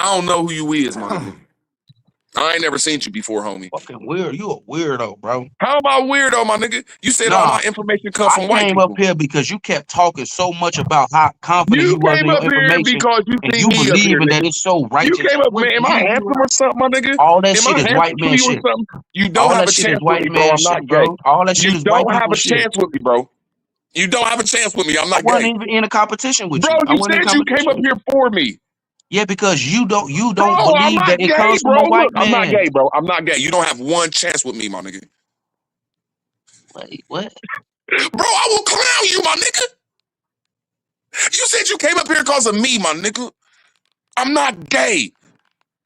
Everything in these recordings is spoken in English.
I don't know who you is, my nigga. I ain't never seen you before, homie. Fucking weird. You a weirdo, bro. How am I weirdo, my nigga? You said all my information come from white people. I came up here because you kept talking so much about how confident you was in your information, because you and see you me believing that it's so righteous. You came up, man. Am I handsome or something, my nigga? All that shit is white man shit. You don't have a chance with me, bro. I'm not gay. All that shit is white people shit. You don't have a chance with me, bro. You don't have a chance with me. I'm not gay. I wasn't even in a competition with you. Bro, you said you came up here for me. Yeah, because you don't believe that it comes from a white man. I'm not gay, bro. I'm not gay. You don't have one chance with me, my nigga. Wait, what? Bro, I will clown you, my nigga. You said you came up here because of me, my nigga. I'm not gay.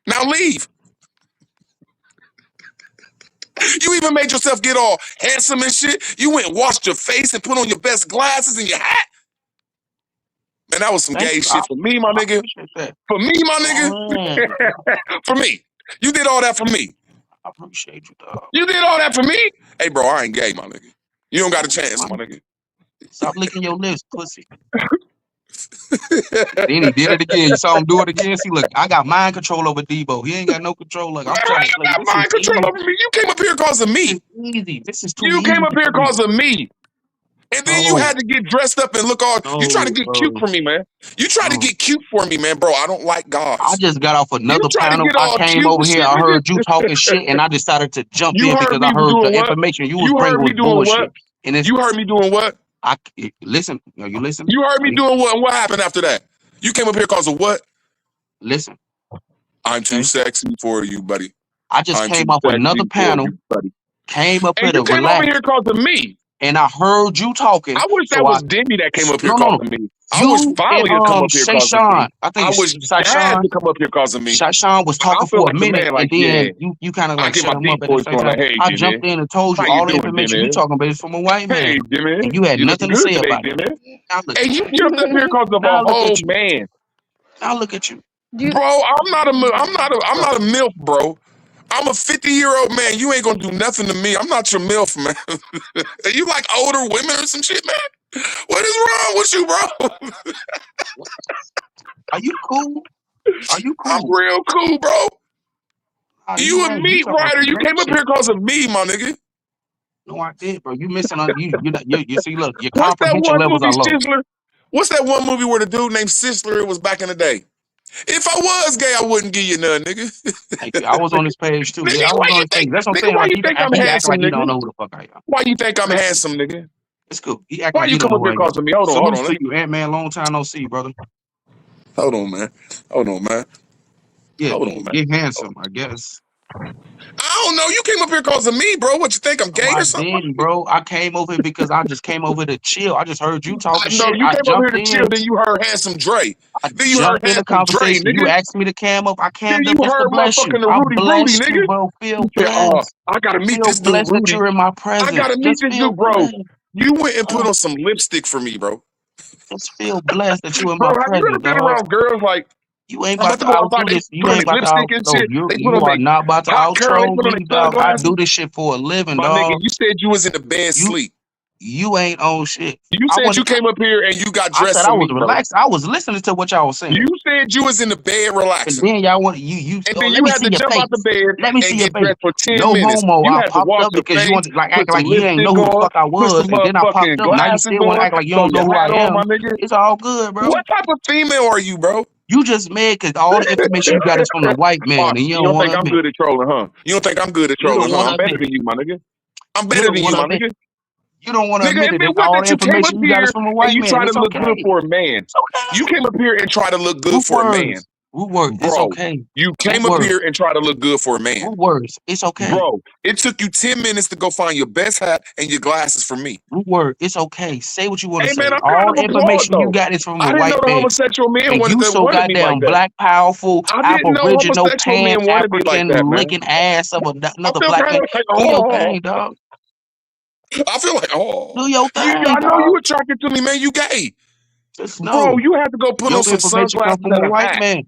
Now leave. You even made yourself get all handsome and shit. You went and washed your face and put on your best glasses and your hat. Man, that was some gay shit for me, my nigga. For me, my nigga. For me. You did all that for me. I appreciate you, dog. You did all that for me? Hey, bro, I ain't gay, my nigga. You don't got a chance, my nigga. Stop licking your lips, pussy. Then he did it again. You saw him do it again. See, look, I got mind control over Debo. He ain't got no control. Look, I'm trying to play. You got mind control over me. You came up here because of me. Easy. This is too easy. You came up here because of me. And then you had to get dressed up and look all. You try to get cute for me, man. You try to get cute for me, man, bro. I don't like guys. I just got off another panel. I came over here. I heard you talking shit, and I decided to jump in because I heard the information you was bringing was bullshit. And you heard me doing what? Listen. You listen. You heard me doing what? And what happened after that? You came up here because of what? Listen. I'm too sexy for you, buddy. I just came off another panel. Came up here to relax. You came over here because of me. And I heard you talking. I wish that was Demi that came up here because of me. I wish Folly to come up here because of me. I wish Shad to come up here because of me. Sean was talking for a minute, and then you kind of like shut him up at the same time. I jumped in and told you all the information you talking about is from a white man, and you had nothing to say about it. And you jumped up here because of a whole man. Now look at you, bro. I'm not a MILF, bro. I'm a 50-year-old man. You ain't gonna do nothing to me. I'm not your MILF, man. You like older women or some shit, man? What is wrong with you, bro? Are you cool? I'm real cool, bro. You a meat rider. You came up here because of me, my nigga. No, I did, bro. You missing on you see, look, your comprehension levels are low. What's that one movie where the dude named Sisler, it was back in the day? If I was gay, I wouldn't give you none, nigga. I was on this page too. Nigga, I was on this page. That's what I'm saying. Why you think I'm handsome, nigga? You don't know who the fuck I am. Why you think I'm handsome, nigga? It's cool. Why you come up here because of me? Hold on. See you, Ant-Man. Long time no see, brother. Hold on, man. Yeah, get handsome, I guess. I don't know. You came up here because of me, bro. What you think? I'm gay or something? I didn't, bro. I came over here because I just came over to chill. I just heard you talking shit. You came over here to chill. Then you heard Handsome Dre. Then you heard Handsome Dre, nigga. You asked me to cam up. I cammed up. You heard motherfucking Rudy, nigga. Bro. Feel blessed. I gotta meet this dude, Rudy. That you're in my presence. I gotta meet this dude, bro. You went and put on some lipstick for me, bro. Just feel blessed that you in my presence, bro. Have you ever been around girls like? You ain't about to outdo this. You ain't about to outdo. You are not about to outro me, dog. I do this shit for a living, dog. Nigga, you said you was in the bed sleep. You ain't on shit. You said you came up here and you got dressed. I was relaxed. I was listening to what y'all was saying. You said you was in the bed relaxing. And then y'all want you. And then you had to jump out the bed. Let me see your face. For 10 no minutes. homo. I popped up because you want to like act like you ain't know who the fuck I was, and then I popped up. Now you still want to act like you don't know who I am. It's all good, bro. What type of female are you, bro? You just mad because all the information you got is from the white man, and you don't think I'm good at trolling, huh? You don't think I'm good at trolling, huh? I'm better than you, my nigga. I'm better than you, my nigga. You don't want to admit it. All the information you got is from a white man. You try to look good for a man. You came up here and try to look good for a man. Root words. It's okay. You came up here and tried to look good for a man. Root words. It's okay. Bro, it took you 10 minutes to go find your best hat and your glasses for me. Root word. It's okay. Say what you want to say. Man, all the information you got is from a white man. Homosexual men and you so goddamn black, powerful, aboriginal, pan-African licking ass of another black man. Do your thing, dog. I feel like, do your thing. I know you attracted to me, man. You gay. Bro, you have to go put on some sunglasses from a white man.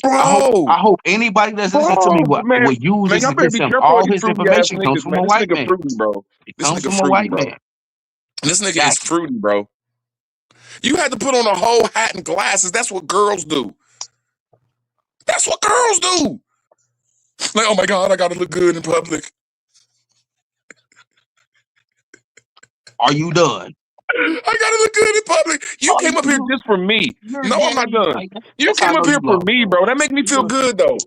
Bro, I hope anybody that's listening to me will use this against him. All his information comes from a white man. It comes from a white man. This nigga is fruity, bro. You had to put on a whole hat and glasses. That's what girls do. That's what girls do. Like, oh my God, I gotta look good in public. Are you done? I gotta look good in public. You came up here just for me. No, I'm not done. Like, you came up here for me, bro. That make me feel good, though.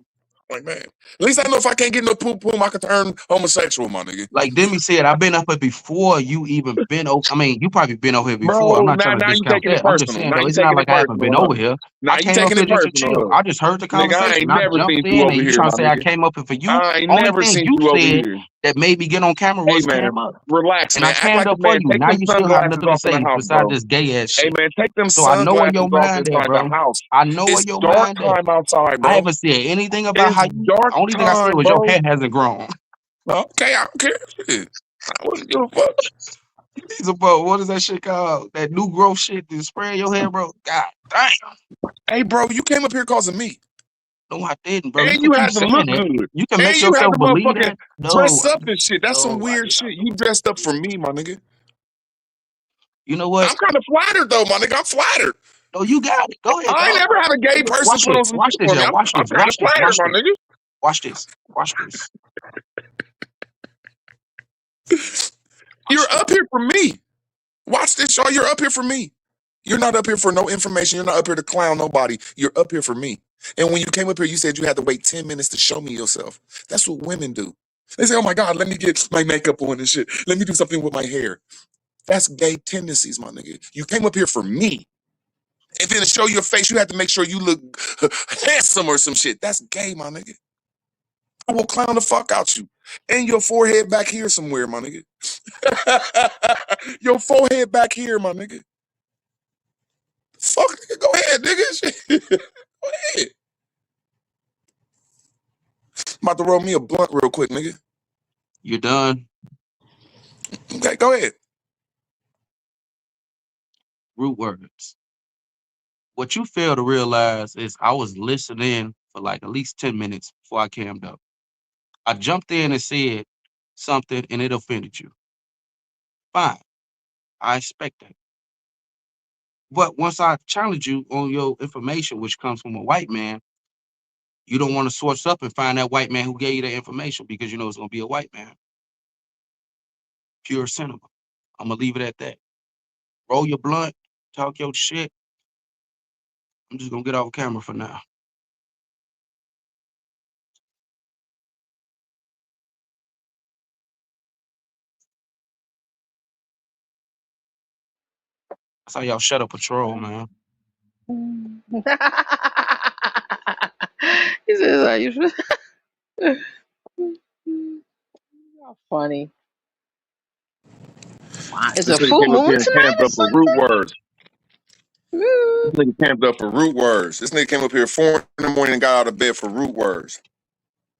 Like, man, at least I know if I can't get no poom, I can turn homosexual, my nigga. Like Demi said, I've been up here before you even been over. I mean, you probably been over here before. Bro, I'm not trying to discount that. I'm just saying, though, it's not like I haven't been over here. I came up here just to chill. I just heard the conversation. I jumped in, and you trying to say I came up here for you. Only thing you said that made me get on camera was came up. Relax, and I came up for you. Now you still have nothing to say besides this gay ass shit. Hey, man, take them so I know where your mind at, bro. I know where your mind at. Outside, bro. I haven't said anything about how you. Only thing I said was your hair hasn't grown. Okay, I don't care. Shit. I wouldn't give a fuck. What is that shit called? That new growth shit that spray your hair, bro? God damn. Hey, bro, you came up here causing me. No, I didn't, bro. And you had to look good. You can make yourself believe that. Dress up and shit. That's some weird shit. You dressed up for me, my nigga. You know what? I'm kind of flattered, though, my nigga. I'm flattered. No, you got it. Go ahead. I ain't never had a gay person put on some watch shit for me. Watch this. Watch this. My nigga. Watch this. Watch this. You're up here for me. Watch this, y'all. You're up here for me. You're not up here for no information. You're not up here to clown nobody. You're up here for me. And when you came up here, you said you had to wait 10 minutes to show me yourself. That's what women do. They say, oh my God, let me get my makeup on and shit. Let me do something with my hair. That's gay tendencies, my nigga. You came up here for me. And then to show your face, you have to make sure you look handsome or some shit. That's gay, my nigga. I will clown the fuck out you. And your forehead back here somewhere, my nigga. Your forehead back here, my nigga. Fuck, nigga. Go ahead, nigga. Go ahead. I'm about to roll me a blunt real quick, nigga. You done? Okay, go ahead. Root words. What you fail to realize is I was listening for like at least 10 minutes before I cammed up. I jumped in and said something and it offended you. Fine. I expect that. But once I challenge you on your information, which comes from a white man, you don't want to source up and find that white man who gave you the information because you know it's going to be a white man. Pure cinema. I'm going to leave it at that. Roll your blunt, talk your shit. I'm just going to get off camera for now. That's how y'all shut up patrol, man. He says, "Are you sure?" How funny. Wow, it's a full moon tonight or something? Root words. This nigga camped up for root words. This nigga came up here 4 in the morning and got out of bed for root words.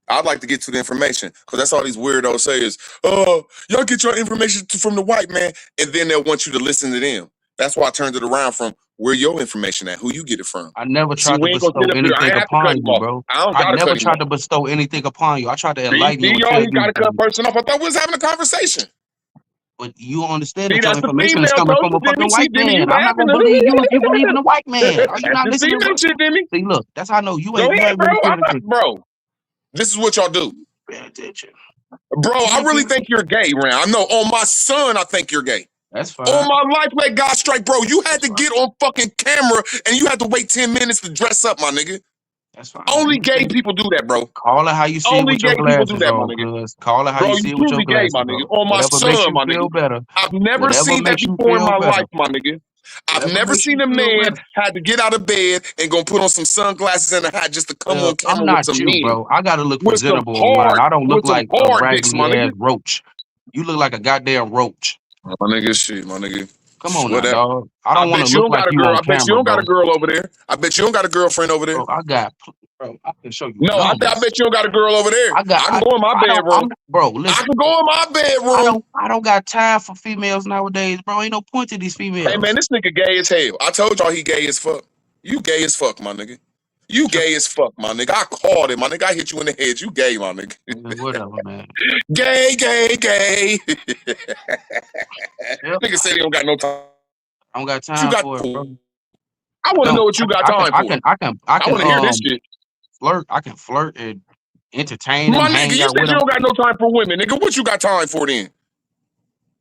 I'd like to get to the information because that's all these weirdos say is, oh, y'all get your information from the white man, and then they'll want you to listen to them. That's why I turned it around from where your information at, who you get it from. I never tried to bestow anything upon you, bro. I never tried to bestow anything upon you. I tried to enlighten you. You got to cut a person off. I thought we was having a conversation. But you understand that your information is coming from a fucking white man. I'm not going to believe you if you believe in a white man. Are you not listening to shit, See, look, that's how I know you ain't. Go ahead, bro. This is what y'all do. Pay attention. Bro, I really think you're gay, Ram. I know. On my son, I think you're gay. That's fine. On my life, let God strike, bro. You had to get on fucking camera and you had to wait 10 minutes to dress up, my nigga. That's fine. Only gay people do that, bro. Call it how you see it with your glasses on, call it how you see it with your glasses on. On my son, my nigga. Better. I've never seen that before in my life, my nigga. I've never seen a man had to get out of bed and go put on some sunglasses and a hat just to come on camera. I'm not with some you, bro. I gotta look presentable online. I don't look like a raggedy ass roach. You look like a goddamn roach. My nigga, shit, my nigga. Come on, now, dog. I don't want to look like you on camera. I bet you don't got a girl over there. I bet you don't got a girlfriend over there. Bro, I can show you. No, I bet you don't got a girl over there. I can go in my bedroom. Bro, listen. I can go in my bedroom. I don't got time for females nowadays, bro. Ain't no point to these females. Hey, man, this nigga gay as hell. I told y'all he gay as fuck. You gay as fuck, my nigga. You gay as fuck, my nigga. I called it, my nigga. I hit you in the head. You gay, my nigga. Whatever, man. Gay. Nigga said he don't got no time. I don't got time for it, bro. I want to know what you got time for. I can want to hear this shit. flirt. I can flirt and entertain them, My nigga, hang you out said with you them. don't got no time for women, nigga. What you got time for then?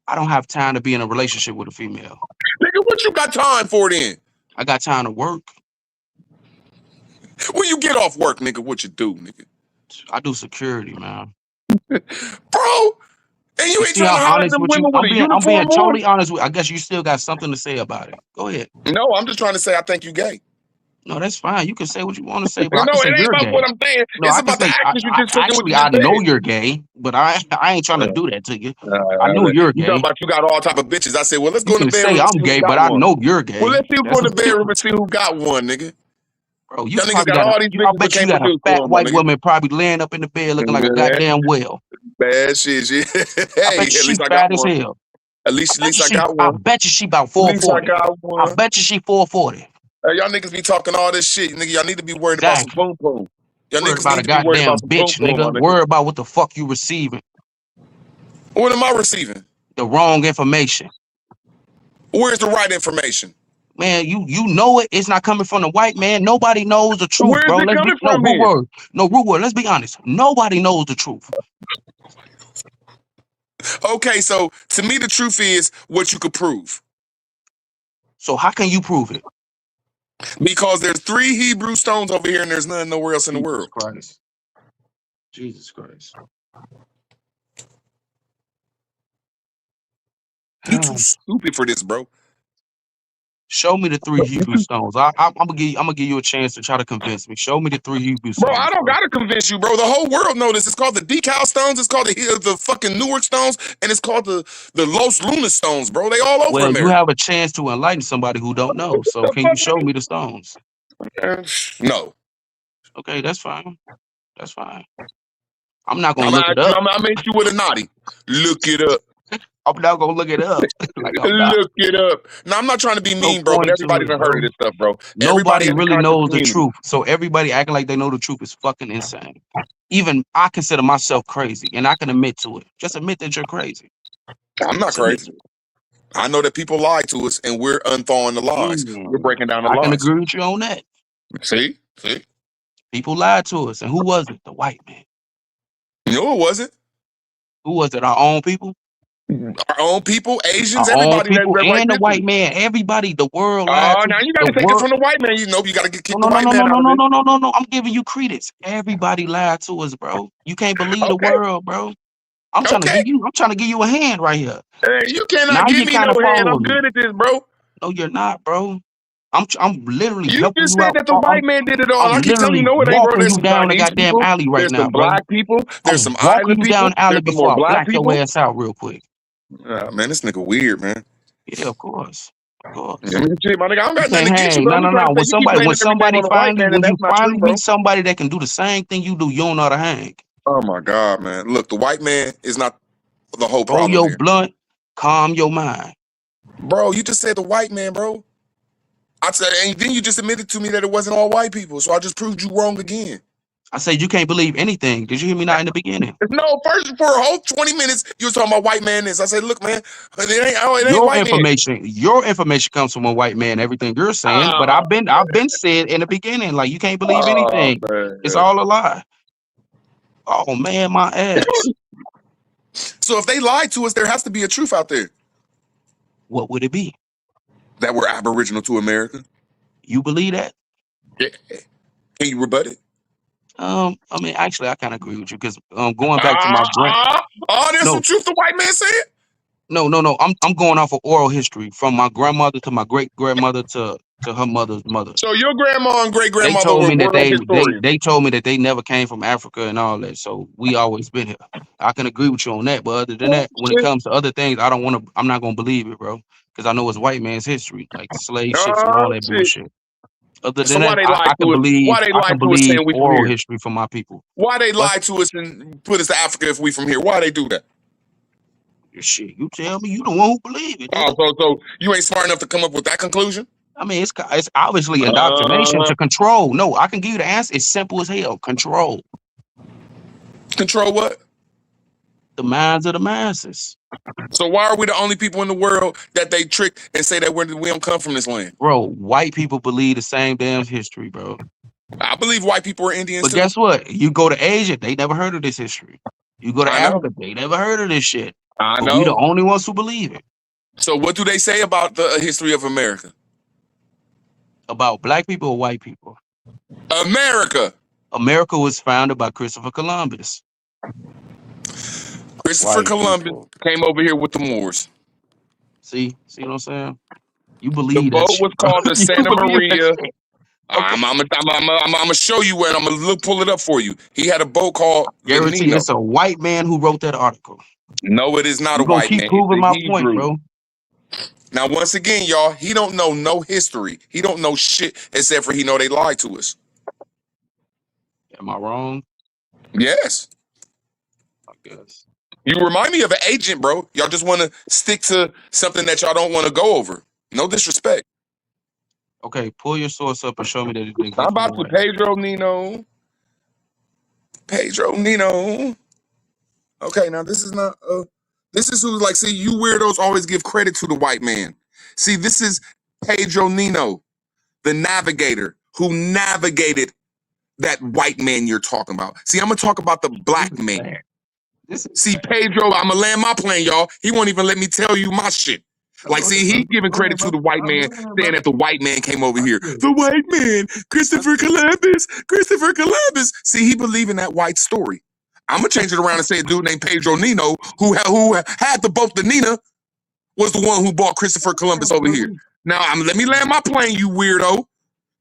I don't have time to be in a relationship with a female. Nigga, what you got time for then? I got time to work. When you get off work, nigga, what you do, nigga? I do security, man. Bro, and you You ain't see trying how to holler at honest them with you? women with a I'm being uniform on? totally honest with. I guess you still got something to say about it. Go ahead. No, I'm just trying to say I think you gay. No, that's fine. You can say what you want to say, but I No, can it say ain't you're about gay. what I'm saying. No, It's I can about the say actions you just took and what actually you I just know said. you're gay, but I ain't trying to do that to you. I know you're You talking gay. about you got all type of bitches. I said, well, let's You go in the can say bedroom and I'm see who gay, got but I one. know you're Well, gay. let's see who go That's in a the bedroom and difference. see who got one, nigga. Bro, you Y'all niggas probably got got all these I bitches but bet you can't got a produce fat one, my white nigga. woman probably laying up in the bed looking like a Yeah, goddamn whale. bad shit, yeah. I Hey, bet at you she least I got fat as one. hell. At least I got I one. bet you she about At least I 440. got I one. bet you she 440. Hey, y'all niggas be talking all this shit, nigga. Y'all need to be worried about some Exactly. boom boom. Y'all Worried niggas about a need to be worried about goddamn some boom bitch, boom, my nigga. nigga. Worry about what the fuck you receiving. What am I receiving? The wrong information. Where's the right information? Man, you know it. It's not coming from the white man. Nobody knows the truth, Where's bro. it Let's be coming from root then? word. No, root word. Let's be honest. Nobody knows the truth. Okay, so to me, the truth is what you could prove. So how can you prove it? Because there's 3 Hebrew stones over here and there's none nowhere else in the Jesus world. Christ. Jesus Christ. You too stupid for this, bro. Show me the 3 Hebrew stones. I'm gonna give you a chance to try to convince me. Show me the 3 Hebrew Bro, I stones, don't bro. gotta convince you, bro. The whole world knows this. It's called the decal stones. It's called the fucking Newark stones, and it's called the Los Lunas stones, bro. They all over Well, you America. have a chance to enlighten somebody who don't know. So The can you fuck, show nigga? me the stones? No. Okay, that's fine. That's fine. I'm not gonna I'm look gonna it ask you. up. I'm gonna make you with a naughty. Look it up. I'm not gonna look it up. Like I'm not. Look it up. Now I'm not trying to be No mean, bro, but point to everybody it, done heard bro. of this stuff, bro. Everybody Nobody in the really conscious knows the community. truth. So everybody acting like they know the truth is fucking insane. Even I consider myself crazy, and I can admit to it. Just admit that you're crazy. I'm not Just admit crazy. to it. I know that people lie to us, and we're unthawing the lies. We're breaking down the I can lies. agree with you on that. See? See? People lied to us, and who was it? The white man. No, it wasn't. Who was it? Our own people. Our own people, Our Asians, own everybody people that writes and the white history. man. Everybody. The world lied Oh, to now you got the to take it world. from the white man. You know, you got to No, kick the no, no, white no, no, man no, out of no, this. no, no, no, no. I'm giving you credence. Everybody lied to us, bro. You can't believe the Okay, world, bro. I'm trying to okay. give you. I'm trying to give you a hand right here. Hey, you cannot Now give you me no kind of hand. I'm following me. good at this, bro. No, you're not, bro. I'm literally You helping just you said out. that the white man did it all. And I'm I keep telling you, literally no, it ain't, bro. walking There's you some down the Chinese goddamn people. alley right There's now, some bro. black people. There's I'm some walking island you down people. the alley There's some more before I black black your people. ass out real quick. Man, this nigga weird, man. Yeah, of course. Of I course. mean, shit, my nigga, I don't You got nothing can't against you, hang. bro. No, I'm no, just trying no. to say you keep When blaming everything on the white man, and when you that's not true, finally bro. meet somebody that can do the same thing you do, you don't know how to hang. Oh my God, man. Look, the white man is not the whole Roll problem your here. blunt, calm your mind. Bro, you just said the white man, bro. I said, and then you just admitted to me that it wasn't all white people. So I just proved you wrong again. I said you can't believe anything. Did you hear me not in the beginning? No, first for a whole 20 minutes, you was talking about white man this. I said, look, man, it ain't white man. Your information comes from a white man, everything you're saying, but Ah, I've been said in the beginning, like you can't believe oh, anything. It's man. all a lie. Oh man, my ass. So if they lied to us, there has to be a truth out there What would it be? that we're aboriginal to America. You believe that? Yeah. Can you rebut it? I mean, actually, I kind of agree with you because going back to my There's some no, truth the white man said. no. I'm going off of oral history from my grandmother to my great grandmother to her mother's mother. So your grandma and great They grandmother told were me that world historians. they told me that they never came from Africa and all that. So we always been here. I can agree with you on that, but other than that, when it comes to other things, I'm not gonna believe it, bro, because I know it's white man's history, like slave ships and all Oh that shit. bullshit. Other So than that, why Why they I lied can to us believe saying we from oral here? history from my people. Why they What lied to us and put us to Africa if we from here? Why they do that? shit? You tell me. You the one who believe it, Oh, nigga. so you ain't smart enough to come up with that conclusion? I mean, it's obviously indoctrination Uh, to control. No, I can give you the answer. It's simple as hell. Control Control what? the minds of the masses. So why are we the only people in the world that they trick and say that we don't come from this land? Bro, white people believe the same damn history, bro. I believe white people are Indians But too. guess what? You go to Asia, they never heard of this history. You go to I know. Africa, they never heard of this shit. I But we the know. only ones who believe it. So what do they say about the history of America? About black people or white people? America. America was founded by Christopher Columbus. Christopher White Columbus people. came over here with the Moors. See what I'm saying? You The believe that boat shit, was bro. called the You Santa believe that Maria. shit. Okay. I'm gonna show you where, and I'm gonna pull it up for you. He had a boat called the Guarantee Nino. it's a white man who wrote that article. No, it is not a You gonna white keep man. It's proving a my point, Hebrew. bro. Now, once again, y'all, he don't know no history. He don't know shit except for he know they lied to us. Am I wrong? Yes. I guess. You remind me of an agent, bro. Y'all just want to stick to something that y'all don't want to go over. No disrespect. Okay, pull your source up and show me that it didn't I'm come from a about to white man. Pedro Nino. Pedro Nino. Okay, now this is not this is who, like, see, you weirdos always give credit to the white man. See, this is Pedro Nino, the navigator who navigated that white man you're talking about. See, I'm gonna talk about the This black is man. sad. This is See, sad. Pedro, I'm gonna land my plane, y'all. He won't even let me tell you my shit. Like, Go ahead, see, brother. he giving Go ahead, credit to brother. the white I'm man, listening, saying brother. that the white man came over I here. get it. The white man, I Christopher get it. Columbus, Christopher Columbus. See, he believe in that white story. I'm gonna change it around and say a dude named Pedro Nino, who had the boat, the Nina, was the one who brought Christopher Columbus over here. Now, let me land my plane, you weirdo.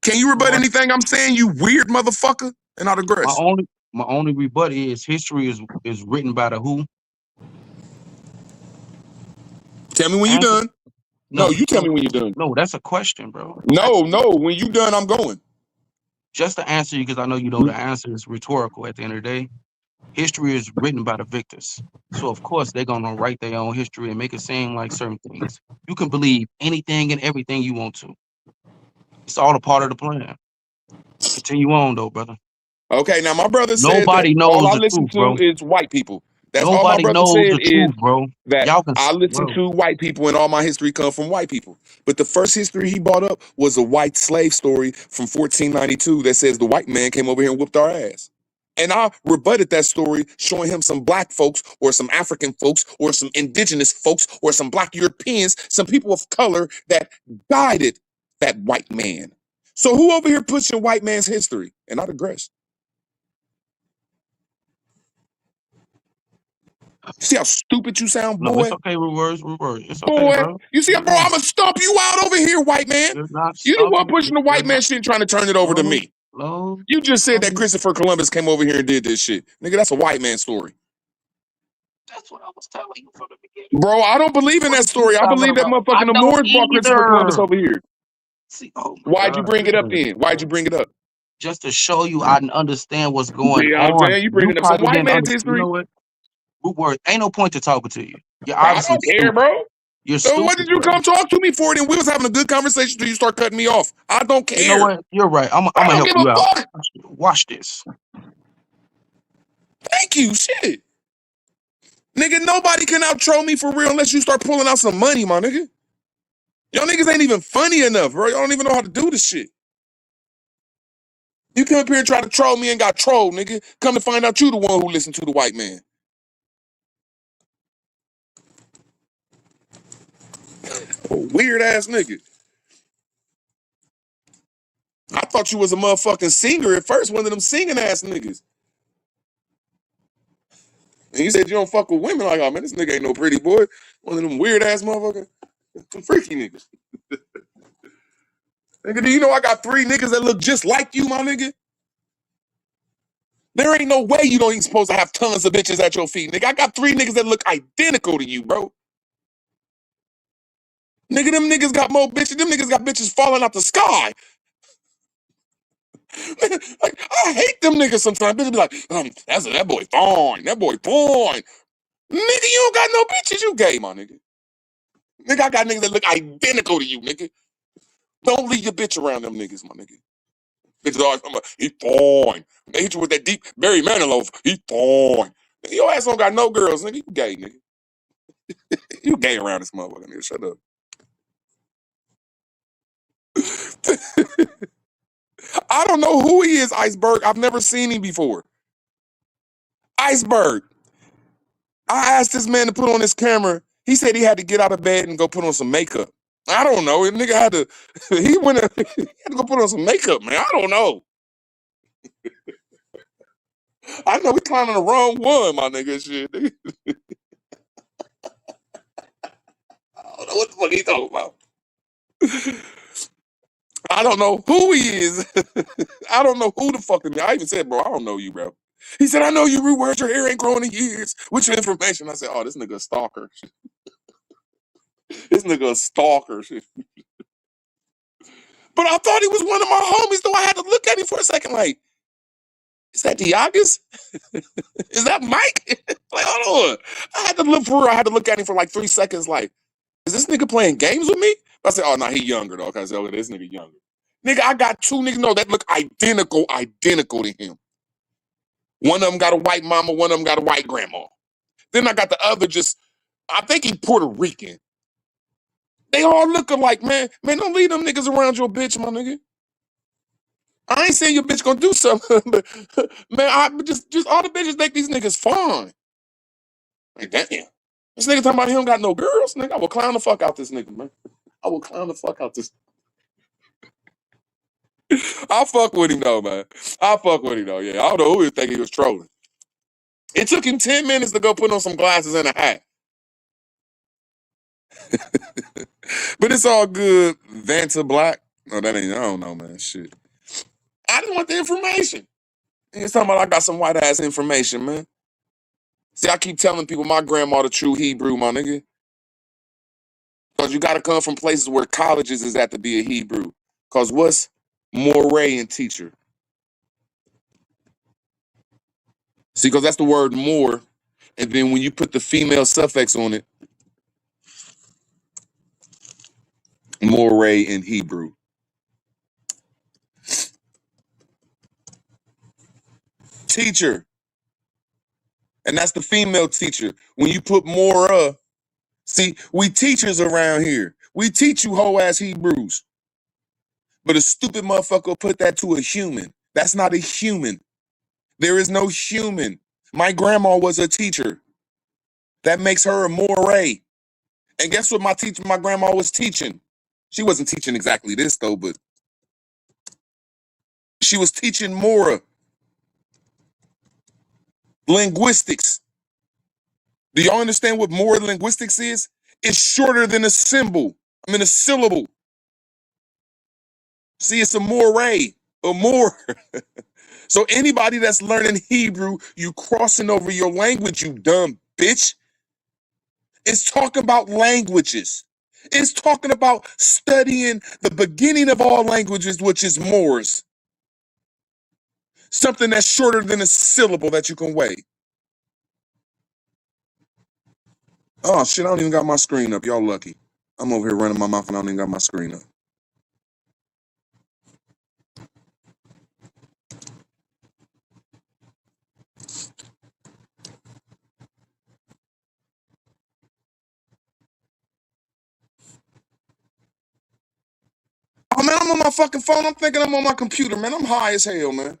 Can you rebut anything I'm saying, you weird motherfucker? And I digress. My only rebut is history is written by the who. Tell me when you're Answer. done. No, you tell No, me when you're done. no, that's a question, bro. I'm No, asking you. when you done, I'm going. Just to answer you, because I know you know the answer is rhetorical at the end of the day. History is written by the victors. So of course they're gonna write their own history and make it seem like certain things. You can believe anything and everything you want to. It's all a part of the plan. Continue on though, brother. Okay, now my brother said that Nobody all knows I the listen truth, to bro. is white people. That's all my Nobody brother knows said the is truth, bro. that Y'all can, I listen bro. to white people and all my history comes from white people. But the first history he brought up was a white slave story from 1492 that says the white man came over here and whooped our ass. And I rebutted that story, showing him some black folks or some African folks or some indigenous folks or some black Europeans, some people of color that guided that white man. So who over here pushing white man's history? And I digress. See how stupid you sound, No, it's boy? okay, reverse. It's okay, Boy, bro. you see, Keep bro, I'm going. gonna stomp you out over here, white man. You're not You the one stopping. pushing the white You're man not. shit and trying to turn it over to No, me. no. You just said that Christopher Columbus came over here and did this shit. Nigga, that's a white man story. That's what I was telling you from the beginning. Bro, I don't believe in What that are you story. I talking believe that about? I motherfucking the don't Moors brought Christopher Columbus either. over here. See, oh my Why'd you God. bring it up Listen, then? Why'd you bring it up? just to show you I understand what's going See, I'm on. saying you You bringing up some probably white didn't man's understand. You history. know what? Root word. Ain't no point to talking to you. You're I obviously don't care, stupid. bro. You're So what stupid, did you bro. come talk to me for? Then we was having a good conversation till you start cutting me off. I don't You know care. what? You're right. I'm I gonna don't help give a you out. fuck. Watch this. Thank you. Shit. Nigga, nobody can out troll me for real unless you start pulling out some money, my nigga. Y'all niggas ain't even funny enough, bro. Y'all don't even know how to do this shit. You come up here and try to troll me and got trolled, nigga. Come to find out you the one who listened to the white man. Oh, weird ass nigga. I thought you was a motherfucking singer at first, one of them singing ass niggas. And you said you don't fuck with women. Like, oh man, this nigga ain't no pretty boy. One of them weird ass motherfuckers. Some freaky niggas. Nigga, do you know I got 3 niggas that look just like you, my nigga? There ain't no way you don't even supposed to have tons of bitches at your feet, nigga. I got 3 niggas that look identical to you, bro. Nigga, them niggas got more bitches. Them niggas got bitches falling out the sky. Like, I hate them niggas sometimes. Bitches be like, that boy fine. That boy fine. Nigga, you don't got no bitches. You gay, my nigga. Nigga, I got niggas that look identical to you, nigga. Don't leave your bitch around them niggas, my nigga. Bitches always talking about, he fine. They hit you with that deep Barry Manilow. He fine. Nigga, your ass don't got no girls, nigga. You gay, nigga. You gay around this motherfucker, nigga. Shut up. I don't know who he is, Iceberg. I've never seen him before. Iceberg. I asked this man to put on his camera. He said he had to get out of bed and go put on some makeup. I don't know. The nigga had to. He had to go put on some makeup, man. I don't know. I know we climbing the wrong one, my nigga. Shit. I don't know what the fuck he talking about. I don't know who he is. I don't know who the fuck is. I even said, bro, I don't know you, bro. He said, I know you, Rude Words, your hair ain't growing in years. What's your information? I said, oh, this nigga a stalker. This nigga a stalker. But I thought he was one of my homies, though I had to look at him for a second, like, is that Diagas? Is that Mike? Like, hold on. I had to look for real. I had to look at him for like 3 seconds, like, is this nigga playing games with me? I said, oh, no, he younger, though. I said, oh, this nigga younger. Nigga, I got two niggas, no, that look identical to him. One of them got a white mama, one of them got a white grandma. Then I got the other I think he Puerto Rican. They all look alike, man. Man, don't leave them niggas around your bitch, my nigga. I ain't saying your bitch gonna do something, but man, I just all the bitches think these niggas fine. Like, damn. This nigga talking about he don't got no girls, nigga. I will clown the fuck out this nigga, man. I will clown the fuck out this. I'll fuck with him though, man. I'll fuck with him though, yeah. I don't know who he think he was trolling. It took him 10 minutes to go put on some glasses and a hat. But it's all good. Vanta Black. No, that ain't, I don't know, man. Shit. I didn't want the information. He's talking about I got some white ass information, man. See, I keep telling people my grandma the true Hebrew, my nigga. Because you got to come from places where colleges is at to be a Hebrew. Because what's moray and teacher? See, because that's the word more. And then when you put the female suffix on it, moray in Hebrew. Teacher. And that's the female teacher. When you put more, see, we teachers around here. We teach you whole ass Hebrews. But a stupid motherfucker will put that to a human. That's not a human. There is no human. My grandma was a teacher. That makes her a moray. And guess what my grandma was teaching? She wasn't teaching exactly this though, but she was teaching more linguistics. Do y'all understand what more linguistics is? It's shorter than a symbol. A syllable. See, it's a moray, a more. So anybody that's learning Hebrew, you crossing over your language, you dumb bitch. It's talking about languages. It's talking about studying the beginning of all languages, which is Moors. Something that's shorter than a syllable that you can weigh. Oh shit, I don't even got my screen up. Y'all lucky. I'm over here running my mouth and I don't even got my screen up. Oh man, I'm on my fucking phone. I'm thinking I'm on my computer, man. I'm high as hell, man.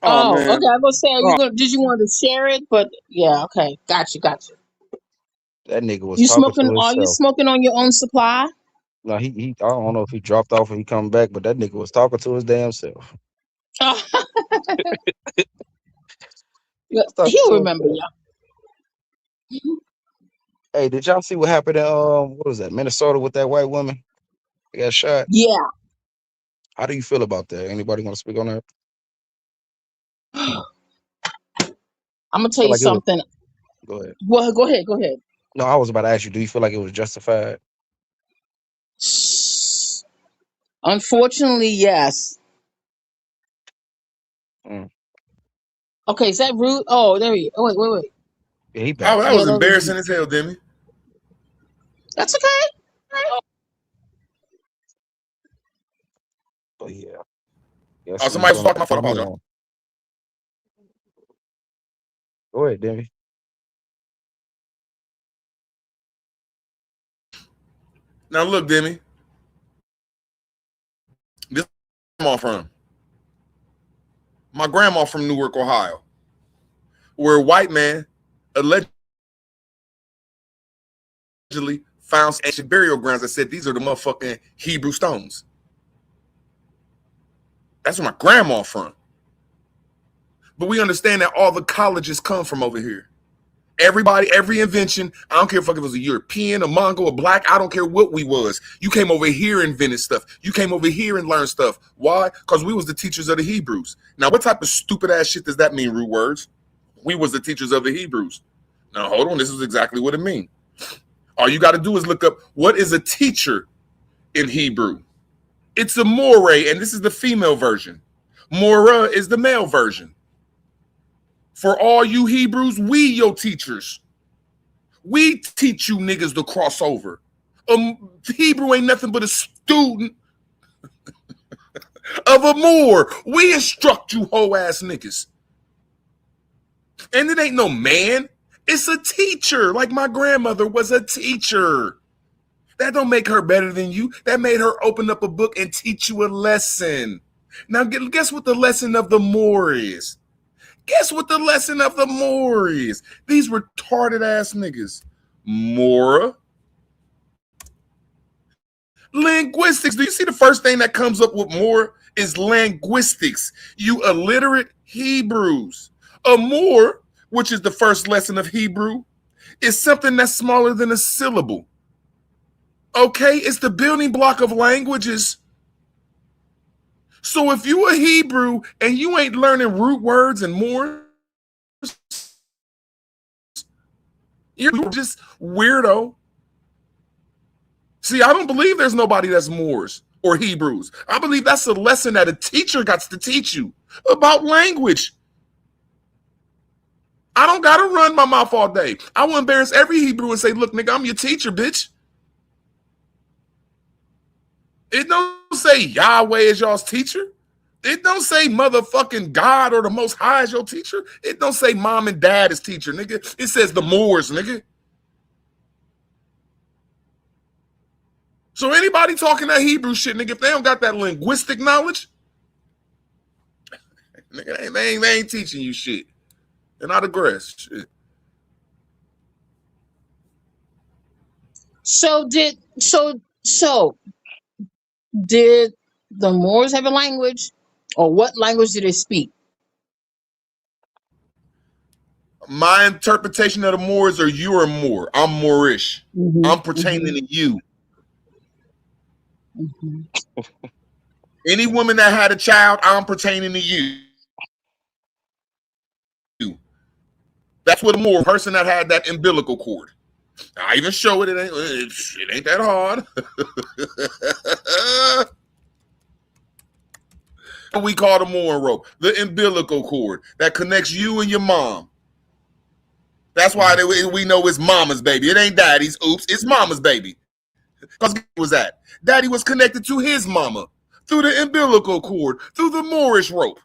Oh Oh, man. okay. I was gonna say, Oh, did you want to share it? But yeah, okay, got you. That nigga was You talking smoking? to Are you himself. smoking on your own supply? No, he I don't know if he dropped off or he come back, but that nigga was talking to his damn self. Oh, He was talking he'll to remember himself. you. Hey, did y'all see what happened in what was that, Minnesota with that white woman? They got shot. Yeah. How do you feel about that? Anybody want to speak on that? I'm gonna I tell feel you like it was. something. Go ahead. Well, go ahead. Go ahead. No, I was about to ask you. Do you feel like it was justified? Unfortunately, yes. Mm. Okay, is that rude? Oh, there he. Oh, wait. Yeah, he back that now. Yeah, was that was embarrassing rude. as hell, Demi. That's okay. But yeah, guess Oh, who's somebody was gonna talking. My fault. I come apologize. on? Go ahead, Demi. Now look, Demi. This is where I'm from. My grandma from Newark, Ohio, where a white man allegedly found ancient burial grounds that said these are the motherfucking Hebrew stones. That's where my grandma from. But we understand that all the colleges come from over here. Everybody, every invention, I don't care if it was a European, a Mongol, a black, I don't care what we was. You came over here and invented stuff. You came over here and learned stuff. Why? Because we was the teachers of the Hebrews. Now, what type of stupid ass shit does that mean, root words? We was the teachers of the Hebrews. Now, hold on, this is exactly what it means. All you got to do is look up what is a teacher in Hebrew. It's a more, and this is the female version. Mora is the male version. For all you Hebrews, we your teachers. We teach you niggas to cross over. Hebrew ain't nothing but a student of a Moor. We instruct you hoe ass niggas. And it ain't no man. It's a teacher. Like my grandmother was a teacher. That don't make her better than you. That made her open up a book and teach you a lesson. Now, guess what the lesson of the Moor is? Guess what the lesson of the Moor is? These retarded ass niggas. Mora. Linguistics. Do you see the first thing that comes up with Moor is linguistics? You illiterate Hebrews. A Moor, which is the first lesson of Hebrew, is something that's smaller than a syllable. Okay, it's the building block of languages. So if you a Hebrew and you ain't learning root words and more, you're just weirdo. See, I don't believe there's nobody that's Moors or Hebrews. I believe that's a lesson that a teacher got to teach you about language. I don't got to run my mouth all day. I will embarrass every Hebrew and say, look, nigga, I'm your teacher, bitch. It don't say Yahweh is y'all's teacher. It don't say motherfucking God or the Most High is your teacher. It don't say mom and dad is teacher, nigga. It says the Moors, nigga. So anybody talking that Hebrew shit, nigga, if they don't got that linguistic knowledge, nigga, they ain't teaching you shit. And I digress. Shit. So did the Moors have a language, or what language do they speak? My interpretation of the Moors are you are Moor. I'm Moorish. Mm-hmm. I'm pertaining to you. Mm-hmm. Any woman that had a child, I'm pertaining to you. That's what a Moor person that had that umbilical cord. I even show it. It ain't that hard. What we call the Moor rope, the umbilical cord that connects you and your mom. That's why we know it's mama's baby. It ain't daddy's. Oops, it's mama's baby. Because was that? Daddy was connected to his mama through the umbilical cord, through the Moorish rope.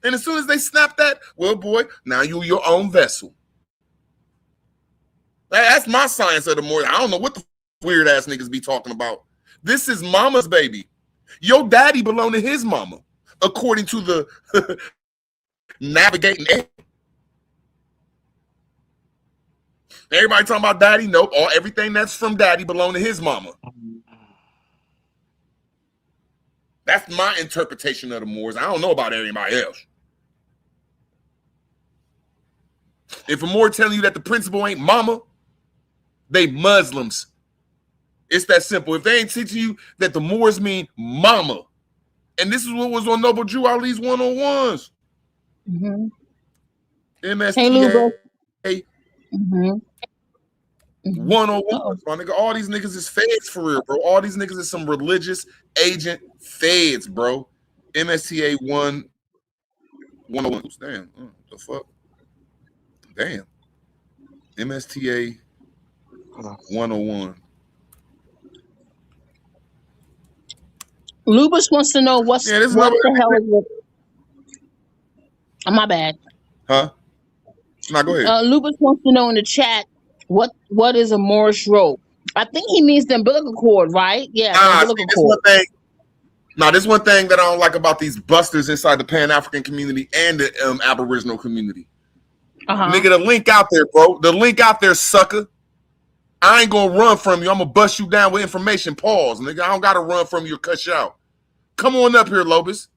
And as soon as they snap that, well, boy, now you your own vessel. That's my science of the Moor. I don't know what the weird ass niggas be talking about. This is mama's baby. Your daddy belonged to his mama, according to the navigating. Everybody talking about daddy? Nope. Everything that's from daddy belonged to his mama. That's my interpretation of the Moors. I don't know about anybody else. If a Moor telling you that the principal ain't mama, they Muslims. It's that simple. If they ain't teaching you that the Moors mean mama, and this is what was on Noble Drew Ali's 101s. Mm-hmm. MSTA. Hey, mm-hmm. 101s, my nigga. All these niggas is feds for real, bro. All these niggas is some religious agent feds, bro. MSTA 101. Damn. What the fuck? Damn. MSTA 101. Lubus wants to know what the hell is it. Oh, my bad. Huh? Now go ahead. Lubus wants to know in the chat what is a Moorish rope. I think he means the umbilical cord, right? Yeah, the umbilical cord. Now, there's one thing that I don't like about these busters inside the Pan-African community and the Aboriginal community. Nigga, the link out there, bro. The link out there, sucker. I ain't gonna run from you. I'm gonna bust you down with information. Pause, nigga. I don't gotta run from you or cut you out. Come on up here, Lobus.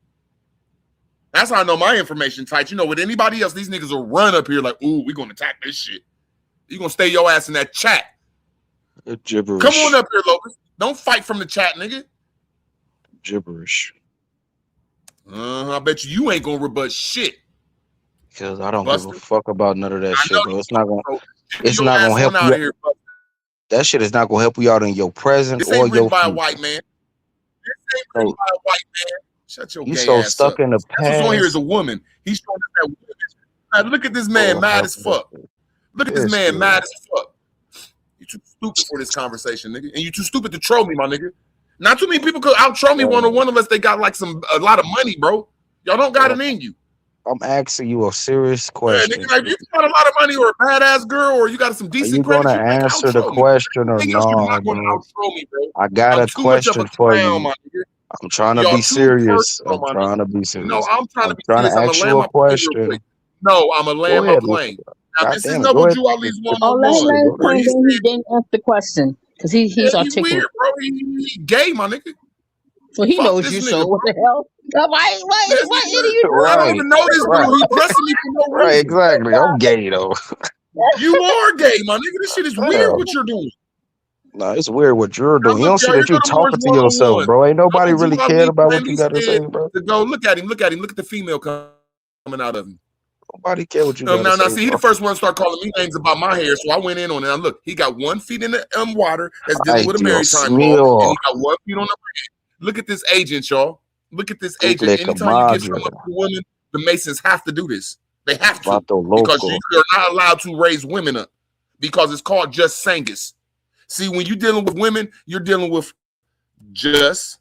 That's how I know my information tight. You know, with anybody else, these niggas will run up here like, ooh, we gonna attack this shit. You gonna stay your ass in that chat. Gibberish. Come on up here, Lobus. Don't fight from the chat, nigga. Gibberish. I bet you ain't gonna rebut shit. Because I don't give a fuck about none of that shit, bro. It's not gonna help you. Here, that shit is not gonna help you out in your present this or ain't your written by future. a white man. This ain't written by a white man. Shut your You gay so ass stuck up. in the That's what's on here past. is a woman. He's showing us that woman. Now, look at this man mad as fuck. Look at this man mad as fuck. You too stupid for this conversation, nigga. And you too stupid to troll me, my nigga. Not too many people could out troll me one-on-one unless they got like a lot of money, bro. Y'all don't got it in you. I'm asking you a serious question. Yeah, nigga, like, you got a lot of money or a badass girl or you got some decent credit. Are you gonna answer the question or no, bro? I got a question for you. I'm trying to be serious. I'm trying to be serious. No, I'm trying to be serious. I'm ask you a question. No, I'm gonna land my plane. Now, this is Noble Jew Ali's one-on-one. Then he didn't answer the question because he's articulate. He weird, bro. He gay, my nigga. Well, he knows you, so what the hell? Why idiot? I don't even know this dude. He pressing me for no reason. Right, exactly. I'm gay, though. You are gay, my nigga. This shit is weird what you're doing. No, it's weird what you're doing. You don't see that you're talking to yourself, bro. Ain't nobody really cared about what you got to say, bro. Go look at him. Look at him. Look at the female coming out of him. Nobody care what you got to say. Now, see, he the first one to start calling me names about my hair, so I went in on it. Now, look, he got 1 foot in the water that's dealing with a maritime law, and he got 1 foot on the land. Look at this agent, y'all. Look at this agent. Anytime you get someone to a woman, the Masons have to do this. They have to, because you're not allowed to raise women up because it's called just sangus. See, when you're dealing with women, you're dealing with just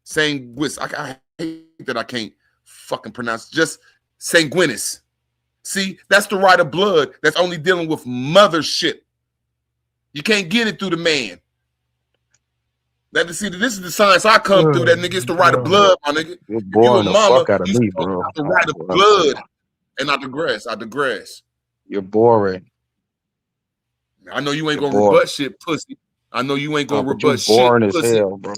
sanguis. I hate that I can't fucking pronounce just sanguinis. See, that's the right of blood that's only dealing with mothership. You can't get it through the man. See, this is the science I come through. That nigga, it's the right of blood, my nigga. You're boring the fuck out of me, bro. The right of blood. And I digress. You're boring. I know you ain't gonna rebut shit, pussy. I know you ain't gonna rebut shit, boring as hell, bro.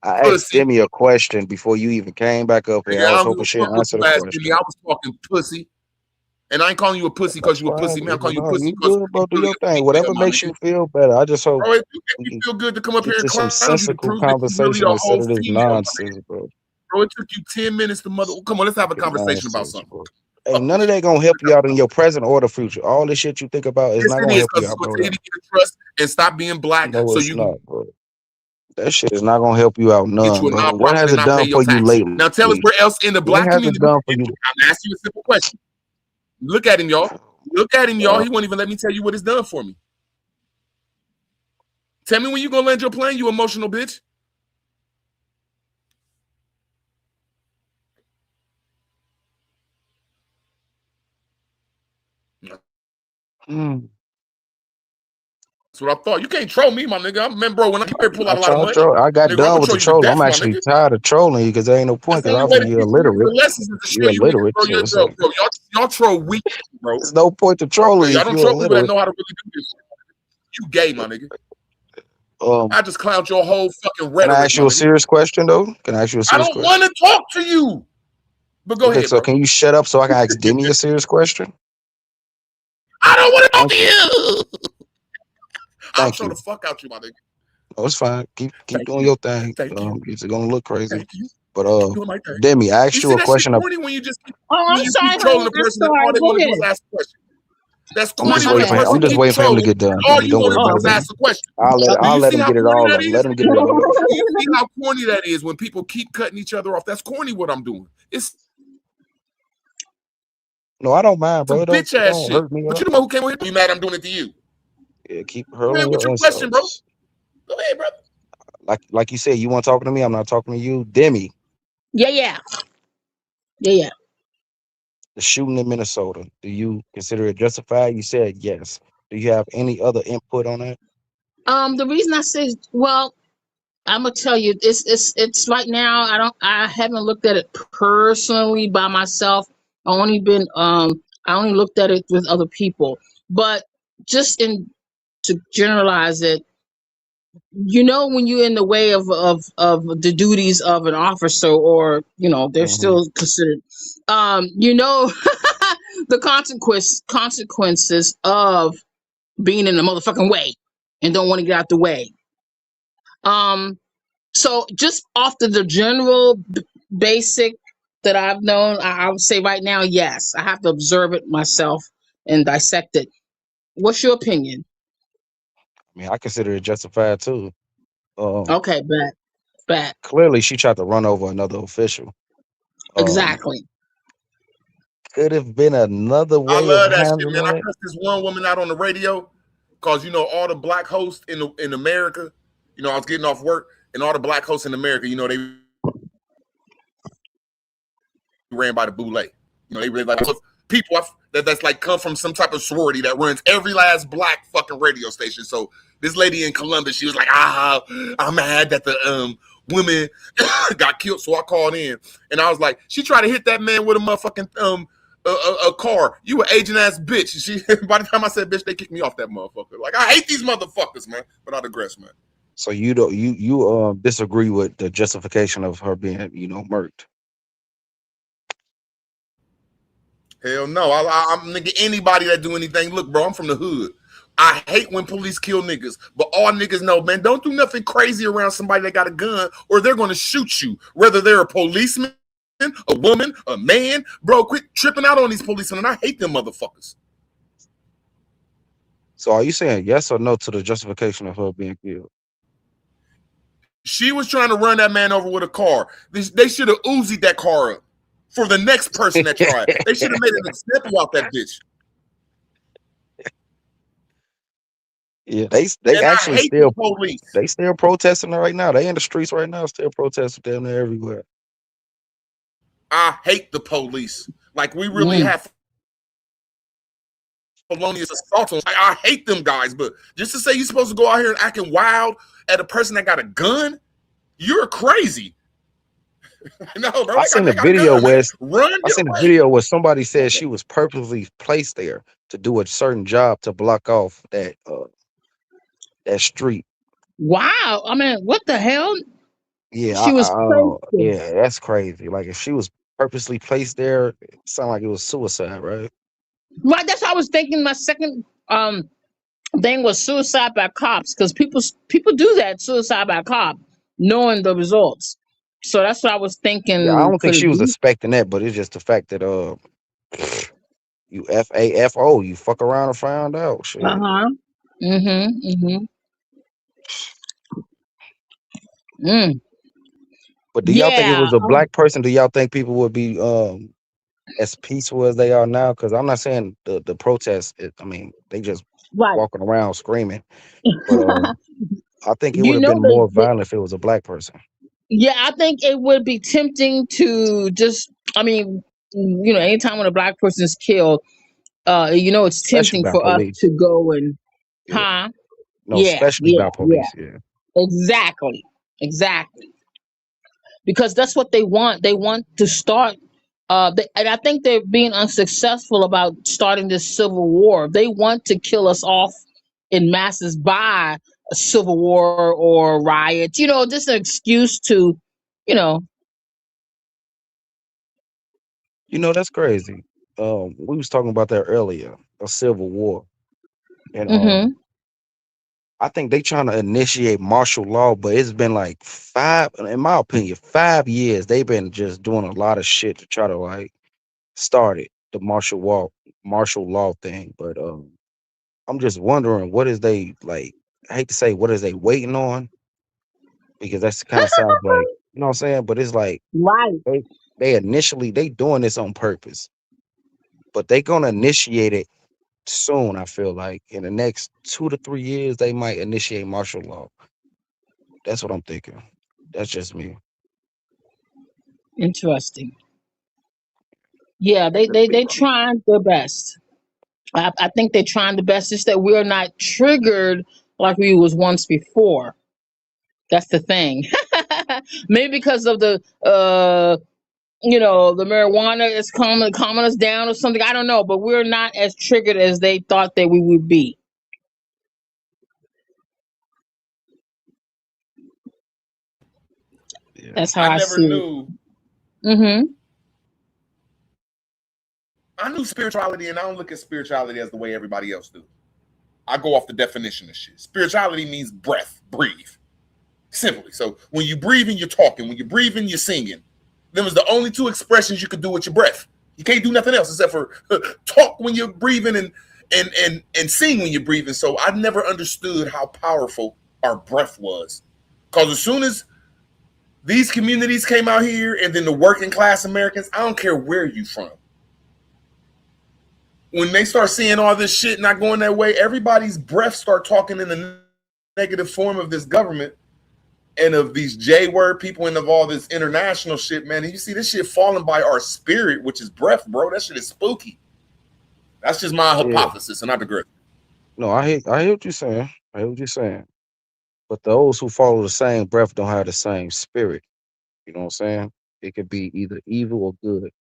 I asked Demi a question before you even came back up here. I was hoping she'd answer the question. I was talking pussy. And I ain't calling you a pussy because you a pussy, man. I'm calling you a pussy because you bro. Do your thing. Whatever makes you feel better. I just hope it make you feel good to come up here and some sensible conversation instead of this nonsense, bro. Bro, it took you 10 minutes to come on, let's have a conversation about something. Bro. Hey, none of that gonna help you out in your present or the future. All the shit you think about is not gonna help you out, bro. You need to get trust and stop being black. No, so it's you not, bro. That shit is not gonna help you out none, bro. What has it done for you lately? Now tell us where else in the black community. I'm asking you a simple question. Look at him, y'all. Look at him, y'all. He won't even let me tell you what it's done for me. Tell me when you gonna land your plane, you emotional bitch. That's what I thought. You can't troll me, my nigga. I remember, bro, when I pull out a lot of money. I got done with the trolling. I'm actually tired of trolling you because there ain't no point. Because obviously you're illiterate. You're illiterate. Y'all troll weak, bro. There's no point to trolling you. Y'all don't troll people that know how to really do this. You gay, my nigga. I just clowned your whole fucking rhetoric. Can I ask you a serious question, though? Can I ask you a serious question? I don't want to talk to you. But go ahead, so bro. Can you shut up so I can ask Demi a serious question? I don't want to talk to you. I'll show the fuck out you, my nigga. Oh, it's fine. Keep doing your thing. It's gonna look crazy. But Demi, I asked you a question. I'm sorry. Keep trolling the person that all they want to do is ask a question. That's corny. I'm just waiting for him to get done. All you want to do is ask a question. I'll let him get it all. Let him get it all. You see how corny that is when people keep cutting each other off. That's corny what I'm doing. No, I don't mind, bro. Bitch ass shit. But you the one who came here. You mad I'm doing it to you? Yeah, keep hurling your question, bro. Go ahead, brother. Like you said, you want to talk to me? I'm not talking to you. Demi. Yeah. The shooting in Minnesota, do you consider it justified? You said yes. Do you have any other input on that? The reason I say, well, I'm gonna tell you, it's right now. I haven't looked at it personally by myself. I only been I only looked at it with other people, but just in to generalize it, when you're in the way of the duties of an officer, or they're Hmm. still considered, you know, the consequences of being in the motherfucking way and don't want to get out the way. Um, so just off the general basic that I've known, I would say right now, yes, I have to observe it myself and dissect it. What's your opinion? I mean, I consider it justified too. Um, Okay, back, Clearly, she tried to run over another official. Um, exactly. could have been another I way of love that shit, man. I handling it. cussed this one woman out on the radio because all the black hosts in America. I was getting off work, and all the black hosts in America, they ran by the boule. They really like people that's like come from some type of sorority that runs every last black fucking radio station. So this lady in Columbus, she was like, I'm mad that the women got killed. So I called in and I was like, she tried to hit that man with a motherfucking a car. You an agent ass bitch. She by the time I said bitch, they kicked me off that motherfucker. Like I hate these motherfuckers, man. But I digress, man. So you don't you disagree with the justification of her being murked? Hell no. I'm nigga anybody that do anything. Look, bro, I'm from the hood. I hate when police kill niggas, but all niggas know, man, don't do nothing crazy around somebody that got a gun or they're going to shoot you, whether they're a policeman, a woman, a man. Bro, quit tripping out on these policemen, and I hate them motherfuckers. So are you saying yes or no to the justification of her being killed? She was trying to run that man over with a car. They should have Uzi'd that car up for the next person that tried. They should have made an example out that bitch. Yeah, they And I actually hate the still police. they still protesting right now. They in the streets right now, still protesting down there everywhere. I hate the police. Like we really have felonious assault on. I hate them guys, but just to say you're supposed to go out here and acting wild at a person that got a gun, you're crazy. No, bro, I seen a they got a video gun, where man. Run I your seen a way. video where somebody said she was purposely placed there to do a certain job to block off that street. Wow. I mean, what the hell? Yeah, She was placed there. yeah, that's crazy. Like if she was purposely placed there, it sounded like it was suicide, right? Right. That's what I was thinking. My second thing was suicide by cops, because people do that, suicide by cop, knowing the results. So that's what I was Yeah, I thinking. don't think Could she it was be? expecting that, but it's just the fact that you FAFO, you fuck around and found out. Uh Shit. huh. Mm-hmm. Mm-hmm. Mm. But do y'all think it Yeah. was a black person? Do y'all think people would be as peaceful as they are now? Because I'm not saying the protests. I mean, they just Right. walking around screaming. But I think it would You have know been they, more violent if it was a black person. yeah, I think it would be tempting to just, I mean, anytime when a black person is killed, it's Especially tempting by for us police. to go and, Yeah. huh? No, Yeah, especially yeah, by yeah. police. Yeah. Exactly. Exactly. Because that's what they want. They want to start, and I think they're being unsuccessful about starting this civil war. They want to kill us off in masses by a civil war or riots. Just an excuse to, you know, That's crazy. We was talking about that earlier, a civil war. And mm-hmm. I think they trying to initiate martial law, but it's been like in my opinion, 5 years. They've been just doing a lot of shit to try to like start it, the martial law thing. But I'm just wondering what is they like. I hate to say what is they waiting on because that's kind of sounds like what I'm saying, but it's like Right. they they doing this on purpose, but they gonna initiate it soon. I feel like in the next 2 to 3 years they might initiate martial law. That's what I'm thinking. That's just me. Interesting. Yeah, That just be they my opinion. trying their best. I think they're trying the best. Just that we're not triggered like we was once before. That's the thing. Maybe because of the the marijuana is calming us down or something. I don't know, but we're not as triggered as they thought that we would be. Yeah. That's how I I never see it. knew. Mm-hmm. I knew spirituality, and I don't look at spirituality as the way everybody else do. I go off the definition of shit. Spirituality means breath, breathe. Simply. So when you breathing, you're talking. When you're breathing, you're singing. Them was the only two expressions you could do with your breath. You can't do nothing else except for talk when you're breathing and sing when you're breathing. So I never understood how powerful our breath was. Because as soon as these communities came out here and then the working class Americans, I don't care where you from. When they start seeing all this shit not going that way, everybody's breath start talking in the negative form of this government and of these J-word people and of all this international shit, man. And you see this shit falling by our spirit, which is breath, bro. That shit is spooky. That's just my Yeah. hypothesis, and I digress. No, I hear what you're saying. I hear what you're saying. But those who follow the same breath don't have the same spirit. You know what I'm saying? It could be either evil or good.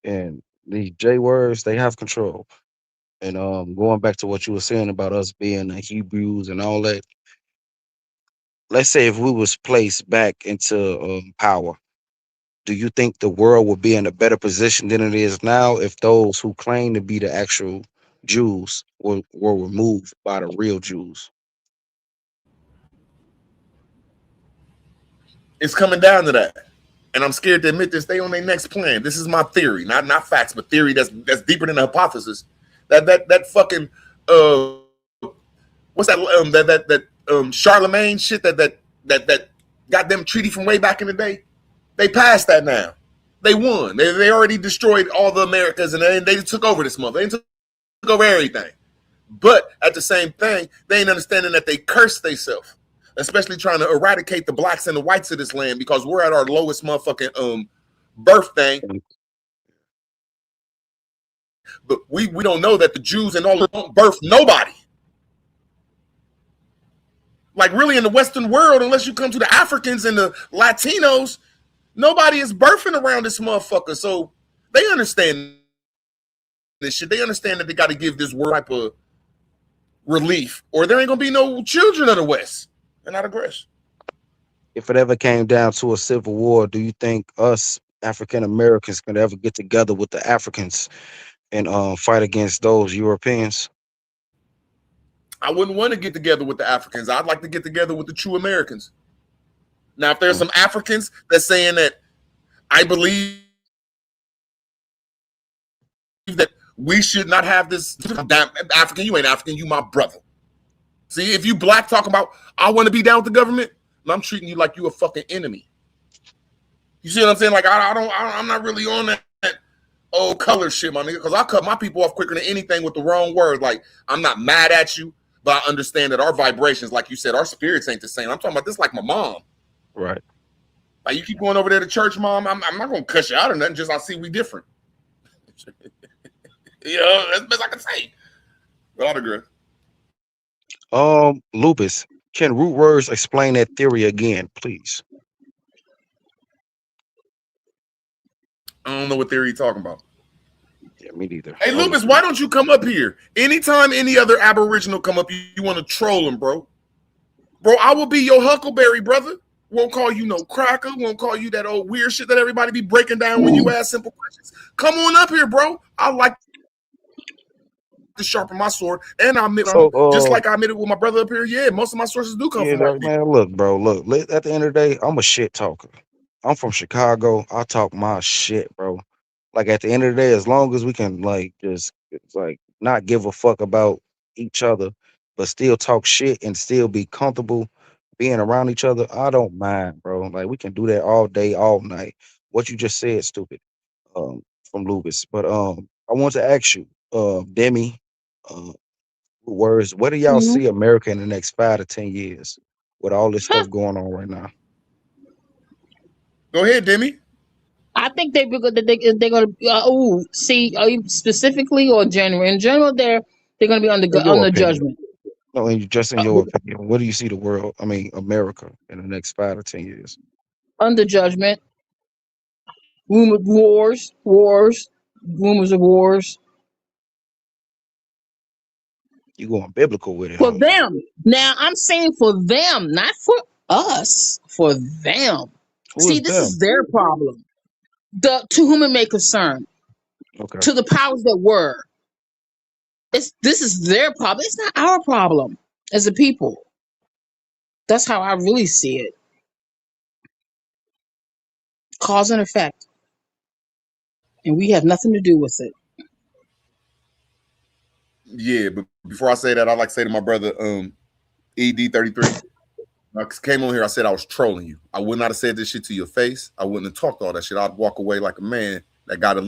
And these J words, they have control. And going back to what you were saying about us being the Hebrews and all that, let's say if we was placed back into power, do you think the world would be in a better position than it is now if those who claim to be the actual Jews were removed by the real Jews? It's coming down to that. And I'm scared to admit this. They on their next plan. This is my theory, not facts, but theory that's deeper than a hypothesis. That fucking what's that Charlemagne shit that got them treaty from way back in the day. They passed that now. They won. They already destroyed all the Americas and they took over this month. They took over everything. But at the same thing, they ain't understanding that they cursed themselves, especially trying to eradicate the blacks and the whites of this land because we're at our lowest motherfucking birth thing. But we don't know that the Jews and all don't birth nobody. Like really in the Western world, unless you come to the Africans and the Latinos, nobody is birthing around this motherfucker. So they understand this shit. They understand that they got to give this world type of relief, or there ain't gonna be no children of the West. And not aggress. If it ever came down to a civil war, do you think us African Americans could ever get together with the Africans and fight against those Europeans? I wouldn't want to get together with the Africans. I'd like to get together with the true Americans. Now, if there's some Africans that's saying that I believe that we should not have this, damn African, you ain't African, you my brother. See, if you black talking about I want to be down with the government, I'm treating you like you a fucking enemy. You see what I'm saying? Like I'm not really on that old color shit, my nigga, because I cut my people off quicker than anything with the wrong word. Like I'm not mad at you, but I understand that our vibrations, like you said, our spirits ain't the same. I'm talking about this like my mom. Right. Like you keep going over there to church, mom. I'm not gonna cuss you out or nothing. Just I see we different. You know, that's the best I can say. But I'll agree. Lupus, can root words explain that theory again, please? I don't know what theory you're talking about. Yeah, me neither. Hey, Lupus, why don't you come up here? Anytime any other Aboriginal come up, you want to troll him, bro. Bro, I will be your Huckleberry, brother. Won't call you no cracker. Won't call you that old weird shit that everybody be breaking down when you ask simple questions. Come on up here, bro. I like to sharpen my sword, and I admit, just like I admitted with my brother up here. Yeah, most of my sources do come from white people. Man, look, bro, look. At the end of the day, I'm a shit talker. I'm from Chicago. I talk my shit, bro. Like at the end of the day, as long as we can like just like not give a fuck about each other, but still talk shit and still be comfortable being around each other, I don't mind, bro. Like we can do that all day, all night. What you just said, stupid, from Lupus. But I want to ask you, Demi, words, where do y'all Mm-hmm. see America in the next 5 to 10 years with all this stuff going on right now? Go ahead, Demi. I think they're going to see, are you specifically or general? In general, they're going to be In your under opinion. judgment. No, and just in your opinion, what do you see the world? I mean, America in the next 5 to 10 years? Under judgment, wars, rumors of wars. You going biblical with it, For huh? them. Now I'm saying for them, not for us. For them. Who See, is this is them? their problem. To whom it may concern, Okay. to the powers that were. This is their problem. It's not our problem as a people. That's how I really see it. Cause and effect. And we have nothing to do with it. Yeah, but before I say that, I'd like to say to my brother, ED33. I came on here, I said I was trolling you. I would not have said this shit to your face. I wouldn't have talked all that shit. I'd walk away like a man that got at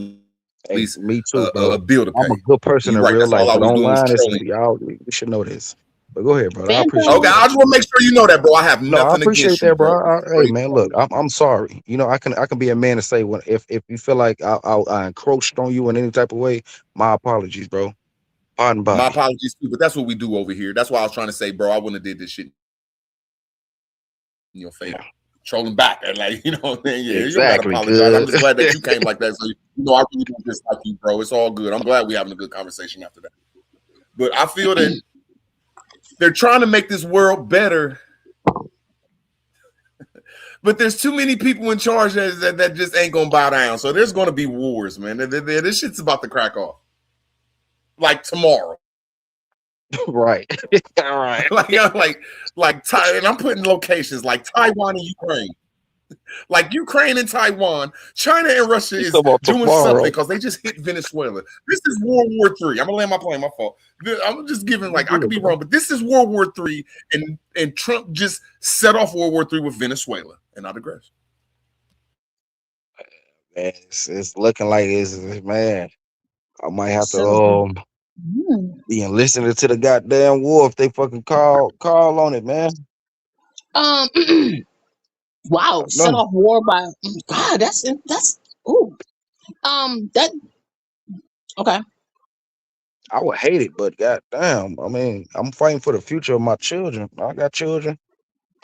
Hey, least me too, bro. a bill to I'm a pay. good person You're in right. real That's life, all I but was doing was online, it's trolling. y'all. We should know this. But go ahead, brother. I appreciate Okay, Phantom. I that. just want to make sure you know that, bro. I have No, I nothing appreciate against you, that, bro. bro. Hey, Straight man, look, trolling. I'm sorry. You know, I can be a man and say when if you feel like I encroached on you in any type of way, my apologies, bro. Pardon My body. apologies too, but that's what we do over here. That's why I was trying to say, bro, I wouldn't have did this shit in your face. Yeah, Trolling back. And like, you know what I'm saying? Yeah, you don't gotta exactly. apologize. I'm Good. just glad that you came like that. So I really don't dislike you, bro. It's all good. I'm glad we're having a good conversation after that. But I feel that they're trying to make this world better, but there's too many people in charge that just ain't gonna bow down. So there's gonna be wars, man. This shit's about to crack off. Like tomorrow. Right. All right. And I'm putting locations like Taiwan and Ukraine. Like Ukraine and Taiwan, China and Russia You is talking about doing something tomorrow? because they just hit Venezuela. This is World War III. I'm gonna land my plane. My fault. I'm just giving You I could good, be bro? wrong, but this is World War III, and Trump just set off World War III with Venezuela and not aggressive. Man, it's looking like it's man. I might have to Set up. be listening to the goddamn war if they fucking call on it, man. Um. Wow. I Set know. off war by. God. That's. Ooh. That. Okay. I would hate it, but goddamn, I mean, I'm fighting for the future of my children. I got children.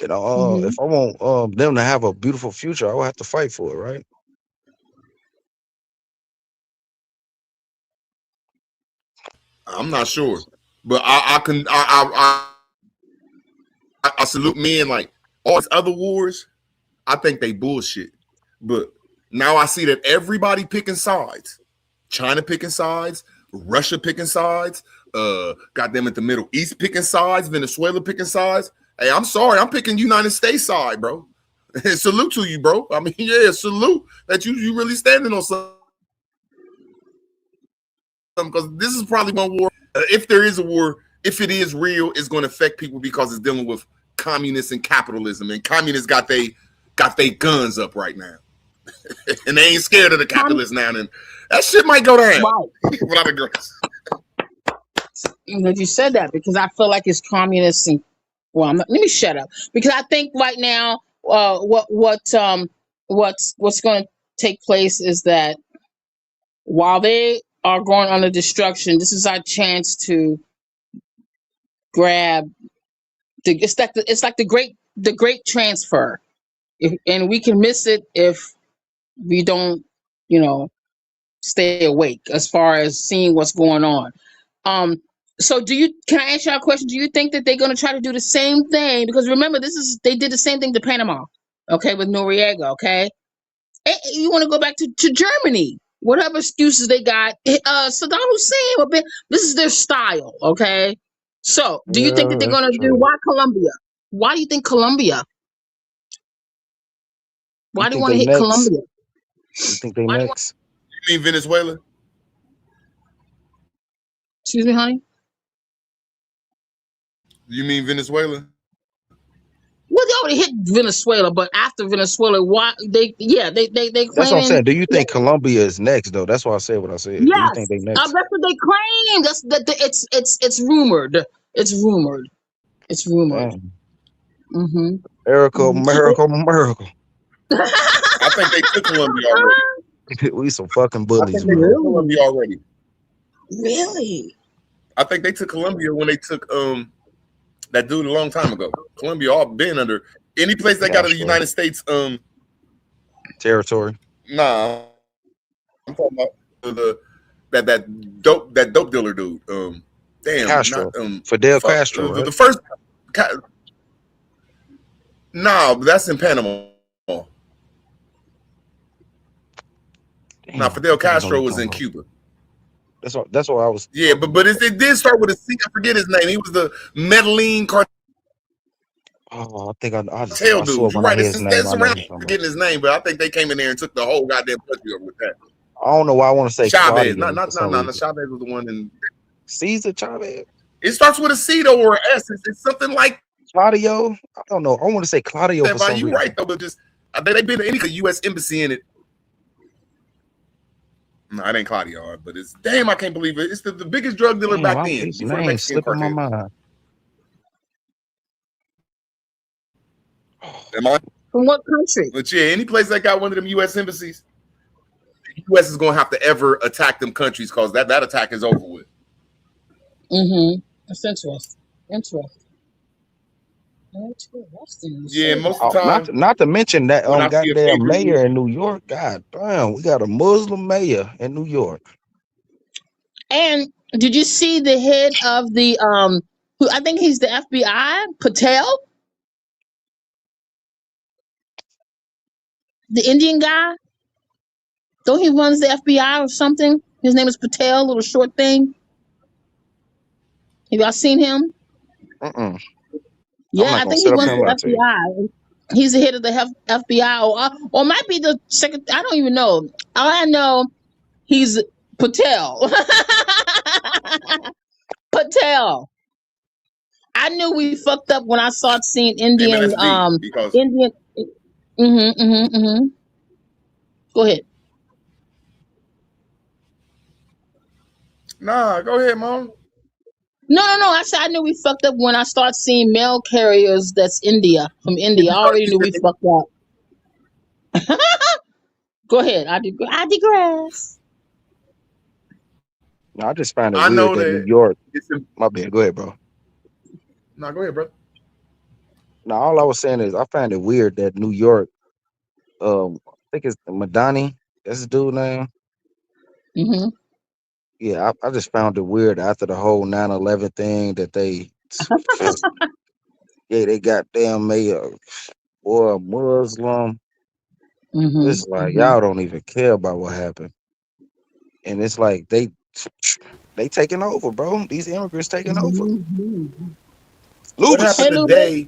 You know, Mm-hmm. if I want them to have a beautiful future, I will have to fight for it, right? I'm not sure, but I salute men like all these other wars. I think they bullshit, but now I see that everybody picking sides. China picking sides, Russia picking sides, goddamn it, the Middle East picking sides, Venezuela picking sides. Hey, I'm sorry, I'm picking United States side, bro. Salute to you, bro. I mean, yeah, salute that you really standing on something, because this is probably one war. If there is a war, if it is real, it's going to affect people because it's dealing with communists and capitalism, and communists got they guns up right now, and they ain't scared of the capitalists now. And that shit might go down. Wow. But I digress. That you said that because I feel like it's communist and well, let me shut up because I think right now, what's going to take place is that while they are going under destruction, this is our chance to grab it's like the great transfer, and we can miss it if we don't, you know, stay awake as far as seeing what's going on. Um, so can I ask y'all a question? Do you think that they're gonna try to do the same thing? Because remember, they did the same thing to Panama, okay, with Noriega, okay? You want to go back to Germany, whatever excuses they got, Saddam Hussein, this is their style, okay? So do you think Yeah, that they're that's gonna do true. why Colombia? Why do you think Colombia? You Why do you think want to they hit next? Colombia? You think they Why do you want next? You mean Venezuela? excuse me, honey? You mean Venezuela? Well, they already hit Venezuela, but after Venezuela, why they That's what I'm claiming saying. Do you yeah, think Colombia is next though? That's why I said what I said. Do you think yes, they next? that's what they claim. It's rumored. It's rumored. It's rumored. Damn. Mm-hmm. Miracle, Mm-hmm. miracle, miracle. I think they took Colombia already. We some fucking I bullies, think they took bro. Colombia Really, already. really. I think they took Colombia when they took That dude a long time ago. Colombia all been under any place that got in the United States territory. Nah, I'm talking about that dope dealer dude. Damn, Castro. not Fidel fuck, Castro, right? the first. Nah, that's in Panama. Damn, Nah, Fidel I think I know Castro what was you're in talking about. Cuba. That's what I was. Yeah, but it did start with a C. I forget his name. He was the Medellin cartel Oh, I think I dude. swear You're when I right. hear his name, It's I know around who you're talking about. forgetting his name, but I think they came in there and took the whole goddamn country over with that. I don't know why I want to say Chavez, Claudio for some reason. Chavez was the one in. Caesar Chavez. It starts with a C though or an S. It's something like Claudio. I don't know. I want to say Claudio for some you reason. right though, but just they've been to any U.S. embassy in it. No, it ain't Claudio, but it's damn. I can't believe it. It's the biggest drug dealer back then His before the name Mexican slipping my cartel. mind. Am I? From what country? But yeah, any place that got one of them U.S. embassies, the U.S. is gonna have to ever attack them countries because that attack is over with. Mm-hmm. That's interesting. Interesting. Yeah, most of the time. Not to mention that when I see a goddamn major mayor in New York. God damn, we got a Muslim mayor in New York. And did you see the head of the who I think he's the FBI, Patel, the Indian guy? Don't he runs the FBI or something? His name is Patel, little short thing. Have y'all seen him? I'm Yeah, not I gonna think he set up runs him the out to you. FBI. He's the head of the FBI, or might be the second. I don't even know. All I know, he's Patel. Patel. I knew we fucked up when I started seeing Hey man, Indian, that's deep because Indian. Go ahead. nah, go ahead, mom. No. I said I knew we fucked up when I started seeing mail carriers. That's from India. I Because already knew we fucked up. Go ahead. I digress. No, I just find it I weird know that New that York. it's My bad. Go ahead, bro. nah, go ahead, bro. Now all I was saying is I find it weird that New York. I think it's Madani. That's his dude name. Hmm. Yeah, I just found it weird after the whole 9/11 thing that they felt. Yeah, they got damn mayor or a Muslim. It's like y'all don't even care about what happened, and it's like they taking over, bro. These immigrants taking over. What Hey, happened Lubus. Lubis. today?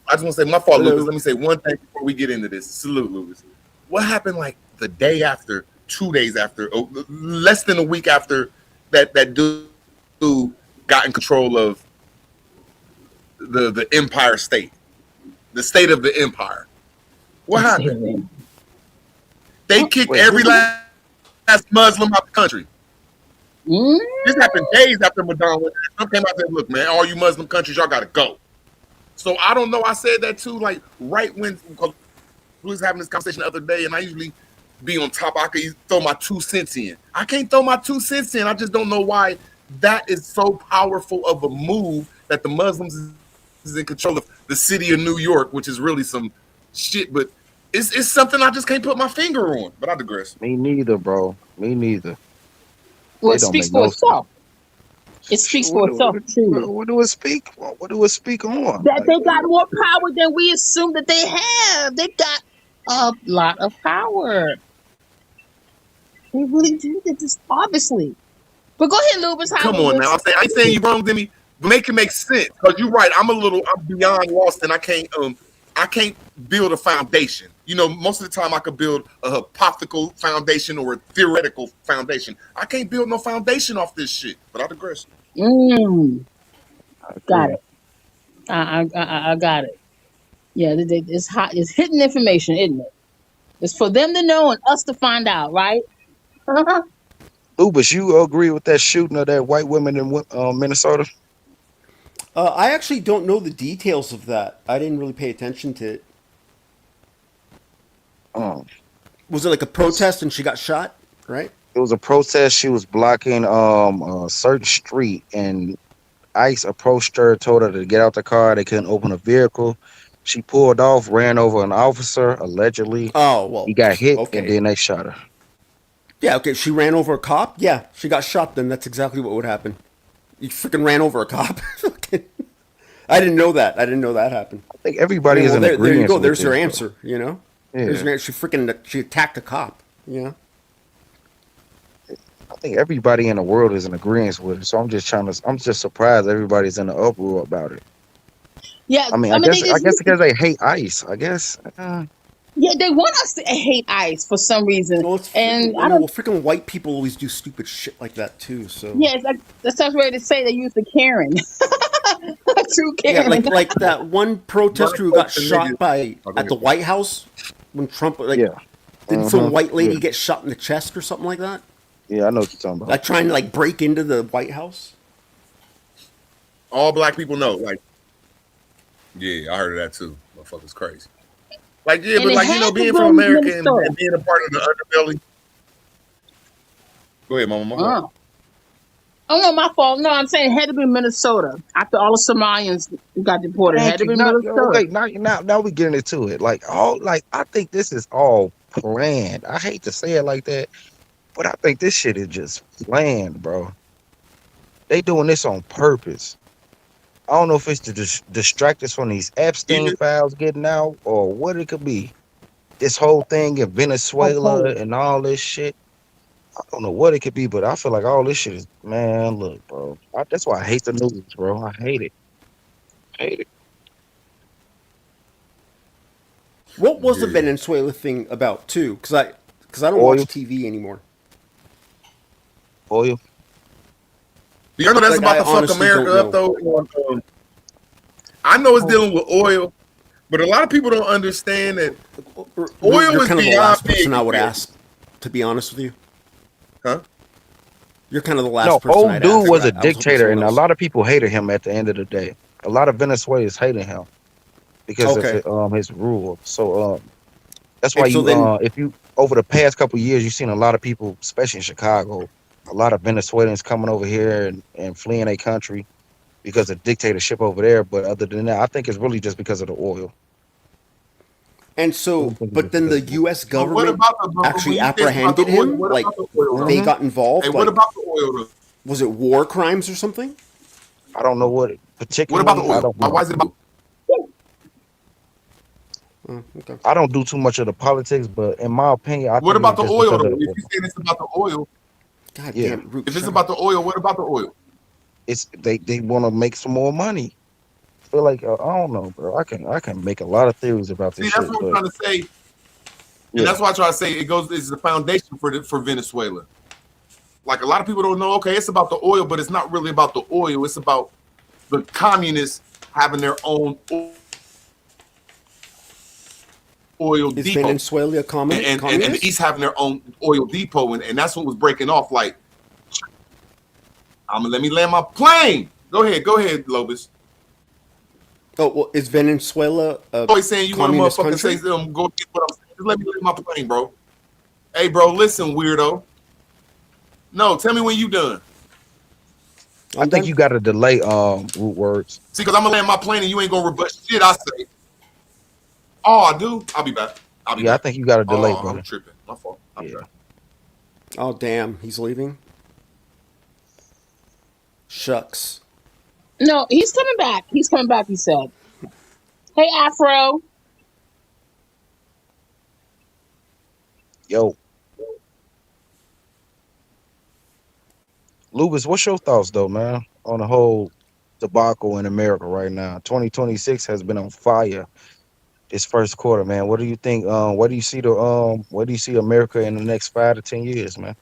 I just want to say my fault, Lucas. Hello. Let me say one thing before we get into this. Salute, Lucas. What happened like the day after, 2 days after, less than a week after that dude got in control of the Empire State, the state of the empire? What happened? They kicked Wait, every who? last Muslim out the country. Mm. This happened days after Madonna went. Trump came out and said, "Look, man, all you Muslim countries, y'all got to go." So I don't know. I said that too, like right when because we was having this conversation the other day, and I usually be on top. I could throw my 2 cents in. I can't throw my 2 cents in. I just don't know why that is so powerful of a move that the Muslims is in control of the city of New York, which is really some shit. But it's something I just can't put my finger on. But I digress. Me neither, bro. Me neither. Well, It it don't speaks make for no sense. itself. It speaks What for do, itself, truly. what do it speak? What do it speak on? That Like, they got more power than we assume that they have. They got a lot of power. They really do. They just obviously. But go ahead, Lubis. Hi, Come on now. Lubis. I ain't saying you wrong, Demi, but make it make sense. Because you're right. I'm beyond lost and I can't build a foundation. You know, most of the time I could build a hypothetical foundation or a theoretical foundation. I can't build no foundation off this shit. But I digress. I Got agree. it. I got it. Yeah, it's hot. It's hidden information, isn't it? It's for them to know and us to find out, right? Lubus, you agree with that shooting of that white woman in Minnesota? I actually don't know the details of that. I didn't really pay attention to it. Um, Was it like a protest and she got shot? Right? it was a protest. She was blocking a certain street, and ICE approached her, told her to get out the car. They couldn't open a vehicle. She pulled off, ran over an officer, allegedly. Oh He well, got hit, and okay. then they shot her. Yeah, okay. She ran over a cop. Yeah, she got shot. Then that's exactly what would happen. You freaking ran over a cop. I didn't know that. I didn't know that happened. I think I everybody mean, is well, in there you agreement go. with There's your this, though. answer. You know, there's Yeah. your, she attacked a cop. You know. I think everybody in the world is in agreement with it. So I'm just surprised everybody's in the uproar about it. Yeah, I mean, I mean they I just guess used to, because they hate ICE. I guess. yeah, they want us to hate ICE for some reason. Well, it's And freaking. I You know, don't well, freaking white people always do stupid shit like that too. So yeah, it's like that's what I was ready to say they use the Karen. True yeah, Karen. like that one Black protester who got folks and niggas. shot by Oh, go at ahead. the White House when Trump like Yeah. didn't some Mm-hmm. white Yeah. lady get shot in the chest or something like that? Yeah. I know what you're talking about. Like trying to like break into the White House. All black people know. Like, yeah, I heard of that too. Motherfuckers crazy. Like, yeah, And but it like, had to being from go to America Minnesota. and being a part of the underbelly. Go ahead, mama. My fault. Oh. Oh no, my fault. No, I'm saying it had to be Minnesota. After all the Somalians got deported, it had Thank to you. be Now, Minnesota. okay, now we getting into it. Like I think this is all planned. I hate to say it like that, but I think this shit is just planned, bro. They doing this on purpose. I don't know if it's to distract us from these Epstein Even files getting out or what it could be. This whole thing in Venezuela Okay. and all this shit. I don't know what it could be, but I feel like all this shit is, man, look, bro. That's why I hate the news, bro. I hate it. Hate it. What was the yeah. Venezuela thing about too? Because I don't Oil, watch TV anymore. oil. Do y'all know that's Like about I to fuck honestly don't America up know. though? I know it's Oh, dealing with oil, but a lot of people don't understand that oil You're is kind of the beyond last being person I would good. ask, to be honest with you. Huh? You're kind of the last No, person old I'd dude ask, was but a I was hoping dictator, someone and a else. lot of people hated him at the end of the day. A lot of Venezuelans hated him because of Okay. his rule. So that's why And so then, if you over the past couple of years, you've seen a lot of people, especially in Chicago, a lot of Venezuelans coming over here and fleeing a country because of dictatorship over there. But other than that, I think it's really just because of the oil. and I so, really think it's but just then because the of the U.S. But what government about but when actually you say it's about the apprehended oil, him. what Like about the oil though? they oil. got Hey, involved. what Like about the oil though? was it war crimes or something? I don't know what What about the particularly. I oil? don't Why know. is it about Oh, okay. I don't do too much of the politics, but in my opinion, I what think about it's the just oil because of though? the If oil. you say it's about the oil, God Yeah, damn it, Root, if it's shut up. about the oil, what about the oil? it's they want to make some more money. Feel like I don't know, bro. I can make a lot of theories about this See, that's shit, what I'm but trying to say. And yeah, that's why I try to say it goes. It's the foundation for Venezuela. Like a lot of people don't know. Okay, it's about the oil, but it's not really about the oil. It's about the communists having their own oil Is depot, Venezuela a and the communist? East having their own oil depot, and that's what was breaking off. Like, I'm gonna let me land my plane. Go ahead, Lobis. Oh well, is Venezuela a Always saying you want to communist motherfucking say country? something. Go get what I'm saying. Just let me land my plane, bro. Hey, bro, listen, weirdo. No, tell me when you done. I I'm think done. you got to delay root words. See, because I'm gonna land my plane and you ain't gonna rebut shit I say. Oh, I do. I'll be back. I'll be Yeah, I back. think you got to delay, Oh, I'm brother. tripping. My fault. I'll be Yeah, back. Oh damn, he's leaving. Shucks. No, he's coming back. He's coming back, he said. Hey Afro. yo, Lucas, what's your thoughts though, man, on the whole debacle in America right now? 2026 has been on fire this first quarter, man. What do you think? Where do you see America in the next 5 to 10 years, man?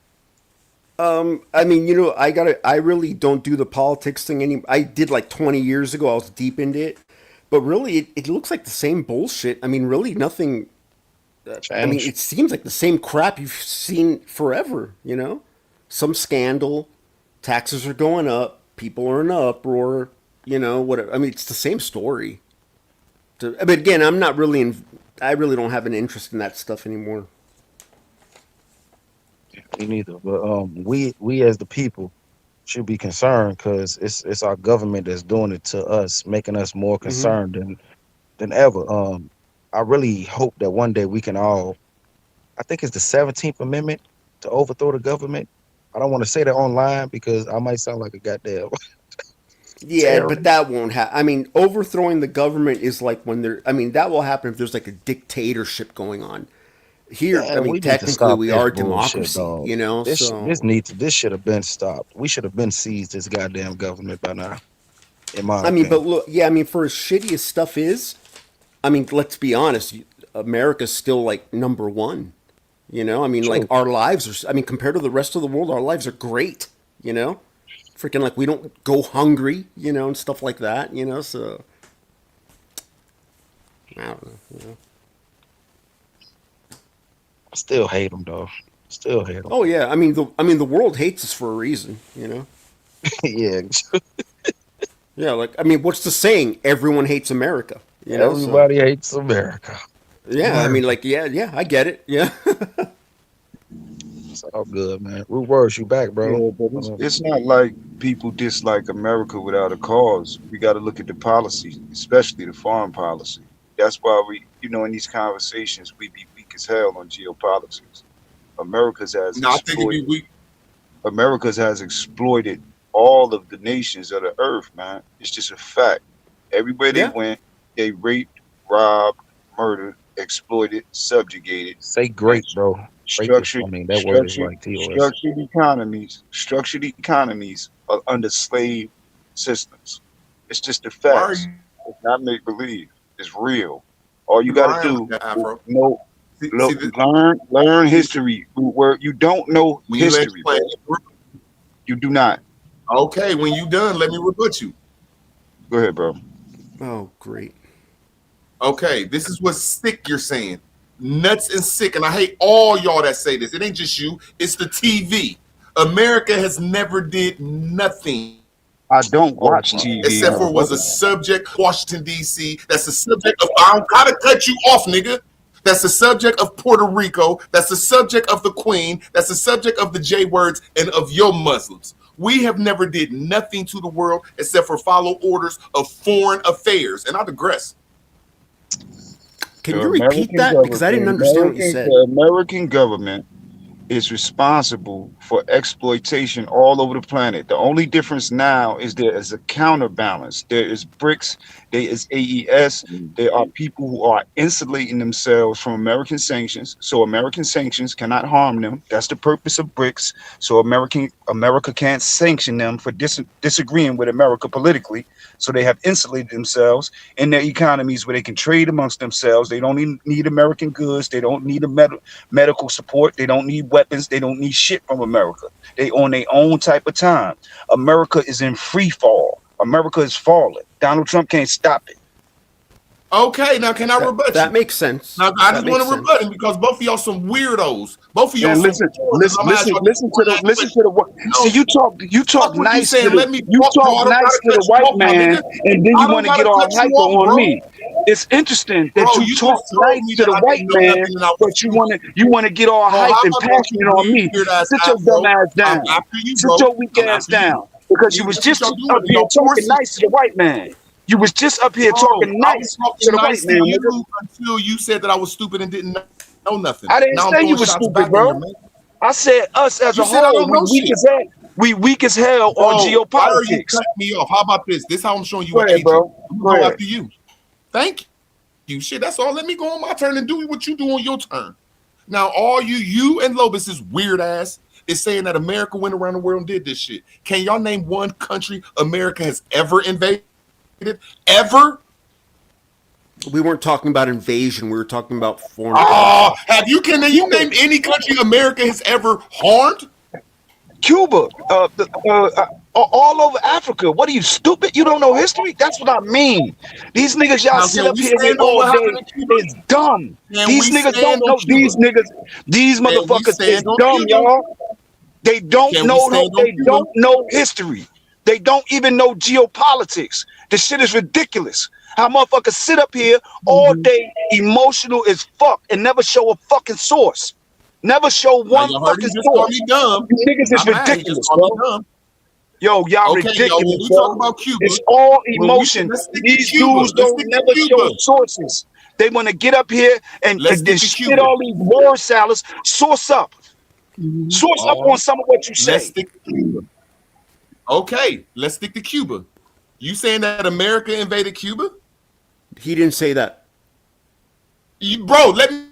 I mean, you know, I really don't do the politics thing any. I did like 20 years ago. I was deep into it, but really, it looks like the same bullshit. I mean, really, nothing. I mean, Change. it seems like the same crap you've seen forever. You know, some scandal, taxes are going up, people are in an uproar. You know, whatever. I mean, it's the same story. But again, I'm not really in. I really don't have an interest in that stuff anymore. Me neither. But we as the people should be concerned because it's our government that's doing it to us, making us more Hmm. concerned than ever. I really hope that one day we can all. I think it's the 17th Amendment to overthrow the government. I don't want to say that online because I might sound like a goddamn Yeah, but terrorist. that won't happen. I mean, overthrowing the government is like when there. I mean, that will happen if there's like a dictatorship going on. Here, I Yeah, mean, we need to technically, stop we this are a bullshit, democracy. dog. You know, This so needs this should have been stopped. We should have been seized this goddamn government by now, in my I mean, but opinion. look, yeah, I mean, for as shitty as stuff is, I mean, let's be honest, America's still like number one. You know, I mean, like True. our lives are. I mean, compared to the rest of the world, our lives are great. You know, freaking like we don't go hungry. You know, and stuff like that. You know, so I don't know. You know. I still hate them, though. Still hate them. Oh yeah, I mean, the world hates us for a reason. You know. Yeah, Yeah, like I mean, what's the saying? Everyone hates America. You know, so everybody hates America. yeah, I mean, America. like yeah, I get it. Yeah. It's all good, man. Root words, you back, bro. Yeah, but Uh, it's not like people dislike America without a cause. We got to look at the policy, especially the foreign policy. That's why we, in these conversations, we be weak as hell on geopolitics. America's has No, I think it'd be exploited. weak. America's has exploited all of the nations of the earth, man. It's just a fact. Everywhere they Yeah. went, they raped, robbed, murdered, exploited, subjugated, say and great, bro. Rapist. structured I mean, that word is structured like TOS. structured economies are under slave systems. It's just the Why are facts. you It's not make believe. It's real. All you got to lying like do that, is Afro? know, See look, this? learn See, history. Where you don't know when you let history, explain, bro. You do not. okay. When you done, let me rebut you. Go ahead, bro. Oh, great. Okay, this is what's sick. You're saying nuts and sick, and I hate all y'all that say this. It ain't just you. It's the TV. America has never did nothing I don't Oh watch my TV, except for was a motherfucker. subject Washington D.C. That's the subject of I don't gotta cut you off, nigga. That's the subject of Puerto Rico. That's the subject of the Queen. That's the subject of the J words and of your Muslims. We have never did nothing to the world except for follow orders of foreign affairs. And I digress. Can you repeat that because I didn't understand what you said? The American government is responsible for exploitation all over the planet. The only difference now is there is a counterbalance. There is BRICS, there is AES. There are people who are insulating themselves from American sanctions, so American sanctions cannot harm them. That's the purpose of BRICS. So America can't sanction them for disagreeing with America politically. So they have insulated themselves in their economies where they can trade amongst themselves. They don't need American goods. They don't need medical support. They don't need weapons. They don't need shit from America. They on their own type of time. America is in free fall. America is falling. Donald Trump can't stop it. Okay, now can I rebut That you? makes sense. Now I That just want makes to sense. rebut him because both of y'all some weirdos. Both of y'all And some listen, foreigners. listen, I'm gonna ask listen, y'all listen to the one listen question. to the. See, No, you talk fuck what you nice to saying. Let me you talk, bro. talk I don't nice gotta to cut the you white off, my man, nigga. and then I you don't want to gotta get all cut you hyper off, on bro. me. It's interesting that Bro, you you talk just told nice me to that the I white didn't know man, nothing and I was but stupid. you want to get all Bro, hype how and about that, you passionate on me. weird ass Sit your dumb afro? ass I'm down. after you, Sit bro. your weak I'm ass after you. down because you See, was that's what just y'all doing up and here y'all talking forcing. nice to the white man. You was just up here Bro, talking I was nice to talking the white nice to man, nigga. you until you said that I was stupid and didn't know nothing. I didn't Now I'm say you throwing was shots stupid, back in your bro. mouth. I said us as You a said I whole, don't know shit. we weak as hell on Bro, why are you geopolitics. cutting me off? How about this? This is how I'm showing you Go an ahead, agent. bro. I'm Go gonna go ahead. after you. Thank you. Shit, that's all. Let me go on my turn and do what you do on your turn. Now, all you and Lobus' weird ass is saying that America went around the world and did this shit. Can y'all name one country America has ever invaded? Ever? We weren't talking about invasion. We were talking about foreign Ah, aggression. can you Cuba, name any country America has ever harmed? Cuba, all over Africa. What are you stupid? You don't know history? That's what I mean. These niggas y'all Now, sit can up we here with stand on all what happened day in Cuba? is dumb. Can These we niggas stand don't on know. Cuba? These Can we motherfuckers is stand on dumb, Cuba? y'all. They don't Can we know. stand on They Cuba? don't know history. They don't even know geopolitics. The shit is ridiculous. How motherfuckers sit up here all day, emotional as fuck, and never show a fucking source. Never show Now, one y'all heard him fucking just call source. me dumb. You niggas is Not mad. He just ridiculous, called me bro. dumb. Yo, y'all Okay, yo, when ridiculous, we talk bro. about Cuba, It's all let's emotion. stick to These Cuba. dudes Let's don't stick to never show Cuba. sources. They want to get up here and, Let's and stick then to spit Cuba. all these word salads. Source up. Mhm. Source up on Oh, some of what you let's say. stick to Cuba. Okay, let's stick to Cuba. You saying that America invaded Cuba? He didn't say that. Bro, let me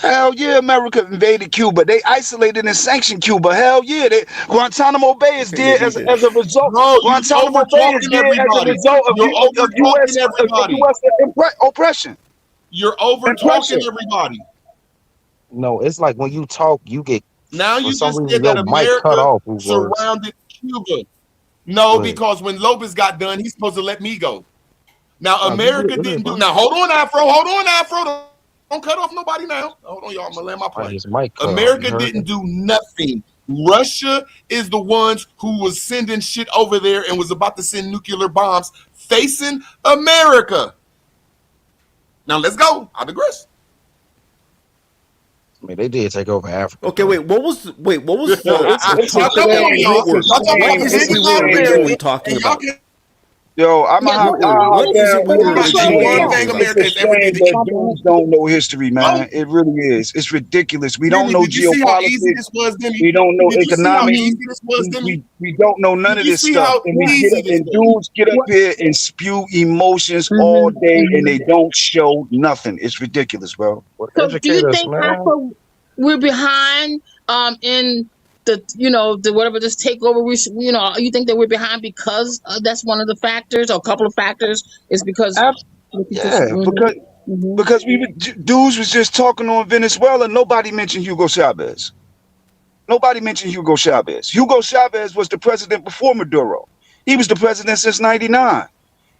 Hell yeah, America invaded Cuba. They isolated and sanctioned Cuba. Hell yeah, Guantanamo Bay is Okay, there maybe he did. as a result. Bro, you Guantanamo over Bay is talking there as a everybody. result You're over of talking U.S. everybody. Oppression You're over and talking pressure. everybody. No, it's like when you talk, you get Now for you some just reason said that your mic cut America off. Who words? surrounded Cuba. No, Go ahead. because when Lopez got done, he's supposed to let me go. Now No, you good. America Go ahead, didn't do. bro. Now hold on, Afro. Hold on, Afro. Don't cut off nobody now. Hold on, y'all. I'm gonna land my plane. His mic cut off. You America heard didn't him? do nothing. Russia is the ones who was sending shit over there and was about to send nuclear bombs facing America. Now let's go. I digress. I mean, they did take over Africa, Okay, though. what was Yo, the it's a Y'all come topic on, shame. y'all. It's a were Y'all talk what about shame. the is it It's a we biggest were out shame. originally America, talking and y'all about? can Yo, I'm Yeah, a hop What is it we down. were It's a name originally one shame. thing talking about? It's a America has ever did shame to that Cuba. dudes don't know history, Oh, man. It really is. It's ridiculous. We don't Demi, know did you see how easy geopolitics. this was, Demi? We don't know Did you see how economics. easy this was, Demi? We don't know none Did of you this see stuff. how And we get easy up this and was? dudes get up What? here and spew emotions all Mhm. day and Mhm. they don't show nothing. It's ridiculous, bro. Well, So, do you educate us, think man. Afro we're behind in the whatever this takeover you think that we're behind because that's one of the factors or a couple of factors is because Ab- we could just yeah, because dudes was just talking on Venezuela. Nobody mentioned Hugo Chavez. Nobody mentioned Hugo Chavez. Hugo Chavez was the president before Maduro. He was the president since '99.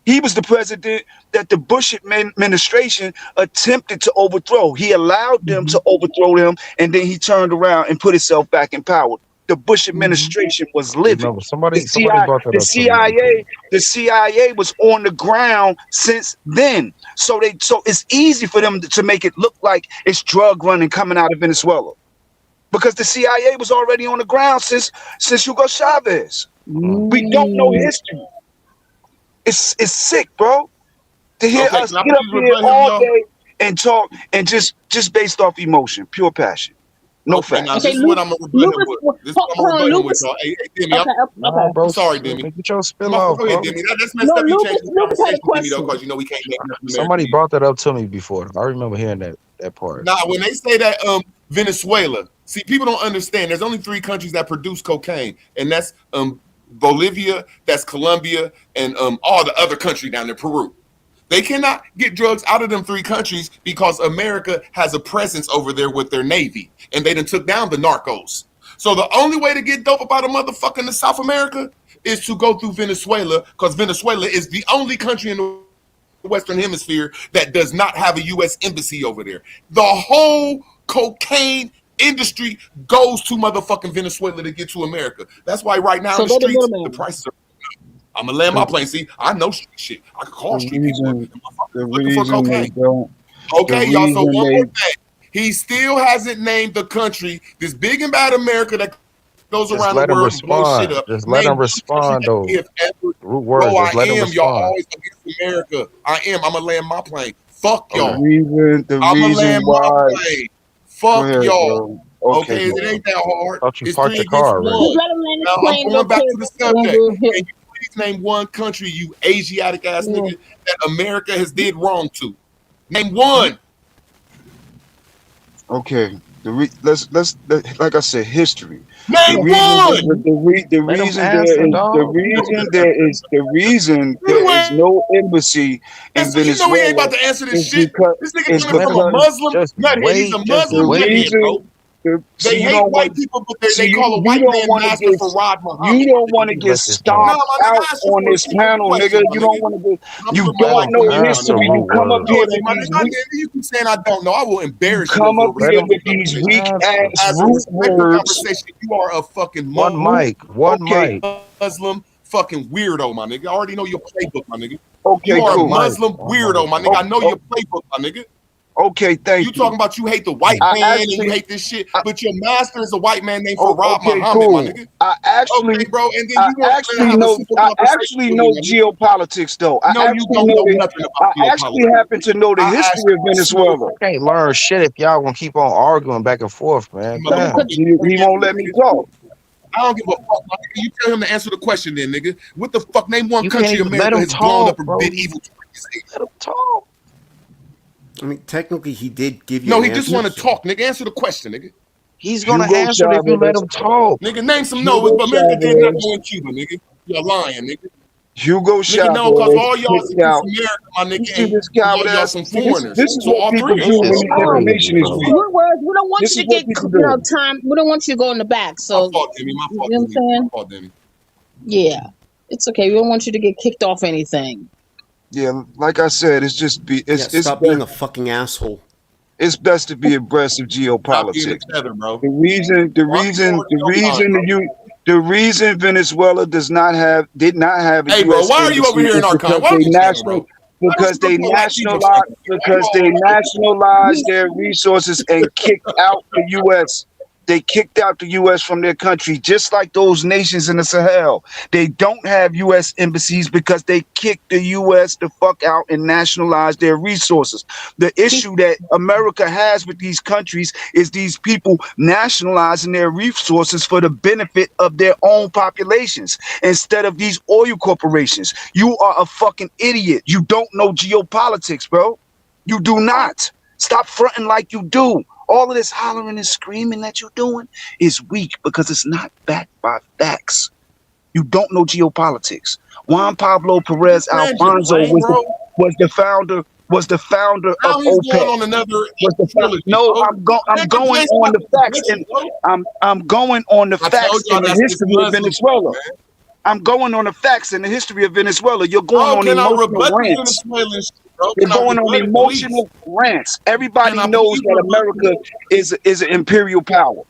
He was the president that the Bush administration attempted to overthrow. He allowed them Mhm. to overthrow him, and then he turned around and put himself back in power. The Bush Mhm. administration was livid. Remember, The somebody CIA, brought that the up to me before. CIA, the CIA was on the ground since then. So it's easy for them to make it look like it's drug running coming out of Venezuela because the CIA was already on the ground since Hugo Chavez. Mm. We don't know Mm. history. It's sick, bro, to hear Okay, us can I get up please here rebut him, all y'all? day and talk and just based off emotion, pure passion, no Okay, now facts. Okay, this is what I'm gonna rebut him with. This is what I'm gonna Hold on, rebut him with, Lucas. y'all. Hey, Demi, Okay, Nah, okay. I'm bro, sorry, Demi. get your spill off, Go ahead, bro. Demi. That's No, messed up. You changing the Lucas had a conversation, Demi, though, question. because you know we can't make nothing America Somebody did. brought that up to me before. I remember hearing that part. Now, when they say that Venezuela, see, people don't understand. There's only three countries that produce cocaine, and that's Bolivia, that's Colombia, and all the other country down there, Peru. They cannot get drugs out of them three countries because America has a presence over there with their navy, and they done took down the narcos. So the only way to get dope up out of motherfucking the South America is to go through Venezuela, because Venezuela is the only country in the Western Hemisphere that does not have a U.S. embassy over there. The whole cocaine industry goes to motherfucking Venezuela to get to America. That's why right now in So the they're the streets, the middleman. prices are. I'm gonna land my The, plane. See, I know street shit. I can call the street people if reason the motherfuckers looking for reason they cocaine. don't the Okay, y'all. So reason one more they thing. He still hasn't named the country, this big and bad America that goes Just around the let him world and blows shit respond. up. Just let Name him one country respond, that we though. have ever. Root Bro, words. I Just let him am. Y'all respond. always against America. I am. I'm gonna land my plane. Fuck Okay. y'all. the I'm gonna land reason my why. plane. Go Fuck ahead, y'all. bro. Okay, Okay, it bro. ain't that hard. Thought you It's parked three your car against already. Just one. let him land his Now I'm plane real going back to quick, the and subject. we'll hit. Can you please name one country, you Asiatic ass Yeah. nigga, that America has did wrong to? Name one. Okay. Like I said, history. The Name reason one. the Let him reason answer, dog. the reason You there is ain't no embassy in answer. You know he ain't Venezuela about to answer this is shit. because This nigga is coming Let from a him because Muslim just nuthead. He's a wait. Just the Muslim wait. nuthead, bro. reason They you hate don't white want people, but see they call a you white don't man want to master get for Rod you Muhammad, my don't nigga. want to Let me get let this man. Nah, stomped my nigga, out I asked you on for a this simple panel, nigga. question, my You don't nigga. want to get I'm you putting my Let don't mic him know on mute, my answer, history. nigga. You root come up words. here Okay, with my these nigga, weak you keep saying I don't know. I will you embarrass you come over up a Let here him respectful with these conversation. weak answer. ass As a root respectful words. conversation, you are a fucking One mic. One Okay, mic. Muslim fucking weirdo, my nigga. I already know your playbook, my nigga. You okay, are a One cool. mic. Muslim One mic, weirdo, my nigga. Oh, I bro. know oh, your playbook, my nigga. Okay, thank You talking you. about you hate the white I man and you actually, hate this shit, I, but your master is a white man named Farad okay, Muhammad, my cool. nigga. I Okay, actually, bro, and then I you want to actually have a know, simple I conversation actually with me, know my nigga. geopolitics though. No, you don't know nothing about I actually geopolitics. happen to know the I asked history of you a simple Venezuela. I can't learn shit if y'all gonna keep on arguing back and forth, man. Damn. motherfucking He won't let me nigga. talk. I don't give a fuck, my nigga. You tell him to answer the question then, nigga. What the fuck? Name one You can't country even let America him has blown up talk, or bro. been evil to. Let him talk. I mean, technically, he did give you No, an he just answer. want to talk, nigga. Answer the question, nigga. He's gonna Hugo answer it if you let Chavez. him talk. Nigga, name some. No, Hugo America did not Chavez. go in Cuba, nigga. You're lying, nigga. Hugo Nigga, no, because Chavez all y'all is picked against out. America, my You nigga, see and this coward y'all ass. some See, this foreigners. is So what all people three of This do y'all when is are. information crazy, is bro. weak. We don't want This you is to what get, people do. time. We don't want you to go in the back. My So, fault, Demi. My you fault, know what I'm Demi. My saying? fault, Demi. Yeah, it's okay. We don't want you to get kicked off anything. Yeah, like I said, it's just be Yeah, stop being a fucking asshole. it's best to be abreast of Stop being a geopolitics. tether, bro. The reason, the Mark it reason, forward the to your time, reason bro. that the reason Venezuela did not have a Hey, bro, U.S. why are you over embassy here in is our con? Why don't you chill, bro? Why don't you go to a white people segment, nigga? Why you because they all over here? nationalized their resources and kicked out the U.S. They kicked out the U.S. from their country, just like those nations in the Sahel. They don't have U.S. embassies because they kicked the U.S. the fuck out and nationalized their resources. The issue that America has with these countries is these people nationalizing their resources for the benefit of their own populations instead of these oil corporations. You are a fucking idiot. You don't know geopolitics, bro. You do not. Stop fronting like you do. All of this hollering and screaming that you're doing is weak because it's not backed by facts. You don't know geopolitics. Juan Pablo Just Perez land your Alfonso plane, bro. was the founder of Now he's going OPEC. on another Was the trilogy, no, bro. I'm Land your going plane, on stop the the facts progression, and bro. I'm going on the I told facts in y'all the that's this history of Muslim shit, Venezuela. man. I'm going on the facts in the history of Venezuela. You're going Bro, on can I emotional rebut the rants. Venezuelan shit, bro? You're Can I going on rebut it, please? emotional rants. Can Everybody I knows please that rebut it? America is an imperial power.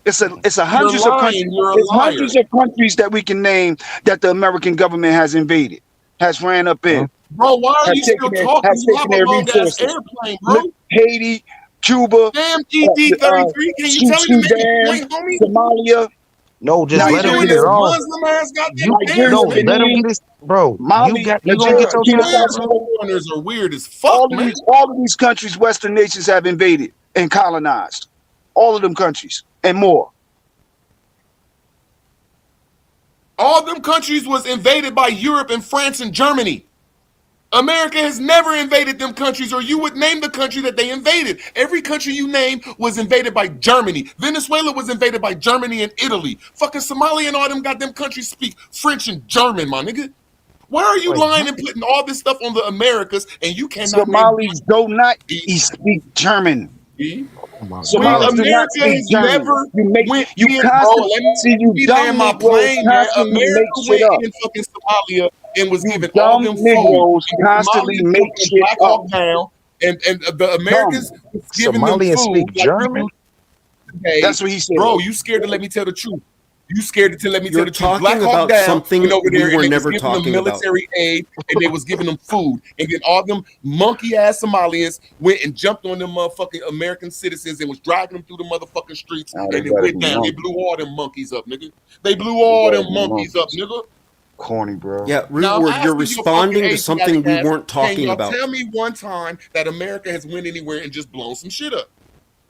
It's a You're hundreds of countries. lying. You're a It's liar. hundreds of countries that we can name that the American government has invaded, has ran up Huh? in, Bro, why are you still talking? has You have taken a their long ass resources. airplane, Look, bro. Haiti, Cuba, Damn ED 33. Can you tell him to make a Sudan, point, homie? Somalia, No, All just you let him doing get is it Nigeria, off. Muslim ass goddamn You Nigeria, parents, no, man. let him Benin, get his bro. Mali, You gonna get Nigeria, your Burkina time, Man, bro. Faso. foreigners are weird as fuck, man. All of these countries, Western nations have invaded and colonized. All of them countries and more. All them countries was invaded by Europe and France and Germany. America has never invaded them countries, or you would name the country that they invaded. Every country you name was invaded by Germany. Venezuela was invaded by Germany and Italy. Fucking Somalia and all them goddamn countries speak French and German, my nigga. Why are you Wait, lying and putting all this stuff on the Americas and you cannot name Somalis do not one? speak German. oh my We Somalis god. do not America has speak German. never You went in, bro. constantly Let see you me land dumb my Negroes plane, man. constantly America make shit went up. in fucking Somalia and was You giving all dumb them food. Negroes And the constantly Somalians make fucking shit Black up. Hawk down, and the Dumb. Americans was giving them Somalians food speak like we German? do today. That's what he said. Bro, you scared to let me tell the truth. You scared to let me tell You're the truth. Black talking Hawk about Down went something over we there and were they was never giving them talking about. military aid and they was giving them food. And then all them monkey ass Somalians went and jumped on them motherfucking American citizens and was dragging them through the motherfucking streets Oh, they and it better went be down. They monkeys. blew all them monkeys up, nigga. They blew They all better them be monkeys up, monkeys. nigga. Corny, bro. Yeah, Now I'm Rootward, you're asking your fucking responding to Asiatic something we ass, weren't can talking y'all about. tell me one time that America has went anywhere and just blown some shit up?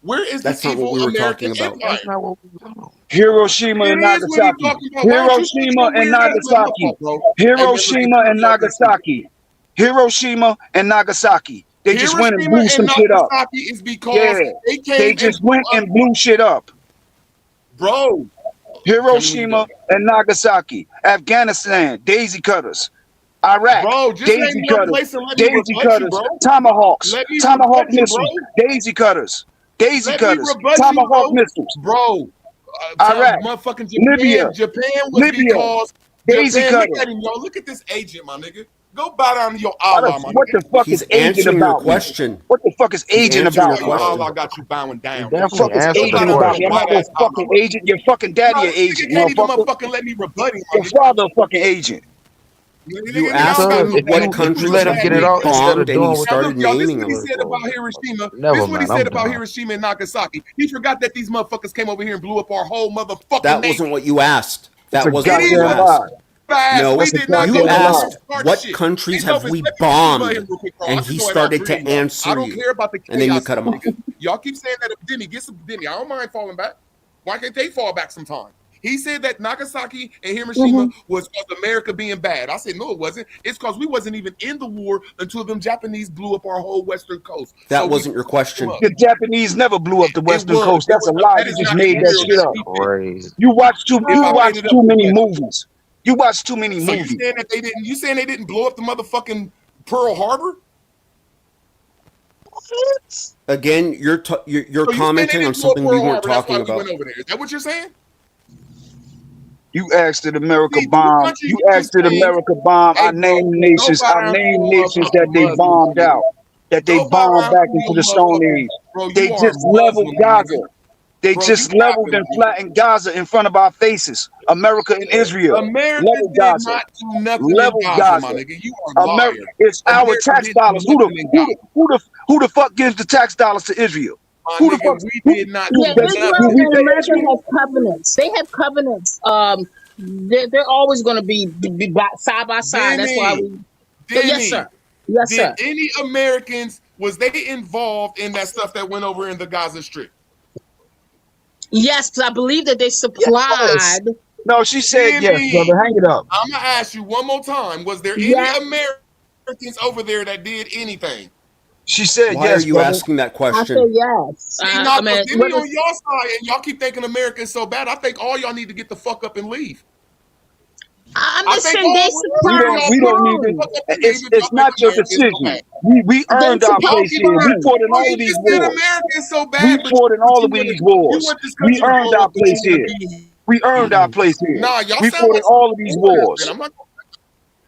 Where is this That's not what evil we were American talking about. empire? That's not what we do. Hiroshima It and is what he Nagasaki. talking about. Why don't you shut Hiroshima your and weird ass man? My Nagasaki. fault, bro. Hey man, listen, Hiroshima tell and me y'all this shit. Nagasaki. Hiroshima and Nagasaki. They just went and Hiroshima blew and some shit up. Nagasaki is Yeah. because they They came and just blew went up, and blew shit up. bro. Tell me when you're Hiroshima done, and Nagasaki. Afghanistan. Daisy cutters. Iraq. bro. Just name Daisy one cutters. place and let me Daisy rebut you, cutters. bro. Tomahawks. Let me Tomahawk rebut you, bro. missiles. Daisy cutters. Daisy Let me cutters. rebut you, Tomahawk bro. missiles. Bro, Iraq. motherfucking Libya. Japan. Japan was Libya. because Daisy Japan. Look cutters. at him, yo. Look at this agent, my nigga. Go bow down to your Allah, my What nigga. the fuck He's is agent answering your about me? question. What the fuck is He's agent answering about your Oh, me? your question. Allah got you bowing He down, nigga. The fuck definitely is Go answered the bow agent down to about me? your I'm question. not white no ass Allah, fucking bro. agent. Your fucking Nah, daddy an this nigga agent, can't even motherfucker. motherfucking let me rebut him, my Your nigga. father a fucking agent. You Nigga, y'all asked got him me Because bad. what if This you was countries a let him have bad get it we nigga. out instead bombed, of and he doing what Now you look, started y'all, this is naming what he them. said about Hiroshima. This never is what he mind, I'm said about done. Hiroshima and Nagasaki. He forgot that these motherfuckers came over here and blew up our whole motherfucking That wasn't nation. what you asked. It's a That wasn't what Idiot you goddamn motherfucker lie. asked. ass. We No, That's a did not you go goddamn over there lie. and asked start what shit. countries Hey, have Elvis, we let me get this button bombed, real quick, bro. I and can he go in my started to dream mode. I answer don't you, care about the and then you chaos cut talk, him off. nigga. Y'all keep saying that Demi, get some Demi. I don't mind falling back. Why can't they fall back sometime? He said that Nagasaki and Hiroshima Mhm. was because America being bad. I said, no, it wasn't. It's because we wasn't even in the war until them Japanese blew up our whole western coast. So That we wasn't your fucked them question. up. The Japanese never blew up the It Western was. Coast. It That's was a lie. that You is just not made that true. That's shit That's up. deep fake. crazy. You watch If I made it up, too then many what? movies. You watch too many So you movies. saying that they didn't? You saying they didn't blow up the motherfucking Pearl Harbor? Again, you're So you saying they commenting on didn't blow up something we Pearl weren't Harbor? That's why talking we went about. over there. Is that what you're saying? You asked did America See, two bomb. countries You you asked just did named. America bomb. Hey, bro, go buy I down to named your nations motherfucking that they Muslim, my bombed nigga. out. That they Go buy bombed down back to into your the Stone motherfucking. Age. Bro, They you are just leveled Muslim, my nigga. Gaza. They Bro, you just leveled capping, and bro. flattened Gaza in front of our faces. America and Israel. America Leveled did Gaza. not do nothing in Leveled Gaza, my Gaza. nigga. You are a America, liar. it's our America tax didn't do dollars. nothing in Gaza, Who the fuck gives the tax dollars to Israel? my Who the nigga. fuck We who, did not who Yeah, do does do Israel we nothing. and pay America Israel? have covenants. They have covenants. They're always going to be side by side. That's why Demi, we. Yes, sir. Demi, Yes, did sir. any Americans was they involved in that stuff that went over in the Gaza Strip? Yes, because I believe that they Yes. supplied. No, she said yes, Demi, brother. Hang it up. I'm gonna ask you one more time. Was there any Yes, Americans over there that did anything? She said Why are yes, you brother. asking that I say question? yes. See, I now, because mean, Demi what on is? your side, and y'all keep thinking America is so bad. I think all y'all need to get the fuck up and leave. I'm I just think saying they all of supplied y'all We need to don't get need the to fuck funds. up and leave if it's y'all think not your America is so decision. bad. We They earned our Y'all supplied place keep here. We funds. fought in bro, all you of these just said wars. America is so We bad, fought in all you of want these you wars. want this We country to earned blow our up, but you place want to here. be We earned our here. place here. Nah, y'all We sound fought in like some all of these warriors, man. wars. I'm not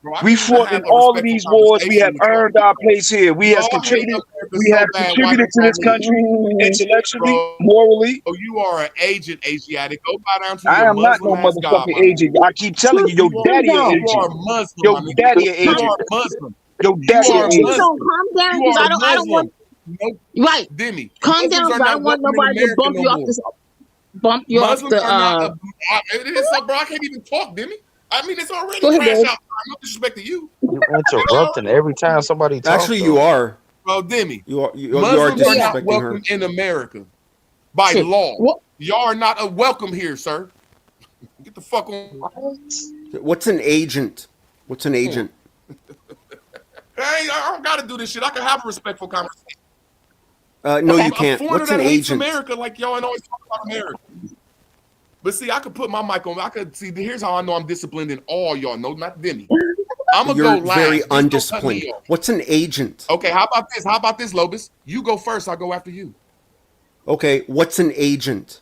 bro. I We can't even fought in have a all of respectful these wars. We conversation have with y'all. earned our place here. Y'all hate America We so have bad. Why contributed don't to y'all this leave? country Mm, intellectually, Bro, morally. you are an agent Asiatic. Go bow down to I your am not Muslim no ass God, motherfucking my nigga. agent. I keep telling you, your Truth, You are calm daddy a down. you agent. are Muslim, Your my nigga. daddy a You Calm, agent. are Muslim. Your You daddy a are Truth agent. don't Muslim. calm down You because are I don't want Muslim. No, right. Demi. Calm Muslims down are because I not don't want welcome in nobody to America no more. bump you off Muslims the. are not a. It is so, bro. I can't even talk, Demi. I mean, it's already Go ahead, crash Dave. out time. No disrespect to you. You It's interrupting every time already, somebody talk Actually, you though. are. bro, Demi. You are Muslims Yeah, are yeah. not disrespecting welcome her. in America by True. law. What? Y'all are not a welcome here, sir. Get the fuck on. What's an agent? What's an agent? I don't got to do this shit. I can have a respectful conversation. No, Okay. you A can't. foreigner What's an that hates agent? America like y'all and always talk about America. But see, I could put my mic on. I could see. Here's how I know I'm disciplined in all y'all. No, not Demi. I'm gonna go You're very last. Just don't cut me undisciplined. off. What's an agent? Okay, how about this? How about this, Lobus? You go first. I'll go after you. Okay, what's an agent?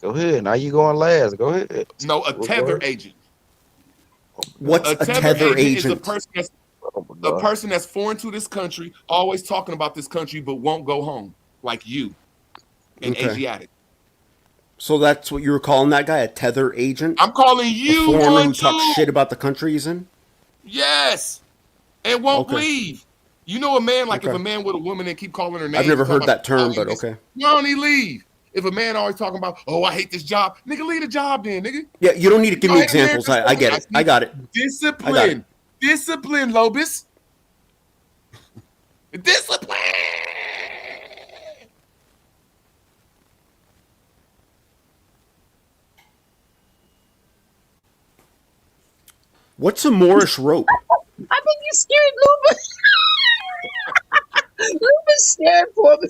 Go ahead. Now you going last. Go ahead. No, a Go tether ahead. agent. Oh my God. What's A a tether tether agent is a agent? person that's Oh my God. foreign to this country, always talking about this country, but won't go home, like you, an Okay. Asiatic. So that's what you were calling that guy, a tether agent? I'm calling A you foreigner one who talks shit too. about the country he's in? Yes, and won't Okay. leave. You know, a man like if Okay. a man with a woman and keep calling her I've names never and talking heard about that term, like but this, okay. why don't he leave? If a man always talking about, oh, I hate this job, nigga, leave the job then, nigga. Yeah, you don't need to give Y'all me hate America examples. I so much. get I it. I see got it. I got it. discipline, discipline, Lobus, discipline. What's a Moorish rope? I think you scared Lubin. Lubin scared for me.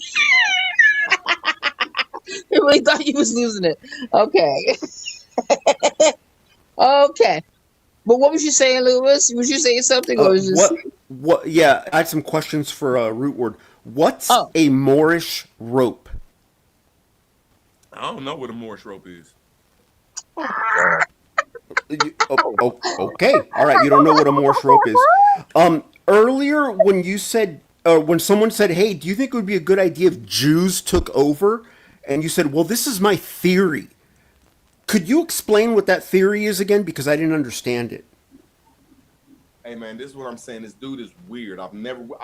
He really thought he was losing it. Okay. Okay. But what was you saying, Lewis? Was you saying something or was just What? Yeah, I had some questions for Root Word. What's oh a Moorish rope? I don't know what a Morse rope is. Oh my God. Okay. All right. You don't know what a Morse rope is. Earlier, when you said, when someone said, "Hey, do you think it would be a good idea if Jews took over?" and you said, "Well, this is my theory." Could you explain what that theory is again? Because I didn't understand it. Hey man, this is what I'm saying. This dude is weird. I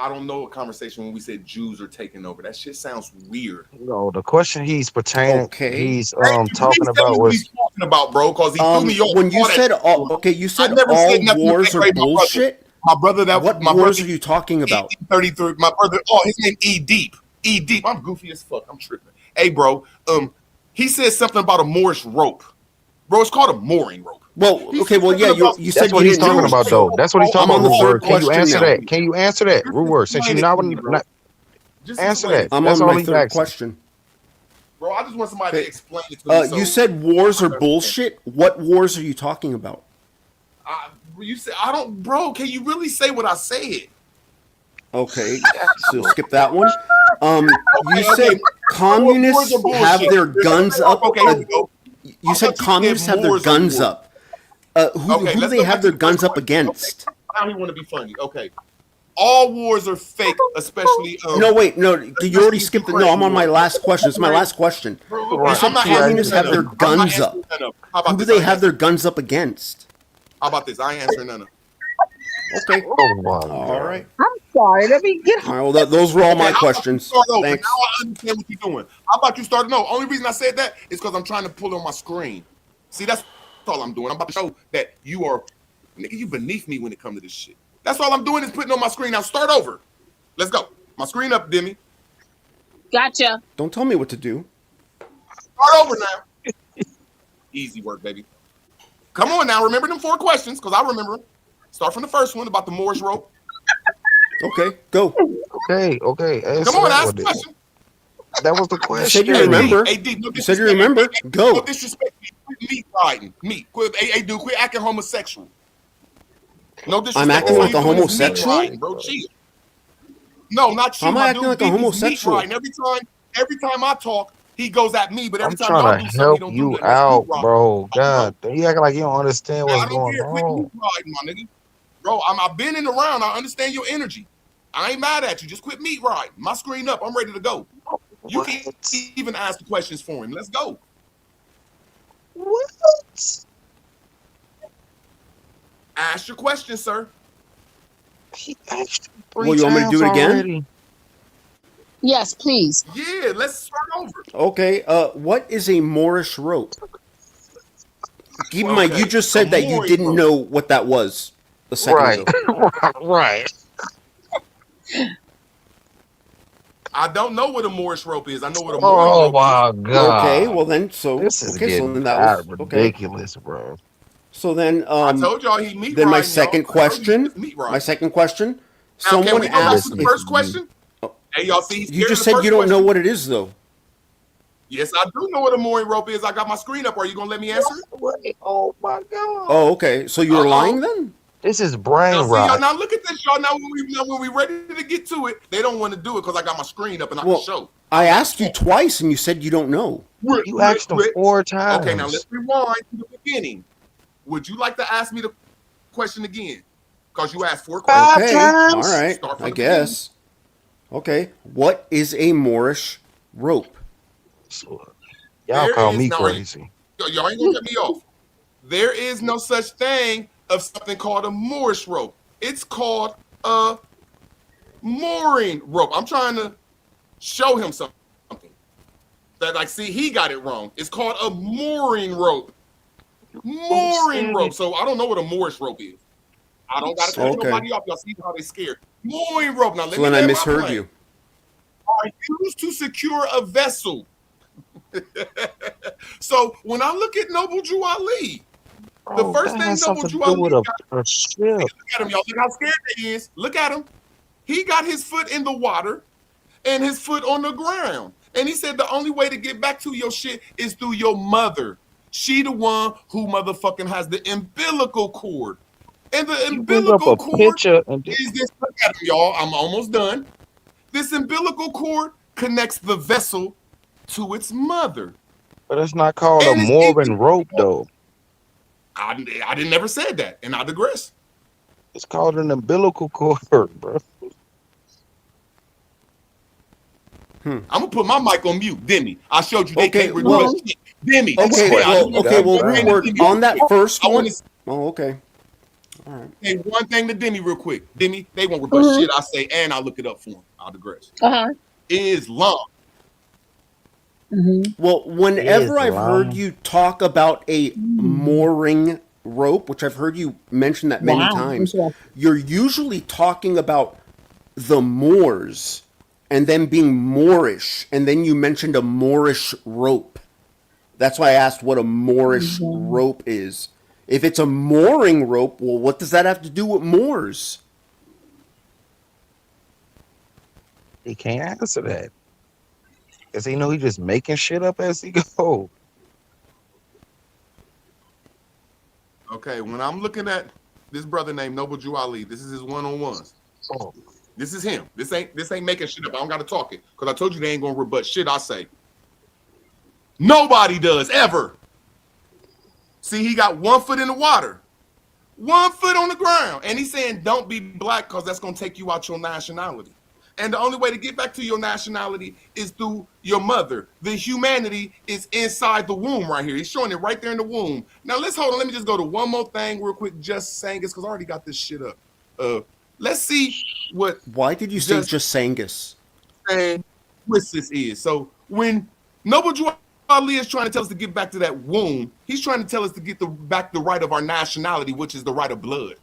don't know a conversation when we said Jews are taking over. That shit sounds weird. No, the question he's pertaining, Okay. he's Please talking tell me about what was he's talking about, bro, because he threw me off. When you All that said shit. you I said never said all nothing to wars are degrade my brother. bullshit. My brother, What my wars brother, are you talking about? 33. My brother, oh, his name E Deep. E Deep. I'm goofy as fuck. I'm tripping. Hey, bro. He said something about a Moorish rope. Bro, it's called a mooring rope. Well, He okay, said well, yeah, something about you that's said you what he's didn't talking know. about though. That's what he's talking I'm on about, the Rude third Word. Can you question answer now. that? Can you answer that, Rude Word? Since you Explain it not, to me, bro. Just answer explain that. it to I'm me. That's on all my he's third asking. question. Bro, I just want somebody to Okay. explain it to me. So You said wars are bullshit. What wars are you talking about? You said I don't, bro. Can you really say what I said? Okay, so skip that one. You Okay. said Wars communists are have bullshit. their guns up. Okay, here we go. You I said thought you said communists have their Moors are guns wars. up. Who Okay, do let's they go have back to their the guns first up question. against? Now he want to be funny. Okay, all wars are fake, especially No, wait, no. You already skipped it. No, I'm on my last question. It's my last question. Bro, okay, You Right. I'm said not answering communists none have of their them. I'm not guns answering up. none of them. How Who about do this? they have their guns up against? How about this? I ain't answering none of them. Okay. Oh my All God. right. I'm sorry. Let me get. All right. Well, those were all Okay, my how about you questions. start over? Now Thanks. I understand what you're doing. How about you start? No, only reason I said that is because I'm trying to pull it on my screen. See, that's all I'm doing. I'm about to show that you are, nigga, you beneath me when it comes to this shit. That's all I'm doing is putting on my screen. Now start over. Let's go. My screen up, Demi. Gotcha. Don't tell me what to do. Start over now. Easy work, baby. Come on now. Remember them 4 questions because I remember them. Start from the first one about the Moorish rope. Okay, go. Okay. Come Answer on, that ask one. the question. That was the You said you Hey, question. D. remember. Hey, D. No You said you disrespect. remember. No Go. disrespect. Quit meat riding. Meat. Quit, hey, dude, quit acting homosexual. No I'm disrespect. That's acting all like you're a doing is meat homosexual? riding, bro. Chill. No, not How you, am I my acting dude. like a Demi's meat homosexual? riding. Every time I talk, he goes at me. But every I'm time trying y'all to do something, he help don't do you nothing. That's meat out, riding, bro. bro. God, you acting like you don't understand what's I don't going care. Quit on. meat riding, my nigga. Bro, I've been in around. I understand your energy. I ain't mad at you. Just quit meat riding. My screen up. I'm ready to go. You can What? even ask the questions for him. Let's go. What? Ask your question, sir. He asked you three Well, you want me to times do it again? already. Yes, please. Yeah, let's start over. Okay. What is a Moorish rope? Keep in mind, you Okay, just a said that you mooring didn't rope. know what that was a second Right. ago. Right. I don't know what a Moorish rope is. I know what a mooring Oh rope is. my Okay. God. Well, then, so This is okay. So getting then that was okay. ridiculous, bro. So then, I told y'all he meat then my riding, y'all. second I told you he question. was meat My riding. second question. Now, can Someone we go I'm back to asked the listening if first to you. question? Hey, y'all see he's you scared of just the said first you don't know question? what it is, though. Yes, I do know what a mooring rope is. I got my screen up. Are you gonna let me answer it? Wait, oh my God. Oh, okay. So you were lying Uh-oh. then? This is brain Now see y'all. rot. Now look at this, y'all. Now when we ready to get to it, they don't want to do it because I got my screen up and I can Well, show. I I'm not asked you smart. twice, and you said you don't know. You asked him 4 Okay, now let's times. rewind to the beginning. Would you like to ask me the question again? Because you asked 4 questions. 5 Okay. All times? right. Start I from the beginning. guess. Okay. What is a Moorish rope? Y'all There call is me now. crazy. Y'all ain't gonna cut me off. There is no such thing of something called a Moorish rope. It's called a mooring rope. I'm trying to show him something that, like, see, he got it wrong. It's called a mooring rope. Who Mooring said rope. it? So I don't know what a Moorish rope is. I don't gotta cut Okay. nobody off. Y'all see how they scared. Mooring rope. Now let So me then I land my misheard plane. you. Are used to secure a vessel. So when I look at Noble Drew Ali, the Bro, first that thing has Noble something to Drew do Ali with got, a ship. look at him, y'all. Look how scared he is. Look at him. He got his foot in the water and his foot on the ground. And he said the only way to get back to your shit is through your mother. She the one who motherfucking has the umbilical cord. And the You bring up a umbilical cord picture and is this. Look at him, y'all. I'm almost done. This umbilical cord connects the vessel to its mother. but it's not called a And it's Mooring even, rope though. I didn't never said that, and I digress. It's called an umbilical cord, bro. I'm gonna put my mic on mute, Demi. I showed you they Okay. can't request Well, No. shit. Demi. Okay, Yeah, I just well, want to okay, say well, one thing to reward Demi on real that quick. first I one. want to Oh, okay. All right. say one thing to Demi real quick. Demi, they won't rebut Mm-hmm. shit I say, and I'll look it up for them. I'll digress. Uh-huh. It is long. Mm-hmm. Well, whenever I've heard Islam. you talk about a Mm. mooring rope, which I've heard you mention that many Wow. times, Interesting. you're usually talking about the Moors and them being Moorish, and then you mentioned a Moorish rope. That's why I asked what a Moorish Mhm. rope is. If it's a mooring rope, well, what does that have to do with Moors? He can't answer that. Cause he know he just making shit up as he go. Okay, when I'm looking at this brother named Noble Jew Ali, this is his one-on-ones. Oh, This is him. This ain't making shit up. I don't gotta talk it. Because I told you they ain't gonna rebut shit I say. Nobody does ever. See, he got 1 foot in the water, 1 foot on the ground. And he's saying don't be black because that's gonna take you out your nationality. And the only way to get back to your nationality is through your mother. The humanity is inside the womb right here. He's showing it right there in the womb. Now let's hold on. Let me just go to one more thing real quick. Just saying this because I already got this shit up. Let's see what Why did you say just Sangus? saying twist this is. So when Noble Drew Ali is trying to tell us to get back to that womb, he's trying to tell us to get back the right of our nationality, which is the right of blood.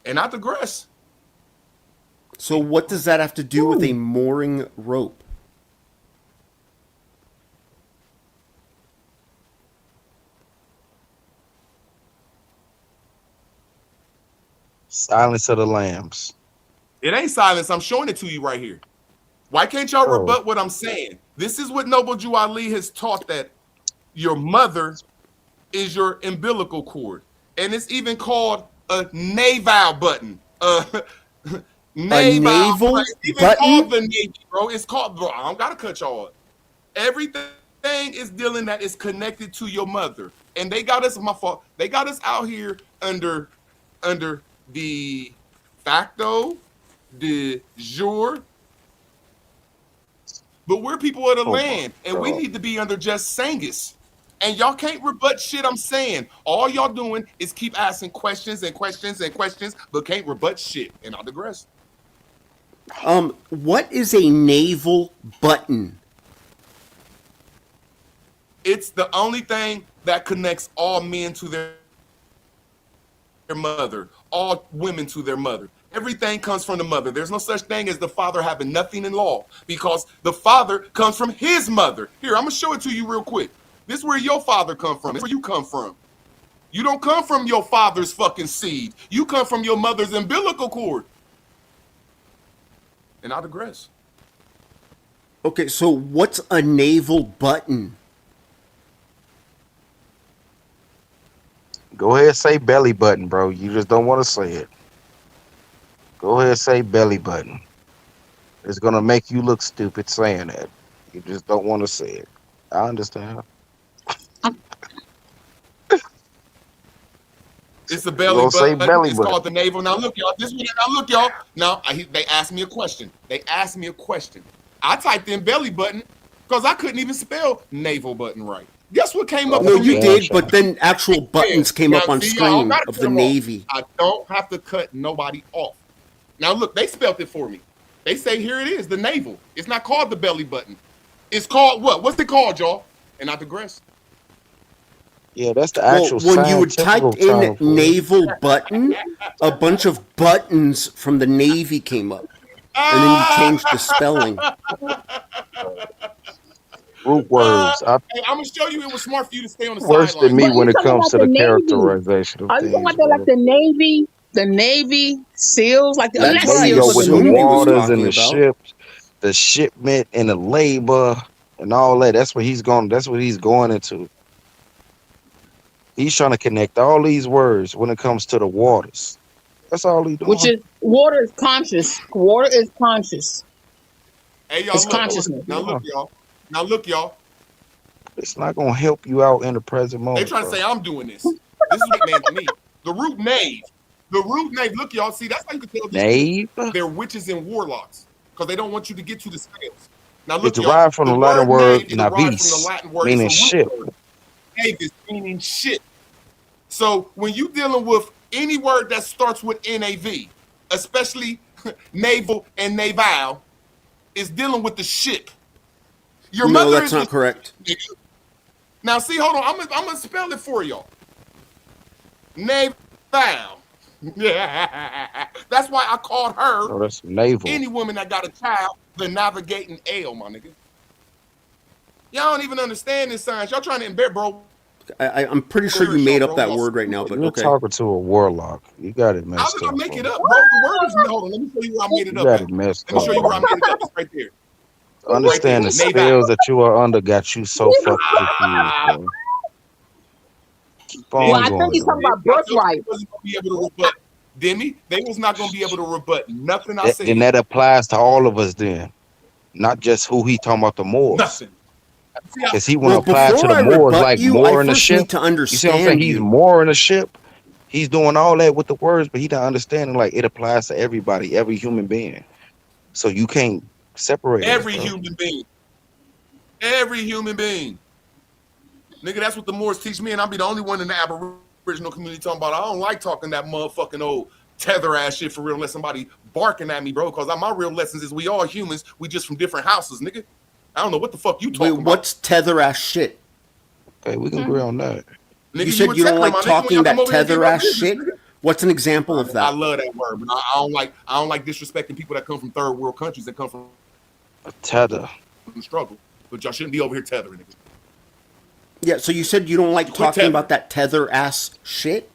And I digress. So what does that have to do with a mooring rope? Silence of the Lambs. It ain't silence. I'm showing it to you right here. Why can't y'all Oh. rebut what I'm saying? This is what Noble Jew Ali has taught, that your mother is your umbilical cord. And it's even called a naval button. naval button. It's even button? called the Navy, bro. It's called, bro. I don't gotta cut y'all up. Everything is dealing that is connected to your mother. And they got us, my fault. They got us out here under the facto, de jure. But we're people of the land, and we need to be under just Sangus. And y'all can't rebut shit I'm saying. All y'all doing is keep asking questions and questions and questions, but can't rebut shit. And I'll digress. What is a naval button? It's the only thing that connects all men to their mother, all women to their mother. Everything comes from the mother. There's no such thing as the father having nothing in law, because the father comes from his mother. Here, I'm gonna show it to you real quick. This is where your father come from. This is where you come from. You don't come from your father's fucking seed. You come from your mother's umbilical cord. And I digress. Okay, so what's a naval button? Go ahead, say belly button, bro. You just don't want to say it. Go ahead, say belly button. It's gonna make you look stupid saying that. You just don't want to say it. I understand. It's a You belly gonna say button. belly It's button. called the navel. Now look, y'all. Now look, y'all. Now they asked me a question. I typed in belly button because I couldn't even spell navel button right. Guess what came up No, for you me? did, but then actual buttons came Now, up on see, y'all, I don't screen gotta of cut the them off. Navy. I don't have to cut nobody off. Now look, they spelled it for me. They say here it is, the navel. It's not called the belly button. It's called what? What's it called, y'all? And I digress. Yeah, that's the Well, actual when you would scientific typed in term for it. naval button, a bunch of buttons from the Navy came up. And then you changed the spelling. Root words. Hey, I'm gonna show you it was smart for you to stay on the Worse than sidelines. me But when you it talking comes about to the the Navy? characterization of Are you talking things, about bro. the Navy SEALs, like That's not what There I you SEALs, go but the with the assumed he Navy. was waters and talking the about. ships, the shipment and the labor and all that. That's what he's going. That's what he's going into. He's trying to connect all these words when it comes to the waters. That's all he's Which doing. is water is conscious. Water is conscious. Hey, It's y'all, look. That's what consciousness. he's Now look, doing. y'all. Now look, y'all. It's not gonna help you out in the present They moment, trying to bro. say I'm doing this. This is white man to me. The root knave. The root knave. Look, y'all. See, that's how you can tell this shit. Nave They're witches and warlocks because they don't want you to get to the scales. Now is look, y'all. derived from The the Latin word word knave is derived from the navis, Latin word. It's meaning a root ship. word. Davis, meaning shit. So when you dealing with any word that starts with NAV, especially naval and naval, is dealing with the ship. Your No, mother that's is not the correct. ship. Now, see, hold on. I'm gonna spell it for y'all. Naval. Yeah. That's why I called her, No, that's naval. any woman that got a child, the navigating L, my nigga. Y'all don't even understand this science. Y'all trying to embed, bro. I'm pretty sure you made up that word right now, but You're okay. talking to a warlock. You got it How messed did I up, make bro. it up, bro? The word is, hold on. Let me show you where I made it You up got at. it messed Let me up, show you where I bro. made it up. It's right there. Understand the Naval. spells that you are under got you so fucking confused, bro. Keep Well, on I think going, he's talking though. about I told you birthright. they wasn't gonna be able to rebut. Demi, they was not gonna be able to rebut nothing I Then said. that applies to all of us then. Not just who he talking about the Moors. Nothing. See how, Because he want Well, to apply to before the I Moors rebut like you, I mooring a first need ship. to You see what I'm saying? understand He's you. mooring a ship. He's doing all that with the words, but he not understanding like it applies to everybody, every human being. So you can't separate us, every bro. human being. Every human being. Nigga, that's what the Moors teach me, and I'll be the only one in the Aboriginal community talking about. I don't like talking that motherfucking old tether ass shit for real unless somebody barking at me, bro. Because my real lessons is we all humans. We just from different houses, nigga. I don't know what the fuck you Wait, talking about. what's tether ass shit? Okay, we can agree on that. You Nigga, you a said you don't tether, like my nigga, when talking y'all come that over here and give tether your ass business, shit? nigga. What's an example of I that? love that word, but I don't like disrespecting people that come from third world countries that come from A tether. the struggle. But y'all shouldn't be over here tethering, nigga. Yeah, so you said you don't like You quit talking tethering. about that tether ass shit?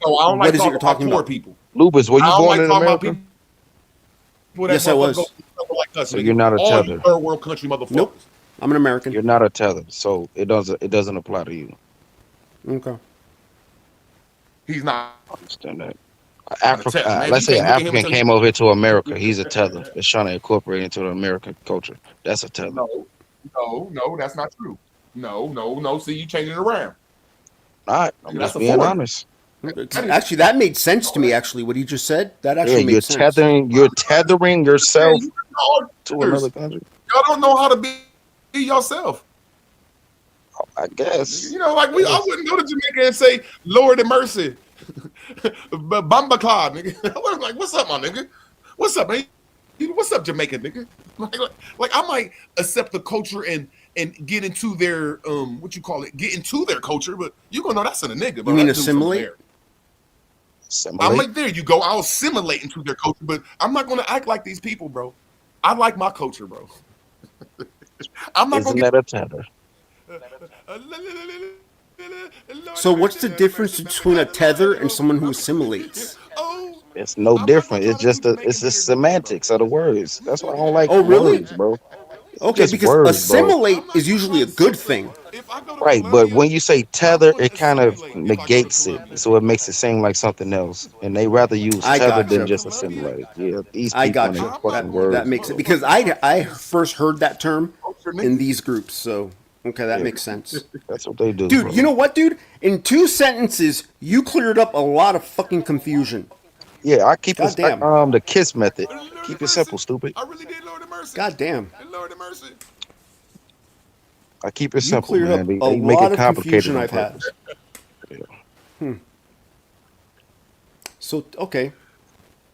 No, I don't What like is it you're talking about talking poor about? people. Lupus, were I you don't born like in talking about America? people that Yes, I motherfucker go was. through struggle like us, So you're nigga. not a All you tether. third world country Nope. motherfuckers. I'm an American. You're not a tether. So it doesn't apply to you. Okay. He's not I understand that. a tether, man. Let's You say an can't look at him and African tell me. came over here to America. He's a tether. That's trying to incorporate into the American culture. That's a tether. No, that's not true. No. See, you changing it around. Not. I'm Nigga, that's just a being foreigner. honest. That is, Actually, that made sense to no, me. that's, Actually, what he just said, that Yeah, actually you're made sense. tethering. You're tethering man, yourself you all to tethers. another country. Y'all don't know how to be yourself. I guess. You know, like I Yes. wouldn't go to Jamaica and say, Lord have mercy. Bamba Cloud, nigga. I was like, what's up, my nigga? What's up, man? What's up, Jamaica, nigga? Like I might accept the culture and get into their what you call it, get into their culture, but you gonna know that's in a nigga, You bro. mean That dude from assimilate? America. I'm Assimilate. like, there you go. I'll assimilate into their culture, but I'm not gonna act like these people, bro. I like my culture, bro. I'm not gonna Isn't get that a tether? So what's the difference between a tether and someone who assimilates? Oh, It's no I'm not gonna different. try It's to do just Jamaican it's the dinners again, bro. semantics of the words. That's why I don't like Oh, really? words, bro. It's Okay, just because words, bro. assimilate I'm not is gonna usually try a to good simulate. thing. If I go to Right, but Colombia, when you say I'm tether, gonna it kind of assimilate if I go to negates it, Colombia. so it makes it seem like something else. And they rather use I tether If I go than to gotcha. just Colombia, assimilate. Yeah, these I people and their gotcha. I'm not That fucking gonna that let words, these makes it bro. because motherfuckers try I to first heard that term culture, in nigga. these groups, so okay, that Yeah, makes sense. that's what they do, Dude, you bro. know what, dude? In 2 sentences, you cleared up a lot of fucking confusion. Yeah, I keep God it damn. the kiss method. Lord Keep have it mercy. simple, stupid. I really did, Lord have mercy. God damn. And Lord have mercy. I keep it You simple, cleared man. up a They make lot it of complicated confusion on I've had. purpose. Yeah. So, okay.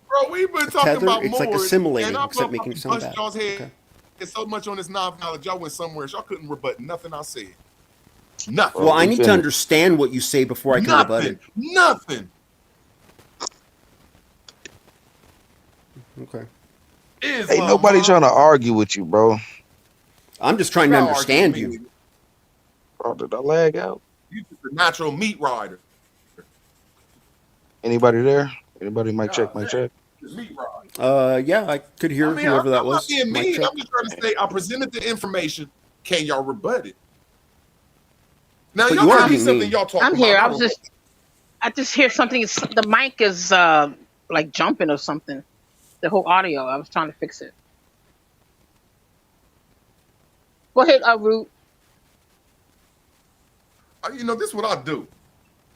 Bro, we've been A talking tether, about it's like Moors, and assimilating, I except making it motherfucking sound punched bad. y'all's head Okay. so much on this knowledge. Y'all went somewhere. Y'all couldn't rebut nothing I said. Nothing. Well, Bro, I we need to finna understand what you say before I can rebut it. Nothing. Okay. ain't nobody Islam, trying to argue with you, bro. I'm just trying to y'all argue with understand me, you. nigga. Bro, did I lag out? You just a natural meat rider. Anybody there? Anybody mic check, God mic damn. check? Meat rider. Yeah, I could hear I mean, I'm whoever that not was. being Mic mean. check. I'm just trying to say I presented the information. Can y'all rebut it? Now, But y'all you are tell me being something mean. y'all I'm talking about. here. And I rebut it. I just hear something. The mic is like jumping or something. The whole audio. I was trying to fix it. Go ahead, Root. You know, this is what I do.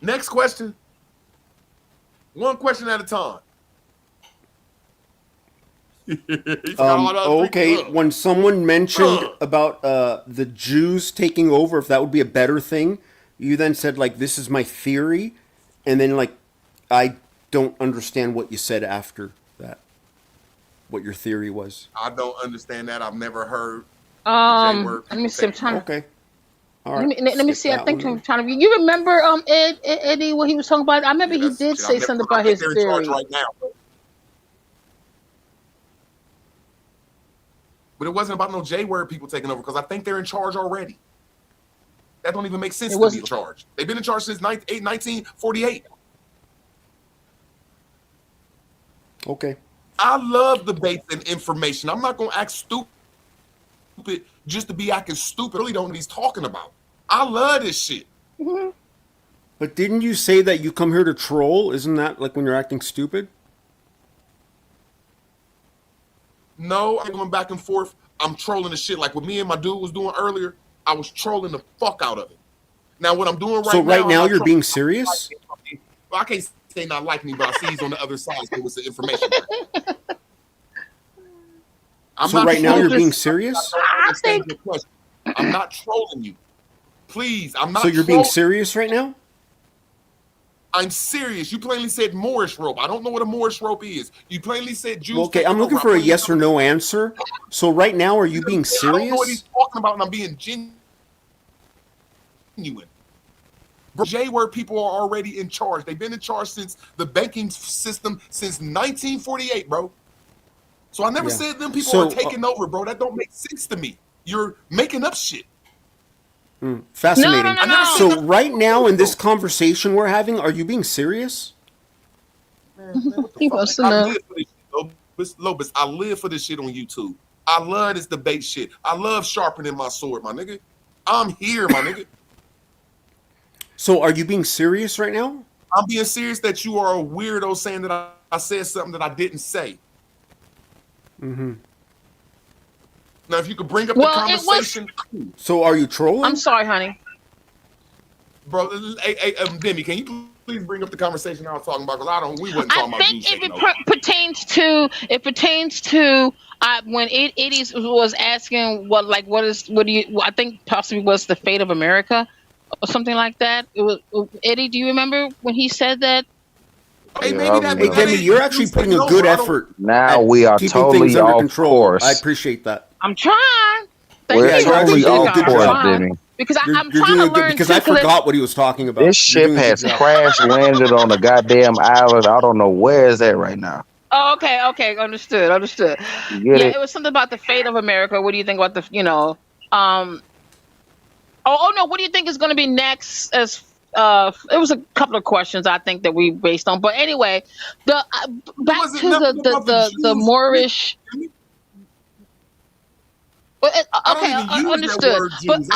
Next question. One question at a time. You forgot all about Okay, freaking when someone mentioned about the Jews taking over, if that would be a better thing, You then said like this is my theory, and then like I don't understand what you said after that. What your theory was? I don't understand that. I've never heard the J word. Let me see. I'm trying to. Okay. All right. Let me see. I think I'm trying to. You remember Eddie what he was talking about? I remember he did say something about his theory. Right now, but it wasn't about no J word people taking over because I think they're in charge already. That don't even make sense to be in charge. They've been in charge since 1948. Okay. I love debates and information. I'm not gonna act stupid just to be acting stupid. I really don't know what he's talking about. I love this shit. Mm-hmm. But didn't you say that you come here to troll? Isn't that like when you're acting stupid? No, I'm going back and forth. I'm trolling the shit like what me and my dude was doing earlier. I was trolling the fuck out of it. Now what I'm doing right now. So right now you're being serious? Well, I can't say not like me, but I see he's on the other side. So it was the information. So right now you're being serious? I think I'm not trolling you. Please, I'm not. So you're being serious right now? I'm serious. You plainly said Moorish rope. I don't know what a Moorish rope is. You plainly said Jews. Well, okay, I'm looking for a yes or no answer. So right now, are you being serious? I don't know what he's talking about, and I'm being genuine. J-word people are already in charge. They've been in charge since the banking system since 1948, bro. So I never said them people are taking over, bro. That don't make sense to me. You're making up shit. Fascinating. No. So right now in this conversation we're having, are you being serious? He wants to know. Lopez, I live for this shit on YouTube. I love this debate shit. I love sharpening my sword, my nigga. I'm here, my nigga. So are you being serious right now? I'm being serious that you are a weirdo saying that I said something that I didn't say. Mm-hmm. Now, if you could bring up the conversation. So are you trolling? I'm sorry, honey. Bro, hey, Demi, can you please bring up the conversation I was talking about? Because we wasn't talking about Jews. I think it pertains to when Eddie was asking what do you, I think possibly was the fate of America or something like that. It was Eddie. Do you remember when he said that? Hey, maybe that. Hey, Demi, you're actually putting a good effort. Now we are totally off course. I appreciate that. I'm trying. We're totally off course, Demi. Because I'm trying to learn. Because I forgot what he was talking about. This ship has crash landed on a goddamn island. I don't know where is that right now. Oh, okay, understood. It was something about the fate of America. What do you think about the, Oh no, what do you think is going to be next? As it was a couple of questions I think that we based on, but anyway, back to the Moorish. Okay, understood. But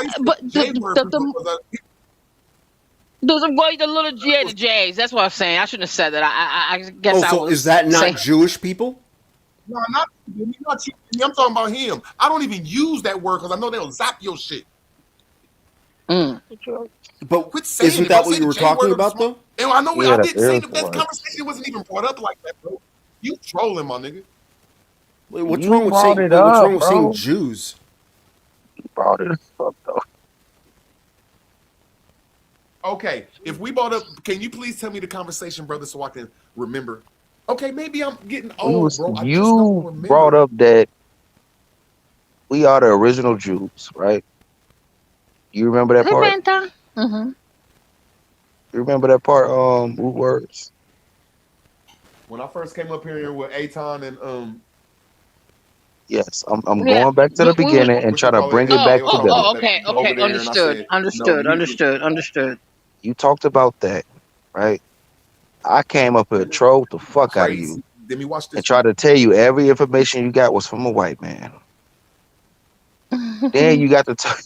the little J, the J's. That's what I'm saying. I shouldn't have said that. I guess. So is that not Jewish people? No, not you. I'm talking about him. I don't even use that word because I know they'll zap your shit. But isn't that what you were talking about, though? And I know I didn't say that conversation wasn't even brought up like that, bro. You trolling, my nigga. What's wrong with saying Jews? You brought it up, though. Okay, if we brought up, can you please tell me the conversation, brother, so I can remember? Okay, maybe I'm getting old, bro. You brought up that we are the original Jews, right? You remember that part? Mm-hmm. You remember that part? Root words. When I first came up here with Aton and Yes, I'm going back to the beginning and try to bring it back together. Okay, understood. You talked about that, right? I came up here, trolled the fuck out of you, and tried to tell you every information you got was from a white man. Then you got to talk.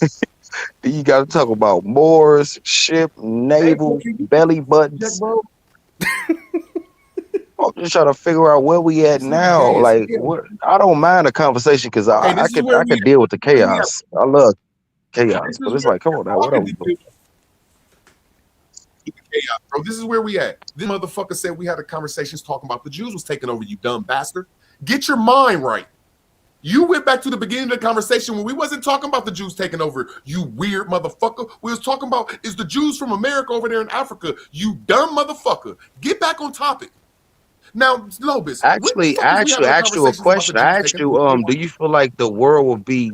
Then you got to talk about Moors, ship, naval, belly buttons. I'm just trying to figure out where we at now. Like, I don't mind the conversation because I can deal with the chaos. I love chaos, but it's like, come on now, what are we doing? Chaos, bro. This is where we at. This motherfucker said we had a conversation talking about the Jews was taking over. You dumb bastard. Get your mind right. You went back to the beginning of the conversation when we wasn't talking about the Jews taking over. You weird motherfucker. We was talking about is the Jews from America over there in Africa. You dumb motherfucker. Get back on topic. Now, Lobis, when the Actually, fuck I was we actually having a asked you a conversation about the question. I Jews asked taking you, over? do you feel like the world would be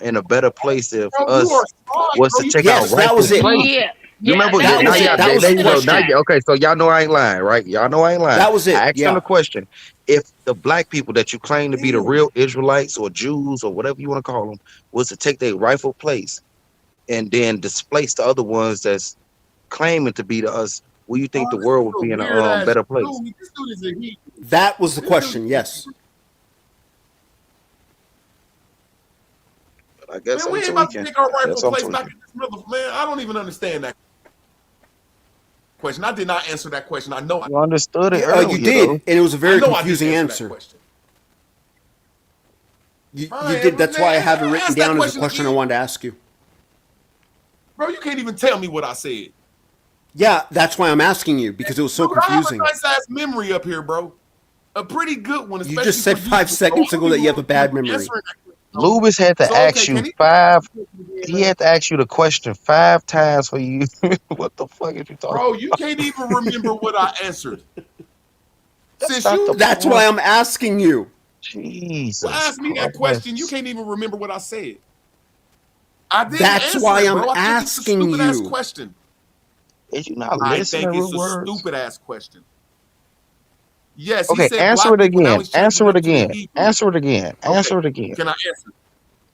in a better place if Bro, you are us smart, was bro. to You take can't our Yes, that rightful was it. place? Yeah. You Yeah, remember? That that, was that, it. I That was There the you go. Now, understand question. okay, so y'all know I ain't lying, right? Y'all know I ain't lying. That was I it. asked them Yeah. the question: if the black people that you claim to be the damn. real Israelites or Jews or whatever you want to call them was to take their rightful place and then displace the other ones that's claiming to be to us, will you think Oh, the this world is would a be in a weird ass better place? dude. This dude is a he. That was the This dude question. is Yes. But I guess man, we I'm ain't about to tweaking. take our I guess rightful I'm place back tweaking. in this mother. Man, I don't even understand that question. I did not answer that question. I know. You understood it You earlier did, though. and it was a I very know. I didn't confusing answer that answer. question. You Fine, did. That's why I have it written ask that down as a question question I again, wanted to ask you. bro. You can't even tell me what I said, Yeah, that's why I'm asking you because it was so dude. I have a confusing. nice ass memory up here, bro. A pretty good one, You just especially for said you. 5 seconds Bro. I ago don't that even you have a bad remember memory. answering that question, bro. Lubis had to So ask okay, you can he? five. Again, He man? had to ask you the question 5 times for you. What the fuck is you talking? Bro, you can't even remember what I answered. That's Since not the you That's why point. I'm asking you. Jesus asked me that question, you Christ. can't even remember what I said. I didn't That's answer why it, I'm bro. I think it's a asking stupid ass you. question. Is you not I listening think to it's a words? stupid ass question. Yes, he Okay, said answer black it people. Now again. he's changing Answer it it up to the again. Hebrew. Answer it again. Okay, Answer it again. can I answer?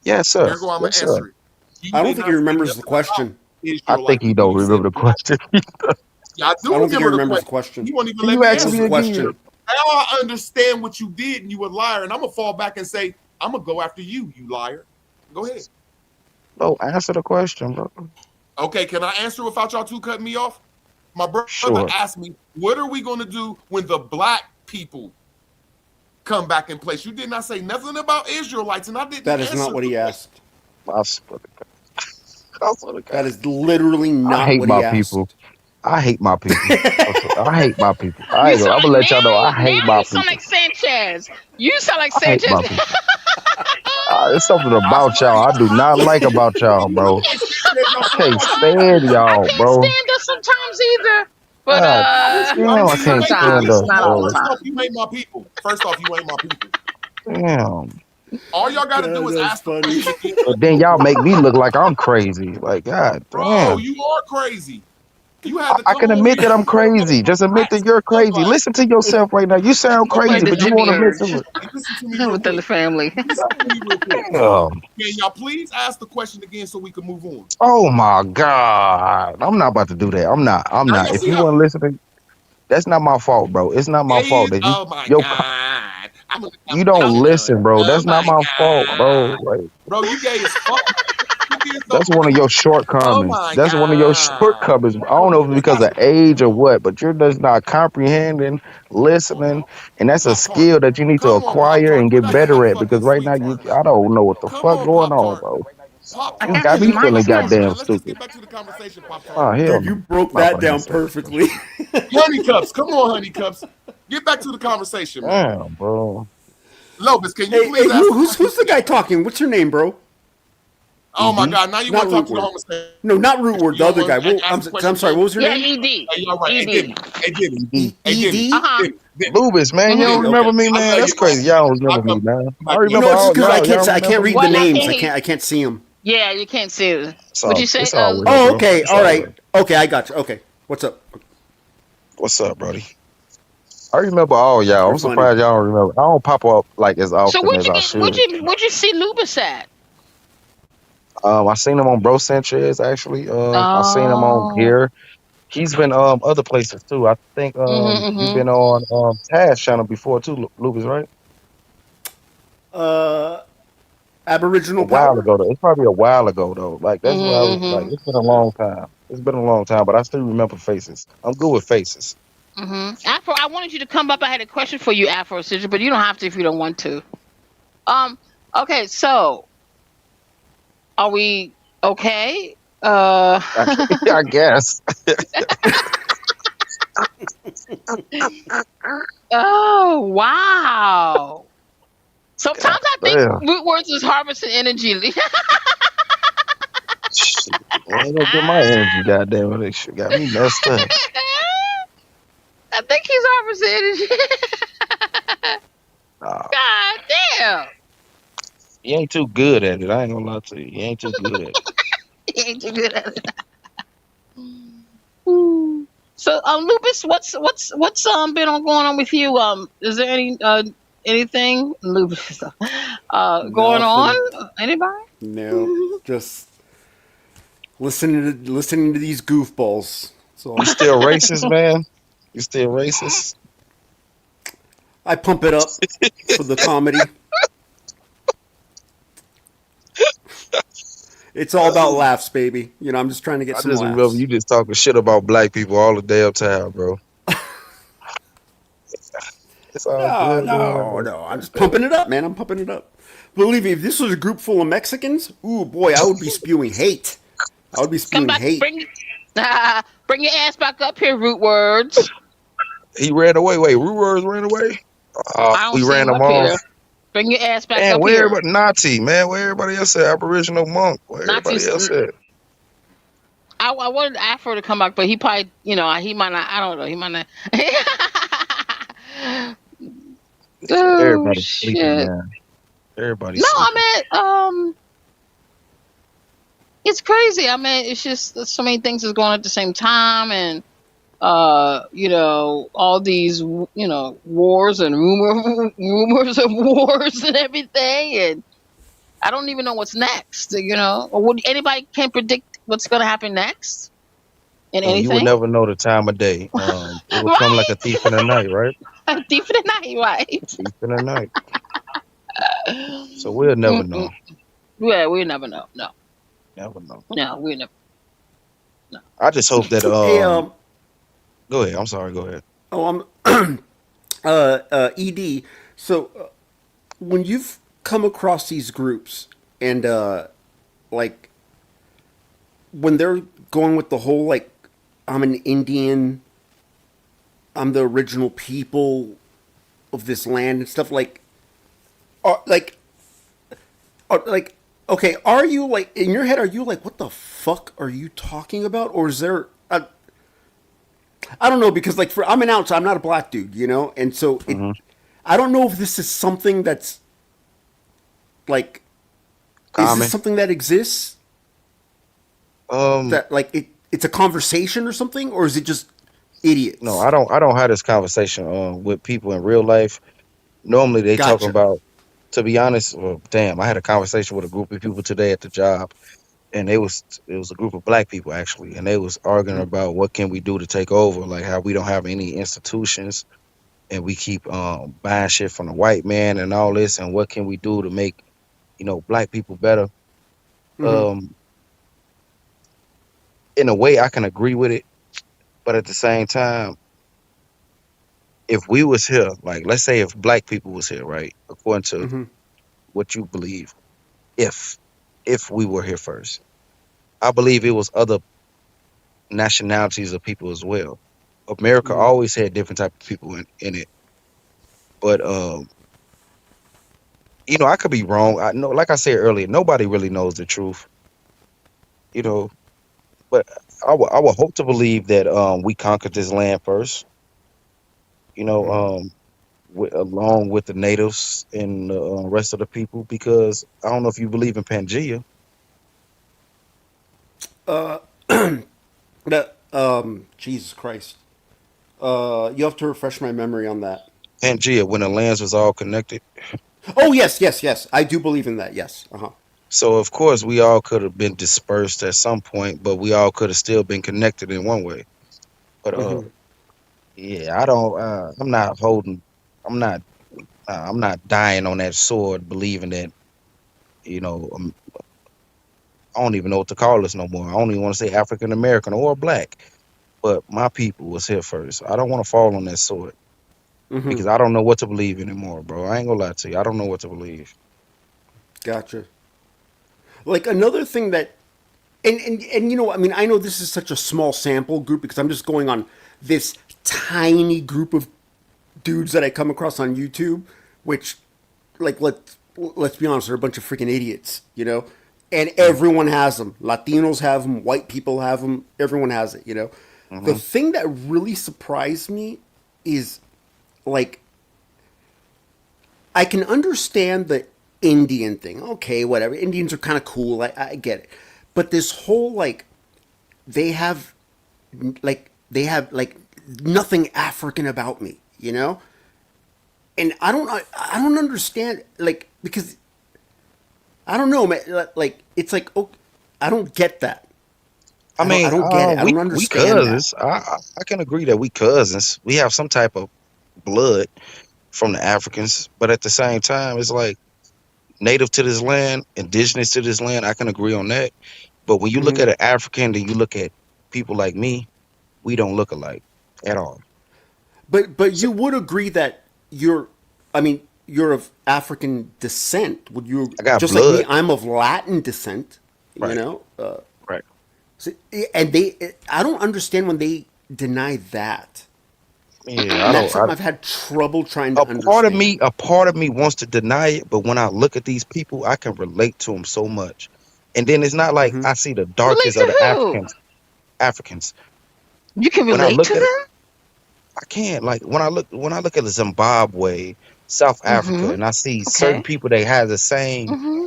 Yes, sir. Here go. I'm gonna Yes, sir. answer it. You I don't did think not he say remembers the nothing about question. I think Israelite he people. don't You remember said the black. question. Yeah, I I do don't think he remember the remembers the question. question. You won't even Can let you me What ask was the me answer it. again? question? Now I understand what you did, and you a liar. And I'm gonna fall back and say I'm gonna go after you, you liar. Go ahead. No, answer the question, bro. Okay, can I answer without y'all two cutting me off? My brother Sure. asked me, what are we going to do when the black people come back in place? You did not say nothing about Israelites, and I didn't That is not answer what the he question. asked. I swear to God. I swear to That God. is literally I not hate what he my people. asked. I hate my people. I hate my people. You I'm sound gonna like let y'all know I now hate my you sound people. like Sanchez. You sound like I hate Sanchez. my people. There's something I about swear y'all I y'all do sound not like like about y'all, bro. y'all I sound can't like stand I y'all, can't bro. stand us sometimes either. But God damn, I you can't ain't my sometimes, stand us, people, not bro. all the bro. First time. off, you ain't my people. First off, you ain't my people. Damn. All y'all got to do God, is that's ask the funny. question again so But we can then move y'all on. make me look like I'm crazy. Like, God Bro, damn. you are crazy. You had to I come can on admit here that and I'm you had to go crazy. from Just admit blacks that to you're crazy. nobody. Listen to yourself right now. You sound Nobody crazy, but doesn't you have want the to listen urge to it. Listen to me real within the quick. family. Listen to me real quick. Damn. Can y'all please ask the question again so we can move on? Oh my God. I'm not about to do that. I'm not. I'm Now not. you If see you how want to listen to that's not my fault, bro. It's not my fault that oh my your god. I'm in the you don't conversation. listen, bro. Oh That's not my my fault, bro. god. Like Bro, you gay as fuck. You being so that's one of your oh shortcomings. my That's one of your god. shortcomings. I Bro, don't know you if it's ain't because gotta of age or what, but you're just not comprehending, listening, and that's a Pop Tart. skill that you need to Come on, Pop acquire Tart. and Quit get acting better like at. Because fucking right now sweet you, tart. I don't know what the Come fuck on, going Pop on, Tart. bro. Pop I You Tart, got got this quit me mic feeling fucking test. lying, goddamn man. Let's just stupid. get back to the conversation, Pop Tart. Oh hell Dude, no, you broke not that about to down answer that question. perfectly. Honey Cups, come on, Honey Cups. Get back to the conversation, man. Damn, bro. Lopez, can you Hey, please ask the question who's the again? guy talking? What's your name, bro? Oh my Ed, God, now you Not want to talk Root to the Word. homosexual. No, not Root Word. You The don't other want guy. to Well, ask the I'm question sorry. again? What was your Yeah, name? ED. Hey, all right. Hey, ED. Dibby. Hey, Dibby. Ed. Hey, Dibby. Uh Ed. huh. Dibby. Dibby. Lubis, man, you don't Mm-hmm. Dibby, okay. remember me, I man. love That's you, bro. crazy. Y'all don't I'll remember me, come man. I back You in. know, remember it's just all because y'all. Y'all don't I can't remember read me. the Well, I names. think he. I can't see them. Yeah, you can't see it. What'd you say? It's all well, Oh, bro. okay. It's All all right. well. Okay, I got you. Okay, what's up? What's up, Brody? I remember all y'all. You're I'm funny. surprised y'all don't remember. I don't pop up like as So often where'd as you I get? should. Where'd you see Lupus at? I seen him on Bro Sanchez actually. I seen him on Oh. here. He's been other places too. I think Mm-hmm. you've Mm-hmm. been on Taz channel before too, Lucas, right? Uh, A Aboriginal while power. ago though. It's probably a while ago though. Like that's what I was like. Mm-hmm. It's been a long time. It's been a long time, but I still remember faces. I'm good with faces. Mm-hmm. Afro, I wanted you to come up. I had a question for you, Afro Sister, but you don't have to if you don't want to. Um. Okay. So, are we okay? I guess. Oh wow. Sometimes I think Damn. root words is harvesting energy. Shit. I ain't gonna get my energy, goddamn it. That shit got me messed up. I think he's harvesting energy. Nah, God damn. he ain't too good at it. I ain't gonna lie to you. He ain't too good at it. He ain't too good at it. So, Lupus, what's been going on with you? Is there anything, Lupus, going Nothing. on? Anybody? No. Just listening to these goofballs. So You still racist, man? You still racist? I pump it up for the comedy. It's all about laughs, baby. You know, I'm just trying to get I some just remember laughs. you just talking shit about black people all the damn time, bro. It's all No, good, man. no, no. I'm just pumping it up, man. I'm pumping it up. Believe me, if this was a group full of Mexicans, ooh boy, I would be spewing hate. I would be Come spewing back, hate. bring your ass back up here, root words. He ran away. Wait, Ruwers ran away? I don't We see ran him him up off. here. Bring your ass back Man, up where here. everybody Nazi, man, where everybody else at? Aboriginal monk, where everybody Nazis. else at? I wanted Afro to come back, but he probably, he might not. I don't know. He might not. Oh Everybody sleeping, shit! man. Everybody No, sleeping. I mean, it's crazy. I mean, it's just so many things is going on at the same time, and all these, wars and rumors of wars and everything, and I don't even know what's next. Or would anybody can predict what's going to happen next in No, you would anything? never know the time of day. It would come like a thief in the night, right? Right? Deep in the night, right? Thief in the night. So we'll never know. Yeah, we never know. No, Never know. no, we never. No. I just hope that Hey, go ahead. I'm sorry, go ahead. oh, Ed. So when you've come across these groups and like when they're going with the whole like I'm an Indian, I'm the original people of this land and stuff are, like like okay, are you like in your head? Are you like what the fuck are you talking about? Or is there a I don't know because like I'm an outsider, I'm not a black dude, you know, and so Mm-hmm. I don't know if this is something that's like is this Common. something that exists Um, that like it's a conversation or something, or is it just no, idiots? I don't have this conversation with people in real life. Normally they talking Gotcha. about, to be honest, well, damn, I had a conversation with a group of people today at the job, and it was a group of black people actually, and they was arguing about what can we do to take over, like how we don't have any institutions and we keep buying shit from the white man and all this, and what can we do to make black people better. Mm-hmm. Um, in a way, I can agree with it, but at the same time, if we was here, like let's say if black people was here, right, according to Mm-hmm. what you believe, if if we were here first, I believe it was other nationalities of people as well. America Mm-hmm. always had different type of people in it, but I could be wrong. I know, like I said earlier, nobody really knows the truth, you know. But I would hope to believe that we conquered this land first, you know, Mm-hmm. along with the natives and the rest of the people, because I don't know if you believe in Pangea. That Jesus Christ. You have to refresh my memory on that. Pangea, when the lands was all connected. Oh yes, yes, yes. I do believe in that. Yes. Uh huh. So of course we all could have been dispersed at some point, but we all could have still been connected in one way. But Mm-hmm. yeah, I don't. I'm not holding. I'm not. I'm not dying on that sword, believing that you know. I don't even know what to call us no more. I don't even want to say African American or black. But my people was here first. I don't want to fall on that sword Mm-hmm. because I don't know what to believe anymore, bro. I ain't gonna lie to you. I don't know what to believe. Gotcha. Like another thing that and I mean I know this is such a small sample group because I'm just going on this tiny group of dudes that I come across on YouTube, which like let's be honest, they're a bunch of freaking idiots, you know. And everyone has them. Latinos have them. White people have them. Everyone has it, you know. The Mm-hmm. thing that really surprised me is like I can understand the Indian thing. Okay, whatever. Indians are kind of cool. I get it. But this whole like they have they have like nothing African about me, you know? And I don't understand like because I don't know, man, like it's like oh, I don't get that. I I mean, don't get it. I don't we understand that. cousins. I can agree that we cousins. We have some type of blood from the Africans, but at the same time, it's like native to this land, indigenous to this land. I can agree on that. But when you look Hmm. at an African, then you look at people like me, we don't look alike at all. But So you would agree that I mean, you're of African descent. Would you I got just like me? blood, I'm of Latin descent. You right? know, Right. so, and I don't understand when they deny that, Yeah, I and don't. that's something I've had trouble trying to A understand. part of me wants to deny it, but when I look at these people, I can relate to them so much. And then it's not like Hmm. I see the Relate darkest of to the who? Africans. You can When I relate to look at, them. I can't like when I look at Zimbabwe, South Africa, Mm-hmm. and I see certain Okay. people they have the same Mm-hmm.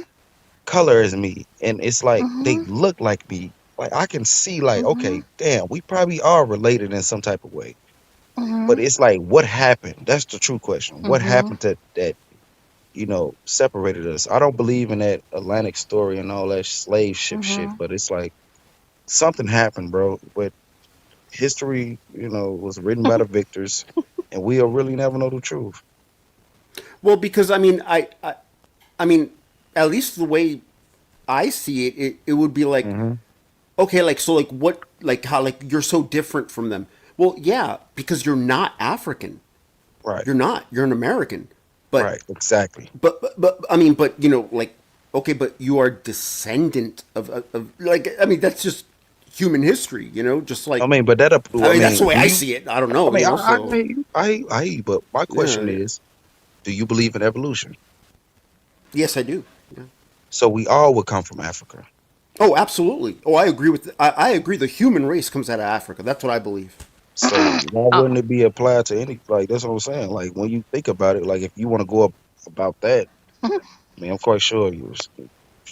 color as me, and it's like they Mm-hmm. look like me. Like I can see, like Mm-hmm. okay, damn, we probably are related in some type of way. But Mm-hmm. it's like, what happened? That's the true question. What Mm-hmm. happened that separated us? I don't believe in that Atlantic story and all that slave ship shit, Mm-hmm. but it's like something happened, bro. But history, was written by the victors, and we'll really never know the truth. Well, because I mean, at least the way I see it, it would be like, Hmm. okay, like so, like what, like how, like you're so different from them. Well, yeah, because you're not African. Right, You're not. You're an American. But right, exactly. but I mean, but you know, like okay, but you are descendant of like I mean, that's just human history, you know. Just I like mean, but I I mean, that's the mean, way I see it. I don't know, you know. So I hear you, but my yeah, question yeah. is, do you believe in evolution? Yes, I do. Yeah. So we all would come from Africa. Oh, absolutely. Oh, I agree with. I agree. The human race comes out of Africa. That's what I believe. So why Oh. wouldn't it be applied to any? Like that's what I'm saying. Like when you think about it, like if you want to go up about that, I mean, I'm quite sure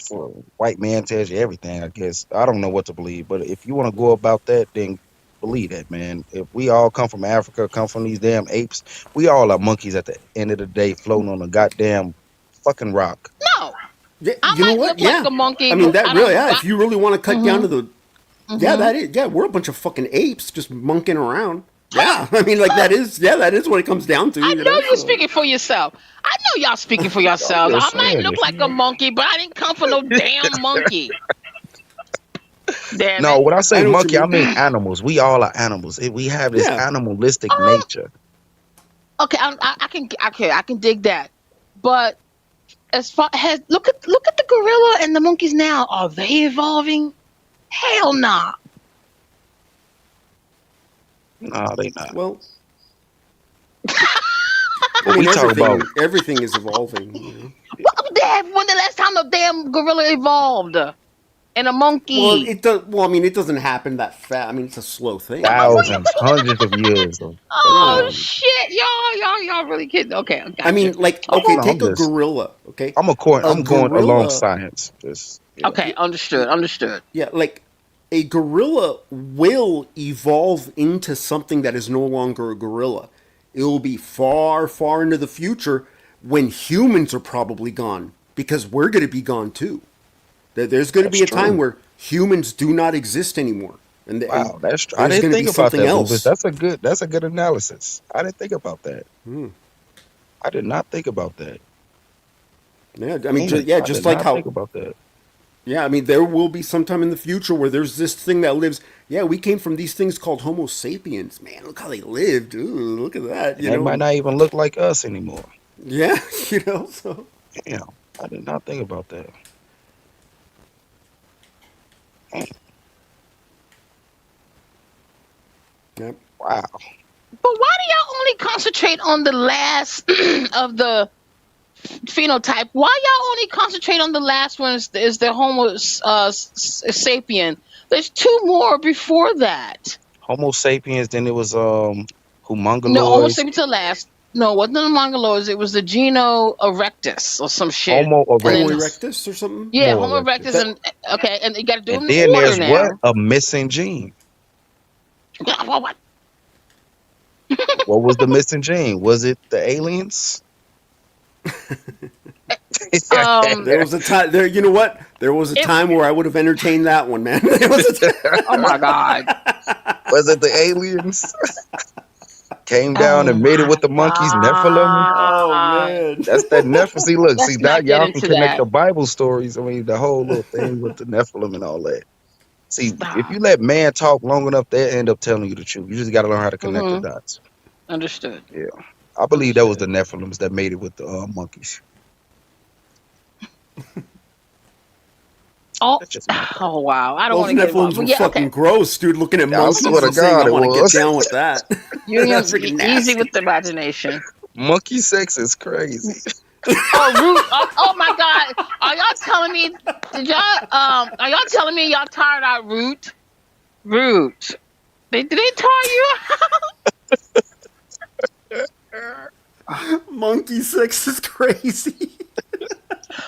for a white man tells you everything. I guess I don't know what to believe, but if you want to go about that, then believe that, man. If we all come from Africa, come from these damn apes, we all are monkeys at the end of the day, floating on a goddamn fucking rock. No, Yeah, I you know might what? look like Yeah, a monkey, I mean but that I really. don't. Yeah, if you really want to cut down Mm-hmm. to the, yeah, Mm-hmm. that is. Yeah, we're a bunch of fucking apes just monkeying around. Yeah, I mean like that is. Yeah, that is what it comes down to. I You know know. you're So speaking for yourself. I know y'all speaking for I'm yourselves. I just might saying, look if like a you monkey, but I didn't come from no damn monkey. Damn no, it. when I say I know what you monkey, I mean. mean animals. We all are animals. We have this Yeah. animalistic Um. nature. Okay. I can dig that. But as far as look at the gorilla and the monkeys now. Are they evolving? Hell nah. No, they not. Well, I But mean we talk about everything is evolving. You know. When the last time a damn gorilla evolved? And a Well, monkey. it does. Well, I mean, it doesn't happen that fast. I mean, it's a slow thing. You know. thousands, hundreds of years of Oh Yeah. evolution. shit, y'all really kidding? Okay, I I got you. mean, like, okay, Okay, No, take a gorilla. Okay, a I'm going along gorilla. science. Just okay, understood, understood. Yeah, like a gorilla will evolve into something that is no longer a gorilla. It will be far, far into the future when humans are probably gone because we're going to be gone too. There's going to that's be a time true. where humans do not exist anymore, and Wow, that's true. I there's didn't going to be think about something that, Lupus. else. That's a good analysis. I didn't think about that. I did not think about that. Yeah, I mean, Man, yeah, I did just like not think how. about that. Yeah, I mean, there will be some time in the future where there's this thing that lives. Yeah, we came from these things called Homo sapiens. Man, look how they lived. Ooh, look at that. And You they know. might not even look like us anymore. Yeah, you know. So. Damn, I did not think about that. Man, Yep. wow. But why do y'all only concentrate on the last of the phenotype. Why y'all only concentrate on the last one? Is the Homo sapien? There's two more before that. Homo sapiens. Then it was No, Homo humongoloids. sapiens the last. No, it wasn't the Mongoloids. It was the Geno erectus or some shit. Homo And Homo then erectus. erectus or something. yeah, Homo Homo erectus. erectus and okay, and you got to do And them in then order there's what? now. A missing gene. What? What was the missing gene? Was it the aliens? Um, There was a time there. You know what? There was a it. time where I would have entertained that one, man. There was a Oh my god. Was it the aliens? Came down Oh and made it my with the monkeys, Nephilim. Oh god. man. That's that Nephilim. See, look, see Let's that not get y'all can into connect that. the Bible stories. I mean, the whole little thing with the Nephilim and all that. See, if Stop. you let man talk long enough, they'll end up telling you the truth. You just got to learn how to connect the Mm-hmm. dots. Understood. Yeah, I believe that was the Understood. Nephilims that made it with the monkeys. Oh, That's just my thought. oh wow. I don't want Those to get involved. Nephilims But were yeah, okay. fucking gross, dude. Looking at I monkeys swear to and saying, God, "I it want to get was. down with that." That's freaking Easy nasty. with the imagination. Monkey sex is crazy. Oh, root. Oh my god. Are y'all telling me? Are y'all telling me y'all tired out root? Root. Did they tire you Monkey sex is crazy.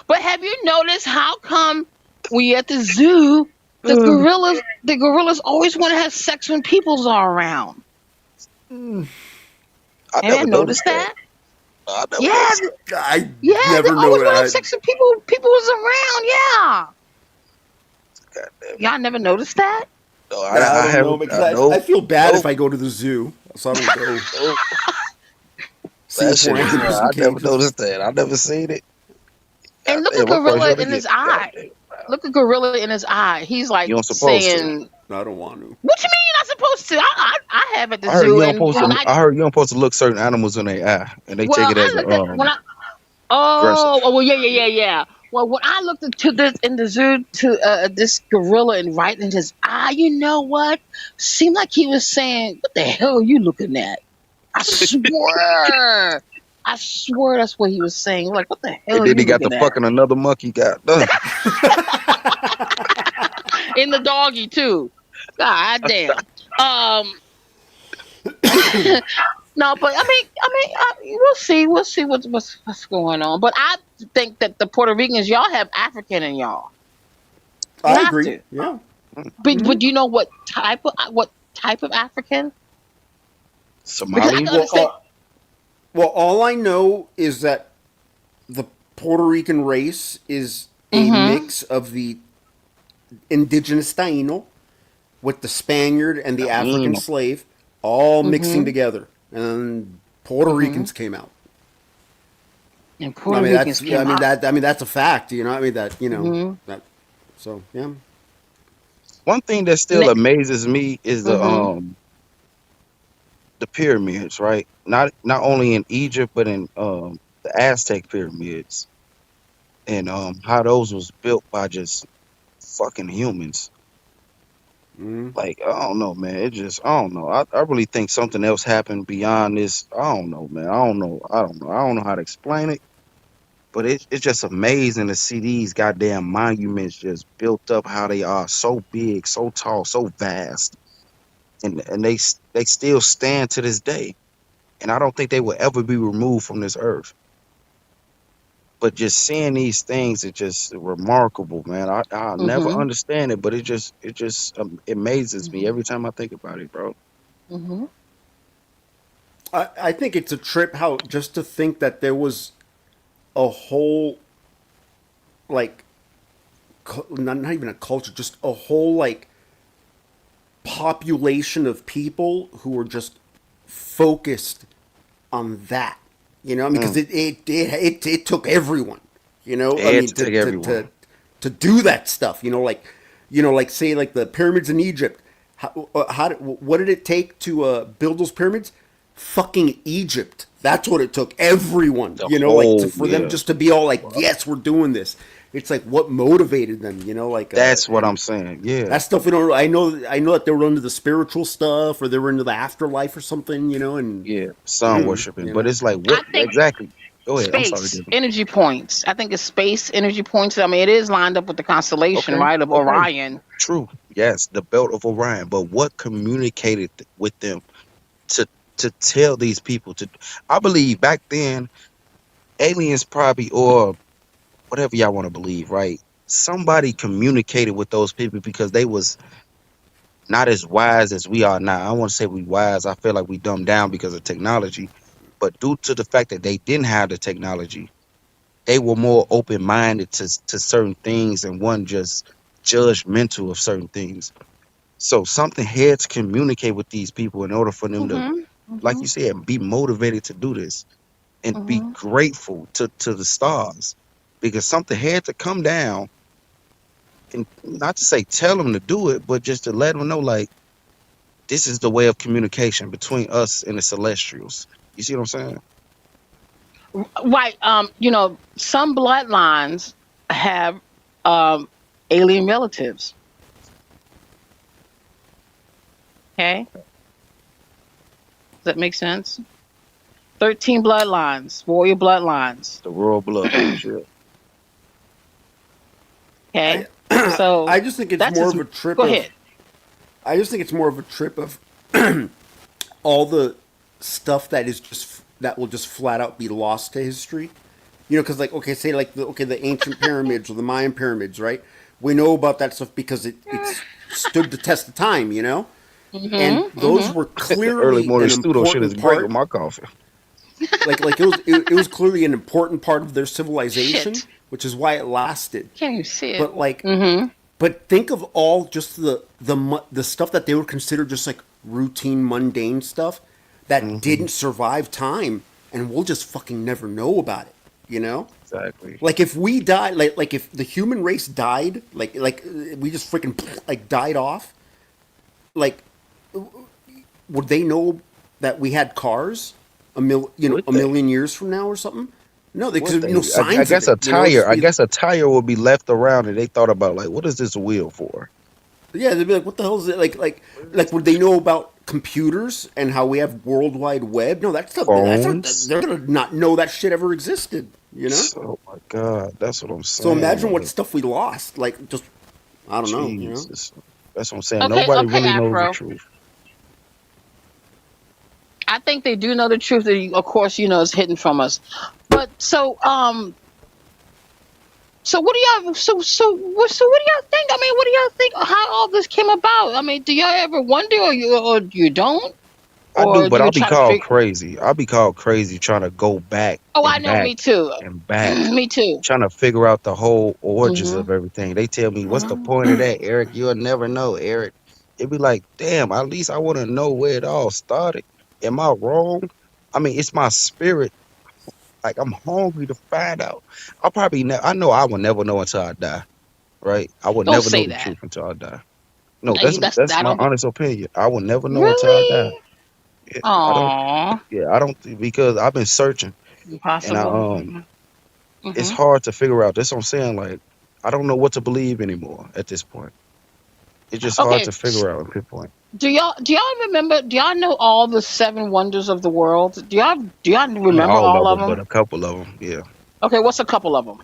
But have you noticed how come when you're at the zoo, the gorillas always want to have sex when peoples are around? I Have you never noticed noticed that. that? I never Yeah, noticed that. I yeah, they never always know. want to have sex when people was around. Yeah, God damn it. y'all never noticed that? No, I I don't know haven't. because I Nope. feel bad if Nope. I go to the zoo, so I don't go. Nope. Seeing That poor shit is. animals in I never cages. noticed that. I never seen it. God And look at damn, I'm probably gorilla sure to in get. his God eye. damn. Wow. Look at gorilla in his eye. He's like You don't supposed to. saying, No, I don't want to. "What you mean you're not supposed to?" I have at the I heard you zoo, don't and supposed when to. I heard you don't supposed to look certain animals in their eye, and they take it I as a looked at when I aggressive. well yeah. Well, when I looked into this in the zoo to this gorilla and right in his eye, you know what? Seemed like he was saying, "What the hell are you looking at?" I swear that's what he was saying. Like, what the hell And are then you he got the looking at? fucking another monkey. God done. In the doggy too. God damn. Um, no, but we'll see what's going on. But I think that the Puerto Ricans, y'all have African in y'all. You I have agree. to. Yeah. But do you know what type of African? Because I Somali. can Well, understand. all I know is that the Puerto Rican race is a Mm-hmm. mix of the indigenous Taino with the Spaniard and the African Taino. slave, all mixing Mm-hmm. together, and Puerto Mm-hmm. Ricans came out. And I Puerto mean Ricans that's came out. that's a fact. You know, I mean Mm-hmm. that. So yeah. One thing that still Ne- amazes me is mm-hmm. the pyramids, right? Not only in Egypt, but in the Aztec pyramids, and how those was built by just fucking humans. Mm. Like, I don't know, man. It just, I don't know. I really think something else happened beyond this. I don't know, man. I don't know. I don't know. I don't know how to explain it. But it's just amazing to see these goddamn monuments just built up how they are, so big, so tall, so vast, and they still stand to this day. And I don't think they will ever be removed from this earth. But just seeing these things, it's just remarkable, man. I'll never Mm-hmm. understand it, but it just amazes me Mm-hmm. every time I think about it, bro. Mm-hmm. I think it's a trip how just to think that there was a whole like not even a culture, just a whole like population of people who were just focused on that. You know, I mean, because Mm. it took everyone. You know, I It had mean, to take everyone. to do that stuff. Like say like the pyramids in Egypt. What did it take to build those pyramids? Fucking Egypt. That's what it took. Everyone. The Like whole, for them yeah. just to be all like, yes, we're doing this. It's like what motivated them. That's what I'm And saying. Yeah. that stuff we don't. I know that they were into the spiritual stuff, or they were into the afterlife or something. And Yeah. Sun mm, worshiping. you But know, it's like, what I think exactly? Go ahead. I'm sorry, Space David. energy points. I think it's space energy points. I mean, it is lined up with the constellation, Okay. right, of Okay. Orion. True. Yes, the belt of Orion. But what communicated with them to tell these people to? I believe back then aliens probably, or whatever y'all want to believe, right? Somebody communicated with those people because they was not as wise as we are now. I don't want to say we wise. I feel like we dumbed down because of technology, but due to the fact that they didn't have the technology, they were more open minded to certain things and one just judgmental of certain things. So something had to communicate with these people in order for them to, Mhm. like Mhm. you said, be motivated to do this and be Mhm. grateful to the stars, because something had to come down and not to say tell them to do it, but just to let them know like this is the way of communication between us and the celestials. You see what I'm saying? Right. Some bloodlines have um alien relatives. Okay, does that make sense? 13 bloodlines, warrior bloodlines. The royal bloodlines, yeah. Okay, I so I just think it's that's more just. of a trip Go of ahead. I just think it's more of a trip of all the stuff that is just that will just flat out be lost to history. You know, because like okay, say like the ancient pyramids or the Mayan pyramids, right? We know about that stuff because it's stood the test of time. You know, and Mhm. those Mhm. were The early clearly morning an studio shit is important great with part. my coffee. Like it was clearly an important part of their civilization, Shit, which is why it lasted. can't even see it. But like Mhm. but think of all just the stuff that they would consider just like routine, mundane stuff that Hmm. didn't survive time, and we'll just fucking never know about it. You know, Exactly. like if we died, like if the human race died, like we just freaking like died off, like would they know that we had cars Would a they? million years from now or something? No, because Would there'd be no they? I signs of guess it. a You know, it'd tire. just I be guess a tire will be left around, and they thought about like, what is this wheel for? yeah, they'd be like, "What the hell is it?" Like, would they know about computers and how we have World Wide Web? No, that's not. Phones. They're gonna not know that shit ever existed. You know. Oh my God, that's what I'm So saying. imagine what Like, stuff we lost. Like, just I don't know. You know. Jesus, that's what I'm saying. Okay. Nobody Okay. really knows the Afro. truth. I think they do know the truth. That, of course, is hidden from us. But so what do y'all? So what do y'all think? I mean, what do y'all think? How all this came about? I mean, do y'all ever wonder, or you don't, I do, or do but you I'll be try to called figure? crazy. I'll be called crazy trying to go back Oh, I and know. back Me too. and back, Me too. trying to figure out the whole origins Mhm. of everything. They tell me, what's the Mhm. point of that, Eric? You'll never know, Eric. It'd be like, damn, at least I want to know where it all started. Am I wrong? I mean, it's my spirit. Like, I'm hungry to find out. I know I will never know until I die, right? I will Don't never know say the that. truth until I die. No, That's that's I my don't. honest opinion. I will never know until I die. Really? Yeah, I don't. Aw, Yeah, I don't because I've been searching and impossible. it's Mhm. hard to figure out. That's what I'm saying. Like I don't know what to believe anymore at this point. It's just hard Okay. to figure out and pinpoint. Do y'all remember? Do y'all know all the seven wonders of the world? Do y'all Not remember all all of of them, but them? a couple of them. Yeah. Okay, what's a couple of them?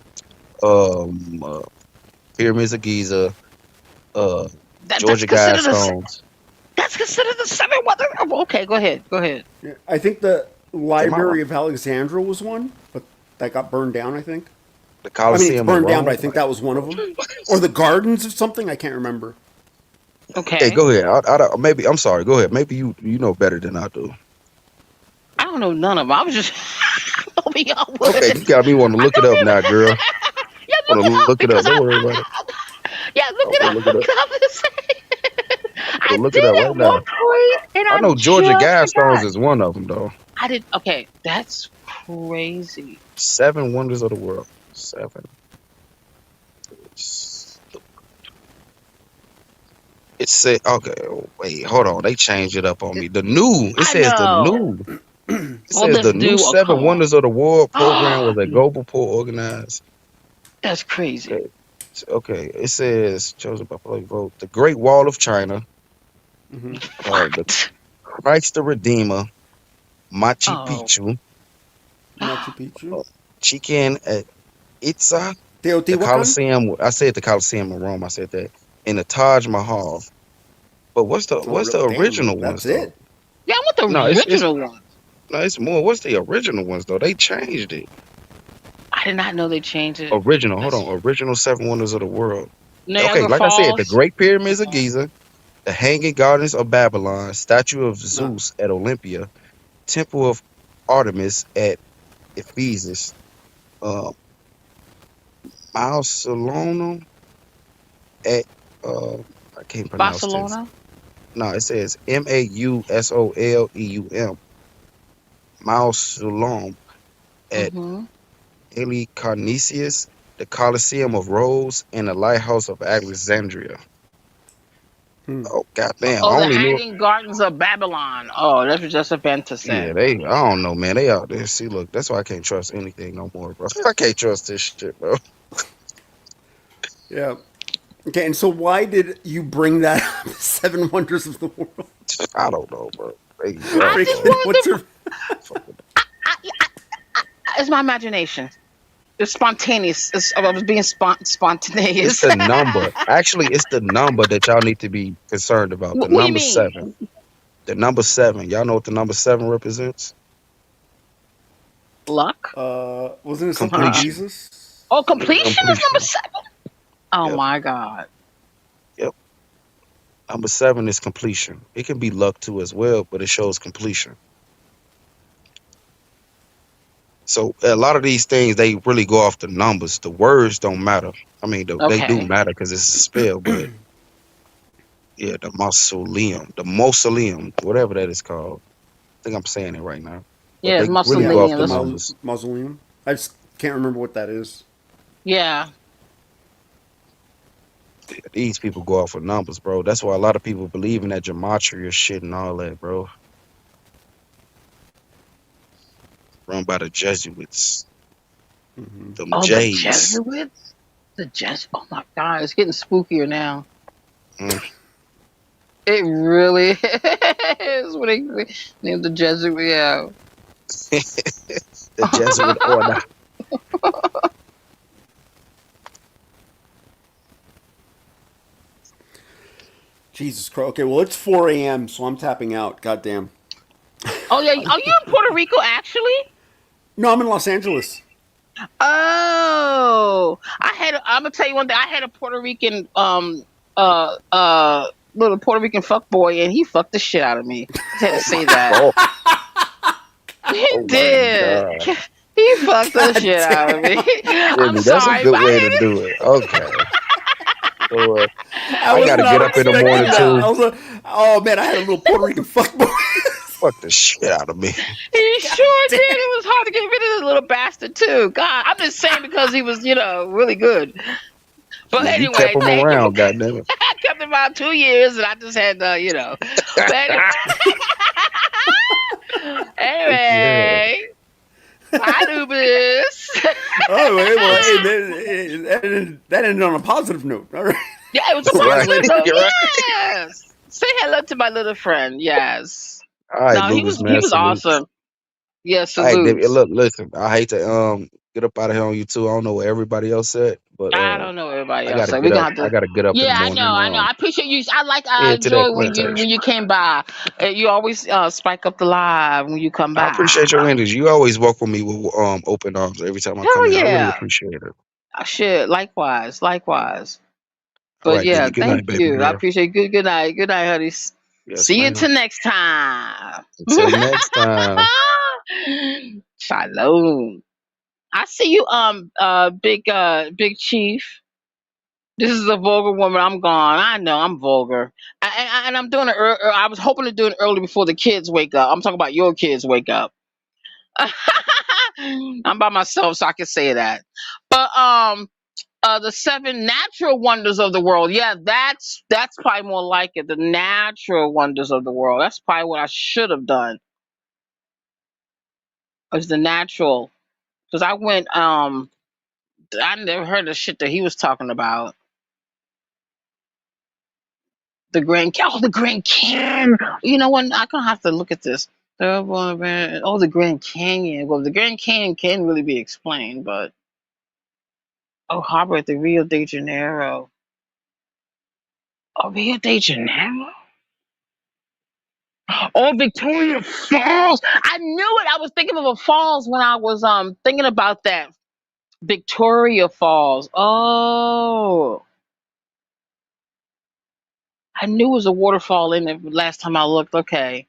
Um, uh, Pyramids of Giza, uh, That's Georgia considered Guidestones. that's considered the seven wonders. Oh, okay, go ahead. Go ahead. Yeah, I think the Am I wrong? Library of Alexandria was one, but that got burned down. I think. The I mean, it's Coliseum of burned down, but Rome. I think that was one of them, or the Gardens of something. I can't remember. Hey, Okay. go ahead. Maybe I'm sorry. Go ahead. Maybe you know better than I do. I don't know none of them. I was just hoping y'all Okay, would. you got me want to I look it don't up now, girl. really. Yeah, look Want it to up look it up? because Don't worry about it. yeah, look I'll it go up look it up. because I'm just saying. Go I look it did up right at one now. point and I I know Georgia just Guidestones forgot. is one of them, though. I did. Okay, that's crazy. Seven wonders of the world. Seven. It said, okay, wait, hold on. They changed it up on me. It I says the know. new. It Well, says let's the new do. Oh, Seven come on. Wonders of the World program Oh, was a global pool organized. that's crazy. Okay, okay. It says chosen by public vote. The Great Wall of China, the What? Christ the Redeemer, Machu Oh, Picchu, Machu Picchu. Chichen Itza, the Teotihuacan. Colosseum. I said the Colosseum in Rome. I said that. And the Taj Mahal. But what's the Damn, original ones that's though? it. Yeah, I want the No, it's original one. no, it's more. What's the original ones though? They changed it. I did not know they changed it. Original. Hold That's on. Original Seven Wonders of the World. Okay, Niagara like I said, the Falls. Great Pyramids of Giza, the Hanging Gardens of Babylon, Statue of No. Zeus at Olympia, Temple of Artemis at Ephesus, uh, Mausoleum at I can't pronounce this. Barcelona. No, it says Mausoleum, Mausoleum at Mm-hmm. Helicarnassus, the Colosseum of Rhodes, and the Lighthouse of Alexandria. Hmm. Oh goddamn! I Oh, the only knew. Hanging Gardens of Babylon. Oh, that's just a event to Yeah, say. I don't know, man. They out there. See, look, that's why I can't trust anything no more, bro. I can't trust this shit, bro. Yeah. Okay, and so why did you bring that up? Seven Wonders of the World. I don't know, bro. They I up, just bro. Freaking, what's wanted your? to. It's my imagination. It's spontaneous. I was being It's spontaneous. the number. Actually, it's the number that y'all need to be concerned about. The What do you number mean? seven. The number seven. Y'all know what the number seven represents? Luck? Wasn't it something with Completion. Jesus? Oh, completion is number Completion. 7. Oh Yep. my God. Yep. Number seven is completion. It can be luck too as well, but it shows completion. So a lot of these things they really go off the numbers. The words don't matter. I mean, they do Okay. matter because it's a spell, but yeah, the mausoleum, whatever that is called. I think I'm saying it right now, but Yeah, it's they really Yeah, go off mausoleum. the That's, numbers. Mausoleum. I just can't remember what that is. yeah. These people go off of numbers, bro. That's why a lot of people believe in that gematria shit and all that, bro. Run by the Jesuits, Hmm. them Oh, the J's. Jesuits? Oh my God. It's getting spookier now. Mm. It really is. When they named the Jesuit. Yeah. The Jesuit order. Jesus Christ. Okay, well it's 4 a.m., so I'm tapping out. Goddamn. Oh, yeah. Are you in Puerto Rico, actually? No, I'm in Los Angeles. Oh, I'm gonna tell you one thing. I had a Puerto Rican little Puerto Rican fuck boy, and he fucked the shit out of me. I had to say that. Oh, He oh my did. God. He fucked the God shit out of me. damn. I'm Really, that's a sorry, good but way to I do it. Okay. So, I I was gotta not get up in the morning expecting that. too. I was like, oh man, I had a little Puerto Rican fuckboy. Fuck the shit out of me. he God sure damn. did. It was hard to get rid of the little bastard too. God, I'm just saying because he was, really good. But Yeah, you kept anyway, them thank you for. around, goddamn I kept him about 2 years, and I just had But it. Yeah. anyway, bye, Lubis. Oh, wait, well, hey, that ended on a positive note. All right. Yeah, it was a Right. positive note. You're right. Yes. Say hello to my little friend. Yes. All right, No, he Lucas, was he man. was Salute. awesome. Yeah, All right, David. salutes. Look, listen. I hate to get up out of here on you too. I don't know where everybody else at, but I don't know everybody I else. gotta So we're get gonna up. have I to. gotta get up in the Yeah, I know, morning. I know. I appreciate you. I Head to that enjoy when plantation. you came by. You always spike up the live when you come I by. appreciate your energy. You always welcome me with open arms every time I come Hell in. I really yeah. appreciate it. Shit. Likewise. Likewise. All But right, yeah, Diddy. Good thank night, baby you. I girl. appreciate it. Good night. Good night, honey. Yes, See you ma'am. till next time. Until next time. Shalom. I see you, big chief. This is a vulgar woman. I'm gone. I know I'm vulgar, and I'm doing it. I was hoping to do it early before the kids wake up. I'm talking about your kids wake up. I'm by myself, so I can say that. But the 7 natural wonders of the world. Yeah, that's probably more like it. The natural wonders of the world. That's probably what I should have done. Was the natural, because I went. I never heard the shit that he was talking about. The Grand Can. You know what? I'm gonna have to look at this. Oh, the Grand Canyon. Well, the Grand Canyon can really be explained, but harbor at the Rio de Janeiro. Oh, Rio de Janeiro. Oh, Victoria Falls. I knew it. I was thinking of a falls when I was thinking about that. Victoria Falls. Oh, I knew it was a waterfall in it last time I looked. Okay.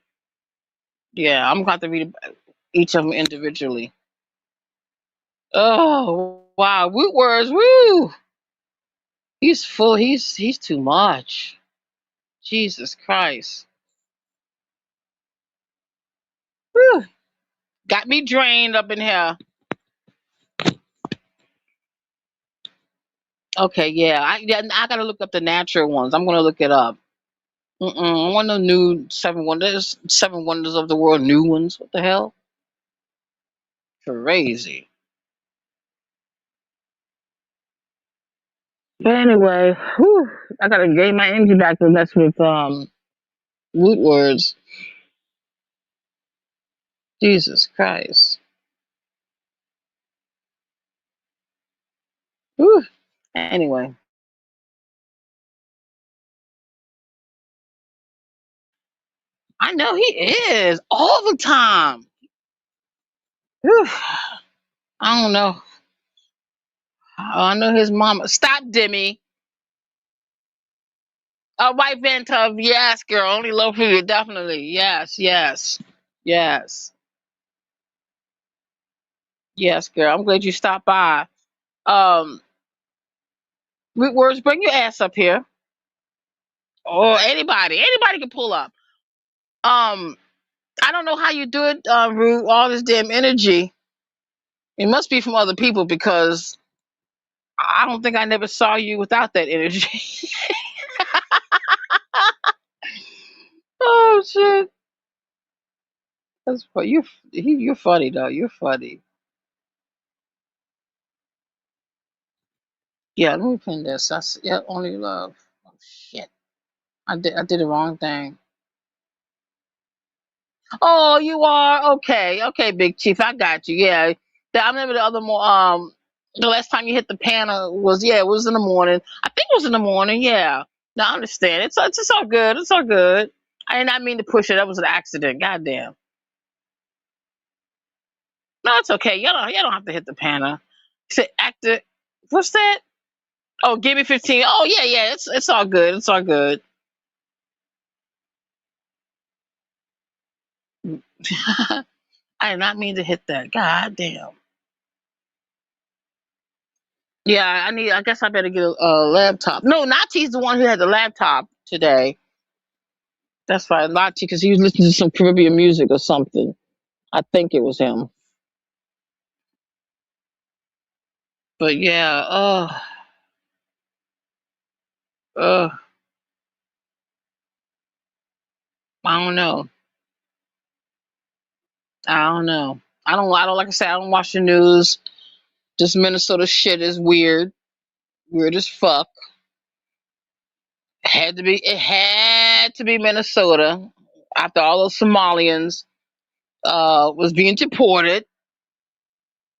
Yeah, I'm going to have to read each of them individually. Oh, wow. Root words. Woo. He's full. He's too much. Jesus Christ. Whew. Got me drained up in here. Okay, yeah. I gotta look up the natural ones. I'm gonna look it up. I want the new seven wonders of the world, new ones. What the hell? Crazy. But anyway, whew, I gotta gain my energy back to mess with root words. Jesus Christ. Whew. Anyway, I know he is all the time. Whew. I don't know. I know his mama. Stop, Demi. A white van tub. Yes, girl. Only low for you. Definitely. Yes, yes, yes, yes, girl. I'm glad you stopped by. Um, root words. Bring your ass up here. Or anybody can pull up. Um, I don't know how you do it, Root. All this damn energy. It must be from other people because I don't think I never saw you without that energy. Oh shit. That's funny. You're funny though. You're funny. Yeah, let me pin this. That's yeah, only love. Oh shit. I did the wrong thing. Oh, you are? Okay. Okay, Big Chief. I got you. Yeah. I remember the last time you hit the panel was it was in the morning. I think it was in the morning, yeah. No, I understand. It's all good. It's all good. I did not mean to push it. That was an accident. Goddamn. No, it's okay. You don't have to hit the panel. Say actor. What's that? Oh, give me 15. Oh yeah, yeah. It's all good. It's all good. I did not mean to hit that. God damn. Yeah, I guess I better get a laptop. No, Nati's the one who had the laptop today. That's right, Nati, because he was listening to some Caribbean music or something. I think it was him. But yeah, uh, I don't know. I don't know. I don't like I said. I don't watch the news. This Minnesota shit is weird. Weird as fuck. Had to be. It had to be Minnesota after all those Somalians was being deported.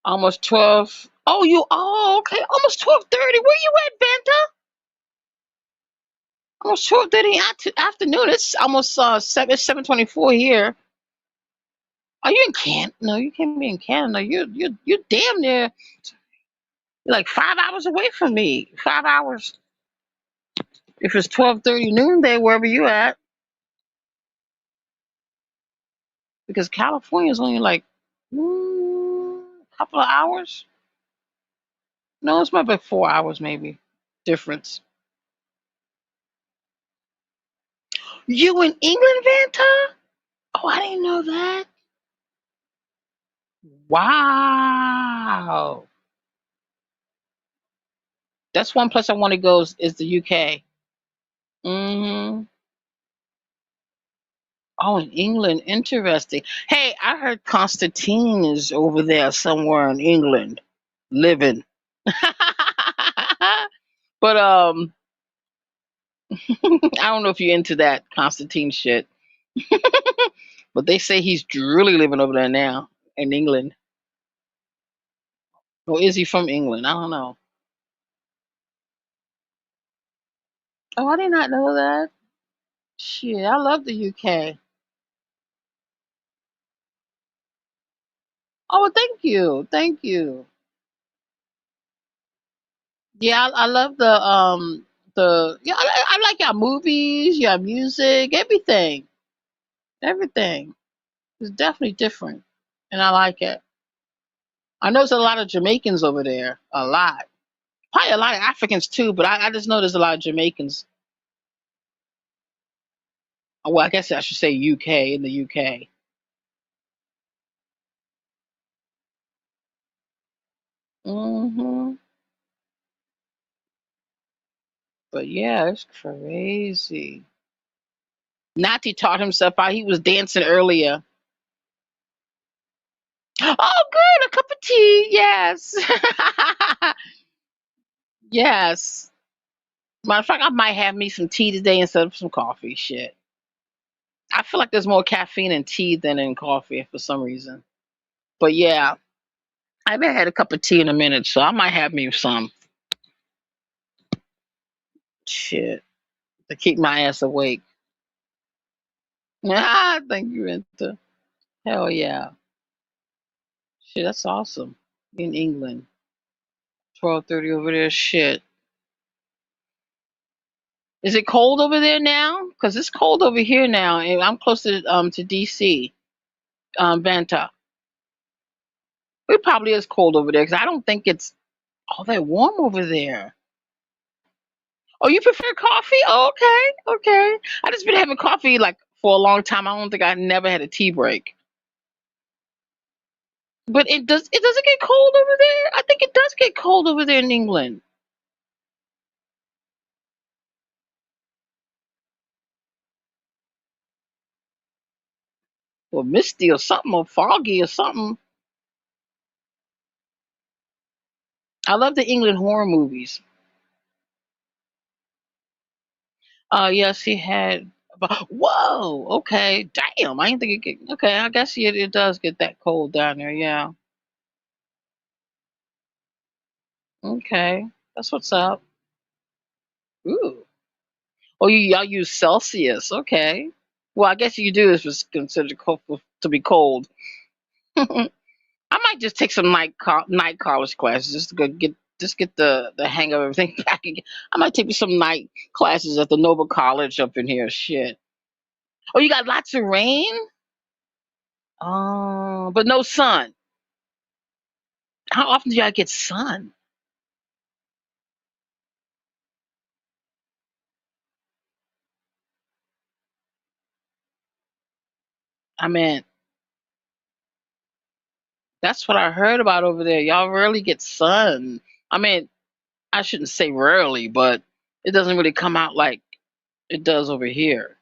Almost 12. Oh, okay. Almost 12:30. Where you at, Banta? Almost 12:30 afternoon. It's almost 7:24 here. Are you in Canada? No, you can't be in Canada. You're damn near. You're like 5 hours away from me. 5 hours. If it's 12:30 noonday, wherever you at, because California is only like a couple of hours. No, it's about 4 hours maybe difference. You in England, Vanta? Oh, I didn't know that. Wow. That's one place I want to go is the UK. Hmm. Oh, in England. Interesting. Hey, I heard Constantine is over there somewhere in England living. But I don't know if you're into that Constantine shit. But they say he's really living over there now in England. Or is he from England? I don't know. Oh, I did not know that. Shit, I love the UK. Oh, well, thank you. Thank you. Yeah, I love the yeah, I like your movies, your music, everything. Everything. It's definitely different. And I like it. I know there's a lot of Jamaicans over there. A lot. Probably a lot of Africans too, but I just know there's a lot of Jamaicans. Well, I guess I should say UK in the UK. Hmm. But yeah, it's crazy. Nati taught himself out. He was dancing earlier. Oh, good. A cup of tea. Yes. Yes. Matter of fact, I might have me some tea today instead of some coffee. Shit. I feel like there's more caffeine in tea than in coffee for some reason. But yeah, I haven't had a cup of tea in a minute, so I might have me some shit to keep my ass awake. Ah, thank you, Renta. Hell yeah. Shit, that's awesome. In England. 12:30 over there. Shit. Is it cold over there now? Because it's cold over here now, and I'm close to DC, Vanta. It probably is cold over there because I don't think it's all that warm over there. Oh, you prefer coffee? Oh, okay, okay. I just been having coffee like for a long time. I don't think I never had a tea break. But it doesn't get cold over there. I think it does get cold over there in England. Or misty or something or foggy or something. I love the England horror movies. Yes, he had. Whoa. Okay. Damn. I didn't think it get. Okay. I guess it does get that cold down there. Yeah. Okay. That's what's up. Ooh. Oh, y'all use Celsius. Okay. Well, I guess you do if it's considered cold, to be cold. I might just take some night college classes just to go get the hang of everything back again. I might take some night classes at the Nova College up in here. Shit. Oh, you got lots of rain? Oh, but no sun. How often do y'all get sun? I mean, that's what I heard about over there. Y'all rarely get sun. I mean, I shouldn't say rarely, but it doesn't really come out like it does over here.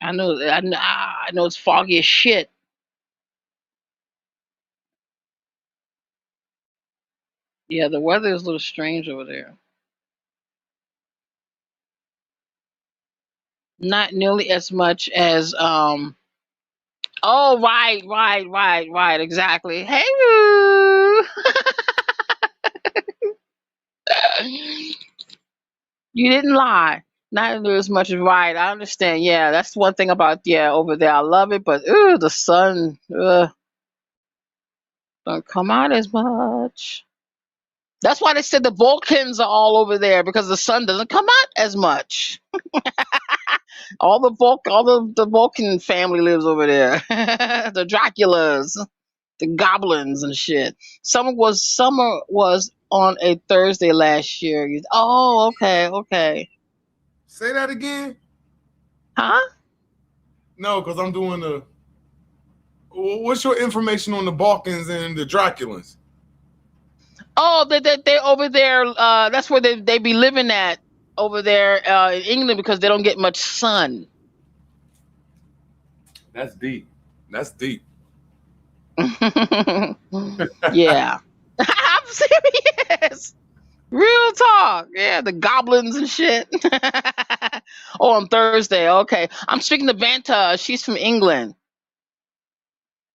I know it's foggy as shit. Yeah, the weather is a little strange over there. Not nearly as much as oh, right, exactly. Hey, Roo. You didn't lie. Not near as much as right. I understand. Yeah, that's one thing about over there. I love it, but the sun don't come out as much. That's why they said the Vulcans are all over there because the sun doesn't come out as much. All the Vulcan family lives over there. The Draculas, the goblins and shit. Summer was on a Thursday last year. Oh, okay. Say that again. Huh? No, because I'm doing the. What's your information on the Balkans and the Draculans? Oh, they over there. That's where they be living at over there in England because they don't get much sun. That's deep. That's deep. Yeah, I'm serious. Real talk. Yeah, the goblins and shit. Oh, on Thursday. Okay. I'm speaking to Vanta. She's from England.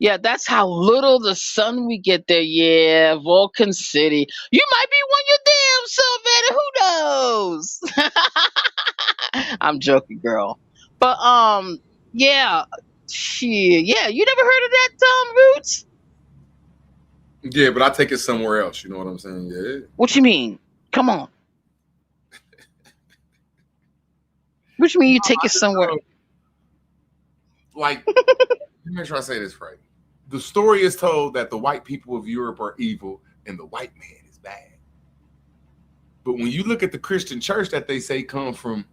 Yeah, that's how little the sun we get there. Yeah, Vulcan City. You might be one your damn self, Vanta. Who knows? I'm joking, girl. But yeah. Yeah, you never heard of that Roots? Yeah, but I take it somewhere else. You know what I'm saying? Yeah. What you mean? Come on. What you mean you take it somewhere? Like, let me make sure I say this right. The story is told that the white people of Europe are evil and the white man is bad. But when you look at the Christian church that they say come from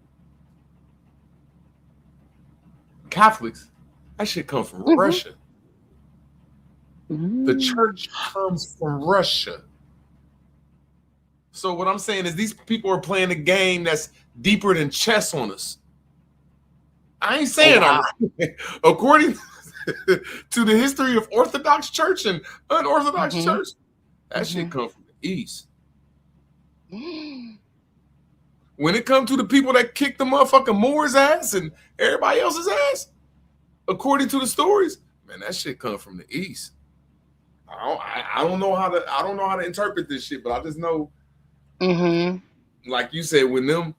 Catholics, that shit come from Russia. The church comes from Russia. So what I'm saying is these people are playing a game that's deeper than chess on us. I ain't saying I'm right. According to the history of Orthodox Church and unorthodox church, that shit come from the East. When it comes to the people that kicked the motherfucking Moors' ass and everybody else's ass, according to the stories, man, that shit come from the East. I don't know how to interpret this shit, but I just know, like you said, when them,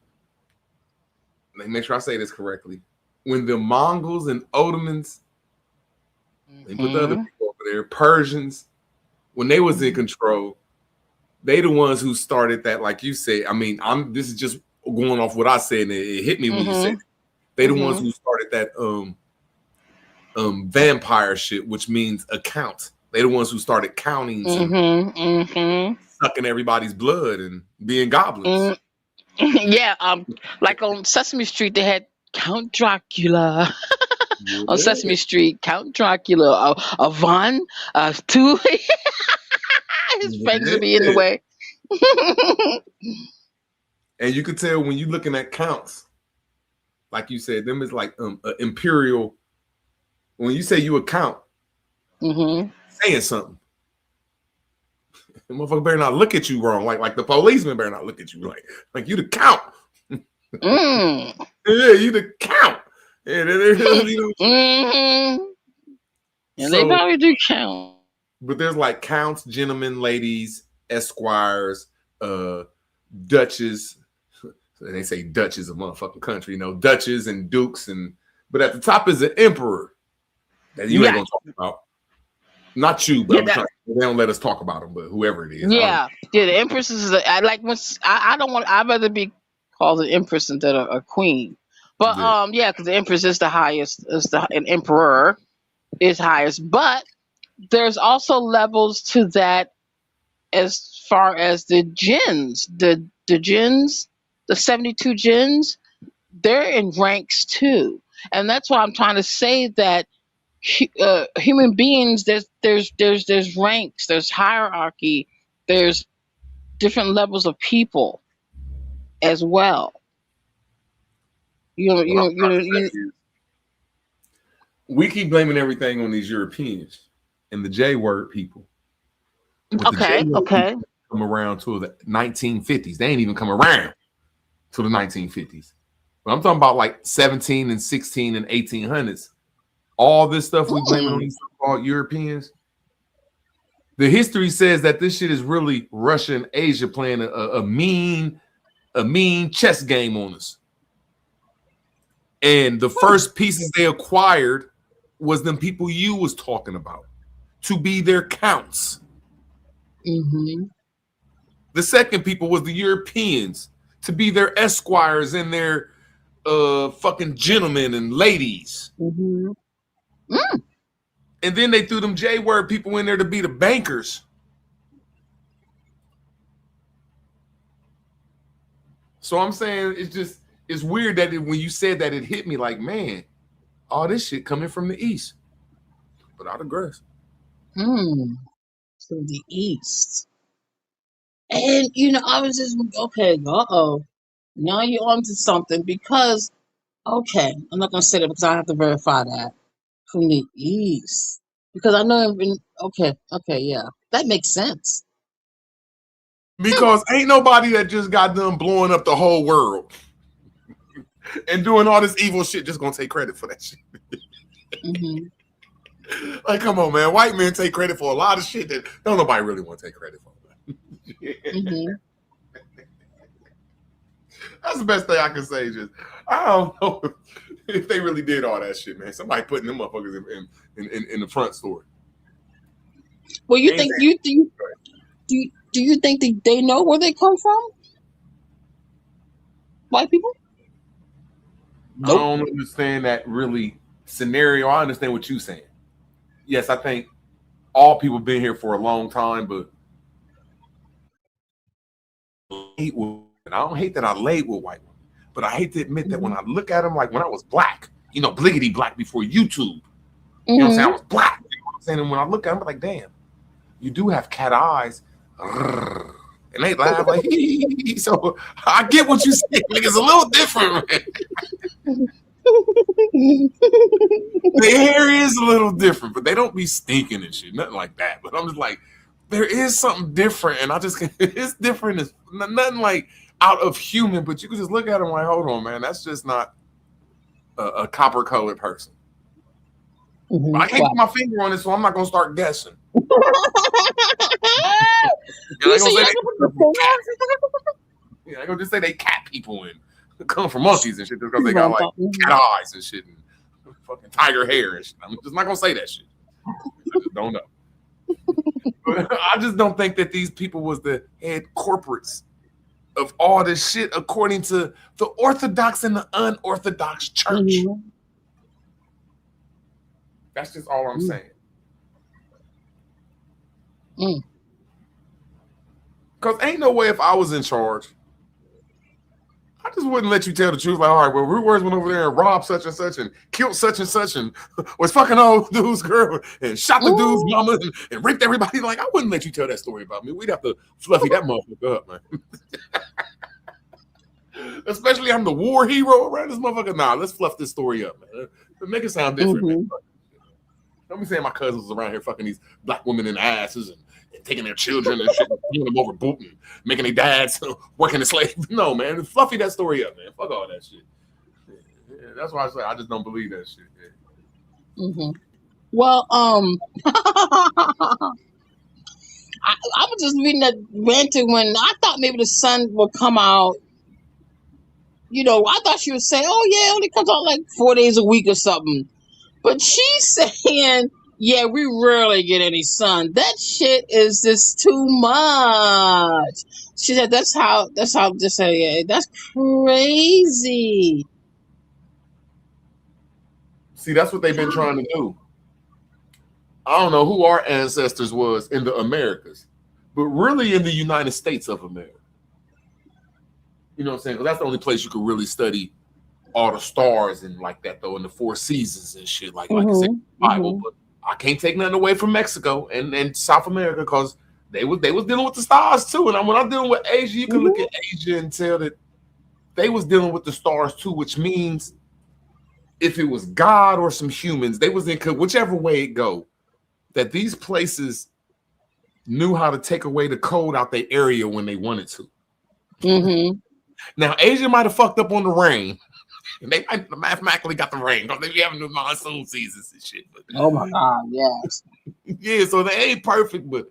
let me make sure I say this correctly, when the Mongols and Ottomans, they put the other people over there, Persians, when they was in control, they the ones who started that, like you said. I mean, this is just going off what I said, and it hit me when you said it. They the ones who started that vampire shit, which means account. They the ones who started counting, sucking everybody's blood and being goblins. Yeah, like on Sesame Street, they had Count Dracula. On Sesame Street, Count Dracula, a Von, two. His fangs would be in the way. And you could tell when you're looking at counts, like you said, them is like imperial. When you say you a count, saying something. The motherfucker better not look at you wrong. Like the policeman better not look at you like you the count. Yeah, you the count. Yeah, And they probably do count. But there's like counts, gentlemen, ladies, esquires, duchess. They say Dutch is a motherfucking country, duchess and dukes, but at the top is an emperor that you ain't gonna talk about. Not you, but they don't let us talk about them, but whoever it is. Yeah, the empress is. I like when I don't want. I'd rather be called an empress instead of a queen. But because the empress is the highest, an emperor is highest. But there's also levels to that as far as the jinns, the jinns, the 72 jinns, they're in ranks too, and that's why I'm trying to say that human beings, there's ranks, there's hierarchy, there's different levels of people as well. We keep blaming everything on these Europeans and the J word people. Okay. Come around to the 1950s. They ain't even come around to the 1950s. But I'm talking about like 17 and 16 and 1800s. All this stuff we blaming on these so-called Europeans. The history says that this shit is really Russia and Asia playing a mean chess game on us. And the first pieces they acquired was them people you was talking about to be their counts. The second people was the Europeans to be their esquires and their fucking gentlemen and ladies. And then they threw them J-word people in there to be the bankers. So I'm saying it's weird that when you said that, it hit me like, man, all this shit coming from the East. But I digress. From the East. And, I was just, okay, now you're onto something because, okay, I'm not going to say that because I have to verify that. From the East. Because I know, okay, yeah. That makes sense. Because ain't nobody that just got done blowing up the whole world and doing all this evil shit, just gonna take credit for that shit. Like, come on, man. White men take credit for a lot of shit that don't nobody really want to take credit for. That's the best thing I can say. Just I don't know if they really did all that shit, man. Somebody putting them motherfuckers in the front story. Well, you think do you think they know where they come from? White people? Nope. I don't understand that really scenario. I understand what you're saying. Yes, I think all people been here for a long time, but I don't hate that I laid with white women, but I hate to admit that when I look at them, like when I was black, bliggity black before YouTube, you know what I'm saying? I was black. You know what I'm saying? And when I look at them, I'm like, damn, you do have cat eyes. And they laugh like, so I get what you say. Like, it's a little different, man. The hair is a little different, but they don't be stinking and shit, nothing like that. But I'm just like, there is something different, and it's different. It's nothing like out of human, but you can just look at them like, hold on, man, that's just not a copper colored person. I can't put my finger on it, so I'm not gonna start guessing. I gonna just say they cat people and come from monkeys and shit because they got like cat eyes and shit and fucking tiger hair and shit. I'm just not gonna say that shit. I just don't know. But I just don't think that these people was the head corporates of all this shit according to the Orthodox and the unorthodox church. That's just all I'm saying. Because ain't no way if I was in charge, I just wouldn't let you tell the truth. Like, all right, well, Rude Words went over there and robbed such and killed such and was fucking old dude's girl and shot the dude's mama and raped everybody. Like, I wouldn't let you tell that story about me. We'd have to fluffy that motherfucker up, man. Especially I'm the war hero around this motherfucker. Nah, let's fluff this story up, man. Make it sound different, man. Don't be saying my cousins was around here fucking these black women in the asses and taking their children and shit, giving them over boot and making their dads working as slaves. No, man, fluffy that story up, man. Fuck all that shit. Yeah, that's why I say I just don't believe that shit. Yeah. Well, I was just reading that ranting when I thought maybe the sun would come out. I thought she was saying, "Oh yeah, it only comes out like 4 days a week or something," but she's saying, yeah, we rarely get any sun. That shit is just too much. She said that's crazy. See, that's what they've been trying to do. I don't know who our ancestors was in the Americas, but really in the United States of America. You know what I'm saying? Because that's the only place you could really study all the stars and like that, though, in the 4 seasons and shit, like I said, in the Bible. But I can't take nothing away from Mexico and South America because they was dealing with the stars too. And when I'm dealing with Asia, you can look at Asia and tell that they was dealing with the stars too, which means if it was God or some humans, they was in whichever way it go, that these places knew how to take away the cold out their area when they wanted to. Now Asia might have fucked up on the rain. And they mathematically got the rain. They be having the monsoon seasons and shit. But, oh my God, yes. Yeah, so they ain't perfect, but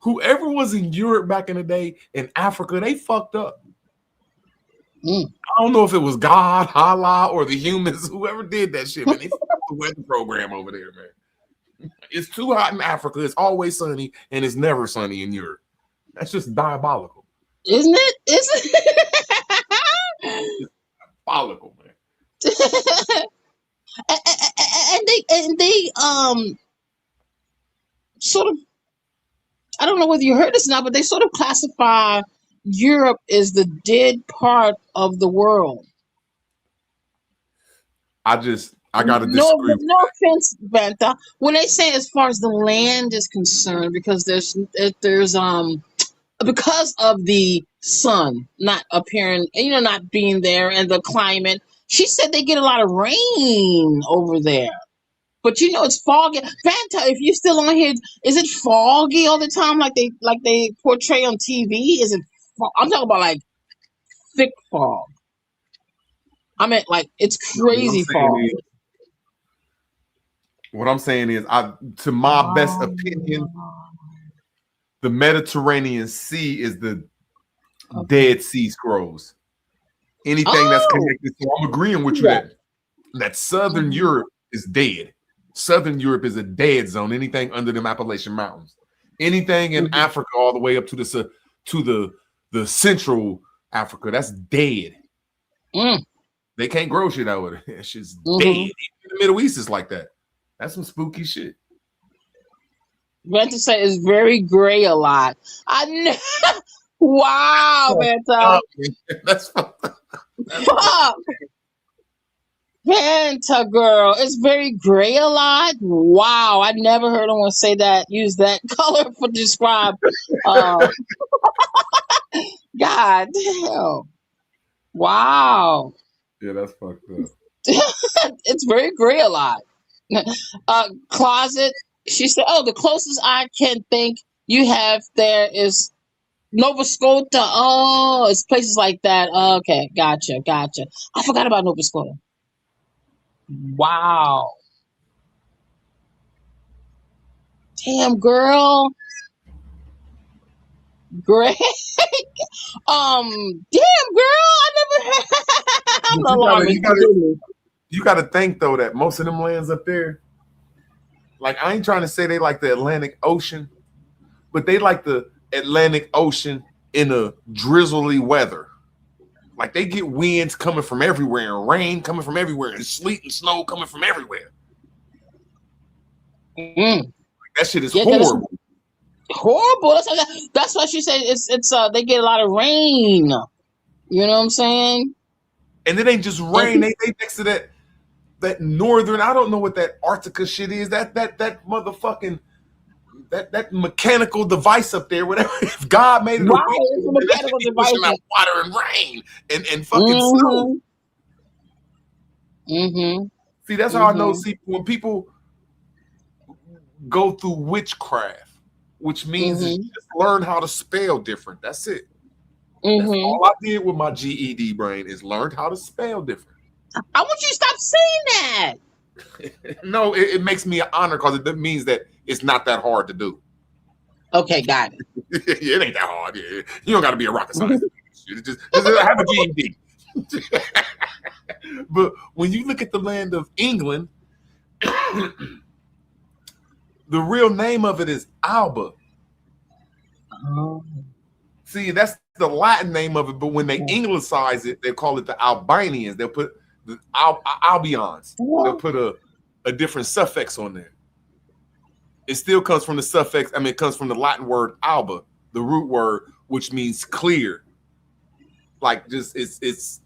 whoever was in Europe back in the day, in Africa, they fucked up. I don't know if it was God, Allah, or the humans, whoever did that shit, man. They fucked up the weather program over there, man. It's too hot in Africa. It's always sunny, and it's never sunny in Europe. That's just diabolical. Isn't it? Isn't it? It's diabolical, man. and they sort of, I don't know whether you heard this or not, but they sort of classify Europe as the dead part of the world. I gotta disagree. No offense, Banta. When they say as far as the land is concerned, because there's because of the sun not appearing, not being there, and the climate. She said they get a lot of rain over there. But it's foggy. Fanta, if you're still on here, is it foggy all the time like they portray on TV? Is it I'm talking about like thick fog. I mean, like it's crazy far. What I'm saying is, to my best opinion, the Mediterranean Sea is the Dead Sea Scrolls. Anything that's connected. So I'm agreeing with you that Southern Europe is dead. Southern Europe is a dead zone. Anything under them Appalachian Mountains, anything in Africa all the way up to the Central Africa, that's dead. They can't grow shit out of it. It's just dead. Even the Middle East is like that. That's some spooky shit. Vanta say it's very gray a lot. I know. Wow, Vanta. That's Fuck. Vanta girl, it's very gray a lot. Wow, I never heard anyone say that. Use that color for describe. God damn. Wow. Yeah, that's fucked up. It's very gray a lot. Closet. She said, "Oh, the closest I can think you have there is Nova Scotia. Oh, it's places like that. Okay, gotcha. I forgot about Nova Scotia. Wow. Damn, girl. Great. Damn, girl. I never had. I'm alarming. You got to think though that most of them lands up there, like I ain't trying to say they like the Atlantic Ocean, but they like the Atlantic Ocean in a drizzly weather. Like they get winds coming from everywhere and rain coming from everywhere and sleet and snow coming from everywhere. Like that shit is horrible. Horrible. That's why she said it's they get a lot of rain. You know what I'm saying? And it ain't just rain. They next to that northern. I don't know what that Arctica shit is. That motherfucking that mechanical device up there. Whatever. If God made it, right? It's a mechanical device. Out water and rain and fucking snow. See, that's how I know. See, when people go through witchcraft, which means is just learn how to spell different. That's it. That's all I did with my GED brain is learned how to spell different. I want you to stop saying that. No, it makes me an honor because it means that it's not that hard to do. Okay, got it. It ain't that hard. You don't got to be a rocket scientist. just have a GED. But when you look at the land of England, the real name of it is Alba. See, that's the Latin name of it, but when they Anglicize it, they call it the Albanians. They'll put the Albions. They'll put a different suffix on there. It still comes from the suffix. I mean, it comes from the Latin word alba, the root word, which means clear. Like just it's.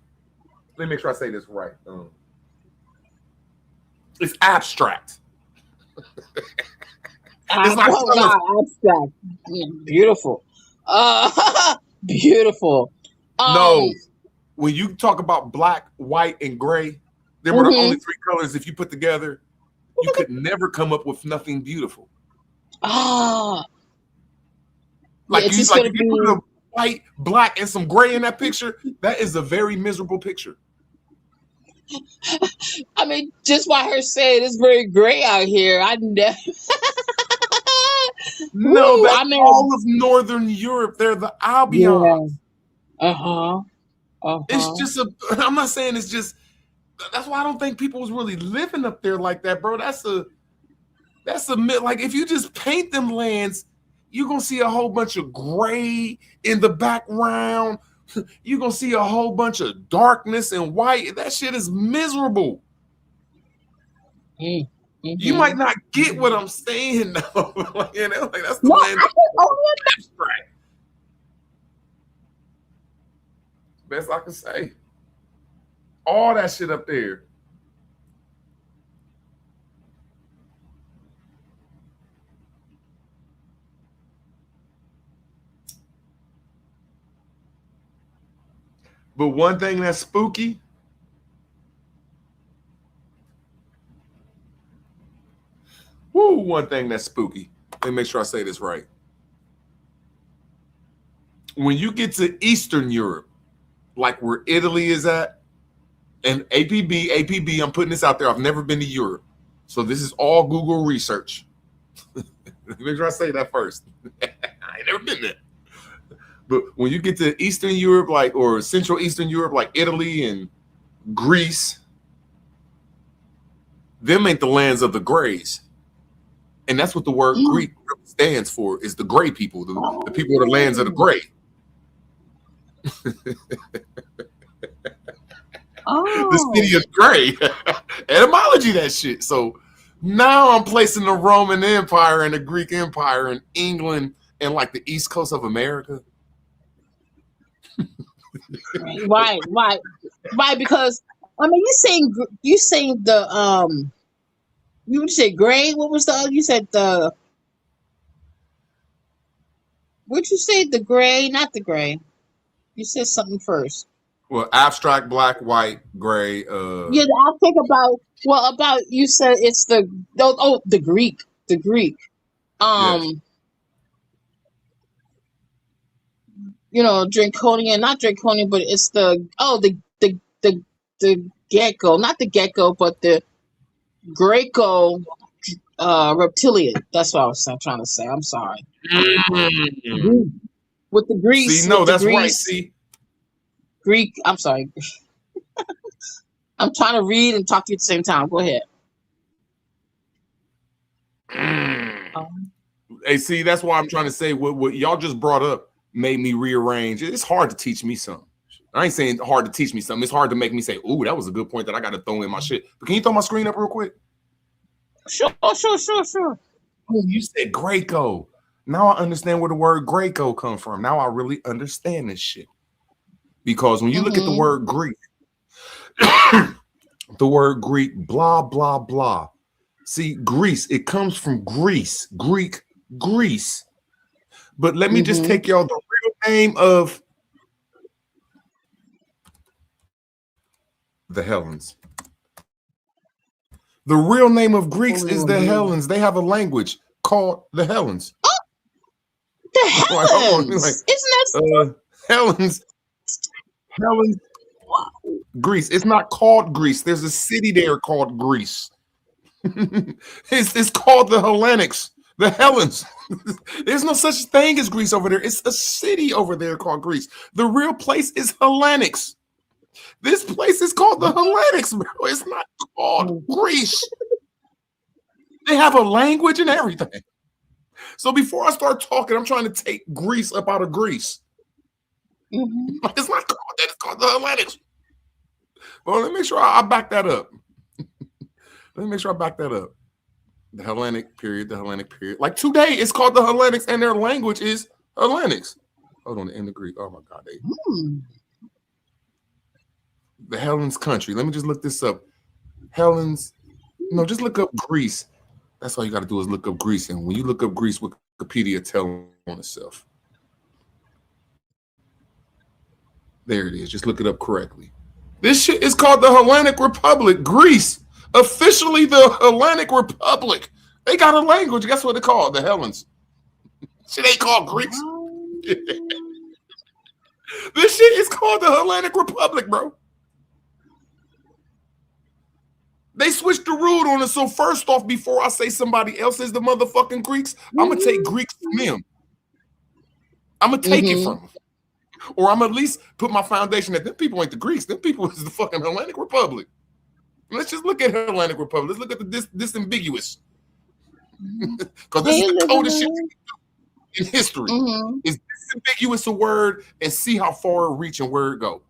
Let me make sure I say this right. It's abstract. It's like abstract. Yeah, beautiful. Beautiful. No, when you talk about black, white, and gray, there were the only three colors. If you put together, you could never come up with nothing beautiful. Like if you put a white, black, and some gray in that picture, that is a very miserable picture. I mean, just by her saying it's very gray out here, I never. No, that's all of Northern Europe. They're the Albions. Yeah. It's just I'm not saying it's just. That's why I don't think people was really living up there like that, bro. That's a like if you just paint them lands, you're gonna see a whole bunch of gray in the background. You're gonna see a whole bunch of darkness and white. That shit is miserable. You might not get what I'm saying, though. You know, like that's the land abstract. Best I can say. All that shit up there. But one thing that's spooky. One thing that's spooky. Let me make sure I say this right. When you get to Eastern Europe, like where Italy is at, And APB, I'm putting this out there. I've never been to Europe. So this is all Google research. Make sure I say that first. I ain't never been there. But when you get to Eastern Europe, like, or Central Eastern Europe, like Italy and Greece, them ain't the lands of the grays. And that's what the word Greek stands for, is the gray people, the people of the lands of the gray. The city of gray. Etymology, that shit. So now I'm placing the Roman Empire and the Greek Empire in England and like the East Coast of America. Right. Because I mean, you saying the you said gray. What was the other? You said the. What'd you say? The gray, not the gray. You said something first. Well, abstract, black, white, gray. Yeah, I think about you said it's the the Greek. Yes. You know, draconian, not draconian, but it's the gecko, not the gecko, but the Greco reptilian. That's what I was trying to say. I'm sorry. With the Greece. See, no, with the that's Greece, right. See, Greek. I'm sorry. I'm trying to read and talk to you at the same time. Go ahead. Hey, see, that's why I'm trying to say what y'all just brought up made me rearrange. It's hard to teach me something. I ain't saying hard to teach me something. It's hard to make me say, "Ooh, that was a good point that I got to throw in my shit." But can you throw my screen up real quick? Sure. Oh, you said Greco. Now I understand where the word Greco comes from. Now I really understand this shit. Because when you look at the word Greek, the word Greek, blah, blah, blah. See, Greece, it comes from Greece, Greek, Greece. But let me just take y'all the real name of the Hellenes. The real name of Greeks is the Hellenes. They have a language called the Hellenes. The Hellenes. Isn't that Hellenes? Greece. It's not called Greece. There's a city there called Greece. It's called the Hellenics, the Hellenes. There's no such thing as Greece over there. It's a city over there called Greece. The real place is Hellenics. This place is called the Hellenics, bro. It's not called Greece. They have a language and everything. So before I start talking, I'm trying to take Greece up out of Greece. It's not called that. It's called the Hellenics. Well, let me make sure I back that up. Let me make sure I back that up. The Hellenic period, the Hellenic period. Like today, it's called the Hellenics, and their language is Hellenics. Hold on, in the Greek. Oh my God, the Hellenes country. Let me just look this up. Hellenes. No, just look up Greece. That's all you got to do is look up Greece, and when you look up Greece, Wikipedia tells on itself. There it is. Just look it up correctly. This shit is called the Hellenic Republic, Greece. Officially the Hellenic Republic. They got a language. Guess what they call it? The Hellenes. Shit ain't called Greeks. This shit is called the Hellenic Republic, bro. They switched the rule on us. So first off, before I say somebody else is the motherfucking Greeks, I'm going to take Greeks from them. I'm going to take it from them. Or I'm at least put my foundation that them people ain't the Greeks. Them people is the fucking Hellenic Republic. Let's just look at Hellenic Republic. Let's look at the disambiguous. Because this is the coldest shit in history. Is disambiguous a word and see how far it reach and where it go.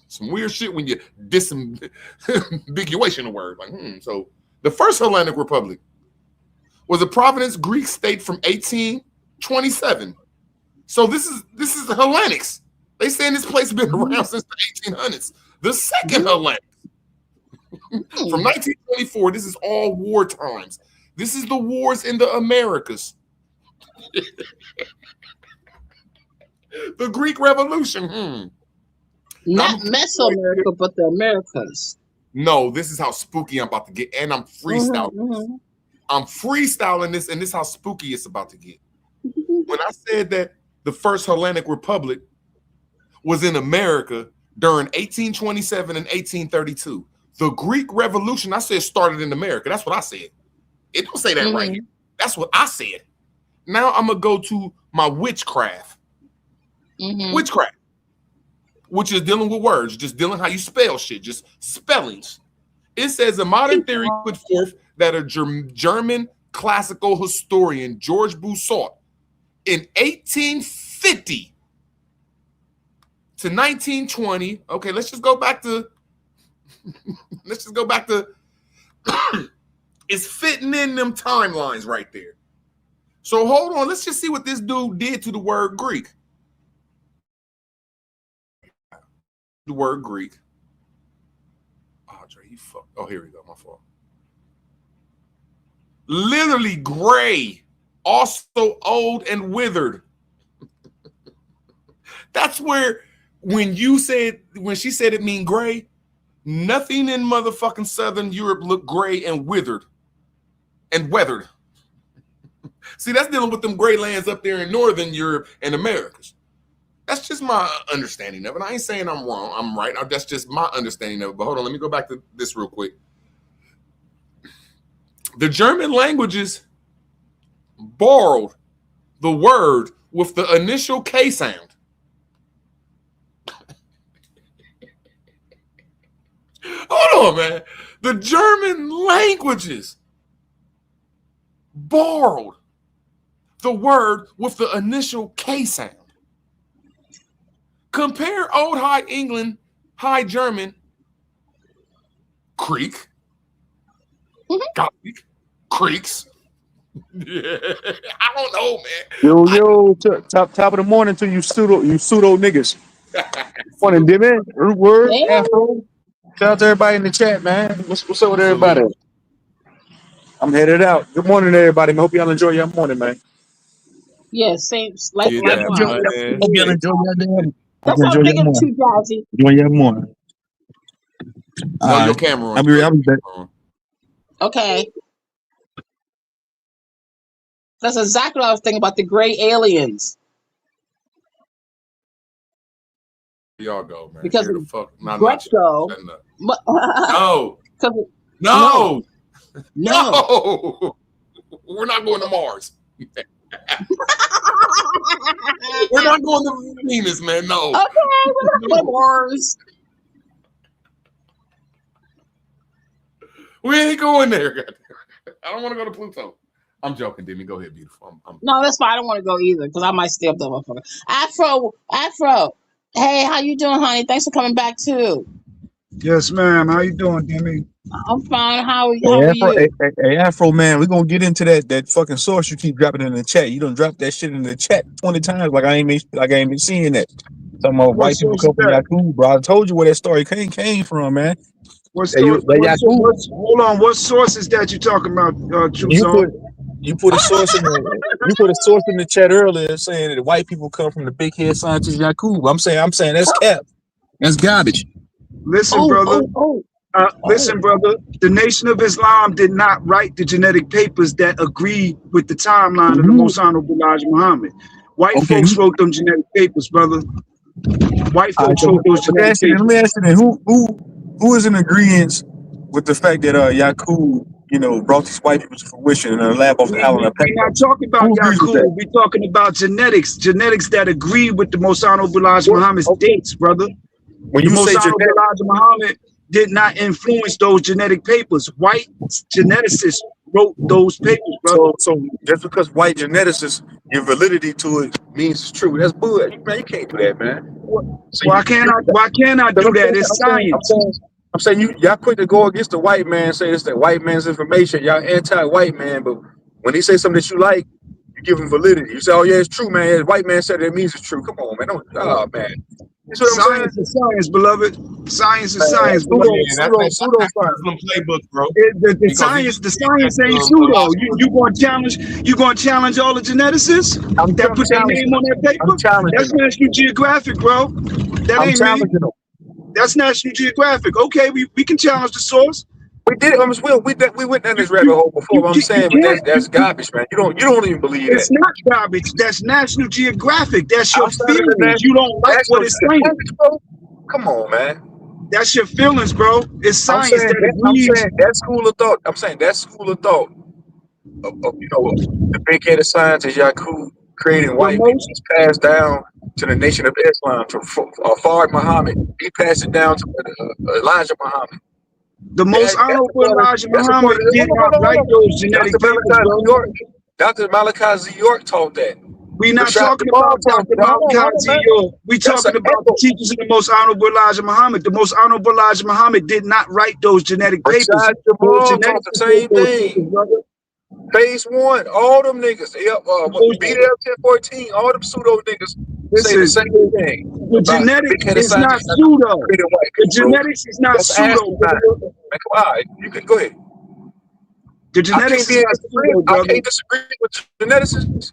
Some weird shit when you disambiguation a word. Like, So the first Hellenic Republic was a Providence Greek state from 1827. So this is the Hellenics. They saying this place has been around since the 1800s. The second Hellenics. From 1924, this is all war times. This is the wars in the Americas. The Greek Revolution. Not Mesoamerica, but the Americas. No, this is how spooky I'm about to get. And I'm freestyling. I'm freestyling this, and this is how spooky it's about to get. When I said that the first Hellenic Republic was in America, during 1827 and 1832. The Greek Revolution, I said, started in America. That's what I said. It don't say that right here. That's what I said. Now I'm going to go to my witchcraft. Witchcraft, which is dealing with words, just dealing how you spell shit, just spellings. It says a modern theory put forth that a German classical historian, George Boussault, in 1850 to 1920. Okay, let's just go back to it's fitting in them timelines right there. So hold on, let's just see what this dude did to the word Greek. The word Greek. Oh, Dre, you fuck. Oh, here we go. My fault. Literally gray, also old and withered. That's where when she said it mean gray, nothing in motherfucking Southern Europe looked gray and withered and weathered. See, that's dealing with them gray lands up there in Northern Europe and Americas. That's just my understanding of it. I ain't saying I'm wrong. I'm right. That's just my understanding of it. But hold on, let me go back to this real quick. The German languages borrowed the word with the initial K sound. Hold on, man. The German languages borrowed the word with the initial K sound. Compare Old High England, High German, Creek, Gothic, Creeks. Yeah, I don't know, man. Yo, top of the morning to you pseudo niggas. Morning, Dimmy. Root word, Afro. Shout out to everybody in the chat, man. What's up with everybody? I'm headed out. Good morning, everybody. Hope y'all enjoy your morning, man. Yeah, same. Likewise. Hope y'all enjoy your day. That's how big of too drowsy. Enjoy your morning. No, your camera on. I'll be back. Okay. That's exactly what I was thinking about, the gray aliens. Y'all go, man. Because Here the fuck. Greco. No. No. We're not going to Mars. We're not going to Venus, man. No. Okay, we're not going to Mars. We ain't going there. I don't want to go to Pluto. I'm joking, Demi. Go ahead, beautiful. No, that's fine. I don't want to go either because I might stay up that motherfucker. Afro. Hey, how you doing, honey? Thanks for coming back too. Yes, ma'am. How you doing, Demi? I'm fine. How are you? Hey, Afro, man, we're gonna get into that fucking source you keep dropping in the chat. You don't drop that shit in the chat 20 times like I ain't been seeing that. Some white people come from Yaku, bro. I told you where that story came from, man. What hold on, what source is that you talking about, You put a source in the chat earlier saying that the white people come from the big head scientist Yakub. I'm saying that's cap. That's garbage. Listen, brother. Listen, brother. The Nation of Islam did not write the genetic papers that agreed with the timeline of the Most Honorable Elijah Muhammad. White folks wrote them genetic papers, brother. White folks wrote those genetic papers. Let me ask you who is in agreement with the fact that Yakub, brought these white people to fruition in a lab off the island of We're not talking about Yakub. We're talking about genetics that agree with the Most Honorable Elijah Muhammad's dates, brother. When you the Most say Honorable Elijah Muhammad did not influence those genetic papers. White geneticists wrote those papers, brother. So just because white geneticists give validity to it means it's true. That's bullshit. Man, you can't do that, man. Why can't I do that? It's science. I'm saying y'all quick to go against the white man, say it's the white man's information. Y'all anti-white man, but when he say something that you like, you give him validity. You say, "Oh yeah, it's true, man. The white man said it means it's true." Come on, man. Oh man. Science is science, beloved. Science is science, beloved. That's playbook, bro. The science ain't pseudo. You gonna challenge all the geneticists that put their name on that paper? That's National Geographic, bro. That ain't me. That's National Geographic. Okay, we can challenge the source. We did it. We went down this rabbit hole before. I'm saying, but that's garbage, man. You don't even believe it's that. It's not garbage. That's National Geographic. That's your feelings. You don't like what it's saying. Come on, man. That's your feelings, bro. It's I'm science saying that that. I'm agrees. saying that school of thought. I'm saying that school of thought of the big-headed scientist Yakub creating The white people most, is passed down to the Nation of Islam to Fard Muhammad. He passed it down to Elijah Muhammad. the most honorable Elijah That's a part Muhammad of it. did Hold on, not hold on, write hold on. those genetic papers, bro. Dr. Malachi Z. York taught that. We're not Rashad talking Jamal about taught Dr. that. Hold Malachi on, Z. man. York. We're That's an talking about the echo. teachers of the most honorable Elijah Muhammad. The most honorable Elijah Muhammad did not write those genetic papers. Rashad Those Jamal taught the geneticists wrote same those thing. papers, brother. Phase 1, all them niggas. Yep, BDL 1014, all them pseudo niggas say the Listen, same thing the about the genetics big-headed is not scientists pseudo. creating white The people, bro. genetics is not Let's ask pseudo, you about it. brother. Man, come on, you can go ahead. The I genetics can't be is in not disagreement. pseudo, I brother. can't disagree with geneticists.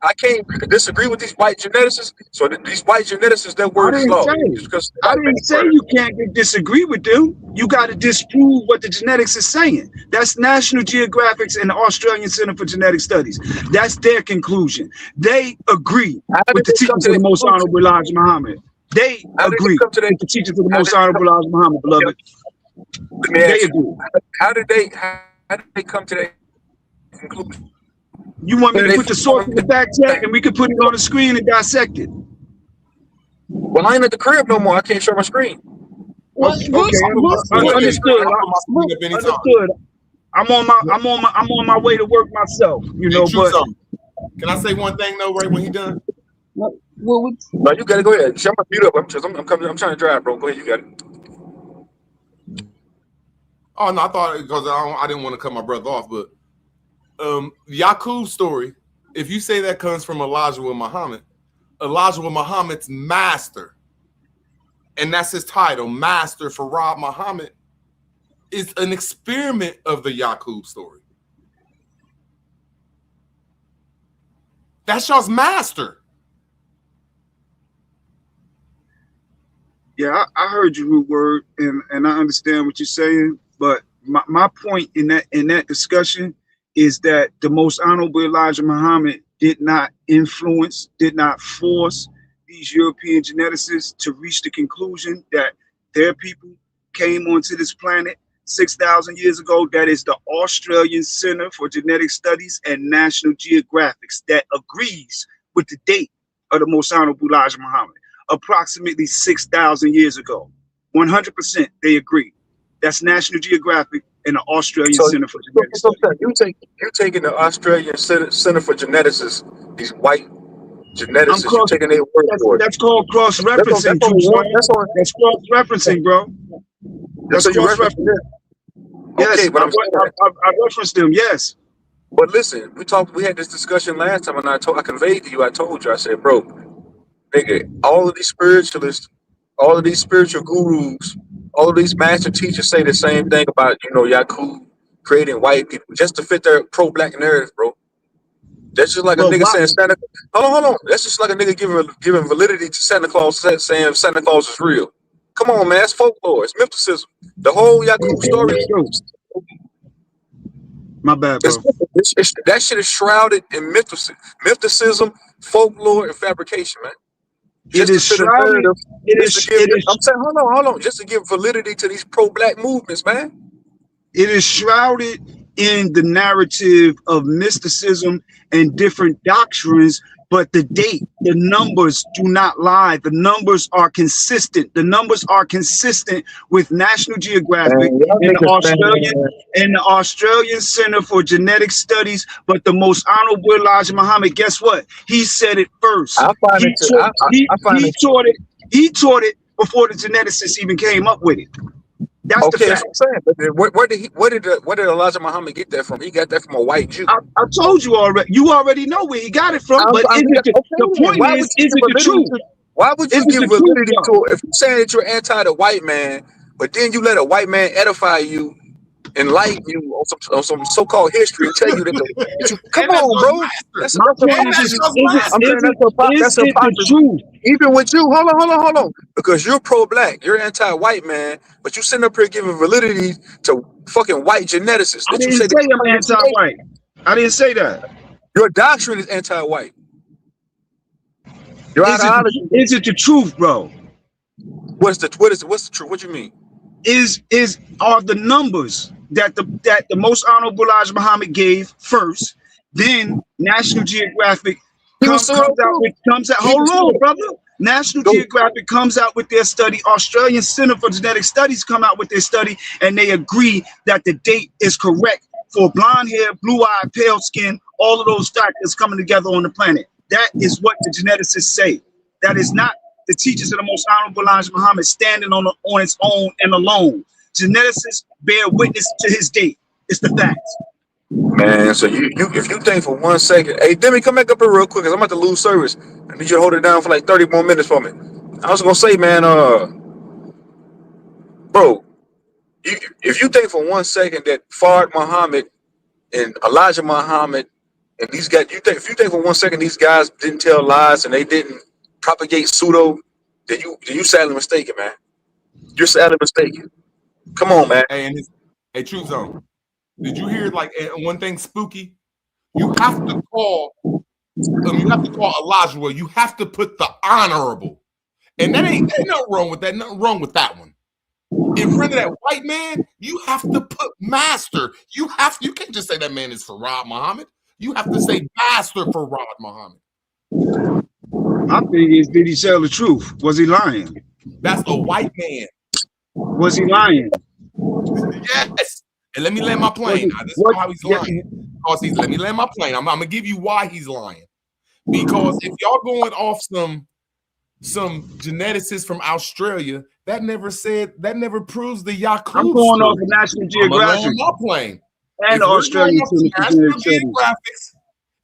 I can't disagree with these white geneticists. So these white geneticists, their I word is didn't law. say. Just because the I white didn't man's say word. you can't disagree with them. You got to disprove what the genetics is saying. That's National Geographic's and the Australian Center for Genetic Studies. That's their conclusion. They agree How with did the they come teachings to of that the most conclusion? honorable Elijah Muhammad. They How did they agree come to that? with the teachings of the How most did they honorable come? Elijah Muhammad, beloved. Let me They ask agree. you. How did they come to that conclusion? You want me to They put the source in the back chat and we can put it on the screen and dissect it? Well, I ain't at the crib no more. I can't share my screen. What? Okay, I'll put my screen up understood. I'll put my screen up anytime. Understood. I'm on my way to work myself, you Hey, know, true but something. Can I say one thing though, right when he done? Well, No, you gotta go ahead. Shut my mute up. I'm coming. I'm trying to drive, bro. Go ahead. You got it. Oh no, I thought because I didn't want to cut my brother off, but Yakub's story, if you say that comes from Elijah with Muhammad's master, and that's his title, Master for Rob Muhammad, is an experiment of the Yakub story. That's y'all's master. yeah, I heard your root word and I understand what you're saying. But my point in that discussion is that the most honorable Elijah Muhammad did not influence, did not force these European geneticists to reach the conclusion that their people came onto this planet 6,000 years ago. That is the Australian Center for Genetic Studies and National Geographic that agrees with the date of the most honorable Elijah Muhammad. Approximately 6,000 years ago. 100% they agree. That's National Geographic and the Australian So Center for Genetic Studies. you taking the Australian Center for Geneticists, these white I'm geneticists, you cross. taking their word for it. That's called That's cross-referencing, only one. That's only. That's cross-referencing, bro. That's So you reference cross-referencing. this. Yes, Okay, but I'm saying that. I referenced them. Yes. But listen, we had this discussion last time, and I conveyed to you. I told you. I said, bro, nigga, all of these spiritualists, all of these spiritual gurus, all of these master teachers say the same thing about Yakub creating white people just to fit their pro-black narrative, bro. That's just like a Well, nigga why? saying Santa. Hold on. That's just like a nigga giving validity to Santa Claus, saying Santa Claus is real. Come on, man. It's folklore. It's mysticism. The whole Yakub story. My bad, bro. That shit is shrouded in mysticism, folklore, and fabrication, man. It is shrouded. I'm saying, hold on. Just to give validity to these pro-black movements, man. It is shrouded in the narrative of mysticism and different doctrines, but the date, the numbers do not lie. The numbers are consistent. The numbers are consistent with National Geographic and the Australian Center for Genetic Studies. But the most honorable Elijah Muhammad, guess what? He said it first. He taught it before the geneticists even came up with it. That's the fact. That's what I'm saying. But where did Elijah Muhammad get that from? He got that from a white Jew. I told you already. You already know where he got it from. But the point is it the truth? Why would you give validity to it? If you're saying that you're anti the white man, but then you let a white man edify you, enlighten you on some so-called history and tell you that come on, bro. That's the truth. Even with you, hold on. Because you're pro-black, you're anti-white man, but you sitting up here giving validity to fucking white geneticists. I didn't say I'm anti-white. I didn't say that. Your doctrine is anti-white. Is it the truth, bro? What's the truth? What you mean? Are the numbers that the most honorable Elijah Muhammad gave first, then National Geographic He was comes pseudo out too. with He was hold on, pseudo. brother. National Go. Geographic comes out with their study. Australian Center for Genetic Studies come out with their study, and they agree that the date is correct for blonde hair, blue eye, pale skin, all of those factors coming together on the planet. That is what the geneticists say. That is not the teachers of the most honorable Elijah Muhammad standing on its own and alone. Geneticists bear witness to his date. It's the facts. Man, so you if you think for 1 second, hey Demi, come back up here real quick, cause I'm about to lose service. I need you to hold it down for like 30 more minutes for me. I was gonna say, man, bro, if you think for 1 second that Fard Muhammad and Elijah Muhammad and these guys, if you think for 1 second these guys didn't tell lies and they didn't propagate pseudo, then you sadly mistaken, man. You're sadly mistaken. Come on, man. Hey, Truth Zone. Did you hear like one thing spooky? You have to call Elijah. You have to put the honorable, and that ain't nothing wrong with that. Nothing wrong with that one. In front of that white man, you have to put master. You can't just say that man is Farad Muhammad. You have to say master Farad Muhammad. My thing is, did he tell the truth? Was he lying? That's a white man. Was he lying? Yes. And let me land my plane. This is how he's lying. Because let me land my plane. I'm gonna give you why he's lying. Because if y'all going off some geneticists from Australia, that never proves the Yaqub I'm going story. off of National Geographic. My plane. And Australian National Geographics.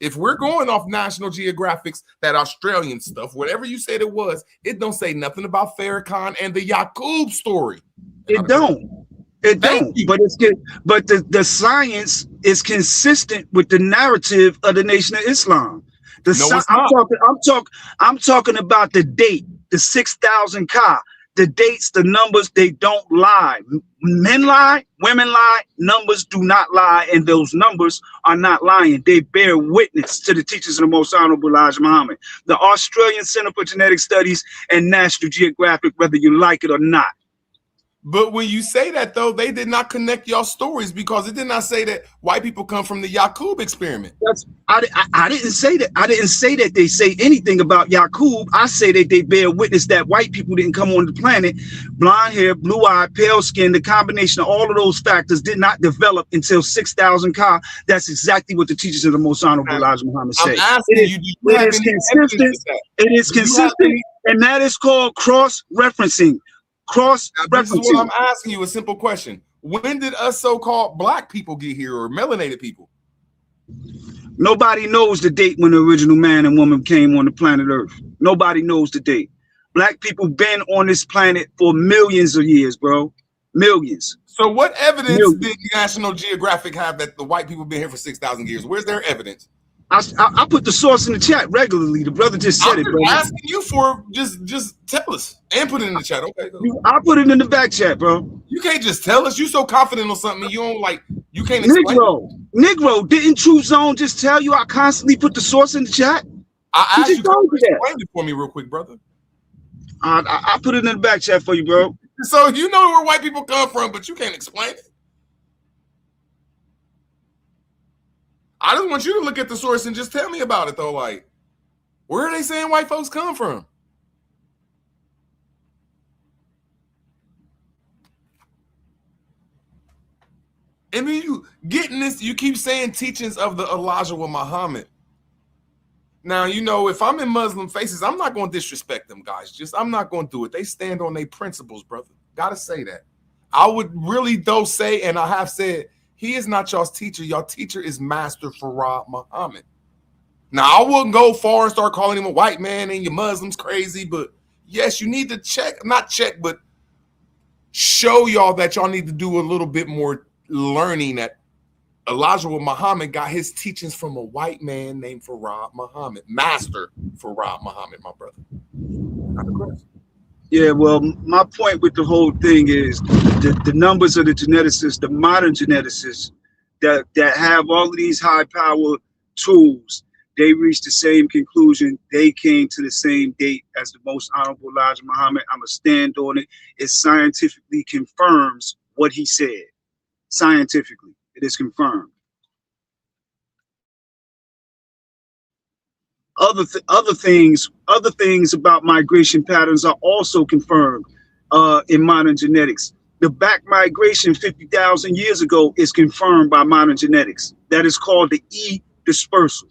If we're going off National Geographics, that Australian stuff, whatever you said it was, it don't say nothing about Farrakhan and the Yaqub story. It don't. It don't. But it's good. But the science is consistent with the narrative of the Nation of Islam. I'm talking about the date, the 6,000 Ka. The dates, the numbers, they don't lie. Men lie, women lie, numbers do not lie, and those numbers are not lying. They bear witness to the teachings of the most honorable Elijah Muhammad. The Australian Center for Genetic Studies and National Geographic, whether you like it or not. But when you say that, though, they did not connect y'all stories because it did not say that white people come from the Yaqub experiment. I didn't say that. I didn't say that they say anything about Yaqub. I say that they bear witness that white people didn't come on the planet. Blonde hair, blue eye, pale skin, the combination of all of those factors did not develop until 6,000 Ka. That's exactly what the teachers of the most honorable Elijah Muhammad say. It is consistent, and that is called cross-referencing. This is what I'm asking you, a simple question. When did us so-called black people get here, or melanated people? Nobody knows the date when the original man and woman came on the planet Earth. Nobody knows the date. Black people been on this planet for millions of years, bro. Millions. So what evidence did National Geographic have that the white people been here for 6,000 years? Where's their evidence? I put the source in the chat regularly. The brother just said it, bro. I'm asking you for just tell us and put it in the chat. Okay. I put it in the back chat, bro. You can't just tell us. You so confident on something you don't like. You can't explain. Negro, didn't Truth Zone just tell you I constantly put the source in the chat? I asked you to explain it for me real quick, brother. I put it in the back chat for you, bro. So you know where white people come from, but you can't explain it. I just want you to look at the source and just tell me about it, though. Like, where are they saying white folks come from? And then you getting this, you keep saying teachings of the Elijah with Muhammad. Now, you know, if I'm in Muslim faces, I'm not going to disrespect them guys. I'm not going to do it. They stand on their principles, brother. Got to say that. I would really, though, say, and I have said, he is not y'all's teacher. Y'all teacher is Master Farad Muhammad. Now, I wouldn't go far and start calling him a white man and your Muslims crazy, but yes, you need to not check, but show y'all that y'all need to do a little bit more learning that Elijah with Muhammad got his teachings from a white man named Farad Muhammad, Master Farad Muhammad, my brother. Not the question. Yeah, well, my point with the whole thing is the numbers of the geneticists, the modern geneticists that have all of these high power tools, They reached the same conclusion. They came to the same date as the Most Honorable Elijah Muhammad. I'm going to stand on it. It scientifically confirms what he said. Scientifically, it is confirmed. Other things about migration patterns are also confirmed in modern genetics. The back migration 50,000 years ago is confirmed by modern genetics. That is called the E dispersal.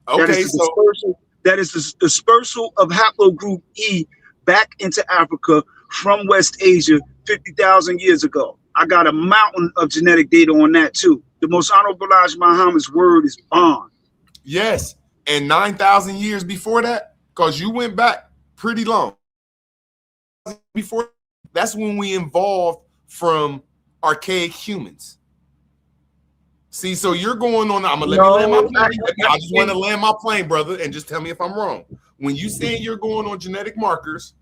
That is Okay, the so dispersal. That is the dispersal of haplogroup E back into Africa from West Asia 50,000 years ago. I got a mountain of genetic data on that too. The Most Honorable Elijah Muhammad's word is bond. yes, and 9,000 years before that, because you went back pretty long. Before that's when we evolved from archaic humans. See, so you're going on. I'm gonna let me land my plane. I just want to land my plane, brother, and just tell me if I'm wrong. When you say you're going on genetic markers,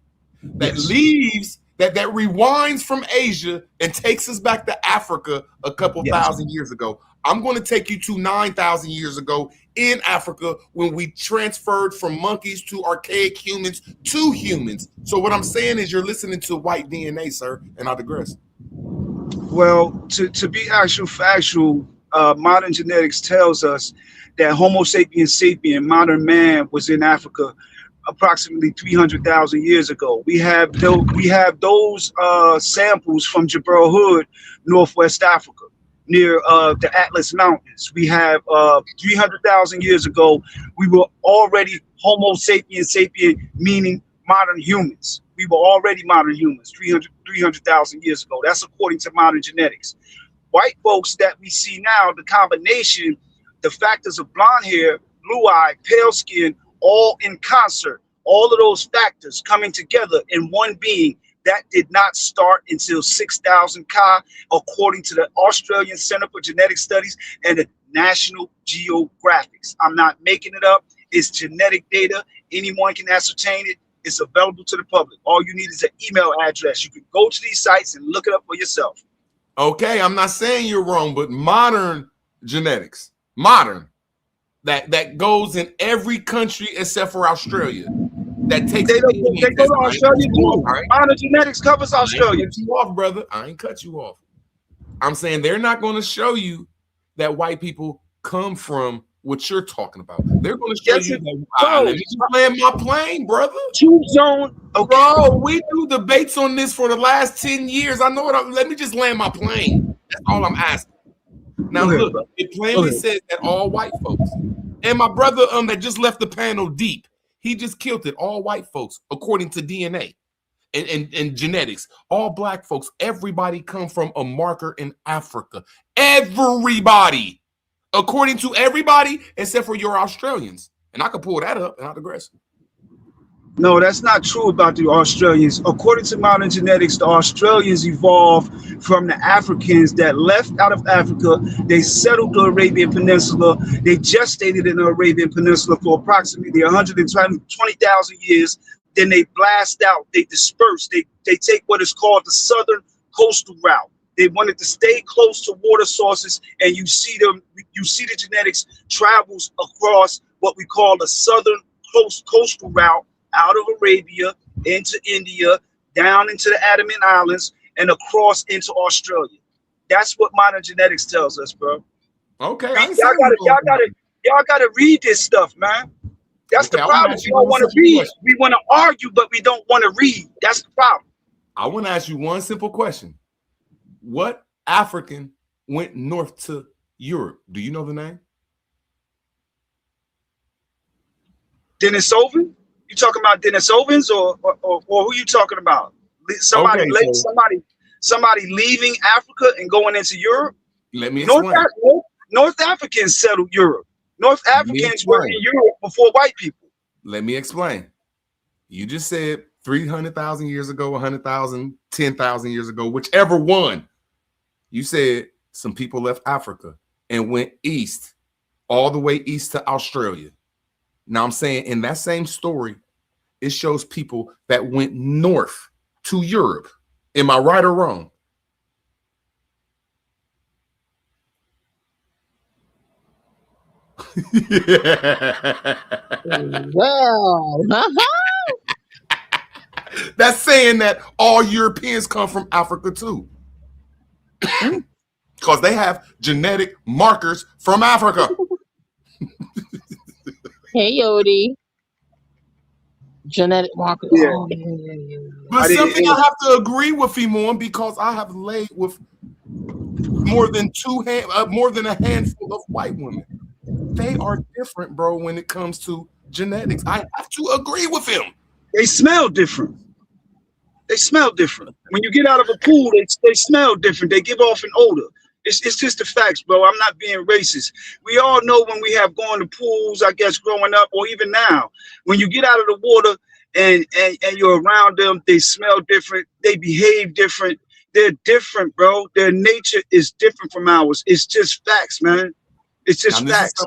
that leaves that rewinds from Asia and takes us back to Africa a couple thousand years ago. I'm going to take you to 9,000 years ago in Africa when we transferred from monkeys to archaic humans to humans. So what I'm saying is you're listening to white DNA, sir, and I digress. Well, to be factual, modern genetics tells us that Homo sapiens sapien, modern man, was in Africa approximately 300,000 years ago. We have those samples from Jebel Hood, Northwest Africa, near the Atlas Mountains. We have 300,000 years ago, we were already Homo sapiens sapien, meaning modern humans. We were already modern humans 300,000 years ago. That's according to modern genetics. White folks that we see now, the combination, the factors of blonde hair, blue eye, pale skin, all in concert, all of those factors coming together in one being, that did not start until 6,000 Ka, according to the Australian Center for Genetic Studies and the National Geographics. I'm not making it up. It's genetic data. Anyone can ascertain it. It's available to the public. All you need is an email address. You can go to these sites and look it up for yourself. Okay, I'm not saying you're wrong, but modern genetics, modern, that goes in every country except for Australia. That takes they go to Australia too. Right? Modern genetics covers Australia. I ain't cut you off, brother. I ain't cut you off. I'm saying they're not going to show you that white people come from what you're talking about. They're going to show you that. Let me just land my plane, brother. Choose zone. Okay. Bro, we do debates on this for the last 10 years. I know what. Let me just land my plane. That's all I'm asking. Now, look, it plainly says that all white folks. And my brother that just left the panel deep, he just killed it. All white folks, according to DNA and genetics. All black folks, everybody come from a marker in Africa. Everybody. According to everybody, except for your Australians. And I could pull that up and I'll digress. No, that's not true about the Australians. According to modern genetics, the Australians evolved from the Africans that left out of Africa. They settled the Arabian Peninsula. They gestated in the Arabian Peninsula for approximately 120,000 years. Then they blast out, they disperse. They take what is called the southern coastal route. They wanted to stay close to water sources, and you see the genetics travels across what we call the southern coastal route, out of Arabia, into India, down into the Andaman Islands, and across into Australia. That's what modern genetics tells us, bro. Okay, y'all gotta read this stuff, man. That's the problem. We don't want to read. We want to argue, but we don't want to read. That's the problem. I want to ask you one simple question. What African went north to Europe? Do you know the name? Denisovan? You talking about Denisovans or who you talking about? Somebody leaving Africa and going into Europe? Let me explain. North Africans settled Europe. North Africans were in Europe before white people. Let me explain. You just said 300,000 years ago, 100,000, 10,000 years ago, whichever one. You said some people left Africa and went east, all the way east to Australia. Now I'm saying in that same story, it shows people that went north to Europe. Am I right or wrong? Well, That's saying that all Europeans come from Africa too. Because they have genetic markers from Africa. hey Yodi, genetic marker. Yeah. Oh, yeah. But something I have to agree with him on, because I have laid with more than a handful of white women. They are different, bro, when it comes to genetics. I have to agree with him. They smell different. They smell different. When you get out of a pool, they smell different. They give off an odor. It's just the facts, bro. I'm not being racist. We all know when we have gone to pools, I guess, growing up, or even now, when you get out of the water and you're around them, they smell different. They behave different. They're different, bro. Their nature is different from ours. It's just facts, man. It's just facts.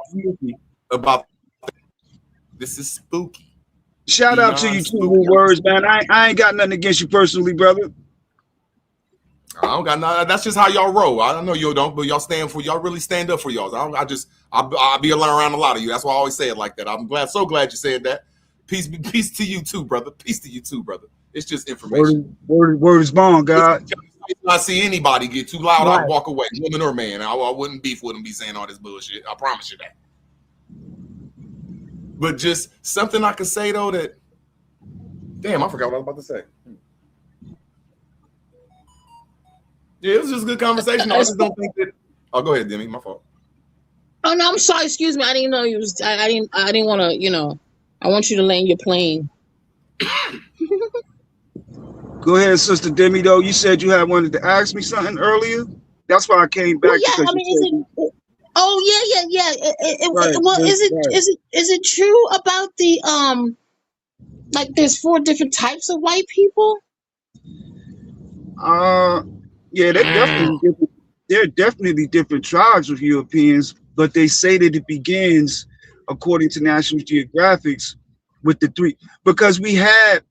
This is spooky. Shout out to you too, words, man. I ain't got nothing against you personally, brother. I don't got nothing. That's just how y'all roll. I know you don't, but y'all really stand up for y'all. I'll be around a lot of you. That's why I always say it like that. I'm so glad you said that. Peace to you too, brother. Peace to you too, brother. It's just information. Word is bond, God. If I see anybody get too loud, I'll walk away, woman or man. I wouldn't beef with them, be saying all this bullshit. I promise you that. But just something I could say though that, damn, I forgot what I was about to say. Yeah, it was just a good conversation. I just don't think that. Oh, go ahead, Demi. My fault. Oh no, I'm sorry. Excuse me. I didn't know you was. I didn't want to. I want you to land your plane. Go ahead, Sister Demi. Though you said you had wanted to ask me something earlier. That's why I came back. Well, yeah, I mean, is it? Oh yeah. Is it true about the like there's 4 different types of white people? Yeah, they're definitely different tribes of Europeans, but they say that it begins, according to National Geographics, with the 3, because we had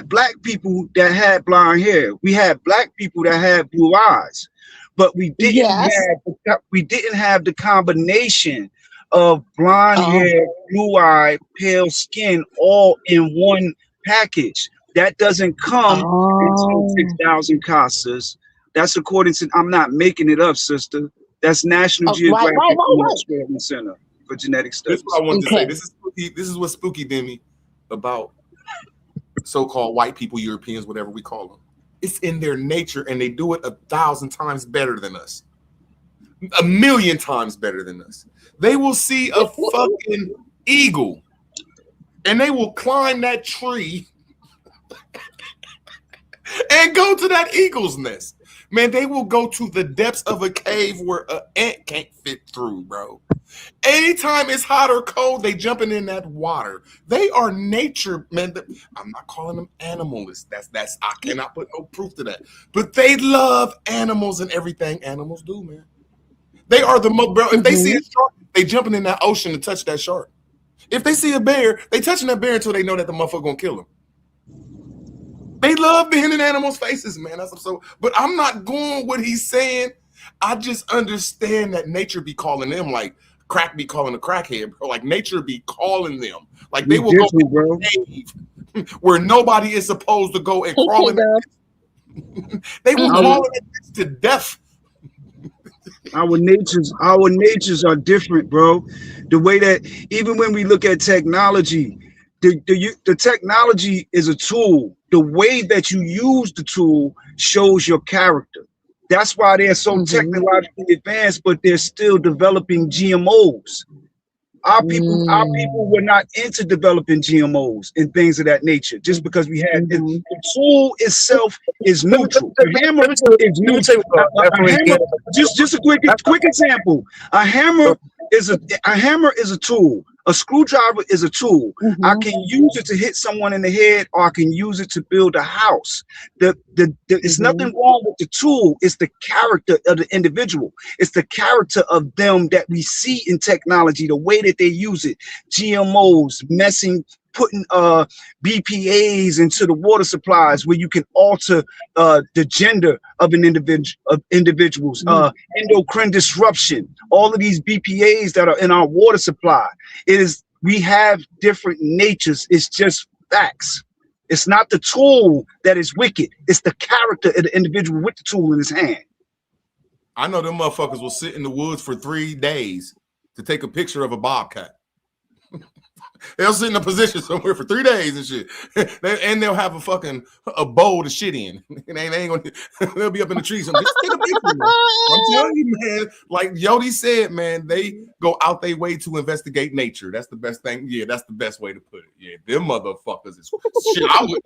black people that had blonde hair, we had black people that had blue eyes, but we didn't have the combination of blonde hair, blue eye, pale skin, all in one package. That doesn't come until 6,000 Casas. That's according to, I'm not making it up, sister. That's National Geographic Australian Center for Genetic Studies. This is what I wanted to say. This is what's spooky, Demi, about so-called white people, Europeans, whatever we call them. It's in their nature, and they do it 1,000 times better than us. 1,000,000 times better than us. They will see a fucking eagle, and they will climb that tree and go to that eagle's nest. Man, they will go to the depths of a cave where an ant can't fit through, bro. Anytime it's hot or cold, they jumping in that water. They are nature, man. I'm not calling them animalists. That's I cannot put no proof to that. But they love animals and everything animals do, man. They are the most, bro. If they see a shark, they jumping in that ocean to touch that shark. If they see a bear, they touching that bear until they know that the motherfucker gonna kill them. They love being in animals' faces, man. But I'm not going what he's saying. I just understand that nature be calling them, like crack be calling a crackhead, bro. Like nature be calling them. Like they will go to a cave where nobody is supposed to go and crawl in. They will call it to death. Our natures are different, bro. The way that even when we look at technology, the technology is a tool. The way that you use the tool shows your character. That's why they're so technologically advanced, but they're still developing GMOs. Our people were not into developing GMOs and things of that nature, just because we had the tool itself is neutral. The hammer is neutral. Just a quick example. A hammer is a tool. A screwdriver is a tool. I can use it to hit someone in the head, or I can use it to build a house. It's nothing wrong with the tool. It's the character of the individual. It's the character of them that we see in technology, the way that they use it. GMOs, messing putting BPAs into the water supplies where you can alter the gender of an individuals, endocrine disruption, all of these BPAs that are in our water supply. We have different natures. It's just facts. It's not the tool that is wicked. It's the character of the individual with the tool in his hand. I know them motherfuckers will sit in the woods for 3 days to take a picture of a bobcat. They'll sit in a position somewhere for 3 days and shit, and they'll have a bowl to shit in. And they ain't gonna. They'll be up in the trees and just take a picture. Man. I'm telling you, man. Like Yodi said, man, they go out their way to investigate nature. That's the best thing. Yeah, that's the best way to put it. Yeah, them motherfuckers is shit. I would.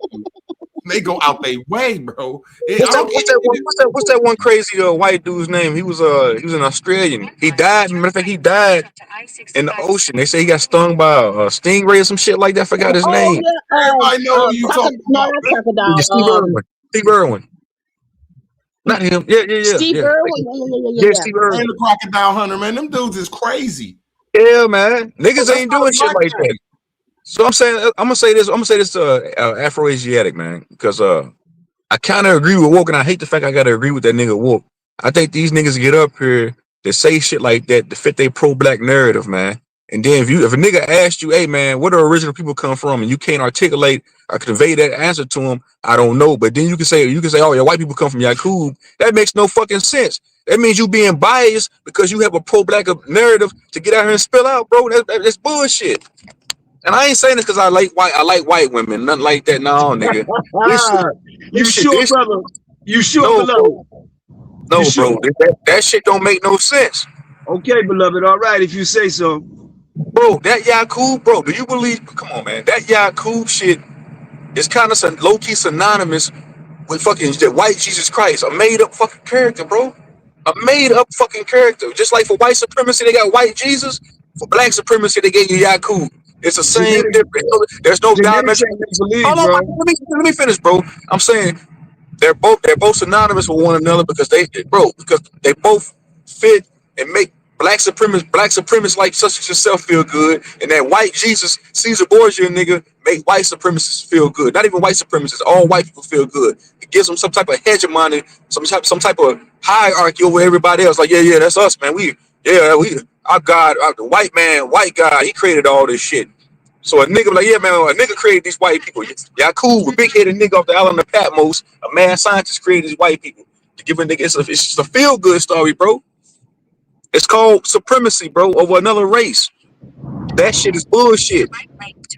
They go out their way, bro. What's that one crazy white dude's name? He was an Australian. He died. Matter of fact, he died in the ocean. They say he got stung by a stingray or some shit like that. I forgot his name. I know who you talking about. Steve Irwin. Not him. Yeah. Steve Irwin. Yeah. Steve Irwin. And the crocodile hunter, man. Them dudes is crazy. Yeah, man. Niggas ain't doing shit like that. So I'm gonna say this to Afro-Asiatic, man, because I kind of agree with Woke, and I hate the fact I gotta agree with that nigga Woke. I think these niggas get up here to say shit like that to fit their pro-black narrative, man. And then if a nigga asked you, hey man, where do original people come from, and you can't articulate or convey that answer to him, I don't know. But then you can say, oh yeah, white people come from Yakub. That makes no fucking sense. That means you being biased because you have a pro-black narrative to get out here and spill out, bro. That's bullshit. And I ain't saying this because I like white women, nothing like that. No, nigga. You sure, brother? You sure, beloved? No, bro. That shit don't make no sense. Okay, beloved. All right, if you say so. Bro, that Yakub, bro, do you believe? Come on, man. That Yakub shit is kind of low-key synonymous with fucking the white Jesus Christ, a made-up fucking character, bro. A made-up fucking character. Just like for white supremacy, they got white Jesus. For black supremacy, they gave you Yakub. It's the same difference. There's no dimension. Hold on, let me finish, bro. I'm saying they're both synonymous with one another because they both fit and make black supremacists like such as yourself feel good, and that white Jesus, Caesar Borgia nigga, make white supremacists feel good. Not even white supremacists, all white people feel good. It gives them some type of hegemony, some type of hierarchy over everybody else. Like, yeah, that's us, man. Our God, the white man, white God, he created all this shit. So a nigga like, yeah, man, a nigga created these white people. Y'all cool, a big-headed nigga off the island of Patmos, a mad scientist created these white people. To give a nigga, it's just a feel-good story, bro. It's called supremacy, bro, over another race. That shit is bullshit.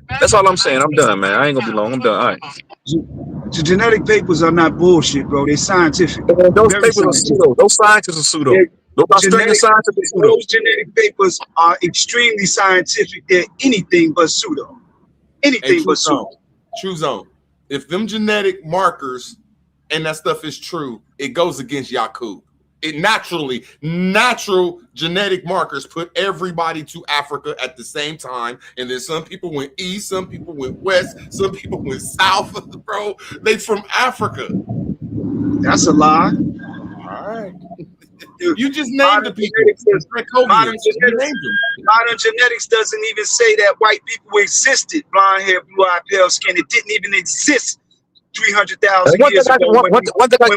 That's all I'm saying. I'm done, man. I ain't gonna be long. I'm done. All right. The genetic papers are not bullshit, bro. They're scientific. Those papers are pseudo. Those scientists are pseudo. Those genetic papers are extremely scientific. They're anything but pseudo. Anything but pseudo. True zone. If them genetic markers and that stuff is true, it goes against Yakub. Natural genetic markers put everybody to Africa at the same time. And then some people went east, some people went west, some people went south, bro. They from Africa. That's a lie. All right. You just named the people. Modern genetics doesn't even say that white people existed. Blonde hair, blue eye, pale skin. It didn't even exist 300,000 years ago when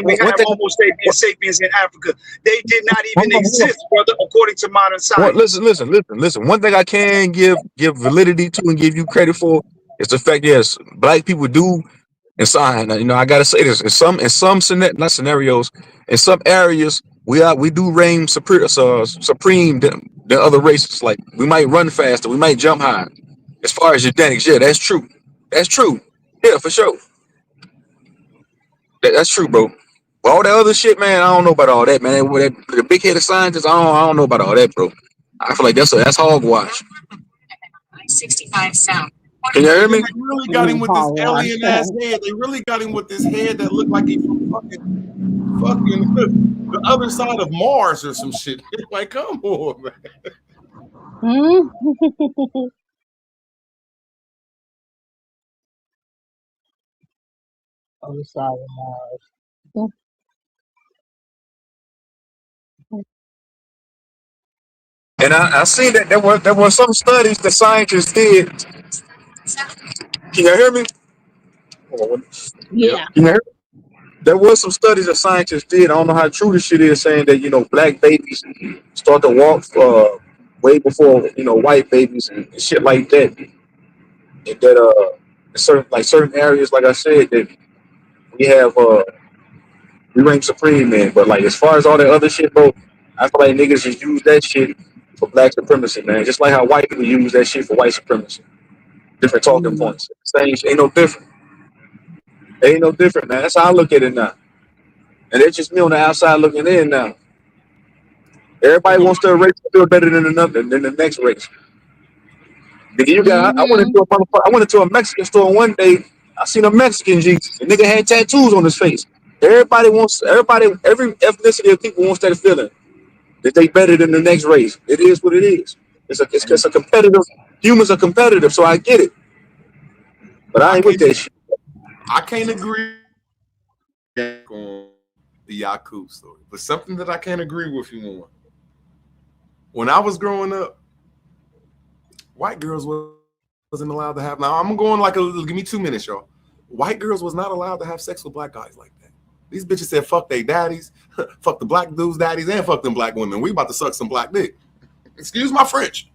we had Homo sapiens in Africa. They did not even exist, brother, according to modern science. Listen. One thing I can give validity to and give you credit for is the fact, yes, black people do. And so, I gotta say this: in some not scenarios, in some areas, we do reign supreme than other races. Like we might run faster, we might jump higher. As far as genetics, yeah, that's true. That's true. Yeah, for sure. That's true, bro. But all that other shit, man, I don't know about all that, man. The big headed scientists, I don't know about all that, bro. I feel like that's hogwash. 65 South. Can you hear me? They really got him with this alien ass head. They really got him with this head that looked like he from fucking the other side of Mars or some shit. Like, come on, man. Other side of Mars. And I see that there were some studies that scientists did Can you hear me? Yep. Yeah. Can you hear me? There was some studies that scientists did. I don't know how true this shit is, saying that black babies start to walk way before white babies and shit like that. And that in certain areas, like I said, that we have we rank supreme in. But like as far as all that other shit, bro, I feel like niggas just use that shit for black supremacy, man. Just like how white people use that shit for white supremacy. Different talking Mm. points. Same shit, ain't no different. Ain't no different, man. That's how I look at it now. And it's just me on the outside looking in now. They Everybody gonna wants their race to feel better than another than the next race. Nigga, Mm-hmm. I went into a Mexican store one day. I seen a Mexican Jesus. The nigga had tattoos on his face. Every ethnicity of people wants that feeling that they better than the next race. It is what it is. It's a competitive. Humans are competitive, so I get it. But I I ain't with can't that shit. I can't agree on the Yakub story, but something that I can't agree with you on. When I was growing up, white girls wasn't allowed to have. Now I'm going like give me 2 minutes, y'all. White girls was not allowed to have sex with black guys like that. These bitches said fuck they daddies, fuck the black dudes' daddies, and fuck them black women. We about to suck some black dick. Excuse my French.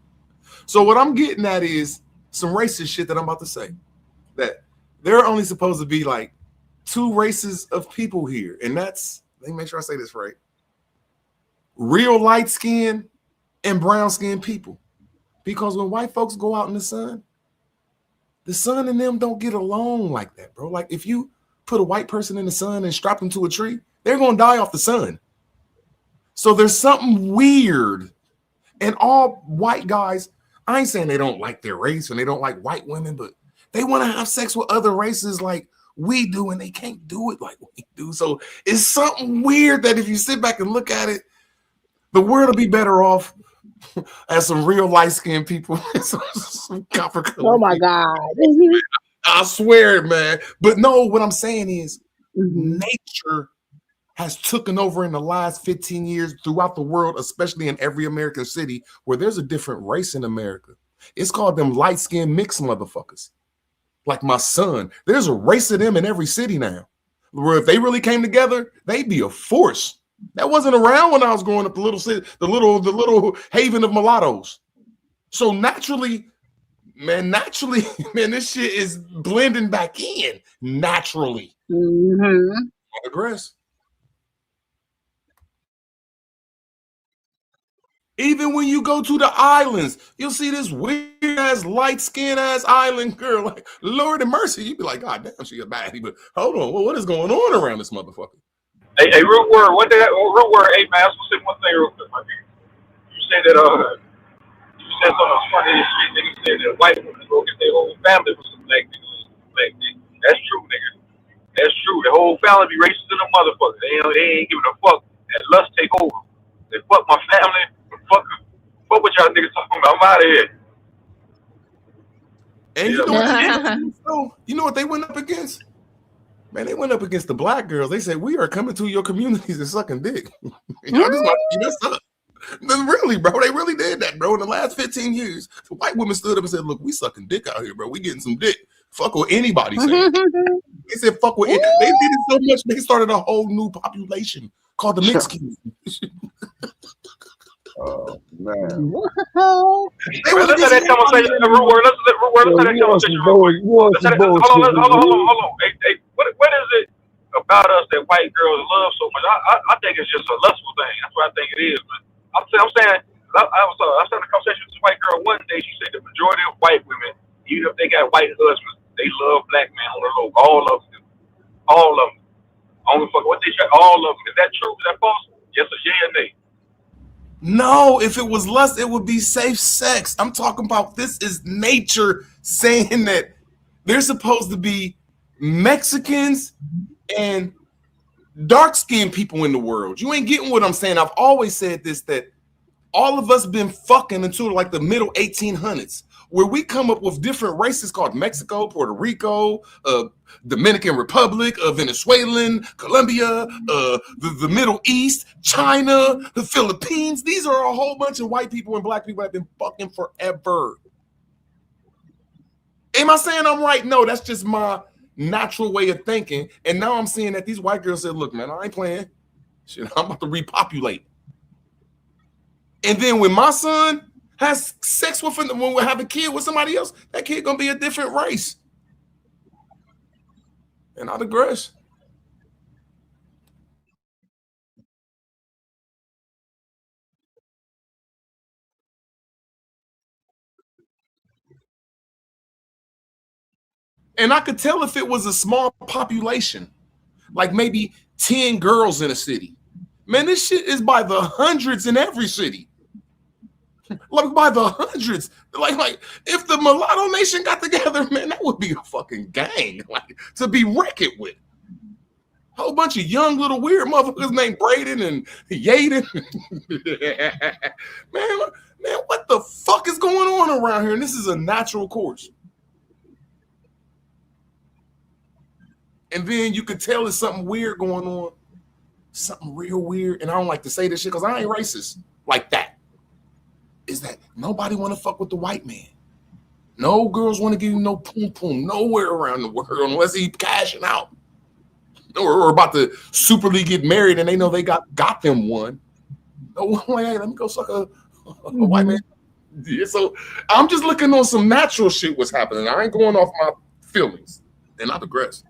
So what I'm getting at is some racist shit that I'm about to say. That there are only supposed to be like 2 races of people here, and that's, let me make sure I say this right: real light skin and brown skinned people. Because when white folks go out in the sun and them don't get along like that, bro. Like if you put a white person in the sun and strap them to a tree, they're gonna die off the sun. So there's something weird. And all white guys, I ain't saying they don't like their race and they don't like white women, but they want to have sex with other races like we do, and they can't do it like we do. So it's something weird that if you sit back and look at it, the world will be better off as some real light-skinned people, some Oh copper-colored my people. God. I swear, man. But no, what I'm saying is Mm-hmm. nature has taken over in the last 15 years throughout the world, especially in every American city where there's a different race in America. It's called them light-skinned mixed motherfuckers. Like my son, there's a race of them in every city now. Where if they really came together, they'd be a force. That wasn't around when I was growing up. The little city, the little haven of mulattoes. So naturally, man, man, this shit is blending back in naturally. Mm-hmm. I digress. Even when you go to the islands, you'll see this weird ass, light skinned ass island girl. Like, Lord of mercy, you'd be like, God damn, she a baddie. But hold on, what is going on around this motherfucker? Hey, root word. What that? Root word. Hey, man, I was gonna say one thing real quick, my nigga. You said that. You said something funny as shit. Nigga said that white women go get their whole family for some black niggas. Black nigga. That's true, nigga. That's true. The whole family be racist in a motherfucker. They ain't giving a fuck. And lust take over. They fuck my family. Fuck what y'all niggas talking about. I'm out of here. And you Yeah. know what they went up against? You know what they went up against? Man, they went up against the black girls. They said, we are coming to your communities and sucking dick. Y'all just might be messed up. Really, bro, they really did that, bro. In the last 15 years, the white women stood up and said, look, we sucking dick out here, bro. We getting some dick. Fuck what anybody saying. They said, fuck what it. They did it so much, they started a whole new population called the mixed community. Oh man. They Man, was let's have against that conversation. Root word. Let's have that conversation real quick. Let's have that, hold on. Hey, what is it about us that white girls love so much? I think it's just a lustful thing. That's what I think it is, man. I'm saying. I was having a conversation with this white girl one day. She said the majority of white women, even if they got white husbands, they love black men on the low. All of them. All of them. Only fuck what they try. All of them. Is that true? Is that false? Yes or yeah or nay? No, if it was lust, it would be safe sex. I'm talking about this is nature saying that they're supposed to be Mexicans and dark-skinned people in the world. You ain't getting what I'm saying. I've always said this, that all of us been fucking until like the middle 1800s, where we come up with different races called Mexico, Puerto Rico, Dominican Republic, Venezuelan, Colombia, the Middle East, China, the Philippines. These are a whole bunch of white people and black people that have been fucking forever. Am I saying I'm right? No, that's just my natural way of thinking. And now I'm seeing that these white girls said, look, man, I ain't playing. Shit, I'm about to repopulate. And then when my son has sex with, when we have a kid with somebody else, that kid gonna be a different race. And I digress. And I could tell if it was a small population, like maybe 10 girls in a city. Man, this shit is by the hundreds in every city. Like by the hundreds. Like if the mulatto nation got together, man, that would be a fucking gang, like to be reckoned with. A whole bunch of young little weird motherfuckers named Braden and Yaden. man, what the fuck is going on around here? And this is a natural course. And then you could tell there's something weird going on. Something real weird. And I don't like to say this shit because I ain't racist like that. Is that nobody want to fuck with the white man. No girls want to give you no poom poom nowhere around the world unless he cashing out. Or about to superly get married and they know they got them one. No, hey, let me go suck a white man. Yeah, so I'm just looking on some natural shit what's happening. I ain't going off my feelings. And I digress.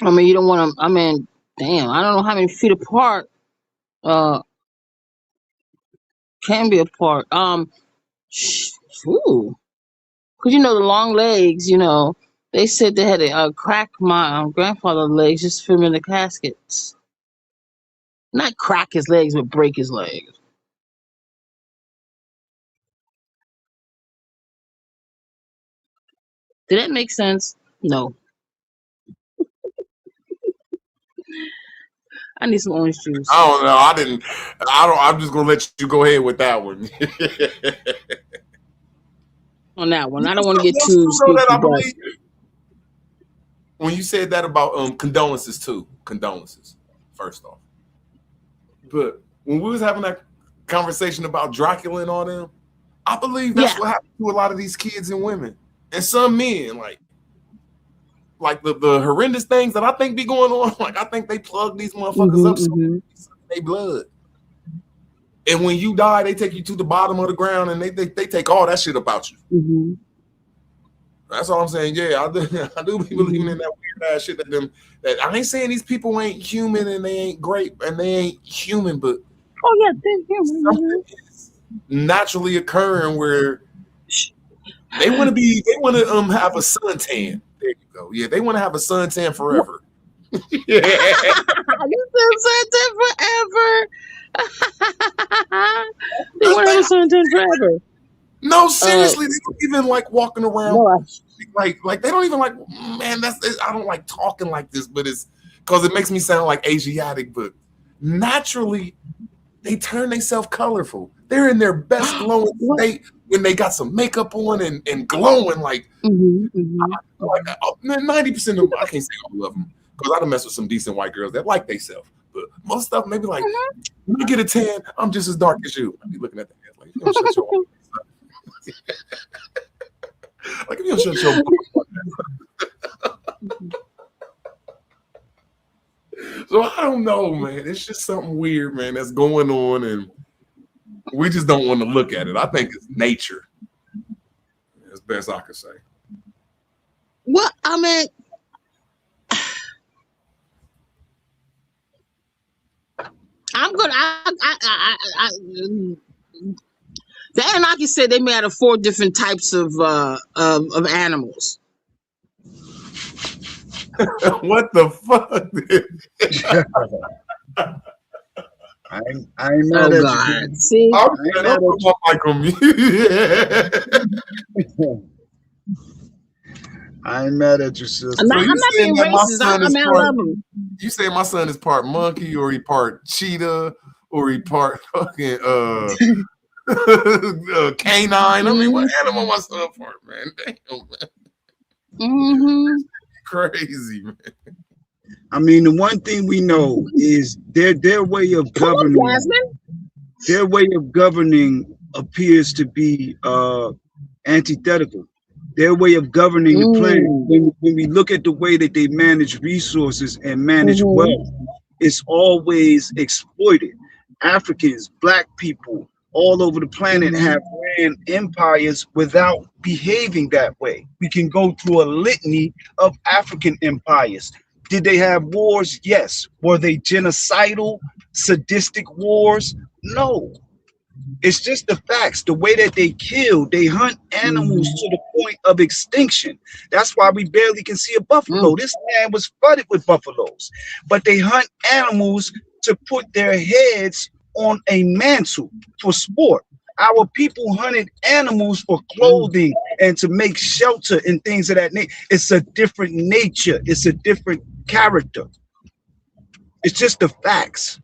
I mean, you don't want to. I mean, damn, I don't know how many feet apart can be apart. Ooh, because you know the long legs. You know, they said they had to crack my grandfather's legs just to fit him in the caskets. Not crack his legs, but break his legs. Did that make sense? No. I need some orange juice. I don't know. I'm just gonna let you go ahead with that one. On that one, I don't want to get too spooky. When you said that about condolences too, condolences. First off, but when we was having that conversation about Dracula and all them, I believe that's what happened to a lot of these kids and women and some men. Like the horrendous things that I think be going on. Like I think they plug these motherfuckers up so they blood. And when you die, they take you to the bottom of the ground and they take all that shit about you. That's all I'm saying. Yeah, I do be believing in that weird ass shit that I ain't saying these people ain't human and they ain't great and they ain't human, but they're human. Something is naturally occurring where they want to have a suntan. There you go. Yeah, they want to have a suntan forever. You suntan forever. They want to have a suntan forever. No, seriously, they don't even like walking around like they don't even like. Man, I don't like talking like this, but it's because it makes me sound like Asiatic. But naturally, they turn themselves colorful. They're in their best glowing state when they got some makeup on and glowing like 90% of them. I can't say all of them because I done mess with some decent white girls that like themselves. But most of them, maybe like, when I get a tan, I'm just as dark as you. I be looking at that like, you don't shut your like if you don't shut your So I don't know, man. It's just something weird, man, that's going on, and we just don't want to look at it. I think it's nature. As best I could say. Well, I mean, I'm gonna. The Anunnaki said they made out of 4 different types of animals. What the fuck? I ain't mad at God. you. See, I'm like on I ain't mad at you, sister. I'm not being racist. I love him. You say my son is part monkey, or he part cheetah, or he part fucking canine. I mean, what animal my son part, man? Damn, man. Crazy, man. I mean, the one thing we know is their way of governing. Their way of governing appears to be antithetical. Their way of governing the planet, when we look at the way that they manage resources and manage wealth, it's always exploited. Africans, black people, all over the planet have ran empires without behaving that way. We can go through a litany of African empires. Did they have wars? Yes. Were they genocidal, sadistic wars? No. It's just the facts. The way that they kill, they hunt animals to the point of extinction. That's why we barely can see a buffalo. This land was flooded with buffaloes, but they hunt animals to put their heads on a mantle for sport. Our people hunted animals for clothing and to make shelter and things of that nature. It's a different nature. It's a different character. It's just the facts.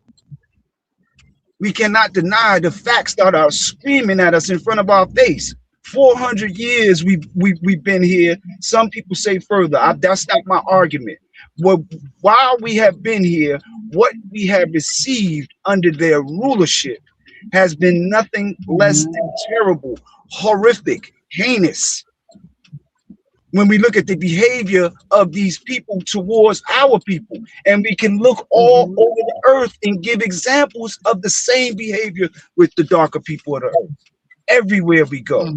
We cannot deny the facts that are screaming at us in front of our face. 400 years we've been here. Some people say further. That's not my argument. Well, while we have been here, what we have received under their rulership has been nothing less than terrible, horrific, heinous. When we look at the behavior of these people towards our people, and we can look all over the earth and give examples of the same behavior with the darker people of the earth. Everywhere we go.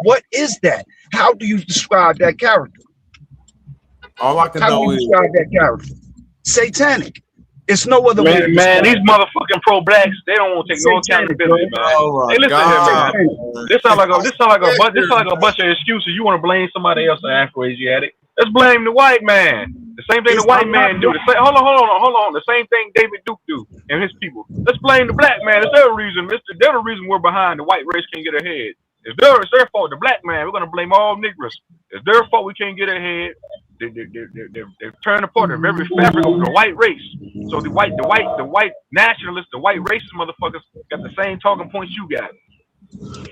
What is that? How do you describe that character? All I can know is describe that character. Satanic. It's no other way. Man, these motherfucking pro-blacks, they don't want to take no accountability, man. Oh Hey, listen God. here, man. This sound like a bunch of excuses. You want to blame somebody else, an Afro-Asiatic? Let's blame the white man. The same thing the white man do. Hold on. The same thing David Duke do and his people. Let's blame the black man. It's their reason. They're the reason we're behind. The white race can't get ahead. It's their fault. The black man. We're gonna blame all niggers. It's their fault we can't get ahead. They're turning apart of every fabric of the white race. So the white nationalists, the white racist motherfuckers got the same talking points you got.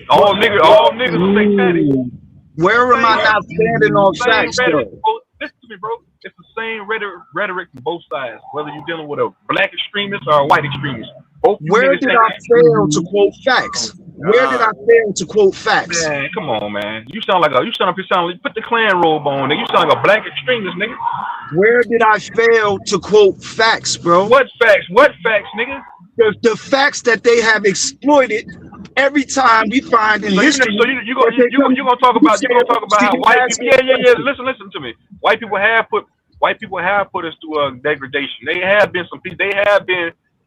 All niggas are satanic. Where am I not standing on facts, though? Listen to me, bro. It's the same rhetoric from both sides, whether you're dealing with a black extremist or a white extremist. Where did I fail to quote facts? Where did I fail to quote facts? Man, come on, man. You sound like put the Klan robe on, nigga. You sound like a black extremist, nigga. Where did I fail to quote facts, bro? What facts? What facts, nigga? The facts that they have exploited every time we find in history. So you're gonna talk about how white people. Yeah. Listen to me. White people have put us through degradation. They have been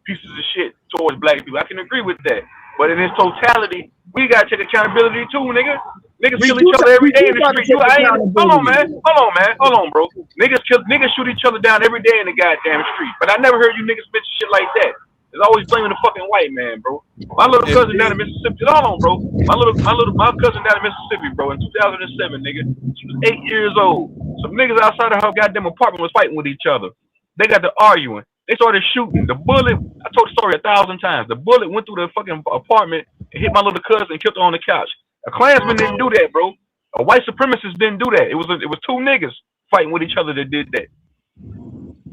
pieces of shit towards black people. I can agree with that. But in its totality, we gotta take accountability too, nigga. Niggas kill each other every day in the street. Hold on, bro. Niggas shoot each other down every day in the goddamn street. But I never heard you niggas mention shit like that. It's always blaming the fucking white man, bro. My little cousin down in Mississippi. Hold on, bro. My cousin down in Mississippi, bro, in 2007, nigga. She was 8 years old. Some niggas outside of her goddamn apartment was fighting with each other. They got to arguing. They started shooting. The bullet, I told the story 1,000 times. The bullet went through the fucking apartment and hit my little cousin and killed her on the couch. A Klansman didn't do that, bro. A white supremacist didn't do that. It was two niggas fighting with each other that did that.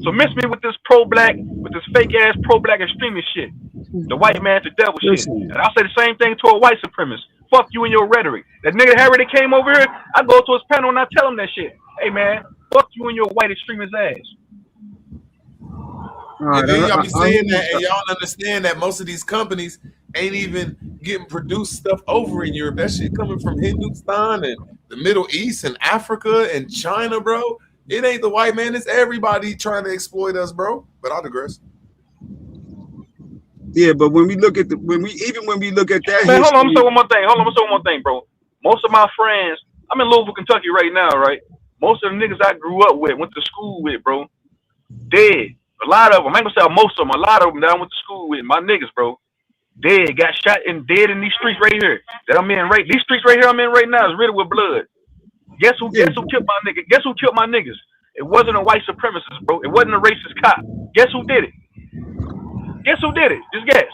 So miss me with this pro-black, with this fake-ass pro-black extremist shit. The white man to devil shit. And I'll say the same thing to a white supremacist. Fuck you and your rhetoric. That nigga Harry that came over here, I go to his panel and I tell him that shit. Hey, man, fuck you and your white extremist ass. And then y'all be saying that, and y'all understand that most of these companies ain't even getting produced stuff over in Europe. That shit coming from Hindustan and the Middle East and Africa and China, bro. It ain't the white man. It's everybody trying to exploit us, bro. But I digress. Yeah, but when we look at when we look at that, man, hold on, I'm saying one thing, bro. Most of my friends, I'm in Louisville, Kentucky right now, right? Most of the niggas I grew up with, went to school with, bro, dead. A lot of them, I ain't gonna say most of them, a lot of them that I went to school with, my niggas, bro, dead, got shot and dead in these streets right here that I'm in right. These streets right here I'm in right now is riddled with blood. Guess who killed my nigga? Guess who killed my niggas? It wasn't a white supremacist, bro. It wasn't a racist cop. Guess who did it? Guess who did it? Just guess.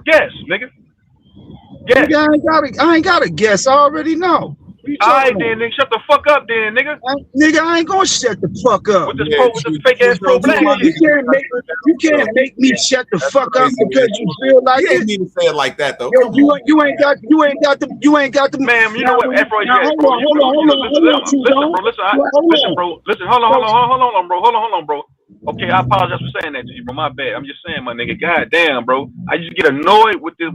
Guess, nigga. Guess. I ain't gotta guess. I already know. you All right, talking then, about? nigga, shut the fuck up, then, nigga. Nigga, I ain't gonna shut the fuck up. With this Yeah, fake ass pro black You shit. can't make me shut the That's fuck up crazy, because man. you feel like You it. ain't mean to say it like that though. Yo, Come on. you ain't got the. Man, you Now, know what, Afro, now hold bro, on, listen, bro, T-Bone. bro, listen, hold on, bro. Okay, I apologize for saying that to you, bro. My bad. I'm just saying, my nigga. God damn, bro. I just get annoyed with this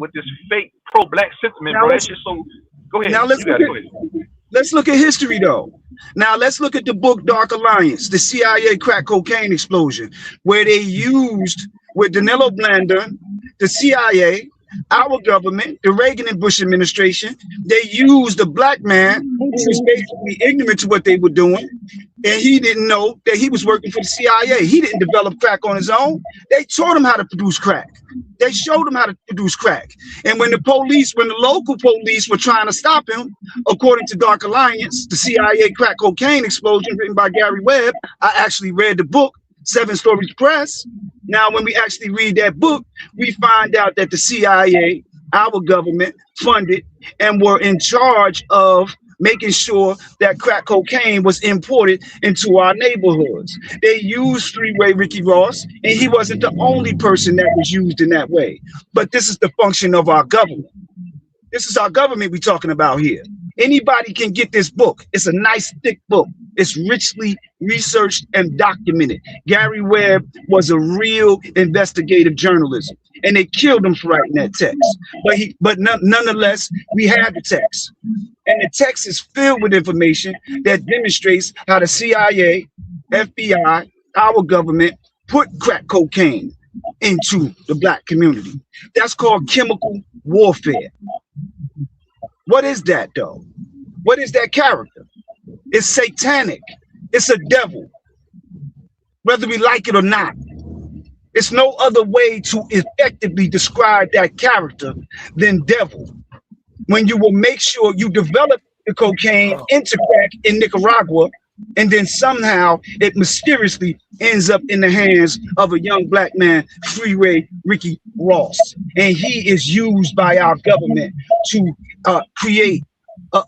fake pro black sentiment, Now bro. That let's shit so. Go ahead, now let's you look got it. Go ahead. at let's look at history though. Now let's look at the book Dark Alliance, the CIA crack cocaine explosion, where they used with Danilo Blander, the CIA, our government, the Reagan and Bush administration. They used a black man who was basically ignorant to what they were doing, and he didn't know that he was working for the CIA. He didn't develop crack on his own. They taught him how to produce crack. They showed him how to produce crack. And when the local police were trying to stop him, according to Dark Alliance, the CIA crack cocaine explosion written by Gary Webb, I actually read the book, 7 Stories Press. Now, when we actually read that book, we find out that the CIA, our government, funded and were in charge of making sure that crack cocaine was imported into our neighborhoods. They used three-way Ricky Ross, and he wasn't the only person that was used in that way. But this is the function of our government. This is our government we're talking about here. Anybody can get this book. It's a nice thick book. It's richly researched and documented. Gary Webb was a real investigative journalist, and they killed him for writing that text. But nonetheless, we have the text. And the text is filled with information that demonstrates how the CIA, FBI, our government put crack cocaine into the black community. That's called chemical warfare. What is that though? What is that character? It's satanic. It's a devil. Whether we like it or not. It's no other way to effectively describe that character than devil. When you will make sure you develop the cocaine into crack in Nicaragua, and then somehow it mysteriously ends up in the hands of a young black man, Freeway Ricky Ross. And he is used by our government to create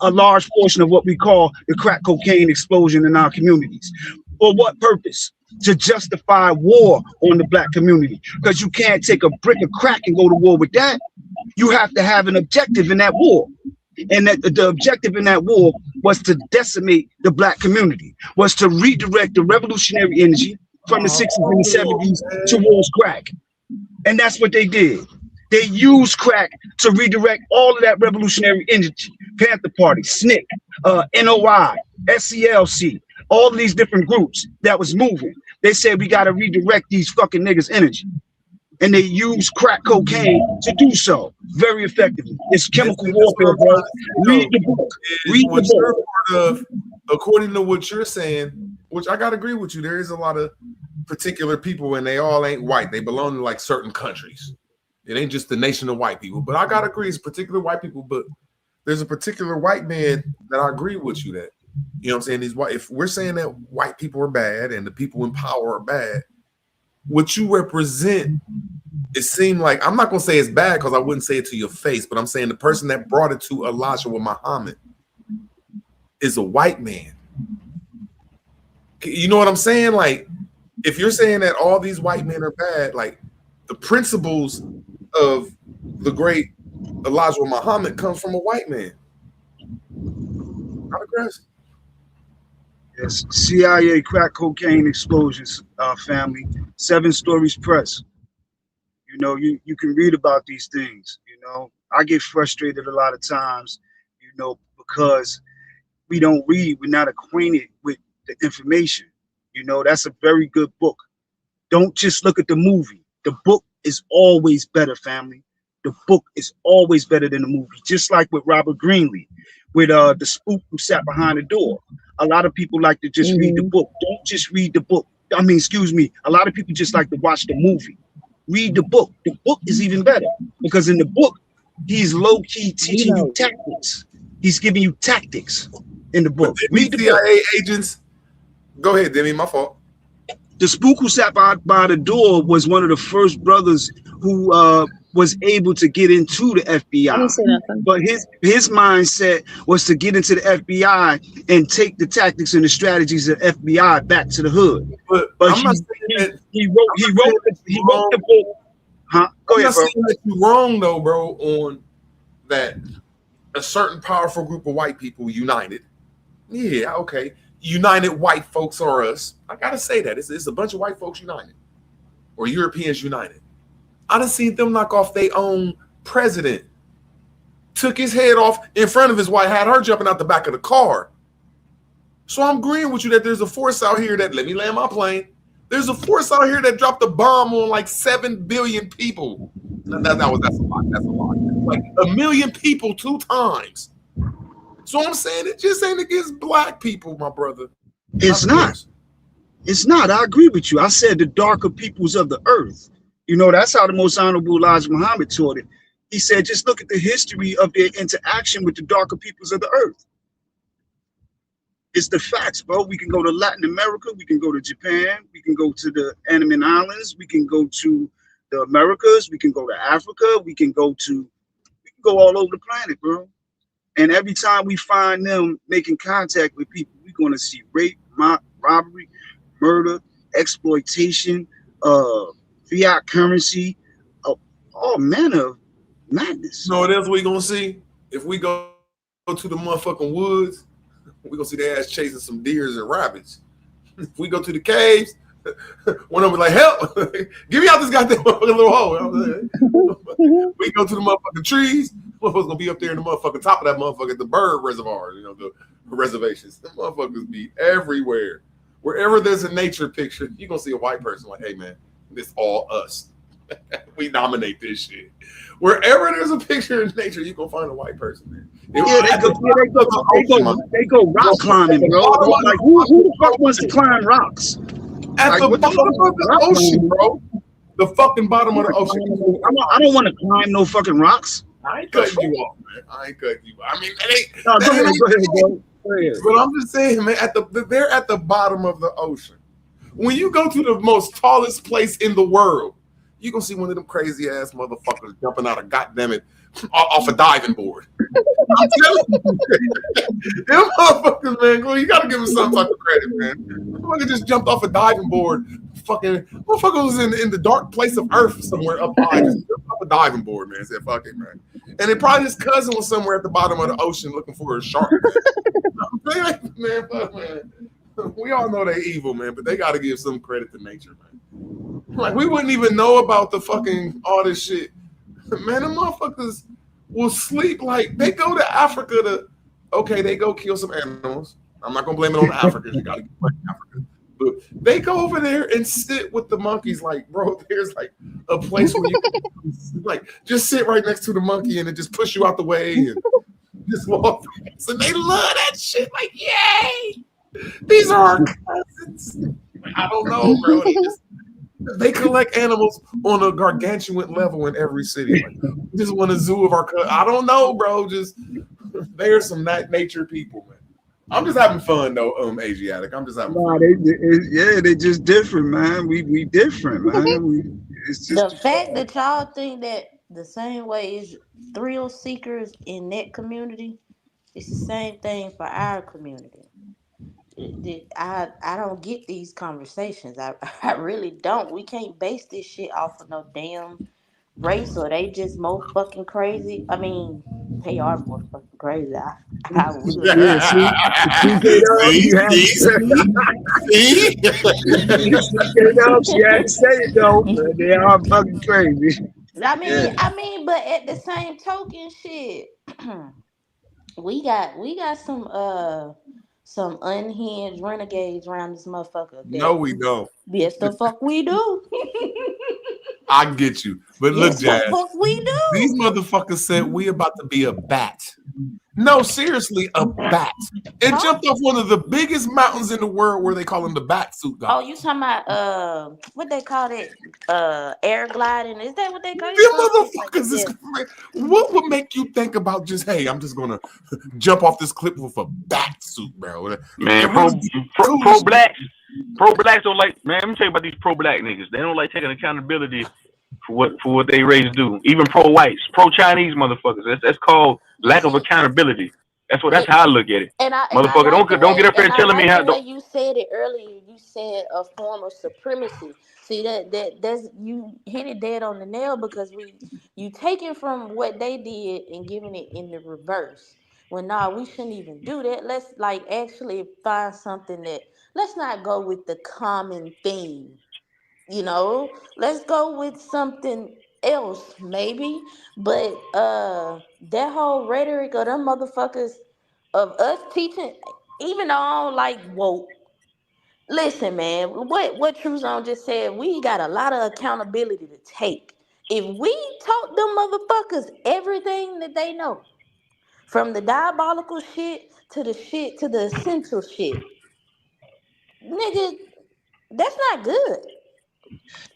a large portion of what we call the crack cocaine explosion in our communities. For what purpose? To justify war on the black community. Because you can't take a brick of crack and go to war with that. You have to have an objective in that war. And that the objective in that war was to decimate the black community, was to redirect the revolutionary energy from the 60s and the 70s towards crack. And that's what they did. They used crack to redirect all of that revolutionary energy. Panther Party, SNCC, NOI, SCLC, all of these different groups that was moving. They said we got to redirect these fucking niggas' energy. And they use crack cocaine to do so very effectively. It's chemical warfare, bro. Read the book. Read the book. Part of, according to what you're saying, which I gotta agree with you, there is a lot of particular people, and they all ain't white. They belong to like certain countries. It ain't just the nation of white people. But I gotta agree, it's particular white people. But there's a particular white man that I agree with you that, you know what I'm saying? These white, if we're saying that white people are bad and the people in power are bad, what you represent, it seemed like, I'm not gonna say it's bad because I wouldn't say it to your face, but I'm saying the person that brought it to Elijah with Muhammad is a white man. You know what I'm saying? Like, if you're saying that all these white men are bad, like the principles of the great Elijah Muhammad comes from a white man. Not aggressive. Yes, CIA crack cocaine explosions, family. 7 Stories Press. You know, you can read about these things. You know, I get frustrated a lot of times, you know, because we don't read. We're not acquainted with the information. You know, that's a very good book. Don't just look at the movie. The book is always better, family. The book is always better than the movie. Just like with Robert Greenlee, with the spook who sat behind the door. A lot of people like to just read the book. Don't just read the book. I mean, excuse me. A lot of people just like to watch the movie. Read the book. The book is even better because in the book, he's low-key teaching you tactics. He's giving you tactics in the book. Read the CIA agents. Go ahead, Demi. My fault. The spook who sat by the door was one of the first brothers who was able to get into the I FBI. didn't say nothing. But his mindset was to get into the FBI and take the tactics and the strategies of FBI back to the hood. But But I'm not saying that. he wrote the book. Huh? Go I'm ahead, not bro. saying that you're wrong though, bro, on that a certain powerful group of white people united. Yeah, okay. United white folks are us. I gotta say that. It's a bunch of white folks united. Or Europeans united. I done seen them knock off their own president. Took his head off in front of his wife, had her jumping out the back of the car. So I'm agreeing with you that there's a force out here that, let me land my plane. There's a force out here that dropped a bomb on like 7 billion people. That's a lot. That's a lot. Like 1 million people 2 times. So I'm saying it just ain't against black people, my brother. It's not. It's not. I agree with you. I said the darker peoples of the earth. You know, that's how the most honorable Elijah Muhammad taught it. He said, just look at the history of their interaction with the darker peoples of the earth. It's the facts, bro. We can go to Latin America. We can go to Japan. We can go to the Andaman Islands. We can go to the Americas. We can go to Africa. We can go all over the planet, bro. And every time we find them making contact with people, we're going to see rape, robbery, murder, exploitation, fiat currency, all manner of madness. No, that's what we're going to see. If we go to the motherfucking woods, we're going to see their ass chasing some deers and rabbits. If we go to the caves, one of them be like, help, get me out this goddamn little hole. We go to the motherfucking trees, motherfuckers gonna be up there in the motherfucking top of that motherfucker, the bird reservoir, you know, the reservations. The motherfuckers be everywhere. Wherever there's a nature picture, you're gonna see a white person like, hey man, this all us. We dominate this shit. Wherever there's a picture in nature, you're gonna find a white person there. They go rock climbing, bro. Like who the fuck wants to climb rocks? At the bottom of the ocean, bro. The fucking bottom of the ocean. I don't want to climb no fucking rocks. I ain't cutting you off, man. I ain't cutting you off. I mean, go ahead, bro. But I'm just saying, man, they're at the bottom of the ocean. When you go to the most tallest place in the world, you're going to see one of them crazy ass motherfuckers jumping out of goddamn it off a diving board. I'm telling you. Them motherfuckers, man, you got to give them some type of credit, man. Motherfucker just jumped off a diving board. Fucking motherfucker was in the dark place of earth somewhere up high. Just jumped off a diving board, man. Said, fuck it, man. And then probably his cousin was somewhere at the bottom of the ocean looking for a shark. Man, fuck, man. We all know they're evil, man, but they got to give some credit to nature, man. Like, we wouldn't even know about the fucking all this shit. Man, the motherfuckers will sleep. Like, they go to Africa they go kill some animals. I'm not going to blame it on the Africans. You got to get Africa. But they go over there and sit with the monkeys. Like, bro, there's like a place where you can, like, just sit right next to the monkey and it just push you out the way and just walk. So they love that shit. Like, yay! These are our cousins. I don't know, bro. They collect animals on a gargantuan level in every city. Like, we just want a zoo of our cousins. I don't know, bro. Just they're some nature people, man. I'm just having fun though, Asiatic. I'm just having fun. They just different, man. We different, man. It's just the fact that y'all think that the same way is thrill seekers in that community, it's the same thing for our community. I don't get these conversations. I really don't. We can't base this shit off of no damn race, or they just more fucking crazy. I mean, they are more fucking crazy. I will. See? She had to say it though. They are fucking crazy. I mean, but at the same token, shit, we got some unhinged renegades around this motherfucker. No, we don't. Yes, the fuck we do. I get you. But look, Jazz, the fuck we do. These motherfuckers said we about to be a bat. No, seriously, a bat. It jumped off one of the biggest mountains in the world where they call him the bat suit guy. Oh, you talking about what they call it? Air gliding. Is that what they call it? Them motherfuckers is crazy. What would make you think about just, hey, I'm just gonna jump off this cliff with a bat suit, bro? Man, pro blacks don't like, man, let me tell you about these pro black niggas. They don't like taking accountability for what they raised to do. Even pro whites, pro Chinese motherfuckers. That's called lack of Listen, accountability. That's it, how I look at it. and I Motherfucker, like the don't get way up here and telling me how. Don't, you said it earlier. You said a form of supremacy. See that's you hit it dead on the nail because you taking from what they did and giving it in the reverse. Well, nah, we shouldn't even do that. Let's like actually find something that let's not go with the common theme. Let's go with something else maybe. But that whole rhetoric of them motherfuckers of us teaching, even though I don't like woke. Listen, man, what True Zone just said, we got a lot of accountability to take. If we taught them motherfuckers everything that they know, from the diabolical shit to the essential shit, nigga, that's not good.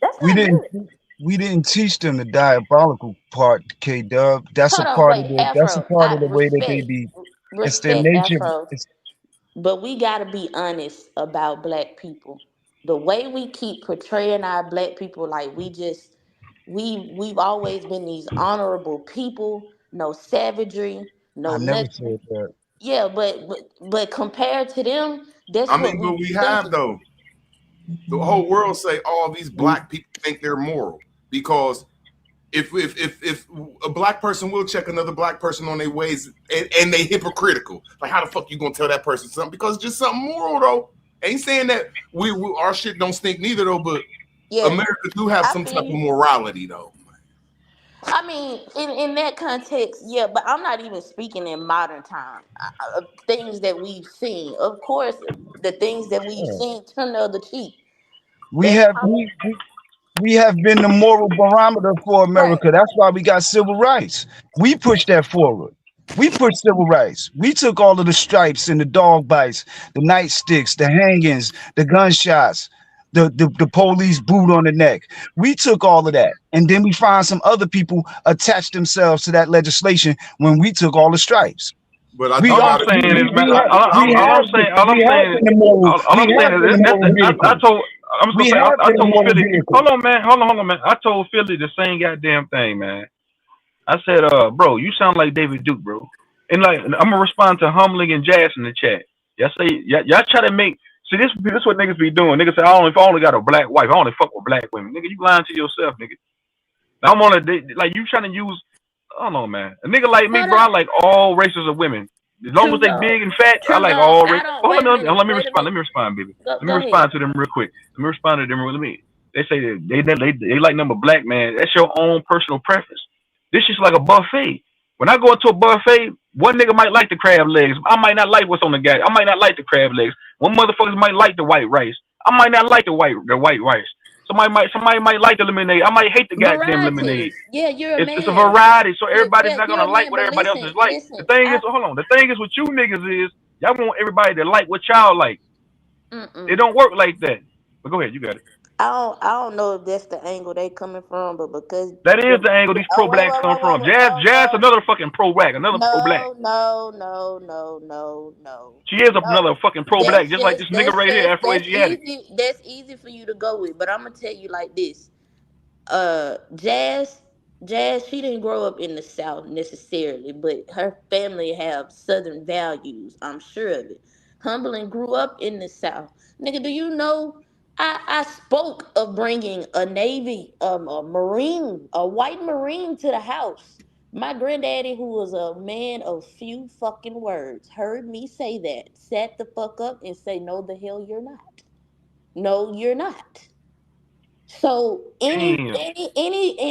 That's We not didn't good. we didn't teach them the diabolical part, K Dub. That's a Hold on, part of wait, that's a Afro. part of I the way that they be. It's their respect nature. Afro, It's, but we gotta be honest about black people. The way we keep portraying our black people, like we've always been these honorable people, no savagery, no I never nothing. said that. Yeah, but compared to them, that's I what mean, we but be we have thinking. though. The whole world say all these black people think they're moral because if a black person will check another black person on their ways and they hypocritical, like how the fuck you gonna tell that person something because it's just something moral though. Ain't saying that we our shit don't stink neither though, but Yeah, America do have I some feel type of you. morality though. I mean, in that context, yeah, but I'm not even speaking in modern time. Things that we've seen, of course, the things that we've Yeah. seen turn the other cheek. We That's have we have been the moral barometer for right. America. That's why we got civil rights. We pushed that forward. We pushed civil rights. We took all of the stripes and the dog bites, the nightsticks, the hangings, the gunshots, the police boot on the neck. We took all of that. And then we find some other people attached themselves to that legislation when we took all the stripes. But I We all do are I'm gotta saying is, man, all we I'm have saying is, been the moral all I'm saying is, moral I vehicle. told, I'm just We gonna say, have I been a told moral Philly, vehicle. hold on, man. I told Philly the same goddamn thing, man. I said, bro, you sound like David Duke, bro. And like, I'm gonna respond to Humbling and Jazz in the chat. Y'all try to make. See, this what niggas be doing. Niggas say, if I only got a black wife, I only fuck with black women. Nigga, you lying to yourself, nigga. I'm on a like you trying to use. I don't know, man. A nigga like me, Hold bro. I on, like all races of women. As long as True they Zone. big and fat, I True like Zone. all I races. don't. Hold Wait a on, minute. let me Wait a respond. minute. Let me respond, baby. Let me Go ahead. respond to them real quick. Let me respond to them real quick. They say that they like number black man. That's your own personal preference. This is like a buffet. When I go into a buffet, one nigga might like the crab legs. I might not like what's on the guy. I might not like the crab legs. One motherfuckers might like the white rice. I might not like the white rice. Somebody might like the lemonade. I might hate the goddamn lemonade. Varieties. Yeah, you're a It's a man. variety, so everybody's Yeah, not you're gonna a like man. what But everybody else listen, is like. The listen. thing is, hold on. The thing is, with you niggas is y'all want everybody to like what y'all like. It Mm-mm. don't work like that. But go ahead, you got it. I don't know if that's the angle they coming from, but because That is the angle these pro oh wait blacks wait come wait wait from. wait Jazz, no Jazz, no another fucking pro black, another pro black. no no no no no no She is another no. fucking pro black, just like this nigga That's right here, just Afro Asiatic. that's easy for you to go with. But I'm gonna tell you like this. Jazz she didn't grow up in the South necessarily, but her family have Southern values. I'm sure of it. Humbling grew up in the South. Nigga, do you know I spoke of bringing a Navy, a Marine, a white Marine to the house. My granddaddy, who was a man of few fucking words, heard me say that, sat the fuck up and say, no, the hell you're not. No, you're not. So Damn.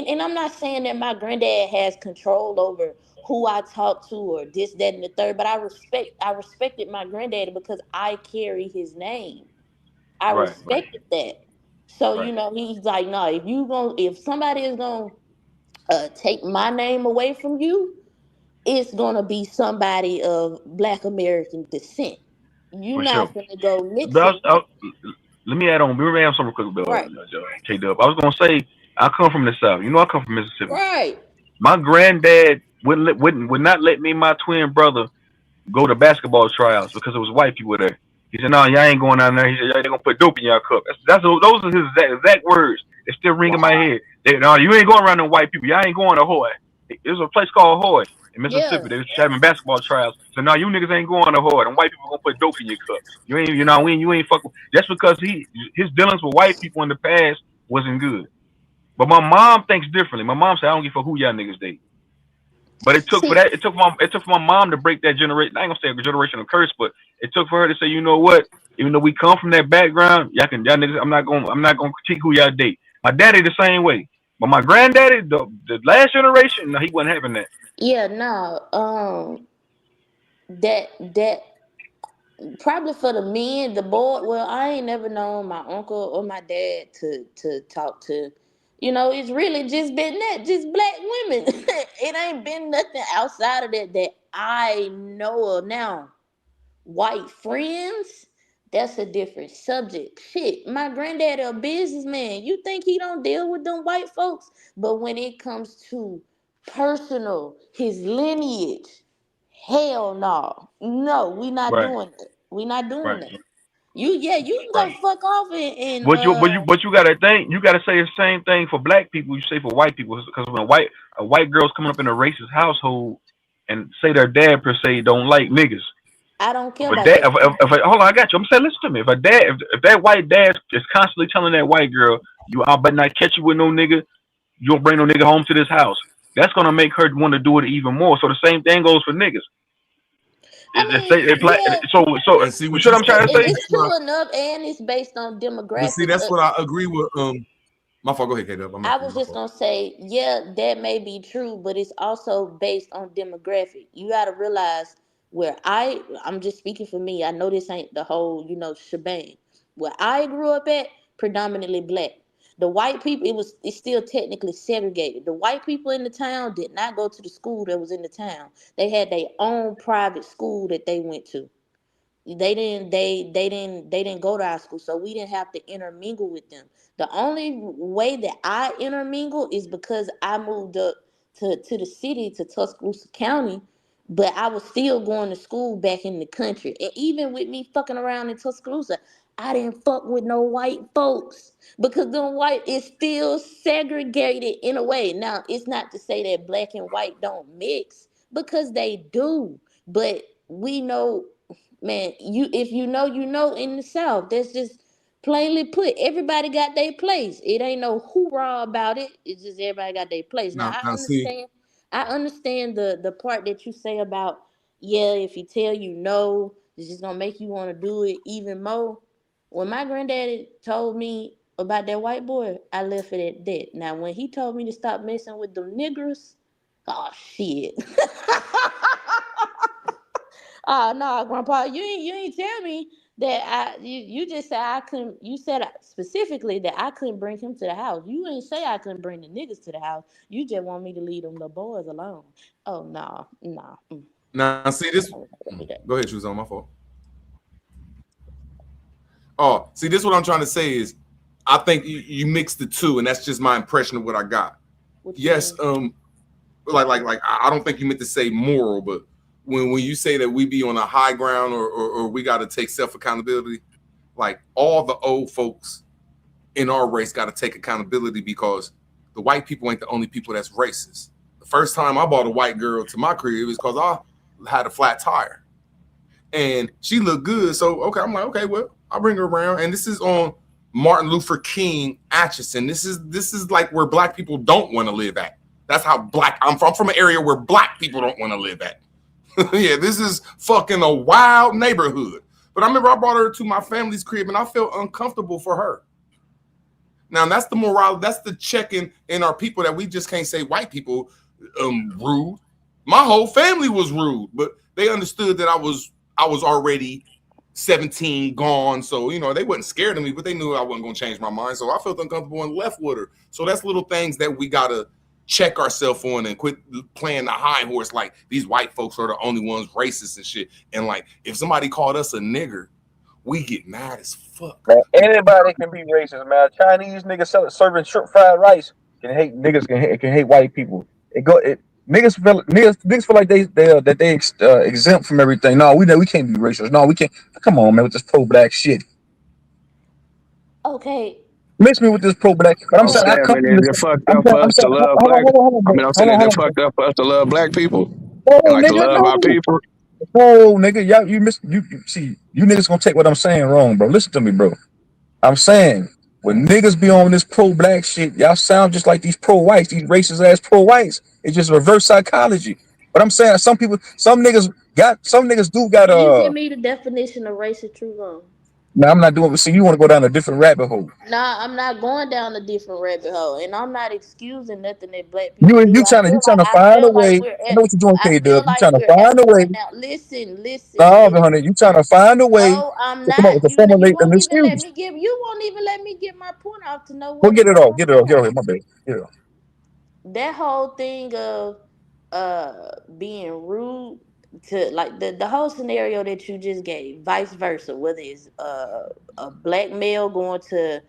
and I'm not saying that my granddad has control over who I talk to or this, that, and the third, but I respected my granddaddy because I carry his name. I Right, right, respected that. So, right. he's like, no, if somebody is gonna take my name away from you, it's gonna be somebody of Black American descent. You're For sure. not gonna go But mixing with let me add on. Let me add something real quick, right, K Dub. I was gonna say I come from the South. You know, I come from Mississippi. right. My granddad would not let me and my twin brother go to basketball tryouts because it was white people there. He said, "No, y'all ain't going down there." He said, "Y'all they gonna put dope in y'all cup." Those are his exact words. It's still ringing in my head. No, you ain't going around them white people. Y'all ain't going to Hoy. There's a place called Hoy in Yeah. Mississippi. They're having basketball trials. So no, you niggas ain't going to Hoy. Them white people gonna put dope in your cup. You ain't, you ain't fucking. Just because his dealings with white people in the past wasn't good. But my mom thinks differently. My mom said, I don't give a fuck who y'all niggas date. But it took for See, that. It took for my mom to break that generation. I ain't gonna say a generational curse, but it took for her to say, you know what? Even though we come from that background, y'all niggas. I'm not gonna critique who y'all date. My daddy the same way, but my granddaddy, the last generation, no, he wasn't having that. Yeah, no. That probably for the men, the boy. Well, I ain't never known my uncle or my dad to talk to. It's really just been that, just black women. It ain't been nothing outside of that I know of now. White friends, that's a different subject. Shit, my granddad a businessman. You think he don't deal with them white folks? But when it comes to personal, his lineage, hell no. No, we not Right, doing it. We not doing right, that. You can go right. fuck off and But you gotta think. You gotta say the same thing for black people. You say for white people because when a white girl's coming up in a racist household and say their dad per se don't like niggas. I don't care If a about dad, that. hold on, I got you. I'm saying, listen to me. If a dad, if that white dad is constantly telling that white girl, I better not catch you with no nigga, you don't bring no nigga home to this house. That's gonna make her want to do it even more. So the same thing goes for niggas. I mean, yeah, So And see you what see you what I'm said. trying to See, say? that's it's what true enough, and it's based on but see, demographics. that's what I agree with. My fault. Go ahead, K-Dub. I'm I after you. was My just fault. gonna say, yeah, that may be true, but it's also based on demographic. You gotta realize I'm just speaking for me. I know this ain't the whole, shebang. Where I grew up at, predominantly black. The white people, it's still technically segregated. The white people in the town did not go to the school that was in the town. They had their own private school that they went to. They didn't go to our school, so we didn't have to intermingle with them. The only way that I intermingle is because I moved up to the city, to Tuscaloosa County, but I was still going to school back in the country. And even with me fucking around in Tuscaloosa, I didn't fuck with no white folks because them white is still segregated in a way. Now, it's not to say that black and white don't mix, because they do, but we know. Man, if you know, in the South. That's just plainly put. Everybody got their place. It ain't no hoorah about it. It's just everybody got their place. Now Now, see, I understand the part that you say about, yeah, if he tell you no, it's just gonna make you want to do it even more. When my granddaddy told me about that white boy, I left it at that. Now when he told me to stop messing with them niggers, oh shit. Oh no, Grandpa, you ain't tell me that you just said I couldn't. You said specifically that I couldn't bring him to the house. You ain't say I couldn't bring the niggas to the house. You just want me to leave them little boys alone. Oh no, no. now, see this. I would never do that. Go ahead, choose on my fault. Oh, see, this is what I'm trying to say is, I think you mix the two, and that's just my impression of what I got. What you Yes, mean? like I don't think you meant to say moral, but when you say that we be on a high ground or we got to take self accountability, like all the old folks in our race got to take accountability because the white people ain't the only people that's racist. The first time I bought a white girl to my crib was because I had a flat tire and she looked good. So okay, I'm like, okay, well, I'll bring her around. And this is on Martin Luther King Atchison. This is like where black people don't want to live at. That's how black I'm from an area where black people don't want to live at. Yeah, this is fucking a wild neighborhood. But I remember I brought her to my family's crib and I felt uncomfortable for her. Now that's the morale, that's the check in our people that we just can't say white people rude. My whole family was rude, but they understood that I was already 17 gone. So, they wasn't scared of me, but they knew I wasn't gonna change my mind. So I felt uncomfortable and left with her. So that's little things that we gotta check ourselves on and quit playing the high horse like these white folks are the only ones racist and shit. And like if somebody called us a nigger, we get mad as fuck. Man, anybody can be racist, man. Chinese niggas serving shrimp fried rice can hate niggas can hate white people. Niggas feel like they exempt from everything. No, we can't be racist. No, we can't. Come on, man, with this pro black shit. Okay. Mix me with this pro-black. But I'm I'm saying I saying, come man, from is this. it fucked I'm up saying, for I'm us to saying, love hold on, black? hold on, hold on, I bro. mean, I'm Hold saying, on, is hold it on, bro. fucked up for us to love black people Oh, and like to nigga, love no. our people? Oh, nigga, y'all, see, you niggas gonna take what I'm saying wrong, bro. Listen to me, bro. I'm saying when niggas be on this pro-black shit, y'all sound just like these pro-whites, these racist ass pro-whites. It's just reverse psychology. But I'm saying some niggas do got Can you give me the definition of racist true wrong? Now I'm not doing. See, you want to go down a different rabbit hole. Nah, I'm not going down a different rabbit hole, and I'm not excusing nothing that black people You do. you trying to you trying to I find a feel like way. we're I at. know what you're doing, I K feel Dub. You like trying to we're at find a a way. point now. No, Listen. honey, you trying to find a way No, I'm to come up not. with a You formulate an won't even let excuse. me give. You won't even let me get my point off to know Well, what get is it off. going Get it off. Get it on. off. My bad. Yeah. That whole thing of being rude to like the whole scenario that you just gave, vice versa, whether it's a black male going to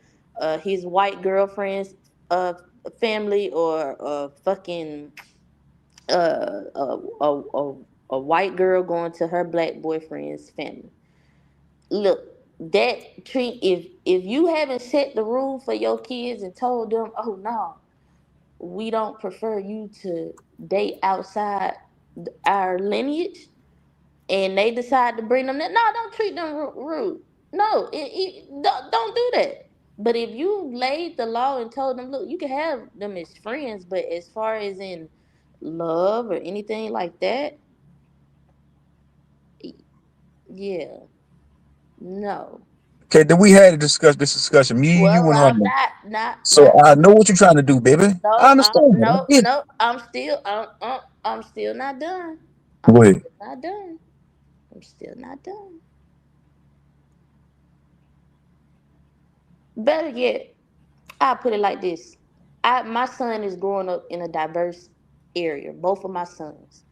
his white girlfriend's uh family or fucking uh a, a, a, a white girl going to her black boyfriend's family. Look, that treat if you haven't set the rule for your kids and told them, oh no, we don't prefer you to date outside our lineage, and they decide to bring them there, no, don't treat them rude. No, don't do that. But if you laid the law and told them, look, you can have them as friends, but as far as in love or anything like that, yeah, no. Okay, then we had to discuss this discussion. Me, you, Well, and I'm Hunter. not. So I know what you're trying to do, baby. I No, understand. I no, get it. no. I'm still not done. I'm Go ahead. still not done. I'm still not done. Better yet, I'll put it like this. My son is growing up in a diverse area. Both of my sons.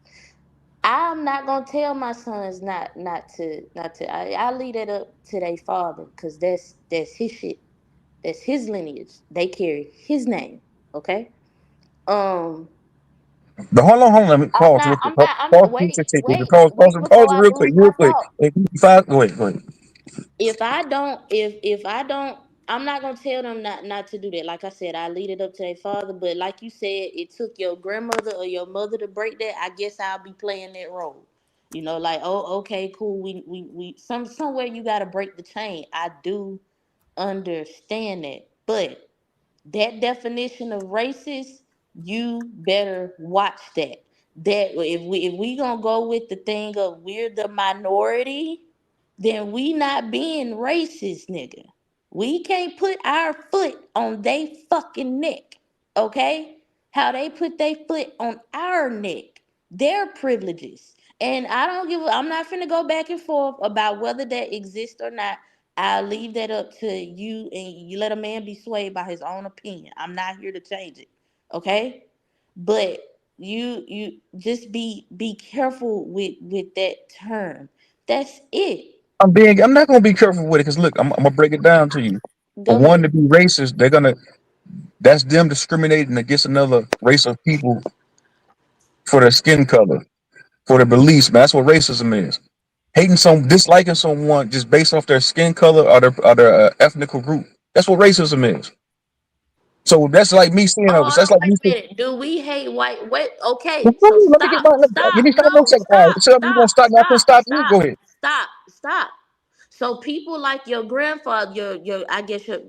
I'm not gonna tell my sons not to. I leave that up to their father because that's his shit. That's his lineage. They carry his name. Okay. Um. But hold on. Let me pause real quick. I'm Pause, not. pause Before it I real quick, lose my thought. Hey, five. Go ahead. Go ahead. If I don't, I'm not gonna tell them not to do that. Like I said, I lead it up to their father. But like you said, it took your grandmother or your mother to break that. I guess I'll be playing that role. You know, like, oh, okay, cool. We somewhere you gotta break the chain. I do understand that, but that definition of racist, you better watch that. That if we gonna go with the thing of we're the minority, then we not being racist, nigga. We can't put our foot on they fucking neck, okay? How they put their foot on our neck, their privileges. And I'm not finna go back and forth about whether that exists or not. I'll leave that up to you, and you let a man be swayed by his own opinion. I'm not here to change it, okay? But you just be careful with that term. That's it. I'm not gonna be careful with it because look, I'm gonna break it down to you. For Go one ahead. to be racist, that's them discriminating against another race of people for their skin color, for their beliefs, man. That's what racism is. Disliking someone just based off their skin color or their ethnical group. That's what racism is. So that's like me saying, Oh, hold that's on, like wait me a saying, minute. Do we hate white? Wait, well, okay. So let me get stop, give stop, me 5 more no, seconds. All right, stop, so you gonna stop, stop me? I can stop, stop you. stop, Go ahead. stop. So people like your grandfather, your I guess your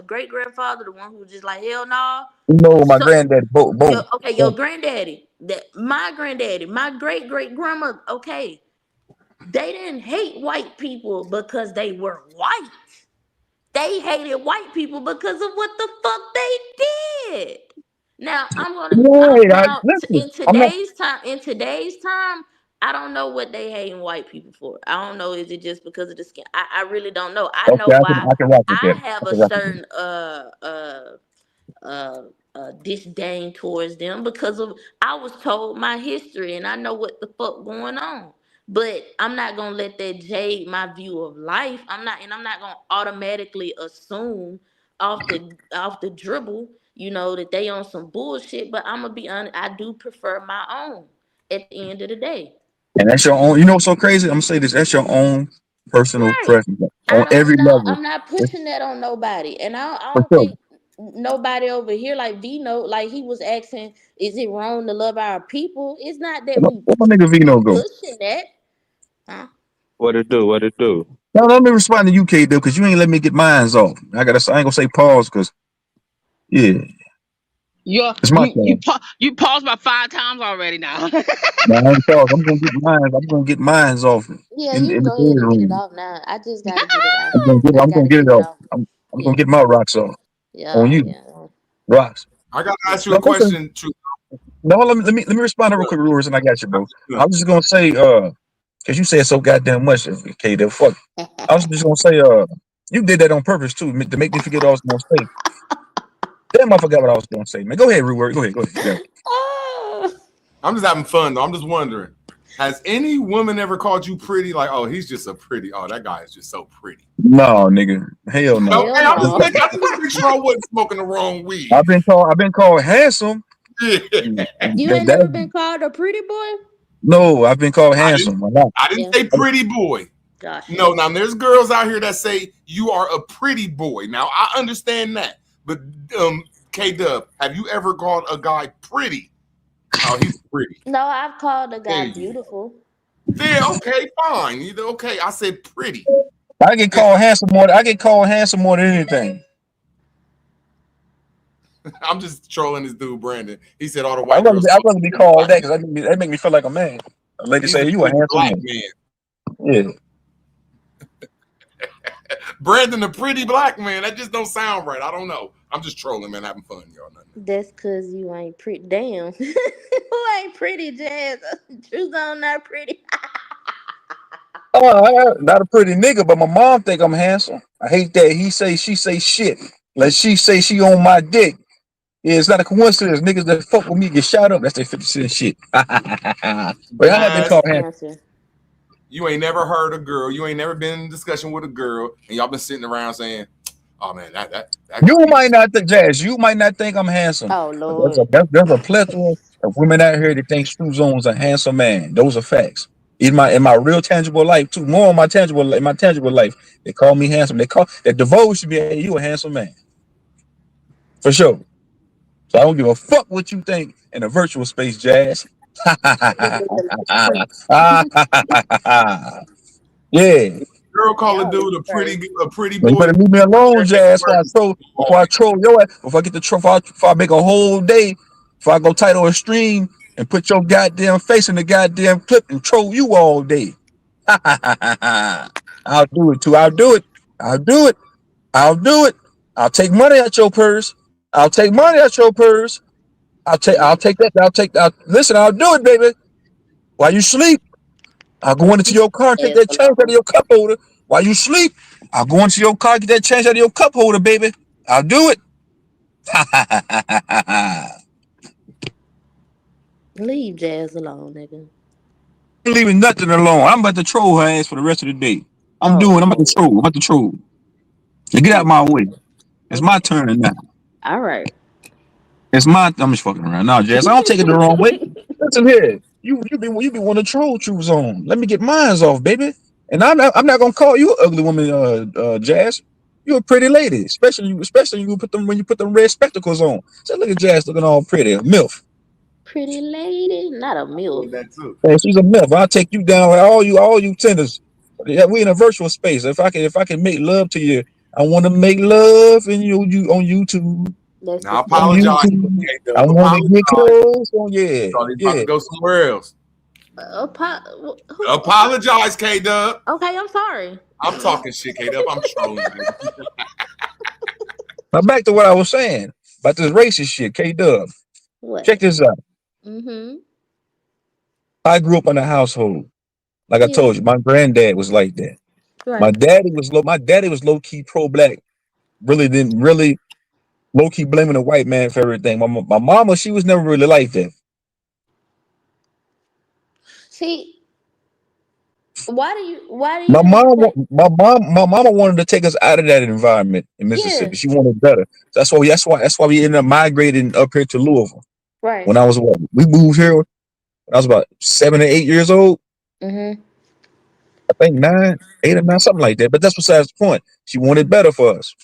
great grandfather, the one who was just like hell no. No, my So granddad, both. your granddaddy, that my granddaddy, my great grandmother. Okay, they didn't hate white people because they were white. They hated white people because of what the fuck they did. Now Right. Listen, in I'm not. today's time, I don't know what they hating white people for. I don't know. Is it just because of the skin? I really don't know. I Okay, know why I can rock with I that. have I a can rock with that. certain uh, disdain towards them because of I was told my history and I know what the fuck going on. But I'm not gonna let that jade my view of life. I'm not gonna automatically assume off the dribble, that they on some bullshit. But I'm gonna be honest, I do prefer my own at the end of the day. And that's your own. You know what's so crazy? I'm gonna say this. That's your own personal Right. preference on every level. I'm not It's pushing that on nobody. And I for don't sure. think nobody over here like Vino, like he was asking, is it wrong to love our people? It's not that Where my nigga Vino go? pushing that. Huh? What it do? What it do? No, let me respond to UK though, because you ain't let me get mines off. I ain't gonna say pause because yeah, You it's my you you turn. pa- you paused about 5 times already now. No, I ain't pause. I'm gonna get mines. I'm gonna get mines off Yeah, in you can the go ahead and get it bedroom. off now. I just gotta get it off. I I'm gonna gotta get get it it off. off. I'm Yeah. gonna get my rocks off on Yeah, you. yeah. Rocks. I gotta Yeah. ask you a No, listen. question, Truth. No, let me respond real quick, Rulers, and I got you, bro. I was just gonna say, because you said so goddamn much, okay, the fuck. I was just gonna say, you did that on purpose too, to make me forget what I was gonna say. Damn, I forgot what I was gonna say, man. Go ahead, Reword. Go ahead. You got it. Oh. I'm just having fun though. I'm just wondering, has any woman ever called you pretty? Like, oh, he's just a pretty. Oh, that guy is just so pretty. No, nigga. Hell no. Okay, Hell I'm just no. making. I just want to make sure I wasn't smoking the wrong weed. I've been called handsome. Yeah. You ain't never been called a pretty boy? No, I've been called I didn't. handsome. I'm not. I didn't Yeah. say pretty boy. Gotcha. No, now there's girls out here that say you are a pretty boy. Now I understand that, but K Dub, have you ever called a guy pretty? Oh, he's pretty. No, I've called a There guy you go. beautiful. There, okay, fine. Either okay. I said pretty. I get And called handsome more. I get called handsome more than anything. I'm just trolling this dude, Brandon. He said all the I'd white rather girls be, I'd call rather be him pretty called black. that because that make me feel like a man. A lady He's a say you a pretty handsome black man. man. Yeah. Brandon, the pretty black man. That just don't sound right. I don't know. I'm just trolling, man, having fun, y'all. That's cause you ain't pretty. Damn. Who ain't pretty, Jazz? Truth on not pretty. Oh, I'm not a pretty nigga, but my mom think I'm handsome. I hate that he say she say shit. Like she say she on my dick. Yeah, it's not a coincidence. Niggas that fuck with me get shot up. That's their 50 cent shit. But I have been Jazz, called handsome. Answer. you ain't never heard a girl. You ain't never been in discussion with a girl, and y'all been sitting around saying, "Oh man, that guy." You might not think Jazz. You might not think I'm handsome. Oh But Lord. there's a plethora of women out here that think Stu Zone's a handsome man. Those are facts. In my real tangible life too. More in my tangible life, they call me handsome. They divulge to me, hey, you a handsome man for sure. So I don't give a fuck what you think in a virtual space, Jazz. Yeah. Girl call a Y'all is dude crazy. a pretty You boy. better leave me alone, Jazz. Oh Before I troll your ass, before I get the troll, before I make a whole day, before I go title a stream and put your goddamn face in the goddamn clip and troll you all day. I'll do it too. I'll do it. I'll do it. I'll do it. I'll take money out your purse. I'll take money out your purse. I'll take that. Listen, I'll do it, baby. While you sleep, I'll go into your car and take Jazz that change out of alone. your cup holder. While you sleep, I'll go into your car, get that change out of your cup holder, baby. I'll do it. Leave Jazz alone, nigga. I'm leaving nothing alone. I'm about to troll her ass for the rest of the day. Oh I'm about to Lord. troll. I'm about to troll. Now get out Oh, my way. It's my okay. turn now. All right. I'm just fucking around. No, Jazz, I don't take it the wrong way. Listen here. You be one to troll truth zone. Let me get mines off, baby. And I'm not gonna call you an ugly woman, Jazz. You're a pretty lady, especially when you put them red spectacles on. So look at Jazz looking all pretty, milf. Pretty lady, not a I'm doing milf. that too. Hey, she's a milf. I'll take you down with all you tenders. Yeah, we in a virtual space. If I can make love to you, I want to make love in you on YouTube. That's Now I On apologize, disgusting. YouTube. K I Dub. want to get Apologize. close. Oh yeah, Thought he was about yeah. to go somewhere else. Who? Apologize, K Dub. Okay, I'm sorry. I'm talking shit, K Dub. I'm trolling, baby. Now back to what I was saying about this racist shit. K Dub, check What? this out. Mm-hmm. I grew up in a household, like I Yeah. told you, my granddad was like that. My Right. daddy was low. My daddy was low key pro black. Really low key blaming the white man for everything. My mama, she was never really like that. See, why do My you even mom, say my mama wanted to take us out of that environment in yeah, Mississippi. She wanted better. So that's why we ended up migrating up here to Louisville. right. When I was we moved here when I was about 7 or 8 years old. Mm-hmm. I think 9, 8 or 9, something like that. But that's besides the point. She wanted better for us.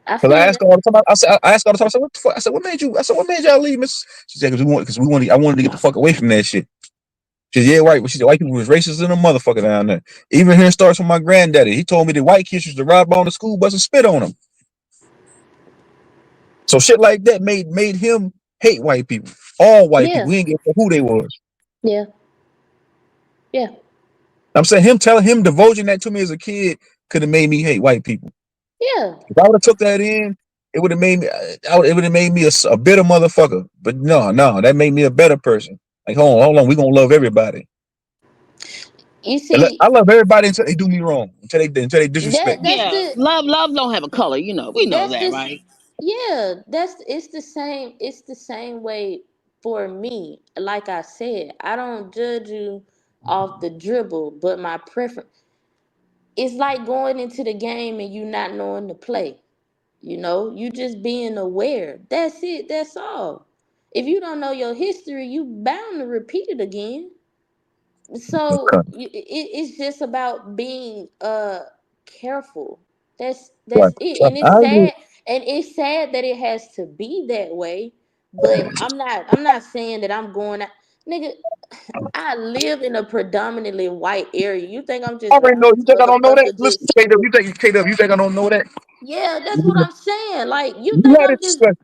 I Because I feel asked her all the time. I asked her all the time. I said, "What the fuck?" I said, "What made you?" I said, "What made y'all leave, Miss?" She said, "Because we wanted. I wanted to get the fuck away from that shit." She said, "Yeah, right." But she said, "White people was racist and a motherfucker down there." Even here starts from my granddaddy. He told me that white kids used to ride on the school bus and spit on them. So shit like that made him hate white people. All white people. yeah, We didn't give a fuck who they was. yeah, yeah, I'm saying him telling him divulging that to me as a kid could have made me hate white people. yeah. If I would have took that in, it would have made me. It would have made me a bitter motherfucker. But no, that made me a better person. Like hold on, we gonna love everybody. You And see, I love everybody until they do me wrong, until they disrespect me. that's Yeah, the love don't have a color. You know, we know that's that, this right? yeah, it's the same way for me. Like I said, I don't judge you off the dribble, but my preference, it's like going into the game and you not knowing the play. You just being aware. That's it, that's all. If you don't know your history, you bound to repeat it again. So Okay. it's just about being careful. Right. That's it. So And I it's agree. sad, that it has to be that way. But I'm not saying that I'm going out. Nigga, I live in a predominantly white area. You think I'm I just already know. around You this think I don't know that? motherfucker Listen, just, KW, you think I don't know that? yeah, that's what You I'm saying. Like had it discussion.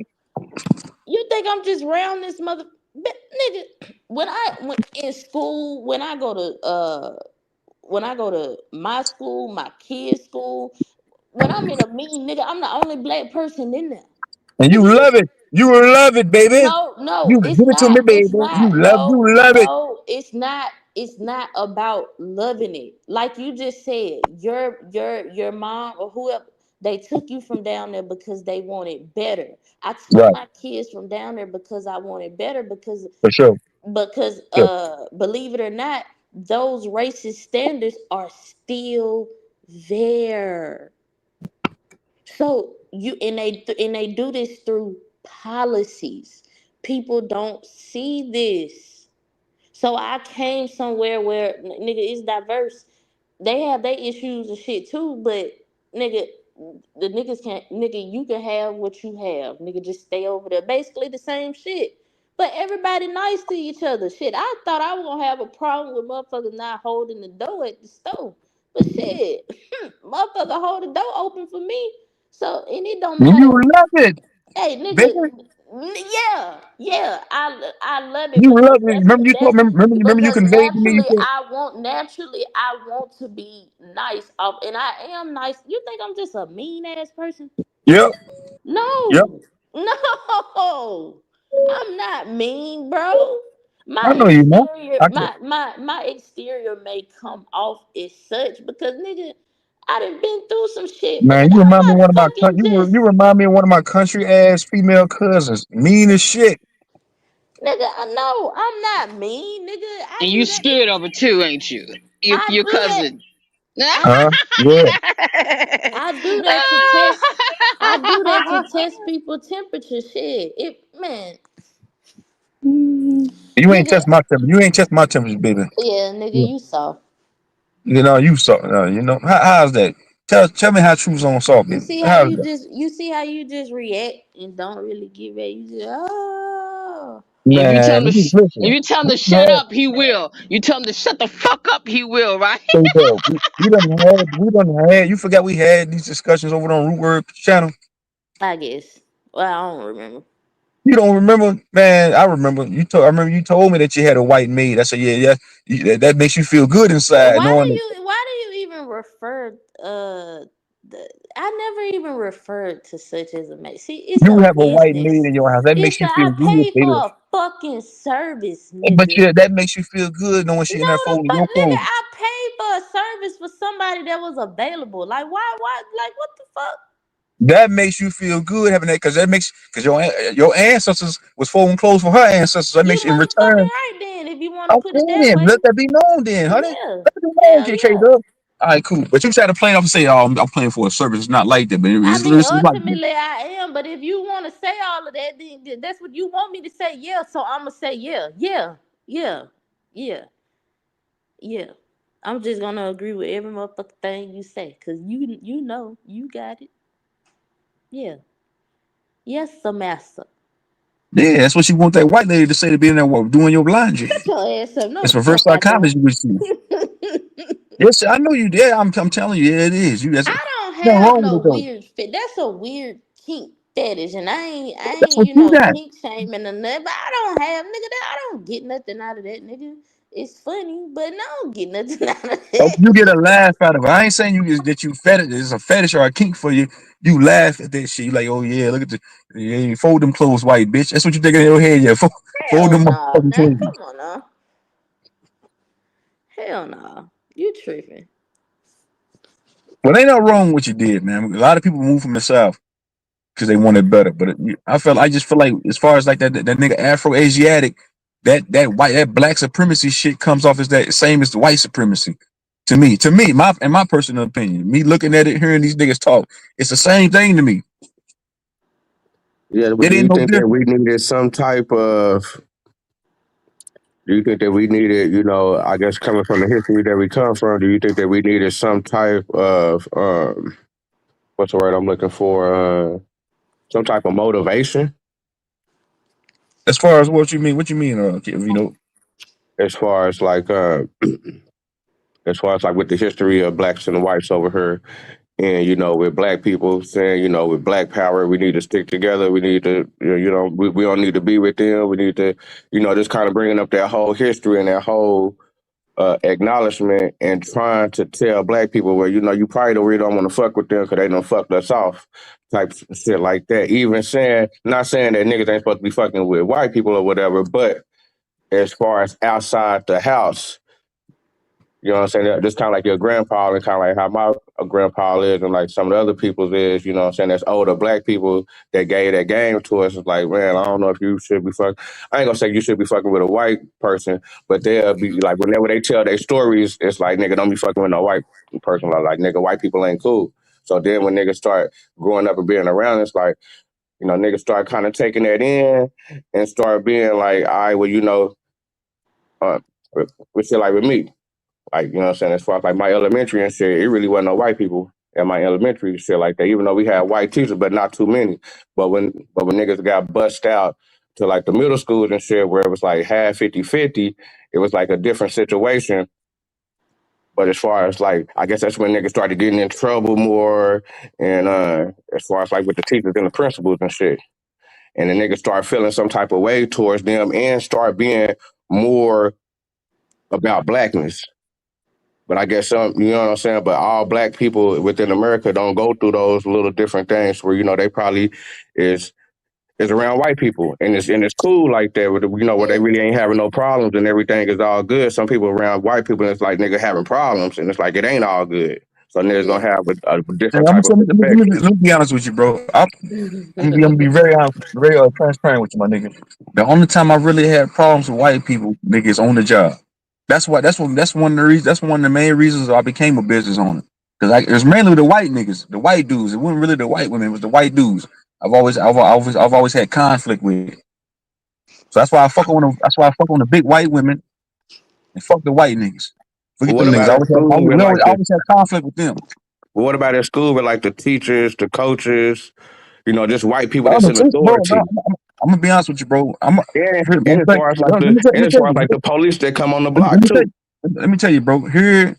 you think I'm just around this nigga, when in school, when I go to my school, my kids' school, when I'm in a meeting, nigga, I'm the only black person in there. And you Nigga, love it. You will love it, baby. no, You it's give it to not. me, baby. It's not. You No, love it. no, it's not. It's not about loving it. Like you just said, your mom or whoever, they took you from down there because they wanted better. I took Right, my kids from down there because I wanted better, because for sure. Sure. believe it or not, those racist standards are still there. So they do this through policies. People don't see this. So I came somewhere where nigga it's diverse. They have their issues and shit too, but nigga, the niggas can't, nigga, you can have what you have. Nigga, just stay over there. Basically the same shit. But everybody nice to each other. Shit, I thought I was gonna have a problem with motherfuckers not holding the door at the store. But shit, motherfucker hold the door open for me. So, and it don't And you matter. love it, Hey, baby. nigga, yeah, I love it You love because it. Remember you told. Remember you conveyed to me. You said, naturally I want to be nice off, and I am nice. You think I'm just a mean ass person? "Yep, yep." No, no, I'm not mean, bro. I My know you know. exterior, I can. my exterior may come off as such because nigga, I done been through some shit, but Man, nigga, you remind me I'm of not one of my fucking just. you remind me of one of my country ass female cousins. Mean as shit. Nigga, I know I'm not mean, nigga. And you scared of it too, ain't you? I Your do that. cousin. I Huh? Yeah. I do that to test. I do that to test people temperature. Shit, You ain't nigga. test my temperature. You ain't test my temperature, baby. Yeah, nigga, Yeah. you soft. You know, you saw. You know, how's that? Tell me how truth's on salt, You baby. see how How's that? you see how you just react and don't really give it. You just If you tell Man, him to if listen. you tell him We to done shut up, he will. You tell him to shut the fuck up, he will, right? we done had. You forgot we had these discussions over on Root Word channel. I guess. Well, I don't remember. You don't remember, man? I remember. I remember you told me that you had a white maid. I said, yeah, yeah. That makes you feel good inside, knowing that Why do you even refer the I never even referred to such as a maid. See, it's you a have a white maid business. in your house. That makes It's you I feel good, pay baby. for a fucking service, But nigga. yeah, that makes you feel good knowing she in No, there the folding fuck, your nigga, clothes. I paid for a service for somebody that was available. Like, like, what the fuck? That makes you feel good having that because your ancestors was folding clothes for her ancestors. That You makes you in motherfucking return. right then, if you want to put it Okay, that then way. let that be known, then, honey. Yeah. Let it be known, Hell KK. yeah. Dub. All right, cool. But you try to play it off and say, "Oh, I'm playing for a service." It's not like that, but I mean, it's like that. ultimately I am, but if you want to say all of that, then that's what you want me to say, yeah. So I'ma say yeah, yeah, yeah, yeah, yeah. I'm just gonna agree with every motherfucking thing you say, cause you know you got it. Yeah. Yes, sir, master. Yeah, that's what you want that white lady to say to be in there doing your laundry. Shut your ass up. No, It's the reverse fuck I psychology don't. we see. Yes, I know you did. I'm telling you, yeah, it is. You that's I don't nothing have wrong with no it though. weird fit. That's a weird kink fetish, and I That's ain't what you got. kink shaming or nothing. But I don't have nigga that I don't get nothing out of that nigga. It's funny, but no, I don't get nothing out of You get a that. laugh out of it. I ain't saying that you fetish. It's a fetish or a kink for you. You laugh at that shit. You like, oh yeah, look at the yeah, you fold them clothes, white bitch. That's what you think in your head. Yeah, fold Hell them no, motherfucking nah, clothes. come on now. Hell no, you tripping. Well, ain't nothing wrong with what you did, man. A lot of people move from the south because they wanted better. But I just feel like as far as like that nigga Afro Asiatic, that black supremacy shit comes off as that same as the white supremacy. To me, my in my personal opinion, me looking at it, hearing these niggas talk, it's the same thing to me. Yeah, but It do ain't you no think that different. we needed some type of? Do you think that we needed, I guess coming from the history that we come from, do you think that we needed some type of what's the word I'm looking for? Some type of motivation As far as what you mean, as far as like with the history of blacks and the whites over here. And with black people saying, with black power, we need to stick together. We need to, we don't need to be with them. We need to, just kind of bringing up that whole history and that whole acknowledgement and trying to tell black people, well, you probably don't really don't want to fuck with them because they done fucked us off, type shit like that. Even saying, not saying that niggas ain't supposed to be fucking with white people or whatever, but as far as outside the house, you know what I'm saying? Just kind of like your grandpa and kind of like how my grandpa is and like some of the other people's is, you know what I'm saying? There's older black people that gave that game to us. It's like, man, I don't know if you should be fucking. I ain't gonna say you should be fucking with a white person, but they'll be like, whenever they tell their stories, it's like, nigga, don't be fucking with no white person. Like, nigga, white people ain't cool. So then when niggas start growing up and being around, it's like, niggas start kind of taking that in and start being like, all right, well, uh, with shit like with me. Like, you know what I'm saying? As far as like my elementary and shit, it really wasn't no white people at my elementary shit like that, even though we had white teachers, but not too many. But when niggas got bust out to like the middle schools and shit where it was like half 50-50, it was like a different situation. But as far as like, I guess that's when niggas started getting in trouble more. And as far as like with the teachers and the principals and shit. And the niggas start feeling some type of way towards them and start being more about blackness. But I guess you know what I'm saying? But all black people within America don't go through those little different things where, they probably is is around white people. And it's cool like that, where they really ain't having no problems and everything is all good. Some people around white people, it's like nigga having problems and it's like it ain't all good. So niggas gonna have a Yeah, different type of perspective. let me be honest with you, bro. I'm gonna be very honest, very transparent with you, my nigga. The only time I really had problems with white people, nigga, is on the job. That's one of the reasons. That's one of the main reasons I became a business owner. Because it was mainly the white niggas, the white dudes. It wasn't really the white women. It was the white dudes. I've always had conflict with. So that's why I fuck on the big white women and fuck the white niggas. But Forget what them niggas. about I at always have, school always, with we like always, always had conflict with them. what about at school with like the teachers, the coaches, just white people No, that's in bro, no, authority? I'm gonna be honest with you, bro. And, Here, and bro, as far as like let the me tell and as you, far as like the police that come on the let me, block let me tell too. you, let me tell you, bro. Here,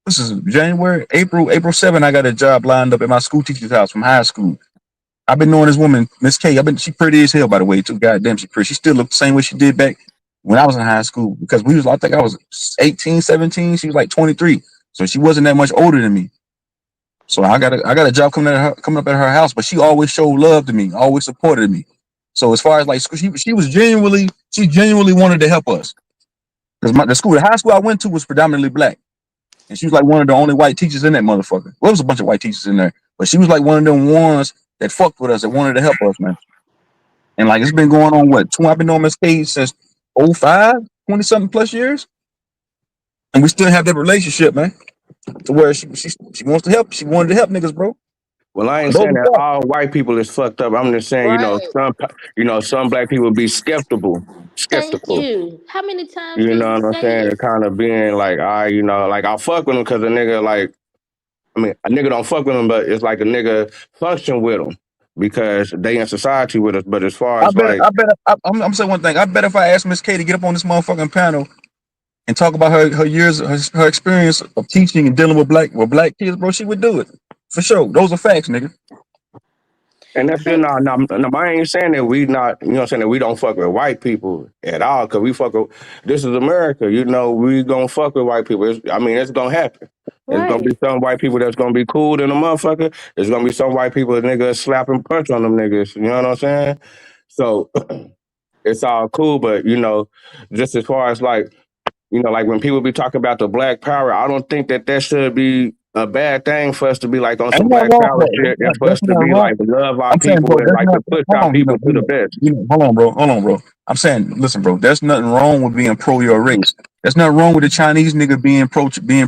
this is January, April 7. I got a job lined up at my school teacher's house from high school. I've been knowing this woman, Miss K. She pretty as hell, by the way, too. Goddamn, she pretty. She still looked the same way she did back when I was in high school because I think I was 18, 17. She was like 23. So she wasn't that much older than me. So I got a job coming up at her house, but she always showed love to me, always supported me. So as far as like she genuinely wanted to help us because the high school I went to was predominantly black, and she was like one of the only white teachers in that motherfucker. Well, there was a bunch of white teachers in there, but she was like one of them ones that fucked with us, that wanted to help us, man. And like it's been going on I've been on Miss K since '05, 20 something plus years, and we still have that relationship, man. To where she wants to help. She wanted to help niggas, bro. Well, I ain't Those saying are that facts. all white people is fucked up. I'm just saying, Right. some black people be skeptical, Thank skeptical. you. How many times You did know he what I'm say saying? it? It kind of being like, like I fuck with him because a nigga like, I mean, a nigga don't fuck with him, but it's like a nigga function with him because they in society with us. But as far as like, I'm saying one thing. I bet if I asked Miss K to get up on this motherfucking panel and talk about her years, her experience of teaching and dealing with black kids, bro, she would do it for sure. Those are facts, nigga. and that's just not, no, I ain't saying that we not, you know what I'm saying, that we don't fuck with white people at all, because we fuck with, this is America, you know, we gonna fuck with white people. I mean, it's gonna happen. There's gonna be Right. some white people that's gonna be cool than a motherfucker. There's gonna be some white people that niggas slap and punch on them niggas, you know what I'm saying? So it's all cool, but, you know, just as far as like, you know, like when people be talking about the black power, I don't think that that should be a bad thing for us to be like on some Ain't nothing black wrong, power bro. shit and for That's us to not be wrong. like love our I'm saying, people bro, and there's like not. to push Hold our on, people to the best. hold on, bro. Hold on, bro. I'm saying, listen, bro. There's nothing wrong with being pro your race. There's nothing wrong with a Chinese nigga being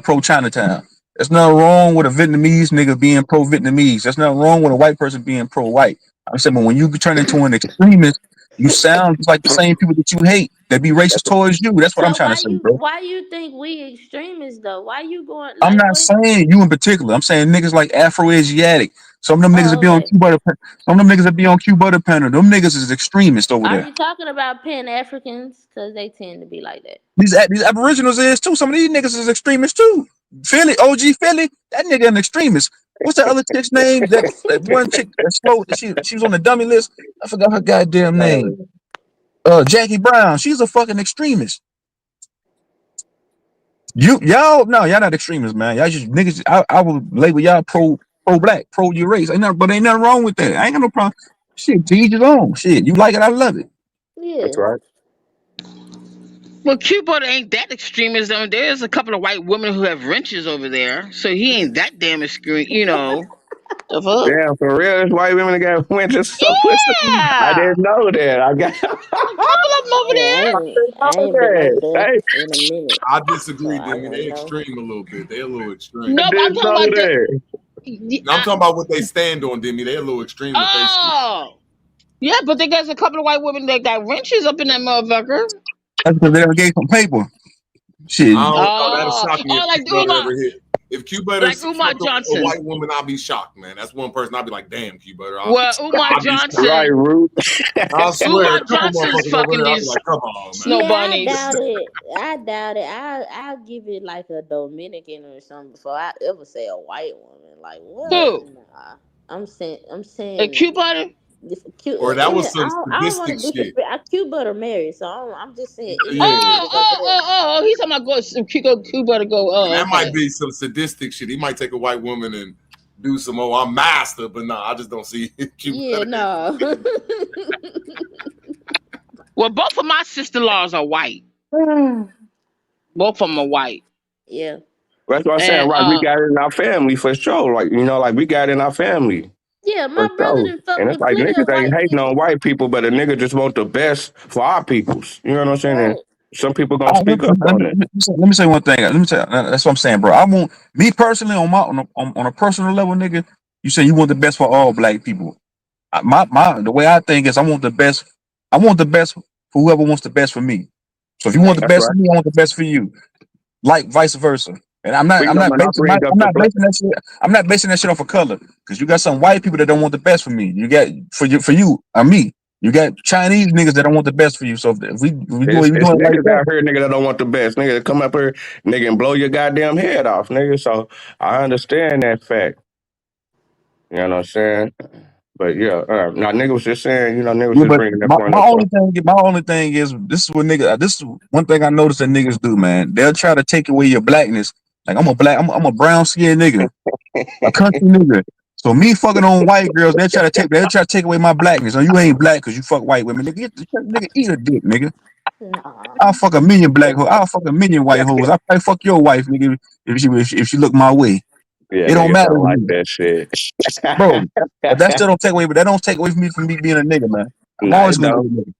pro Chinatown. There's nothing wrong with a Vietnamese nigga being pro Vietnamese. There's nothing wrong with a white person being pro white. I'm saying, but when you turn into an extremist, you sound just like the same people that you hate that be racist towards you. That's what I'm So trying to say, bro. why you think we extremists though? Why you going I'm like not what? saying you in particular. I'm saying niggas like Afro-Asiatic. Some of them niggas that Oh, be on okay. Q Butter. Some of them niggas that be on Q Butter panel. Them niggas is extremists over Are there. you talking about Pan Africans? Because they tend to be like that. These Aboriginals is too. Some of these niggas is extremists too. Philly, OG Philly, that nigga an extremist. What's that other chick's name? That one chick that slow. She was on the dummy list. I forgot her goddamn name. Jackie Brown. She's a fucking extremist. Y'all not extremists, man. Y'all just niggas. I would label y'all pro black, pro your race. But ain't nothing wrong with that. I ain't got no problem. Shit, to each his own. Shit, you like it, I love it. Yeah. That's right. Well, Cuba ain't that extremist. I mean, there's a couple of white women who have wrenches over there, so he ain't that damn extreme. You know, the fuck? Damn, for real, this white women got went to so pussy. I Yeah, didn't know that. I got a couple of them over Yeah, there. I know ain't been over that. there Hey, in a minute, I so disagree, I Demi. They wouldn't know. extreme a little bit. They a little extreme. I Nope, I'm didn't talking know about the. that. No, I'm talking about what they stand on, Demi. They a little extreme with they shit. Oh, yeah, but there's a couple of white women that got wrenches up in that motherfucker. That's because they ever gave some paper. Shit, I don't know. That'll shock me if Oh, Q like Butter Umar, ever hit. If Q Butter like Umar fucked a Johnson. white woman, I'll be shocked, man. That's one person I'll be like, damn, Q Butter. Well, Umar I'll be shocked. Right, Johnson. Root. I swear, Umar a couple Johnson's motherfuckers over fucking there, I'll be these like, come on, man. snow Yeah, I bunnies. doubt it. I doubt it. I'll give it like a Dominican or something before I ever say a white woman. Like what? Who? Nah. I'm A saying Q butter? cute. Or that Yeah, was some I don't want sadistic to shit. disrespect. I cute butter married, so I'm just saying any Yeah. niggas over there. He's talking about Q butter go. And Oh, that might okay. be some sadistic shit. He might take a white woman and do some, oh, I'm master, but nah, I just don't see Q Yeah, Butter. no. Well, both of my sister-in-laws are white. Both of them are white. Yeah. That's what I'm saying. And Right, we got it in our family for sure. Like, you know, like we got it in our family Yeah, for my brother sure. done fucked And it's with like plenty of niggas ain't white hating people. on white people, but a nigga just want the best for our peoples. You know what I'm saying? And Right. some people gonna speak up on it. let me say one thing. Let me say that's what I'm saying, bro. I want me personally on a personal level, nigga. You say you want the best for all black people. My the way I think is I want the best. I want the best for whoever wants the best for me. So if you want Right. the That's best for right. me, I want the best for you. Like vice versa. And I'm not We I'm know not basing my monopoly up I'm the not black. basing that shit I'm not basing that shit off of color. Because you got some white people that don't want the best for me. You got for you or me. You got Chinese niggas that don't want the best for you. So if we It's, doing we it's doing it like niggas that. out here, nigga, that don't want the best. Nigga that come up here, nigga, and blow your goddamn head off, nigga. So I understand that fact. You know what I'm saying? But yeah, now nigga was just saying, you know, nigga was Yeah, just but bringing that my, point my up. only thing is this is what nigga this is one thing I noticed that niggas do, man. They'll try to take away your blackness. Like I'm a brown skinned nigga, a country nigga. So me fucking on white girls, they'll try to take away my blackness. Oh, you ain't black because you fuck white women. Nigga, nigga, eat a dick, nigga. Nah. I'll fuck a million black hoes. I'll fuck a million white hoes. I probably fuck your wife, nigga, if she look my way. Yeah, It don't niggas matter don't to like me, that shit. bro. But that still don't take away. But that don't take away from me being a nigga, man. I'm Nah, always it gonna be a don't. nigga.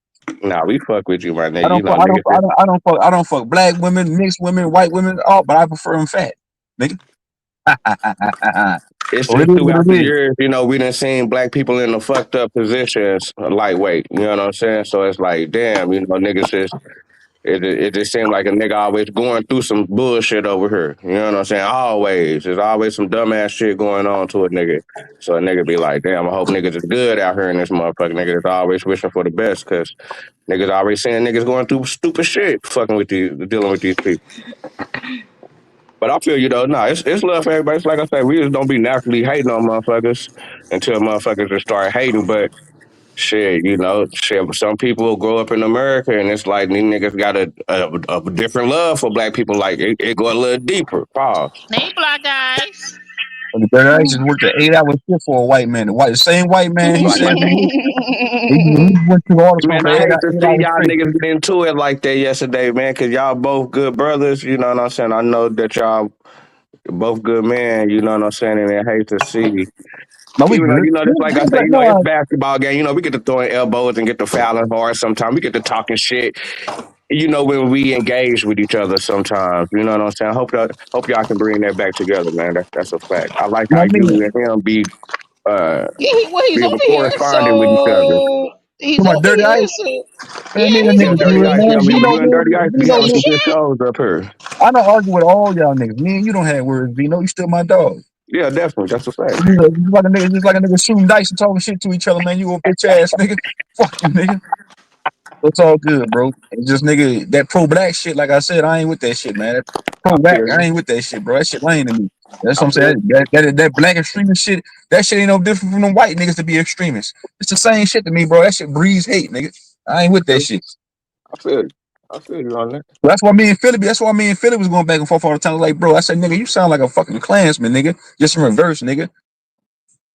Nah, we fuck with you, my I nigga. You don't know, fuck. I don't. niggas I just don't. I don't fuck. I don't fuck black women, mixed women, white women. All, but I prefer them fat, nigga. it's, So it it's is what throughout it the is. years, we done seen black people in the fucked up positions, lightweight. You know what I'm saying? So it's like, damn, niggas just it just seemed like a nigga always going through some bullshit over here. You know what I'm saying? Always. There's always some dumbass shit going on to a nigga. So a nigga be like, damn, I hope niggas is good out here in this motherfucker. Nigga that's always wishing for the best because niggas always saying niggas going through stupid shit fucking with dealing with these people. But I feel no, it's love for everybody. It's like I said, we just don't be naturally hating on motherfuckers until motherfuckers just start hating. But shit, shit. Some people grow up in America, and it's like these niggas got a different love for black people. Like it go a little deeper. Pause. Hey, black guys. And the better I just worked an 8 hour shift for a white man. The same white man, he Like said, man, man, he went through all this for man, I eight, hate to 8 see hours y'all straight. niggas get into it like that yesterday, man. Cause y'all both good brothers. You know what I'm saying? I know that y'all both good men. You know what I'm saying? And I hate to see. No, we Even though, good. just like I say, No, it's basketball game. We get to throwing elbows and get to fouling hard sometimes. We get to talking shit. When we engage with each other sometimes. You know what I'm saying? Hope y'all can bring that back together, man. That's a fact. I like how I you mean, and him uh Well, he's be over here, corresponding with each other. so he's come on, over dirty here, ice. so Man, me yeah, and he's that Yeah, nigga over Dirty good, Ice. man. Yeah, here. you and Dirty Ice be Vino, having some man. good shows up here. I don't argue with all y'all niggas. Me and you don't have words, Vino. You still my dog. Yeah, definitely. That's a fact. Just like a nigga shooting dice and talking shit to each other, man. You a bitch ass nigga. Fuck you, nigga. It's all good, bro. It's just nigga that pro black shit. Like I said, I ain't with that shit, man. That pro I whack, feel I you. ain't with that shit, bro. That shit lame to me. That's I what I'm feel saying. you. That black extremist shit. That shit ain't no different from the white niggas to be extremists. It's the same shit to me, bro. That shit breeds hate, nigga. I ain't with that shit. I feel you. I feel you on that. That's why me and Philly. That's why me and Philly was going back and forth all the time. Like, bro, I said, nigga, you sound like a fucking Klansman, nigga. Just in reverse, nigga.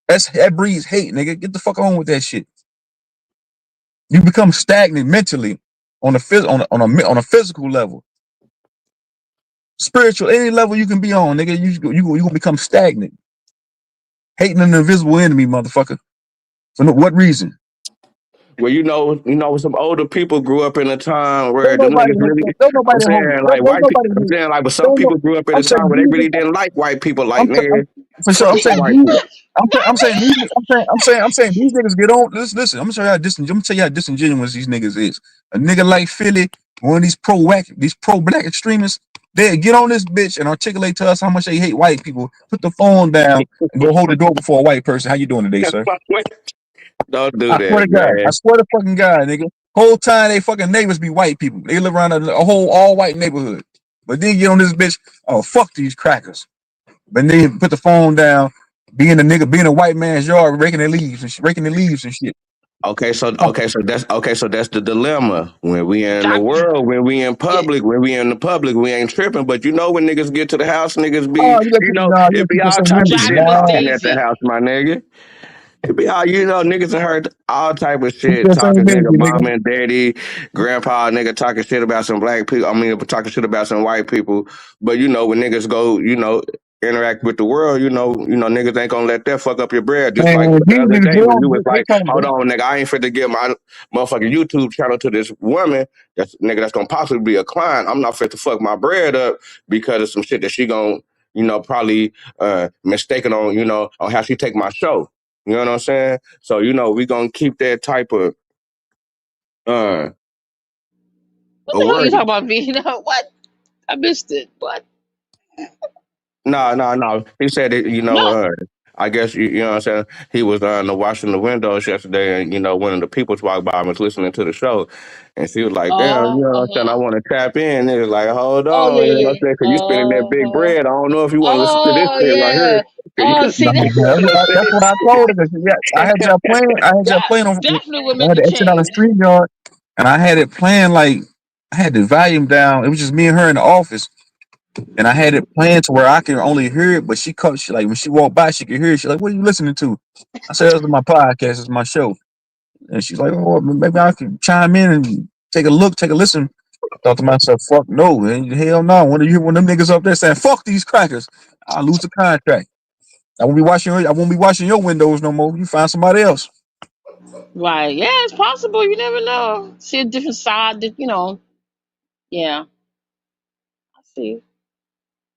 That breeds hate, nigga. Get the fuck on with that shit. You become stagnant mentally on a physical level, spiritual, any level you can be on, nigga. You gonna become stagnant, hating an invisible enemy, motherfucker. For what reason? Well, some older people grew up in a time where Don't them nobody, niggas really. don't I'm nobody hold, saying like don't white people. I'm nobody, saying like, but some don't know. people grew up at I'm a time saying where they really didn't like white people. Like I'm nigga, for sure. I'm fuck saying white these. people. I'm saying these niggas get on. Listen. I'm gonna tell you how disingenuous these niggas is. A nigga like Philly, one of these pro black extremists, they get on this bitch and articulate to us how much they hate white people. Put the phone down and go hold the door before a white person. How you doing today, sir? Don't do I swear that, to God. I man. swear to fucking God, nigga. Whole time they fucking neighbors be white people. They live around a whole all white neighborhood. But then get on this bitch. Oh fuck these crackers. But then put the phone down, being a white man's yard, raking the leaves and shit. So that's the dilemma. When we in the Doc, world, when we in yeah, public, we ain't tripping. But when niggas get to the house, niggas Oh, be, you it let be people all say type of niggas. shit Dr. Nah, popping at the Daisy. house, my nigga. It be all niggas have heard all type of keep shit, that same talking energy, nigga, nigga. mom and daddy, grandpa, nigga talking shit about some black people. I mean, talking shit about some white people. But when niggas go, interact with the world, niggas ain't gonna let that fuck up your bread. Just like Man, the these other niggas, day when you was they like, talking hold about. on, nigga, I ain't fit to give my motherfucking YouTube channel to this woman. That's gonna possibly be a client. I'm not fit to fuck my bread up because of some shit that she gonna, probably mistaken on, on how she take my show. You know what I'm saying? So we gonna keep that type of uh What the hell are you talking awareness. about, V? What? I missed it. What? No, no, no. He said it. No. I guess you know what I'm saying. He was washing the windows yesterday, and one of the people walked by and was listening to the show, and she was like, "Damn, you Oh, know what I'm saying? I uh-huh. want to tap in." And it was like, "Hold Oh, on, yeah, you know what yeah. I'm saying? Because you spending that big Uh-huh. bread. I don't know if you want to listen to this Oh, shit right here. yeah. 'Cause Oh, you, see, that, you know what That's what I told her. 'Cause, yeah, I had y'all playing. that On. definitely would I make had a to exit out of change. street yard, and I had it playing like I had the volume down. It was just me and her in the office, and I had it playing to where I can only hear it. But she like when she walked by, she could hear it. She's like, "What are you listening to?" I said, "This is my podcast. It's my show." And she's like, "Oh, maybe I could chime in and take a look, take a listen." I thought to myself, "Fuck no, man. Hell no. When you hear one of them niggas up there saying, 'Fuck these crackers,' I'll lose the contract. I won't be washing your windows no more. You find somebody else." Right. Yeah, it's possible. You never know. See a different side that. Yeah. I see.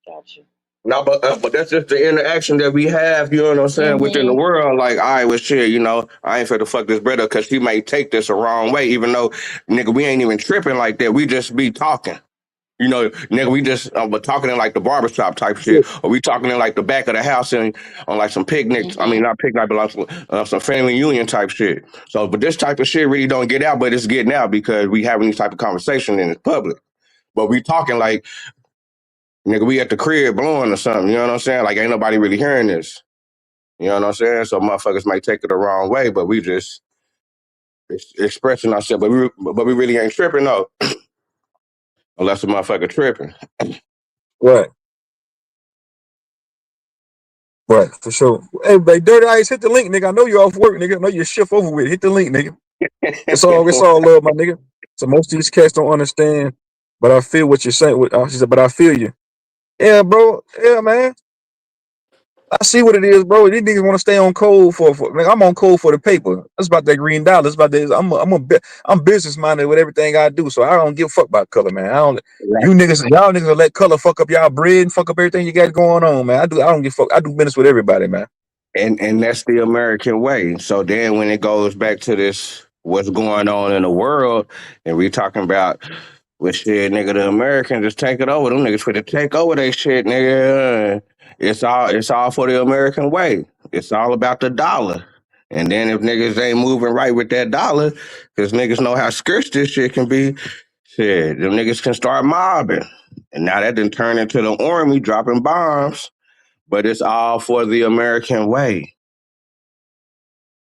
Gotcha. No, but that's just the interaction that we have, you know what I'm saying, within the Mhm. world. Like, all right, well, shit, I ain't finna fuck this brother because he may take this the wrong way, even though, nigga, we ain't even tripping like that. We just be talking. Nigga, we just but talking in like the barbershop type shit, or we talking in like the back of the house and on like some picnics. I mean, Mhm. not picnic, but like some family union type shit. So, but this type of shit really don't get out, but it's getting out because we having these type of conversation in the public. But we talking like, nigga, we at the crib blowing or something. You know what I'm saying? Like, ain't nobody really hearing this. You know what I'm saying? So motherfuckers might take it the wrong way, but we just expressing ourselves. But we really ain't tripping though, unless the motherfucker tripping. Right, right, for sure. Hey, Dirty Ice, hit the link, nigga. I know you're off work, nigga. I know your shift over with. Hit the link, nigga. It's all love, my nigga. So most of these cats don't understand, but I feel what you're saying. She said, but I feel you. Yeah, bro. Yeah, man. I see what it is, bro. These niggas want to stay on code for man, I'm on code for the paper. It's about that green dollar. It's about this. I'm business minded with everything I do, so I don't give a fuck about color, man. I don't. Y'all niggas will let color fuck up y'all bread and fuck up everything you got going on, man. I don't give a fuck. I do business with everybody, man. And that's the American way. So then when it goes back to this, what's going on in the world, and we talking about, well, shit, nigga, the Americans just take it over. Them niggas finna take over they shit, nigga. It's all for the American way. It's all about the dollar. And then if niggas ain't moving right with that dollar, because niggas know how scarce this shit can be, shit, them niggas can start mobbing. And now that done turn into the army dropping bombs. But it's all for the American way.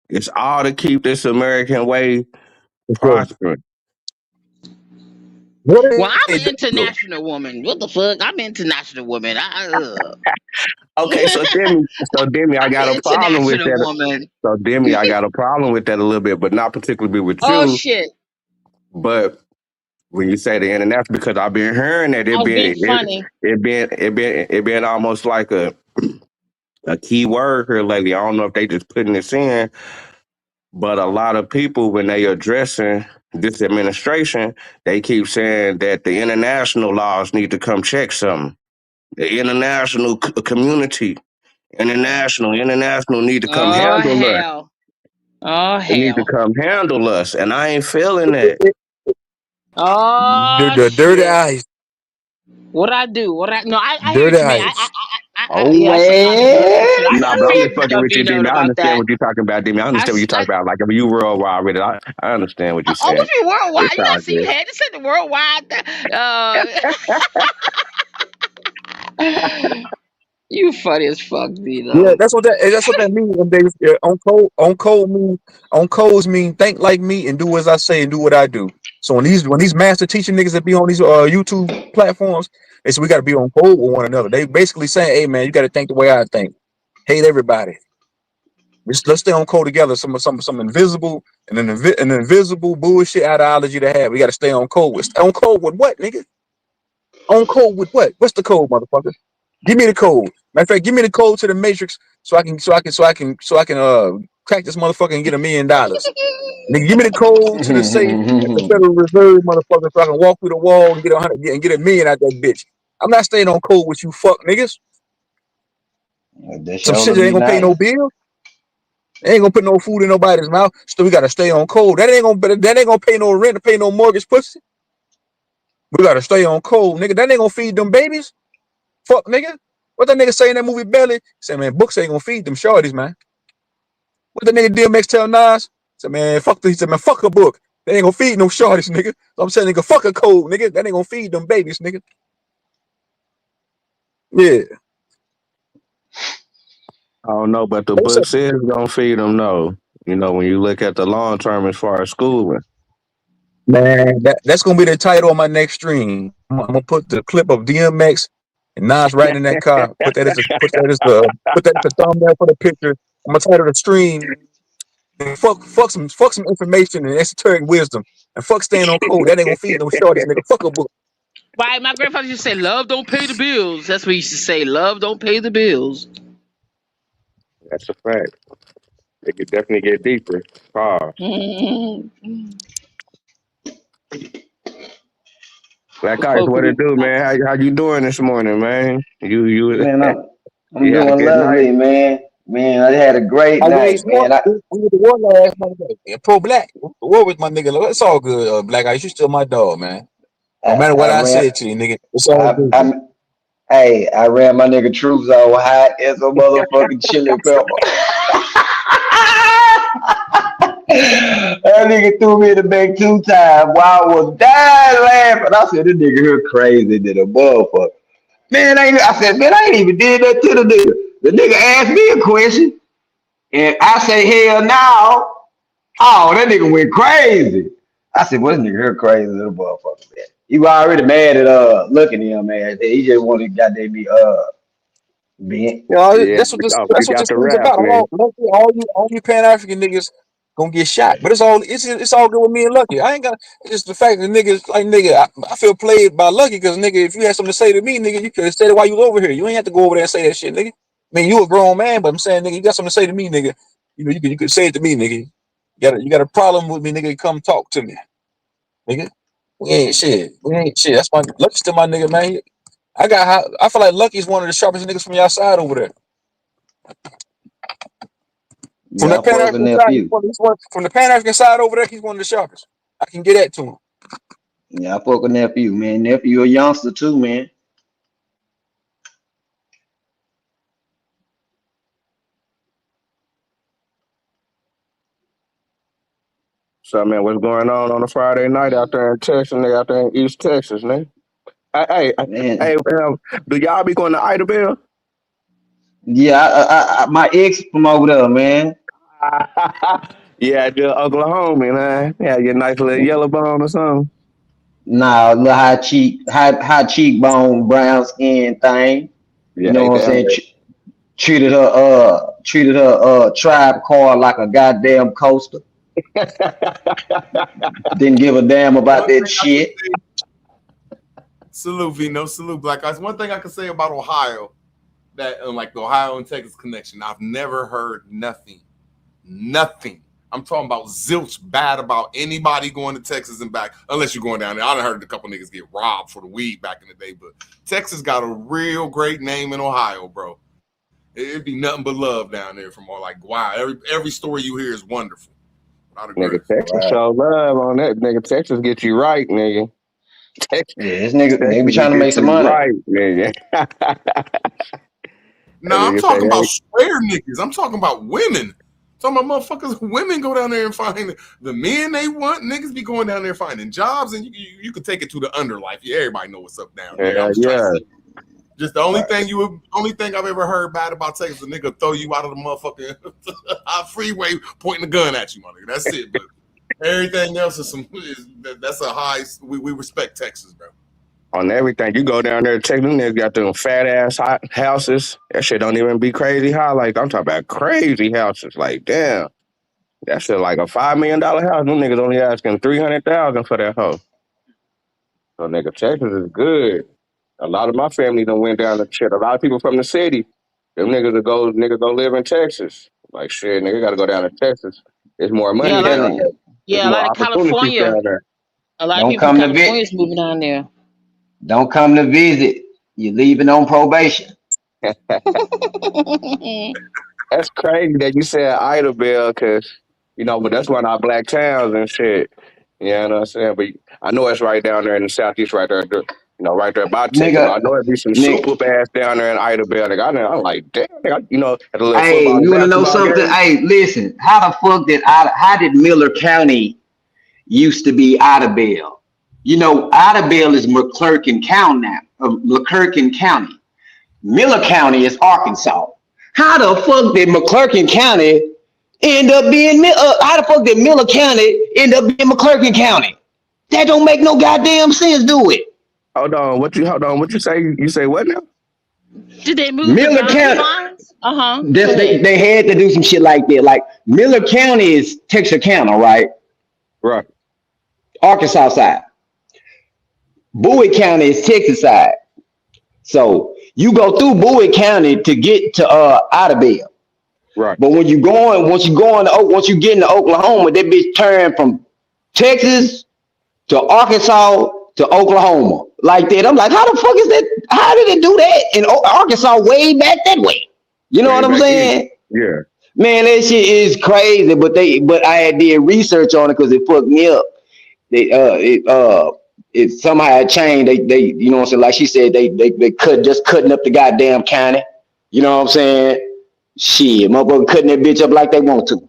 It's all to keep this American way So, prospering. what Well, I'm is an international woman. What the fuck? I'm an international woman. Okay, so Demi, I I'm got an a problem with international that. woman. So Demi, I got a problem with that a little bit, but not particularly with Oh you. shit! But when you say the international, because I've been hearing that I was being funny. it been almost like a key word here lately. I don't know if they just putting this in, but a lot of people when they addressing this administration, they keep saying that the international laws need to come check something. The international community, international need to come Oh handle us. hell! Oh They need to hell! come handle us, and I ain't feeling that. Oh the dirty shit! eyes? What I do? What I? No, I hear Dirty what you mean. eyes. I yeah, that's some honest bullshit shit. Nah, I but I'm feel just you, fucking with B you, Note Demi. I about understand that. what you're talking about, Demi. I understand what you're talking about. Like, I mean, you worldwide with it. I understand what you're Oh, what saying. you mean worldwide? It's You all gotta see you good. had to say the worldwide. You funny as fuck, B Yeah, Note. that's what that means when they on codes mean think like me and do as I say and do what I do. So when these master teaching niggas that be on these YouTube platforms, they say we got to be on code with one another. They basically saying, hey man, you got to think the way I think. Hate everybody. Let's stay on code together. Some invisible and an invisible bullshit ideology to have. We got to stay on code with. On code with what, nigga? On code with what? What's the code, motherfucker? Give me the code. Matter of fact, give me the code to the matrix so I can crack this motherfucker and get $1 million. Nigga, give me the code to the safe at the Federal Reserve, motherfucker, so I can walk through the wall and get $1 million out that bitch. I'm not staying on code with you fuck niggas. That Some sure shit would that be ain't gonna pay no nice. bill. They ain't gonna put no food in nobody's mouth. So we gotta stay on code. That ain't gonna pay no rent or pay no mortgage, pussy. We gotta stay on code, nigga. That ain't gonna feed them babies. Fuck, nigga. What that nigga say in that movie Belly? Say, man, books ain't gonna feed them shorties, man. What the nigga DMX tell Nas? Say, man, fuck this. He said, man, fuck a book. They ain't gonna feed no shorties, nigga. So I'm saying, nigga, fuck a code, nigga. That ain't gonna feed them babies, nigga. Yeah. I don't know, but the They said, books is gonna feed them. No, when you look at the long term as far as schooling. man, that's gonna be the title on my next stream. I'm gonna put the clip of DMX and Nas riding in that car. Put that as the thumbnail for the picture. I'm gonna title the stream. Fuck some information and esoteric wisdom. And fuck staying on code. That ain't gonna feed no shorties, nigga. Fuck a book. Right, my grandfather used to say, "Love don't pay the bills." That's what he used to say. Love don't pay the bills. That's a fact. It could definitely get deeper. Pause. Mhm. Black Ice, Folk what it be do, man? nice. How you doing this morning, man? You Man, I'm you had a doing good night. lovely, man. Man, I had a great I went night, to war. man. We went to war last Monday. And pro black. The war with my nigga. It's all good. Black Ice, you still my dog, man. No matter what I I ran said to you, nigga, it's all I good. I hey, I ran my nigga troops on hot as a motherfucking chili pepper. That nigga threw me in the back 2 times while I was dying laughing. I said, this nigga here crazy than a motherfucker. I said, man, I ain't even did that to the nigga. The nigga asked me a question, and I say, hell no. Oh, that nigga went crazy. I said, well, this nigga here crazy than a motherfucker, man. He was already mad at looking at him, man. He just wanted to goddamn me bent. You know, Yeah, you that's what got this the thing's rap, about. nigga. All you Pan African niggas gonna get shot, but it's all good with me and Lucky. I ain't got it's just the fact that niggas like nigga. I feel played by Lucky because nigga, if you had something to say to me, nigga, you could have said it while you was over here. You ain't have to go over there and say that shit, nigga. I mean, you a grown man, but I'm saying, nigga, you got something to say to me, nigga. You know, you could say it to me, nigga. You got a problem with me, nigga? Come talk to me, nigga. We ain't shit. We ain't shit. That's my Lucky's still my nigga, man. I feel like Lucky's one of the sharpest niggas from your side over there. From Yeah, the I Pan fuck with African side, nephew. from the Pan African side over there, he's one of the sharpest. I can get that to him. Yeah, I fuck with nephew, man. Nephew a youngster too, man. So man, what's going on a Friday night out there in Texas, nigga, out there in East Texas, nigga? Hey, Man, do y'all be going to Idlebill? yeah, my ex from over there, man. Yeah, just Oklahoma, man. Yeah, your nice little yellow bone or something. Nah, little high cheekbone, brown skin thing. You Yeah, know they what I'm down saying? there. Treated her tribe card like a goddamn coaster. Didn't give a damn about One that thing I can shit. say, salute Vino, salute Black Eyes. One thing I can say about Ohio, that like the Ohio and Texas connection, I've never heard nothing. I'm talking about zilch bad about anybody going to Texas and back, unless you're going down there. I done heard a couple niggas get robbed for the weed back in the day, but Texas got a real great name in Ohio, bro. It'd be nothing but love down there from all like wow. Every story you hear is wonderful. I Nigga, agree. Texas Right. show love on that. Nigga, Texas get you right, nigga. Texas, Yeah, this nigga Texas they be will trying to get make some you money. right, nigga. That No, I'm nigga say, talking about hey, square niggas. I'm talking about women. I'm talking about motherfuckers. Women go down there and find the men they want. Niggas be going down there finding jobs, and you could take it to the underlife. Yeah, everybody know what's up down there. I'm hell just trying to yeah. say. Just the Right. only thing I've ever heard bad about Texas, a nigga throw you out of the motherfucking freeway, pointing a gun at you, my nigga. That's it. But everything else that's a high. We respect Texas, bro. On everything. You go down there, Texas, them niggas got them fat ass hot houses. That shit don't even be crazy high. Like, I'm talking about crazy houses. Like, damn. That shit like a $5 million house. Them niggas only asking 300,000 for that house. So nigga, Texas is good. A lot of my family done went down to shit. A lot of people from the city, them niggas go live in Texas. Like shit, nigga gotta go down to Texas. There's more Yeah, money down Telling there. you. There's a more lot of opportunities California. down there. A lot of Don't people from come to California is moving down there. don't come to visit. You're leaving on probation. That's crazy that you said Idlebill, cause but that's one of our black towns and shit. You know what I'm saying? But I know it's right down there in the southeast, right there, right there by Texas. But I Nigga, know it'd be some nigga. super bass down there in Idlebill. Like, I'm like, damn, at a little Hey, football and you wanna know basketball something? game. Hey, listen, how did Miller County used to be Idabel? You know, Idabel is McClurkin County now. McClurkin County. Miller County is Arkansas. How the fuck did McClurkin County end up being how the fuck did Miller County end up being McClurkin County? That don't make no goddamn sense, do it? Hold on, what you say? You say what now? Did they move the Miller boundary County. lines? Uh huh. Go This, they, ahead. they had to do some shit like that. Like Miller County is Texarkana, right? Right, Arkansas side. Bowie County is Texas side. So you go through Bowie County to get to Idabel. right. But once you get into Oklahoma, that bitch turn from Texas to Arkansas to Oklahoma like that. I'm like, how the fuck is that? How did it do that in Arkansas way back that way? You know Way what I'm back in. saying? Yeah. Man, that shit is crazy. But I had did research on it because it fucked me up. They it somehow changed. They you know what I'm saying? Like she said, they cutting up the goddamn county. You know what I'm saying? Shit, motherfucker cutting that bitch up like they want to.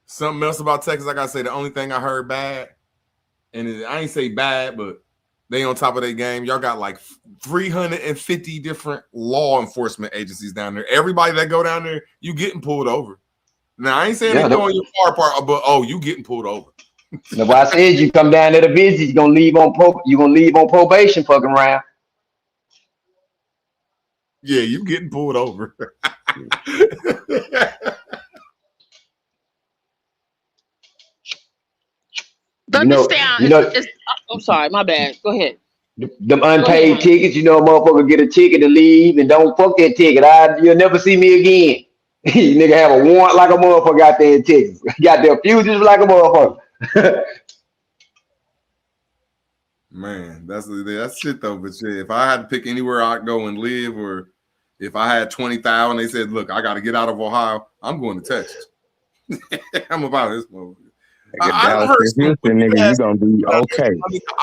Something else about Texas, I gotta say, the only thing I heard bad, and I ain't say bad, but they on top of their game. Y'all got like 350 different law enforcement agencies down there. Everybody that go down there, you getting pulled over. Now I ain't saying they doing your far part, but you getting pulled over. That's why I said you come down there to visit, you're gonna leave on probation fucking around. Yeah, you getting pulled over. I'm sorry, my bad. Go ahead. Them unpaid tickets, motherfucker get a ticket to leave and don't fuck that ticket. You'll never see me again. Nigga have a warrant like a motherfucker out there in Texas. Got their fuses like a motherfucker. Man, that's shit though. But shit, if I had to pick anywhere I'd go and live, or if I had 20,000, they said, "Look, I got to get out of Ohio. I'm going to Texas. I'm about this motherfucker." I heard some nigga, you gonna be okay.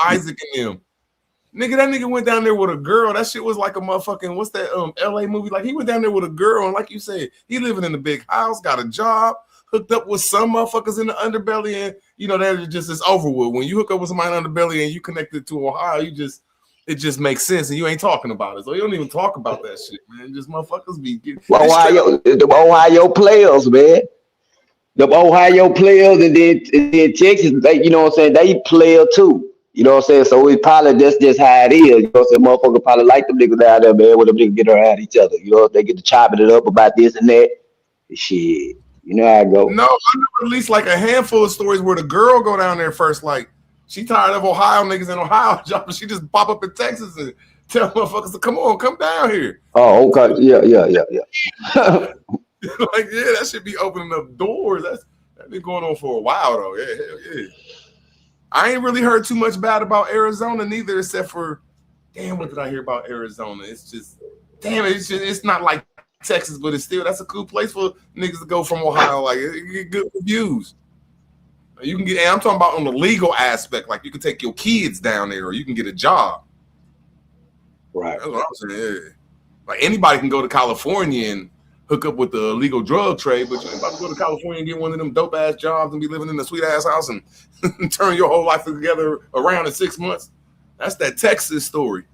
Isaac and them. Nigga, that nigga went down there with a girl. That shit was like a motherfucking, what's that LA movie? Like he went down there with a girl, and like you said, he living in a big house, got a job, hooked up with some motherfuckers in the underbelly, and that just is over with. When you hook up with somebody in the underbelly and you connected to Ohio, it just makes sense, and you ain't talking about it. So you don't even talk about that shit, man. Just motherfuckers be getting the Ohio players, man. The Ohio players and then Texas, they, you know what I'm saying, they player too. You know what I'm saying? So it probably that's just how it is. You know what I'm saying? Motherfucker probably like them niggas out there, man, when them niggas get around each other. They get to chopping it up about this and that. Shit. You know how it go. No, I know at least like a handful of stories where the girl go down there first, like she tired of Ohio niggas in Ohio job, she just pop up in Texas and tell motherfuckers to come down here. Oh, okay. Yeah. Like, yeah, that should be opening up doors. That's been going on for a while though. Yeah, hell yeah. I ain't really heard too much bad about Arizona neither, except for, damn, what did I hear about Arizona? It's just, damn, it's not like Texas, but that's a cool place for niggas to go from Ohio. Like, you get good reviews. You can get, and I'm talking about on the legal aspect, like you can take your kids down there, or you can get a job. Right. That's what I'm saying. Yeah. Like anybody can go to California and hook up with the illegal drug trade, but you ain't about to go to California and get one of them dope ass jobs and be living in a sweet ass house and turn your whole life together around in 6 months. That's that Texas story.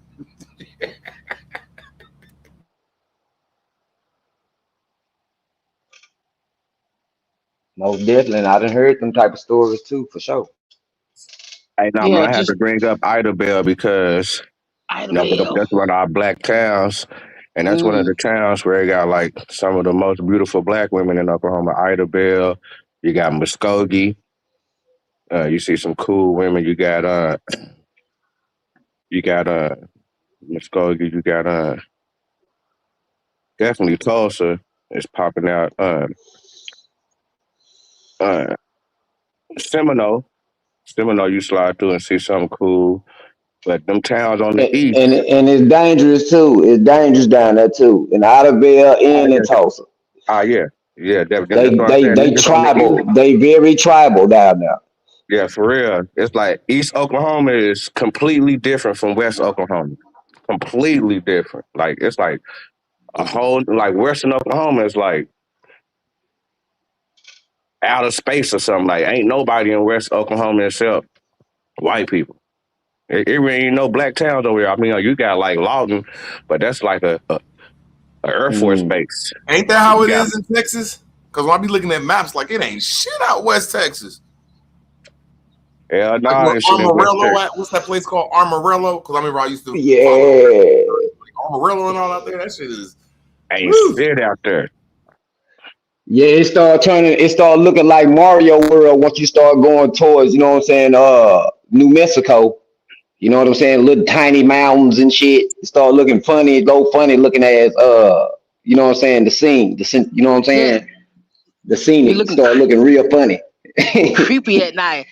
Most definitely. I done heard them type of stories too, for sure. Hey, now I'm gonna have to bring up Idabel because that's one of our black towns, and that's one of the towns where they got like some of the most beautiful black women in Oklahoma. Idabel, you got Muskogee, you see some cool women. You got Muskogee. You got definitely Tulsa is popping out. Seminole, you slide through and see something cool. But them towns on the east. And it's dangerous too. It's dangerous down there too. In Idabel and in Tulsa. Yeah. That's what I'm They saying. tribal. They very tribal down there. Yeah, for real. It's like East Oklahoma is completely different from West Oklahoma. Completely different. Like it's like a whole like Western Oklahoma is like outer space or something. Like ain't nobody in West Oklahoma except white people. It really ain't no black towns over here. I mean, you got like Lawton, but that's like a Air Force base. Ain't that how it is in Texas? Because when I be looking at maps, like it ain't shit out West Texas. Yeah, no, like Amarillo at, what's that place called? Amarillo? Because I remember I used to follow Amarillo and all out there. That shit is ain't shit out there. Yeah, it started looking like Mario World once you start going towards, you know what I'm saying, New Mexico. You know what I'm saying? Little tiny mountains and shit. It started looking funny, looking as you know what I'm saying, the scene, you know what I'm saying? The scene started looking real funny. Creepy at night.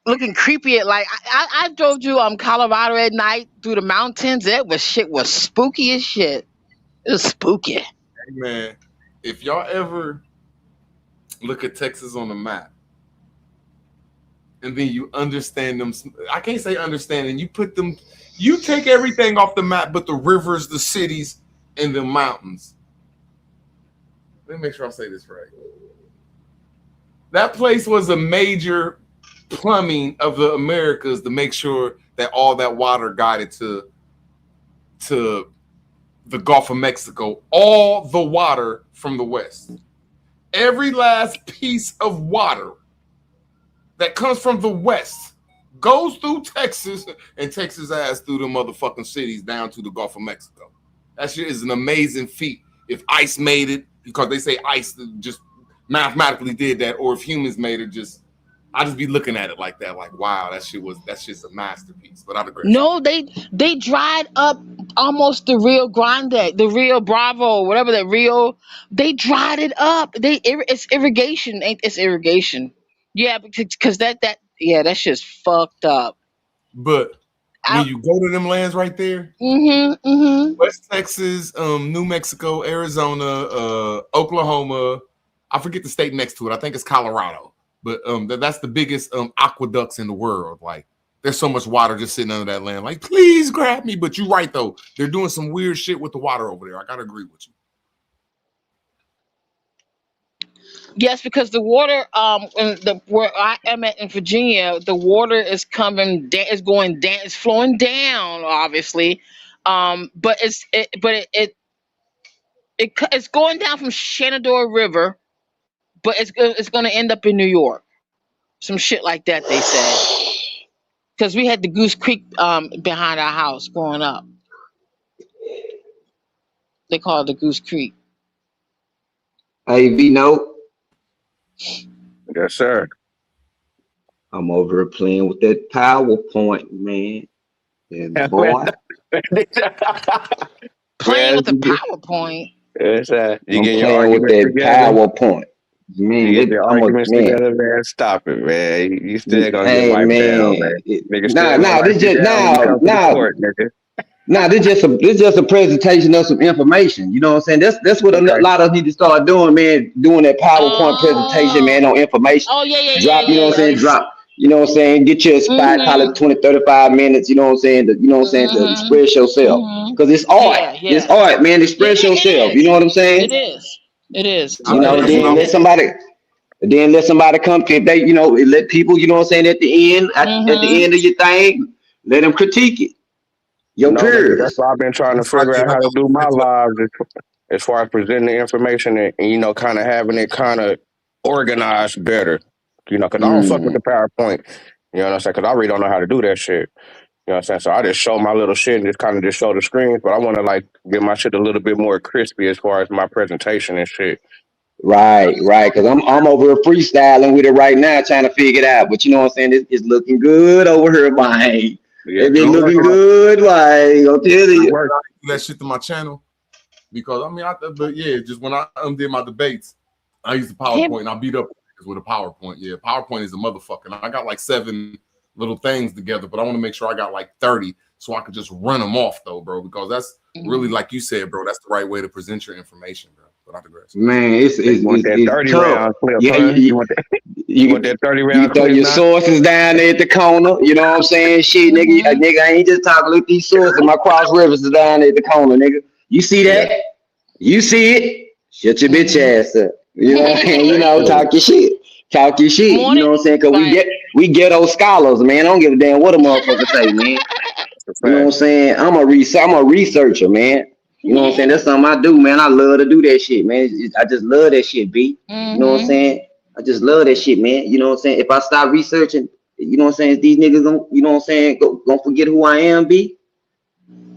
looking creepy. Like I drove to Colorado at night through the mountains. Shit was spooky as shit. It was spooky. Hey, man, if y'all ever look at Texas on the map and then you understand them, I can't say understanding. You take everything off the map, but the rivers, the cities, and the mountains. Let me make sure I say this right. That place was a major plumbing of the Americas to make sure that all that water guided to the Gulf of Mexico. All the water from the west. Every last piece of water that comes from the west goes through Texas and takes his ass through the motherfucking cities down to the Gulf of Mexico. That shit is an amazing feat. If ice made it, because they say ice just mathematically did that, or if humans made it, I just be looking at it like that, like wow, that's just a masterpiece. But I digress. No, they dried up almost the Rio Grande, the Rio Bravo, whatever that Rio. They dried it up. It's irrigation, it's irrigation. Yeah, because that shit's fucked up. But when you go to them lands right there, Mm-hmm. West Texas, New Mexico, Arizona, Oklahoma, I forget the state next to it. I think it's Colorado. But that's the biggest aqueducts in the world. Like, there's so much water just sitting under that land. Like, please grab me. But you're right, though. They're doing some weird shit with the water over there. I got to agree with you. Yes, because the water, where I am at in Virginia, the water is coming, is going down, it's flowing down, obviously, but it's going down from Shenandoah River, but it's going to end up in New York, some shit like that they said, because we had the Goose Creek behind our house growing up. They call it the Goose Creek. Hey, V Note, Yes, sir. I'm over here playing with that PowerPoint, man. And boy, Playing Man, with the PowerPoint. you I'm getting your playing with arguments that together. PowerPoint. Man, You get your I'm a arguments man. together, man. Stop it, man. You still gonna get Hey wiped down, man, man. Nigga nah, still gonna nah, wipe this you just down when you come to the court, nigga. this just a presentation of some information. You know what I'm saying? That's what a Okay. lot of us need to start doing, man. Doing that PowerPoint presentation, man, Oh, on information. oh, Drop, you know what I'm saying? yeah. Drop, you know what I'm saying? Get you a spot, call it Mhm. 20, 35 minutes. You know what I'm saying? You know what I'm saying? To Mhm. express yourself, Mhm. cause it's art. Yeah, It's yeah. art, man. Yeah, Express it yourself. You know is. what I'm saying? It is. It is. I You It think know, that's what really then I'm. let is. somebody. Then let somebody come if they, you know, let people, you know what I'm saying, at the end, at the Mhm. end of your thing, let them critique it. Your No, nigga, that's peers. why I've been trying to That's why I figure get. out I how to go do my listen to. lives as far as presenting the information and you know, kind of having it kind of organized better. You know, because I don't fuck with Mm, the PowerPoint. You know what I'm saying? Because I really don't know how to do that shit. You know what I'm saying? So I just show my little shit and just kind of just show the screens, but I want to like get my shit a little bit more crispy as far as my presentation and shit. right. Cause I'm over here freestyling with it right now, trying to figure it out. But you know what I'm saying? It's looking good over here, man. Yeah, It keep been The only looking reason working it. good, like I'll tell Keep you. I working. do that shit to my channel because I mean, but yeah, just when I did my debates, I used the Hey, PowerPoint and I beat up with a PowerPoint. Yeah, PowerPoint is a motherfucker. And I got like 7 little things together, but I want to make sure I got like 30 so I could just run them off though, bro, because that's really mhm. like you said, bro. That's the right way to present your information, bro. But I digress. Man, You want that it's 30 tough. round clip, Yeah, huh? You want you that 30 you round can throw clip your now? sources down there at the corner. You know what I'm saying? Shit, nigga, Mhm. nigga, I ain't just talking. Look these sources. My cross references down there at the corner, nigga. You see Yeah, that? You see it? Shut your bitch Mhm. ass up. You know what I'm saying? You that's know, true. talk your shit. Talk your shit. You Morning. know what I'm saying? Cause Right. we ghetto scholars, man. I don't give a damn what a motherfucker say, man. That's a You know what I'm fact. saying? I'm a researcher, man. You know what I'm saying? That's something I do, man. I love to do that shit, man. I just love that shit, B. You know what I'm Mhm. saying? I just love that shit, man. You know what I'm saying? If I stop researching, you know what I'm saying? These niggas don't, you know what I'm saying? Gonna forget who I am, B.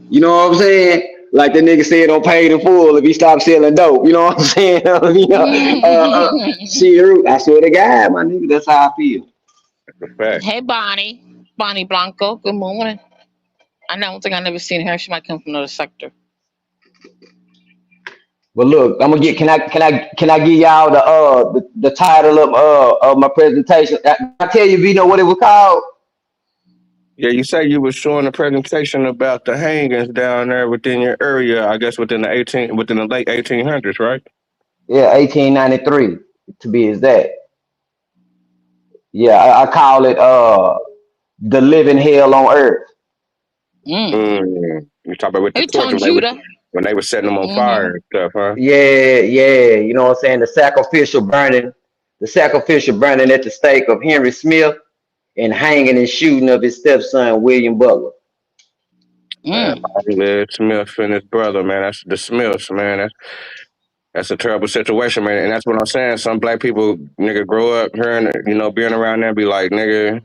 You know what I'm saying? Like the nigga said on Paid in Full, if he stop selling dope, you know what I'm saying? you know, shit, I swear to God, my nigga, that's how I feel. That's a fact. Hey, Bonnie Blanco. Good morning. I don't think I never seen her. She might come from another sector. But look, I'm gonna get. Can I give y'all the title of my presentation? I tell you, Vito, what it was called? Yeah, you say you was showing a presentation about the hangings down there within your area. I guess within the late 1800s, right? Yeah, 1893 to be exact. Yeah, I call it the living hell on earth. Mm. You talk about with the He torch telling Judah. when they were setting them on Mm-hmm. fire and stuff, huh? Yeah, yeah. You know what I'm saying? The sacrificial burning at the stake of Henry Smith and hanging and shooting of his stepson William Butler. Man, Mm. Bobby Led Smith and his brother, man. That's the Smiths, man. That's a terrible situation, man. And that's what I'm saying. Some black people, nigga, grow up hearing, being around there and be like, nigga,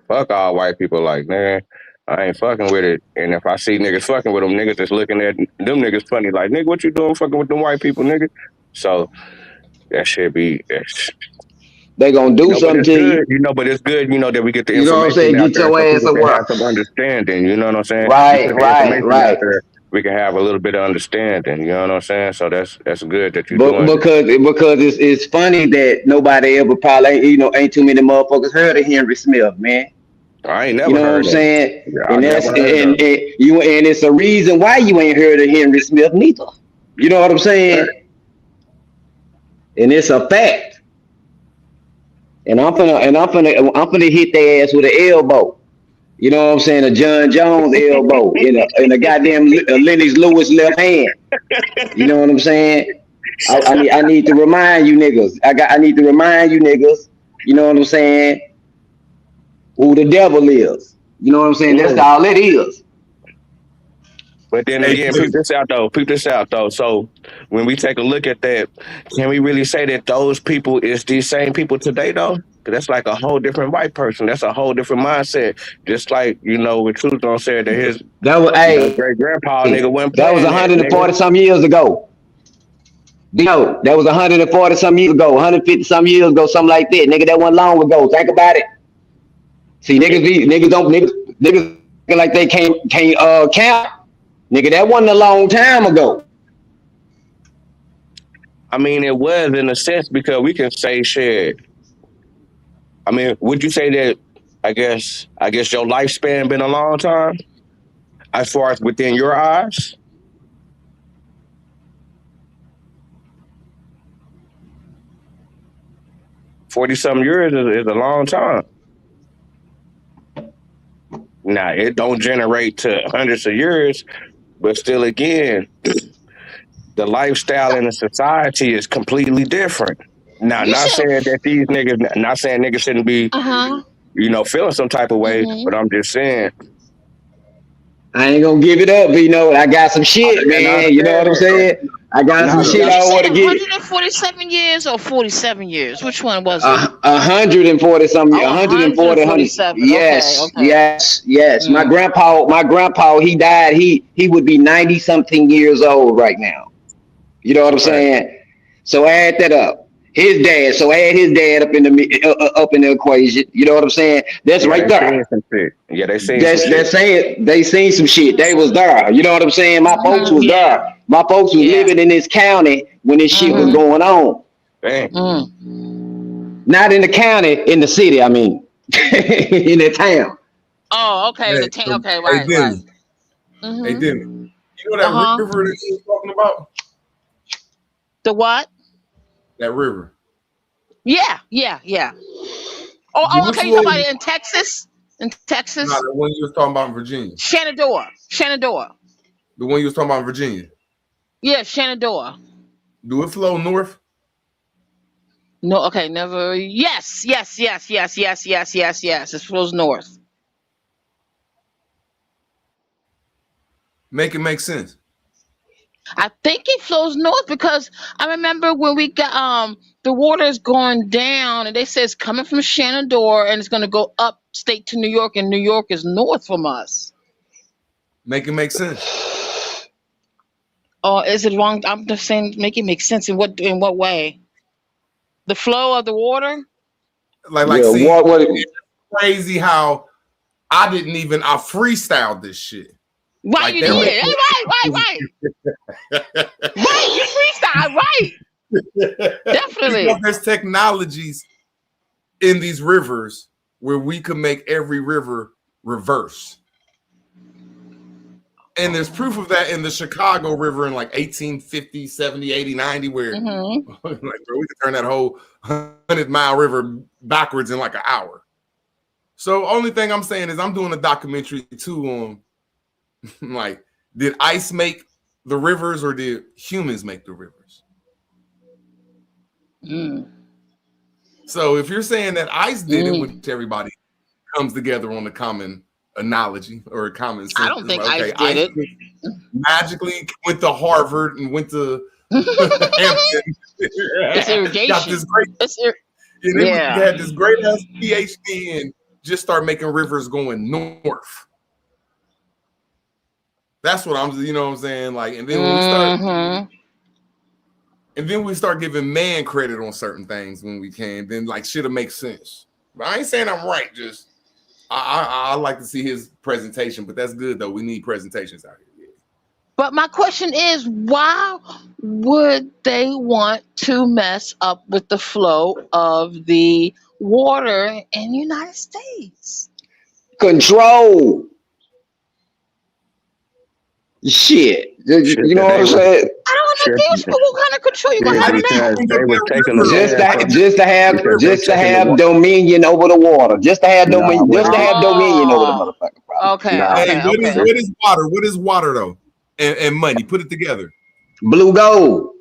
fuck all white people. Like, nigga, I ain't fucking with it. And if I see niggas fucking with them, niggas just looking at them niggas funny. Like, nigga, what you doing fucking with them white people, nigga? So that should be, They gonna do but something it's to good, you. but it's good, that we get the You know what I'm information saying? out Get there your so ass people a can work. have some understanding. You know what I'm saying? You Right, put the right, information out right. there, we can have a little bit of understanding. You know what I'm saying? So that's good that you're But doing it. because it's funny that nobody ever probably ain't too many motherfuckers heard of Henry Smith, man. I ain't You never know what I'm heard of it. saying? Yeah, I And never that's heard of and it's a reason why you ain't heard of Henry Smith neither. You know what I'm it. saying? And it's a fact. And I'm finna hit their ass with an elbow. You know what I'm saying? A John Jones elbow in a goddamn Lennox Lewis left hand. You know what I'm saying? I need to remind you niggas. I need to remind you niggas. You know what I'm saying? Who the devil is. You know what I'm saying? That's Mm. all it is. But then Hey, again, Billy. peep this out though. Peep this out though. So when we take a look at that, can we really say that those people is these same people today though? 'Cause that's like a whole different white person. That's a whole different mindset. Just like, what Truth don't say that his, That was hey, great grandpa nigga wasn't that was playing that, nigga. 140 some years ago. No, that was 140 some years ago, 150 some years ago, something like that. Nigga, that wasn't long ago. Think about it. See, niggas acting like they can't count. Nigga, that wasn't a long time ago. I mean, it was in a sense because we can say shit. I mean, would you say that I guess your lifespan been a long time as far as within your eyes? 40 something years is a long time. Now it don't generate to hundreds of years, but still again, the lifestyle in the society is completely different. Now, You not said. saying that these niggas, not saying niggas shouldn't be, Uh huh. feeling some type of way, Mm-hmm. but I'm just saying, I ain't gonna give it up, you know. I got some shit, and I man. You know understand what I'm that. saying? I got some Nah, shit Did you I say want to get. 147 years or 47 years? Which one was it? 140 some, Oh, 140, 100. 147. Okay, Yes, okay. yes, yes. My Mm. grandpa, my grandpa, he died. He would be 90 something years old right now. You know that's what a I'm fact. saying? So add that up. His dad. So add his dad up in the equation. You know what I'm saying? That's Yeah, right they seen there. some shit. Yeah, they seen some That's shit. saying they seen some shit. They was there. You know what I'm saying? My folks Mm-hmm. was Yeah. there. My folks was Yeah. living in this county when this shit was Mm-hmm. going on. Dang. Mm. Not in the county, in the city. I mean, in the town. Oh, okay. In Hey, the tank. so, Okay. hey, Right. Right. Billy. Hey, Mm-hmm. Billy. You know Uh that huh. river that you was talking about? The what? That river. Yeah. Yeah. Yeah. Oh. Oh. Do it Okay. You talking flow? about it in Texas? In Nah, Texas? the one you was talking about in Virginia. Shenandoah. Shenandoah. The one you was talking about in Virginia. Yeah. Shenandoah. Do it flow north? No. Okay. Never. Yes. Yes. Yes. Yes. Yes. Yes. Yes. Yes. It flows north. Make it make sense. I think it flows north because I remember when we got the water is going down and they say it's coming from Shenandoah and it's going to go up state to New York and New York is north from us. Make it make sense. Or is it wrong? I'm just saying make it make sense in what way? The flow of the water? Like, Yeah. see, What? crazy how I freestyled this shit. Right, Like you they're did. making Right. Right, you freestyle, right. Definitely. because there's technologies in these rivers where we could make every river reverse. And there's proof of that in the Chicago River in like 1850, 70, 80, 90, where like, bro, we could turn that whole 100-mile river backwards in like an hour. So only thing I'm saying is I'm doing a documentary too on like, did ice make the rivers or did humans make the rivers? So if you're saying that ice did it, which everybody comes together on a common analogy or a common sense. I don't think okay, ice did it. Magically went to Harvard and went to Hampton. It's irrigation. Got this great, they had this great ass PhD and just start making rivers going north. That's what I'm, you know what I'm saying? Like, and then when we start, and then we start giving man credit on certain things when we can, then like shit'll make sense. But I ain't saying I'm right, just I like to see his presentation, but that's good though. We need presentations out here. But my question is, why would they want to mess up with the flow of the water in the United States? Control. Shit. You know what I'm saying? I don't understand what kind of control you gonna have now. They were taking Just to have dominion over the water. Just to have dominion. Just to have dominion over the motherfucking problem. Okay. Hey, what is water? What is water though? And money. Put it together. Blue gold.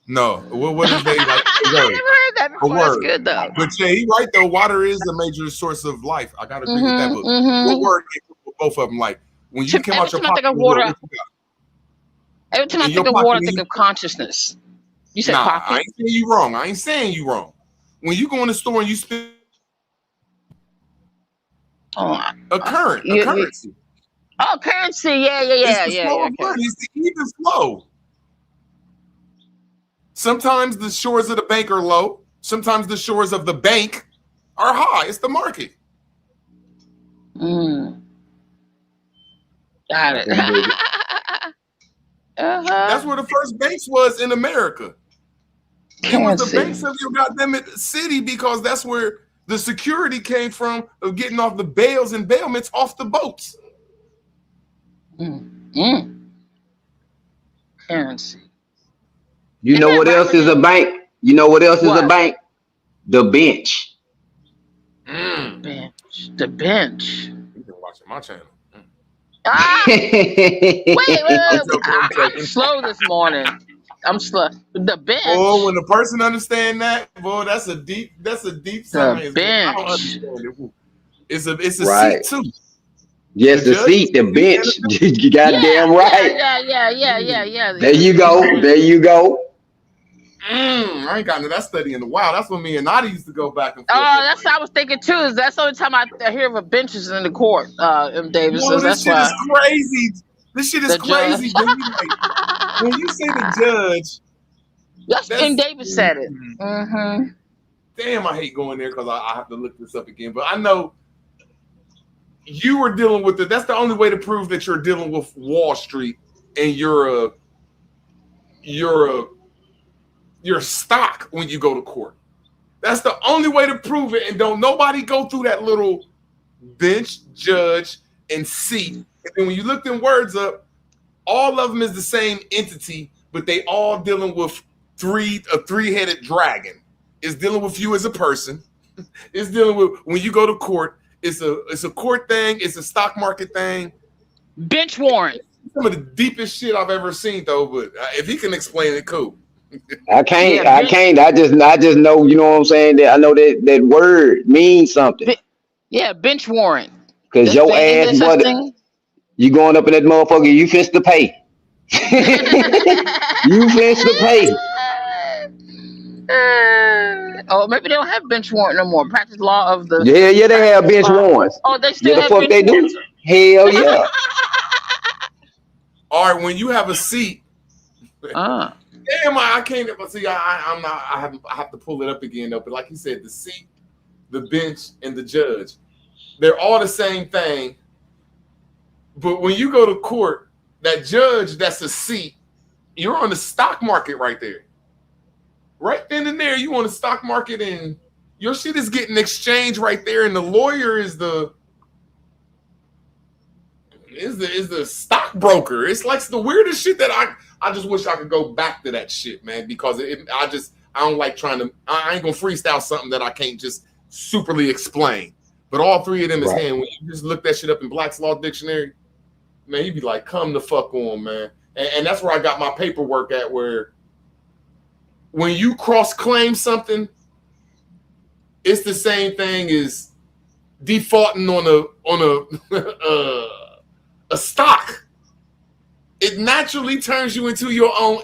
No. What is they like? I never heard that before. That's good though. But yeah, he right though. Water is a major source of life. I gotta agree with that. But what word both of them? Like when you came out your pocket, water. Every time I think of water, I think of consciousness. You said pocket? I ain't saying you wrong. I ain't saying you wrong. When you go in the store and you spend a currency. Oh, currency. Yeah. It's the flow of money. It's the even flow. Sometimes the shores of the bank are low. Sometimes the shores of the bank are high. It's the market. Got it. That's where the first banks was in America. It was the banks of your goddamn city because that's where the security came from of getting off the bales and bailments off the boats. Currency. You know what else is a bank? You know what else is a bank? The bench. Bench. The bench. You've been watching my channel. Wait. I'm slow this morning. I'm slow. The bench. Oh, when the person understand that, boy, that's a deep science. Bench. I don't understand it. It's a right. seat too. Yes, the seat, the bench. You goddamn right. Yeah. There you go. I ain't got into that study in a while. That's when me and Nadi used to go back and forth. Oh, that's what I was thinking too. Is that's the only time I hear of a benches in the court, M. Davis. Whoa, that's shit why. is crazy. This shit is crazy. Like, when you say the judge, that's M. Davis said it. Damn, I hate going there because I have to look this up again. But I know you were dealing with it. That's the only way to prove that you're dealing with Wall Street and you're stock when you go to court. That's the only way to prove it. And don't nobody go through that little bench, judge, and seat. And then when you look them words up, all of them is the same entity, but they all dealing with a three-headed dragon. It's dealing with you as a person. It's dealing with when you go to court. It's a court thing. It's a stock market thing. Bench warrant. Some of the deepest shit I've ever seen, though. But if he can explain it, cool. I can't. I just know. You know what I'm saying? That I know that word means something. Bench warrant. Because your ass, brother, you going up in that motherfucker. You fist to pay. You fist to pay. Maybe they don't have bench warrant no more. Practice law of the. Yeah, they have bench warrants. Oh, they still have bench they warrants. Do? Hell yeah. All right, when you have a seat. Damn, I can't see. I have to pull it up again though. But like you said, the seat, the bench, and the judge, they're all the same thing. But when you go to court, That judge, that's a seat. You're on the stock market right there. Right then and there, you on the stock market, and your shit is getting exchanged right there, and the lawyer is the stockbroker. It's like the weirdest shit that I just wish I could go back to that shit, man, because I don't like trying to. I ain't gonna freestyle something that I can't just superly explain. But all three of them is Right. hand. When you just look that shit up in Black's Law Dictionary, man, you'd be like, come the fuck on, man. And that's where I got my paperwork at, where when you cross claim something, it's the same thing as defaulting on a stock. It naturally turns you into your own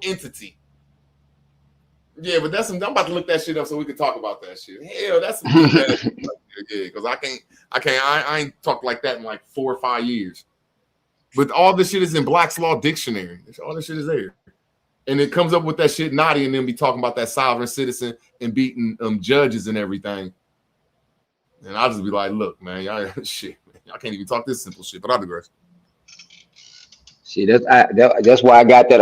entity. Yeah, but I'm about to look that shit up so we can talk about that shit. Hell, that's some deep ass shit right there. Yeah, because I ain't talked like that in like 4 or 5 years. But all this shit is in Black's Law Dictionary. All this shit is there. And it comes up with that shit naughty, and then be talking about that sovereign citizen and beating judges and everything. And I'll just be like, look, man, y'all shit, man, I can't even talk this simple shit, but I'll digress. See, that's why I got that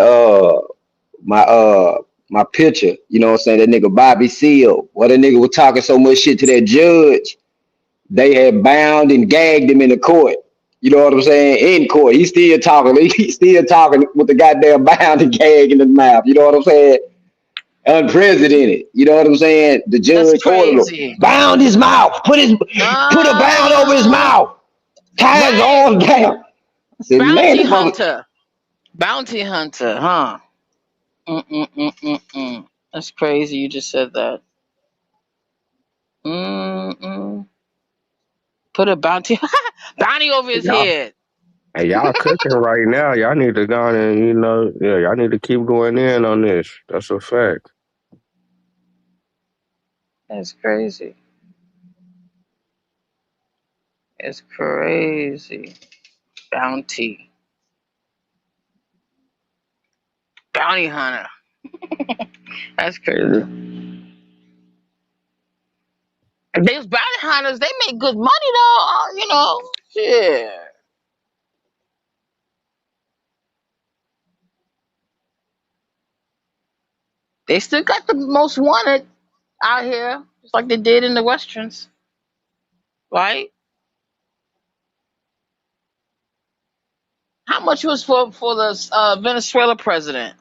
my my picture. You know what I'm saying? That nigga Bobby Seale. What that nigga was talking so much shit to that judge. They had bound and gagged him in the court. You know what I'm saying? In court, he's still talking. He's still talking with the goddamn bound and gag in his mouth. You know what I'm saying? Unprecedented. You know what I'm saying? The That's judge ordered him, crazy. bound his mouth. Put a bound over his mouth. Tie his Right. arms down. I said, man, Bounty this mother. hunter. Bounty hunter, huh? Mm-mm-mm-mm-mm. That's crazy. You just said that. Mm-mm. Put a bounty bounty over his Y'all, head. hey, y'all cooking right now. Y'all need to go on and yeah, y'all need to keep going in on this. That's a fact. That's crazy. It's crazy. Bounty. Bounty hunter. That's crazy. These bounty hunters, they make good money though. Yeah. They still got the most wanted out here, just like they did in the westerns, right? How much was for the Venezuela president?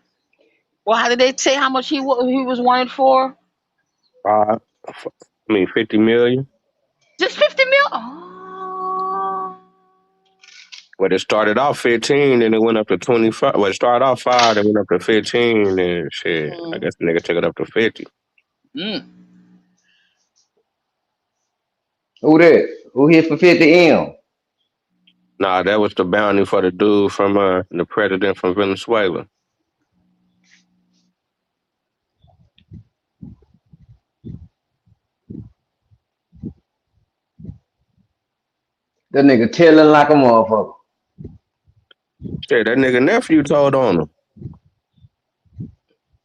Well, how did they say how much he was wanted for? I mean, 50 million. Just 50 mil. Oh. Well, it started off 15, then it went up to 25. Well, it started off 5, then went up to 15, and shit. I guess the nigga took it up to 50. Mm. Who that? Who hit for 50M? Nah, that was the bounty for the dude from the president from Venezuela. That nigga telling like a motherfucker. Shit, that nigga nephew told on him.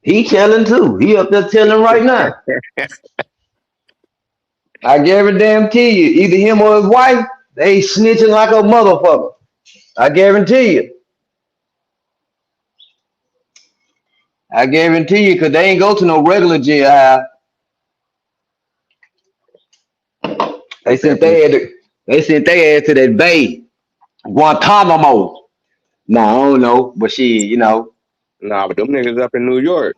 He telling too. He up there telling right now. I guarantee you, either him or his wife, they snitching like a motherfucker. I guarantee you. I guarantee you, cause they ain't go to no regular jail. They They sent definitely, they ass to that bay, Guantanamo. Nah, I don't know, but nah, but them niggas up in New York.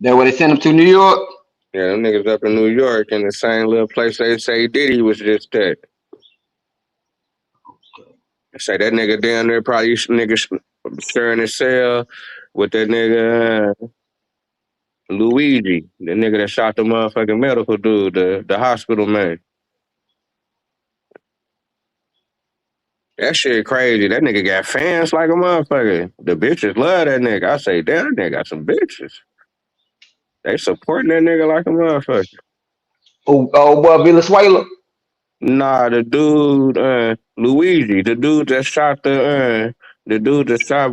that where they sent them to New York. Yeah, them niggas up in New York in the same little place they say Diddy was just at. They say that nigga down there probably sharing his cell with that nigga Luigi, the nigga that shot the motherfucking medical dude, the hospital man. That shit crazy. That nigga got fans like a motherfucker. The bitches love that nigga. I say, damn, that nigga got some bitches. They supporting that nigga like a motherfucker. Oh boy, Venezuela. Nah, the dude, Luigi, the dude that shot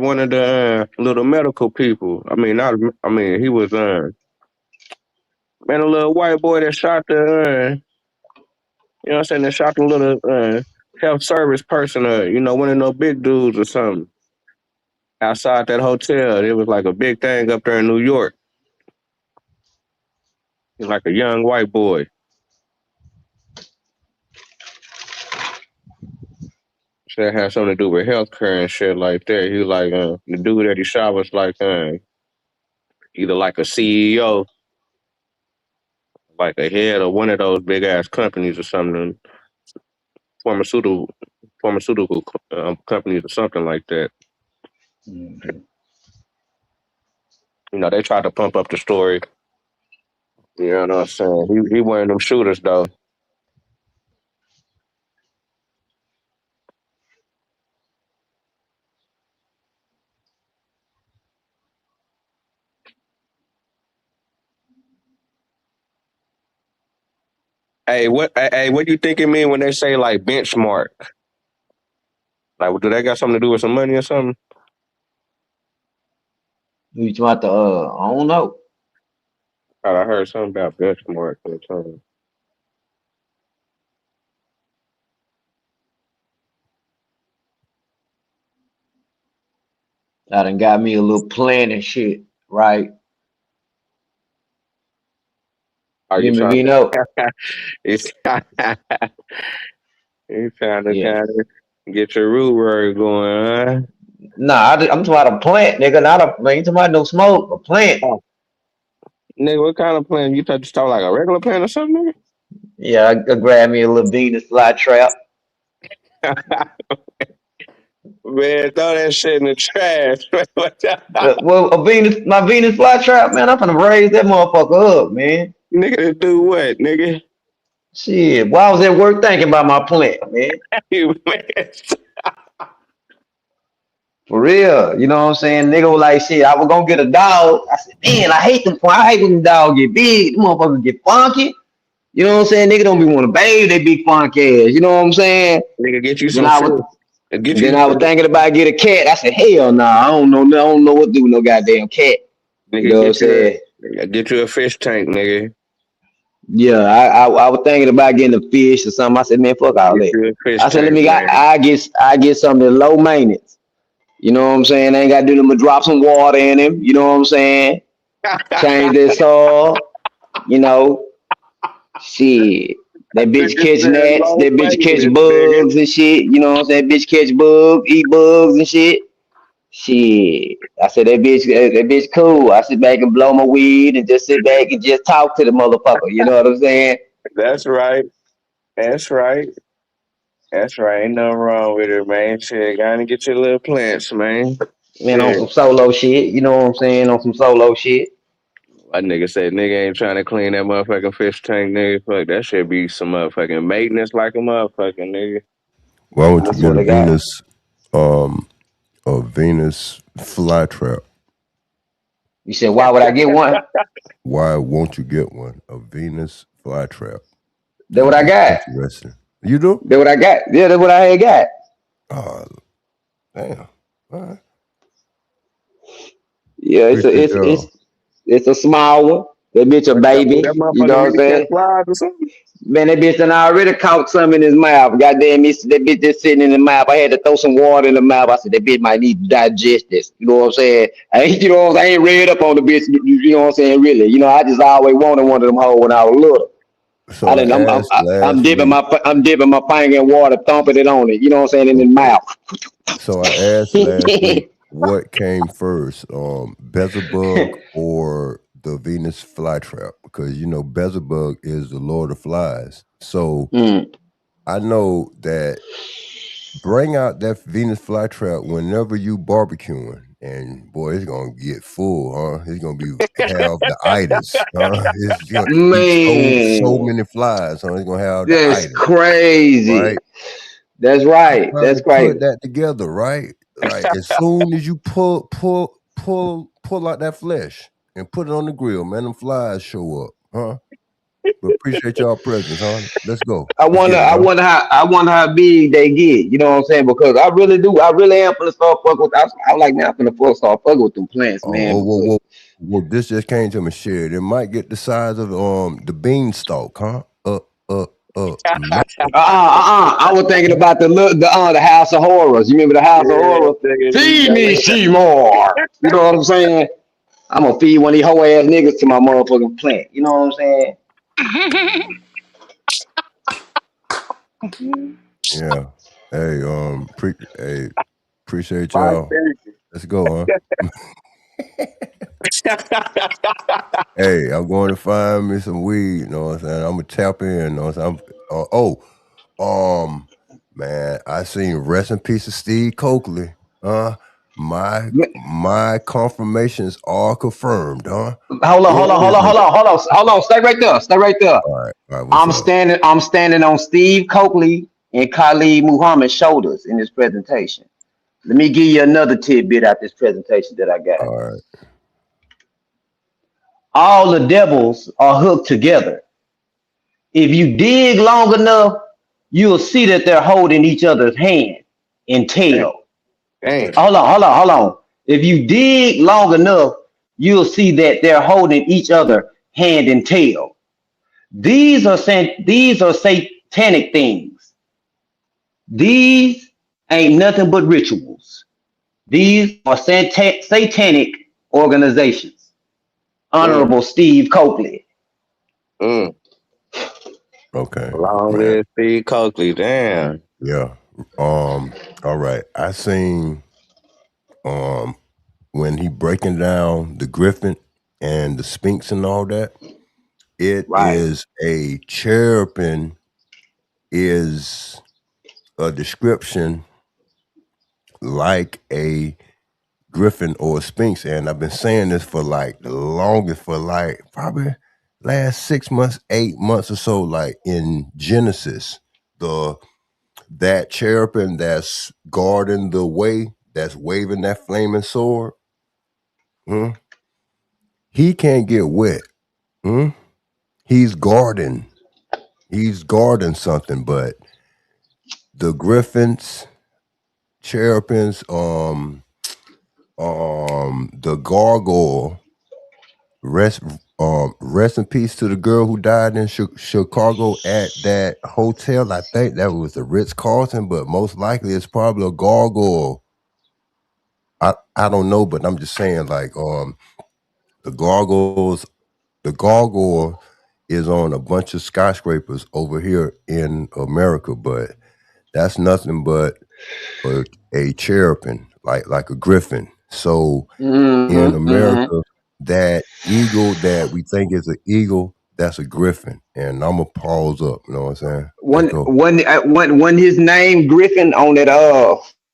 one of the little medical people. I mean, not, I mean, he was, man, a little white boy that shot you know what I'm saying, that shot the little health service person, one of those big dudes or something outside that hotel. It was like a big thing up there in New York. He was like a young white boy. That had something to do with healthcare and shit like that. He was like the dude that he shot was like either like a CEO, like a head of one of those big ass companies or something, pharmaceutical pharmaceutical companies or something like that. Mhm. They tried to pump up the story. You know what I'm saying? He one of them shooters though. What do you think it mean when they say like benchmark? Like, do that got something to do with some money or something? You talking about the I don't know. I heard something about benchmark or something. I done got me a little plan and shit, right? Are You you hear me, trying Vino? to? It's you trying to Yeah. kind of get your root word going, huh? Nah, I'm talking about a plant, nigga. Not a man. You talking about no smoke? A plant. Oh, nigga, what kind of plan? You just talk like a regular plan or something, Yeah, I grab me a little Venus flytrap. nigga? Man, throw that shit in the trash. Well, my Venus flytrap, man. I'm gonna raise that motherfucker up, man. Nigga, to do what, nigga? Shit, why was at work thinking about my plant, man? You man. For real, you know what I'm saying? Nigga was like, shit, I was gonna get a dog. I said, man, I hate them. I hate when the dog get big. Them motherfuckers get funky. You know what I'm saying? Nigga don't be want to bathe they big funky ass. You know what I'm saying? Nigga, get you Then some I fish. was, Get then you, I was thinking about get a cat. I said, hell no, I don't know, I don't know what to do with no goddamn cat. You nigga, know what I'm saying? get you a fish tank, nigga. Yeah, I was thinking about getting a fish or something. I said, man, fuck all Get that. you a fish I said, tank, man. I get something low maintenance. You know what I'm saying? I ain't got to do them but drop some water in him. You know what I'm saying? Change that soil. You know, shit. That bitch Nigga catch said gnats. low That bitch catch maintenance, nigga. bugs and shit. You know what I'm saying? Bitch catch bugs, eat bugs and shit. Shit. I said that bitch cool. I sit back and blow my weed and just sit back and just talk to the motherfucker. You know what I'm saying? That's right. That's right. That's right. Ain't nothing wrong with it, man. Shit, gotta get your little plants, man. Man, on Shit. some solo shit. You know what I'm saying? On some solo shit. My nigga said nigga ain't trying to clean that motherfucking fish tank, nigga. Fuck, that should be some motherfucking maintenance like a motherfucking nigga. Why would I you get swear a to God. um, Venus flytrap? You said, why would I get one? Why won't you get one? A Venus flytrap. That what That'd I be got. interesting. You do? That what I got. Yeah, that's what I had got. Oh, damn. All right. Yeah, Appreciate y'all. it's a small one. That bitch a What that baby. You motherfucker know what I'm really catch saying? flies or something? Man, that bitch done already caught some in his mouth. Goddamn, that bitch just sitting in the mouth. I had to throw some water in the mouth. I said that bitch might need to digest this. You know what I'm saying? I ain't, you know what I'm saying? I ain't read up on the bitch. You know what I'm saying? Really, you know, I just always wanted one of them hoes when I was little. So I asked last week. I'm dipping my finger in water, thumping it on it. You know what I'm saying? In the Okay. mouth. So I asked last week what came first, Beelzebub or the Venus flytrap? Because Beelzebub is the Lord of Flies. So Mm. I know that bring out that Venus flytrap whenever you barbecuing, and boy, it's gonna get full, huh? It's gonna be have the itis, huh? It's gonna eat so Man, many flies, huh? It's gonna have the that's itis, crazy. right? That's You right. try That's to put crazy. that together, right? Like as soon as you pull out that flesh and put it on the grill, man, them flies show up, huh? But appreciate y'all presence, huh? Let's go. Let's get it, huh? I wonder how big they get. You know what I'm saying? Because I really do. I really am gonna start fucking with. I like now. I'm gonna start fucking with them plants, Oh, man. whoa, whoa, Because whoa. Well, this just came to me. Shit, it might get the size of the beanstalk, huh? Man, I was thinking about the House of Horrors. You remember the House of Yeah, Horrors? nigga, you Feed me, yelling at Seymour. You know what I'm saying? I'm gonna feed one of these hoe ass niggas to my motherfucking plant. You know what I'm saying? yeah. Hey, hey, appreciate my y'all. Let's go, therapy. Hey, I'm going to find me some weed, you know what I'm saying? I'm gonna tap in, you know what I'm saying? Man, I seen rest in peace of Steve Coakley. My my confirmations are confirmed, huh? Hold on, hold It on, hold is on, hold on, hold on, hold on. Stay right there. Stay right there. all right, what's up? I'm standing on Steve Coakley and Khalid Muhammad's shoulders in this presentation. Let me give you another tidbit out this presentation that I got. All right, All the devils are hooked together. If you dig long enough, you'll see that they're holding each other's hand and Damn, tail. damn. Hold on. If you dig long enough, you'll see that they're holding each other hand and tail. These are satanic things. These ain't nothing but rituals. These are satanic organizations. Mm, Honorable Steve Coakley. mm. okay, Long man. live Steve Coakley. Damn. Yeah. All right. I seen um when he breaking down the griffin and the sphinx and all that. It Right. is a cherubim is a description like a griffin or a sphinx, and I've been saying this for like the longest, for like probably last 6 months, 8 months or so. Like in Genesis, the that cherubim that's guarding the way, that's waving that flaming sword, hmm, he can't get wet. Hmm? He's guarding. He's guarding something, but the griffins, cherubims, the gargoyle. Rest, rest in peace to the girl who died in Chicago at that hotel. I think that was the Ritz Carlton, but most likely it's probably a gargoyle. I don't know, but I'm just saying, like, the gargoyles, the gargoyle is on a bunch of skyscrapers over here in America, but that's nothing but a cherubim, like a griffin. So in Mm-hmm. America, that eagle that we think is an eagle, that's a griffin. And I'm gonna pause up. You know what I'm saying? Let's go. When his name Griffin on that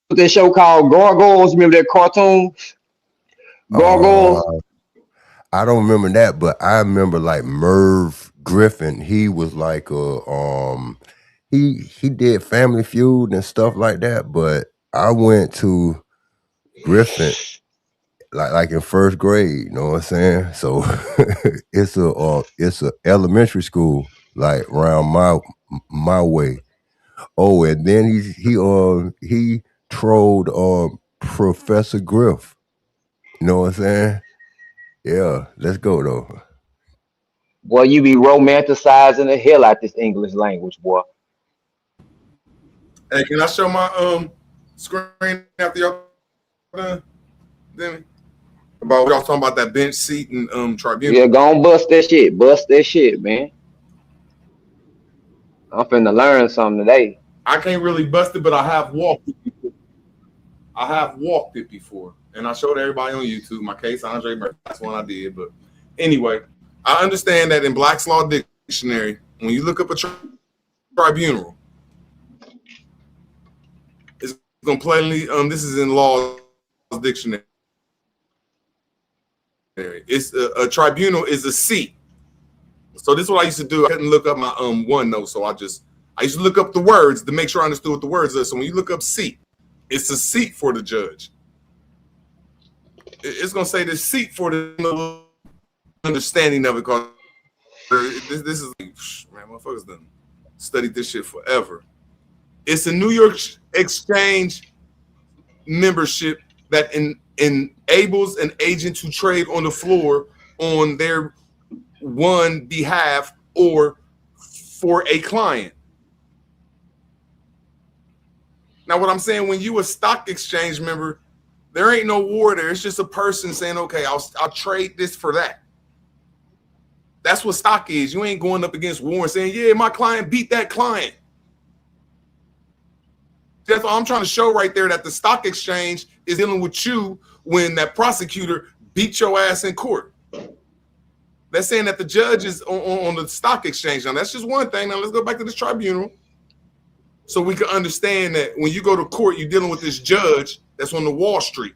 what's that show called Gargoyles? Remember that cartoon Uh, Gargoyles? I don't remember that, but I remember like Merv Griffin. He was like he did Family Feud and stuff like that. But I went to Griffin like in first grade. You know what I'm saying? So it's a elementary school like around my way. Oh, and then he trolled Professor Griff. You know what I'm saying? Yeah, let's go though. Boy, you be romanticizing the hell out this English language, boy. Hey, can I show my screen after y'all done? Then about y'all talking about that bench seat and Yeah, tribunal. go on, bust that shit. Bust that shit, man. I'm finna learn something today. I can't really bust it, but I have walked it before. I have walked it before, and I showed everybody on YouTube my case Andre Murphy. That's one I did. But anyway, I understand that in Black's Law Dictionary, when you look up a tribunal, it's going to plainly this is in Law's Dictionary. It's a tribunal is a seat. So this is what I used to do. I couldn't look up my one note, so I used to look up the words to make sure I understood what the words are. So when you look up seat, it's a seat for the judge. It's gonna say the seat for the understanding of it, because this is man, motherfuckers done studied this shit forever. It's a New York Exchange membership that enables an agent to trade on the floor on their one behalf or for a client. Now, what I'm saying, when you a stock exchange member, there ain't no war there. It's just a person saying, okay, I'll trade this for that. That's what stock is. You ain't going up against war and saying, yeah, my client beat that client. That's all I'm trying to show right there, that the stock exchange is dealing with you when that prosecutor beat your ass in court. That's saying that the judge is on the stock exchange. Now, that's just one thing. Now, let's go back to this tribunal so we can understand that when you go to court, you're dealing with this judge that's on the Wall Street,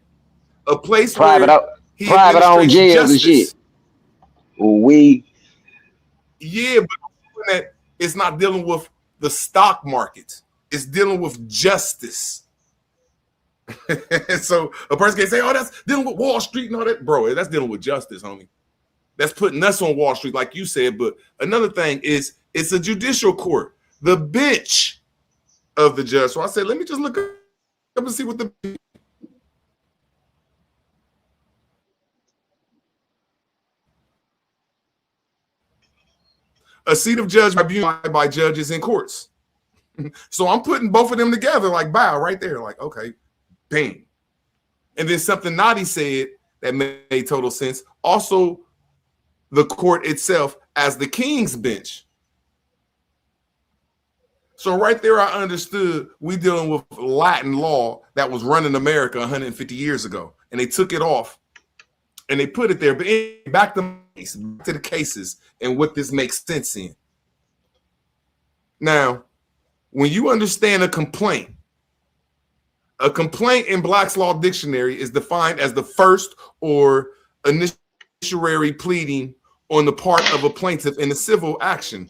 a place where he owned administrates jails and shit. justice. Yeah, but that it's not dealing with the stock market. It's dealing with justice. So a person can say, oh, that's dealing with Wall Street and all that. Bro, that's dealing with justice, homie. That's putting us on Wall Street, like you said. But another thing is, it's a judicial court, the bench of the judge. So I said, let me just look up and see what the a seat of judge by judges in courts. So I'm putting both of them together, like bow right there, like, okay, bang. And then something Nadi said that made total sense. Also, the court itself as the king's bench. So right there, I understood we dealing with Latin law that was running America 150 years ago, and they took it off and they put it there. But back to the cases and what this makes sense in. Now, when you understand a complaint in Black's Law Dictionary is defined as the first or initiatory pleading on the part of a plaintiff in a civil action,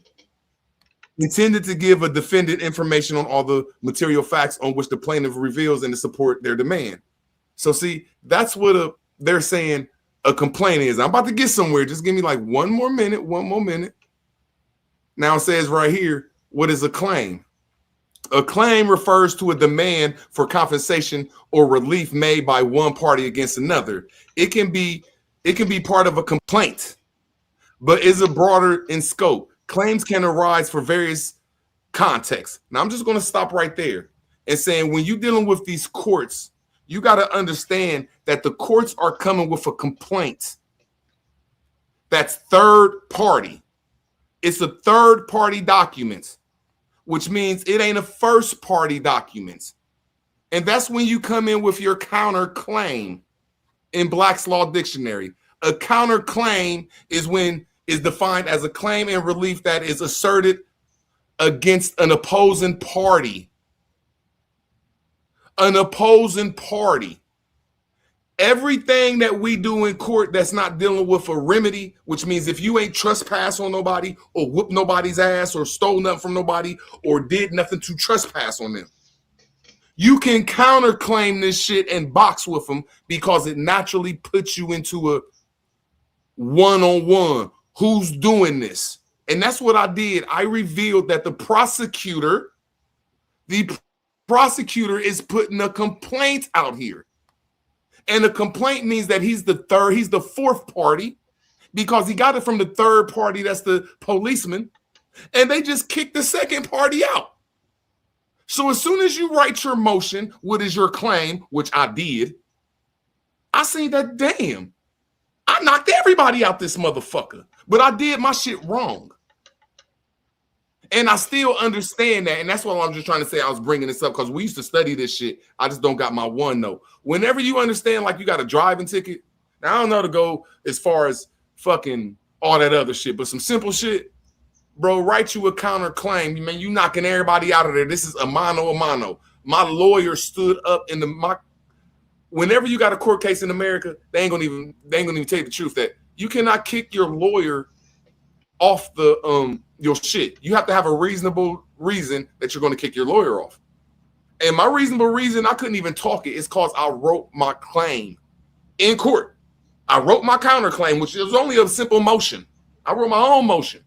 intended to give a defendant information on all the material facts on which the plaintiff reveals and to support their demand. So see, that's what they're saying a complaint is. I'm about to get somewhere. Just give me like one more minute. Now it says right here, what is a claim? A claim refers to a demand for compensation or relief made by one party against another. It can be part of a complaint, but is it broader in scope? Claims can arise for various contexts. Now, I'm just going to stop right there and saying, when you're dealing with these courts, you got to understand that the courts are coming with a complaint that's third party. It's a third party document, which means it ain't a first party document. And that's when you come in with your counterclaim in Black's Law Dictionary. A counterclaim is defined as a claim and relief that is asserted against an opposing party. An opposing party. Everything that we do in court that's not dealing with a remedy, which means if you ain't trespass on nobody or whoop nobody's ass or stole nothing from nobody or did nothing to trespass on them, you can counterclaim this shit and box with them because it naturally puts you into a one-on-one. Who's doing this? And that's what I did. I revealed that the prosecutor is putting a complaint out here. And a complaint means that he's the fourth party because he got it from the third party, that's the policeman, and they just kicked the second party out. So as soon as you write your motion, what is your claim, which I did, I seen that, damn, I knocked everybody out this motherfucker, but I did my shit wrong. And I still understand that. And that's what I'm just trying to say. I was bringing this up because we used to study this shit. I just don't got my one note. Whenever you understand, like you got a driving ticket, now I don't know to go as far as fucking all that other shit, but some simple shit, bro, write you a counterclaim. Man, you knocking everybody out of there. This is a mano a mano. My lawyer stood up in whenever you got a court case in America, they ain't gonna even tell you the truth that you cannot kick your lawyer off your shit. You have to have a reasonable reason that you're going to kick your lawyer off. And my reasonable reason, I couldn't even talk it, is because I wrote my claim in court. I wrote my counterclaim, which was only a simple motion. I wrote my own motion.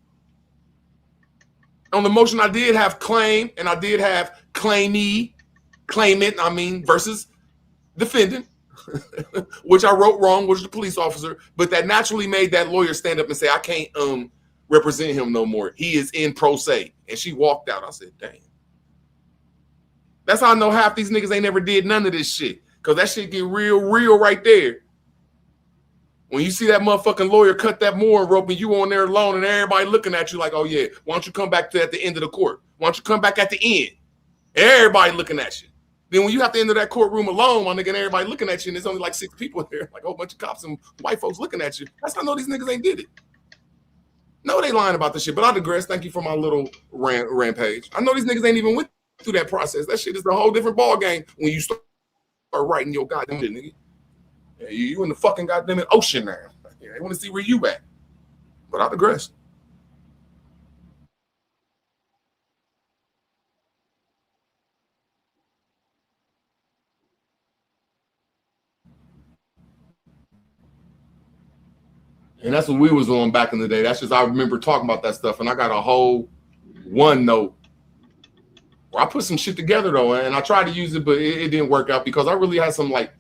On the motion, I did have claim, and I did have claimant, versus defendant, which I wrote wrong, which was the police officer, but that naturally made that lawyer stand up and say, I can't represent him no more. He is in pro se. And she walked out. I said, damn. That's how I know half these niggas ain't never did none of this shit. Cause that shit get real right there. When you see that motherfucking lawyer cut that mooring rope and you on there alone and everybody looking at you like, oh yeah, why don't you come back to at the end of the court? Why don't you come back at the end? Everybody looking at you. Then when you have to enter that courtroom alone, my nigga, and everybody looking at you, and there's only like 6 people there, like a whole bunch of cops and white folks looking at you. That's how I know these niggas ain't did it. No, they lying about this shit, but I digress. Thank you for my little rampage. I know these niggas ain't even went through that process. That shit is a whole different ball game when you start writing your goddamn shit, nigga. Yeah, you in the fucking goddamn ocean now. Yeah, they want to see where you at. But I digress. And that's what we was on back in the day. That's just, I remember talking about that stuff. And I got a whole OneNote where I put some shit together though. And I tried to use it, but it didn't work out because I really had some like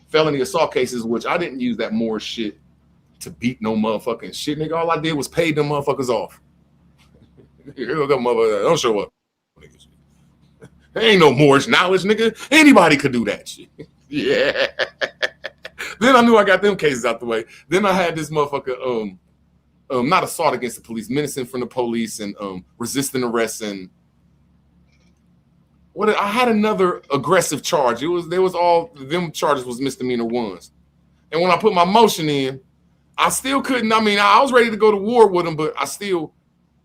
felony assault cases, which I didn't use that more shit to beat no motherfucking shit, nigga. All I did was pay them motherfuckers off. Don't show up. There ain't no more knowledge, nigga. Anybody could do that shit. Yeah. Then I knew I got them cases out the way. Then I had this motherfucker, not assault against the police, menacing from the police, and resisting arrest, and what I had another aggressive charge. There was all them charges was misdemeanor ones. And when I put my motion in, I still couldn't. I mean, I was ready to go to war with them, but I still,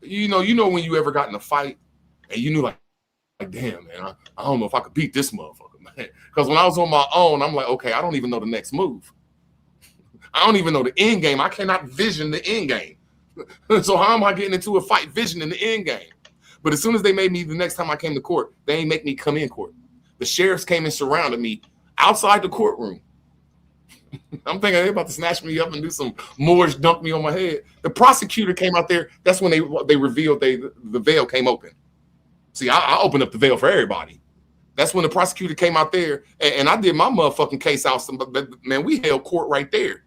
you know when you ever got in a fight and you knew like damn man, I don't know if I could beat this motherfucker, man. Because when I was on my own, I'm like, okay, I don't even know the next move. I don't even know the end game. I cannot vision the end game. So how am I getting into a fight visioning the end game? But as soon as they made me, the next time I came to court, they ain't make me come in court. The sheriffs came and surrounded me outside the courtroom. I'm thinking they're about to snatch me up and do some Moorish dunk me on my head. The prosecutor came out there. That's when they revealed the veil came open. See, I opened up the veil for everybody. That's when the prosecutor came out there, and I did my motherfucking case out. But man, we held court right there.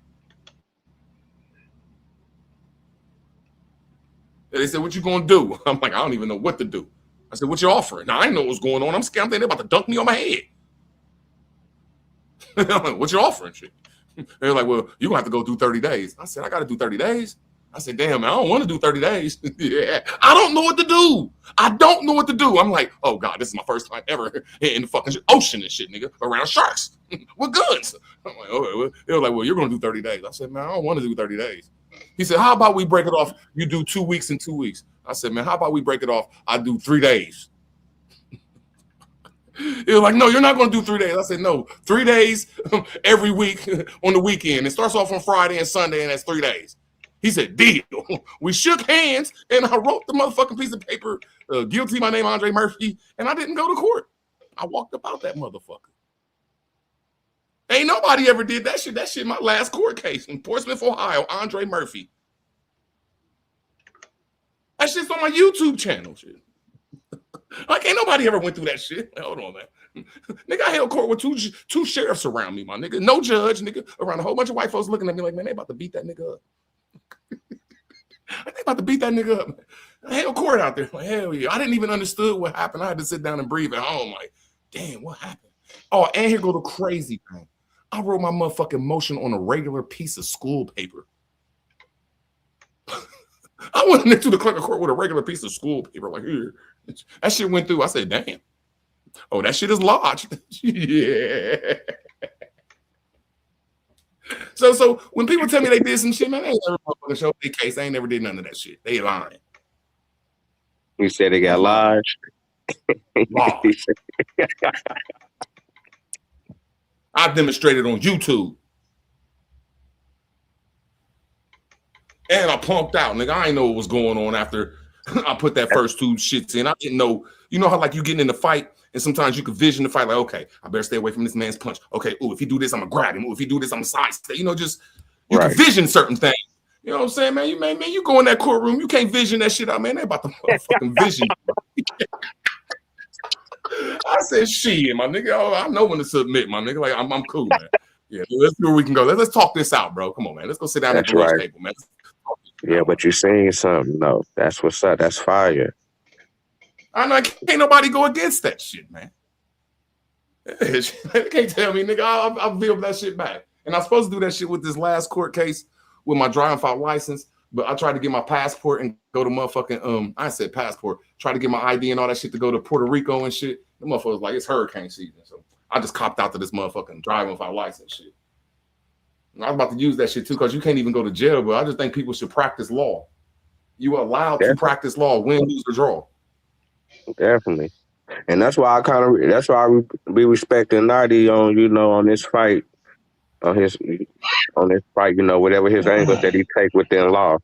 And they said, "What you gonna do?" I'm like, "I don't even know what to do." I said, "What you offering?" Now I didn't know what was going on. I'm scared. I'm thinking they're about to dunk me on my head. I'm like, "What you offering?" Shit. They're like, "Well, you're gonna have to go through 30 days." I said, "I gotta do 30 days." I said, "Damn, man, I don't want to do 30 days." Yeah, I don't know what to do. I don't know what to do. I'm like, "Oh God, this is my first time ever in the fucking ocean and shit, nigga, around sharks with guns." I'm like, "Okay." Well, they were like, "Well, you're gonna do 30 days." I said, "Man, I don't want to do 30 days." He said, "How about we break it off? You do 2 weeks and 2 weeks." I said, "Man, how about we break it off? I do 3 days." He was like, "No, you're not going to do 3 days." I said, "No, 3 days every week on the weekend. It starts off on Friday and Sunday, and that's 3 days." He said, "Deal." We shook hands, and I wrote the motherfucking piece of paper, guilty, my name, Andre Murphy, and I didn't go to court. I walked about that motherfucker. Ain't nobody ever did that shit. That shit my last court case in Portsmouth, Ohio, Andre Murphy. That shit's on my YouTube channel, shit. Like, ain't nobody ever went through that shit. Hold on, man. Nigga, I held court with two sheriffs around me, my nigga. No judge, nigga. Around a whole bunch of white folks looking at me like, man, they about to beat that nigga up. They about to beat that nigga up. I held court out there. Like, hell yeah. I didn't even understood what happened. I had to sit down and breathe at home. Like, damn, what happened? Oh, and here go the crazy thing. I wrote my motherfucking motion on a regular piece of school paper. I went into the clerk of court with a regular piece of school paper, like, here. That shit went through. I said, damn. Oh, that shit is lodged. Yeah. So when people tell me they did some shit, man, they ain't never motherfucking show their case. They ain't never did none of that shit. They lying. You said they got lodged. Lodged. I demonstrated on YouTube. And I punked out, nigga. I didn't know what was going on after I put that first 2 shits in. I didn't know. You know how like you getting in the fight and sometimes you can vision the fight like, okay, I better stay away from this man's punch. Okay, ooh, if he do this, I'm gonna grab him. Ooh, if he do this, I'm gonna sidestep. You know, just you can vision certain things. You know what I'm saying, man? You go in that courtroom, you can't vision that shit out, man. They about to motherfucking vision. I said, shit, my nigga. Oh, I know when to submit, my nigga. Like I'm cool, man. Yeah, let's see where we can go. Let's talk this out, bro. Come on, man. Let's go sit down at the lunch table, man. Yeah, but you're saying something. No, that's what's up. That's fire. I know can't nobody go against that shit, man. They can't tell me, nigga. I'll build that shit back. And I'm supposed to do that shit with this last court case with my driving without license. But I tried to get my passport and go to motherfucking I said passport. Try to get my ID and all that shit to go to Puerto Rico and shit. The motherfucker was like, it's hurricane season. So I just copped out to this motherfucking driving without license shit. And I was about to use that shit too, because you can't even go to jail, but I just think people should practice law. You are allowed to practice law, win, lose, or draw. Definitely. And that's why I be respecting Nadi on, you know, on this fight, on this fight, you know, whatever his angles that he take within law.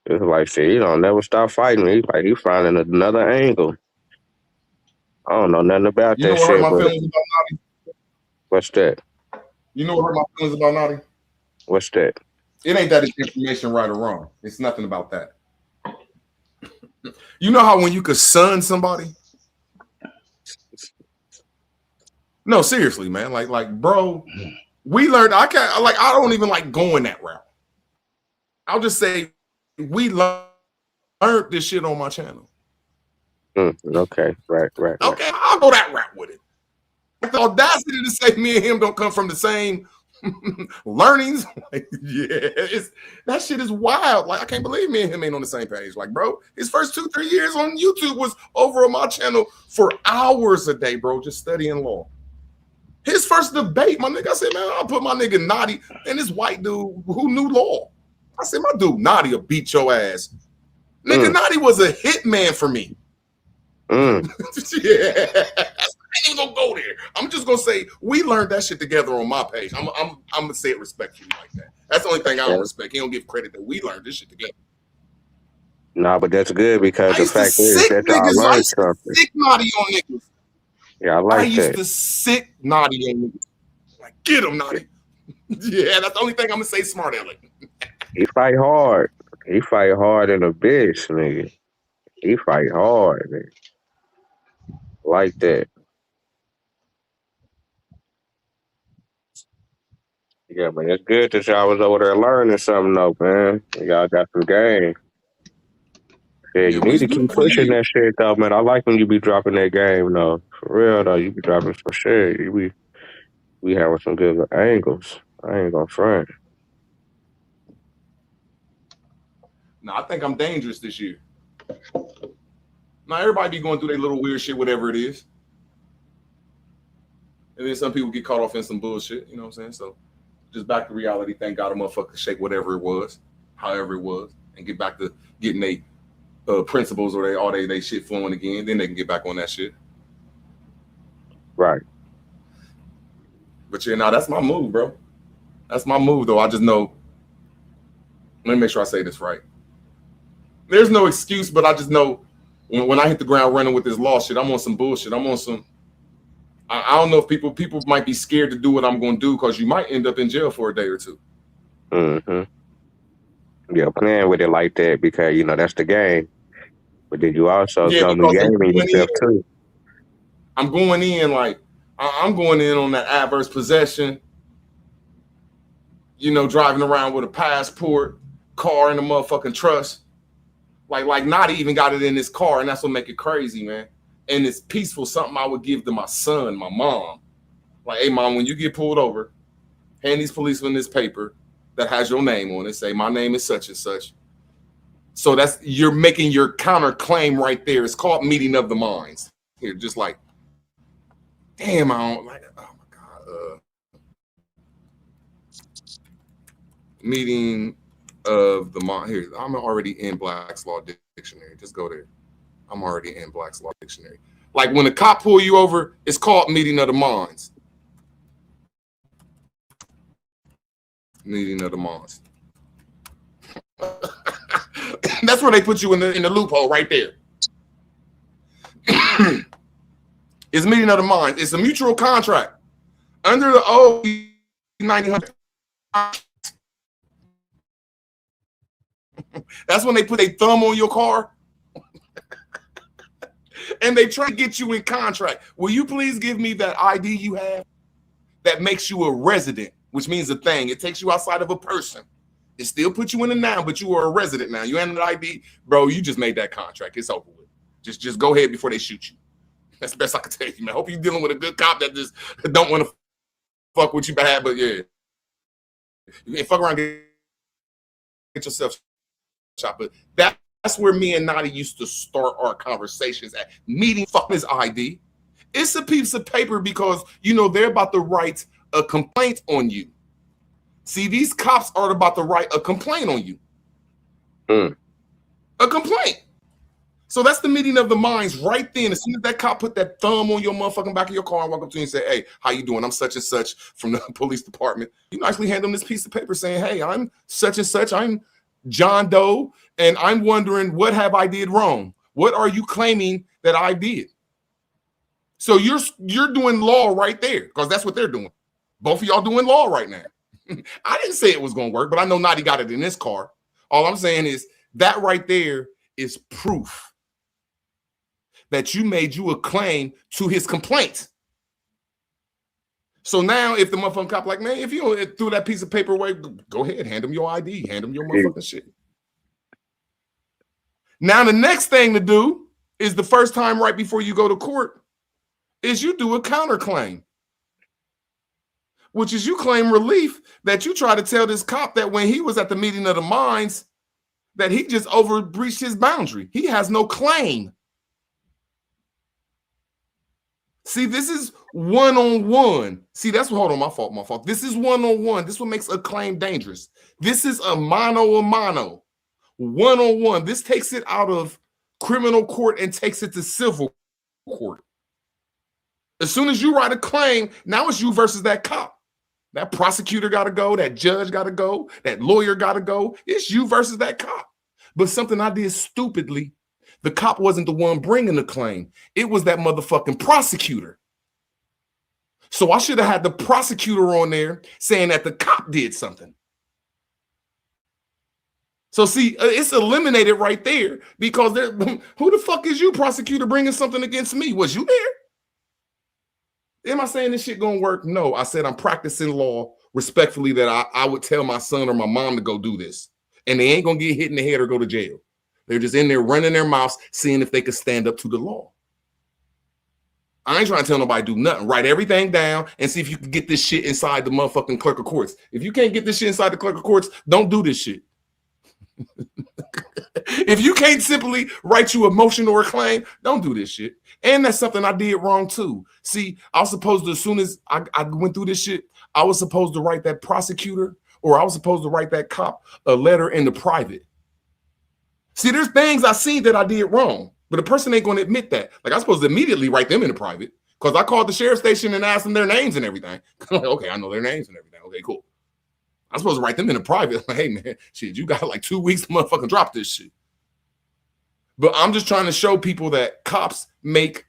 It's like, shit, you don't never stop fighting. He finding another angle. I don't know nothing about You know that what hurt shit, my but feelings about Nadi? what's that? You know what hurt my feelings about Nadi? What's that? It ain't that it's information right or wrong. It's nothing about that. You know how when you could sun somebody? No, seriously, man. Like, bro, we learned. I don't even like going that route. I'll just say we learned this shit on my channel. Okay, right. Okay, I'll go that route with it. The audacity to say me and him don't come from the same learnings. Like, yeah, that shit is wild. Like, I can't believe me and him ain't on the same page. Like, bro, his first 2-3 years on YouTube was over on my channel for hours a day, bro, just studying law. His first debate, my nigga, I said, man, I'll put my nigga Nadi and this white dude who knew law. I said, my dude Nadi will beat your ass. Nigga, Nadi was a hitman for me. Yeah. I ain't even gonna go there. I'm just gonna say we learned that shit together on my page. I'm gonna say it respectfully like that. That's the only thing I don't respect. He don't give credit that we learned this shit together. Nah, but that's good because the fact is that I learned something. Sick Nadi on niggas. Yeah, I like that. I used to sick Nadi on niggas. Like, get him, Nadi. Yeah, that's the only thing I'm gonna say, smart aleck. He fight hard. He fight hard in a bitch, nigga. He fight hard, nigga. Like that. Yeah, man, it's good that y'all was over there learning something though, man. Y'all got some game. Yeah, you need to keep pushing that shit though, man. I like when you be dropping that game though. For real though, you be dropping some shit. We having some good angles. I ain't gonna front. No, I think I'm dangerous this year. Now everybody be going through their little weird shit, whatever it is. And then some people get caught off in some bullshit, you know what I'm saying? So just back to reality. Thank God a motherfucker shake whatever it was, however it was, and get back to getting they principles or they shit flowing again. Then they can get back on that shit. Right. But yeah, now that's my move, bro. That's my move, though. I just know. Let me make sure I say this right. There's no excuse, but I just know when I hit the ground running with this law shit, I'm on some bullshit. I'm on some. I don't know if people might be scared to do what I'm going to do because you might end up in jail for a day or two. Yeah, playing with it like that because you know that's the game. But then you also gonna be gaming yourself too. I'm going in like I'm going in on that adverse possession. You know, driving around with a passport, car in the motherfucking trust. Like Nadi even got it in his car, and that's what make it crazy, man. And it's peaceful, something I would give to my son, my mom. Like, hey, mom, when you get pulled over, hand these policemen this paper that has your name on it. Say, my name is such and such. So you're making your counterclaim right there. It's called meeting of the minds. Here, just like, damn, I don't like it. Oh my God. Meeting of the mind. Here, I'm already in Black's Law Dictionary. Just go there. I'm already in Black's Law Dictionary. Like when a cop pull you over, it's called meeting of the minds. Meeting of the minds. That's where they put you in the loophole right there. It's meeting of the minds. It's a mutual contract under the old 9000. That's when they put a thumb on your car. And they try to get you in contract. Will you please give me that ID you have that makes you a resident, which means a thing. It takes you outside of a person. It still puts you in a noun, but you are a resident now. You have an ID. Bro, you just made that contract. It's over with. Just go ahead before they shoot you. That's the best I can tell you, man. Hope you're dealing with a good cop that just don't want to fuck with you bad, but yeah. You can fuck around and get yourself shot. But that's where me and Nadi used to start our conversations at. Meeting fucking his ID. It's a piece of paper because, you know, they're about to write a complaint on you. See, these cops are about to write a complaint on you. A complaint. So that's the meeting of the minds right then. As soon as that cop put that thumb on your motherfucking back of your car and walk up to you and say, hey, how you doing? I'm such and such from the police department. You nicely hand them this piece of paper saying, hey, I'm such and such. I'm John Doe, and I'm wondering, what have I did wrong? What are you claiming that I did? So you're doing law right there, because that's what they're doing. Both of y'all doing law right now. I didn't say it was going to work, but I know Nadi got it in his car. All I'm saying is that right there is proof that you made you a claim to his complaint. So now if the motherfucking cop like, man, if you don't throw that piece of paper away, go ahead, hand him your ID, hand him your motherfucking shit. Now the next thing to do is the first time right before you go to court is you do a counterclaim, which is you claim relief that you try to tell this cop that when he was at the meeting of the minds that he just overbreached his boundary. He has no claim. See, this is one-on-one. See, that's what, hold on, my fault. This is one-on-one. This is what makes a claim dangerous. This is a mano. One-on-one. This takes it out of criminal court and takes it to civil court. As soon as you write a claim, now it's you versus that cop. That prosecutor got to go. That judge got to go. That lawyer got to go. It's you versus that cop. But something I did stupidly, the cop wasn't the one bringing the claim. It was that motherfucking prosecutor. So I should have had the prosecutor on there saying that the cop did something. So see, it's eliminated right there because who the fuck is you, prosecutor, bringing something against me? Was you there? Am I saying this shit gonna work? No, I said I'm practicing law respectfully that I would tell my son or my mom to go do this. And they ain't gonna get hit in the head or go to jail. They're just in there running their mouths, seeing if they could stand up to the law. I ain't trying to tell nobody to do nothing. Write everything down and see if you can get this shit inside the motherfucking clerk of courts. If you can't get this shit inside the clerk of courts, don't do this shit. If you can't simply write you a motion or a claim, don't do this shit. And that's something I did wrong too. See, I was supposed to, as soon as I went through this shit, I was supposed to write that prosecutor or I was supposed to write that cop a letter in the private. See, there's things I see that I did wrong, but the person ain't going to admit that. Like, I'm supposed to immediately write them in the private because I called the sheriff's station and asked them their names and everything. Like, okay, I know their names and everything. Okay, cool. I'm supposed to write them in the private. Like, hey, man, shit, you got like 2 weeks to motherfucking drop this shit. But I'm just trying to show people that cops make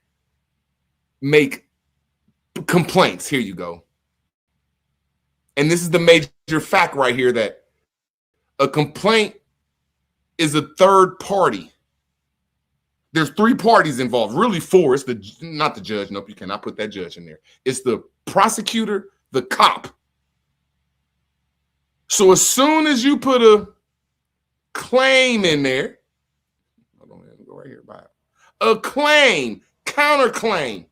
complaints. Here you go. And this is the major fact right here that a complaint is a third party. There's 3 parties involved, really 4. It's not the judge. Nope, you cannot put that judge in there. It's the prosecutor, the cop. So as soon as you put a claim in there, hold on, let me go right here. A claim, counterclaim.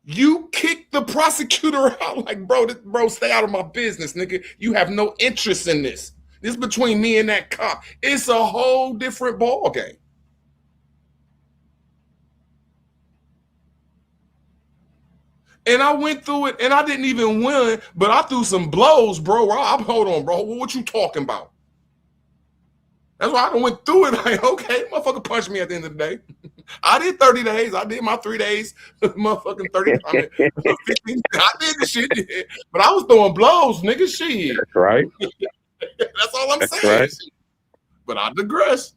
You kick the prosecutor out like, bro, stay out of my business, nigga. You have no interest in this. This is between me and that cop. It's a whole different ball game. And I went through it, and I didn't even win, but I threw some blows, bro. Hold on, bro. What you talking about? That's why I went through it. Like, okay, motherfucker punched me at the end of the day. I did 30 days. I did my 3 days. Motherfucking 30. 15. I did the shit. Yeah. But I was throwing blows, nigga. Shit. That's right. That's all I'm That's saying. right. But I digress.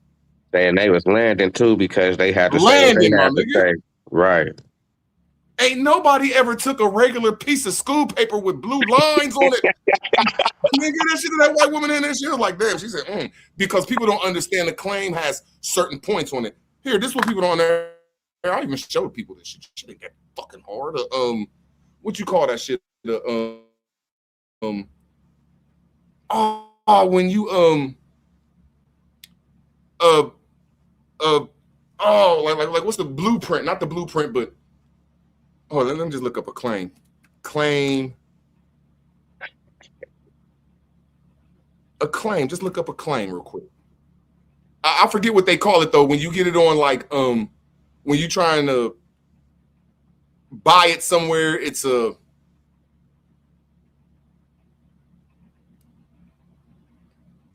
And they was landing too because they had to Landing, say my what they had to nigga. say. Right. Ain't nobody ever took a regular piece of school paper with blue lines on it. Nigga, that shit, that white woman in there, she was like, damn, she said, because people don't understand the claim has certain points on it. Here, this is what people don't know. I even showed people this shit. Shit ain't that fucking hard. What you call that shit? When you Oh, like what's the blueprint? Not the blueprint, but let me just look up a claim. Claim. A claim. Just look up a claim real quick. I forget what they call it though. When you get it on like when you're trying to buy it somewhere, it's a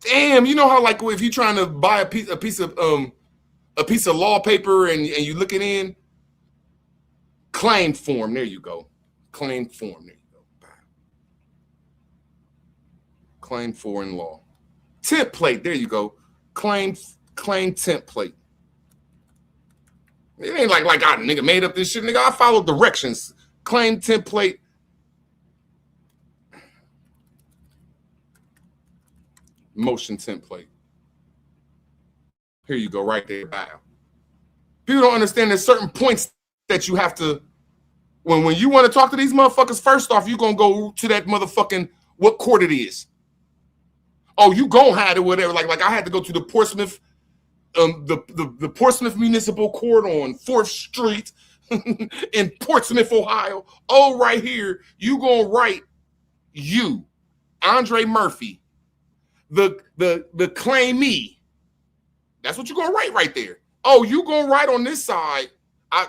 damn. You know how like if you're trying to buy a piece of law paper and you look it in claim form. There you go. Claim form. There you go. Claim foreign law. Template. There you go. Claim template. It ain't like I nigga made up this shit. Nigga, I follow directions. Claim template. Motion template. Here you go, right there. Bio. People don't understand there's certain points that you have to when you want to talk to these motherfuckers, first off, you gonna go to that motherfucking what court it is. Oh, you gonna have it, whatever. Like I had to go to the Portsmouth, the Portsmouth Municipal Court on 4th Street in Portsmouth, Ohio. Oh, right here, you gonna write you, Andre Murphy, the claimee. That's what you're gonna write right there. Oh, you gonna write on this side.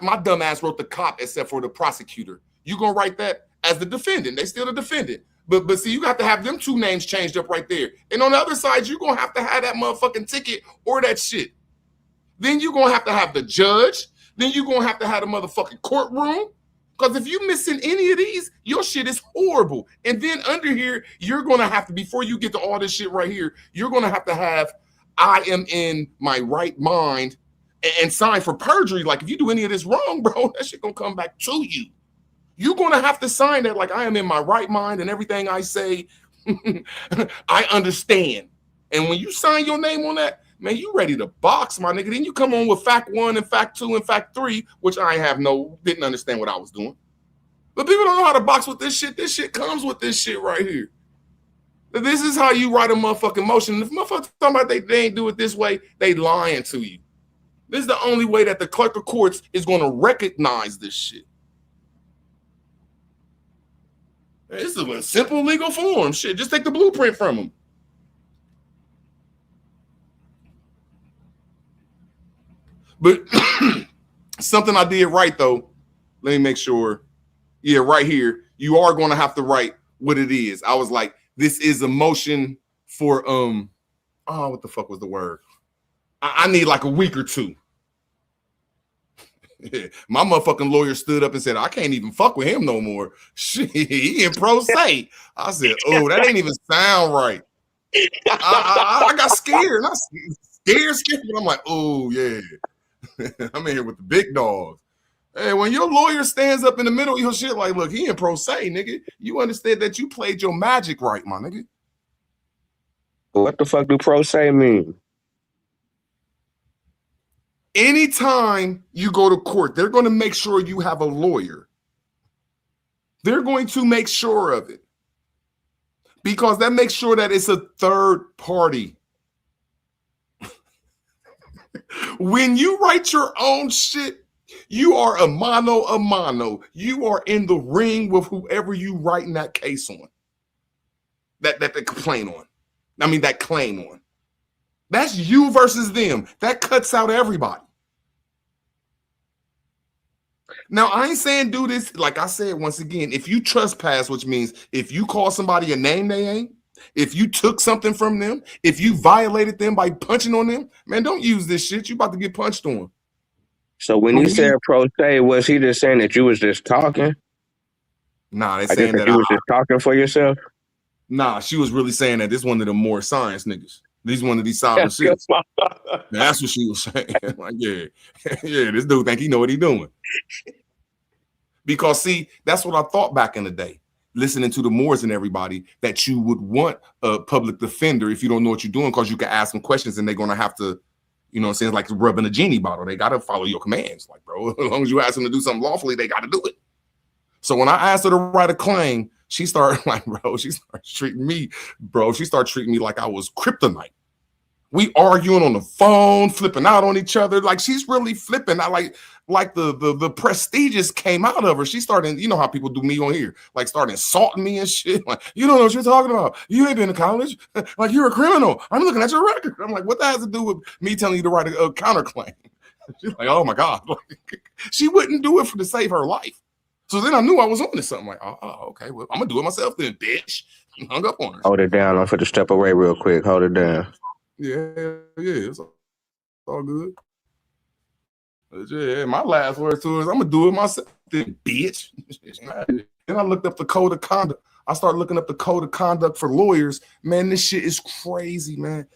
My dumb ass wrote the cop except for the prosecutor. You gonna write that as the defendant. They still the defendant. But see, you got to have them two names changed up right there. And on the other side, you're gonna have to have that motherfucking ticket or that shit. Then you're gonna have the judge. Then you're gonna have the motherfucking courtroom. Because if you missing any of these, your shit is horrible. And then under here, you're gonna have to, before you get to all this shit right here, you're gonna have I am in my right mind and sign for perjury. Like if you do any of this wrong, bro, that shit gonna come back to you. You're gonna have to sign that like I am in my right mind and everything I say, I understand. And when you sign your name on that, man, you ready to box, my nigga. Then you come on with fact 1 and fact 2 and fact 3, which didn't understand what I was doing. But people don't know how to box with this shit. This shit comes with this shit right here. This is how you write a motherfucking motion. If motherfuckers talking about they ain't do it this way, they lying to you. This is the only way that the clerk of courts is going to recognize this shit. This is a simple legal form. Shit, just take the blueprint from them. But something I did right, though. Let me make sure. Yeah, right here. You are going to have to write what it is. I was like, this is a motion for, what the fuck was the word? I need like a week or two. My motherfucking lawyer stood up and said, I can't even fuck with him no more. Shit, he in pro se. I said, oh, that ain't even sound right. I got scared. I scared. But I'm like, oh, yeah. I'm in here with the big dogs. Hey, when your lawyer stands up in the middle of your shit, like, look, he in pro se, nigga. You understand that you played your magic right, my nigga. What the fuck do pro se mean? Anytime you go to court, they're going to make sure you have a lawyer. They're going to make sure of it. Because that makes sure that it's a third party. When you write your own shit, you are a mano a mano. You are in the ring with whoever you writing that case on. That complaint on. I mean, that claim on. That's you versus them. That cuts out everybody. Now, I ain't saying do this. Like I said, once again, if you trespass, which means if you call somebody a name they ain't, if you took something from them, if you violated them by punching on them, man, don't use this shit. You about to get punched on. So when you said pro se, was he just saying that you was just talking? Nah, they saying that you was just talking for yourself? Nah, she was really saying that this one of the more science niggas. These one of these solid shit. That's what she was saying. Like, yeah, this dude think he know what he doing. Because see, that's what I thought back in the day, listening to the Moors and everybody, that you would want a public defender if you don't know what you're doing, because you can ask them questions and they're gonna have to, you know what I'm saying, like rubbing a genie bottle. They gotta follow your commands. Like, bro, as long as you ask them to do something lawfully, they gotta do it. So when I asked her to write a claim, she started like, bro, she started treating me like I was kryptonite. We arguing on the phone, flipping out on each other. Like she's really flipping. I like the prestigious came out of her. She started, you know how people do me on here, like started insulting me and shit. Like, you don't know what you're talking about. You ain't been to college. Like you're a criminal. I'm looking at your record. I'm like, what that has to do with me telling you to write a counterclaim? She's like, oh my God. She wouldn't do it to save her life. So then I knew I was on to something. Like, oh, okay, well, I'm gonna do it myself then, bitch. And hung up on her. Hold it down. I'm finna step away real quick. Hold it down. Yeah, it's all good. But yeah, my last words to her is, I'm gonna do it myself then, bitch. Then I looked up the code of conduct. I started looking up the code of conduct for lawyers. Man, this shit is crazy, man.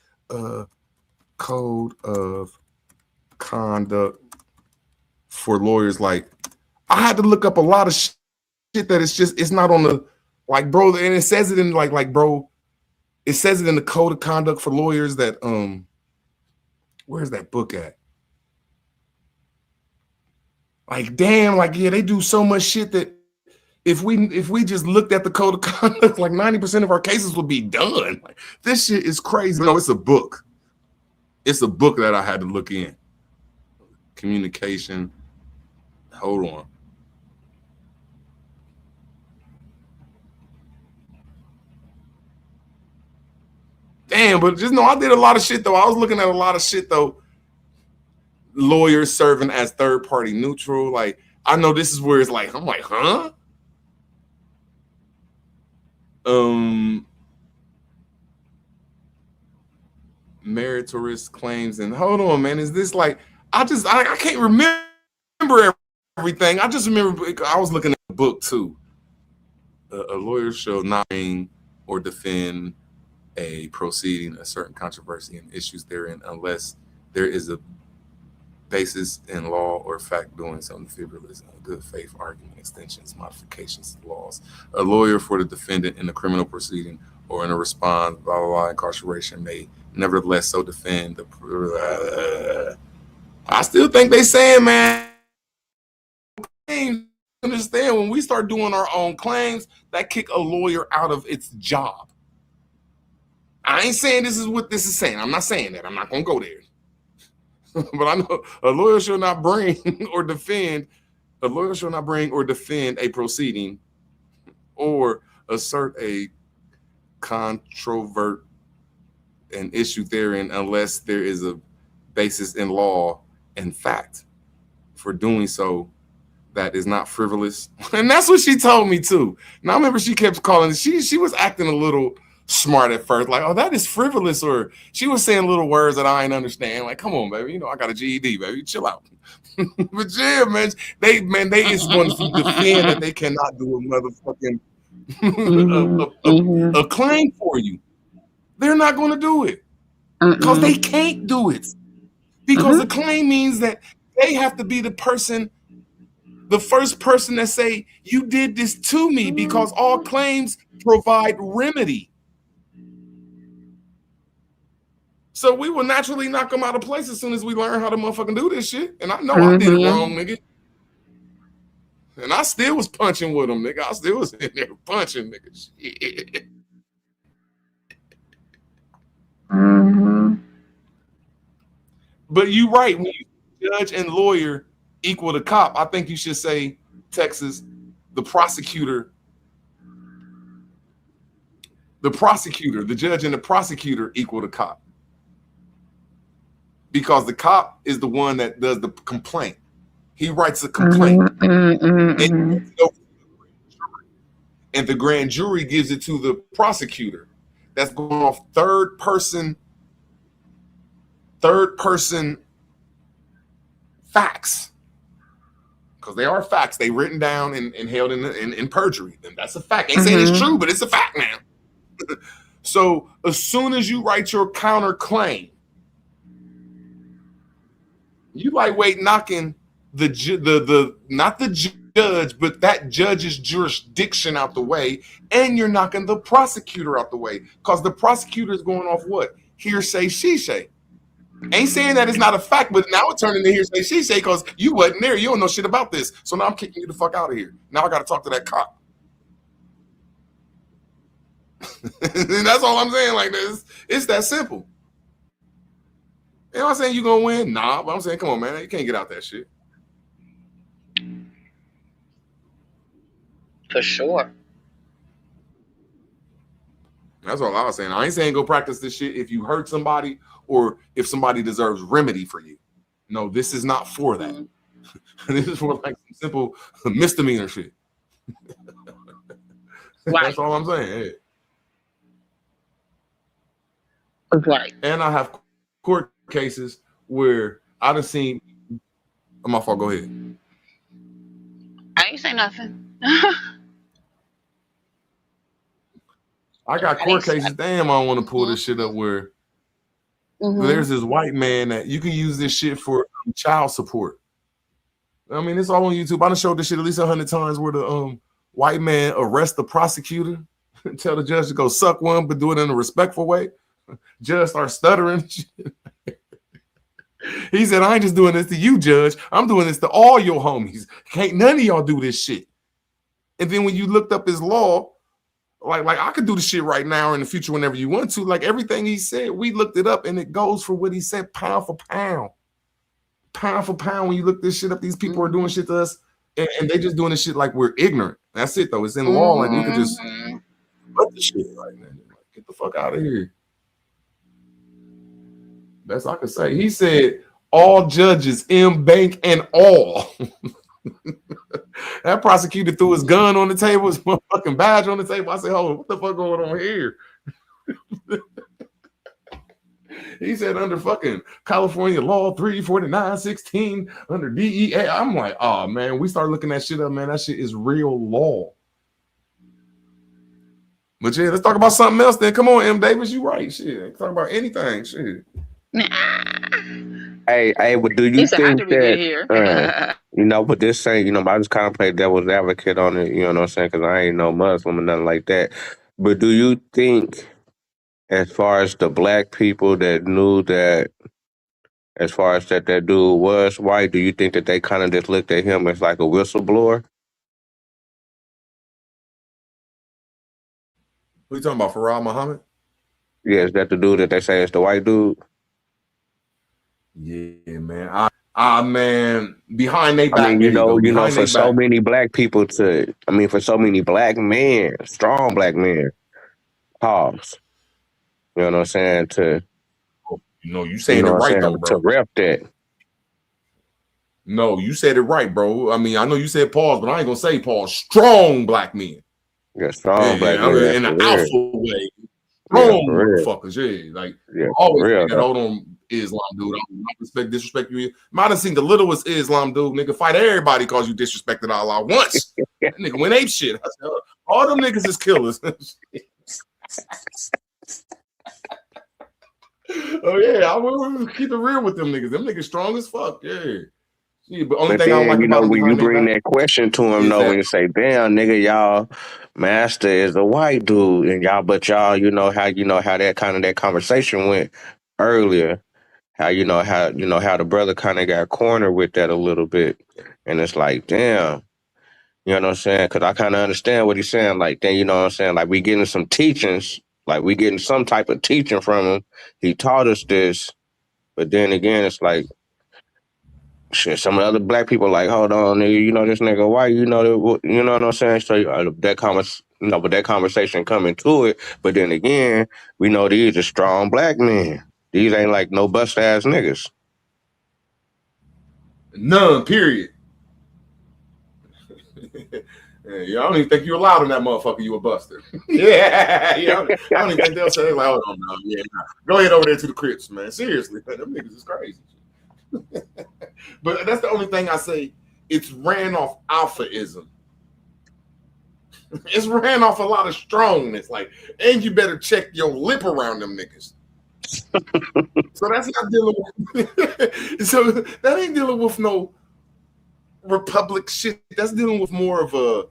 Code of conduct for lawyers. Like, I had to look up a lot of shit that it's not on the, like, bro, and it says it in like bro, it says it in the code of conduct for lawyers that where's that book at? Like, damn, like, yeah, they do so much shit that if we just looked at the code of conduct, like 90% of our cases would be done. Like, this shit is crazy. No, it's a book. It's a book that I had to look in. Communication. Hold on. Damn, but just know I did a lot of shit though. I was looking at a lot of shit though. Lawyers serving as third party neutral. Like, I know this is where it's like, I'm like, huh? Meritorious claims. And hold on, man. Is this like, I can't remember everything. I just remember I was looking at the book too. A lawyer shall not bring or defend a proceeding, a certain controversy and issues therein, unless there is a basis in law or fact doing something frivolous, good faith argument, extensions, modifications to laws. A lawyer for the defendant in a criminal proceeding or in a response, blah, blah, blah, incarceration may nevertheless so defend the. I still think they saying, man, understand when we start doing our own claims, that kick a lawyer out of its job. I ain't saying this is what this is saying. I'm not saying that. I'm not going to go there. But I know a lawyer shall not bring or defend a proceeding or assert a controvert an issue therein unless there is a basis in law and fact for doing so that is not frivolous. And that's what she told me too. Now I remember she kept calling, she was acting a little smart at first, like, oh, that is frivolous, or she was saying little words that I ain't understand. Like, come on, baby, you know I got a GED, baby, chill out. But yeah, man, they is going to defend that they cannot do a motherfucking a claim for you. They're not going to do it because they can't do it, because the claim means that they have to be the first person that say you did this to me, because all claims provide remedy. So we will naturally knock them out of place as soon as we learn how to motherfucking do this shit. And I know I did it wrong, nigga. And I still was punching with them, nigga. I still was in there punching, nigga. Shit. But you right. When you judge and lawyer equal to cop, I think you should say, Texas, the prosecutor, the judge and the prosecutor equal to cop. Because the cop is the one that does the complaint. He writes a complaint. And the grand jury gives it to the prosecutor. That's going off third person facts. Because they are facts. They written down and held in perjury. And that's a fact. Ain't saying it's true, but it's a fact now. So as soon as you write your counterclaim, you lightweight knocking the not the judge, but that judge's jurisdiction out the way, and you're knocking the prosecutor out the way, because the prosecutor is going off what? Hearsay, she say. Ain't saying that it's not a fact, but now it's turning to hearsay, she say, because you wasn't there. You don't know shit about this. So now I'm kicking you the fuck out of here. Now I got to talk to that cop. And that's all I'm saying. Like this, it's that simple. You know what I'm saying? You gonna win? Nah, but I'm saying, come on, man, you can't get out that shit. For sure. That's all I was saying. I ain't saying go practice this shit if you hurt somebody or if somebody deserves remedy for you. No, this is not for that. Mm-hmm. This is for like some simple misdemeanor shit. Right. That's all I'm saying. Yeah. Right. And I have court cases where I done seen. My fault. Go ahead. I ain't say nothing. I got court cases. Damn, I don't want to pull this shit up where there's this white man that you can use this shit for child support. I mean, it's all on YouTube. I done showed this shit at least 100 times where the white man arrests the prosecutor and tell the judge to go suck one, but do it in a respectful way. Judge starts stuttering. He said, I ain't just doing this to you, judge. I'm doing this to all your homies. Can't none of y'all do this shit. And then when you looked up his law, like I could do the shit right now or in the future whenever you want to. Like everything he said, we looked it up and it goes for what he said, pound for pound. Pound for pound, when you look this shit up, these people are doing shit to us and they just doing this shit like we're ignorant. That's it though. It's in law. Like we could just put the shit right now. Get the fuck out of here. That's all I can say. He said all judges, M, bank, and all. That prosecutor threw his gun on the table, his motherfucking badge on the table. I said, hold on, what the fuck going on here? He said under fucking California law 34916 under DEA. I'm like, oh man, we start looking that shit up, man. That shit is real law. But yeah, let's talk about something else then. Come on, M. Davis, you right. Shit. Talk about anything. Shit. Hey, but do you think that you know, but this saying, you know, I just kind of play devil's advocate on it, you know what I'm saying? Because I ain't no Muslim or nothing like that. But do you think, as far as the black people that knew that, as far as that dude was white, do you think that they kind of just looked at him as like a whistleblower? What you talking about, Farah Muhammad? Yeah, is that the dude that they say is the white dude? Yeah, man. Man, behind they back. I mean, you know, for so many black people for so many black men, strong black men, pause. You know what I'm saying? You saying it right though, bro. To rep that. No, you said it right, bro. I mean, I know you said pause, but I ain't gonna say pause. Strong black men. Yeah, strong black men. In an alpha way. Strong motherfuckers, yeah. Like always that hold on Islam dude. I don't disrespect you. Might have seen the littlest Islam dude, nigga, fight everybody because you disrespected Allah once. That nigga went ape shit. I said, all them niggas is killers. Oh yeah, I will keep it real with them niggas. Them niggas strong as fuck, yeah. Yeah, but only thing I don't like about when you bring that question to him, though, when you say, "Damn, nigga, y'all master is a white dude," and y'all, you know how that kind of that conversation went earlier, how the brother kind of got cornered with that a little bit, and it's like, damn, you know what I'm saying? Because I kind of understand what he's saying. Like, then you know what I'm saying? Like, we getting some teachings, like we getting some type of teaching from him. He taught us this, but then again, it's like. Shit, some of the other black people like, hold on, nigga, you know this nigga white, you know what I'm saying? So but that conversation coming to it. But then again, we know these are strong black men. These ain't like no bust ass niggas. None. Period. Yeah, I don't even think you're allowed in that motherfucker. You a buster. Yeah, I don't even think they'll say like, hold on, no, yeah, nah. Go ahead over there to the Crips, man. Seriously, them niggas is crazy. But that's the only thing I say. It's ran off alphaism. It's ran off a lot of strongness. Like, and you better check your lip around them niggas. So that's not dealing with. So that ain't dealing with no republic shit. That's dealing with more of a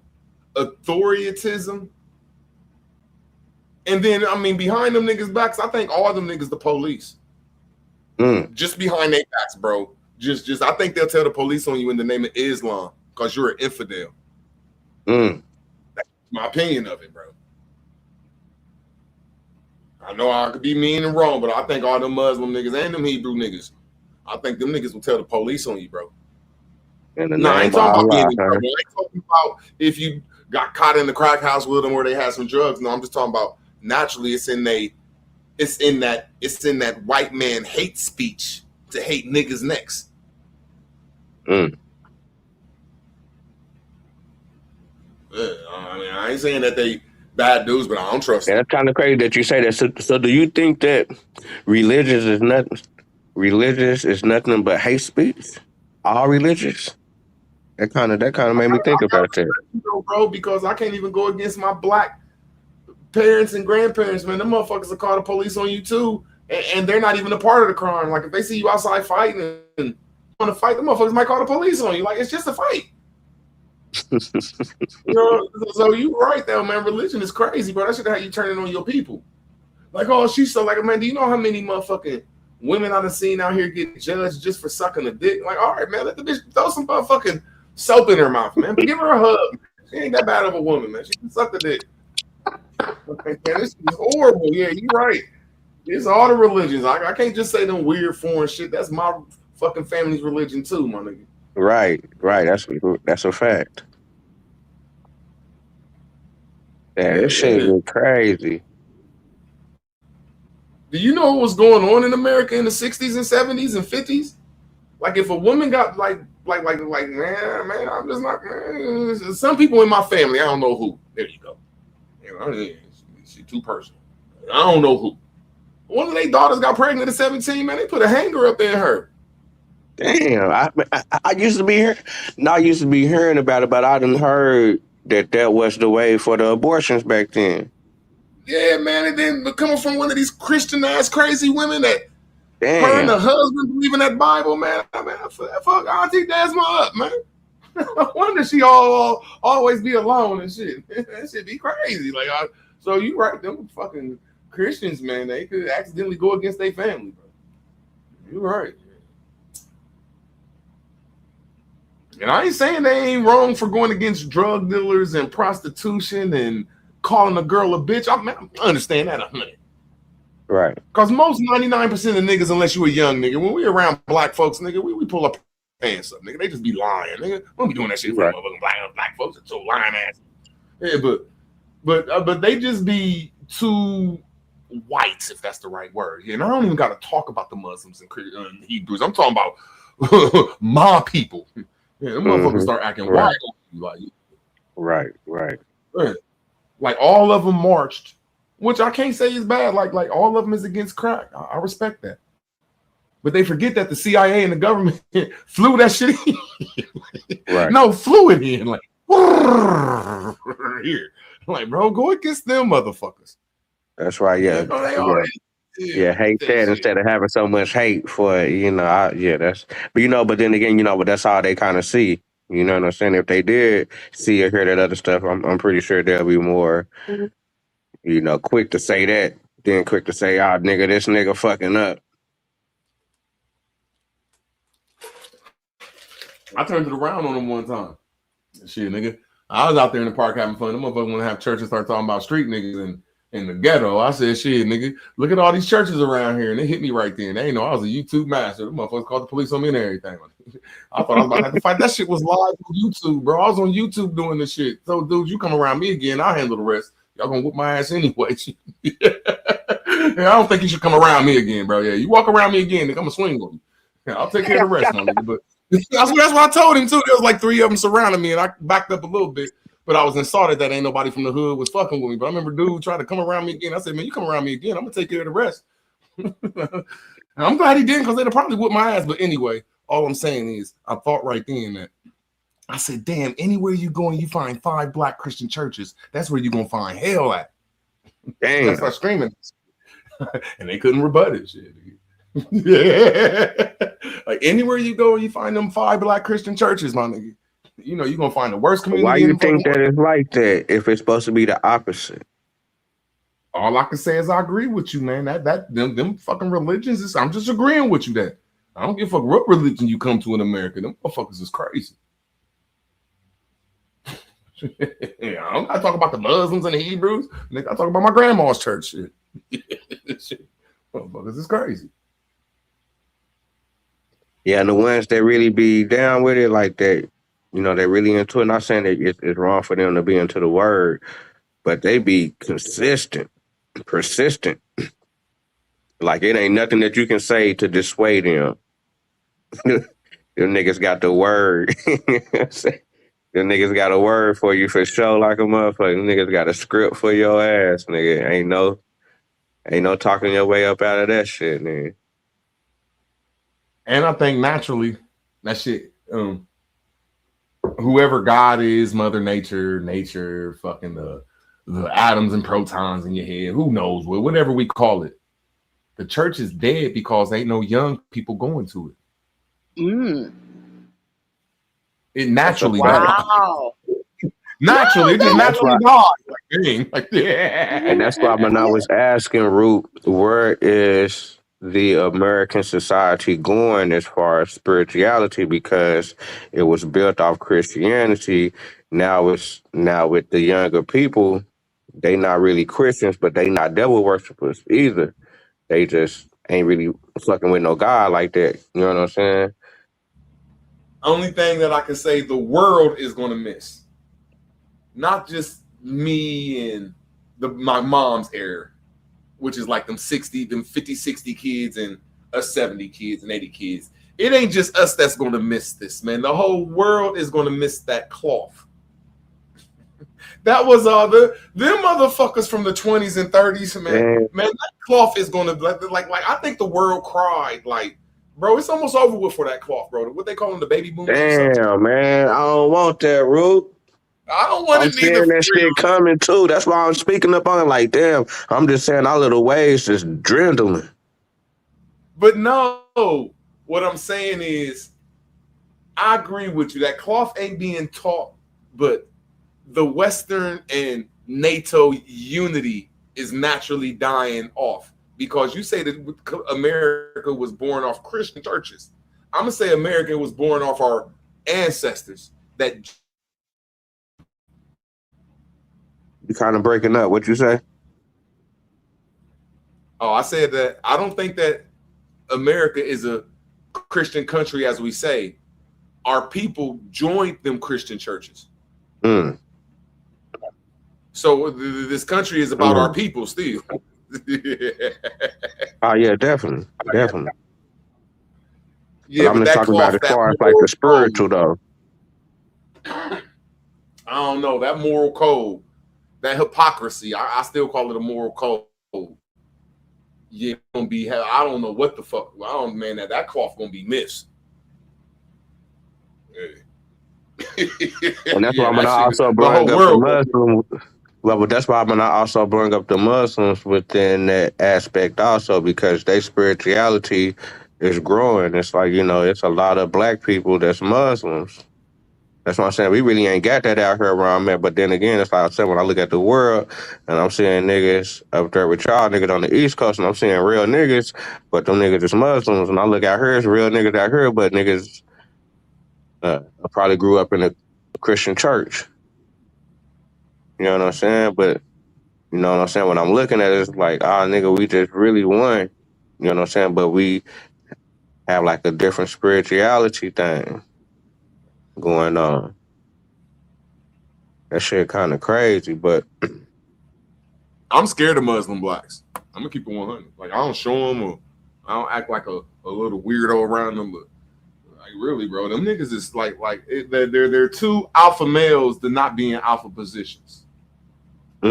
authoritism. And then, I mean, behind them niggas' backs, I think all them niggas the police. Just behind their backs, bro. Just I think they'll tell the police on you in the name of Islam because you're an infidel. That's my opinion of it, bro. I know I could be mean and wrong, but I think all them Muslim niggas and them Hebrew niggas, I think them niggas will tell the police on you, bro. In the No, I name ain't of talking about being Allah, in huh? trouble. I ain't talking about if you got caught in the crack house with them or they had some drugs. No, I'm just talking about naturally it's in that white man hate speech to hate niggas next. Mm. I mean, I ain't saying that they bad dudes, but I don't trust Yeah, them. that's kind of crazy that you say that. So do you think that religious is nothing? Religious is nothing but hate speech. All religious. That kind of made me think about that. You know, bro, because I can't even go against my black parents and grandparents, man. Them motherfuckers will call the police on you too, and they're not even a part of the crime. Like if they see you outside fighting and want to fight, the motherfuckers might call the police on you. Like it's just a fight. You know, so you right though, man. Religion is crazy, bro. That should have you turning on your people. Like, oh, she's so like, man. Do you know how many motherfucking women I've seen out here get judged just for sucking a dick? Like, all right, man, let the bitch throw some motherfucking soap in her mouth, man. But give her a hug. She ain't that bad of a woman, man. She can suck a dick. Okay, man, this is horrible. Yeah, you're right. It's all the religions. I can't just say them weird foreign shit. That's my fucking family's religion too, my nigga. Right. That's a fact. Yeah, this shit Yeah. get crazy. Do you know what was going on in America in the 60s and 70s and 50s? Like if a woman got like man, I'm just not man. Some people in my family, I don't know who. There you go. You know, she too personal. I don't know who. One of their daughters got pregnant at 17, man. They put a hanger up in her. Damn. I used to be here. No, I used to be hearing about it, but I done heard that was the way for the abortions back then. Yeah, man. And then coming from one of these Christianized crazy women that her and Damn. the husband believe in that Bible, man. I mean, fuck Auntie Desma up, man. I wonder she always be alone and shit. That shit be crazy. Like, so you right, them fucking Christians, man, they could accidentally go against their family, bro. You right. And I ain't saying they ain't wrong for going against drug dealers and prostitution and calling a girl a bitch. I understand that 100. Right. Because most 99% of niggas, unless you a young nigga, when we around black folks, nigga, we pull up pants up, nigga. They just be lying, nigga. We don't be doing that shit for Right. motherfucking black folks. It's so lying ass. Yeah, but they just be too white, if that's the right word. Yeah, and I don't even got to talk about the Muslims and Hebrews. I'm talking about my people. Yeah, them motherfuckers start acting Right. white. Right. Right. Like all of them marched, which I can't say is bad. Like all of them is against crack. I respect that. But they forget that the CIA and the government flew that shit in. Right. No, flew it in. Like, here. Like, bro, go against them motherfuckers. That's right. Yeah. You know, they all Yeah, hate that instead of having so much hate for it, that's but then again, but that's all they kind of see. You know what I'm saying? If they did see or hear that other stuff, I'm pretty sure they'll be more, quick to say that than quick to say, "Ah, nigga, this nigga fucking up." I turned it around on them one time. Shit, nigga. I was out there in the park having fun. Them motherfuckers want to have churches start talking about street niggas in the ghetto. I said, shit, nigga, look at all these churches around here. And they hit me right then. They ain't know I was a YouTube master. Them motherfuckers called the police on me and everything. I thought I was about to have to fight. That shit was live on YouTube, bro. I was on YouTube doing this shit. So, dude, you come around me again, I'll handle the rest. Y'all gonna whoop my ass anyway. Yeah, I don't think you should come around me again, bro. Yeah, you walk around me again, nigga, I'm gonna swing on you. Yeah, I'll take care of the rest, my nigga. But that's what I told him too. There was like 3 of them surrounding me, and I backed up a little bit. But I was insulted that ain't nobody from the hood was fucking with me. But I remember dude trying to come around me again. I said, man, you come around me again, I'm gonna take care of the rest. I'm glad he didn't, because they'd probably whip my ass. But anyway, all I'm saying is I thought right then that I said, damn, anywhere you go and you find 5 black Christian churches, that's where you're gonna find hell at. Damn. That's not screaming. And they couldn't rebut it. Shit. Yeah. Like anywhere you go, you find them 5 black Christian churches, my nigga. You're gonna find the worst community. Why you think that it's like that if it's supposed to be the opposite? All I can say is I agree with you, man. Them fucking religions I'm just agreeing with you that I don't give a fuck what religion you come to in America. Them motherfuckers is crazy. I'm not talking about the Muslims and the Hebrews. Nigga, I talk about my grandma's church shit. Motherfuckers is crazy. Yeah, and the ones that really be down with it like that, you know, they really into it. Not saying that it's wrong for them to be into the word, but they be consistent, persistent. Like it ain't nothing that you can say to dissuade them. Them niggas got the word. Them niggas got a word for you for sure, like a motherfucker. Them niggas got a script for your ass, nigga. Ain't no talking your way up out of that shit, nigga. And I think naturally, that shit, whoever God is, Mother Nature, fucking the atoms and protons in your head, who knows, whatever we call it. The church is dead because ain't no young people going to it. It naturally died. Wow. Naturally, it just naturally died. Like, yeah. And that's why when I was asking Root, where is the American society going as far as spirituality? Because it was built off Christianity. Now with the younger people, they not really Christians, but they not devil worshippers either. They just ain't really fucking with no God like that. You know what I'm saying? Only thing that I can say the world is going to miss, not just me and my mom's era, which is like them 50, 60 kids and us 70 kids and 80 kids. It ain't just us that's going to miss this, man. The whole world is going to miss that cloth. That was them motherfuckers from the 20s and 30s, man. Man, that cloth is going to like I think the world cried, like, bro, it's almost over with for that cloth, bro. What they call them, the baby boomers? Damn, man, I don't want that, Root. I don't want it neither. I'm seeing that shit coming too. That's why I'm speaking up on it. Like, damn, I'm just saying our little waves is dwindling. But no, what I'm saying is, I agree with you. That cloth ain't being taught, but the Western and NATO unity is naturally dying off because you say that America was born off Christian churches. I'm gonna say America was born off our ancestors. That you kind of breaking up. What you say? Oh, I said that I don't think that America is a Christian country as we say. Our people joined them Christian churches. So this country is about our people still. Oh yeah, definitely. Yeah, but I'm just talking about as far as like the spiritual though. I don't know, that moral code, that hypocrisy. I still call it a moral code. Yeah, gonna be. I don't know what the fuck. I don't, man. That cloth gonna be missed. And that's why I'm gonna also bring up the Muslims. Well, that's why I'm gonna also bring up the Muslims within that aspect also because their spirituality is growing. It's like, you know, it's a lot of black people that's Muslims. That's what I'm saying. We really ain't got that out here around there. But then again, it's like I said, when I look at the world and I'm seeing niggas up there with y'all niggas on the East Coast and I'm seeing real niggas, but them niggas is Muslims. And I look out here, it's real niggas out here, but niggas probably grew up in a Christian church. You know what I'm saying? But, you know what I'm saying? When I'm looking at it, it's like, nigga, we just really won. You know what I'm saying? But we have like a different spirituality thing going on. That shit kind of crazy, but I'm scared of Muslim blacks. I'm gonna keep it 100. Like I don't show them, or I don't act like a little weirdo around them. But like really, bro, them niggas is they're two alpha males to not be in alpha positions. Yeah,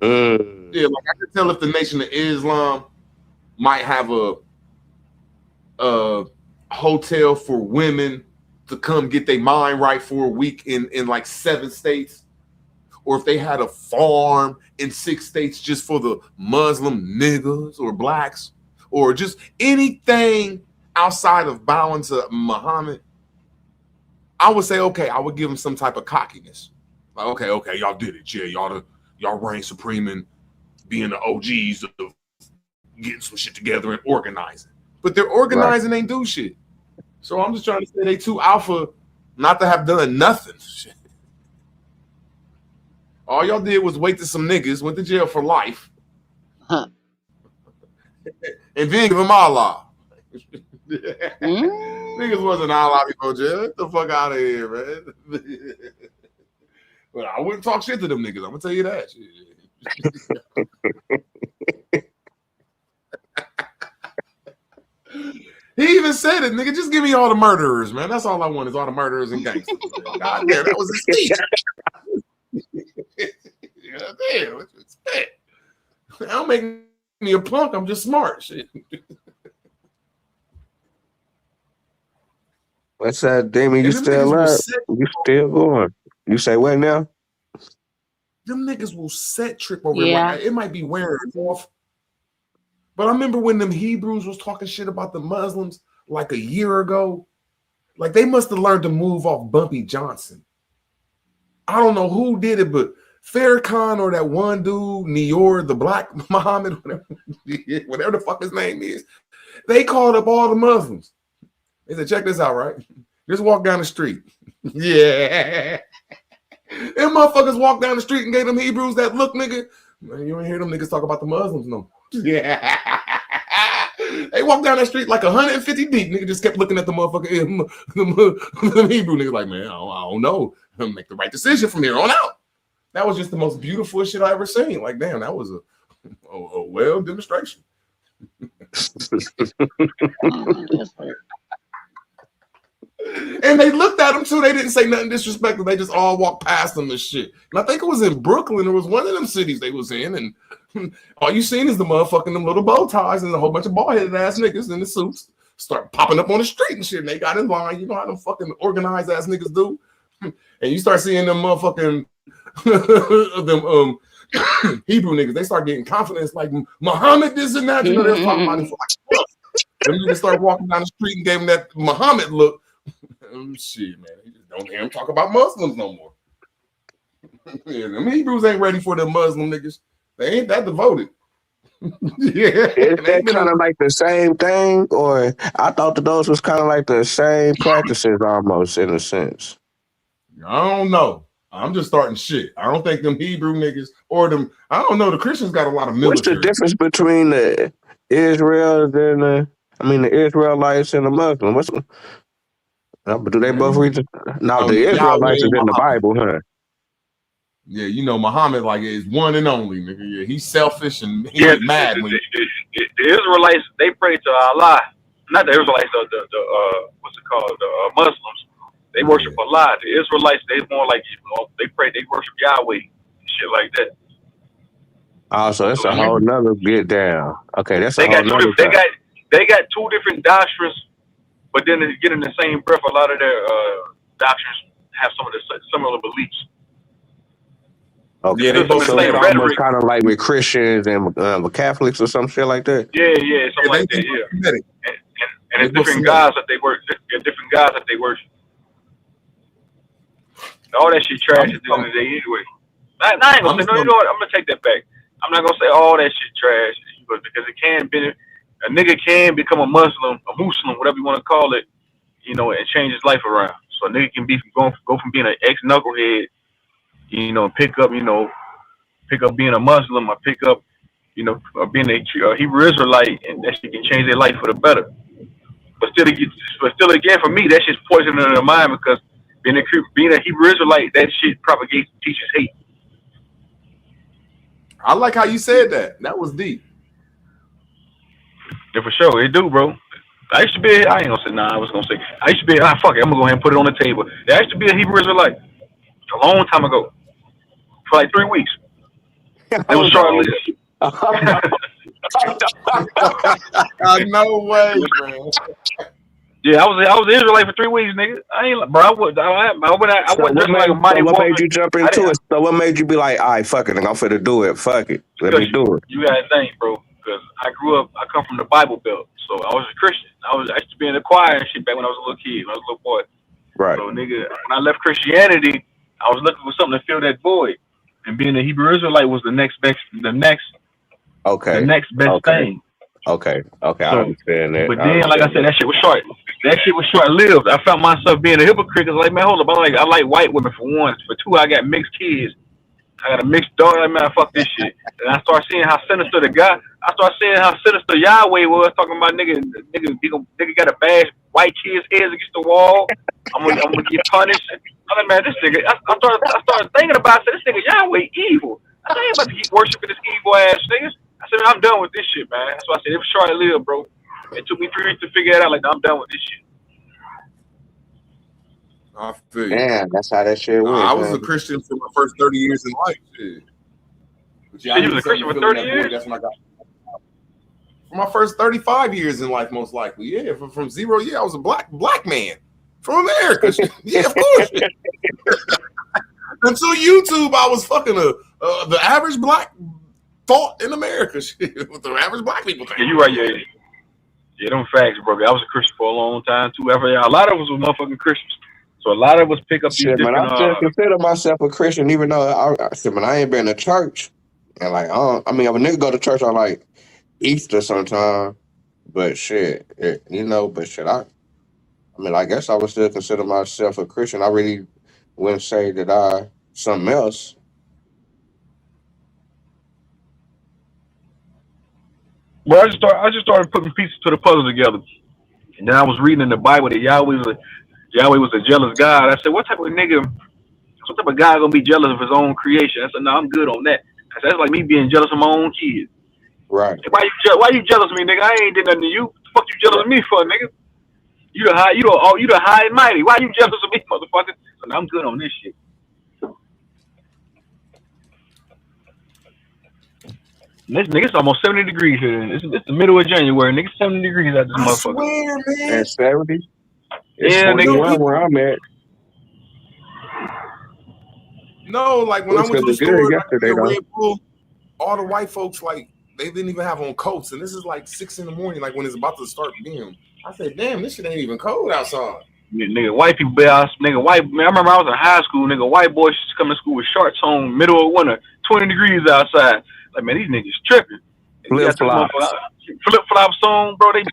like I can tell if the Nation of Islam might have a hotel for women to come get their mind right for a week in like 7 states, or if they had a farm in 6 states just for the Muslim niggas or blacks, or just anything outside of bowing to Muhammad, I would say, okay, I would give them some type of cockiness. Like, okay, y'all did it. Yeah, y'all reign supreme and being the OGs of getting some shit together and organizing. But their organizing ain't do shit. So I'm just trying to say they too alpha not to have done nothing. All y'all did was wait till some niggas went to jail for life, Huh. and then give them Allah. Mm. Niggas wasn't Allah before jail. Get the fuck out of here, man. But I wouldn't talk shit to them niggas. I'm gonna tell you that. He even said it, nigga. Just give me all the murderers, man. That's all I want is all the murderers and gangsters. God damn, that was his speech. God damn, what you expect? Don't make me a punk. I'm just smart. Shit. What's that, Damien? You And them niggas still will up? set. You still going? You say what now? Them niggas will set trip over him. Yeah. Like it might be wearing off. But I remember when them Hebrews was talking shit about the Muslims like a year ago. Like they must have learned to move off Bumpy Johnson. I don't know who did it, but Farrakhan or that one dude, Nior, the Black Muhammad, whatever the fuck his name is, they called up all the Muslims. They said, check this out, right? Just walk down the street. Yeah. Them motherfuckers walked down the street and gave them Hebrews that look, nigga. Man, you ain't hear them niggas talk about the Muslims no. Yeah. They walked down that street like 150 deep. Nigga just kept looking at the motherfucker, the Hebrew niggas like, man, I don't know. Make the right decision from here on out. That was just the most beautiful shit I ever seen. Like, damn, that was a well demonstration. And they looked at him too. They didn't say nothing disrespectful. They just all walked past them and shit. And I think it was in Brooklyn. It was one of them cities they was in. And all you seen is the motherfucking them little bow ties and a whole bunch of bald-headed ass niggas in the suits start popping up on the street and shit. And they got in line. You know how them fucking organized ass niggas do? And you start seeing them motherfucking them Hebrew niggas. They start getting confidence like Muhammad this and that. You know, they're talking about it for like months. Them niggas start walking down the street and gave him that Muhammad look. Shit, man. You just don't hear him talk about Muslims no more. Yeah, them Hebrews ain't ready for them Muslim niggas. They ain't that devoted. Yeah. Is that kind of like the same thing? Or I thought that those was kind of like the same practices almost in a sense. I don't know. I'm just starting shit. I don't think them Hebrew niggas or them, I don't know, the Christians got a lot of military. What's the difference between the Israels and the Israelites and the Muslims? What's do they both read now the Israelites is in the Bible, huh? Yeah, you know Muhammad like is one and only, nigga. Yeah, he's selfish and he get mad when the Israelites they pray to Allah, not the Israelites. The what's it called? The Muslims. They worship Allah. The Israelites they more like they pray. They worship Yahweh and shit like that. Oh, so that's a whole nother get down. Okay, that's they a whole nother. They got two different doctrines, but then they get in the same breath. A lot of their doctrines have some of the similar beliefs. Okay, yeah, so it's almost kind of like with Christians and Catholics or some shit like that. Yeah, something like that. Yeah, and it's different gods that they worship. Different gods that they worship. All that shit trash at the end of the day anyway. I ain't gonna say, no, you know what? I'm gonna take that back. I'm not gonna say all that shit trash, but because it can be, a nigga can become a Muslim, whatever you want to call it, you know, and change his life around. So a nigga can go from being an ex-knucklehead, you know, pick up being a Muslim, or pick up, you know, being a Hebrew Israelite, and that shit can change their life for the better. But still, again, for me, that shit's poisoning in their mind because being a Hebrew Israelite, that shit propagates and teaches hate. I like how you said that. That was deep. Yeah, for sure, it do, bro. I used to be. I ain't gonna say nah. I was gonna say I used to be. Fuck it. I'm gonna go ahead and put it on the table. I used to be a Hebrew Israelite a long time ago, for like 3 weeks. It was short-lived. No way, man. Yeah, I was an Israelite for 3 weeks, nigga. I ain't, bro. What made you jump into it? So what made you be like, all right, fuck it, I'm finna do it. Fuck it, let me do it. You gotta think, bro, because I come from the Bible Belt, so I was a Christian. I used to be in the choir and shit back when I was a little kid, when I was a little boy. Right. So, nigga, when I left Christianity, I was looking for something to fill that void, and being a Hebrew Israelite was the next best thing. Okay, so, I understand that. But then, like I said, that shit was short. That shit was short-lived. I found myself being a hypocrite. Cause like, man, hold up. I like white women for one. For two, I got mixed kids. I got a mixed dog. Like, man, fuck this shit. And I start seeing how sinister the guy. I start seeing how sinister Yahweh was talking about nigga got to bash white kids' heads against the wall. I'm gonna get punished. I'm like, man, this nigga. I started thinking about it. I said, this nigga Yahweh evil. I said, I ain't about to keep worshiping this evil ass nigga. I said, man, I'm done with this shit, man. That's why I said, it was short lived, bro. It took me 3 weeks to figure it out. Like, I'm done with this shit. I feel you. Damn, that's how that shit I went, was a man. Christian for my first 30 years in life. Shit. But So you was a Christian for 30 years? That's when I got. For my first 35 years in life, most likely. Yeah, from zero, I was a black man from America. Yeah, of course. Until YouTube, I was fucking the average black thought in America. Shit, what the average black people think. Yeah, you right. Yeah, them facts, bro. I was a Christian for a long time too. A lot of us were motherfucking Christians. So a lot of us pick up these Shit, man, I different. still consider myself a Christian, even though I ain't been to church. And like, I mean, if a nigga go to church on like Easter sometime, but shit, but shit, I mean, I guess I would still consider myself a Christian. I really wouldn't say that I something else. Well, I just started putting pieces to the puzzle together, and then I was reading in the Bible that Yahweh was a jealous God. I said, what type of guy gonna be jealous of his own creation? I said, no, I'm good on that. I said, that's like me being jealous of my own kids. Right. Hey, why you jealous of me, nigga? I ain't did nothing to you. What the fuck you jealous of me for, nigga? You the high and mighty. Why you jealous of me, motherfucker? So I'm good on this shit. It's almost 70 degrees here. It's the middle of January. Nigga, 70 degrees out this motherfucker. Swear, man. And 70? It's Yeah, 41 where I'm at. No, like when I went to the good store, yesterday, though. Red Bull, all the white folks, like, they didn't even have on coats. And this is like 6 in the morning, like when it's about to start being. I said, damn, this shit ain't even cold outside. Nigga, white people be out. Nigga, white. Man, I remember I was in high school. Nigga, white boys used to come to school with shorts on, middle of winter, 20 degrees outside. Like, man, these niggas tripping. Flip flops on, bro. I'm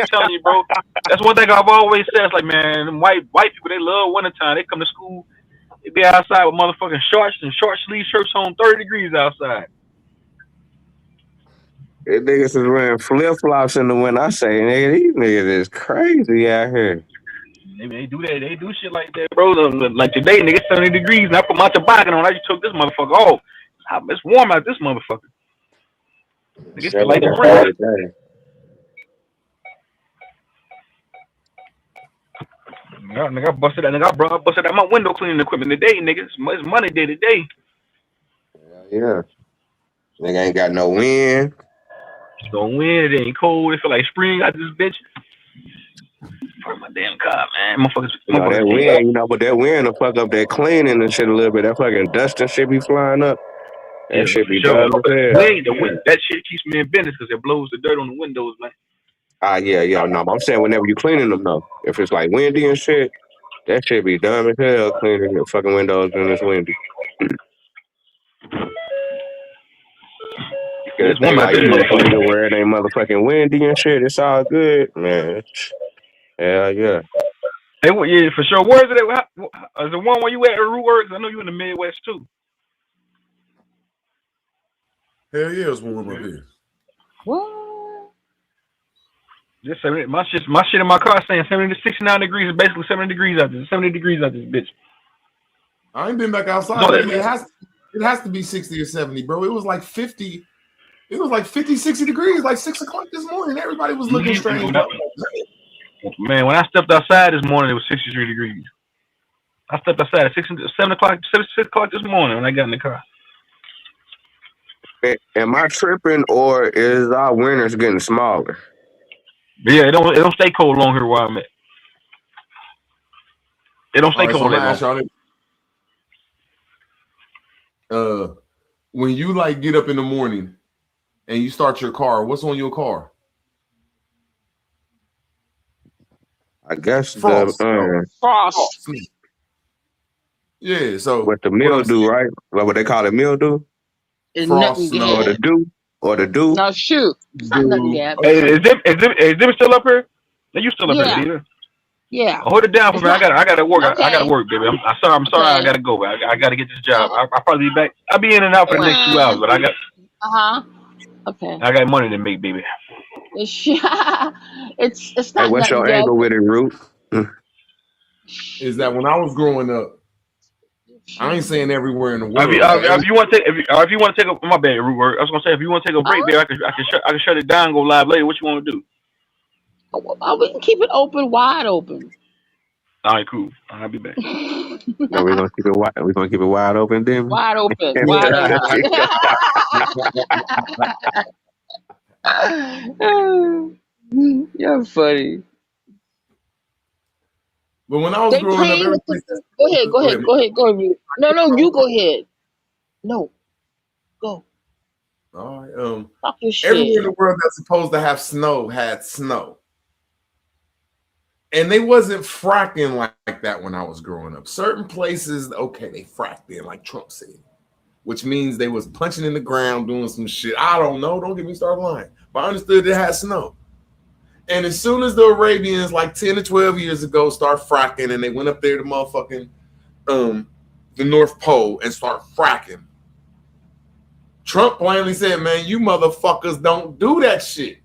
telling you, bro. That's one thing I've always said. It's like, man, them white people, they love wintertime. They come to school, they be outside with motherfucking shorts and short sleeve shirts on, 30 degrees outside. These niggas is wearing flip flops in the winter. I say, nigga, these niggas is crazy out here. They do that. They do shit like that, bro. Like today, nigga, 70 degrees, and I put my toboggan on. I just took this motherfucker off. It's warm out this motherfucker. Nigga, it's like spring. Nigga, I busted out my window cleaning equipment today, nigga. It's money day today. Yeah. Nigga ain't got no wind. It's no wind. It ain't cold. It feel like spring out this bitch. Fuck my damn car, man. Motherfuckers. That wind, but that wind will fuck up that cleaning and shit a little bit. That fucking dust and shit be flying up. That shit be dumb as hell. The wind, that shit keeps me in business because it blows the dirt on the windows, man. Yeah. No, I'm saying whenever you cleaning them, though. If it's like windy and shit, that shit be dumb as hell cleaning your fucking windows when it's windy. You can like nigga where it ain't motherfucking windy and shit. It's all good, man. Hell yeah. Hey, yeah, for sure. Where is it? Is the one where you at Root Works? I know you in the Midwest too. Hell yeah, it's warm up here. What? Just my shit in my car saying 70 to 69 degrees. Basically 70 degrees out there. 70 degrees out this bitch. I ain't been back outside. No, it has to be 60 or 70, bro. It was like 50. It was like 50, 60 degrees, like 6 o'clock this morning. Everybody was looking strange. Man, when I stepped outside this morning, it was 63 degrees. I stepped outside at 6 o'clock this morning when I got in the car. Am I tripping or is our winters getting smaller? Yeah, it don't stay cold long here where I'm at. It don't stay cold that long. When you like get up in the morning and you start your car, what's on your car? I guess Frost. Yeah, so what the mildew, right? What they call it, mildew? Frost, snow. Or the dew. No, shoot. It's not nothing, Gab. Hey, is them still up here? Are you still up here, Peter? Yeah. Hold it down for It's me. I not got to work. I got to okay. work, baby. I'm sorry. I Okay. got to go. I got to get this job. Uh, I'll probably be back. I'll be in and out for the next 2 hours, but uh-huh. Okay. I got money to make, baby. It's it's Hey, not what's nothing, your Dev. angle with it, Root? Is that when I was growing up, I ain't saying everywhere in the world, but If you want to take if you want to take a my bad, Root word. I was gonna say if you want to take a break, baby, I can shut it down and go live later. What you want to do? We can keep it open, wide open. All right, cool. I'll be back. No, we're gonna keep it wide. We're gonna keep it wide open, then. Wide open, wide yeah. open. You're funny. But when I was They growing up, playing every with place. the. Go ahead, go Go ahead, ahead. go ahead, go ahead. No, no, you go ahead. No, go. All right. Talk your Everywhere shit. in the world that's supposed to have snow had snow. And they wasn't fracking like that when I was growing up. Certain places, okay, they fracked in, like Trump said, which means they was punching in the ground, doing some shit. I don't know. Don't get me started lying. But I understood it had snow. And as soon as the Arabians, like 10 to 12 years ago, start fracking and they went up there to motherfucking the North Pole and start fracking, Trump plainly said, man, you motherfuckers don't do that shit.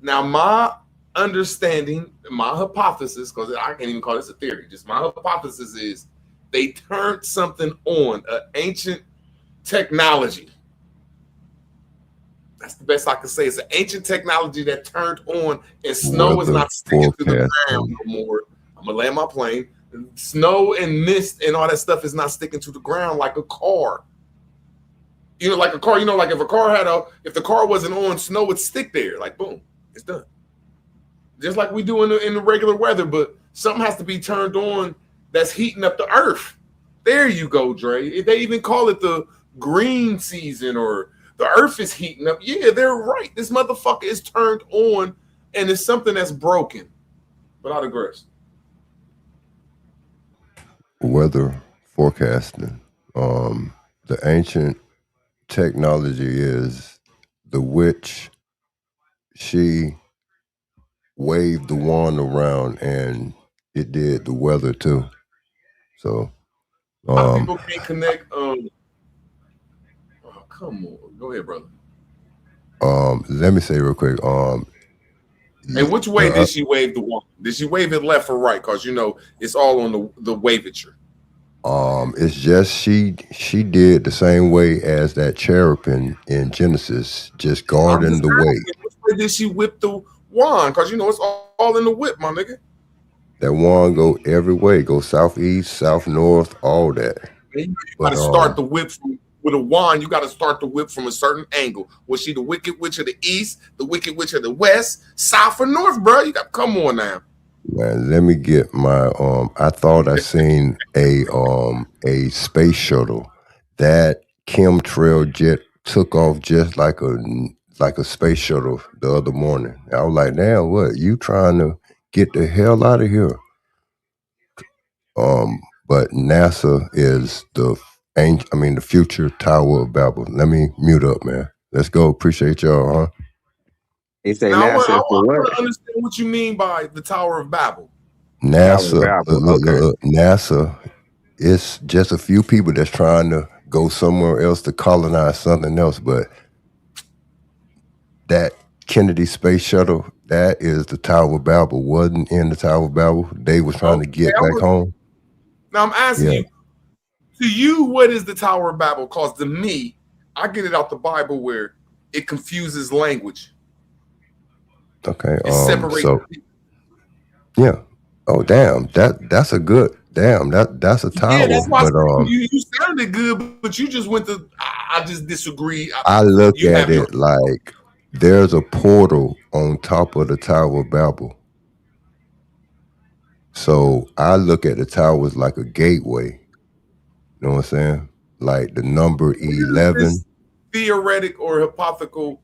Now, my understanding, my hypothesis, because I can't even call this a theory, just my hypothesis is they turned something on, an ancient technology. That's the best I can say. It's an ancient technology that turned on, and snow is Weather not sticking to the ground forecasting. no more. I'm going to land my plane. Snow and mist and all that stuff is not sticking to the ground like a car. You know, like a car, like if the car wasn't on, snow would stick there. Like, boom, it's done. Just like we do in the regular weather, but something has to be turned on that's heating up the earth. There you go, Dre. They even call it the green season or the earth is heating up. Yeah, they're right. This motherfucker is turned on and it's something that's broken. But I digress. Weather forecasting. The ancient technology is the witch. She waved the wand around and it did the weather too. So A lot of people can't connect. Oh, come on. Go ahead, brother. let me say real quick. And which way did she wave the wand? Did she wave it left or right? Because it's all on the wavature. It's just she did the same way as that cherub in Genesis, just I'm guarding just the way. asking, which way did she whip the wand? Because it's all in the whip, my nigga. That wand go every way, go southeast, south, north, all that. And you got But to start the whip with a wand. You got to start the whip from a certain angle. Was she the wicked witch of the east, the wicked witch of the west, south, or north, bro? You got come on now. man, let me get my I thought I seen a space shuttle that chemtrail jet took off just like a space shuttle the other morning. I was like, damn, what you trying to get the hell out of here? But NASA is the future Tower of Babel. Let me mute up, man. Let's go. Appreciate y'all, huh? He say Now I NASA for what? want to understand what you mean by the Tower of Babel. Tower of NASA, Babel. Okay. NASA. It's just a few people that's trying to go somewhere else to colonize something else. But that Kennedy space shuttle, that is the Tower of Babel. Wasn't in the Tower of Babel. They was trying to Okay, get back home. now I'm asking Yeah. you. To you, what is the Tower of Babel? Because to me, I get it out the Bible where it confuses language. Okay. It separates So people. yeah. Oh damn. That's a good damn. That's a Yeah, tower. that's why I But said you sounded good, but you just went to. I just disagree. I look You at have your. it like there's a portal on top of the Tower of Babel. So I look at the tower as like a gateway. You know what I'm saying? Like the number Where does 11, this theoretic or hypothetical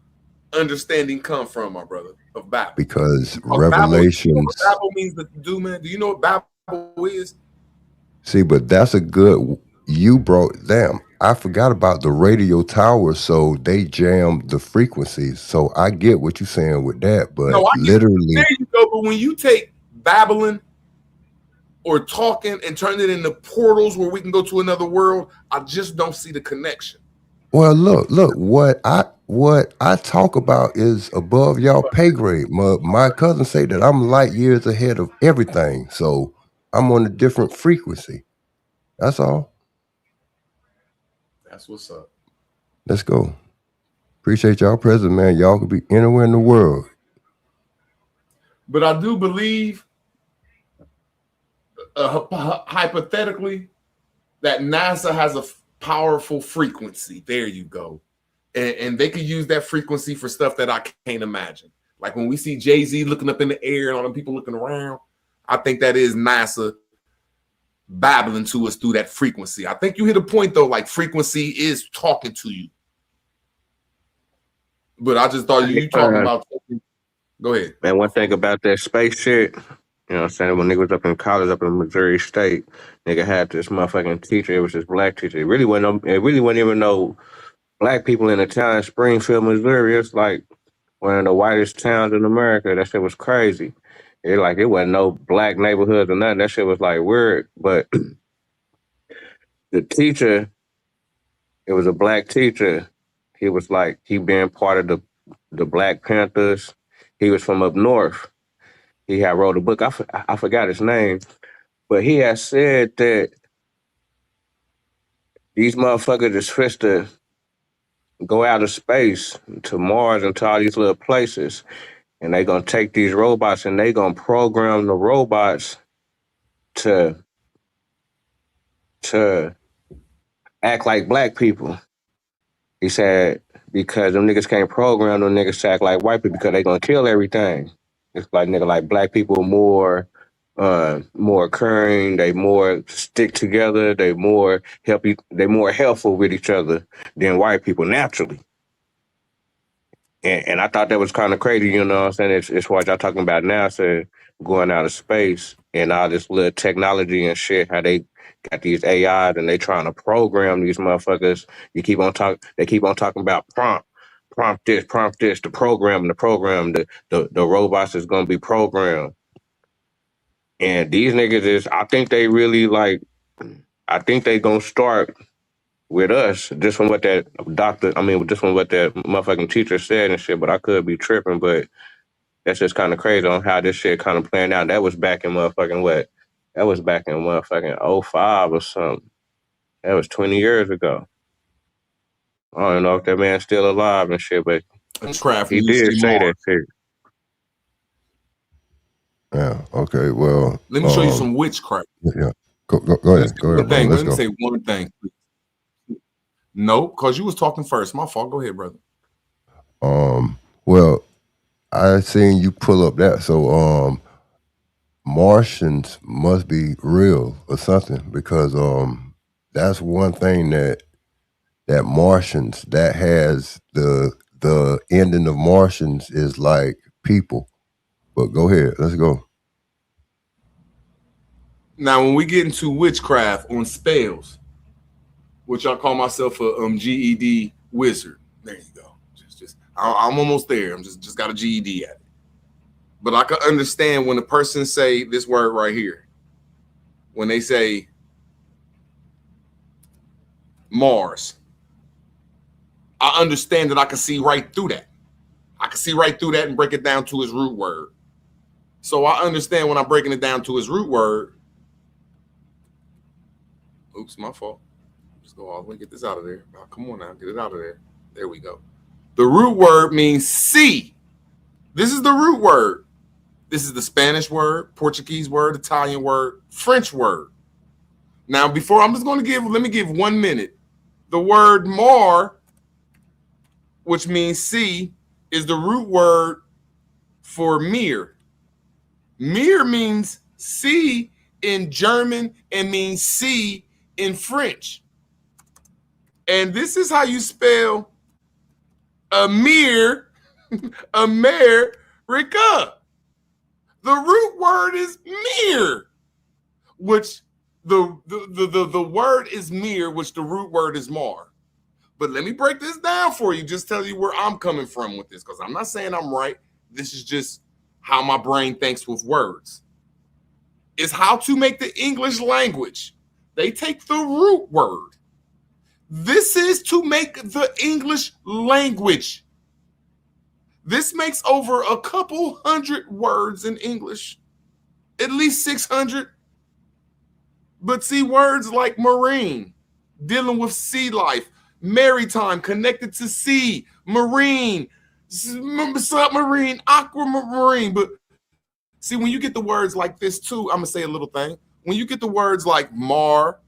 understanding come from, my brother, of Babel? because Because Babel, you know what Revelations. Babel means to do, man? Do you know what Babel is? See, but that's a good. You brought. Damn, I forgot about the radio tower. So they jammed the frequencies. So I get what you're saying with that, but No, I get. There literally, you go. But when you take Babylon or talking and turn it into portals where we can go to another world, I just don't see the connection. Well, look, what I talk about is above y'all pay grade. My cousin say that I'm light years ahead of everything, so I'm on a different frequency. That's all. That's what's up. Let's go. Appreciate y'all present, man. Y'all could be anywhere in the world. But I do believe, hypothetically, that NASA has a powerful frequency. There you go. And they could use that frequency for stuff that I can't imagine. Like when we see Jay-Z looking up in the air and all them people looking around, I think that is NASA babbling to us through that frequency. I think you hit a point, though, like frequency is talking to you. But I just thought you talking about... Go ahead. Man, one thing about that space shit, you know what I'm saying? When nigga was up in college up in Missouri State, nigga had this motherfucking teacher. It was this black teacher. It really wasn't even no black people in the town, Springfield, Missouri. It's like one of the whitest towns in America. That shit was crazy. It wasn't no black neighborhoods or nothing. That shit was like weird. But the teacher, it was a black teacher. He was like, he been part of the Black Panthers. He was from up north. He had wrote a book. I forgot his name, but he had said that these motherfuckers is supposed to go out of space to Mars and to all these little places, and they gonna take these robots and they gonna program the robots to act like black people. He said because them niggas can't program them niggas to act like white people because they gonna kill everything. It's like nigga, like black people more occurring, they more stick together, they more helpful with each other than white people naturally. And I thought that was kind of crazy, you know what I'm saying? It's what y'all talking about now, so going out of space and all this little technology and shit, how they got these AIs and they trying to program these motherfuckers. They keep on talking about prompt this, the program, the robots is gonna be programmed. And these niggas I think they really I think they gonna start with us, just from what that just from what that motherfucking teacher said and shit, but I could be tripping, but that's just kind of crazy on how this shit kind of playing out. That was back in motherfucking what? That was back in motherfucking 05 or something. That was 20 years ago. I don't know if that man's still alive and shit, but he did say that shit. Yeah. Okay. Well, let me show you some witchcraft. Yeah. Go ahead. Go ahead, bro. Let me say one thing. No, because you was talking first. My fault. Go ahead, brother. Well, I seen you pull up that. So Martians must be real or something, because that's one thing that Martians, that has the ending of Martians is like people. But go ahead, let's go. Now, when we get into witchcraft on spells, which I call myself a GED wizard. There you go. I'm almost there. I'm just got a GED at it. But I can understand when a person say this word right here. When they say Mars, I understand that I can see right through that. I can see right through that and break it down to its root word. So I understand when I'm breaking it down to its root word. Oops, my fault. Just go all the way, get this out of there. Oh, come on now, get it out of there. There we go. The root word means see. This is the root word. This is the Spanish word, Portuguese word, Italian word, French word. Now, before I'm just going to let me give 1 minute. The word mar, which means see, is the root word for mir. Mir means see in German and means see in French. And this is how you spell America. The root word is mir, which the word is mir, which the root word is mar. But let me break this down for you, just tell you where I'm coming from with this, because I'm not saying I'm right. This is just how my brain thinks with words. is how to make the English language. They take the root word. This is to make the English language. This makes over a couple hundred words in English, at least 600. But see, words like marine, dealing with sea life, maritime, connected to sea, marine, submarine, aquamarine. But see, when you get the words like this too, I'm gonna say a little thing. When you get the words like mar,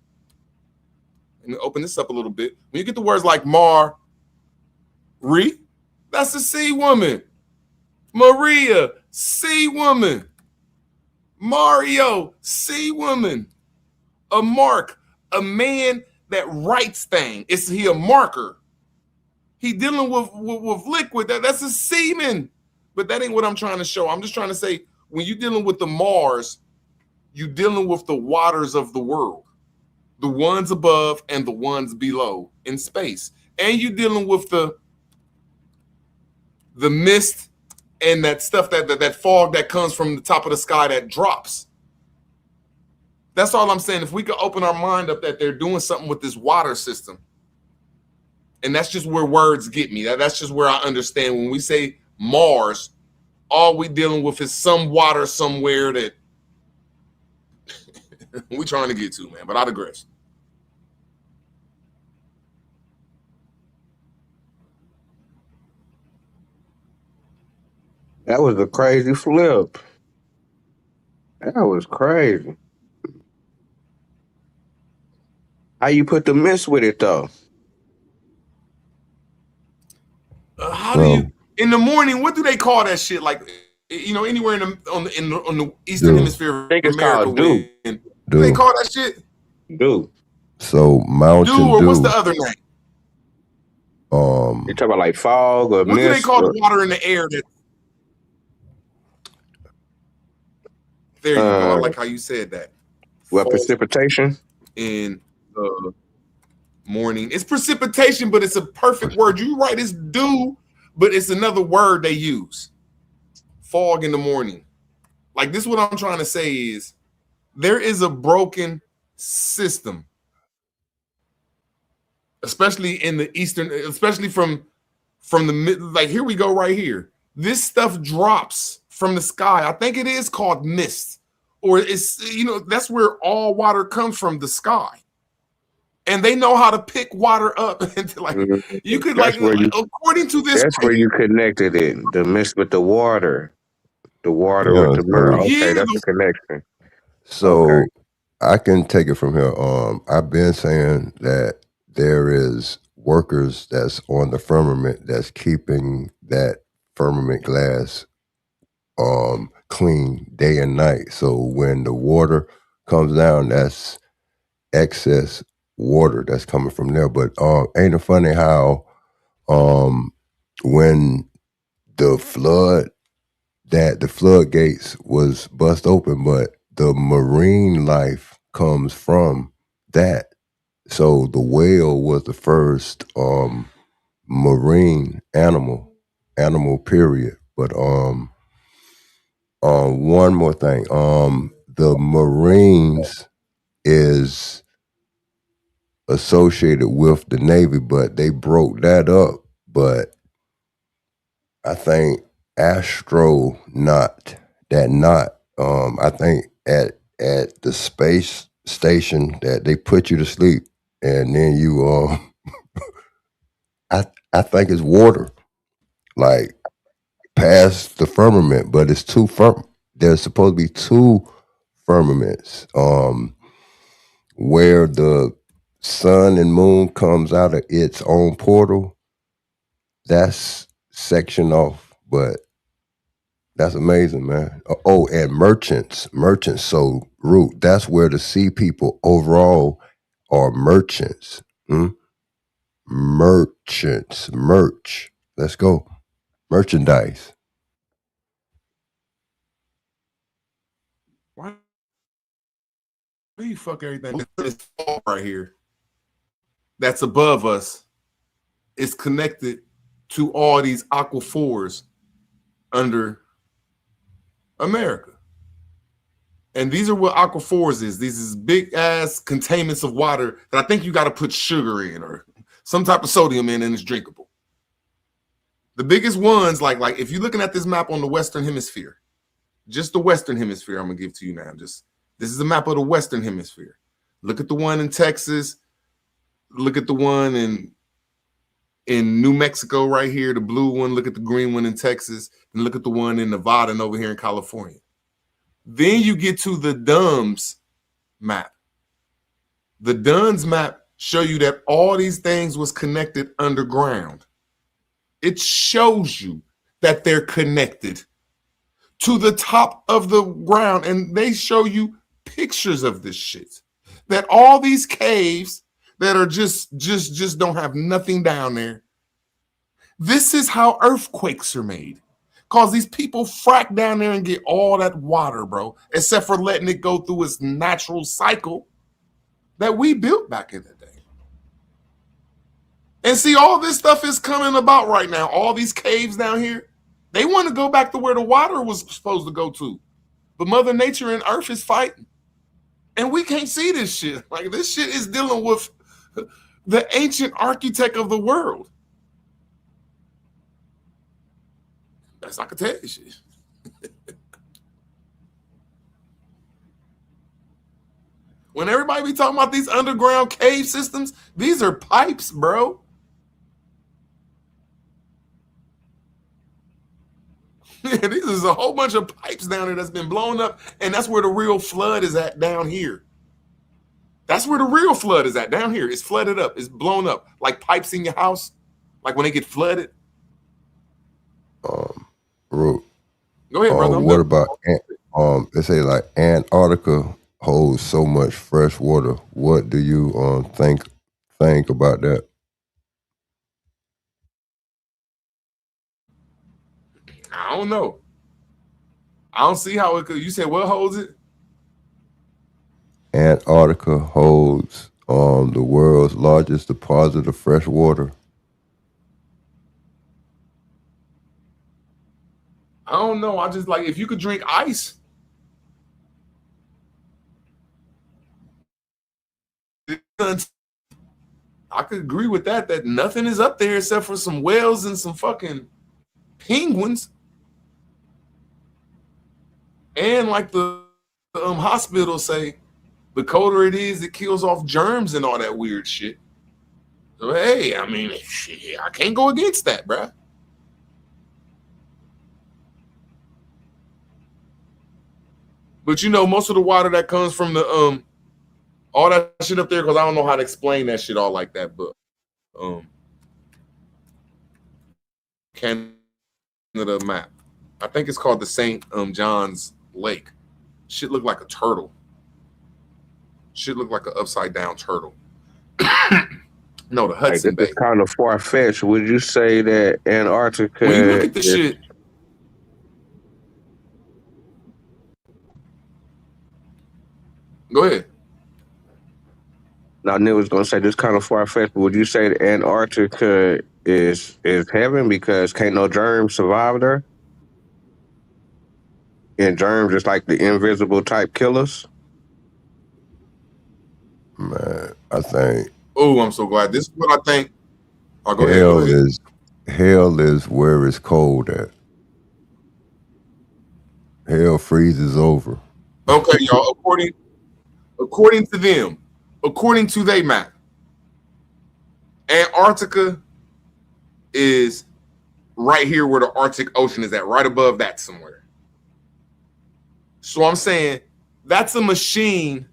and open this up a little bit. When you get the words like mar, that's a sea woman. Maria, sea woman. Mario, sea woman. A mark, a man that writes things. Is he a marker? He dealing with liquid. That's a seaman. But that ain't what I'm trying to show. I'm just trying to say, when you're dealing with the Mars, you're dealing with the waters of the world, the ones above and the ones below in space. And you're dealing with the mist and that stuff, that fog that comes from the top of the sky that drops. That's all I'm saying. If we could open our mind up that they're doing something with this water system. And that's just where words get me. That's just where I understand when we say Mars, all we dealing with is some water somewhere that we trying to get to, man. But I digress. That was a crazy flip. That was crazy. How you put the mist with it though? How do you in the morning? What do they call that shit? Like, anywhere on the Eastern Hemisphere of I think it's America, called dew. what do they call that shit? Dew. So Mountain Dew, or Dew. what's the other name? You talking about like fog or what mist? Do they call the water in the air that? There you go. I like how you said that. What, precipitation? In the morning, it's precipitation, but it's a perfect word. You're right. It's dew, but it's another word they use. Fog in the morning. Like, this is what I'm trying to say is there is a broken system, especially in the Eastern, especially from the mid. Like, here we go right here. This stuff drops from the sky. I think it is called mist, or it's, that's where all water comes from, the sky. And they know how to pick water up. And like, you could, that's like, according to this, that's where you connected it. The mist with the water. The water with the mist. Okay, that's the connection. So I can take it from here. I've been saying that there is workers that's on the firmament that's keeping that firmament glass clean day and night. So when the water comes down, that's excess water that's coming from there. But ain't it funny how when the floodgates was bust open, but the marine life comes from that. So the whale was the first marine animal period. But one more thing. The Marines is associated with the Navy, but they broke that up. But I think astronaut, I think at the space station that they put you to sleep, and then you I think it's water, like past the firmament, but it's two there's supposed to be two firmaments, where the sun and moon comes out of its own portal. That's sectioned off, but that's amazing, man. Oh, and merchants. So root. That's where the sea people overall are merchants. Merchants. Merch. Let's go. Merchandise. why do you fuck everything? This right here that's above us is connected to all these aquifers under America. And these are what aquifers is. These is big ass containments of water that I think you got to put sugar in or some type of sodium in, and it's drinkable. The biggest ones, like if you're looking at this map on the Western Hemisphere, just the Western Hemisphere, I'm gonna give to you now. Just this is a map of the Western Hemisphere. Look at the one in Texas. Look at the one in New Mexico right here, the blue one. Look at the green one in Texas, and look at the one in Nevada and over here in California. Then you get to the DUNS map. The DUNS map show you that all these things was connected underground. It shows you that they're connected to the top of the ground, and they show you pictures of this shit. That all these caves that are just don't have nothing down there. This is how earthquakes are made. Cause these people frack down there and get all that water, bro, except for letting it go through its natural cycle that we built back in the day. And see, all this stuff is coming about right now. All these caves down here, they want to go back to where the water was supposed to go to. But Mother Nature and Earth is fighting. And we can't see this shit. Like, this shit is dealing with the ancient architect of the world. That's not gonna tell you shit. When everybody be talking about these underground cave systems, these are pipes, bro. This is a whole bunch of pipes down there that's been blown up, and that's where the real flood is at down here. That's where the real flood is at down here. It's flooded up. It's blown up like pipes in your house, like when they get flooded. Root. Go ahead, brother. What about they say like Antarctica holds so much fresh water? What do you think about that? I don't know. I don't see how it could. You said what holds it? Antarctica holds the world's largest deposit of fresh water. I don't know. I just like if you could drink ice. I could agree with that. That nothing is up there except for some whales and some fucking penguins. And like the hospitals say, the colder it is, it kills off germs and all that weird shit. So hey, I mean, shit, I can't go against that, bruh. But you know, most of the water that comes from the all that shit up there, because I don't know how to explain that shit all like that, but Canada map. I think it's called the St. John's Lake. Shit look like a turtle. Shit look like an upside down turtle. No, the Hudson Bay. It's kind of far fetched. Would you say that Antarctica? When you look at the shit. Go ahead. Now, Neil was gonna say this kind of far fetched. Would you say that Antarctica is heaven because can't no germs survive there? And germs just like the invisible type killers? Man, I think. Oh, I'm so glad. This is what I think. Oh, go ahead. Go hell is where it's cold at. Hell freezes over. Okay, y'all. According to them, according to their map, Antarctica is right here where the Arctic Ocean is at, right above that somewhere. So I'm saying that's a machine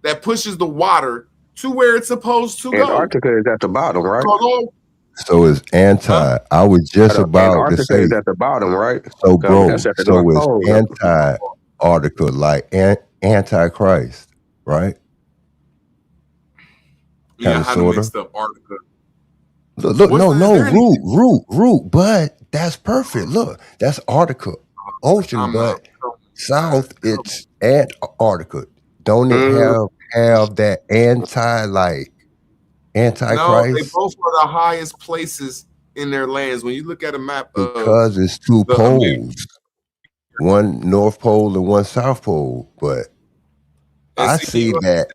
that pushes the water to where it's supposed to go. Antarctica is at the bottom, right? So it's I was just about to say is at the bottom, right? So bro, so it's Antarctica, like Antichrist, right? Yeah, I had to mixed up Antarctica. Look, root, but that's perfect. Look, that's Antarctica, ocean, but south it's Antarctica. Don't it have that Antichrist? No, they both are the highest places in their lands. When you look at a map, because it's two poles, one North Pole and one South Pole. But And I see, see that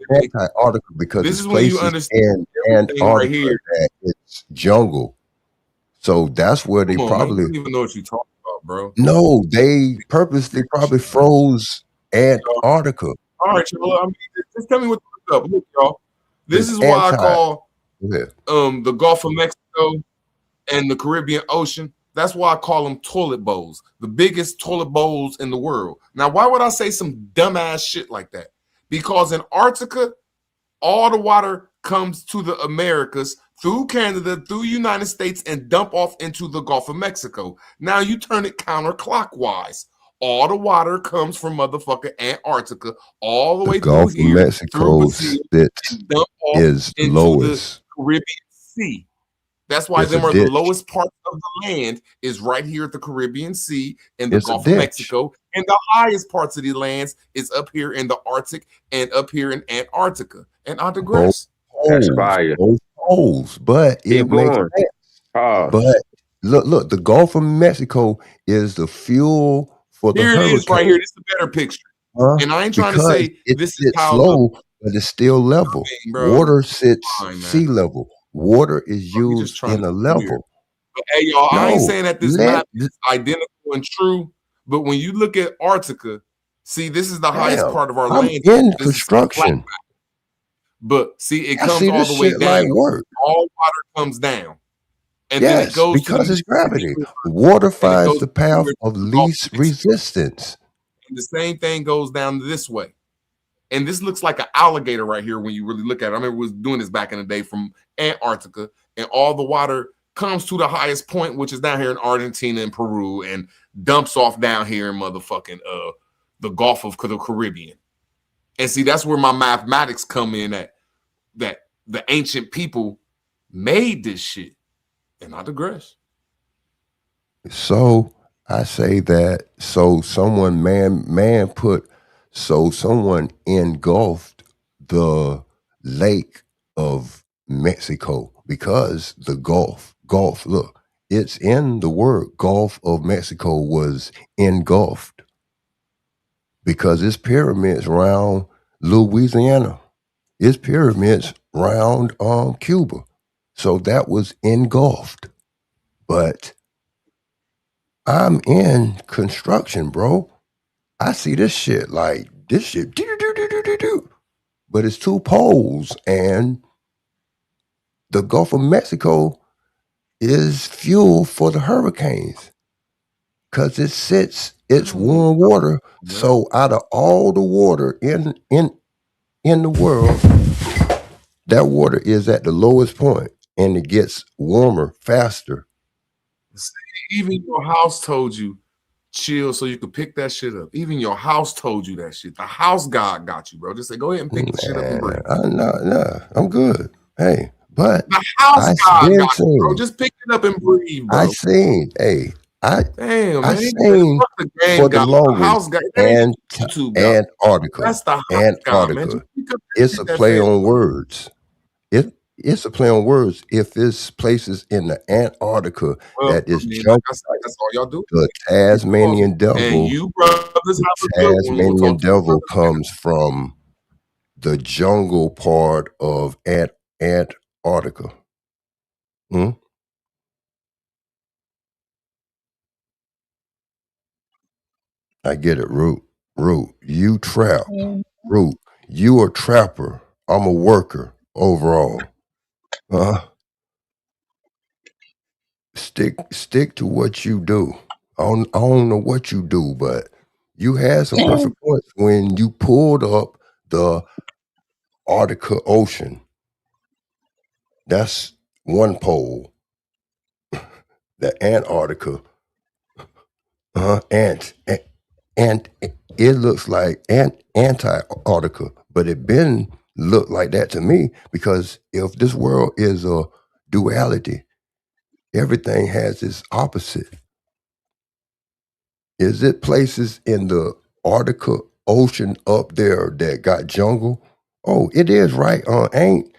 Antarctica because this it's is when you places understand in everything right Antarctica here. that it's jungle. So that's where they Come on, man. You probably don't even know what you're talking about, bro. no, they purposely probably froze Antarctica. All right, y'all. I mean, just tell me what to look up. Look, y'all. This It's is why I anti. call Yeah. the Gulf of Mexico and the Caribbean Ocean. That's why I call them toilet bowls, the biggest toilet bowls in the world. Now, why would I say some dumbass shit like that? Because in Antarctica, all the water comes to the Americas through Canada, through United States, and dump off into the Gulf of Mexico. Now you turn it counterclockwise. All the water comes from motherfucking Antarctica all the The way through Gulf of here, through Mexico Brazil, sits and dump off is into the lowest. Caribbean Sea. That's why It's a them are the ditch. lowest parts of the land is right here at the Caribbean Sea and the It's a Gulf of ditch. Mexico. And the highest parts of the lands is up here in the Arctic and up here in Antarctica. And I Both digress. That's poles. fire. Both poles. But it Keep makes going. sense. Pause. But look, the Gulf of Mexico is the fuel for the Here it is right hurricane. here. This is a better picture. Huh? And I ain't trying to Because say it this is sits how the low, but it's still level. bro. Water sits Fine, man. sea level. Water is Bro, you just used trying in to a be weird. level. But hey, y'all, I ain't No, saying that this map is identical and true. But when you look at Antarctica, see, this is the highest part of our I'm land. in This is flat. construction. But see, it I comes see all this the way shit down. like work. All water comes down. And then it Yes, goes to the because it's Mississippi gravity. River, Water and it finds goes the path to of the Gulf least of Mexico. resistance. And the same thing goes down this way. And this looks like an alligator right here when you really look at it. I remember was doing this back in the day from Antarctica, and all the water comes to the highest point, which is down here in Argentina and Peru, and dumps off down here in motherfucking the Gulf of the Caribbean. And see, that's where my mathematics come in at, that the ancient people made this shit. And I digress. So I say that someone someone engulfed the lake of Mexico because the Gulf, look, it's in the word Gulf of Mexico was engulfed because it's pyramids around Louisiana. It's pyramids around Cuba. So that was engulfed. But I'm in construction, bro. I see this shit like this shit, but it's two poles, and the Gulf of Mexico is fuel for the hurricanes because it's warm water. So out of all the water in the world, that water is at the lowest point, and it gets warmer faster. See, even your house told you chill so you could pick that shit up. Even your house told you that shit. The house God got you, bro. Just say, go ahead and pick the shit up and breathe. I'm good. Hey, but The house I God been got you, bro. saying, Just pick it up and breathe, I bro. seen, hey, Damn, I man. seen Fuck the game for the God. The longest house God. That ain't YouTube God. Antarctica. That's the house God, man. Just Antarctica. pick up that It's shit a that play fed on you. words. It's a play on words. If it's places in the Antarctica Well, that is I mean, like jungle, I said, that's all y'all do. the Awesome. Tasmanian And devil, you brothers the have a good one. We'll Tasmanian talk to you devil brothers later. comes from the jungle part of Antarctica. Hmm? I get it, Root. Root. You trap. Root. You a trapper. I'm a worker overall. Stick to what you do. I don't know what you do, but you had some perfect points when you pulled up the Arctic Ocean. That's one pole. The Antarctica. And it looks like Antarctica, but it been looked like that to me because if this world is a duality, everything has its opposite. Is it places in the Arctic Ocean up there that got jungle? Oh, it is right. Ain't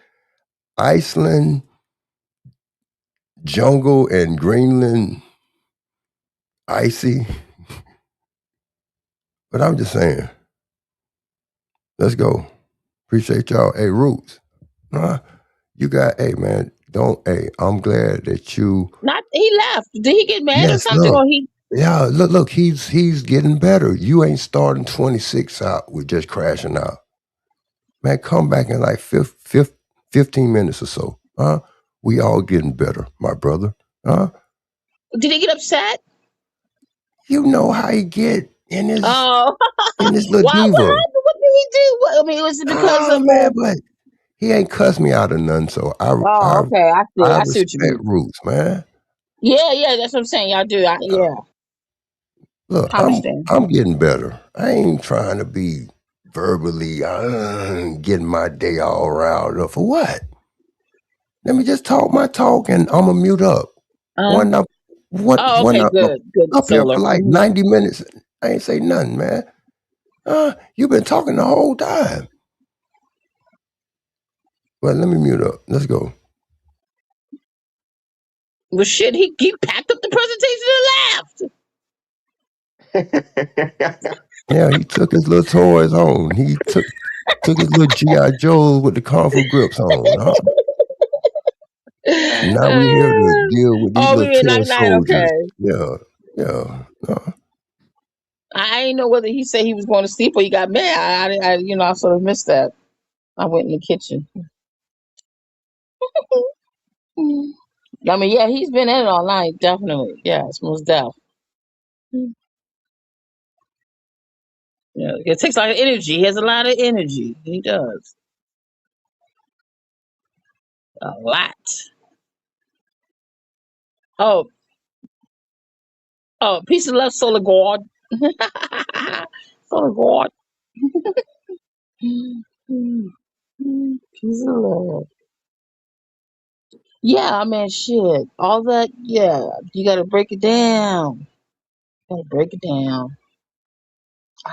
Iceland jungle and Greenland icy? But I'm just saying, Let's go. Appreciate y'all. Hey, Roots. You got, hey, man, I'm glad that you. Not he left. Did he get mad or Yes, something? look. Or he? Yeah, look, he's getting better. You ain't starting 26 out with just crashing out. Man, come back in like 15 minutes or so. We all getting better, my brother. Did he get upset? You know how he get in his Oh, little what diva. happened? What did he do? I mean, was it because Oh of man, but he ain't cussed me out of none, so Oh, okay. I I see what you respect mean. Roots, man. Yeah, that's what I'm saying. Y'all do. Yeah, Look, I understand. I'm getting better. I ain't trying to be verbally getting my day all riled up for what? Let me just talk my talk, and I'm gonna mute up. When I Oh, when okay. I Good, up here Solar. for like 90 minutes, I ain't say nothing, man. You've been talking the whole time. Well, let me mute up. Let's go. Well, shit, he packed up the presentation and left. Yeah, he took his little toys home. He took his little GI Joes with the Kung Fu grips on. Now we're here to deal with these Oh, little we in tin like nine. soldiers. Okay. Yeah. I didn't know whether he said he was going to sleep or he got mad. I sort of missed that. I went in the kitchen. I mean, yeah, he's been in it all night, definitely. Yes, most deaf. Yeah, it takes a lot of energy. He has a lot of energy. He does a lot. Oh, peace and love, Solar God. Solar God. Peace and love. Yeah, I mean, shit. All that. Yeah, you got to break it down. Gotta break it down.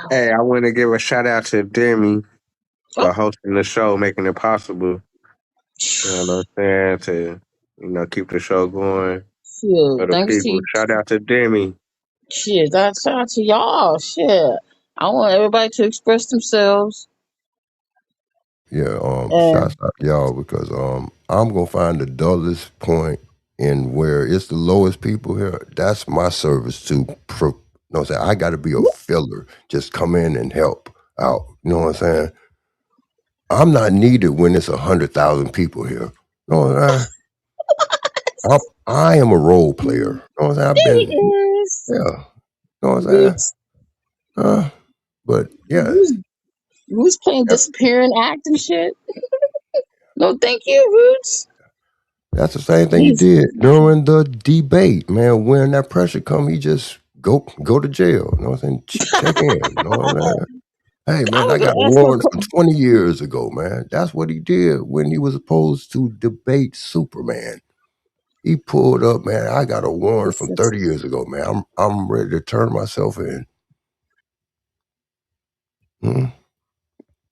Hey, I want to give a shout out to Demi Oh, for hosting the show, making it possible. You know what I'm saying? To keep the show going for shit. the Thanks to people. you. Shout out to Demi. Shit. That's shout out to y'all. Shit. I want everybody to express themselves. Yeah, shouts And out to y'all because I'm gonna find the dullest point in where it's the lowest people here. That's my service to you know what I'm saying? I gotta be a filler. Just come in and help out. You know what I'm saying? I'm not needed when it's 100,000 people here. You know what I'm saying? I am a role player. You know what I'm saying? I've there he been is. yeah. You know what I'm saying? Roots. But yeah. Roots playing disappearing act and shit. No, thank you, Roots. That's the same thing he He's did during the debate, man. When that pressure come, he just go to jail. You know what I'm saying? Check in. You know what I'm saying? Hey, I man, was I got a gonna ask him warrant from 20 years ago, man. That's what he did when he was supposed to debate Superman. He pulled up, man. I got a warrant from 30 years ago, man. I'm ready to turn myself in.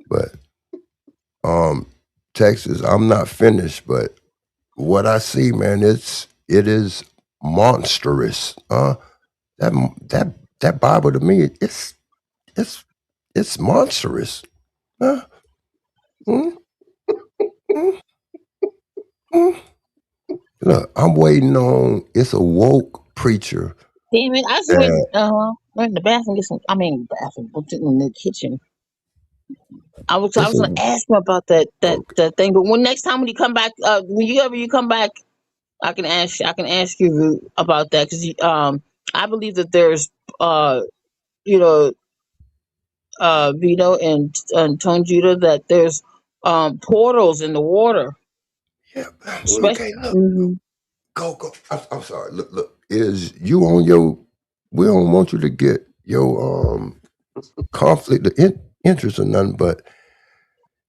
But Texas, I'm not finished, but what I see, man, it is monstrous. That Bible to me, it's monstrous. Huh? Mm, mm, mm. Look, I'm waiting on it's a woke preacher damn it. I was waiting. that Went in the bathroom. Get some. I mean, bathroom. In the kitchen. I was. I it's was a gonna ask him about that. okay. That thing. But when next time when you come back, when you come back, I can ask. I can ask you Root, about that because I believe that there's you know Vito and Tone Judah that there's portals in the water. Yeah, Especially. okay, look, go. I'm sorry. Look. Is you on your we don't want you to get your conflict of interest or nothing, but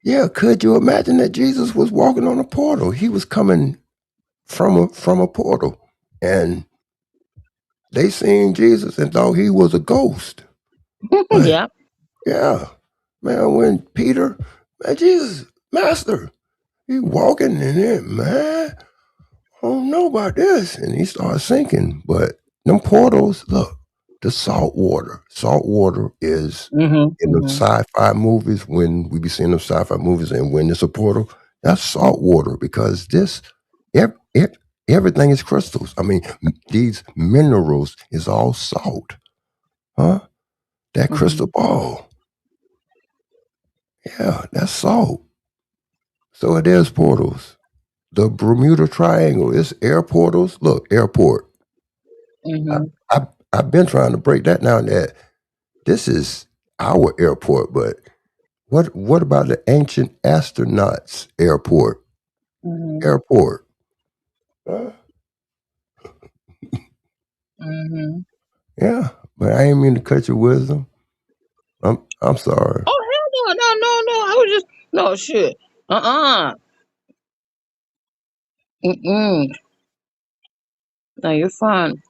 yeah, could you imagine that Jesus was walking on a portal? He was coming from a portal. And they seen Jesus and thought he was a ghost. But Yeah. yeah, man, when Peter, man, Jesus, Master, he walking in it, man. I don't know about this. And he started sinking. But them portals, look, the salt water. Salt water is Mhm. in the sci-fi movies, when we be seeing the sci-fi movies, and when it's a portal, that's salt water, because everything is crystals. I mean, these minerals is all salt. Huh? That crystal ball. Yeah, that's salt. So it is portals. The Bermuda Triangle is air portals. Look, airport. Mhm. I've been trying to break that down. That this is our airport, but what about the ancient astronauts airport? Mhm. Airport. Huh? Mhm. Yeah, but I ain't mean to cut your wisdom. I'm sorry. Oh hell no, no, no, no! I was just no shit. Mm. No, you're fine.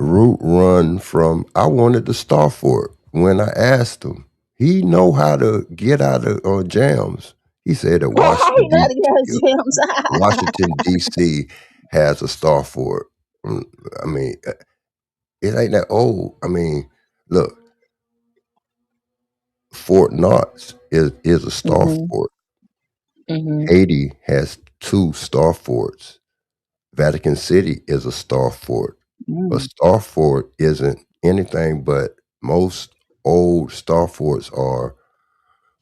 Root run from. I wanted the star fort when I asked him. He know how to get out of jams. He said that Oh, you gotta get James. Washington D.C. has a star fort. I mean, it ain't that old. I mean, look, Fort Knox is a star Mhm. fort. Mhm. Haiti has 2 star forts. Vatican City is a star fort. A Mm. star fort isn't anything but, most old star forts are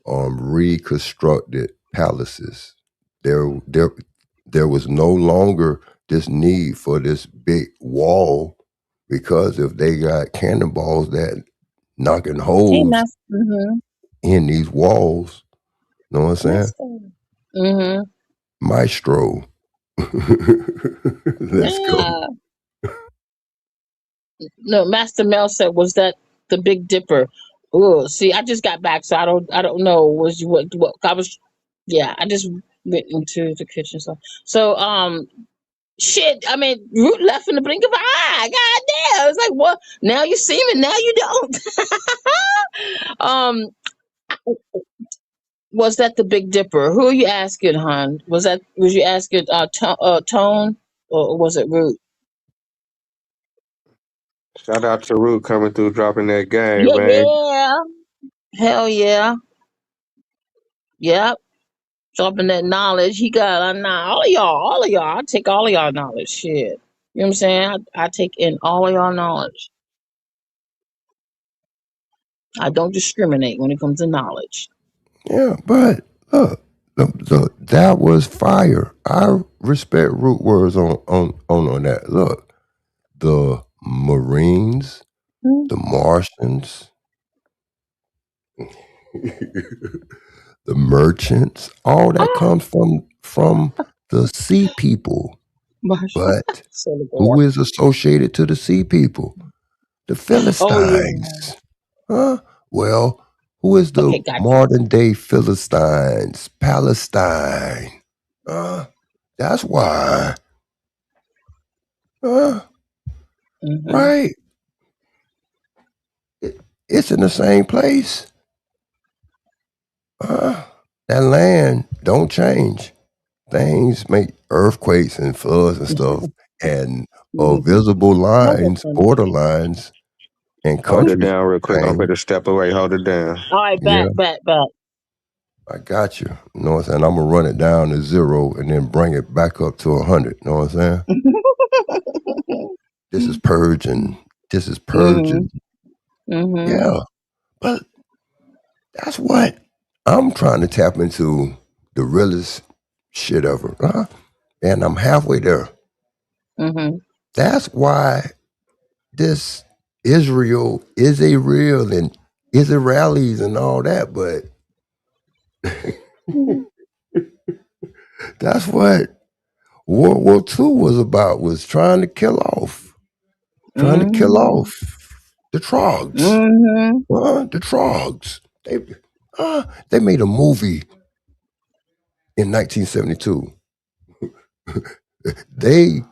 reconstructed palaces. There, there, there was no longer this need for this big wall, because if they got cannonballs that knocking Hey, holes Master. Mhm. in these walls, know what I'm saying? Master. Mhm. Maestro, let's go. Yeah. No, Master Mel said, "Was that the Big Dipper?" Oh, see, I just got back, so I don't know. Was you what I was? Yeah, I just went into the kitchen. So shit. I mean, Root left in the blink of an eye. God damn! It's like, what? Now you see me, now you don't. um, was that the Big Dipper? Who are you asking, hon? Was you asking Tone, or was it Root? Shout out to Root coming through, dropping that game, Yeah, man. yeah. Hell yeah. Yep. Dropping that knowledge. He got all of y'all. I take all of y'all knowledge. Shit. You know what I'm saying? I take in all of y'all knowledge. I don't discriminate when it comes to knowledge. Yeah, but look, that was fire. I respect root words on that. Look, the Marines, Hmm? the Martians, the merchants, all that Ah, comes from the sea people. Marsh. But So the who boy. is associated to the sea people? The Oh yeah. Philistines. Huh? Well, who is the Okay, got you. modern day Philistines? Palestine. That's why. Uh, Mhm. right. It's in the same place. Uh, that land don't change. Things make earthquakes and floods and stuff, and Mhm. visible No, that's lines, funny. border lines, and Hold it countries down real quick. I'm change. going to step away. Hold it down. All right, Yeah, back. I got you. You know what I'm saying? I'm gonna run it down to 0 and then bring it back up to 100. You know what I'm saying? This is purging. This is Mhm. purging. Mhm. Yeah, but that's what I'm trying to tap into, the realest shit ever. And I'm halfway there. Mhm. That's why this Israel is a real and Israelis and all that, but that's what World War II was about, was trying to kill Mhm. off the Trogs. Mhm. The Trogs. They made a movie in 1972. They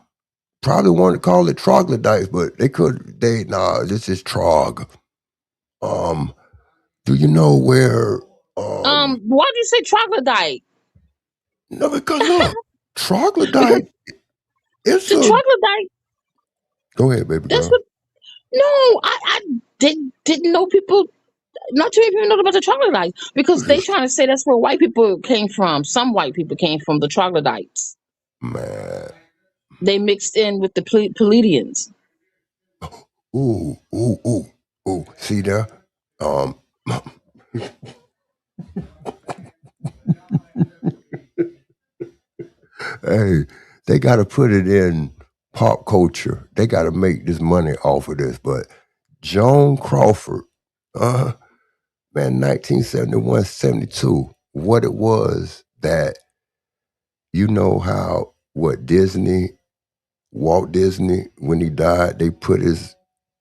probably wanted to call it troglodytes, but this is Trog. Um, do you know where Why do you say troglodyte? no, because look, troglodyte, it's The a troglodyte. go ahead, baby That's girl. what. No, I didn't know people. Not too many people know about the troglodytes because they trying to say that's where white people came from. Some white people came from the troglodytes. Man. They mixed in with the Pleiadians. Ooh, ooh, ooh, ooh. See there? Um, hey, they got to put it in pop culture. They got to make this money off of this. But Joan Crawford, man, 1971, 72, what it was that, you know how, what Walt Disney, when he died, they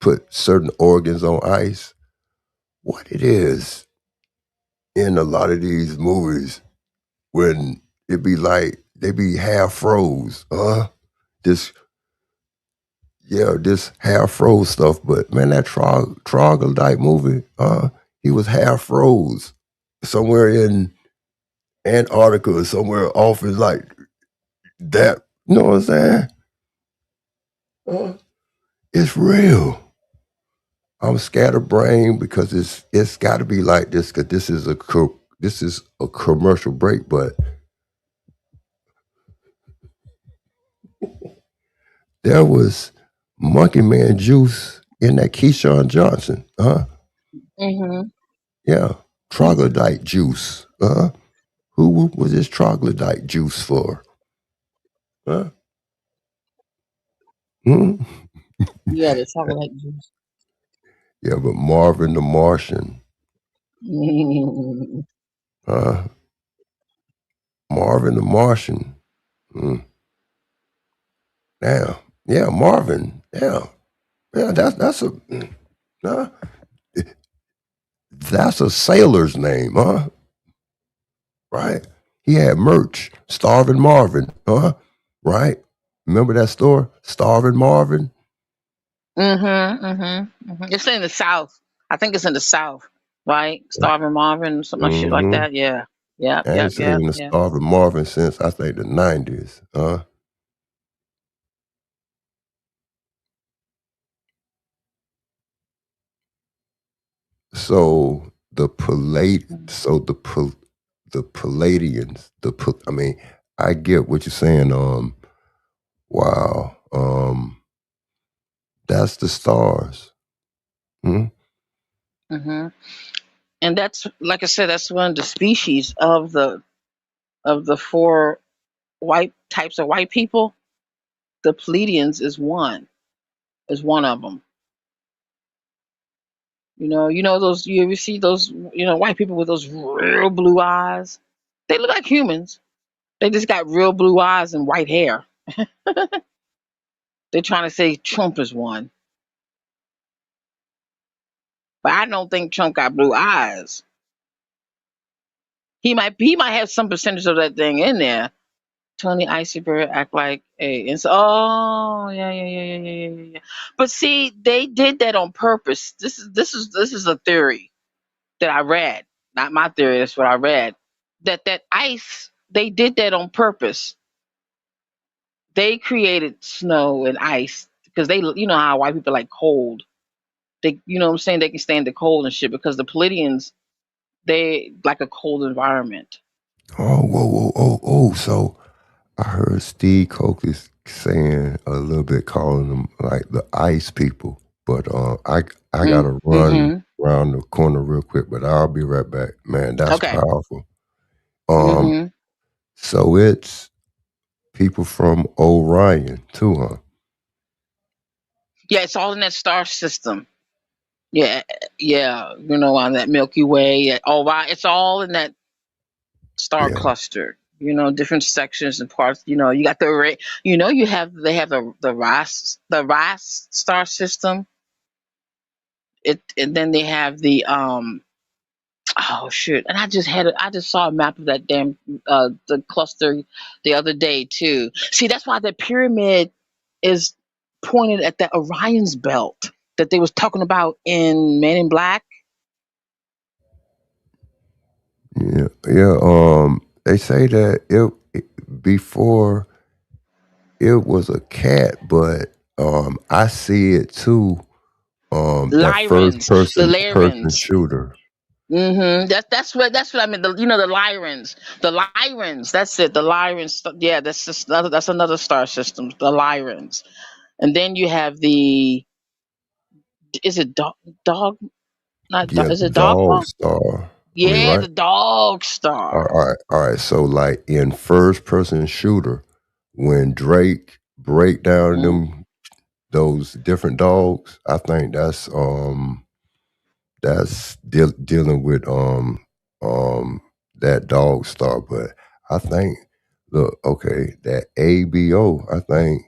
put certain organs on ice. What it is in a lot of these movies when it be like they be half froze, this this half froze stuff. But man, that troglodyte movie, he was half froze somewhere in Antarctica or somewhere off in like that. You know what I'm saying? It's real. I'm scatterbrained because it's got to be like this because this is a commercial break. But there was Monkey Man juice in that Keyshawn Johnson, Mm-hmm. Yeah, troglodyte juice, Who was this troglodyte juice for? Huh? Hmm? Yeah, the chocolate juice. Yeah, but Marvin the Martian, uh, Marvin the Martian. Mm. Damn. Yeah, Marvin. Yeah. Yeah, uh, that's a sailor's name, Right? He had merch, Starving Marvin, Right? Remember that store, Starving Marvin? It's in the South. I think it's in the South, right? Starving Marvin, some much shit like Mm-hmm. that. Yeah. Yep. I Yep. ain't Yep. seen the Yep. Starving Marvin since I think the 90s, So the Palladians, I mean, I get what you're saying. Wow. That's the stars. Hmm? hmm And that's, like I said, that's one of the species of the four white types of white people. The Pleiadians is one of them. You know those. You ever see those? White people with those real blue eyes. They look like humans. They just got real blue eyes and white hair. They're trying to say Trump is one, but I don't think Trump got blue eyes. He might have some percentage of that thing in there. Tony Iceberg act like a and so oh yeah. But see, they did that on purpose. This is a theory that I read. Not my theory, that's what I read. That ice, they did that on purpose. They created snow and ice because they, how white people like cold. They, what I'm saying, they can stand the cold and shit because the Palladians, they like a cold environment. Oh, whoa, whoa, oh. So I heard Steve Kokis saying a little bit, calling them like the ice people. But I gotta run Mm-hmm. around the corner real quick, but I'll be right back. Man, that's Okay. powerful. Um, Mm-hmm. so it's people from Orion too, huh? Yeah, it's all in that star system. Yeah, yeah, on that Milky Way. Yeah, all right, it's all in that star Yeah. cluster. Different sections and parts. You got the array. They have the Rice star system. And then they have the oh shit. And I just saw a map of that damn the cluster the other day too. See, that's why the pyramid is pointed at the Orion's belt that they was talking about in Men in Black. Yeah, yeah. They say that before it was a cat, but I see it too. that first Lyrens, the person Lyrens. shooter. That's what I mean. The Lyrens, the Lyrens. That's it. The Lyrens. Yeah, that's another star system. The Lyrens, and then you have the. Is it dog? Not dog. Yeah, Is it dog dogma? star. I mean, Yeah, right? the dog All star. right, all right. So, like in first person shooter, when Drake break down Mm-hmm. those different dogs, I think that's dealing with that dog star. But I think, look, okay, that ABO, I think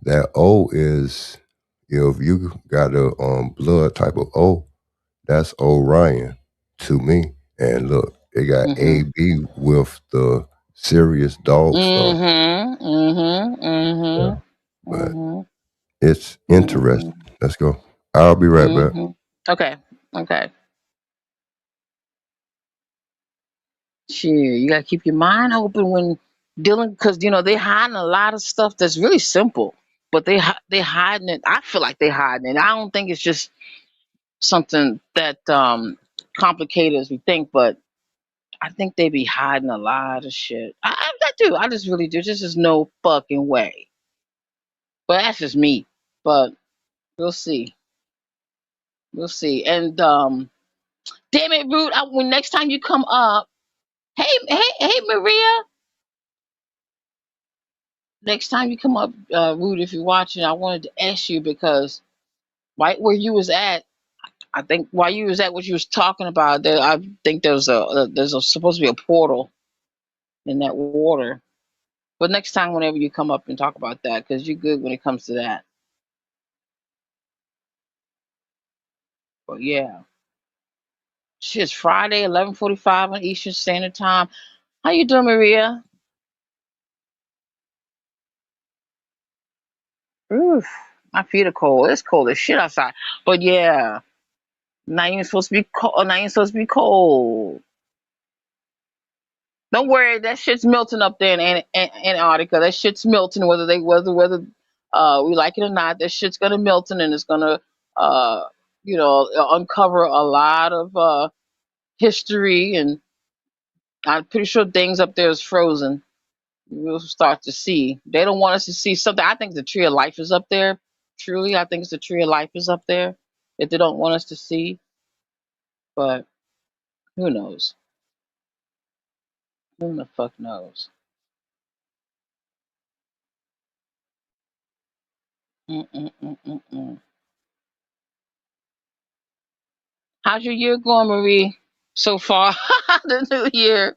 that O is, if you got a blood type of O, that's Orion to me. And look, it got Mm-hmm. AB with the Sirius dog star. Mm-hmm. Mm-hmm. Yeah. Mm-hmm. But Mm-hmm. it's Mm-hmm. interesting. Let's go. I'll be right back. Mm-hmm. Okay. Okay. Sure. You gotta keep your mind open when dealing, because they hiding a lot of stuff that's really simple, but they hiding it. I feel like they hiding it. I don't think it's just something that complicated as we think, but I think they be hiding a lot of shit. I do. I just really do. Just is no fucking way. But that's just me. But we'll see. We'll see. And damn it, Root. When next time you come up, hey, Maria. Next time you come up, Root, if you're watching, I wanted to ask you because right where you was at, I think while you was at what you was talking about, there, I think there's supposed to be a portal in that water. But next time, whenever you come up and talk about that, because you're good when it comes to that. But yeah, shit's Friday, 11:45 on Eastern Standard Time. How you doing, Maria? Oof, my feet are cold. It's cold as shit outside. But yeah, not even supposed to be cold. Not even supposed to be cold. Don't worry, that shit's melting up there in Antarctica. That shit's melting, whether we like it or not. That shit's gonna melting, and it's gonna uh uncover a lot of history, and I'm pretty sure things up there is frozen. We'll start to see. They don't want us to see something. I think the tree of life is up there. Truly, I think it's the tree of life is up there that they don't want us to see. But who knows? Who the fuck knows? Mm-mm-mm-mm-mm. How's your year going, Marie? So far, the new year.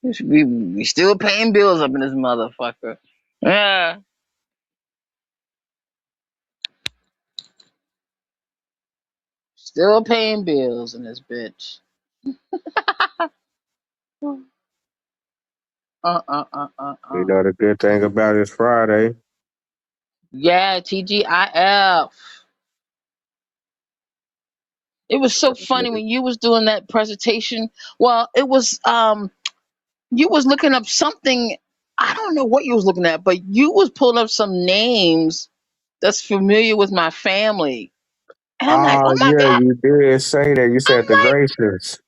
We still paying bills up in this motherfucker. Yeah, still paying bills in this bitch. You Uh. know the good thing about it's Friday. Yeah, TGIF. It was so funny when you was doing that presentation. Well, it was you was looking up something. I don't know what you was looking at, but you was pulling up some names that's familiar with my family. And I'm like, Oh oh my yeah, God. you did say that. You I'm said the like, gracious.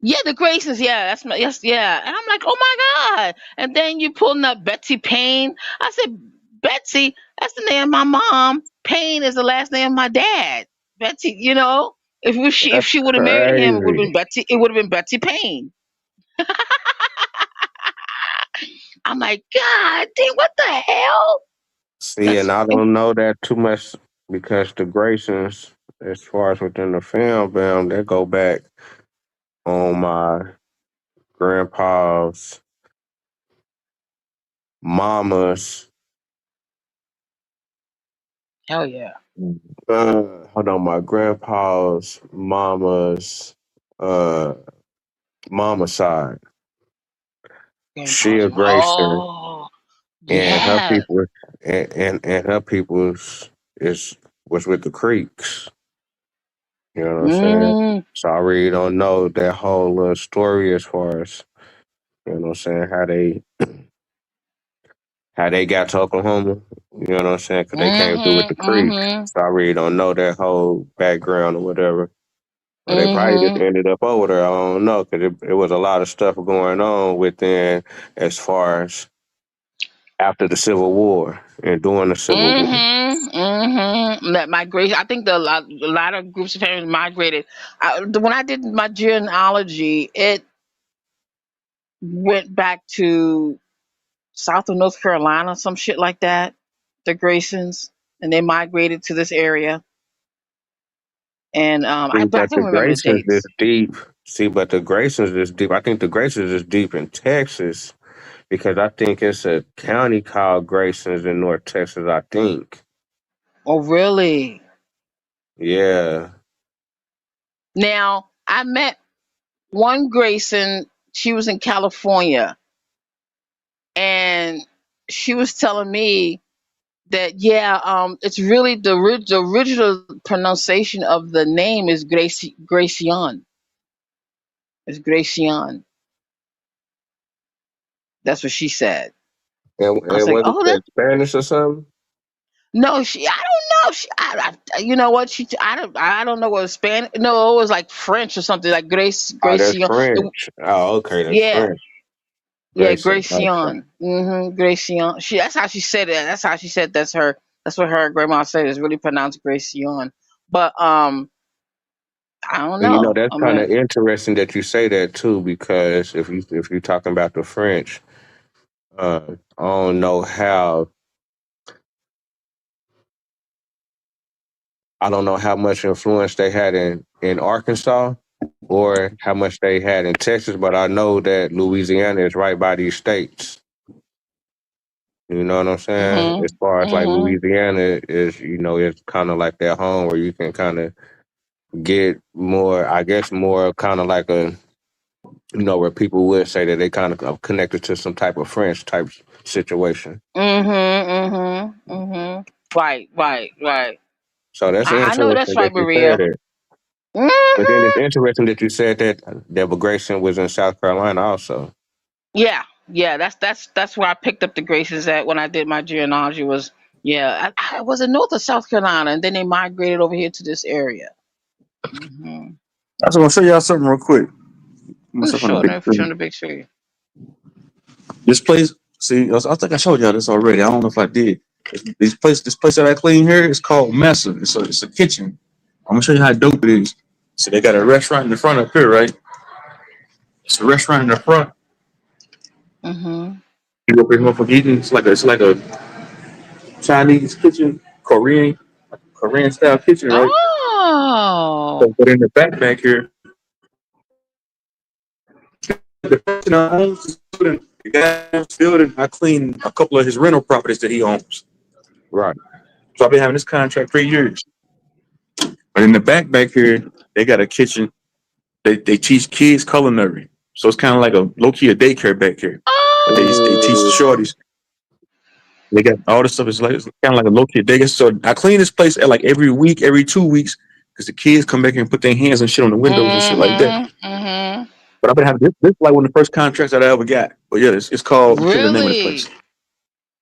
yeah, the Graces, yeah, that's my yes, yeah. And I'm like, oh my God. And then you pulling up Betsy Payne. I said, Betsy, that's the name of my mom. Payne is the last name of my dad. Betsy, if That's she would have married him, crazy. it would have been Betsy Payne. I'm like, God damn, what the hell? See, That's and I don't know that too much because the Graysons, as far as within the film, they go back on my grandpa's mama's. hell yeah. Hold on, my grandpa's mama's uh mama side. She Grandpa's a Grayson, oh and her yeah. people, and her people's is was with the Creeks. You know what I'm saying? Mm, So I really don't know that whole little story as far as you know what I'm saying how they got to Oklahoma You know what I'm saying? Because they came through with the Mm-hmm. creek. Mm-hmm. So I really don't know that whole background or whatever. Or they probably just Mm-hmm. ended up over there. I don't know. Because it was a lot of stuff going on within as far as after the Civil War and during the Civil War. Mm-hmm. Mm-hmm. That migration. I think a lot of groups of families migrated. When I did my genealogy, it went back to South of North Carolina, some shit like that. The Graysons, and they migrated to this area. And See, but I but don't the remember the Graysons is dates. deep. See, but the Graysons is deep. I think the Graysons is deep in Texas because I think it's a county called Graysons in North Texas, I think. Oh, really? Yeah. Now I met one Grayson. She was in California, and she was telling me that yeah, it's really the original pronunciation of the name is Gracian. It's Gracian. That's what she said. I was And like, was it oh, in that Spanish or something? no, she. I don't know. You know what? I don't know what was Spanish. No, it was like French or something like Oh, that's Gracian. French. Oh, okay, that's Yeah, French. yeah, Grayson. Okay. Gracian. Gracian. That's how she said it. That's how she said that's her. That's what her grandma said. It's really pronounced Gracian. But I don't And know. that's I kind mean, of interesting that you say that too, because if you're talking about the French, I don't know how I don't know how much influence they had in Arkansas or how much they had in Texas, but I know that Louisiana is right by these states. You know what I'm saying? mhm, As far as like mhm, Louisiana is, it's kind of like that home where you can kind of get more, I guess, more kind of like a, where people would say that they kind of are connected to some type of French type situation. Right, right, right. So that's I know that's interesting that right, you said Maria. it. But then it's Mhm. interesting that you said that Deborah Grayson was in South Carolina also. Yeah, yeah. That's where I picked up the Graces at when I did my genealogy. Was yeah, I was in North or South Carolina, and then they migrated over here to this area. Mm-hmm. I just want to show y'all something real quick. Myself on the Sure, big no, screen. showing the big screen. This place, see, I think I showed y'all this already. I don't know if I did. This place that I clean here is called Messa. It's a kitchen. I'm gonna show you how dope it is. So they got a restaurant in the front up here, right? It's a restaurant in the front. Mm-hmm. You go up here, motherfucker, eating. It's like a Chinese kitchen, Korean style kitchen, right? Oh, But in the back here, the person that owns this building, the guy who owns the building, I clean a couple of his rental properties that he owns. Right. So I've been having this contract for years. But in the back here, they got a kitchen. They teach kids culinary. So it's kind of like a low key a daycare back here. But they teach the oh, shorties. They got all this stuff. It's kind of like a low key daycare. So I clean this place at like every week, every 2 weeks, because the kids come back here and put their hands and shit on the windows and shit like that. mm-hmm. But I've been having this is like one of the first contracts that I ever got. But yeah, it's called. I'm forgetting the name of the place.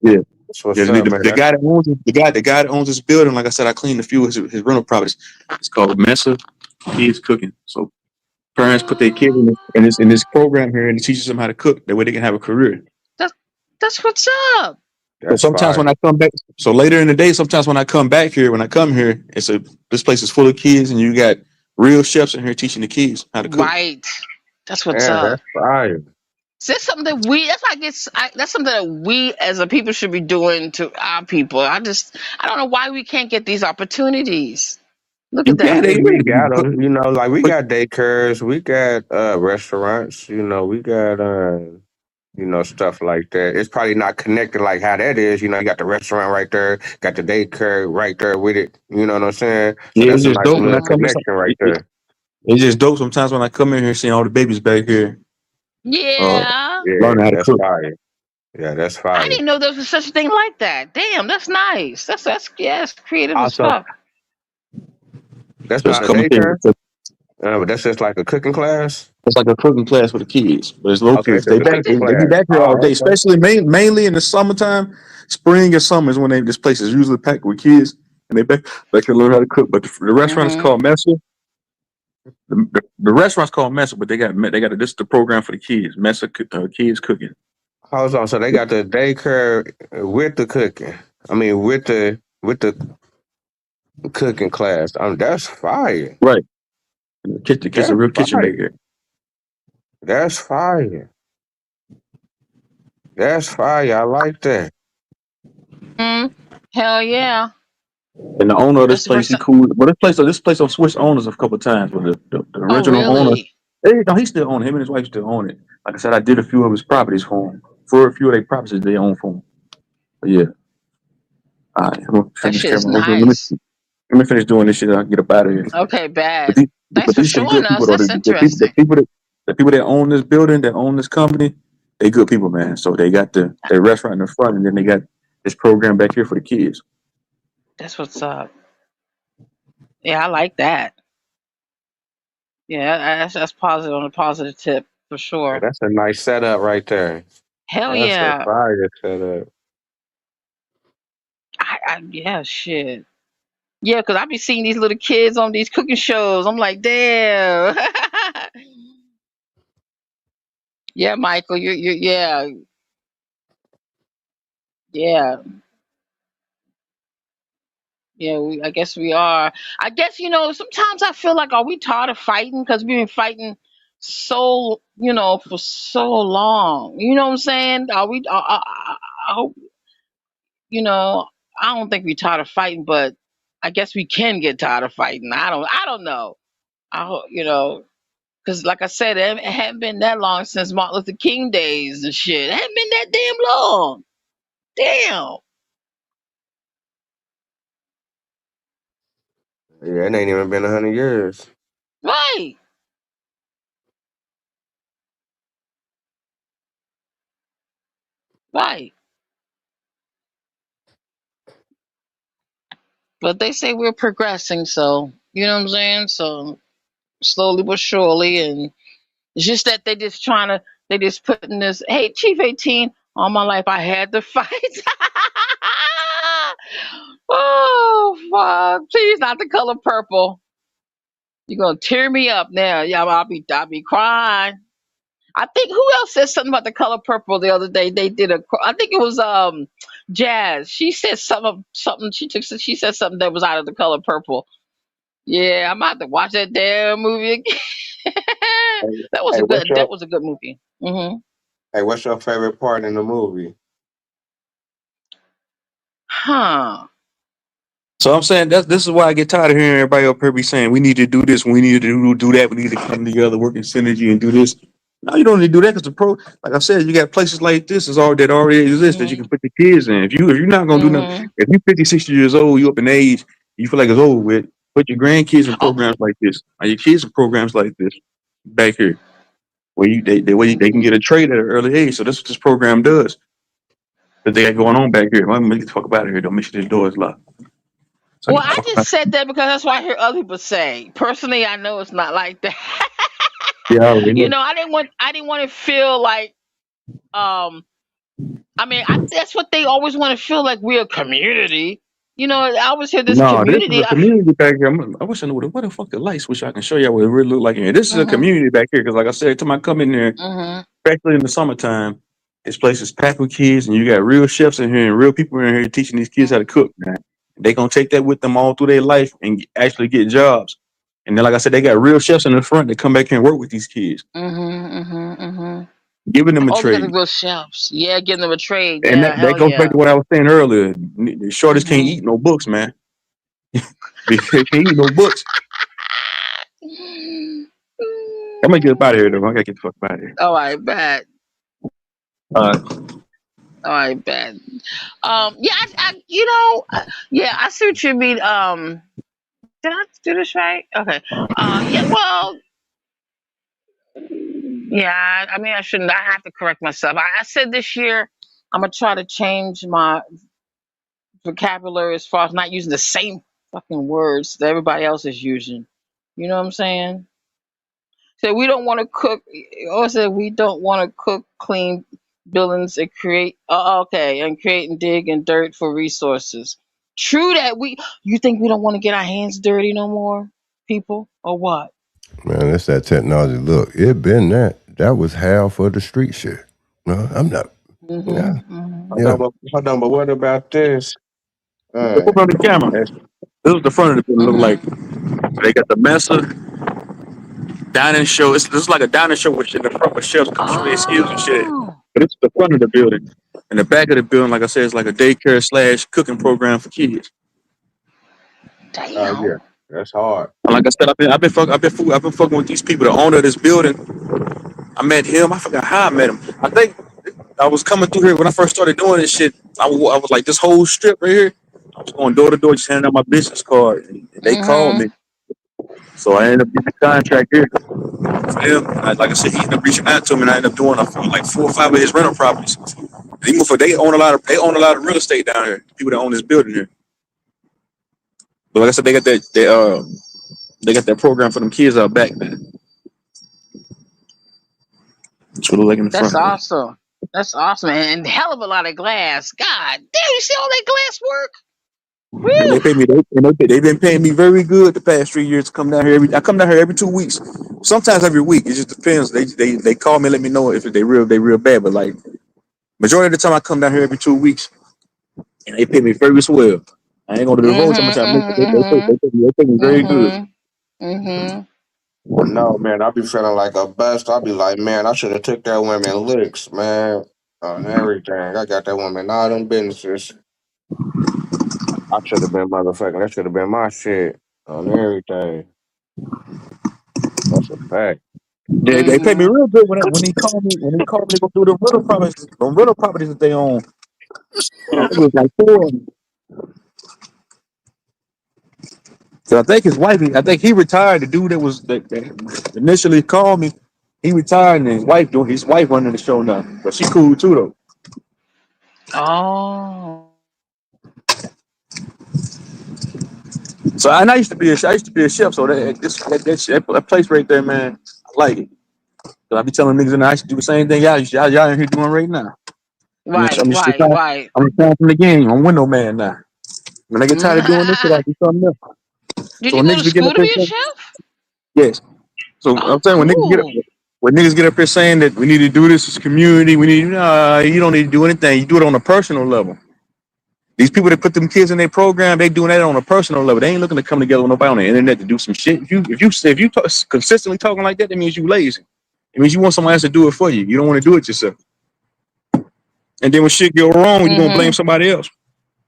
Really? Yeah. That's Yeah, what's up, man. the guy that owns the guy that owns this building, like I said, I cleaned a few of his rental properties. It's called Mesa Kids Cooking. So parents put their kids in this program here and it teaches them how to cook. That way they can have a career. That's that's what's up. So That's sometimes when fire. I come back, so later in the day, sometimes when I come back here, when I come here, this place is full of kids and you got real chefs in here teaching the kids how to cook. Right. That's what's Yeah, up. that's fire. So that's something that we. That's why that's something that we as a people should be doing to our people. I don't know why we can't get these opportunities. Look You at can that. We, they we got them, like we put got daycares, we got restaurants, we got stuff like that. It's probably not connected like how that is. You got the restaurant right there, got the daycare right there with it. You know what I'm saying? So yeah, it's that's a just nice dope when little I come. Mm-hmm. connection right there. It's just dope sometimes when I come in here seeing all the babies back here, uh, Yeah. Yeah, learning how to that's cook. fire. Yeah, that's I fire. didn't know there was such a thing like that. Damn, that's nice. That's yeah, it's creative as Also, fuck. that's Just not a come daycare. here. But that's just like a cooking class. It's like a cooking class for the kids, but it's Okay, located. it's just a cooking They be class. back here all Oh, day, okay. especially mainly in the summertime, spring and summer is when this place is usually packed with kids, and they can learn how to cook. But the restaurant is Mm-hmm. called Messa. The restaurant's called Messa, but they got this is the program for the kids. Messa kids cooking. Hold on. So they got the daycare with the cooking. I mean, with the cooking class. That's fire. Right, the kids are That's real kitchen fire. maker. That's fire. That's fire. I like that. Hell yeah. And the owner of this That's the place, first he time. cool. But this place I've switched owners a couple of times. But the Oh, original owner, really? he still own it. Him and his wife still own it. Like I said, I did a few of his properties for him. For a few of their properties they own for him. But yeah, all right, I'm gonna That turn this shit is camera over. nice. Let me finish doing this shit. And I'll get up out of here. Okay, But bad. these, Thanks but for these some showing good us. people though. That's interesting. The people that own this building, that own this company, they good people, man. So they got their restaurant in the front, and then they got this program back here for the kids. That's what's up. Yeah, I like that. Yeah, that's positive on a positive tip for Yeah, sure. that's a nice setup right there. Hell That's a yeah. fire setup. Yeah, shit. Yeah, because I be seeing these little kids on these cooking shows. I'm like, damn. Yeah, Michael, yeah, yeah, yeah. I guess we are. I guess sometimes I feel like, are we tired of fighting? Because we've been fighting for so long. You know what I'm saying? Are we? I hope you know. I don't think we're tired of fighting, but I guess we can get tired of fighting. I don't know. I hope because like I said, it hadn't been that long since Martin Luther King days and shit. It hadn't been that damn long. Damn. Yeah, it ain't even been 100 years. Right. Right. But they say we're progressing, so you know what I'm saying? So slowly but surely, and it's just that they just putting this, hey, Chief 18, all my life I had to fight. Oh fuck. Please not the color purple. You're gonna tear me up now. Yeah, I'll be crying. I think who else said something about the color purple the other day? They did I think it was Jazz. She said something. She said something that was out of the color purple. Yeah, I'm about to watch that damn movie again. Hey, that was hey, a what's good. your That was a good movie. hey, what's your favorite part in the movie? Huh. So I'm saying this is why I get tired of hearing everybody up here be saying we need to do this, we need to do that, we need to come together, work in synergy, and do this. No, you don't need to do that because like I said, you got places like this that already exist that you can Mhm. put the kids in. If you're not gonna do nothing, Mhm. if you're 50, 60 years old, you up in age, you feel like it's over with, put your grandkids in Oh. programs like this, or your kids in programs like this back here, where they can get a trade at an early age. So that's what this program does. That they got going on back here. Let me get the fuck up out of here. Don't make sure this door is locked. So I Well, get the I fuck just out. said that because that's what I hear other people say. Personally, I know it's not like that. Yeah, I already know. I didn't want to feel like um I mean, that's what they always want to feel like, we're a community. I always hear this No, this is community. a community back here. I wish I knew what the fuck the light switch I can show you what it really look like in here. This is a Mhm. community back here because, like I said, every time I come in there, Mhm. especially in the summertime, this place is packed with kids, and you got real chefs in here and real people in here teaching these kids how to Mhm. cook. Man, they gonna take that with them all through their life and actually get jobs. And then, like I said, they got real chefs in the front that come back here and work with these kids, Mhm. Mhm. Mhm. giving them a Oh, they got the trade. real chefs. Yeah, getting them a trade. And Yeah, that hell goes back yeah. to what I was saying earlier. The shortest can't Mhm. eat no books, man. They can't eat no books. I'm gonna get up out of here though. I gotta get the fuck out of here. Oh, I bet. Uh, Oh, I bet. Yeah, yeah, I see what you mean. Did I do this right? Okay. Yeah. Well, yeah. I mean, I shouldn't. I have to correct myself. I said this year I'm gonna try to change my vocabulary as far as not using the same fucking words that everybody else is using. You know what I'm saying? So we don't want to cook. Also, we don't want to cook, clean buildings, and create. Okay, and create and dig and dirt for resources. True that we. You think we don't want to get our hands dirty no more, people, or what? Man, that's that technology. Look, it been that. That was half of the street shit. No, I'm not. Yeah, Mhm. Mhm. yeah. Hold on, but what about this? Look Uh, on the camera. that's, This is the front of the building. Look like Mhm. they got the Mesa dining show. This is like a dining show with shit in the front with chefs come show their skills and shit. Oh, But it's the front of the building. In the back of the building, like I said, it's like a daycare slash cooking program for kids. oh yeah, damn. that's hard. And like I said, I've been fucking with these people. The owner of this building, I met him. I forgot how I met him. I think I was coming through here when I first started doing this shit. I was like this whole strip right here. I was going door to door, just handing out my business card, and they called me. Mhm. So I ended up getting a contract here for them. Like I said, he ended up reaching out to me, and I ended up doing like 4 or 5 of his rental properties. Even for they own a lot of real estate down here. People that own this building here. But like I said, they got that program for them kids out back there. That's what it look like in the That's front. awesome. That's awesome, and hell of a lot of glass. God damn, you see all that glass work? And they Woo. pay me. They've been paying me very good the past 3 years to come down here. I come down here every 2 weeks. Sometimes every week. It just depends. They call me and let me know if they real bad. But like majority of the time, I come down here every 2 weeks, and they pay me very well. I ain't gonna divulge how much I make, but Mhm. they pay me very good. Mhm. Mhm. No, man, I be feeling like a bust. I be like, man, I should have took that woman licks, man, on everything. I got that woman all them businesses. I should have been motherfucking. That should have been my shit on everything. That's a fact. They pay me Mhm. real good when they go through the rental properties that they own. I think it was like four. So I think he retired. The dude that initially called me, he retired, and his wife running the show now. But she cool too though. Oh. So and I used to be a chef. So that place right there, man, I like it. So I be telling niggas in there, I used to do the same thing y'all in here doing right now. Right. I'm just Right. retired. Right. I'm retired from the game. I'm window man now. When I get tired of doing this, shit, I do something else. Did So you when go to niggas be getting school up to here be a saying, chef? yes. So Oh, I'm saying cool. when niggas get up here saying that we need to do this as a community, you don't need to do anything. You do it on a personal level. These people that put them kids in their program, they doing that on a personal level. They ain't looking to come together with nobody on the internet to do some shit. If you consistently talking like that, that means you lazy. It means you want somebody else to do it for you. You don't want to do it yourself. And then when shit go wrong, you gonna blame Mhm. somebody else.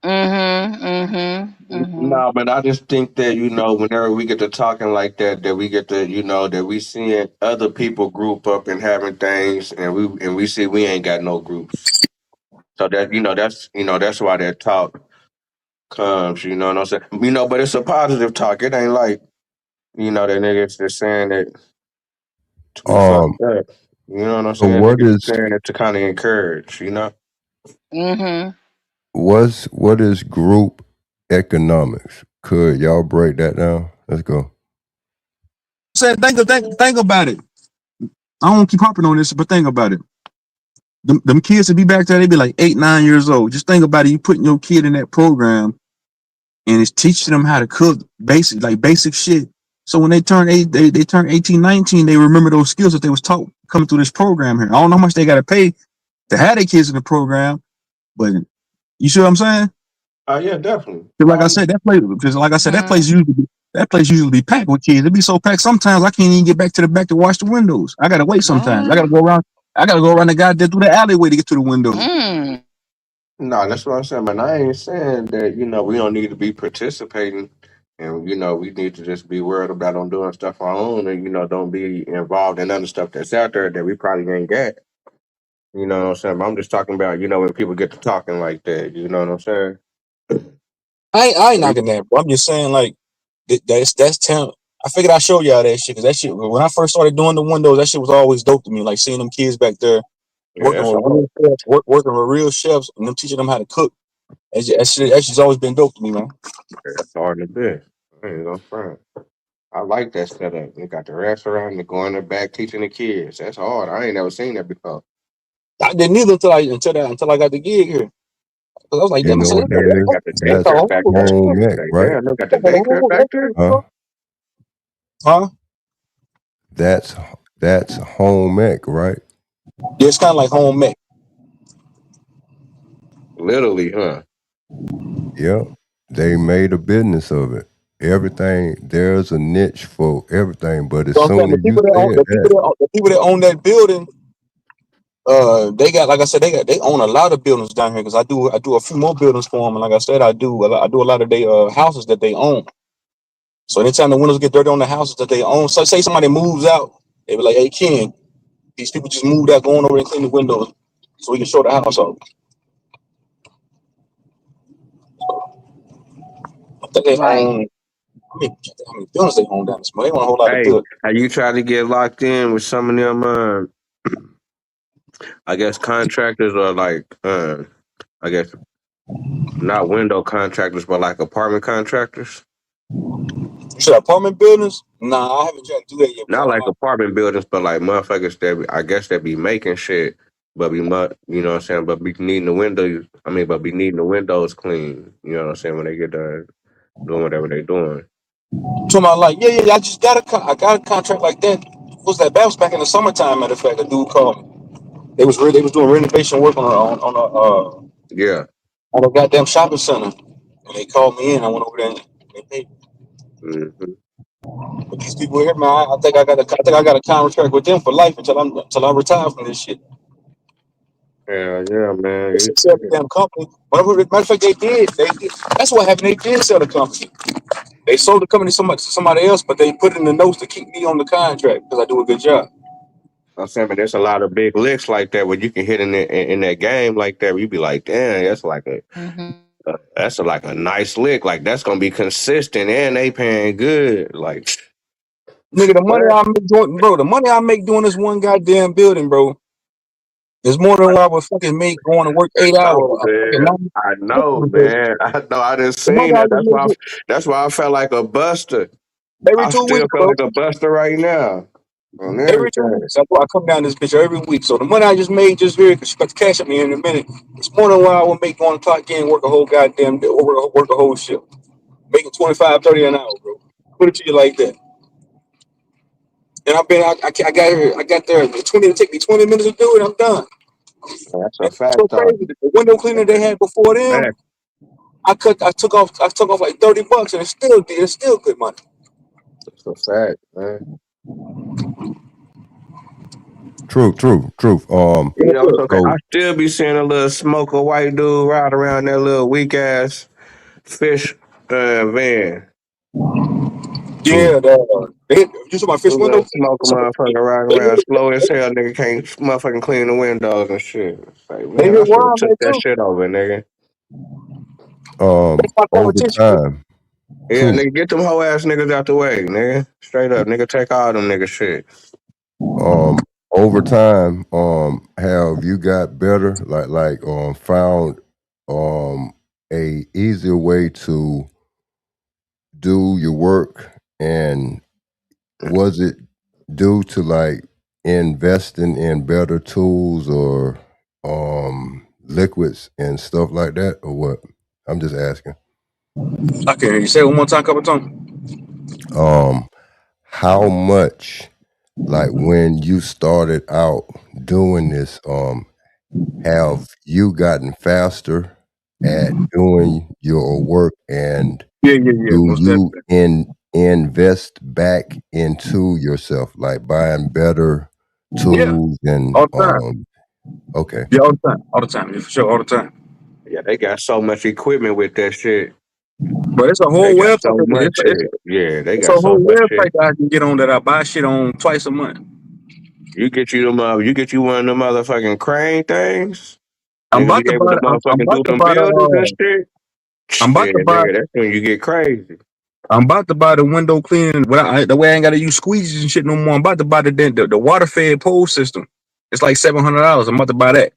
Mhm. Mhm. Mhm. No, but I just think that, whenever we get to talking like that, that we get to, that we seeing other people group up and having things, and we see we ain't got no groups. So that that's why that talk comes. You know what I'm saying? But it's a positive talk. It ain't like that niggas just saying it to be fucked Um, up. You know what I'm so saying? what Niggas is saying it to kind of encourage. Mhm. what is group economics? Could y'all break that down? Let's go. Said think about it. I don't keep harping on this, but think about it. Them kids to be back there, they be like 8, 9 years old. Just think about it. You putting your kid in that program and it's teaching them how to cook basic shit. So when they turn they turn 18, 19, they remember those skills that they was taught coming through this program here. I don't know how much they gotta pay to have their kids in the program, but you see what I'm saying? Oh yeah, definitely. 'Cause like Oh I yeah. said, Mhm. that place usually be packed with kids. It be so packed sometimes I can't even get back to the back to wash the windows. I gotta wait sometimes. What? I gotta go around the goddamn through the alleyway to get to the windows. Mm. No, that's what I'm saying. But I ain't saying that we don't need to be participating, and we need to just be worried about on doing stuff our own, and don't be involved in other stuff that's out there that we probably ain't got. You know what I'm saying? But I'm just talking about when people get to talking like that. You know what I'm saying? I ain't knocking that, but I'm just saying like that's talent. I figured I show y'all that shit because that shit when I first started doing the windows, that shit was always dope to me. Like seeing them kids back there Yeah, that's all. working with real chefs and them teaching them how to cook. That shit's always been dope to me, man. Yeah, that's hard to do. I ain't gonna front. I like that setup. They got the restaurant and they go in the back teaching the kids. That's hard. I ain't never seen that before. I didn't either until I got the gig here. 'Cause I was like, You damn, I know said, what that is? Got the they got a daycare That's back whole there. home ec, Like, right? damn, they got the daycare back there. Huh? huh? That's that's home ec, right? Yeah, it's kind of like home ec. Literally, huh? Yep. They made a business of it. Everything there's a niche for everything, but as So I'm saying soon as you said that, the people that own that building, they got, like I said, they own a lot of buildings down here because I do a few more buildings for them, and like I said, I do a lot of their houses that they own. So anytime the windows get dirty on the houses that they own, so say somebody moves out, they be like, "Hey Ken, these people just moved out, going over and clean the windows, so we can show the house off." I think they Right. own. How many buildings they own down this? They own a whole lot of Hey, buildings. have you tried to get locked in with some of them? I guess contractors or like, I guess not window contractors, but like apartment contractors. You said apartment buildings? Nah, I haven't tried to do that yet. Not like apartment buildings, but like motherfuckers I guess that be making shit, but you know what I'm saying, but be needing the windows. I mean, but be needing the windows clean. You know what I'm saying when they get done doing whatever they doing. To my like, yeah. I just got I got a contract like that. That was back in the summertime. Matter of fact, a dude called me. They was doing renovation work Yeah. on a goddamn shopping center, and they called me in. I went over there and they paid. Mm-hmm. But these people here, man, I think I got a contract with them for life until I retire from this shit. Yeah, yeah, It's man. a sell the damn company. Matter of fact, they did. That's what happened. They did sell the company. They sold the company to somebody else, but they put in the notes to keep me on the contract because I do a good job. I'm saying, but there's a lot of big licks like that where you can hit in that game like that. Where you be like, damn, Mm-hmm. that's like a nice lick. Like that's gonna be consistent and they paying good. Like Nigga, what? the money I make doing this one goddamn building, bro, is more than what I would fucking make going to work 8 hours. No, man. I know, man. I know. I didn't The money seen I that. just make That's why I felt like a buster. every I 2 weeks, still feel bro. like a buster right now on Every two everything. weeks, I come down this bitch every week. So the money I just made just here, because you got to cash at me in a minute. It's more than what I would make going to clock in, work a whole goddamn day, work a whole shift. Making 25, 30 an hour, bro. Put it to you like that. And I got here, I got there. It take me 20 minutes to do it. I'm done. That's a And it's fact, so though. crazy. The window cleaner they had before them, Fact. I took off like $30, and it's still good money. That's a fact, man. Truth. You know, it's okay. So I still be seeing a little smoker white dude ride around that little weak ass fish van. true. Yeah, you saw my A fish little window. smoker motherfucker riding They around slow as hell, nigga can't motherfucking clean the windows and shit. It's like, they man, hit I should where have I'm took at that too. shit over, nigga. That's my Over competition. time, Yeah, truth. nigga, get them hoe ass niggas out the way, nigga. Straight up, nigga, take all them nigga shit. Um, Over time, have you got better? Found a easier way to do your work, and was it due to like investing in better tools or liquids and stuff like that, or what? I'm just asking. I can hear you say it one more time, couple times. Um, how much, like when you started out doing this, have you gotten faster at doing your work, and Yeah, do most you definitely. invest back into yourself, like buying better Yeah, tools and all the time. okay. Yeah, all the time. Yeah, for sure, all the time. Yeah, they got so much equipment with that shit. But it's a They whole got website. so much shit. Yeah, they It's a got so whole much shit. website that I can get on that I buy shit on twice a month. You get you one of them motherfucking crane things. I'm Nigga about be to able buy. to I'm motherfucking about do to them buy buildings and the. shit. I'm about Yeah, to buy. nigga, that's when you get crazy. I'm about to buy the window cleaning. The way I ain't got to use squeegees and shit no more. I'm about to buy the water fed pole system. It's like $700. I'm about to buy that.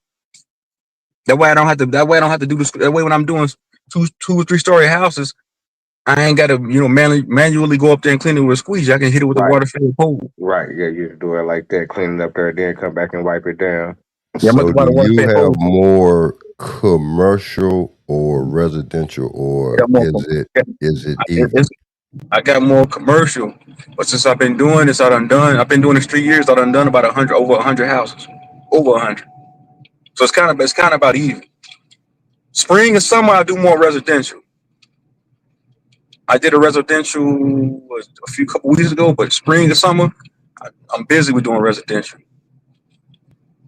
That way I don't have to. That way I don't have to do this. That way when I'm doing two or three story houses, I ain't gotta, manually go up there and clean it with a squeegee. I can hit it with a Right, water filled hose. right. Yeah, you do it like that, clean it up there, then come back and wipe it down. Yeah, I'm about to So buy do the water you filled have hose. more commercial or residential, I or got more. is it even? I got more commercial, but since I've been doing this, I've been doing this 3 years. I done about over 100 houses, over 100. So it's kind of about even. Spring and summer, I do more residential. I did a residential a couple weeks ago, but spring and summer, I'm busy with doing residential.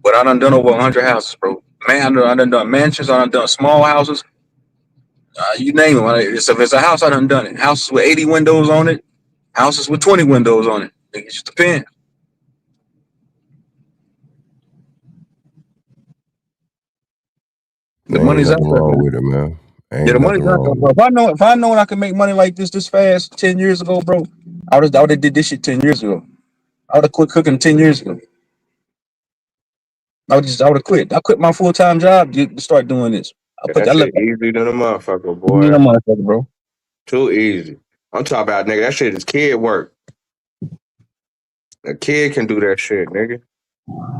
But I done over 100 houses, bro. Man, I done mansions. I done small houses. You name it. If it's a house, I done it. Houses with 80 windows on it. Houses with 20 windows on it. It just depends. The Ain't money's out nothing there, wrong man. with it, man. Yeah, Ain't the money's nothing out there, wrong bro. with If I know I can make money like this fast 10 years ago, bro, I would have did this shit 10 years ago. I would have quit cooking 10 years ago. I would have quit. I quit my full time job to start doing this. That I left shit easy than a motherfucker, you boy. know, motherfucker, bro. Too easy. I'm talking about nigga. That shit is kid work. A kid can do that shit, nigga.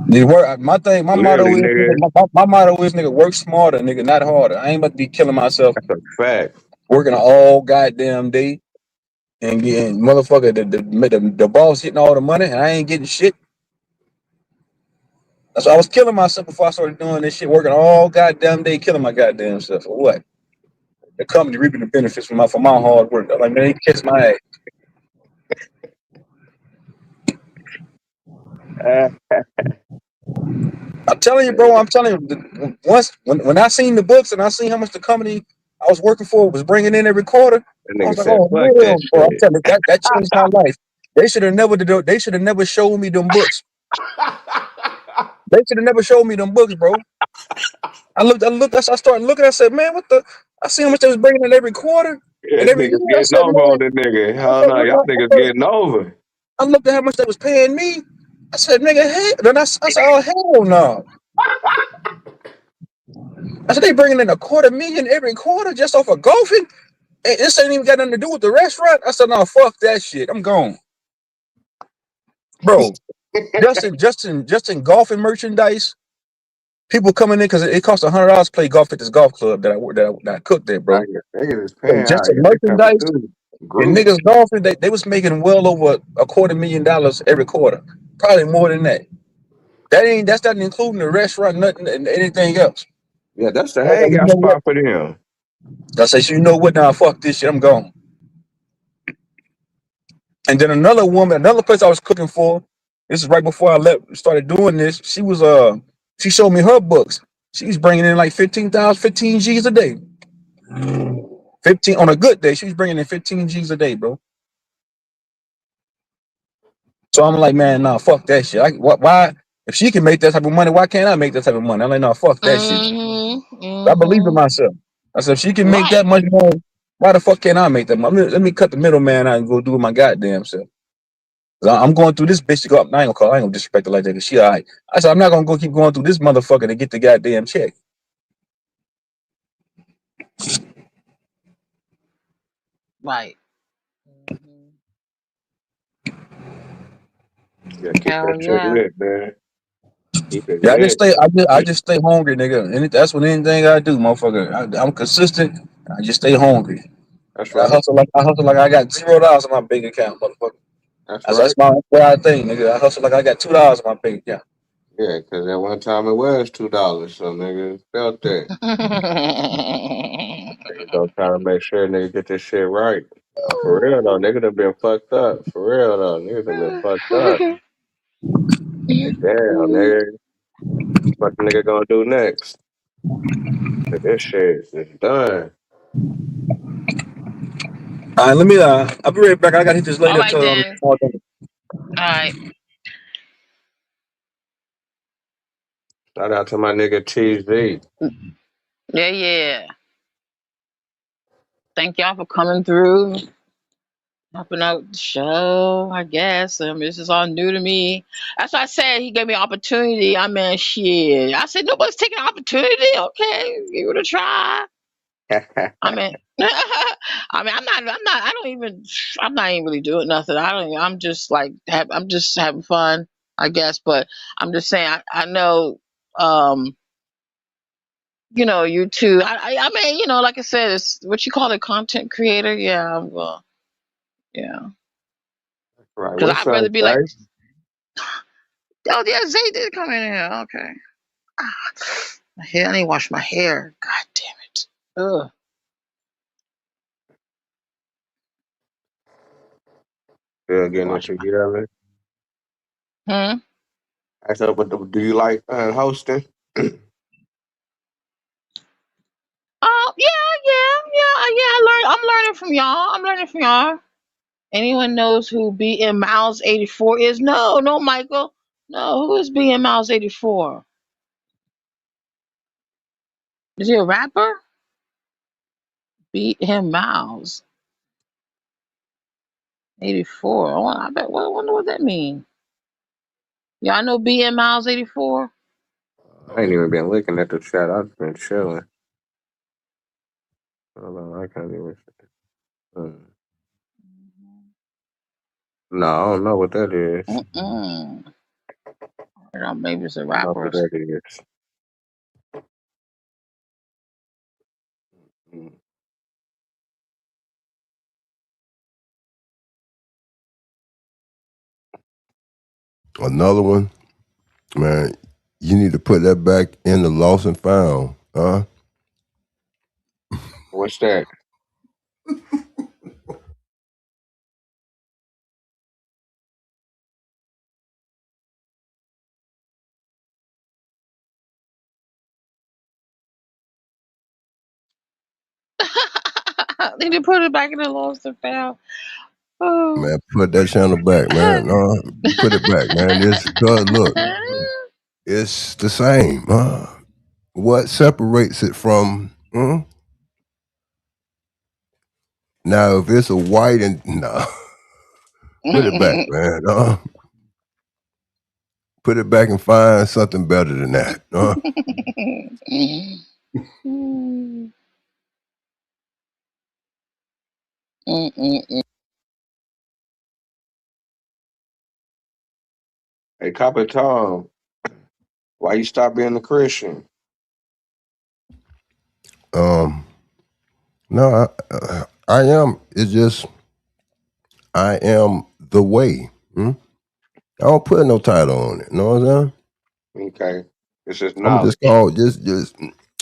The work, my thing, my motto Literally, is, nigga. my motto is, nigga, work smarter, nigga, not harder. I ain't about to be killing myself That's a fact. working all goddamn day and getting motherfucker the boss getting all the money and I ain't getting shit. That's why I was killing myself before I started doing this shit, working all goddamn day, killing my goddamn self. For what? The company reaping the benefits from my hard work. I'm like, man, they kiss my ass. Uh, I'm telling you, bro. I'm telling you. Once when I seen the books and I seen how much the company I was working for was bringing in every quarter, that I nigga was like, said, oh fuck that hell, bro. I'm shit. telling you, that changed my life. They should have never They should have never showed me them books. They should have never showed me them books, bro. I started looking. I said, man, what the? I see how much they was bringing in every quarter Yeah, and every niggas year. I getting said, over on man, that nigga. I Hell started no, looking. y'all niggas getting over. I looked at how much they was paying me. I said, nigga, hey. Then I said, oh hell no. I said, they bringing in $250,000 every quarter just off of golfing. Hey, this ain't even got nothing to do with the restaurant. I said, no, fuck that shit. I'm gone, bro. Just in golfing merchandise. People coming in because it costs $100 to play golf at this golf club that I cooked there, Out bro. here. Niggas is So paying just out in here. They coming merchandise through. and Group. niggas golfing, they was making well over $250,000 every quarter, probably more than that. That's not including the restaurant, nothing, and anything else. Yeah, that's the I was like, you hangout know what? spot for them. I said, you know what? Now fuck this shit. I'm gone. And then another place I was cooking for. This is right before I started doing this. She showed me her books. She was bringing in like 15 G's a day. 15 on a good day. She was bringing in 15 G's a day, bro. So I'm like, man, nah, fuck that shit. Why? If she can make that type of money, why can't I make that type of money? I'm like, nah, fuck that shit. Mm-hmm. I believe in Mm-hmm. myself. I said, if she can make that Right. much money, why the fuck can't I make that money? Let me cut the middleman out and go do it my goddamn self. I'm going through this bitch to go up. I ain't gonna disrespect her like that because she all right. I said, I'm not gonna keep going through this motherfucker to get the goddamn check. Right. Mm-hmm. Yeah, keep that Hell shit yeah. lit, man. Keep it Yeah, lit. I just stay hungry, nigga. And that's what anything I do, motherfucker. I'm consistent. I just stay hungry. That's right. I hustle like I got $0 in my bank account, motherfucker. That's That's right. my pride thing, nigga. I hustle like I got $2 in my bank account. Yeah, because at one time it was $2, so niggas felt that. Niggas don't try to make sure niggas get this shit right. For real though, niggas have been fucked up. For real though, niggas have been fucked up. Like damn, nigga, what the nigga gonna do next? This shit is done. All right, I'll be right back. I gotta hit this All lady up right to then. All right. Shout out to my nigga TZ. Yeah, yeah. Thank y'all for coming through, helping out the show. I guess this is all new to me. That's why I said he gave me an opportunity. I mean, shit. I said nobody's taking an opportunity. Okay, give it a try. I mean, I mean, I don't even. I'm not even really doing nothing. I don't. I'm just like. I'm just having fun, I guess. But I'm just saying. I know. Um, you too. I mean, like I said, it's what you call a content creator. Yeah. Well. Yeah. Right. Because What's I'd up, rather be like, Zay? oh yeah, Zay did come in here. Okay. Ah, my hair. I need to wash my hair. God damn it. Ugh. Still getting it Wash my. together. Hmm. I said, but do you like hosting? Oh yeah. I'm learning from y'all. I'm learning from y'all. Anyone knows who BM Miles 84 is? No, no, Michael. No, who is BM Miles 84? Is he a rapper? BM Miles 84. Oh, I bet. Well, I wonder what that means. Y'all know BM Miles 84? I ain't even been looking at the chat. I've been chilling. Hold on, I can't even. Hmm. No, I don't know what that is. Mm-mm. I don't know, maybe it's a I don't know who rapper. that is. Hmm. Another one, man. You need to put that back in the lost and found, huh? What's that? They did put it back in the lost and found. Oh. Man, put that channel back, man. Put it back, man. This cause look, it's the same. What separates it from? Now, if it's a white and no, put it back, man. Put it back and find something better than that. Hey, Copper Tom, why you stop being a Christian? Um, no, I am. It's just I am the way. I don't put no title on it. Know what I'm saying? Okay, it's just I'm gonna knowledge.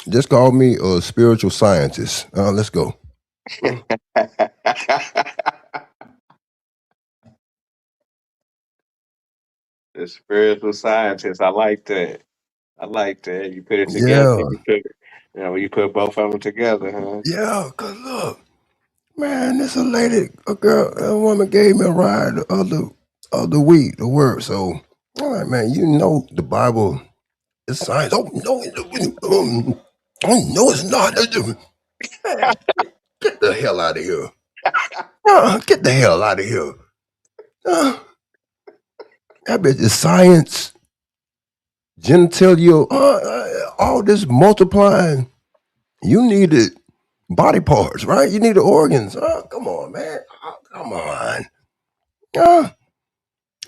just call me a spiritual scientist. Let's go. The spiritual scientist. I like that. I like that. You put it together. Yeah, You put both of them together, huh? yeah. Cause look, man, this a woman gave me a ride the other week to work. So, all right, man, you know the Bible is science. Oh no, oh no, it's not. Man, get the hell out of here. Get the hell out of here. Uh, that bitch is science, genitalia, all this multiplying. You needed body parts, right? You needed organs. Come on, man. Come on.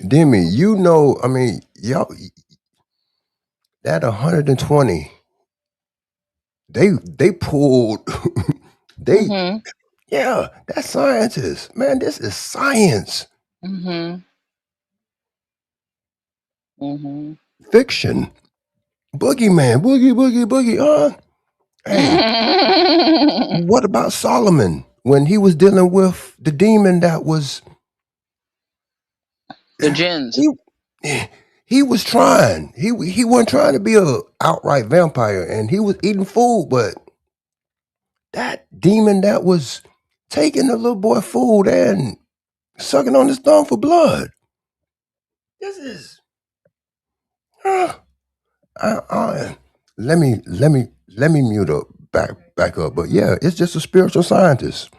Demi, I mean, y'all, that 120, they pulled, they, Mm-hmm. yeah, that's scientists. Man, this is science. Mm-hmm. Mm-hmm. Fiction. Boogeyman, boogie. Hey, what about Solomon when he was dealing with the demon that was The gins. he he was trying. He wasn't trying to be a outright vampire, and he was eating food, but that demon that was taking the little boy food and sucking on his thumb for blood. This is uh, let me mute up back up. But yeah, it's just a spiritual scientist.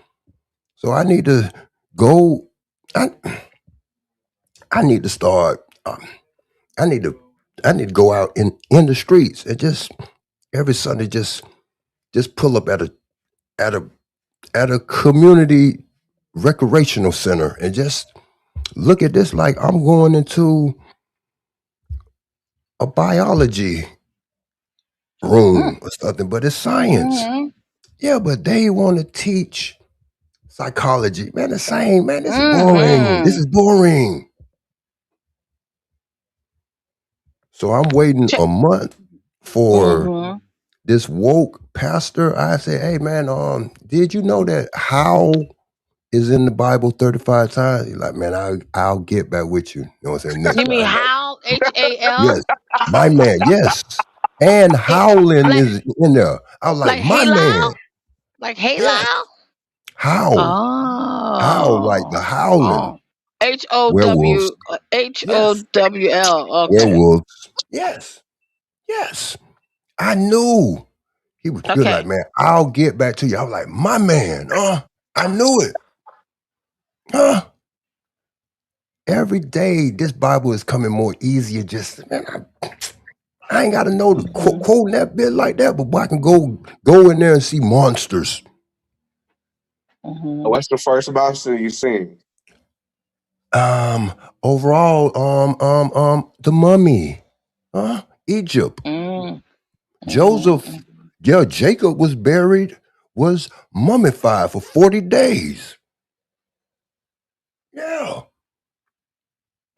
So I need to go. I I need to start. I need to I need to go out in the streets and just every Sunday just pull up at at a community recreational center and just look at this like I'm going into a biology room or something, but it's science. Mm-hmm. Yeah, but they want to teach psychology. Man, the same, man. This is boring. This Mm-hmm. is boring. So I'm waiting a month for Mm-hmm. this woke pastor. I say, hey man, did you know that how is in the Bible 35 times? He's like, man, I'll get back with you. You know what I'm saying? Next You mean time. Like, Hal? H-A-L? yes, my man, yes. And howling Like is in there. I was like, my Hey Lyle? man, Like Hey yes. Lyle? How? How like the Oh. howling. Oh. H-O-W Werewolves. Yes. H-O-W-L. Okay. Werewolves. Yes. Yes. I knew. He was like, Okay. man, I'll get back to you. I was like, my man, I knew it. Every day, this Bible is coming more easier. Just, man, I ain't got to know the Mm-hmm. quoting that bit like that, but boy, I can go in there and see monsters. Mm-hmm. What's the first monster you seen? Overall, the mummy, Egypt, Mm-hmm. Joseph, yeah, Jacob was mummified for 40 days. Yeah.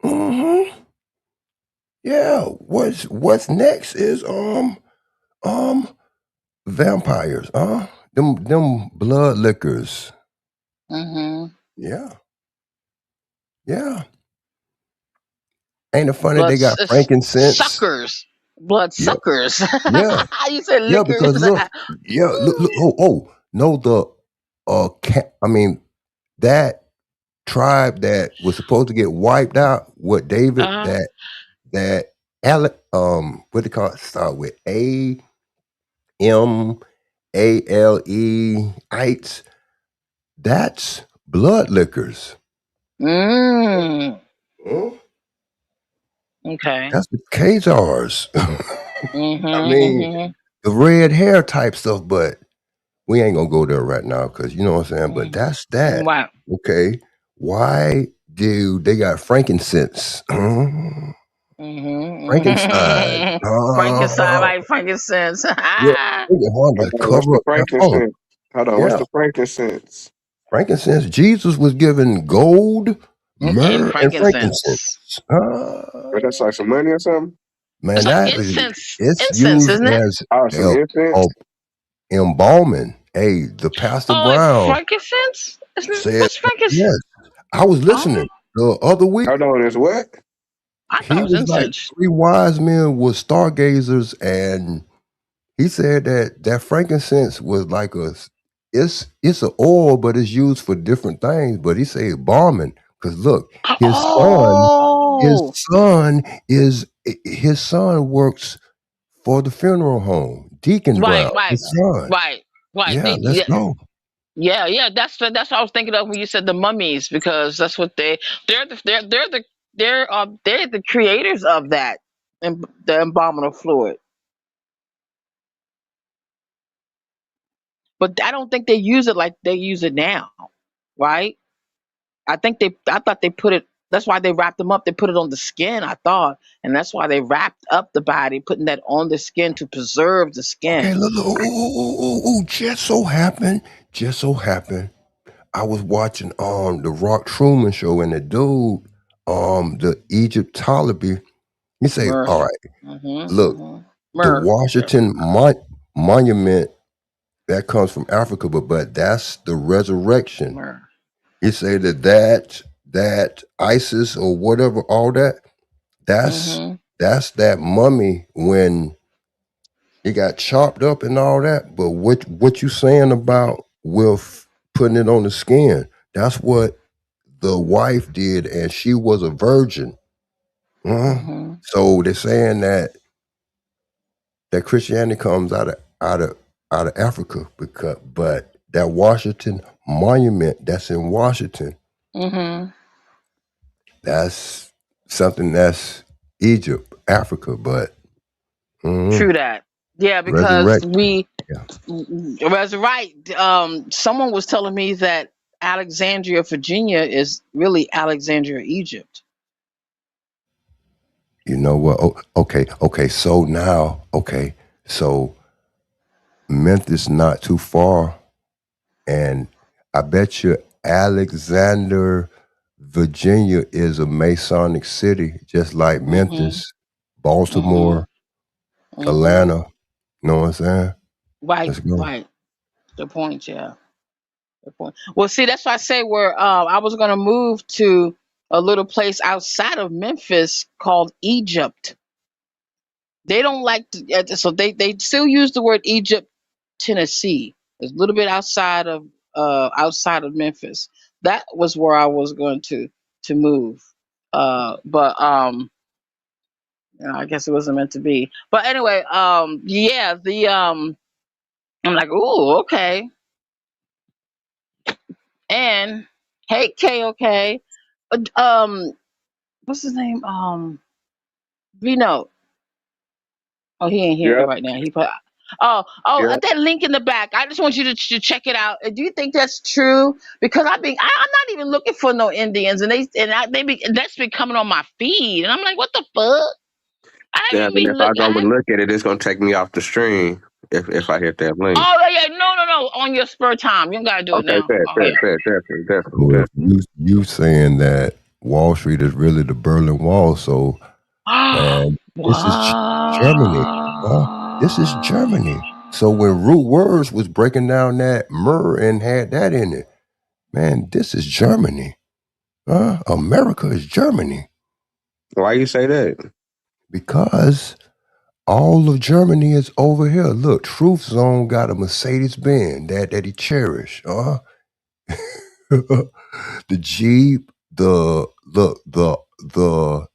Mm-hmm. Yeah. What's next is um vampires, them blood lickers. Mm-hmm. Yeah. Yeah. Ain't it funny Blood they got frankincense? suckers. Blood Yeah. suckers. Yeah. You said Yeah, liquors. because look, yeah, look, no, I mean, that tribe that was supposed to get wiped out with David, uh, that what they call it, start with AMALE, that's blood lickers. mm, Huh? okay. That's the Khazars. Mm-hmm. I mean, Mm-hmm. the red hair type stuff, but we ain't gonna go there right now because you know what I'm saying. But that's that. Wow. Okay, why do they got frankincense? Frankenstein. Mm-hmm. Frankenstein, right? Frankincense. Yeah, they want to What's cover the up their fault. frankincense? Hold on, what's Yeah, the frankincense? frankincense. Jesus was given gold, And myrrh, and frankincense. frankincense. Or that's like some money or something? It's Man, like that is incense. it's Incense, used isn't it? as Oh, some incense? embalming. Hey, the Pastor Oh, it's Brown frankincense? said, What's frankincense? yes. I was Oh, listening the other week. Hold on, it's what? I thought He it was was like incense. three wise men were stargazers, and he said that frankincense was like it's an oil, but it's used for different things. But he said bombing because look, his Oh, son his son works for the funeral home, Deacon right, Brown, right, his son. right, right. Yeah, let's go. Yeah. That's what I was thinking of when you said the mummies because that's what they're the creators of that, the embalming fluid. But I don't think they use it like they use it now, right? I thought they put it. That's why they wrapped them up. They put it on the skin. I thought, and that's why they wrapped up the body, putting that on the skin to preserve the Okay, skin. look, just so happened, I was watching the Rock Truman Show, and the dude, the Egyptology, he say, all Myrrh. right, Mm-hmm. look, Mm-hmm. the Myrrh. Yeah. Washington Monument that comes from Africa, but that's the resurrection. Myrrh. He say that ISIS or whatever, all that, that's Mm-hmm. that's that mummy when it got chopped up and all that. But what you saying about with putting it on the skin? That's what the wife did, and she was a virgin. Mm-hmm. So they're saying that Christianity comes out of Africa but that Washington Monument that's in Washington, Mm-hmm. that's something that's Egypt, Africa, but True that. Yeah, because resurrection. Yeah. That's right. Someone was telling me that Alexandria, Virginia, is really Alexandria, Egypt. You know what? Oh, okay. So now, so Memphis not too far, and I bet you Alexander, Virginia is a Masonic city, just like Mhm. Memphis, Mhm. Baltimore, Mhm. Atlanta. You know what I'm saying? Right. Let's go. Right. The point. Yeah. The point. Well, see, that's why I say where I was gonna move to a little place outside of Memphis called Egypt. They don't like to, so they still use the word Egypt, Tennessee. It's a little bit outside of Memphis. That was where I was going to move. But I guess it wasn't meant to be. But anyway, yeah, the I'm like, ooh, okay. And hey, KOK, what's his name? Vino. Oh, he ain't here Yeah, right now. He put. yeah. That link in the back. I just want you to check it out. Do you think that's true? Because I'm not even looking for no Indians, and that's been coming on my feed, and I'm like, what the fuck? I Yeah, haven't and been if I look. go and look at it, it's gonna take me off the stream if I hit that link. Oh yeah, no, on your spur time. You don't gotta do it Okay, now. Oh yeah. So if definitely. you saying that Wall Street is really the Berlin Wall, so man, this is Germany. Huh? This is Germany. So when Root Words was breaking down that myrrh and had that in it, man, this is Germany. America is Germany Why you say that? because all of Germany is over here. Look, Truth Zone got a Mercedes Benz that he cherished. The Jeep, the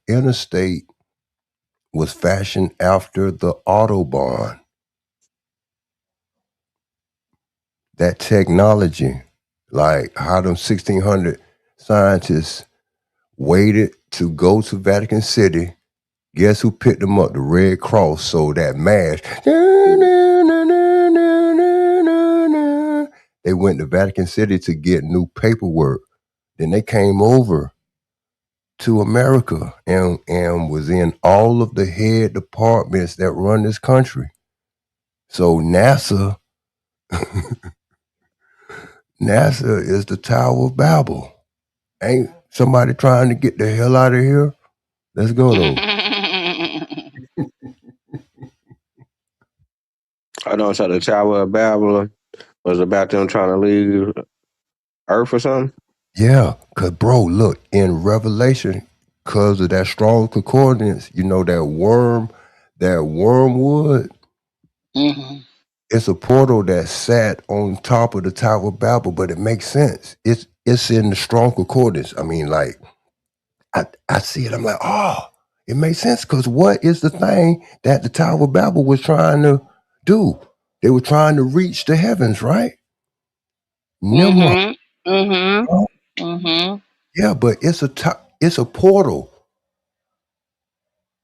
interstate was fashioned after the Autobahn. That technology, like how them 1600 scientists waited to go to Vatican City. Guess who picked them up? The Red Cross. So that mash. They went to Vatican City to get new paperwork. Then they came over to America and was in all of the head departments that run this country. So NASA is the Tower of Babel. Ain't somebody trying to get the hell out of here? Let's go though. I know. So the Tower of Babylon was about them trying to leave Earth or something. Yeah, cause bro, look in Revelation, cause of that strong concordance, you know that wormwood. Mhm. It's a portal that sat on top of the Tower of Babel, but it makes sense. It's in the strong concordance. I mean, like I see it. I'm like, oh, it makes sense. Cause what is the thing that the Tower of Babel was trying to do? They were trying to reach the heavens, right? Nimrod. Mhm. Mhm. Huh? Mhm. Yeah, but it's a portal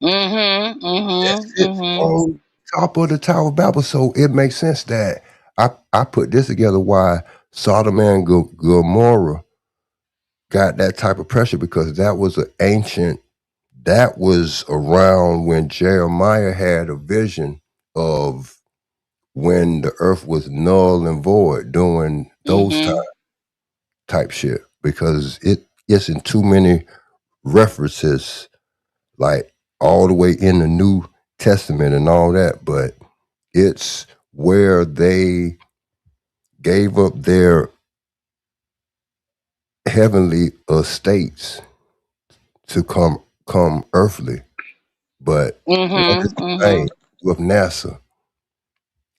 Mhm. that Mhm. sits Mhm. on top of the Tower of Babel. So it makes sense that I put this together why Sodom and Gomorrah got that type of pressure because that was around when Jeremiah had a vision of when the earth was null and void during those Mhm. type shit because it's in too many references like all the way in the New Testament and all that, but it's where they gave up their heavenly estates to come earthly. But what is Mhm. the thing Mhm. with NASA?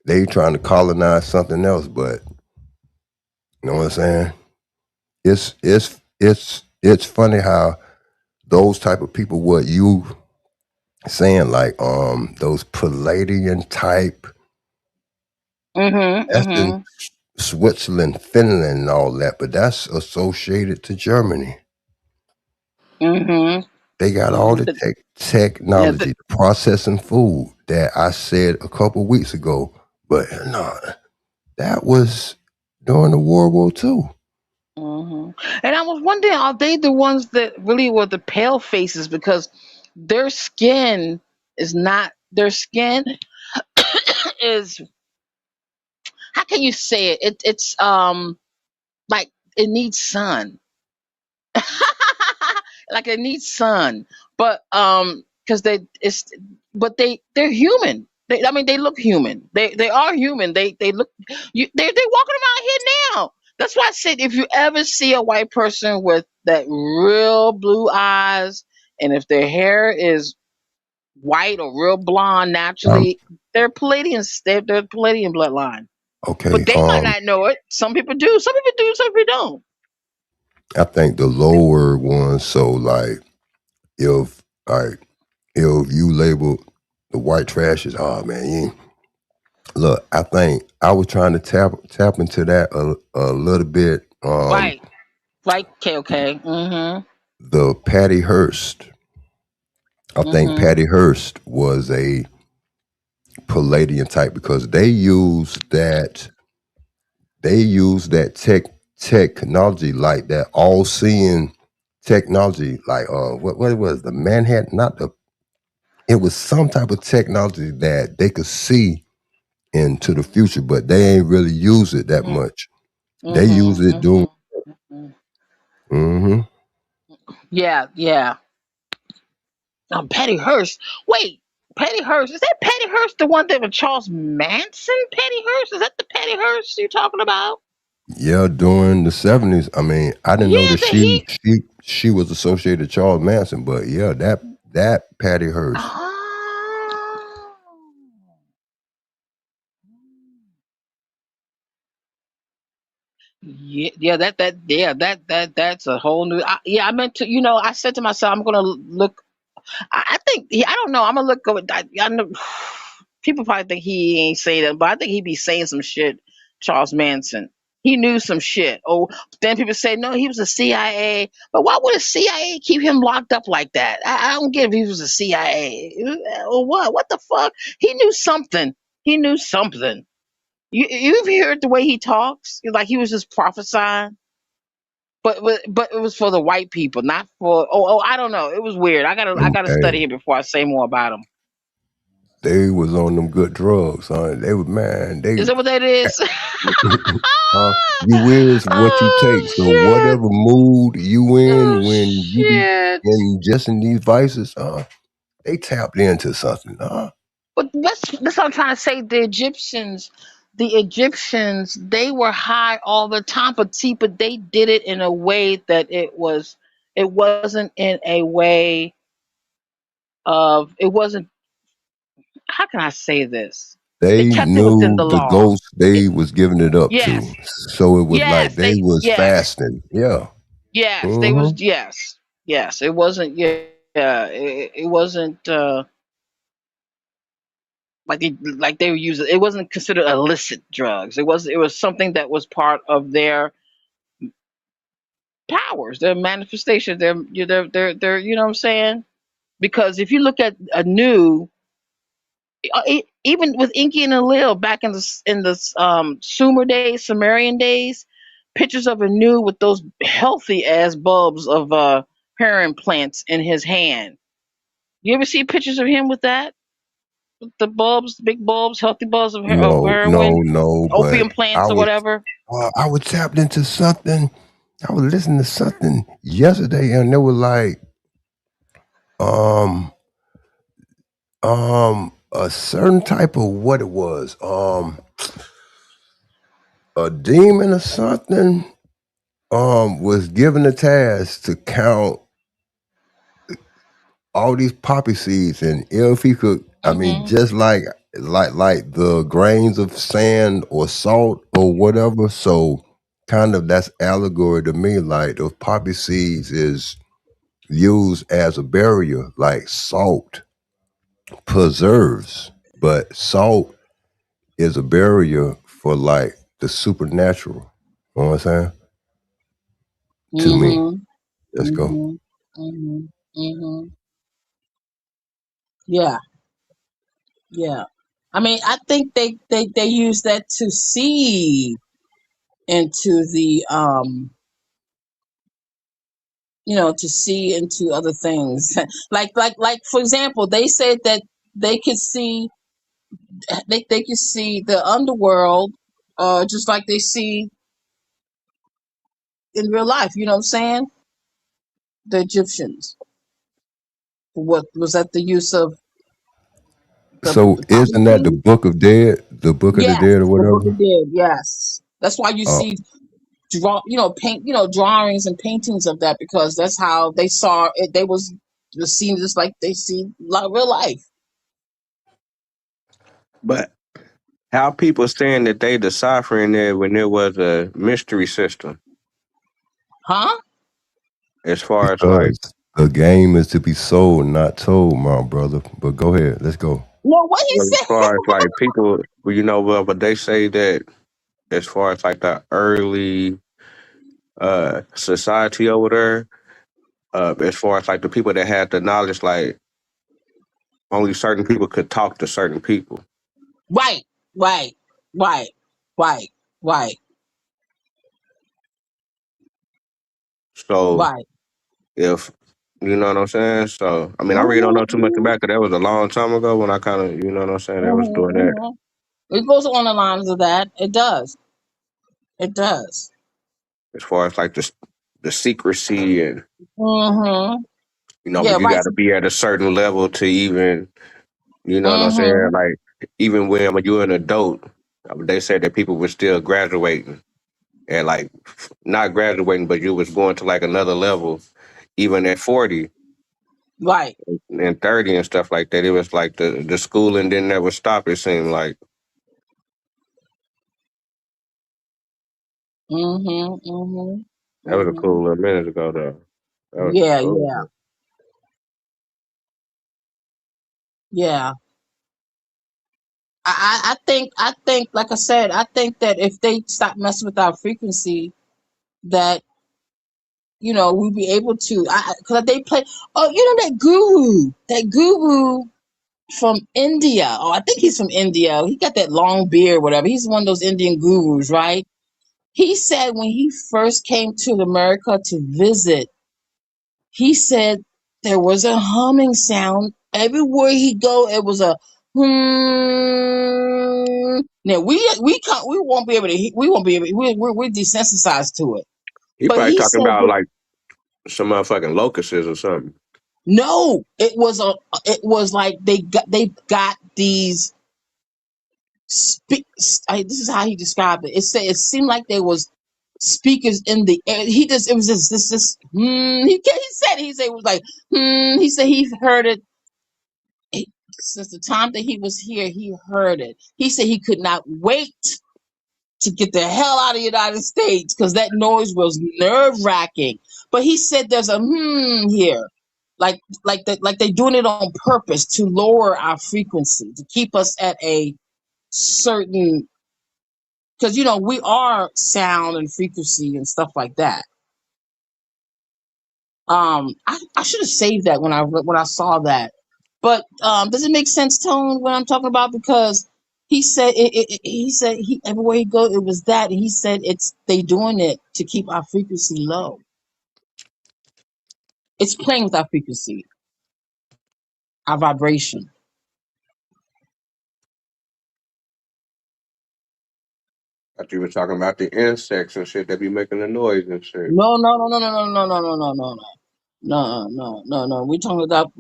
They trying to colonize something else, but you know what I'm saying? It's funny how those type of people, what you saying, like those Palladian type, Mhm. that's in Mhm. Switzerland, Finland, and all that, but that's associated to Germany. Mhm. They got all Mhm. the Yeah. technology, processing food that I said a couple weeks ago. But no, that was during the World War II. Hmm. And I was wondering, are they the ones that really were the pale faces? Because their skin is not, their skin is, how can you say it? It's like it needs sun. Like it needs sun. But because they're human. I mean, they look human. They are human. They look, they're walking around here now. That's why I said, if you ever see a white person with that real blue eyes, and if their hair is white or real blonde Um, naturally, they're Palladians. They're Palladian bloodline. okay, But they might not know it. Some people do. Some people do. Some people don't. I think the lower ones. So like, if like if you label the white trash as, oh man, look, I think I was trying to tap into that a little bit. Right. Right. Okay. Okay. Mm-hmm. The Patty Hearst. I think Mm-hmm. Patty Hearst was a Palladian type because they use that technology, like that all seeing technology, like what it was, the Manhattan, not the, it was some type of technology that they could see into the future, but they ain't really use it that much. They use Mm-hmm. it doing. Mm-hmm. Hmm. Yeah. Yeah. Patty Hearst. Wait. Patty Hearst. Is that Patty Hearst the one that was Charles Manson? Patty Hearst. Is that the Patty Hearst you're talking about? Yeah, during the 70s. I mean, I didn't know Yeah. that That she he. she she was associated with Charles Manson, but yeah, that Patty Hearst. Oh. Yeah, yeah, that's a whole new. Yeah, I meant to. I said to myself, I'm gonna look. I think I don't know. I'm gonna look over. I know people probably think he ain't saying that, but I think he be saying some shit. Charles Manson, he knew some shit. Oh, then people say no, he was a CIA. But why would a CIA keep him locked up like that? I don't get if he was a CIA or what. What the fuck? He knew something. He knew something. You've heard the way he talks, like he was just prophesying. But it was for the white people, not for. I don't know. It was weird. I gotta Hey, study him before I say more about him. they was on them good drugs, huh? They was, man, Is they that what that is? you is what you take. Oh So shit! whatever mood you in Oh when you be shit! ingesting these vices, they tapped into something, But that's what I'm trying to say. The Egyptians, they were high all the time, but they did it in a way that it wasn't in a way of, it wasn't. How can I say this? They They kept it within knew the the law. ghost they It, was giving it up to. yes, So it was like yes, they was yes, fasting. Yeah. they was, Hmm. yes. It wasn't, it wasn't like they were using. It wasn't considered illicit drugs. It was something that was part of their powers, their manifestation, their. You know what I'm saying? Because if you look at a new, even with Inky and Lil back in the Sumer days, Sumerian days, pictures of Anu with those healthy ass bulbs of heroin plants in his hand. You ever see pictures of him with that? With the bulbs, big bulbs, healthy bulbs of No, no, heroin, no. But opium plants or whatever. I was tapped into something. I was listening to something yesterday, and they were like, um, a certain type of what it was, a demon or something, was given a task to count all these poppy seeds, and if he could, I mean, Mhm. just like the grains of sand or salt or whatever. So kind of that's allegory to me. Like those poppy seeds is used as a barrier, like salt preserves, but salt is a barrier for like the supernatural. You know what I'm saying? To me, Mhm. let's go. Mhm. Mhm. Mhm. Yeah. Yeah. I mean, I think they use that to see into the to see into other things. Like for example, they said that they could see they could see the underworld just like they see in real life, you know what I'm saying? The Egyptians. What was that the use of So the isn't that the prophecy? Book of Dead, the Book of the Yes, Dead or the Book whatever? of Dead, yes. That's why you Uh, see paint, drawings and paintings of that because that's how they saw it. They was seen just like they see real life. But how people saying that they deciphering it when there was a mystery system, Huh? as far as like, because the game is to be sold, not told, my brother. But go ahead, let's go. No, what he well, as said. far as like people, well, well, but they say that as far as like the early society over there, as far as like the people that had the knowledge, like only certain people could talk to certain people. Right, right, right, right, right, So right. if you know what I'm saying, so I mean, I really don't Mm-hmm, know too much mm-hmm, about it. That was a long time ago when I kind of, you know what I'm saying, I was doing mm-hmm, that hmm. It goes on the lines of that. It does. It does. as far as like the secrecy and Mm-hmm. but Yeah, you right. got to be at a certain level to even, you know what I'm saying, Mm-hmm. like even when you're an adult, they said that people were still graduating and like not graduating, but you was going to like another level, even at 40 Right. and 30 and stuff like that. It was like the schooling didn't ever stop. It seemed like Mm-hmm. Mm-hmm. that was a Mm-hmm. cool little minute ago, though. That was Yeah, cool. yeah, yeah. I think like I said, I think that if they stop messing with our frequency, that we'd be able to. Because they play. Oh, that guru from India. Oh, I think he's from India. He got that long beard, whatever. He's one of those Indian gurus, right? He said when he first came to America to visit, he said there was a humming sound everywhere he go. It was a hmm. Now we can't, we won't be able to we won't be able we're desensitized to it. He But probably he talking said about that like some motherfucking locusts or something. no, it was like they got these this is how he described it. It seemed like there was speakers in the air. It was this he said it was like he said he heard it since the time that he was here. He heard it. He said he could not wait to get the hell out of the United States because that noise was nerve wracking. But he said there's a here, like they're doing it on purpose to lower our frequency to keep us at a certain because we are sound and frequency and stuff like that. I should have saved that when I saw that, but does it make sense, Tone, what I'm talking about? Because he said he said everywhere he go it was that, and he said it's they doing it to keep our frequency low. It's playing with our frequency, our vibration. I thought you were talking about the insects and shit that be making the noise and shit. No, no, no, no, no, no, no, no, no, no, no, no. We're talking about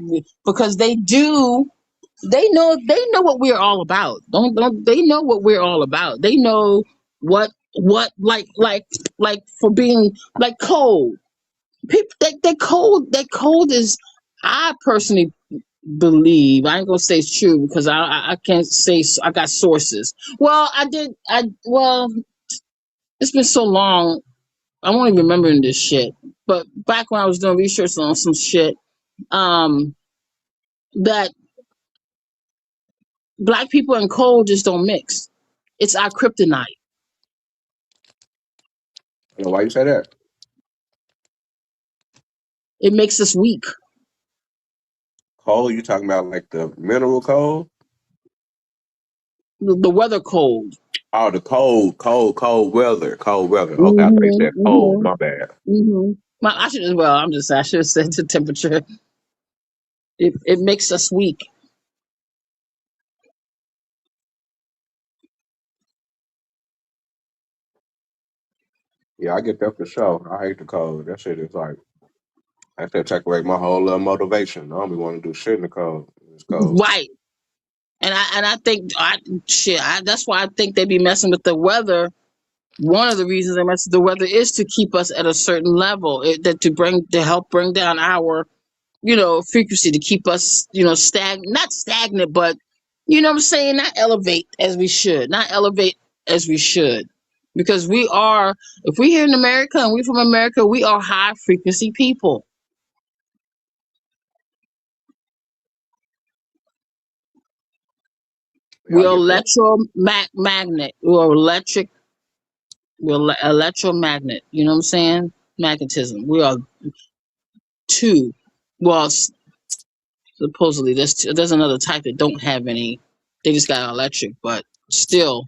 because they know what we're all about. Don't they know what we're all about? They know what like for being like cold. People that cold is I personally believe I ain't gonna say it's true because I can't say I got sources. Well, it's been so long I won't even remember this shit. But back when I was doing research on some shit, um, that black people and coal just don't mix. It's our kryptonite. You know why you say that? It makes us weak. Coal? You talking about like the mineral coal? The weather cold. Oh, the cold weather. Cold weather. Okay, I thought you said Mm-hmm. cold. Mm-hmm. My bad. Mm-hmm. I should as well. I should have said the temperature. It makes us weak. Yeah, I get that for sure. I hate the cold. That shit is like, that shit take away my whole motivation. I don't be want to do shit in the cold. It's cold. Right. And I think that's why I think they be messing with the weather. One of the reasons they mess with the weather is to keep us at a certain level, that to help bring down our frequency, to keep us not stagnant, but what I'm saying, not elevate as we should, because we are, if we here in America and we from America, we are high frequency people. Yeah, We I are get that. electromagnet. We're electromagnet. You know what I'm saying? Magnetism. We are two. Well, supposedly there's another type that don't have any. They just got electric, but still,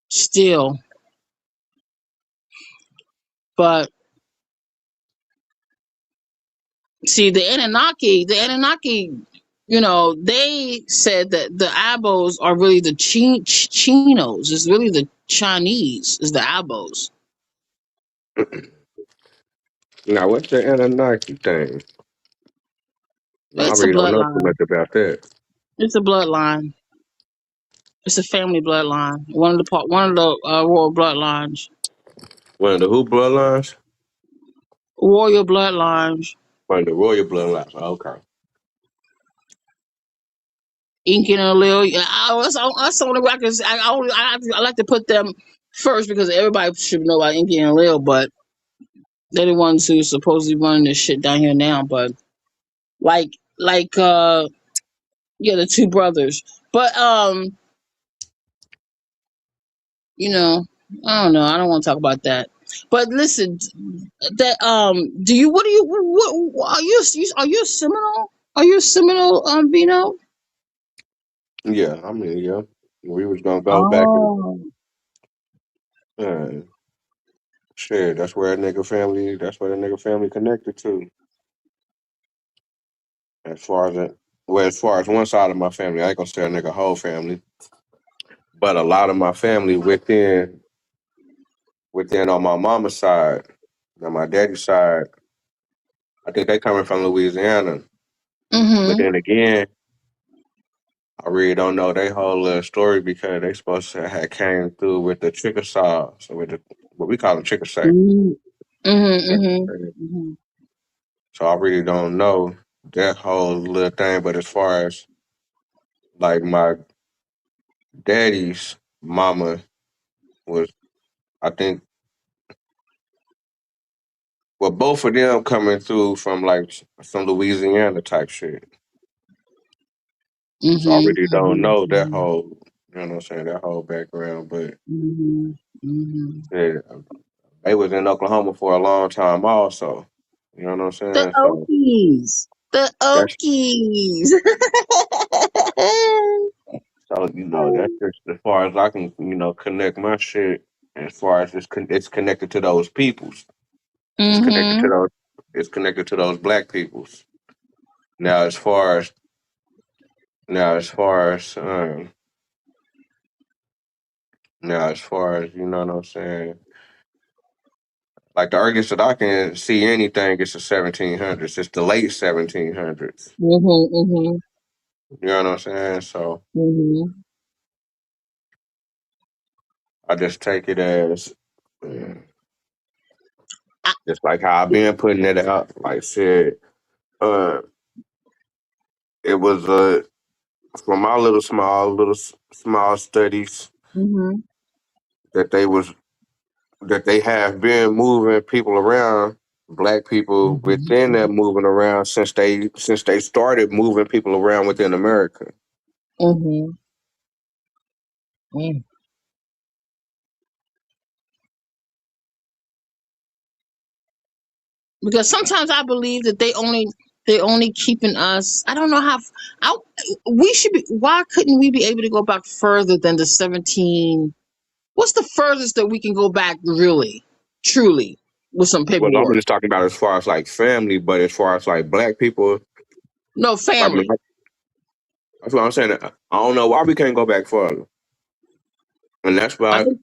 still. But see, the Anunnaki, they said that the Abos are really the Chinos. It's really the Chinese. Is the Abos. Now, what's the Anunnaki thing? I It's a really don't know too bloodline. much about that. It's a bloodline. It's a family bloodline. One of the royal bloodlines. One of the who bloodlines? Royal bloodlines. One of the royal bloodlines. Okay. Incan and Lil. Yeah, that's the only way I like to put them first, because everybody should know about Incan and Lil, but they're the ones who supposedly running this shit down here now. But like like yeah, the two brothers. But you know, I don't know. I don't want to talk about that. But listen, that do you? What do you? What are you a Seminole? Are you a Seminole, Vino? Yeah, I mean, yeah. We was gonna go back and Oh. uh, shit. That's where a nigga family. That's where the nigga family connected to. As far as it, well, as far as one side of my family, I ain't gonna say a nigga whole family, but a lot of my family within on my mama's side, on my daddy's side, I think they coming from Louisiana. But Mhm. then again, I really don't know their whole story because they supposed to have came through with the Chickasaw, so with the what we call them Chickasaw. Mhm. Mhm. Mhm. So I really don't know that whole little thing. But as far as like my daddy's mama was, I think, well, both of them coming through from like some Louisiana type shit. So I Mhm. really don't Mhm. know that Mhm. whole, you know what I'm saying, that whole background. But Mhm. Mhm. yeah, they was in Oklahoma for a long time also. You know what I'm The saying? So Okies. The that's Okies. so that's just as far as I can connect my shit. As far as it's connected to those peoples. It's connected to Mhm. those. It's connected to those black peoples. Now, as far as as far as as far as you know what I'm saying, like the earliest that I can see anything is the 1700s. It's the late 1700s. Mhm. Mhm. You know what I'm saying? So Mhm. I just take it as I- just like how I've been putting it out. Like shit, uh, it was from my small studies Mhm. that they have been moving people around, black people within that Mhm. moving around since they started moving people around within America. Mhm. Mhm. because sometimes I believe that they only keeping us. I don't know how. I, we should be. Why couldn't we be able to go back further than the 17? What's the furthest that we can go back, really, truly, with some Well, I'm paperwork? just talking about as far as like family, but as far as like black people, No I mean, family. that's what I'm saying. I don't know why we can't go back further, and that's I why, think.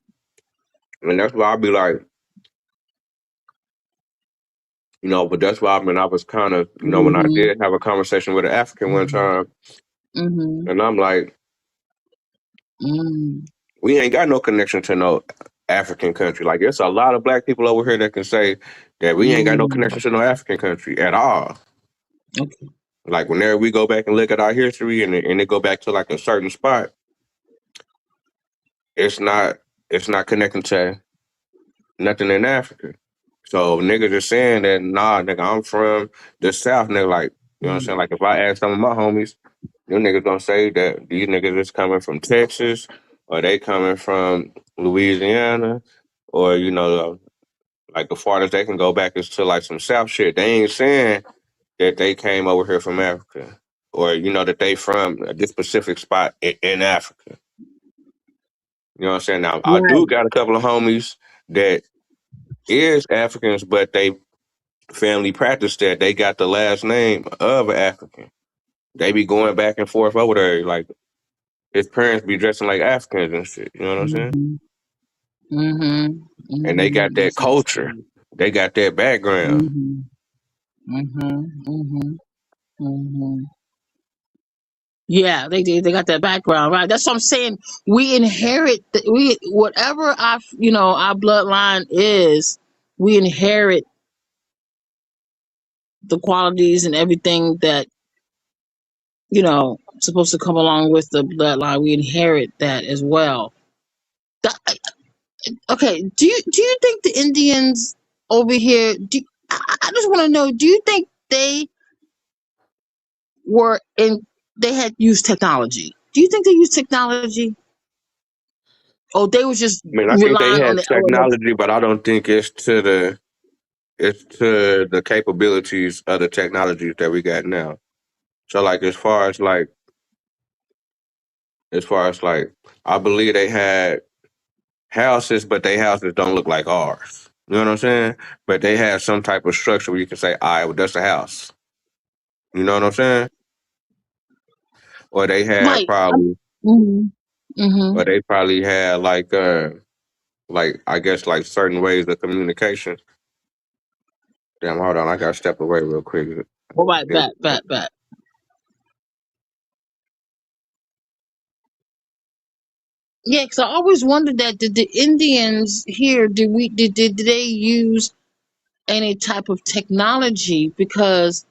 and that's why I'll be like, but that's why I mean, I was kind of, when I Mhm. did have a conversation with an African one Mhm. time, Mhm. and I'm like, Mhm. we ain't got no connection to no African country. Like, there's a lot of black people over here that can say that we ain't got no Mhm. connection to no African country at all. Okay. Like, whenever we go back and look at our history and it go back to like a certain spot, it's not it's not connecting to nothing in Africa. So niggas are saying that, nah, nigga, I'm from the South, nigga. Like, you know what I'm saying? Mhm. Like, if I ask some of my homies, them niggas gonna say that these niggas is coming from Texas, or they coming from Louisiana, or like the farthest they can go back is to like some South shit. They ain't saying that they came over here from Africa, or that they from this specific spot in Africa. You know what I'm saying? Now I do Right. got a couple of homies that is Africans, but they family practice that they got the last name of an African. They be going back and forth over there. Like his parents be dressing like Africans and shit. You know what I'm saying? Mhm. Mhm. And they got Mhm. that That's what's culture. good. They got that background. Mhm. Mhm. Mhm. Mhm. Yeah, they did. They got that background, right? That's what I'm saying. We inherit. We whatever our bloodline is, we inherit the qualities and everything that supposed to come along with the bloodline. We inherit that as well. That- okay. Do you think the Indians over here? I just want to know. Do you think were in? they had used technology? Do you think they used technology? Or they was just I mean, I think they relying on had the elements? technology, but I don't think it's to the capabilities of the technologies that we got now. So like as far as like I believe they had houses, but they houses don't look like ours. You know what I'm saying? But they have some type of structure where you can say, all right, well, that's a house. You know what I'm saying? Or they had Right. probably Mhm. Mhm. or they probably had like I guess like certain ways of communication. Damn, hold on, I gotta step away real quick. All right. Back. Yeah, because I always wondered that did the Indians here did they use any type of technology because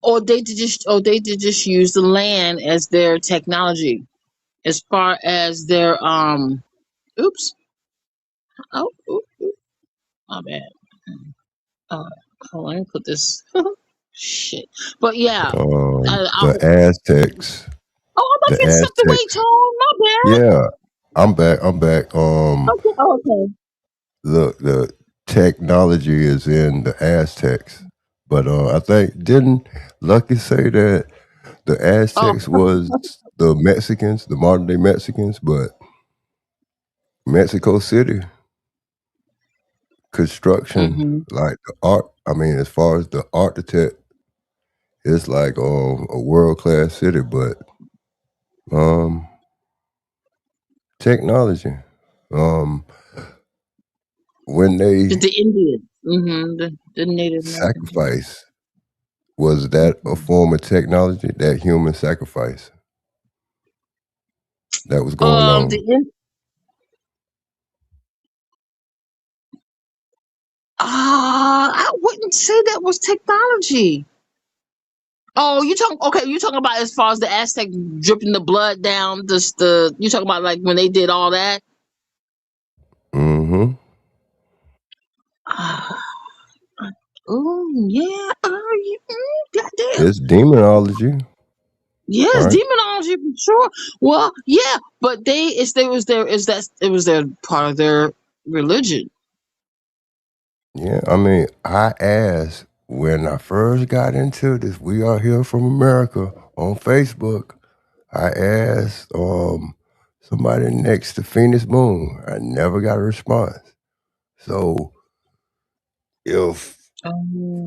or they did just use the land as their technology as far as their oops my bad. uh Hold on, let me put this shit. But yeah, The Aztecs. oh, I The thought you stepped away, Aztecs. Tone. My bad. Yeah, I'm back. I'm back. Okay. Oh, okay. Look, the technology is in the Aztecs, but I think didn't Lucky say that the Oh. Aztecs was the Mexicans, the modern day Mexicans, but Mexico City construction, Mm-hmm. like the art. I mean, as far as the architect, it's like a world class city, but um, technology. Um, when The, they the Indians. Mm-hmm. The Native Americans. sacrifice, was that a form of technology? That human sacrifice that was going The on. I wouldn't say that was technology. Oh, you talking about as far as the Aztec dripping the blood down, you talking about like when they did all that? Hmm. Oh yeah, goddamn. It's demonology, Yes, right? demonology for sure. Well, yeah, but it was their part of their religion. Yeah, I mean, I asked when I first got into this. We Are Here from America on Facebook. I asked somebody next to Phoenix Moon. I never got a response. So if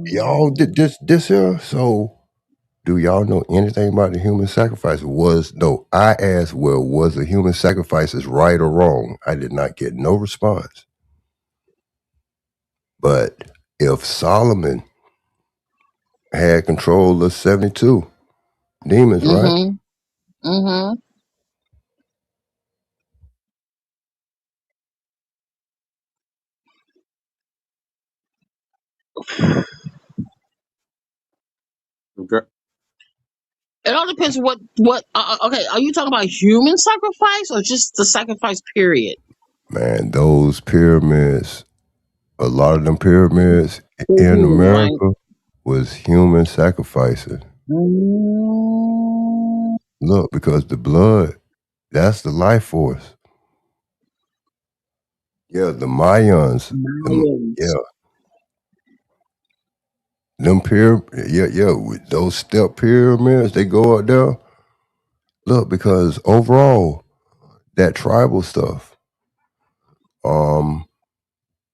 y'all did this here, so do y'all know anything about the human sacrifice? I asked, well, was the human sacrifices right or wrong? I did not get no response. But if Solomon had control of 72 demons, right? Mm-hmm. Mm-hmm. Okay. It all depends what. Okay, are you talking about human sacrifice or just the sacrifice period? Man, those pyramids, a lot of them pyramids They're in human, right? America was human sacrificing. Mm, Look, because the blood, that's the life force. Yeah, the Mayans, Mayans. yeah, them with those step pyramids, they go up there. Look, because overall, that tribal stuff, um,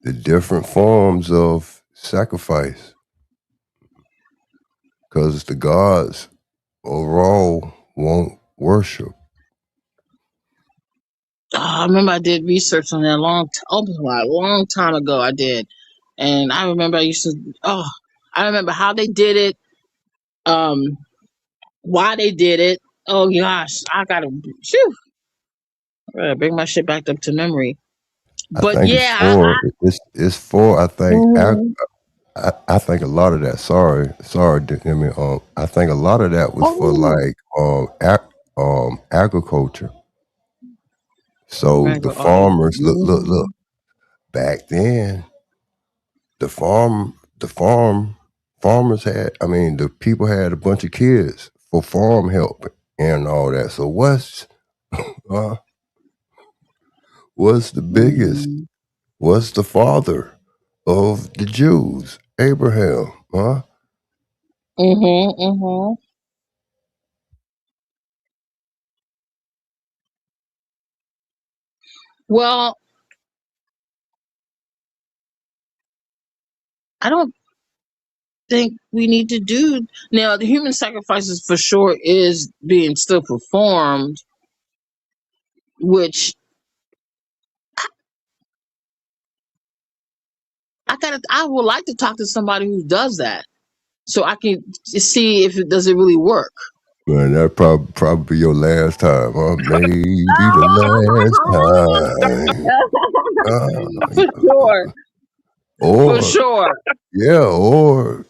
the different forms of sacrifice, because the gods overall won't worship. I remember I did research on that a long time ago. I did, and I remember I used to. Oh, I remember how they did it. Um, why they did it. Oh gosh, phew, I gotta bring my shit back up to memory. I But think it's yeah, for it's for I think mhm. I think a lot of that. Sorry, I mean, I think a lot of that was for Oh, like agriculture. So the farmers look mhm. back then. The farmers had. I mean, the people had a bunch of kids for farm help and all that. So uh, what's the biggest? Mhm. What's the father of the Jews? Abraham, huh? Mhm. Mhm. Well, I don't think we need to do now. The human sacrifices for sure is being still performed, which I would like to talk to somebody who does that so I can see if it does it really work. Man, that probably your last time, huh? Maybe the last time. For sure. For Or sure. yeah, or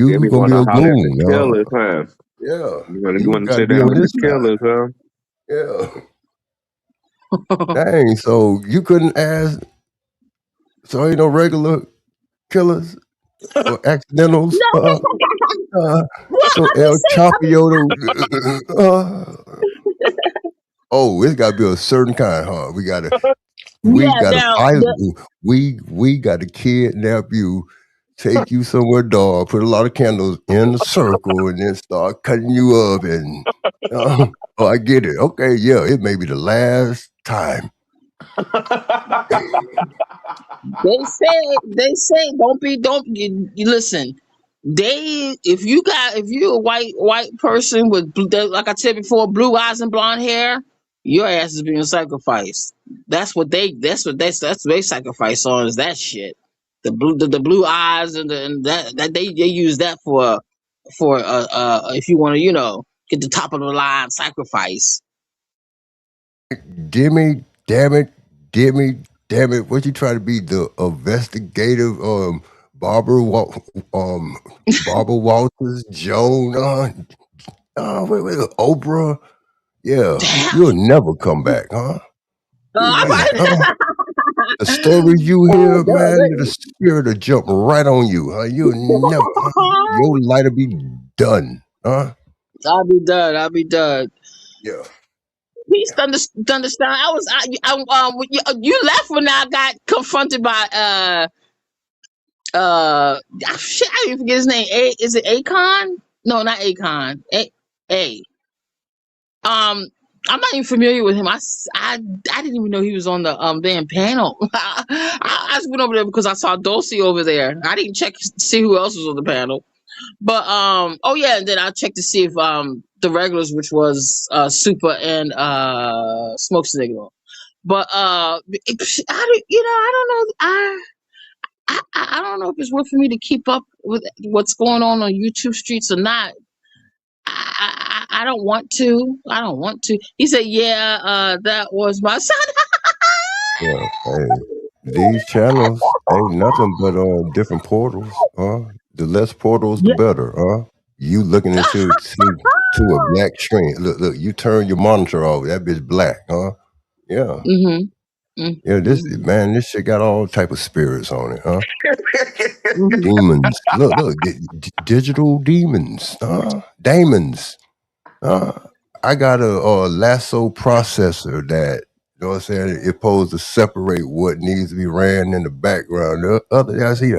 Yeah, you be gonna want be to a holler at the goon, huh? killers, huh? Yeah, You you want to got to sit be down on with the this side. killers, huh? Yeah, dang. So you couldn't ask. So ain't no regular killers or accidentals. Uh, Well, so I'm El just saying. Chapo. Oh, it's got to be a certain kind, huh? We Yeah. got to Now, find we got to kidnap you, take you somewhere dark, put a lot of candles in a circle, and then start cutting you up. And oh, I get it. Okay, yeah, it may be the last time. they say don't you listen. If you're a white person with like I said before, blue eyes and blonde hair, your ass is being sacrificed. That's what they sacrifice on is that shit. The blue eyes and that they use that for if you want to get the top of the line sacrifice. Dimmy, damn it, Dimmy, damn it. What you try to be the investigative Barbara um Barbara Walters, Joan, wait, Oprah. Yeah, Damn. you'll never come back, huh? I'm The stories you oh, hear, man, the spirit will jump right on you, huh? You'll never, huh? Your light'll be done, huh? I'll be done. I'll be done. Yeah. Please understand. You left when I got confronted by Shit, I even forget his name. Is it Akon? No, not Akon. A. I'm not even familiar with him. I didn't even know he was on the damn panel. I just went over there because I saw Dulcie over there. I didn't check to see who else was on the panel. But oh yeah, and then I checked to see if the regulars, which was Super and Smoke Signal. But I don't know. I don't know if it's worth for me to keep up with what's going on YouTube streets or not. I don't want to. I don't want to. He said, "Yeah, that was my son." Yeah. Hey, these channels ain't nothing but different portals, huh? The less portals, the Yeah. better, huh? You looking into to a black screen. Look, you turn your monitor off, that bitch black, huh? Yeah. Mhm. Yeah, Mhm. this shit got all type of spirits on it, huh? Mhm. Demons. Look, digital demons, demons. Uh, I got a lasso processor that, you know what I'm saying, it's supposed to separate what needs to be ran in the background. The other day I see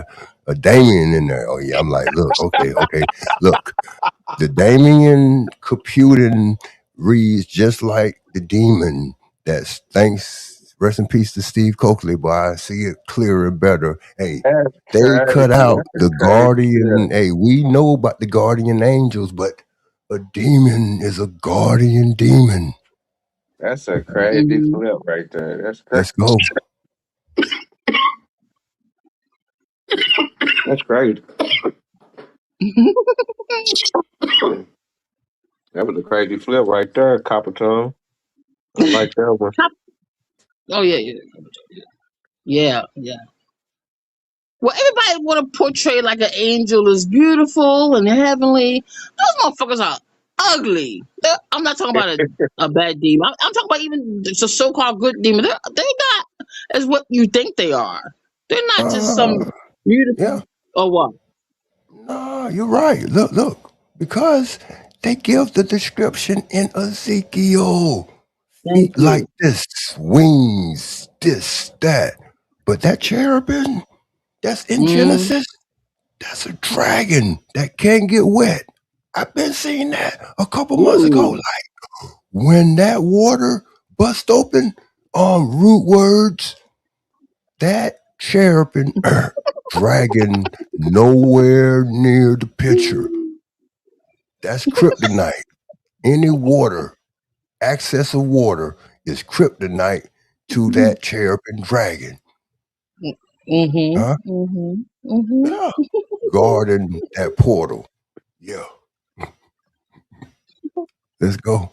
a Damien in there. Oh yeah, I'm like, look, okay, look. The Damien computing reads just like the demon. That's thanks, rest in peace to Steve Coakley, but I see it clearer and better. Hey, That's they crazy. cut out That's a the crazy flip. guardian. Hey, we know about the guardian angels, but a demon is a guardian demon. That's a crazy Mhm. flip right there. That's Let's crazy. go. That's crazy. That was a crazy flip right there, Copper Tone. I like that one. Oh yeah, yeah, yeah, yeah. Well, everybody want to portray like an angel is beautiful and heavenly. Those motherfuckers are ugly. I'm not talking about a bad demon. I'm talking about even the so-called good demon. They're not as what you think they are. They're not just some beautiful Yeah. or what. No, you're right. Look, because they give the description in Ezekiel. Thank Feet like you. this, wings, this, that. But that cherubim that's in Mm. Genesis, that's a dragon that can't get wet. I've been seeing that a couple months ago. Ooh. Like when that water bust open on root words, that cherubim dragon nowhere near the picture. That's kryptonite. Any water, access of water is kryptonite to that cherubim dragon. Mhm. Huh? Mhm. Mhm. Yeah. Guarding that portal. Yeah. Let's go.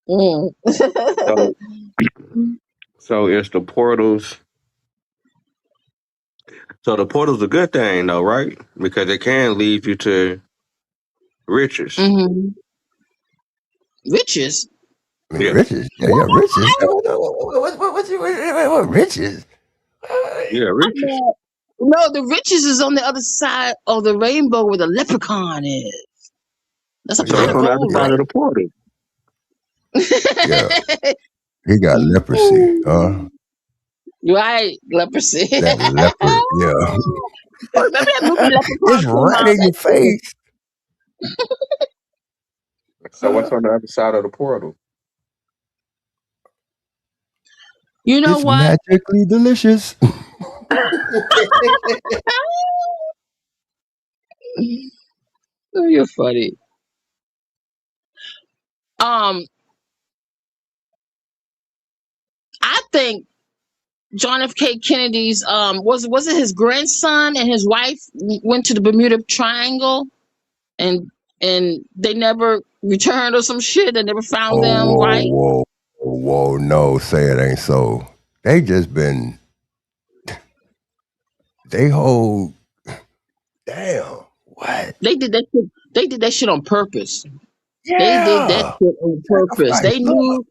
Mm. So, so it's the portals. So the portal's a good thing, though, right? Because it can lead you to riches. Mhm. Riches. I mean, Yeah, riches. Yeah, riches. What riches? yeah, riches. No, the riches is on the other side of the rainbow where the leprechaun is. That's a So pot it's of Yeah, on the other gold, side yeah, of right? the portal. yeah. He got leprosy. Right, leprosy. That leper. Yeah. Remember that movie Leprechaun It's came right out? in your face. So what's on the other side of the portal? You know It's what? magically delicious. Oh, you're funny. Um, I think John F. K. Kennedy's was it his grandson and his wife went to the Bermuda Triangle and they never returned or some shit. They never found Oh, them, right? whoa. No, say it ain't so. They just been, they hold, damn, what? They did that shit. They did that shit on purpose. They did that Yeah. shit on purpose. Sacrifice. They Look, knew.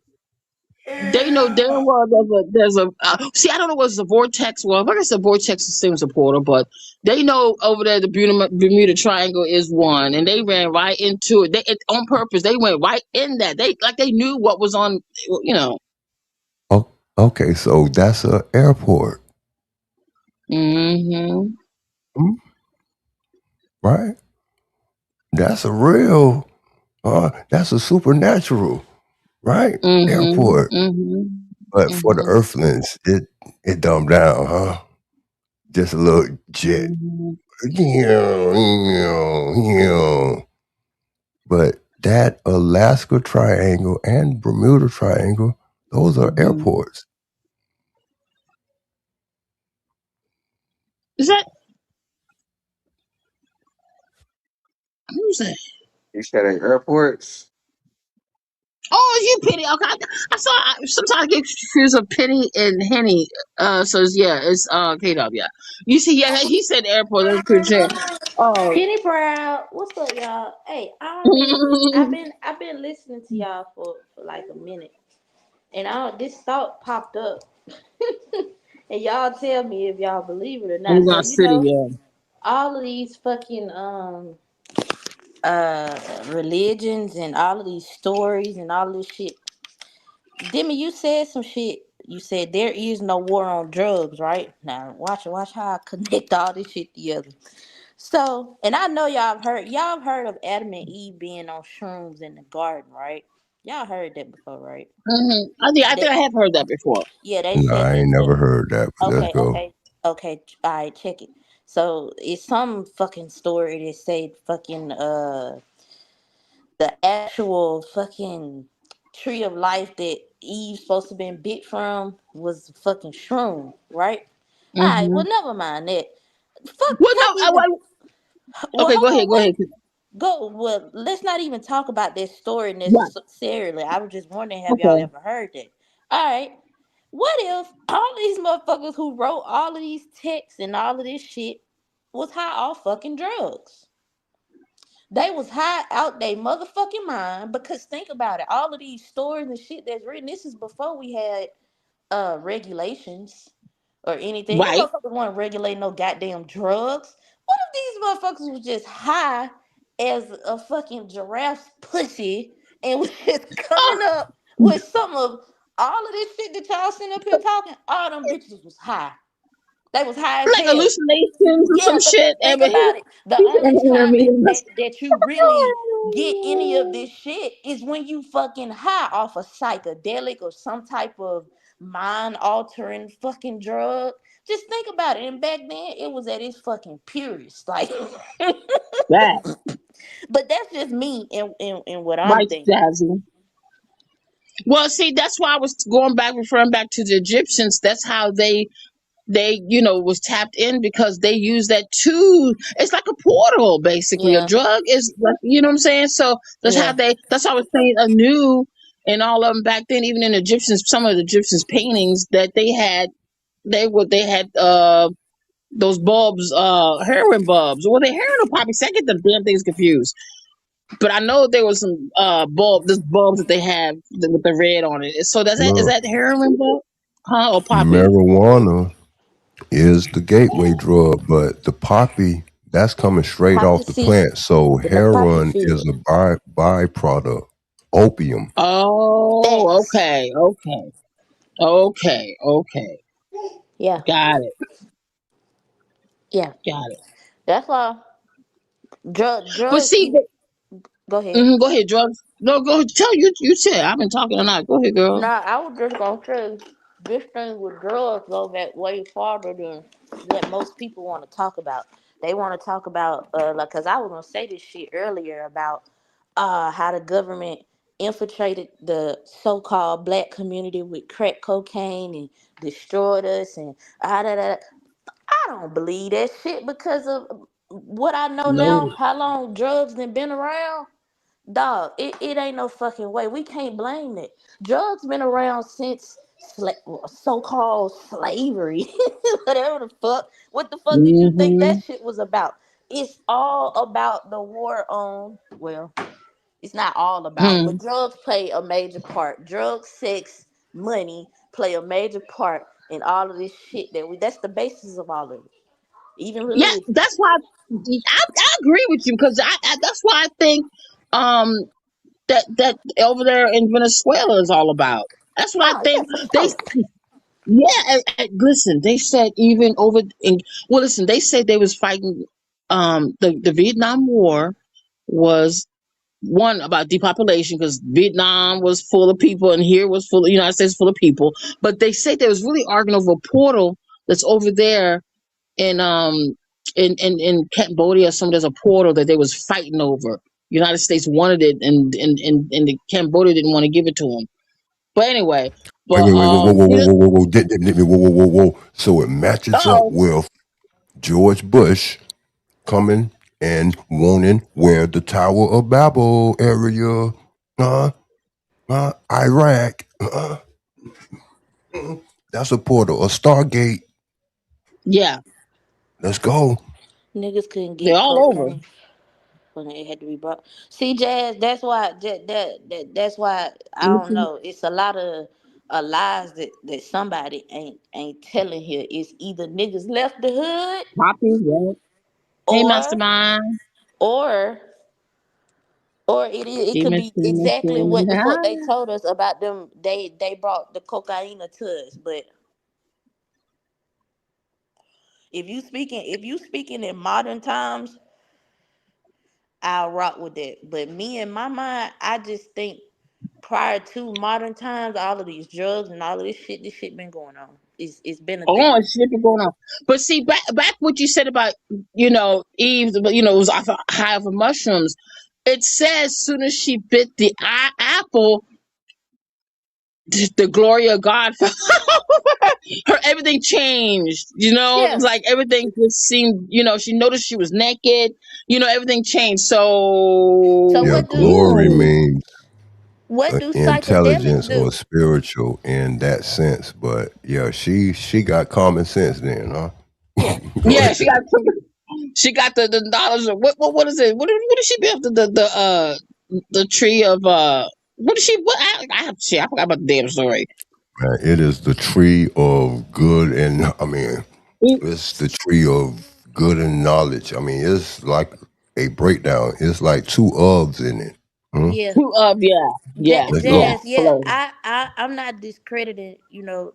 They know damn well there's a see. I don't know what's a vortex. Well, I guess the vortex seems a portal, but they know over there the Bermuda Triangle is one, and they ran right into it. On purpose. They went right in that. They knew what was on. You know. Oh, okay, so that's a airport, Mm-hmm. hmm, right? That's a real, that's a supernatural, right? Mm-hmm. Airport. Mm-hmm. But for the Mm-hmm. Earthlings, it dumbed down, huh? Just a little jet. Mm-hmm. But that Alaska Triangle and Bermuda Triangle, those are Mm-hmm. airports. Is that who's that? You said at airports. Oh, you Penny. Okay, I saw. Sometimes I get confused of Penny and Henny. So it's K Dub. Yeah, you see. Yeah, he said airport. That's pretty sure. Oh. Penny Proud, what's up, y'all? Hey, I don't even. I've been listening to y'all for like a minute, and this thought popped up, and y'all tell me if y'all believe it or not. So Amazon City. Yeah. all of these fucking religions and all of these stories and all this shit. Demi, you said some shit. You said there is no war on drugs, right? Now watch how I connect all this shit together. So, and I know y'all have heard of Adam and Eve being on shrooms in the garden, right? Y'all heard that before, right? I That think I have heard that before. Yeah, they No, said I that. ain't never heard that. But let's Okay, go. okay, okay. All right, check it. So it's some fucking story that said fucking the actual fucking tree of life that Eve's supposed to been bit from was fucking shroom, right? All right, Mm-hmm. well never mind that. Fuck, Well, not no. even. Well, Okay, go hold on, ahead. Go wait. ahead. Go. Well, let's not even talk about that story Right. necessarily. I was just wondering, have y'all Okay. ever heard that? All right. What if all these motherfuckers who wrote all of these texts and all of this shit was high off fucking drugs? They was high out they motherfucking mind because think about it. All of these stories and shit that's written, this is before we had regulations or anything. You Right. motherfuckers want to regulate no goddamn drugs. What if these motherfuckers was just high as a fucking giraffe's pussy and was just coming up with some of all of this shit that y'all sitting up here talking? All them bitches was high. They was high as Like hell. hallucinations or some Yeah, because shit. think And he, about it. The he only said, time that, me. that that you really get any of this shit is when you fucking high off a psychedelic or some type of mind altering fucking drug. Just think about it. And back then it was at its fucking purest. Like That but that's just me and what I'm right, thinking. Jazzy. Well, see, that's why I was going back, referring back to the Egyptians. That's how they was tapped in because they use that too. It's like a portal, basically. A Yeah, drug is like, you know what I'm saying. So yeah. that's how I was saying anew. And all of them back then, even in Egyptians, some of the Egyptians paintings that they had those bulbs, heroin bulbs. Were they heroin or poppy? I get the damn things confused. But I know there was some this bulbs that they have with the red on it. So is Look, that heroin bulb? Huh? Or poppy? marijuana is the gateway drug, but the poppy, that's coming straight Poppy off the seed. plant. So The poppy heroin seed. is a byproduct. Opium. Oh, Facts. okay, okay. Okay, okay. Yeah, Got it. yeah. Got it. That's why But drugs see, even go ahead. go ahead, drugs. No, go tell you said I've been talking or not. Go ahead, girl. Nah, I was just gonna say this thing with drugs go back way farther than what most people want to talk about. They want to talk about like, cause I was gonna say this shit earlier about how the government infiltrated the so-called black community with crack cocaine and destroyed us and da, da. I don't believe that shit because of what I know now. No. How long drugs been around? Dog, it ain't no fucking way. We can't blame it. Drugs been around since so-called slavery. Whatever the fuck. What the fuck did you think Mm-hmm. that shit was about? It's all about the war on, well, it's not all about, Hmm. but drugs play a major part. Drugs, sex, money play a major part in all of this shit that we. That's the basis of all of it, even Yeah, religion. that's why I agree with you because that's why I think um that over there in Venezuela is all about. That's what I Oh yeah, think. for They sure. yeah, listen. They said even over in well, listen. They said they was fighting the Vietnam War was one about depopulation because Vietnam was full of people and here was full of United States full of people. But they said they was really arguing over a portal that's over there in in Cambodia. There's a portal that they was fighting over. United States wanted it, and the Cambodia didn't want to give it to them. But anyway, Wait, but wait, wait, whoa, whoa, whoa, you whoa, know, whoa, whoa, whoa, whoa, whoa, whoa, whoa. So it matches up oh with George Bush coming and wanting where the Tower of Babel area, Iraq, that's a portal, a Stargate. yeah, Let's go. Niggas couldn't they're get all over. cocaine when it had to be brought. See, Jazz, that's why that's why I don't know. It's a lot of lies that somebody ain't telling here. It's either niggas left the hood Poppy, yeah. Hey, or Mastermind. or it Hey, could be Mr. exactly what the fuck they Mr. told us about them. They brought the cocaine to us. But if you speaking in modern times, I'll rock with that. But me in my mind, I just think prior to modern times, all of these drugs and all of this shit been going on. It's been a thing. Oh, shit been going on. But see, back what you said about Eve, it was off a high of mushrooms. It says soon as she bit the apple, the glory of God, her everything changed. Yeah. Like everything just seemed. She noticed she was naked. Everything changed. So So Yeah, what do glory yeah, means psychedelics intelligence or do? spiritual in that sense. But yeah, she got common sense then, huh? Yeah. Go yeah, ahead. she got the knowledge of what is it? What did she build the tree of what did she what I have shit, I forgot about the damn story. Man, it is the tree of good and I mean, Mm, it's the tree of good and knowledge. I mean, it's like a breakdown. It's like two ofs in it. Hmm? Yeah. Two of yeah, Let's yeah. go. Jazz, yeah, Flow. I'm not discrediting,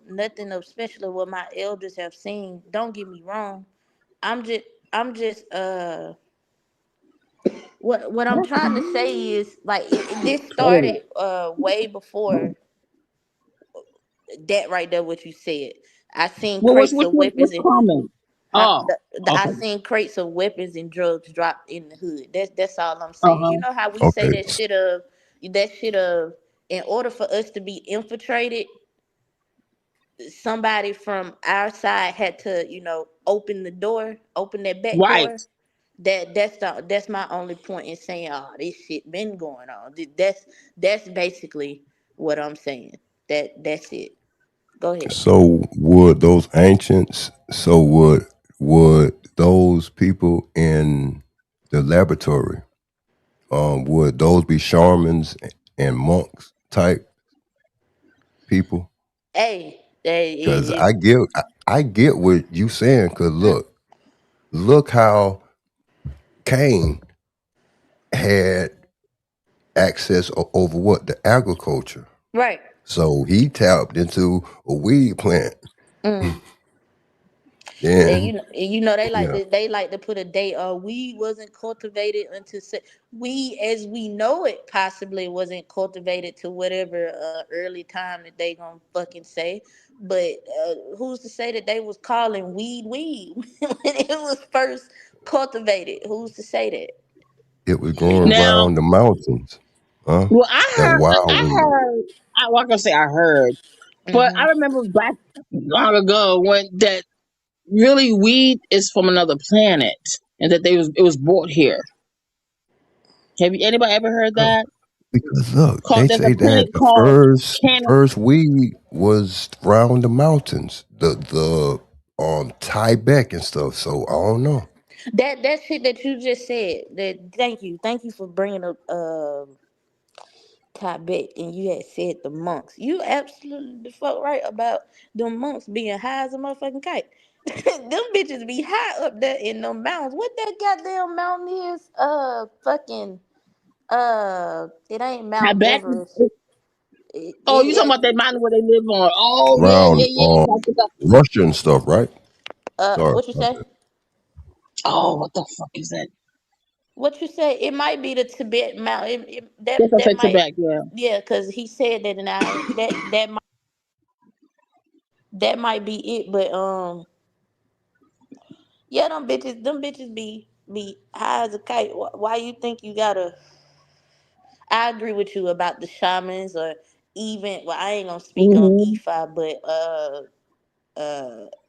nothing of especially what my elders have seen. Don't get me wrong. I'm just I'm just what I'm trying to say is like this Wait. started way before that right there what you said. I seen Well, crates of weapons what's and common? huh, Oh, I okay. seen crates of weapons and drugs dropped in the hood. That's all I'm Uh saying. You huh. know how we say Okay. that shit of in order for us to be infiltrated, somebody from our side had to, open the door, open that back Right. door. That's my only point in saying, oh, this shit been going on. That's basically what I'm saying. That's it. Go ahead. So would those ancients, so would those people in the laboratory, would those be shamans and monks type people? Hey, Because I get what you saying. Because look how Cain had access over what the agriculture. right. So he tapped into a weed plant. Mm. And Then yeah, they like to put a date. We wasn't cultivated until we as we know it possibly wasn't cultivated to whatever early time that they gonna fucking say. But who's to say that they was calling weed when it was first cultivated? Who's to say that? it was growing Now, around the mountains, huh? well, That I wild weed. heard. I'm not gonna say I heard, but Hmm. I remember back long ago when that really weed is from another planet, and that it was brought here. Have you anybody ever heard Huh. that? Because look, Called they there's a say planet that the called Canada. first weed was around the mountains, the Tibet and stuff. So I don't know. That shit that you just said. Thank you for bringing up. Tibet, and you had said the monks. You absolutely the fuck right about them monks being high as a motherfucking kite. Them bitches be high up there in them mountains. What that goddamn mountain is? Fucking it ain't I Mount bet. Everest. It, Oh, you talking it, about that mountain where they live on? Oh, yeah, Around yeah, yeah. Russia and stuff, right? Sorry. what you say? Oh, what the fuck is that? What you say? It might be the Tibet mountain. Yes, I That said might, Tibet. Yeah. yeah, because he said that, and that might be it. But yeah, them bitches be high as a kite. Why you think you gotta? I agree with you about the shamans, or even, well, I ain't gonna speak on Mhm. Ifa, but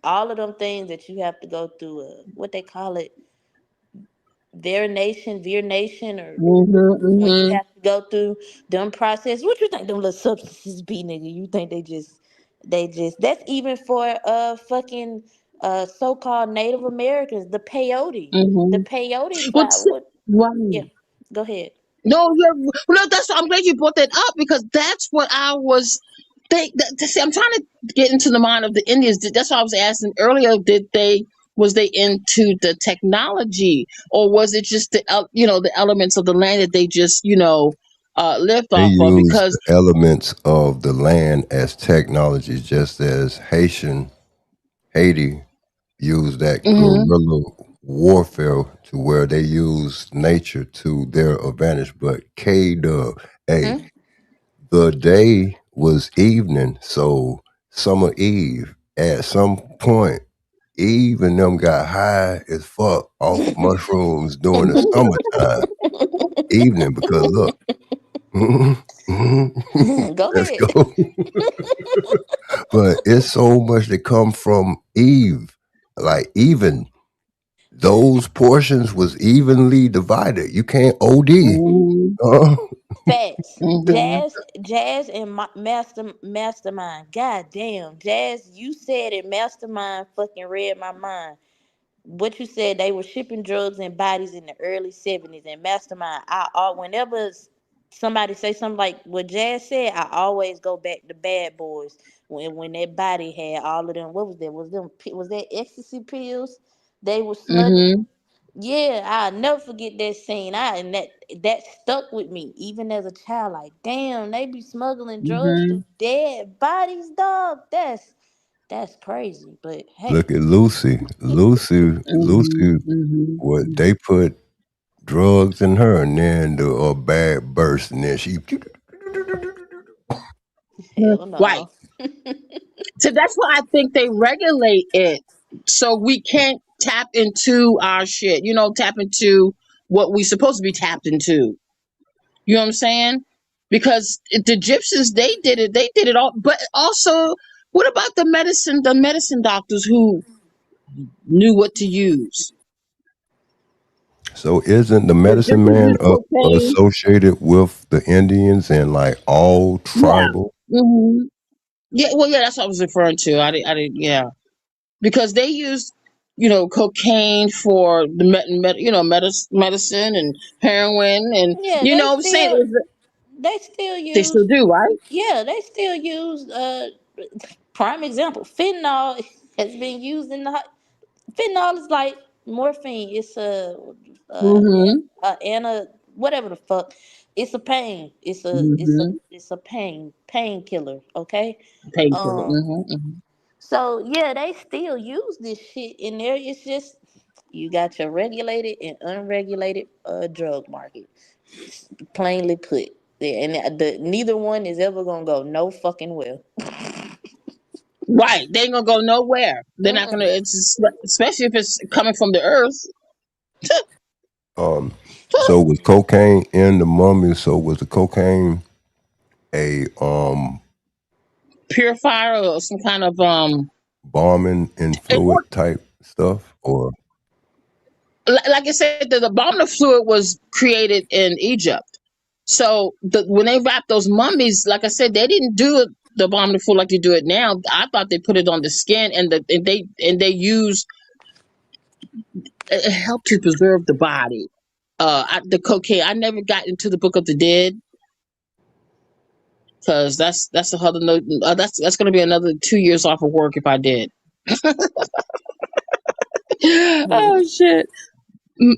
all of them things that you have to go through. What they call it, Veer Nation, or Mhm. when you Mhm. have to go through them process. What you think them little substances be, nigga? You think they just that's even for fucking so-called Native Americans, the peyote. The Mhm. peyote flower. What's What? right? Yeah, go ahead. No, yeah, no. That's. I'm glad you brought that up because that's what I was. See, I'm trying to get into the mind of the Indians. That's why I was asking earlier. Was they into the technology, or was it just the elements of the land that they just lived They off of? use Because the elements of the land as technology, just as Haiti used that hmm guerrilla warfare to where they use nature to their advantage. But K Dub, hey, Hmm? the day was evening, so summer eve. At some point, Eve and them got high as fuck off mushrooms during the summertime evening because look, Go let's ahead. go. But it's so much that come from Eve. Like even those portions was evenly divided. You can't OD. hmm Uh, Facts. hmm Jazz and Mastermind. God damn, Jazz, you said it. Mastermind fucking read my mind. What you said, they were shipping drugs and bodies in the early 70s, and Mastermind, whenever somebody say something like what Jazz said, I always go back to Bad Boys, when that body had all of them. What was that? Was that ecstasy pills they were smuggling? hmm Yeah, I'll never forget that scene. And that stuck with me even as a child. Like, damn, they be smuggling drugs hmm through dead bodies, dog. That's crazy. But hey. Look at Lucy. Lucy, what hmm they put drugs in her and then the bad burst and then she Hell Right. no. So that's why I think they regulate it so we can't tap into our shit, tap into what we supposed to be tapped into. You know what I'm saying? Because the Egyptians, they did it all. But also, what about the medicine doctors who knew what to use? so isn't the The medicine Egyptians man used cocaine. associated with the Indians and like all Yeah. tribal? Yeah, well, yeah, that's what I was referring to. Yeah. Because they used cocaine for the medicine and heroin and Yeah, what I'm saying they still they still use do, right. yeah, they still use prime example. Fentanyl has been used in fentanyl is like morphine. It's Mm-hmm. a anna whatever the fuck. It's a pain. Mm-hmm. It's a painkiller, okay? Painkiller. Um Mm-hmm. so yeah, they still use this shit in there. It's just you got your regulated and unregulated drug market. Plainly put. Yeah, and neither one is ever gonna go no fucking well. Right. They ain't gonna go nowhere. They're not gonna. Mm-mm. It's especially if it's coming from the earth. Um, so was cocaine in the mummy? So was the cocaine a Purifier or some kind of bombing in it fluid type stuff or like I said, the abominable fluid was created in Egypt. So when they wrapped those mummies, like I said, they didn't do it the abominable fluid like they do it now. I thought they put it on the skin and they use it helped to preserve the body. The cocaine. I never got into the Book of the Dead, Because that's a other no, that's going to be another 2 years off of work if I did. Hmm. Oh shit!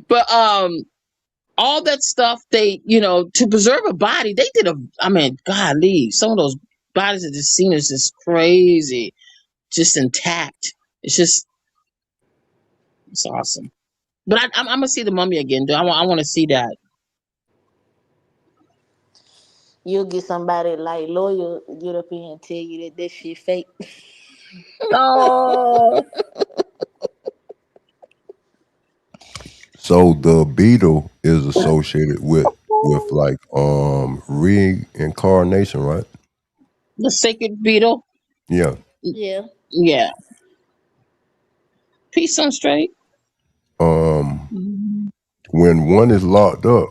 But all that stuff they, to preserve a body, they did a. I mean, golly, some of those bodies that just seen is just crazy, just intact. It's just it's awesome. But I'm gonna see the mummy again, dude. I want to see that. You'll get somebody like lawyer get up here and tell you that shit fake. Oh, So the beetle is associated with like reincarnation, right? the sacred beetle. Yeah. Yeah. Yeah, peace on straight. Um Mhm. when one is locked up,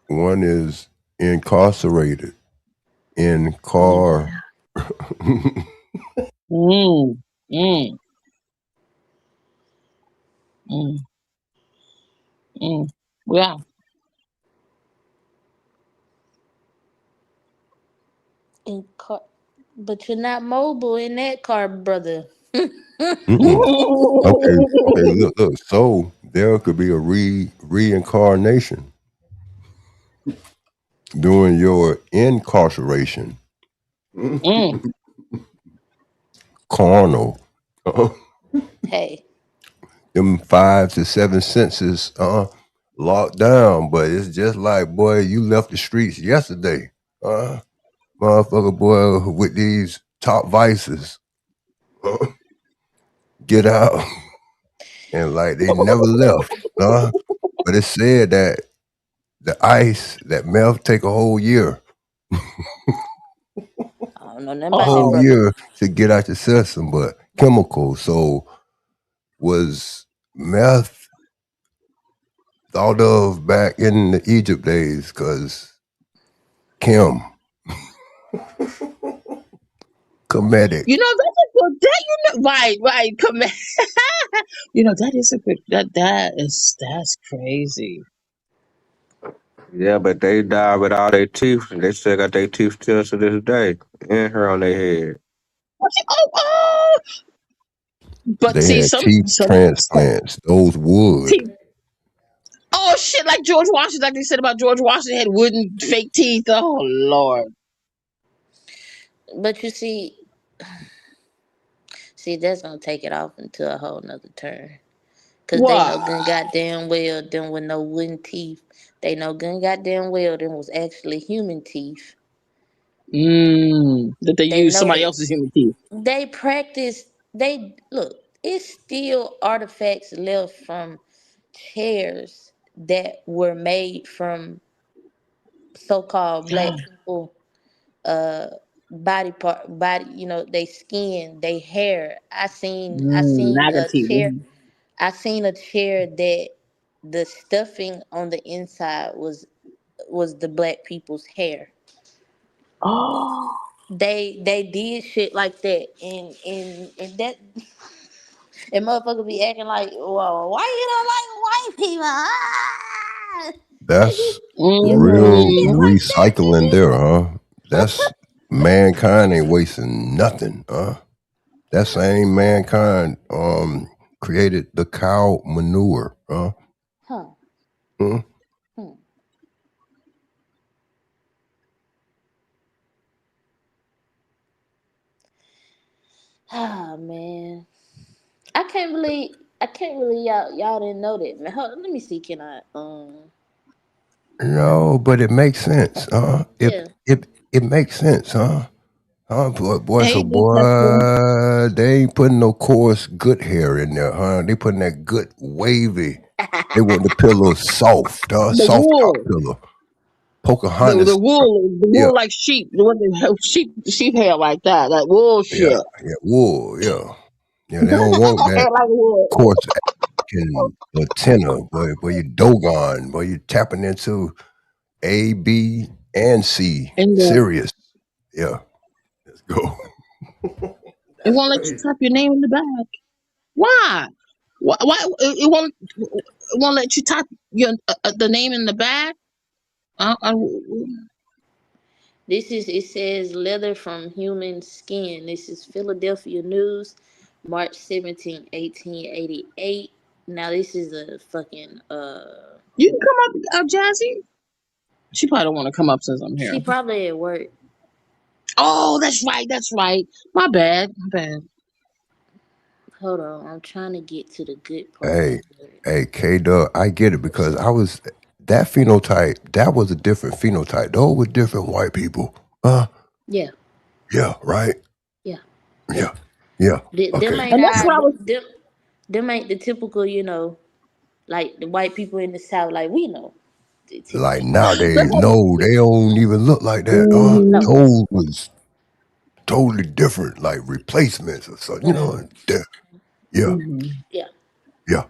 one is incarcerated. In car Yeah. Mm, mm, mm, mm. Yeah. In car, but you're not mobile in that car, brother. Mm-mm. Okay, okay, look. So there could be a reincarnation during your incarceration. Mm. Carnal. Uh, Hey, them 5 to 7 senses locked down, but it's just like, boy, you left the streets yesterday. Motherfucker, boy, with these top vices. Uh, get out. And like they never left. But it said that the ice, that meth take a whole year. I don't know nothing A about that, whole Oh, brother. year to get out your system, but chemical. So was meth thought of back in the Egypt days? Cause Kim, comedic. that's a good. Right. Come on. That is a good. That's crazy. Yeah, but they died with all their teeth. They still got their teeth still to this day and hair on their head. Oh. But They see, had teeth some transplants. Those would. see. Oh shit! Like George Washington, like they said about George Washington, had wooden fake teeth. Oh Lord. But you see, that's gonna take it off into a whole nother turn. Cause they know Why? good goddamn well them with no wooden teeth. They know good goddamn well them was actually human teeth. That they They use know somebody that. else's human teeth. They practice. They look. It's still artifacts left from chairs that were made from so-called black people. Uh, body. They skin, they hair. I seen Naga a teeth. chair. I seen a chair that the stuffing on the inside was the black people's hair. Oh. They did shit like that, and that and motherfuckers be acting like, well, why you don't like white people? Ah! That's You do real shit Mm. like that, recycling nigga. there, huh? That's mankind ain't wasting nothing, huh? That same mankind created the cow manure, huh? Huh? Hmm? Hmm. Ah, man. I can't believe y'all didn't know that, man. Hold on, let me see. Can I No, but it makes sense, huh? yeah. It makes sense, huh? Huh, boy, Hey, so deception. boy, they ain't putting no coarse good hair in there, huh? They putting that good wavy. They want the pillow soft, huh? The Soft top wool. pillow. The Pocahontas, wool yeah, like sheep. What the sheep hair like that. Like wool yeah, shit. yeah, wool, yeah. Yeah, they don't want that Like wool. coarse African antenna, boy, you Dogon, boy, you tapping into A, B, and C. And Serious. Yeah, let's go. it That's won't let you crazy. type your name in the back. Why? Why it won't let you type the name in the back? I, I, This is, it says leather from human skin. This is Philadelphia News, March 17, 1888. Now this is a fucking You can come up, Jazzy. She probably don't want to come up since I'm here. she probably at work. Oh, that's right. That's right. My bad. My bad. Hold on, I'm trying to get to the good part Hey, of it. hey, K Dub, I get it because I was that phenotype. That was a different phenotype. Those were different white people. Yeah, Yeah, right. yeah. Yeah, yeah. Them Okay. ain't And that's our what I was. them ain't the typical, like the white people in the South, like we know. Like Typically. nowadays, That's what, no, they don't even look like that. No. mm-hmm. Those was totally different, like replacements or something. Mm-hmm. Yeah, Mm-hmm. Yeah. yeah,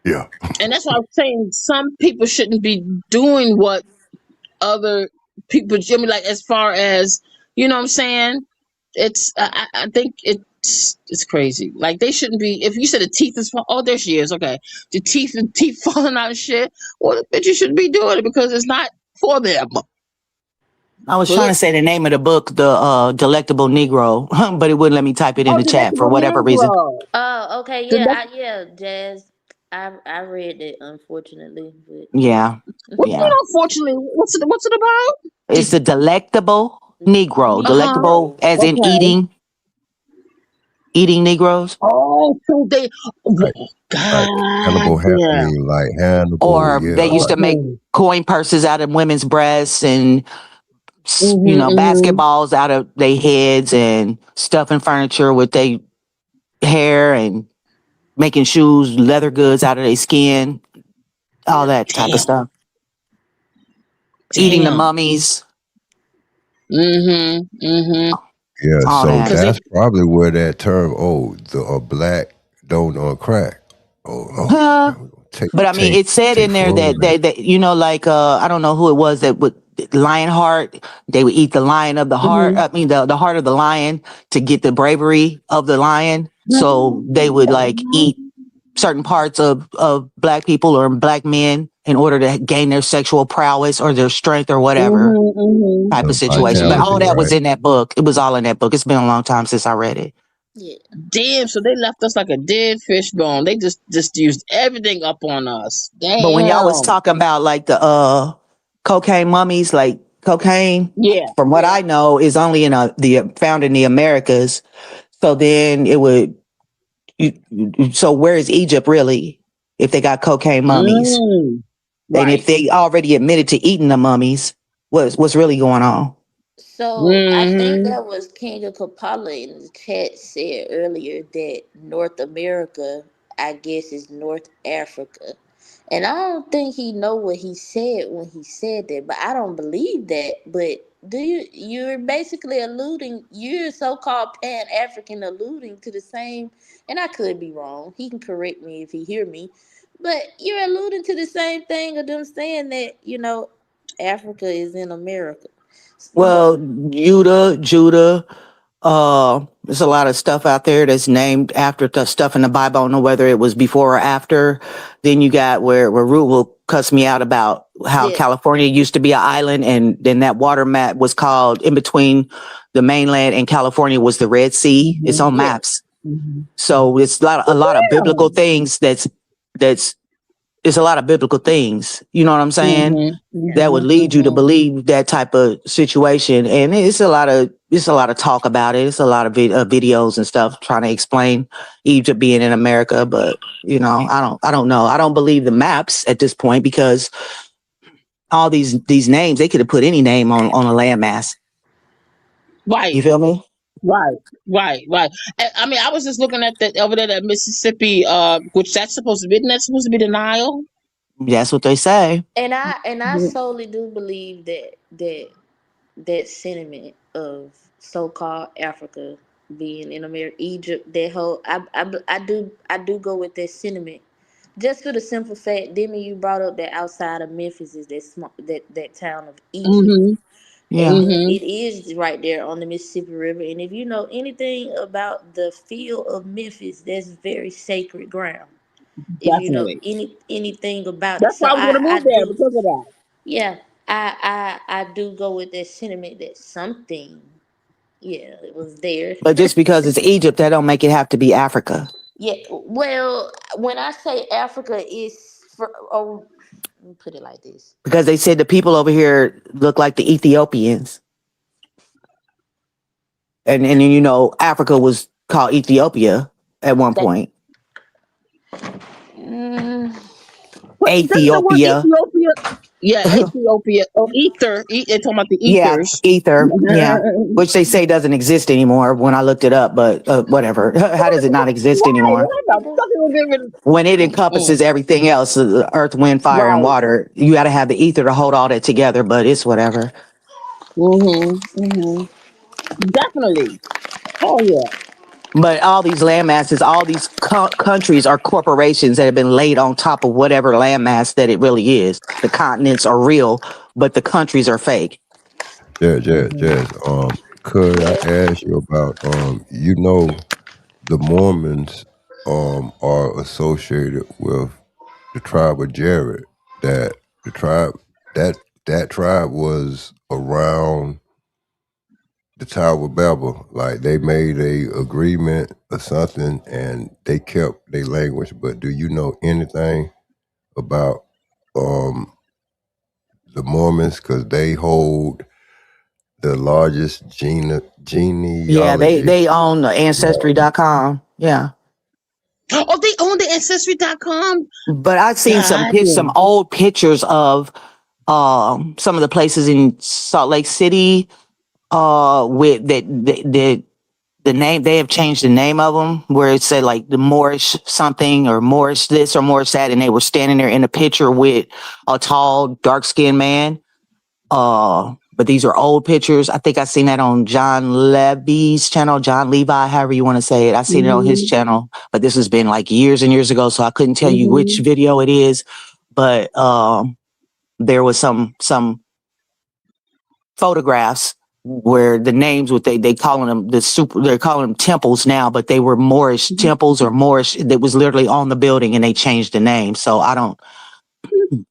yeah. And that's why I'm saying some people shouldn't be doing what other people. I mean, like as far as you know, what I'm saying it's. I think it's crazy. Like they shouldn't be. If you said the teeth is oh, there she is. Okay, the teeth falling out of shit. Well, the bitch you shouldn't be doing it because it's not for them. I was So trying to say the name of the book, The Delectable Negro, but it wouldn't let me type it in oh, the chat for delectable whatever reason. Negro. Oh, okay, Delect- yeah, Jazz. I read it unfortunately, but Yeah, what you yeah. know? Unfortunately, what's it about? It's the Delectable Negro. Uh huh. Delectable as in Okay. eating Negroes. Oh, so they. Like, like God Hannibal. I damn. mean, like Hannibal. Or they Yeah, used like to make Okay. coin purses out of women's breasts and, Mhm. Mhm. basketballs out of their heads and stuffing furniture with their hair and making shoes, leather goods out of their skin, all yeah. that type of Damn. stuff. Eating the Damn. mummies, Mhm. Mhm. yeah. all So that. Because they. that's probably where that term, oh, the black don't on crack. Oh, Huh. yeah, we gonna take But I mean, take it said take in there full of that that. they like I don't know who it was that would Lionheart. They would eat the lion of the heart. Mhm. I mean, the heart of the lion to get the bravery of the lion. So they would like eat certain parts of black people or black men in order to gain their sexual prowess or their strength or whatever Mhm. Mhm. type of The situation. But vitality, all that was right? in that book. It was all in that book. It's been a long time since I read it. Yeah. Damn. So they left us like a dead fish bone. They just used everything up on us. But when y'all was Damn. talking about like the cocaine mummies, like cocaine, Yeah. from what I know, is only in the found in the Americas. So then it would. So where is Egypt really? If they got cocaine mummies, Mm. and Right. if they already admitted to eating the mummies, what's really going on? So I think Mhm. that was King of Kapala in the chat said earlier that North America, I guess, is North Africa. And I don't think he know what he said when he said that, but I don't believe that. But you're basically alluding, you're so called Pan African alluding to the same, and I could be wrong. He can correct me if he hear me. But you're alluding to the same thing of them saying that, Africa is in America. But Well, Judah. There's a lot of stuff out there that's named after the stuff in the Bible. I don't know whether it was before or after. Then you got where Root will cuss me out about how yeah, California used to be an island, and then that water map was called in between the mainland and California was the Red Sea. It's Mhm. on yeah, maps. Mhm. So it's a lot of biblical Damn. things that's it's a lot of biblical things. You know what I'm saying? Mhm. yeah. That would Mhm. lead you to Mhm. believe that type of situation. And it's a lot of talk about it. It's a lot of videos and stuff trying to explain Egypt being in America. But I don't know. I don't believe the maps at this point because all these names they could have put any name on a landmass. Right. You feel me? Right. Right. Right. I mean, I was just looking at that over there, that Mississippi, which that's supposed to be. Isn't that supposed to be the Nile? That's what they say. And I solely do believe that sentiment of so-called Africa being in America, Egypt, that whole I do go with that sentiment. Just for the simple fact, Demi, you brought up that outside of Memphis is that that town of Egypt, Mhm. Yeah. and Mhm. it is right there on the Mississippi River. And if you know anything about the feel of Memphis, that's very sacred ground. If you know Definitely. anything about it, That's so why I was gonna I move there do. because of that. Yeah, I do go with that sentiment that something, yeah, it was there. But just because it's Egypt, that don't make it have to be Africa. Yeah, well, when I say Africa, it's for, oh, let me put it like this. Because they said the people over here look like the Ethiopians. And you know, Africa was called Ethiopia at one That, point. mm, What doesn't the word Ethiopia. Ethiopia? Yeah, Ethiopia. Oh, ether. They're talking about the Yeah, ethers. ether. Yeah, which they say doesn't exist anymore when I looked it up. But whatever. How does it not exist Right. anymore? What the fuck are we giving? When it encompasses everything else, earth, wind, fire, and Right. water, you got to have the ether to hold all that together. But it's whatever. Definitely. Oh yeah. But all these land masses, all these countries are corporations that have been laid on top of whatever landmass that it really is. The continents are real, but the countries are fake. Jazz. Could I ask you about you know, the Mormons are associated with the tribe of Jared. That the tribe that that tribe was around the Tower of Babel. Like they made a agreement or something, and they kept their language. But do you know anything about um the Mormons? Because they hold the largest Yeah, genealogy. they own the ancestry.com. Yeah. Oh, they own the ancestry.com. But I've seen God. some old pictures of some of the places in Salt Lake City with the name, they have changed the name of them where it said like the Moorish something or Moorish this or Moorish that, and they were standing there in a picture with a tall dark skinned man. But these are old pictures. I think I seen that on John Levy's channel, John Levi, however you want to say it. I seen it on his channel, but this has been like years and years ago, so I couldn't tell you which video it is. But there was some photographs where the names, what they calling them they're calling them temples now, but they were Moorish temples or Moorish that was literally on the building, and they changed the name. So I don't.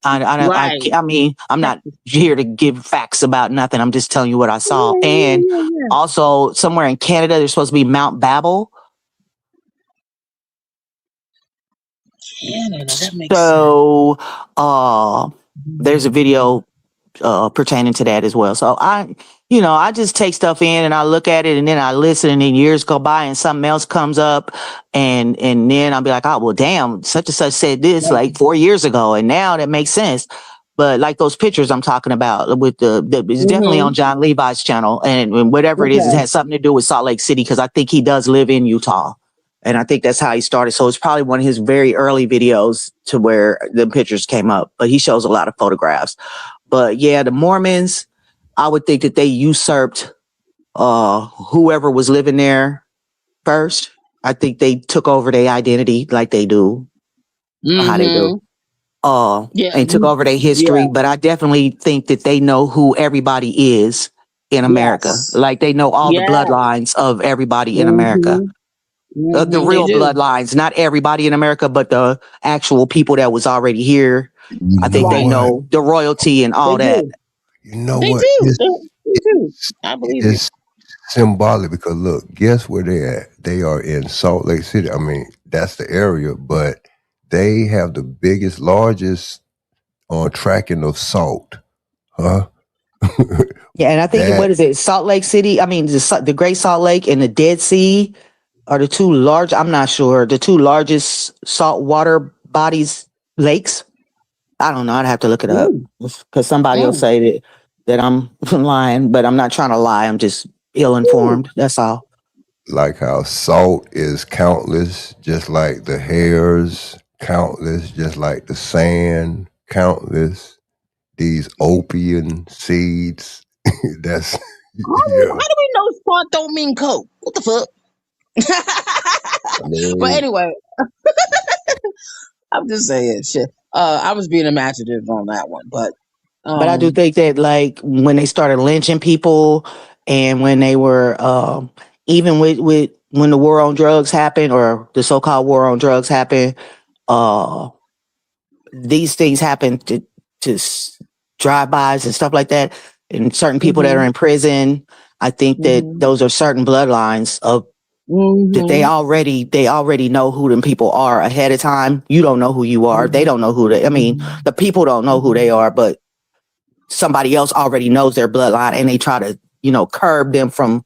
Right. I mean, I'm not here to give facts about nothing. I'm just telling you what I saw. And also, somewhere in Canada, there's supposed to be Mount Babel. Canada, that makes sense. So, there's a video pertaining to that as well. So I just take stuff in and I look at it and then I listen, and then years go by and something else comes up, and then I'll be like, oh well, damn, such and such said this like 4 years ago, and now that makes sense. But like those pictures I'm talking about with it's definitely on John Levi's channel, and whatever it is, it has something to do with Salt Lake City, because I think he does live in Utah. And I think that's how he started. So it's probably one of his very early videos to where the pictures came up. But he shows a lot of photographs. But yeah, the Mormons, I would think that they usurped whoever was living there first. I think they took over their identity like they do, how they do. And took over their history. Yeah. But I definitely think that they know who everybody is in America. Yes. Like they know all the bloodlines of everybody in America. The real bloodlines, not everybody in America, but the actual people that was already here. I think they know the royalty and all that. You know they what? Do. They do. I believe it's symbolic because look, guess where they're at? They are in Salt Lake City. I mean, that's the area, but they have the biggest, largest tracking of salt. Huh? Yeah, and I think what is it? Salt Lake City. I mean, the Great Salt Lake and the Dead Sea are the two large. I'm not sure the two largest saltwater bodies, lakes. I don't know. I'd have to look it up because somebody will say that I'm lying, but I'm not trying to lie. I'm just ill-informed. That's all. Like how salt is countless, just like the hairs, countless, just like the sand, countless. These opium seeds. That's How do we know spot don't mean coke? What the fuck? But anyway, I'm just saying shit. I was being imaginative on that one, but I do think that like when they started lynching people, and when they were even with when the war on drugs happened, or the so-called war on drugs happened, these things happened to drive-bys and stuff like that, and certain people that are Mhm. in prison. I think that Mhm. those are certain bloodlines of that Mhm. they already know who them people are ahead of time. You don't know who you are. They Mhm. don't know who they. I mean, Mhm. the people don't know who Mhm. they are, but somebody else already knows their bloodline, and they try to curb them from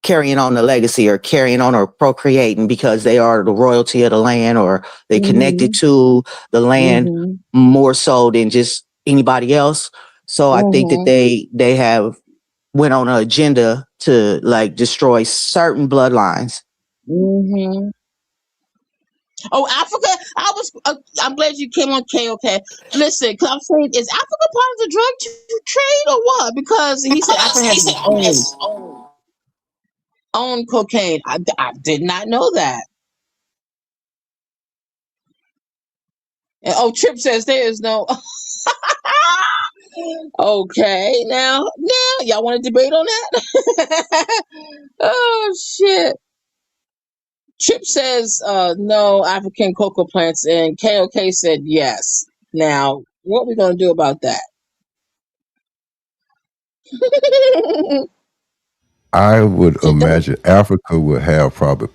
carrying on the legacy or carrying on or procreating because they are the royalty of the land or they connected Mhm. to the land Mhm. more so than just anybody else. So I think that Mhm. they have went on an agenda to like destroy certain bloodlines. Mhm. Oh, Africa! I'm glad you came on KOK. Listen, cause I'm saying, is Africa part of the trade or what? Because he said Africa has its own cocaine. I did not know that. And, oh, Trip says there is no. Okay, now y'all want to debate on that? Oh shit. Chip says no African cocoa plants, and KOK said yes. Now, what we gonna do about that? I would It don't. imagine Africa would have probably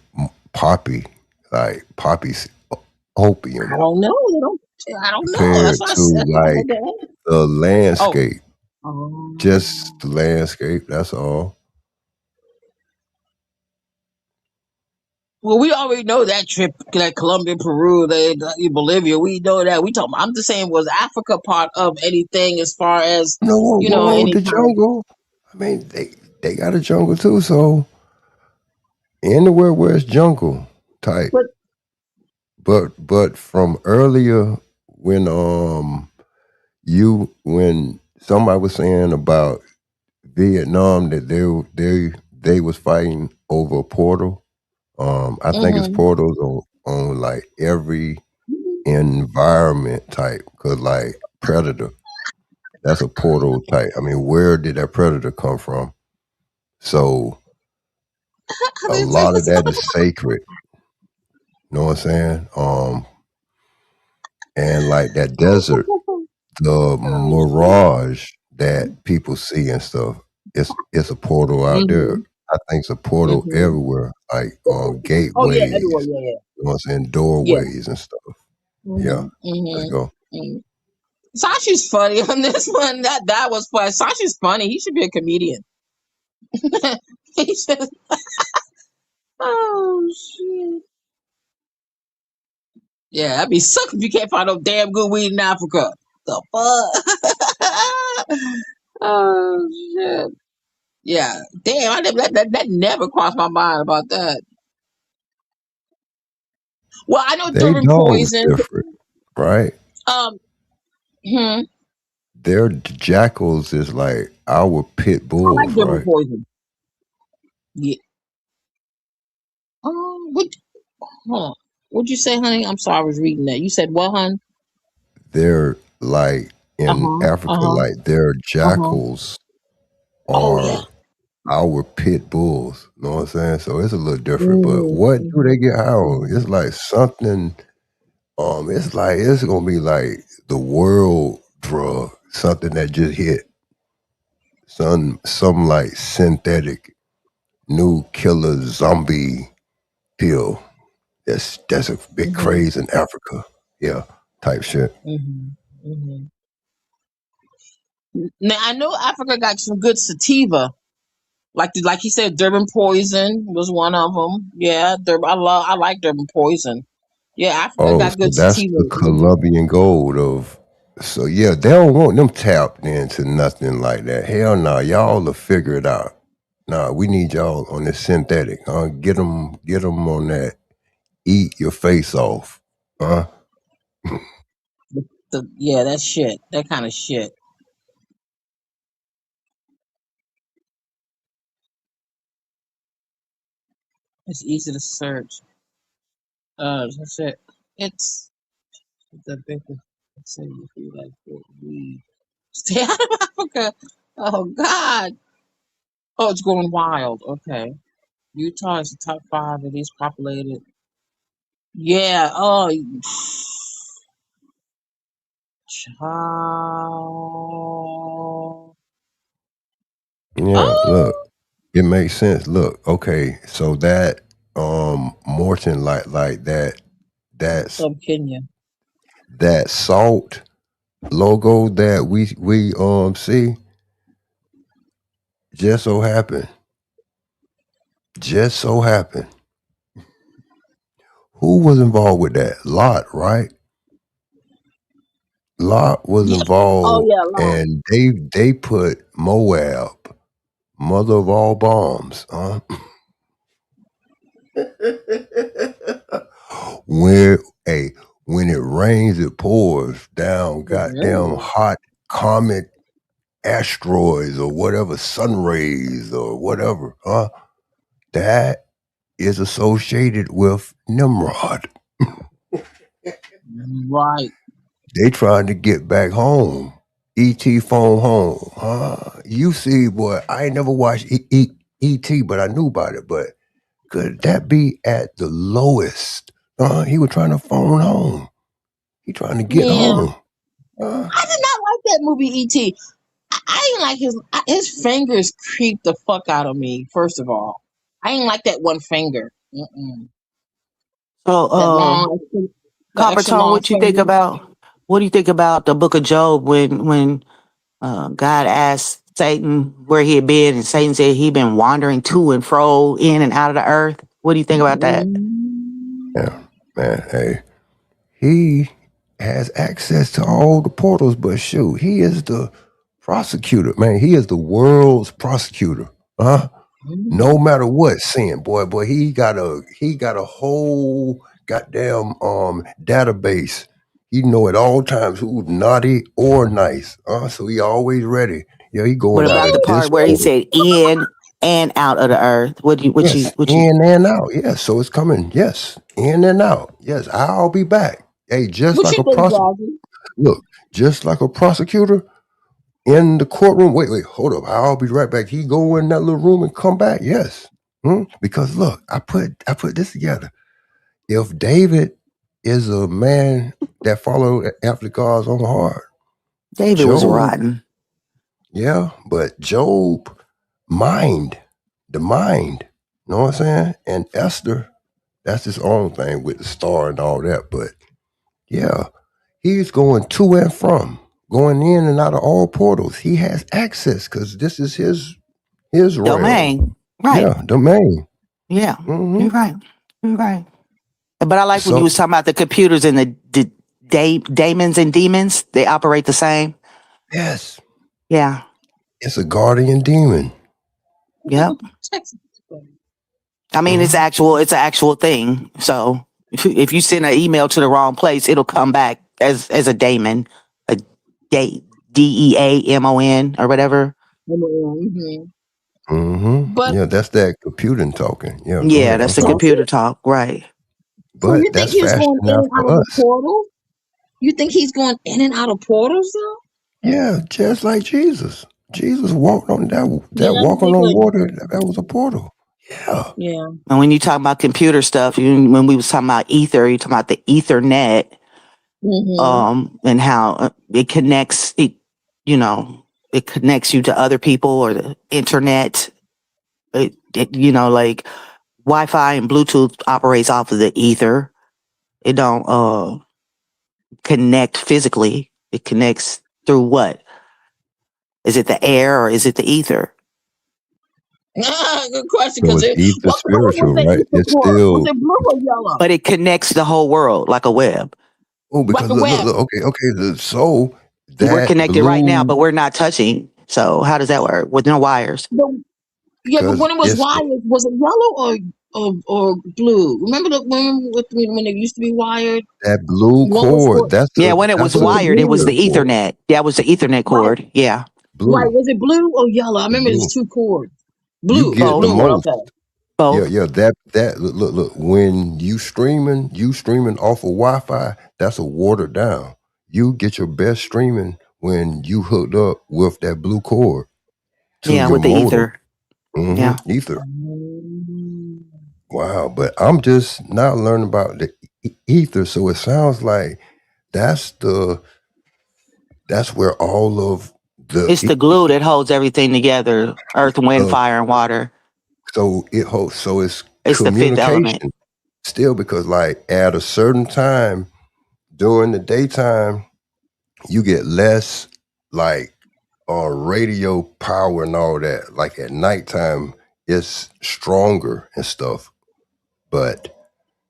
poppy, like I opium, don't know. They don't. I don't know. That's compared what I to said. That's what I had like to ask. the Oh. landscape. Just Um, the landscape, that's all. well, we already know that trip, that Colombia, Peru, Bolivia. We know that. We talking. I'm just saying, was Africa part of anything as far as No, any the kind of? jungle. I mean, they got a jungle too, so anywhere where it's jungle type. But But from earlier when when somebody was saying about Vietnam that they was fighting over a portal. I think it's mhm, portals on like every environment type. Cause like Predator, that's a portal type. I mean, where did that Predator come from? So I a didn't say lot of what's that is sacred. You know what I'm saying? And like that desert, the oh shit. mirage that people see and stuff, it's a portal out there. Mhm, I think it's a portal mhm. everywhere, like Oh yeah, everywhere. gateways, Yeah, you know what I'm saying, yeah, doorways and stuff. yeah. Yeah, Mhm, let's mhm. go. Mhm. Sashi's funny on this one. That was fun. Sashi's funny. He should be a comedian. He should. Oh shit. Yeah, that'd be suck if you can't find no damn good weed in Africa. The fuck? Oh shit. Yeah. Damn, I never that never crossed my mind about that. Well, I know They Durban dogs poison. different, right? Um hmm, Their jackals is like our pit I like bulls, Durban right? poison. Yeah. What hold on. What'd you say, honey? I'm sorry, I was reading that. You said what, hon? They're like in Uh-huh. Africa, Uh-huh. like their Uh-huh. jackals Oh yeah. are our pit bulls. You know what I'm saying? So it's a little different. But Mm-hmm. what do they Mm-hmm. get high on? Mm-hmm. It's like something. It's like it's gonna be like the world drug, something that just hit some like synthetic new killer zombie pill. That's a big Mm-hmm. craze in Africa. Yeah, type shit. Mm-hmm. Mm-hmm. Now I know Africa got some good sativa. Like he said, Durban poison was one of them. Yeah, Durban. I like Durban poison. Yeah, Africa Oh, got so good that's sativa. the Colombian gold of. So yeah, they don't want them tapped into nothing like that. Hell no, y'all will figure it out. Nah, we need y'all on this synthetic. Get them on that. Eat your face off. Huh? Yeah, that shit. That kind of shit. It's easy to search. That's it. It's the biggest. Let's see if you like it. We stay out of Africa. Oh God. Oh, it's going wild. Okay. Utah is the top five of least populated. Yeah. Oh, Child. Yeah, look, Oh, it makes sense. Look, okay, so that Morton like that's from Kenya. that salt logo that we see just so happened. Just so happened. Who was involved with that? Lot, right? Lot was Yeah. Oh involved, yeah, Lord. and they put Moab, mother of all bombs, huh? When hey, when it rains, it pours down goddamn Mhm. hot comet asteroids or whatever, sun rays or whatever, huh? That is associated with Nimrod. Right. They trying to get back home. E.T. phone home, huh? You see, boy, I ain't never watched E.T., but I knew about it. But could that be at the lowest? He was trying to phone home. He trying to get Yeah. home. Uh, I did not like that movie E.T. I didn't like his fingers creep the fuck out of me. First of all, I didn't like that one finger. Mm-mm. So, That long, the Copper extra Tone, long what you think finger. about? What do you think about the Book of Job when God asked Satan where he had been, and Satan said he'd been wandering to and fro, in and out of the earth? What do you think about that? Mm. yeah, man, hey, he has access to all the portals, but shoot, he is the prosecutor, man. He is the world's prosecutor. No Mm. matter what sin, boy, he got a whole goddamn database. He know at all times who's naughty or nice. So he always ready. Yeah, he What going out about of the this part where he portal. said in and out of the earth? Yes, in and out. Yes, so it's coming. Yes, in and out. Yes, I'll be back. Hey, just What like you a think, prosecutor. Jazzy? Look, just like a prosecutor in the courtroom. Wait, hold up. I'll be right back. He go in that little room and come back. Yes. Because look, I put this together. If David is a man that followed after God's own heart, David was Job, rotten. yeah, but Job, mind, the mind, you know what I'm saying? And Esther, that's his own thing with the star and all that. But yeah, he's going to and from, going in and out of all portals. He has access because this is his realm. Domain. Right. Yeah, domain. Yeah. hmm You're right. You're right. But I like when you So was talking about the computers and the daemons and demons. They operate the same. yes, Yeah. it's a guardian demon. Yep. Texas. I mean, it's hmm actual. It's an actual thing. So if you send an email to the wrong place, it'll come back as a daemon, a DEAMON or whatever. Mhm. But Yeah, that's that computing talking. Yeah, go Yeah, ahead. I'm that's the sorry. computer talk, right? so you But think that's he's going fashioning in out and out for of the us. portal? You think he's going in and out of portals though? Yeah, just like Jesus. Jesus walked on that Yeah, walking they on could. water. That was a portal. Yeah. Yeah. And when you talk about computer stuff, when we was talking about ether, you talking about the Ethernet, Mhm. and how it connects it, it connects you to other people or the internet. Like Wi-Fi and Bluetooth operates off of the ether. It don't connect physically. It connects through what? Is it the air or is it the ether? Good question. So Because it's ether what color was spiritual, the right? ether It's core? Was still it blue or yellow? But it connects the whole world like a web. Like because a look, web. okay. So We're that connected right now, blue but we're not touching. So how does that work with no wires? But, yeah, but because when it was it's wired, was it yellow or blue? Remember when they used to be wired? that blue One was cord. for Yeah, when it was was it wired, it was blue? the ether cord. Ethernet. That was the Ethernet Right, cord. Yeah, right. Blue. Was it blue or yellow? I The remember blue. it's two cords. You The get the both, blue one. most. Okay. Yeah, both. yeah. That look. When you streaming off of Wi-Fi. That's a watered down. You get your best streaming when you hooked up with that blue cord to Yeah, your with the modem. ether. Yeah. Ether. Mm. Wow. But I'm just now learning about the ether. So it sounds like that's the that's where all of It's the glue that holds everything together: earth, wind, fire, and water. so it holds. So it's It's the fifth element. communication still, because like at a certain time during the daytime, you get less like radio power and all that. Like at nighttime, it's stronger and stuff. But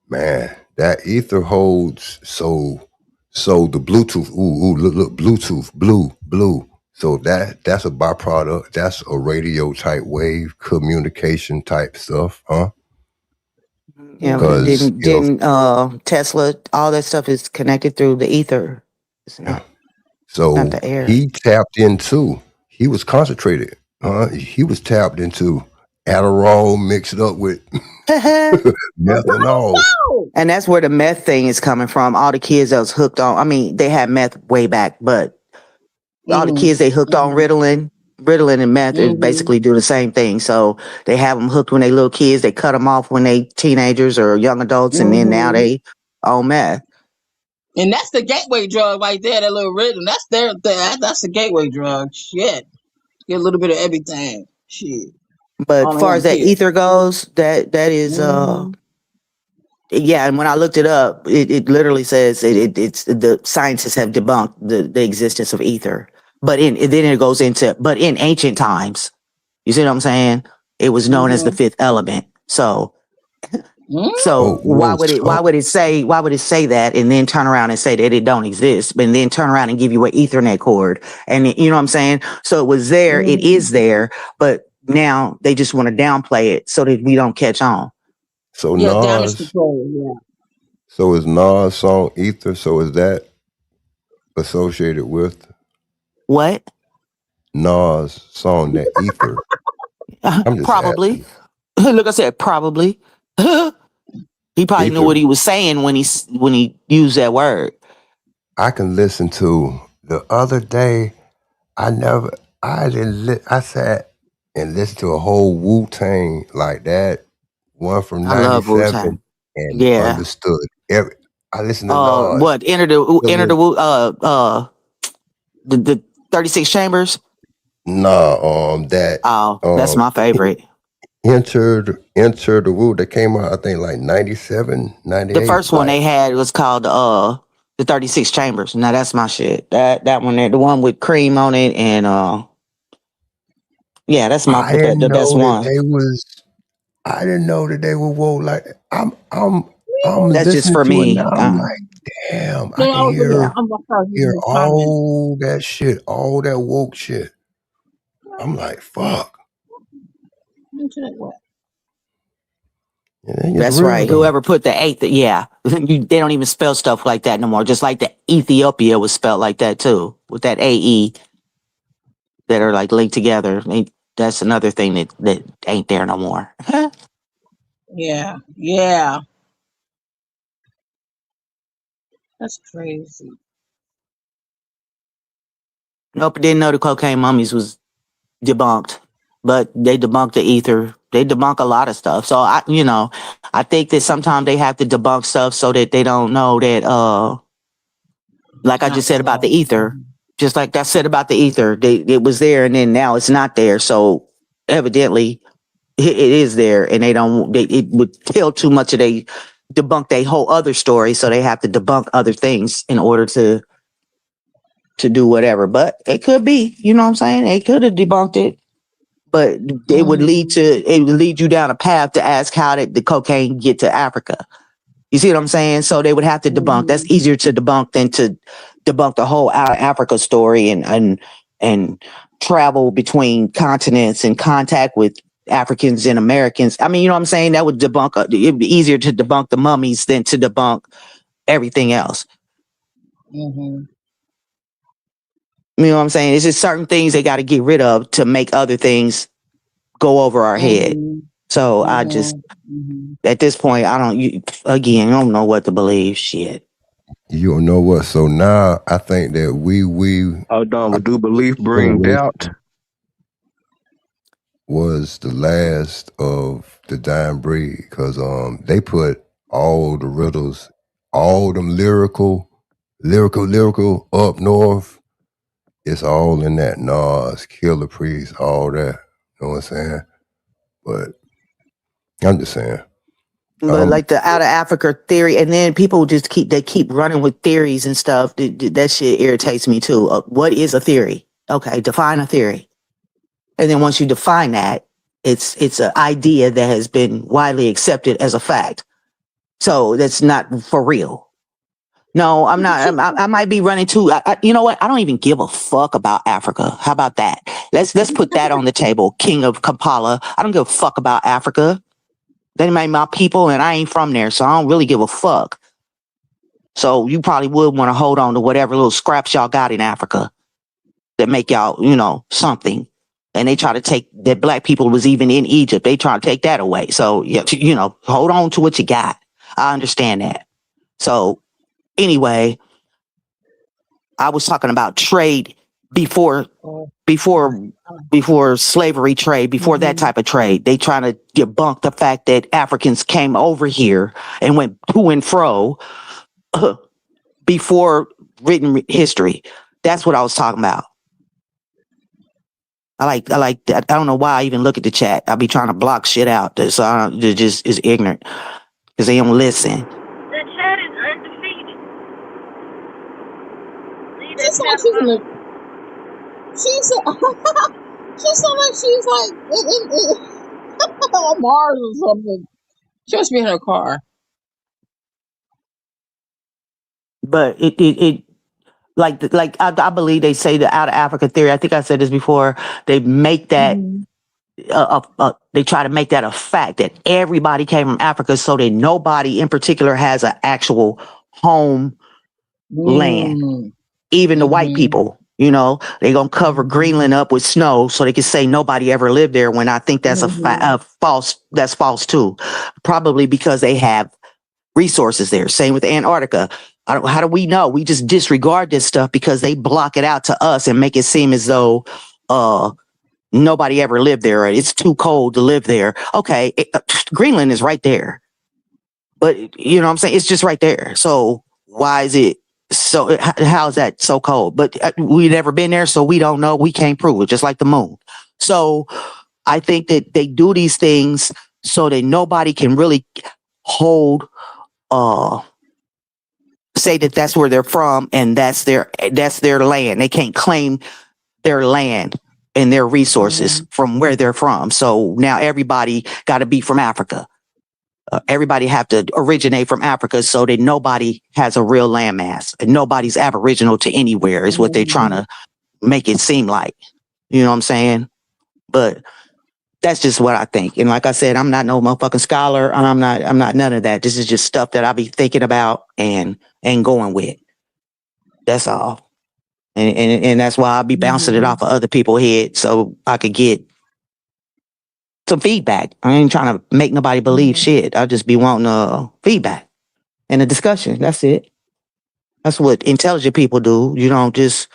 man, that ether holds so the Bluetooth. Look, Bluetooth, blue. So that's a byproduct. That's a radio type wave communication type stuff, huh? Yeah, but Because didn't Tesla, all that stuff is connected through the ether. It's not so the air. he tapped into. He was concentrated. He was tapped into Adderall mixed up with methanol. And that's where the meth thing is coming from. All the kids that was hooked on, I mean, they had meth way back, but all the kids they hooked on Ritalin and meth is basically do the same thing. So they have them hooked when they little kids. They cut them off when they teenagers or young adults, and then now they on meth. And that's the gateway drug right there. That little rhythm. That's the gateway drug. Shit, get a little bit of everything. Shit. But as far as that ether goes, that is yeah. And when I looked it up, it literally says it's the scientists have debunked the existence of ether. But then it goes into in ancient times, you see what I'm saying? It was known as the fifth element. So why would it say that and then turn around and say that it don't exist, but then turn around and give you an Ethernet cord? And you know what I'm saying? So it was there, it is there, but now they just want to downplay it so that we don't catch on. So damage control, So is Nas song Ether? So is that associated with what? Nas song that Ether? Probably. Look, I said probably. He probabli knew what he was saying when he used that word. I can listen to the other day. I sat and listened to a whole Wu-Tang like that one from I love '97 and understood every. I listened to Nas. What enter the 36 chambers? No, that's my favorite. Enter the Wu that came out, I think like 97, 98. The first one they had was called the 36 chambers. Now that's my shit. That one there, the one with cream on it, and yeah, that's my the best one. I didn't know that they were woke like I'm that's just for me. Now, I'm like, damn, I can hear all that shit, all that woke shit. I'm like, fuck. That's right. Whoever put the eighth, they don't even spell stuff like that no more. Just like the Ethiopia was spelled like that too, with that AE that are like linked together. That's another thing that ain't there no more. Yeah. That's crazy. Nope, didn't know the cocaine mummies was debunked, but they debunked the ether. They debunk a lot of stuff. So I think that sometimes they have to debunk stuff so that they don't know that, like I just said about the ether, just like I said about the ether, it was there and then now it's not there. So evidently it is there, and it would tell too much of they debunk their whole other story. So they have to debunk other things in order to do whatever. But it could be, you know what I'm saying? They could have debunked it. But it would lead you down a path to ask how did the cocaine get to Africa? You see what I'm saying? So they would have to debunk. That's easier to debunk than to debunk the whole Africa story and travel between continents and contact with Africans and Americans. I mean, you know what I'm saying? That would debunk. It'd be easier to debunk the mummies than to debunk everything else. You know what I'm saying? It's just certain things they got to get rid of to make other things go over our head. So I just, at this point, I don't know what to believe. Shit. You don't know what? So now I think that we do belief bring doubt? Was the last of the dying breed, because they put all the riddles, all them lyrical up north. it's all in that Nas, Killer Priest, all that. You know what I'm saying? But I'm just saying. But like the out of Africa theory, and then people just keep running with theories and stuff. That shit irritates me too. What is a theory? Okay, define a theory. And then once you define that, it's an idea that has been widely accepted as a fact. So that's not for real. No, I'm not. I might be running too. You know what? I don't even give a fuck about Africa. How about that? Let's put that on the table. King of Kampala. I don't give a fuck about Africa. They made my people, and I ain't from there, so I don't really give a fuck. So you probably would want to hold on to whatever little scraps y'all got in Africa that make y'all, something. And they try to take that black people was even in Egypt. They try to take that away. So yeah, hold on to what you got. I understand that. So anyway, I was talking about trade before slavery trade, before that type of trade. They trying to debunk the fact that Africans came over here and went to and fro before written history. That's what I was talking about. I like that. I don't know why I even look at the chat. I be trying to block shit out. So it just is ignorant because they don't listen. The chat is undefeated. Leave the She's chat like she's in alone. the. She's. She sounds like she's like on Mars or something. She must be in her car. But it like I believe they say the out of Africa theory. I think I said this before. They make that they try to make that a fact that everybody came from Africa, so that nobody in particular has an actual home land. Even the white people, they gonna cover Greenland up with snow so they can say nobody ever lived there. When I think that's false. That's false too. Probably because they have resources there. Same with Antarctica. How do we know? We just disregard this stuff because they block it out to us and make it seem as though nobody ever lived there. It's too cold to live there. Okay, Greenland is right there, but you know what I'm saying? It's just right there. So why is it so? How is that so cold? But we never been there, so we don't know. We can't prove it. Just like the moon. So I think that they do these things so that nobody can really hold say that that's where they're from and that's their land. They can't claim their land and their resources from where they're from. So now everybody got to be from Africa. Everybody have to originate from Africa so that nobody has a real landmass and nobody's aboriginal to anywhere is what they're trying to make it seem like. You know what I'm saying? But that's just what I think. And like I said, I'm not no motherfucking scholar. And I'm not none of that. This is just stuff that I be thinking about and going with. That's all. And that's why I'll be bouncing it off of other people's head so I could get some feedback. I ain't trying to make nobody believe shit. I'll just be wanting feedback and a discussion. That's it. That's what intelligent people do. You don't just,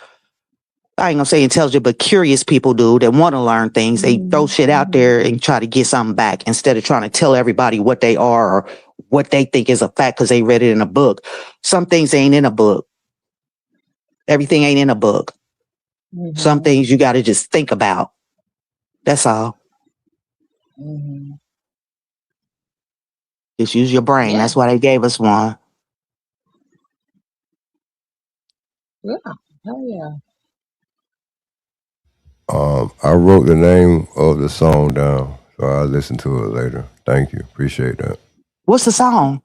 I ain't gonna say intelligent, but curious people do that want to learn things. They throw shit out there and try to get something back instead of trying to tell everybody what they are or what they think is a fact because they read it in a book. Some things ain't in a book. Everything ain't in a book. Some things you got to just think about. That's all. Just use your brain. Yeah. That's why they gave us one. Yeah. Hell yeah. I wrote the name of the song down, so I'll listen to it later. Thank you. Appreciate that. What's the song?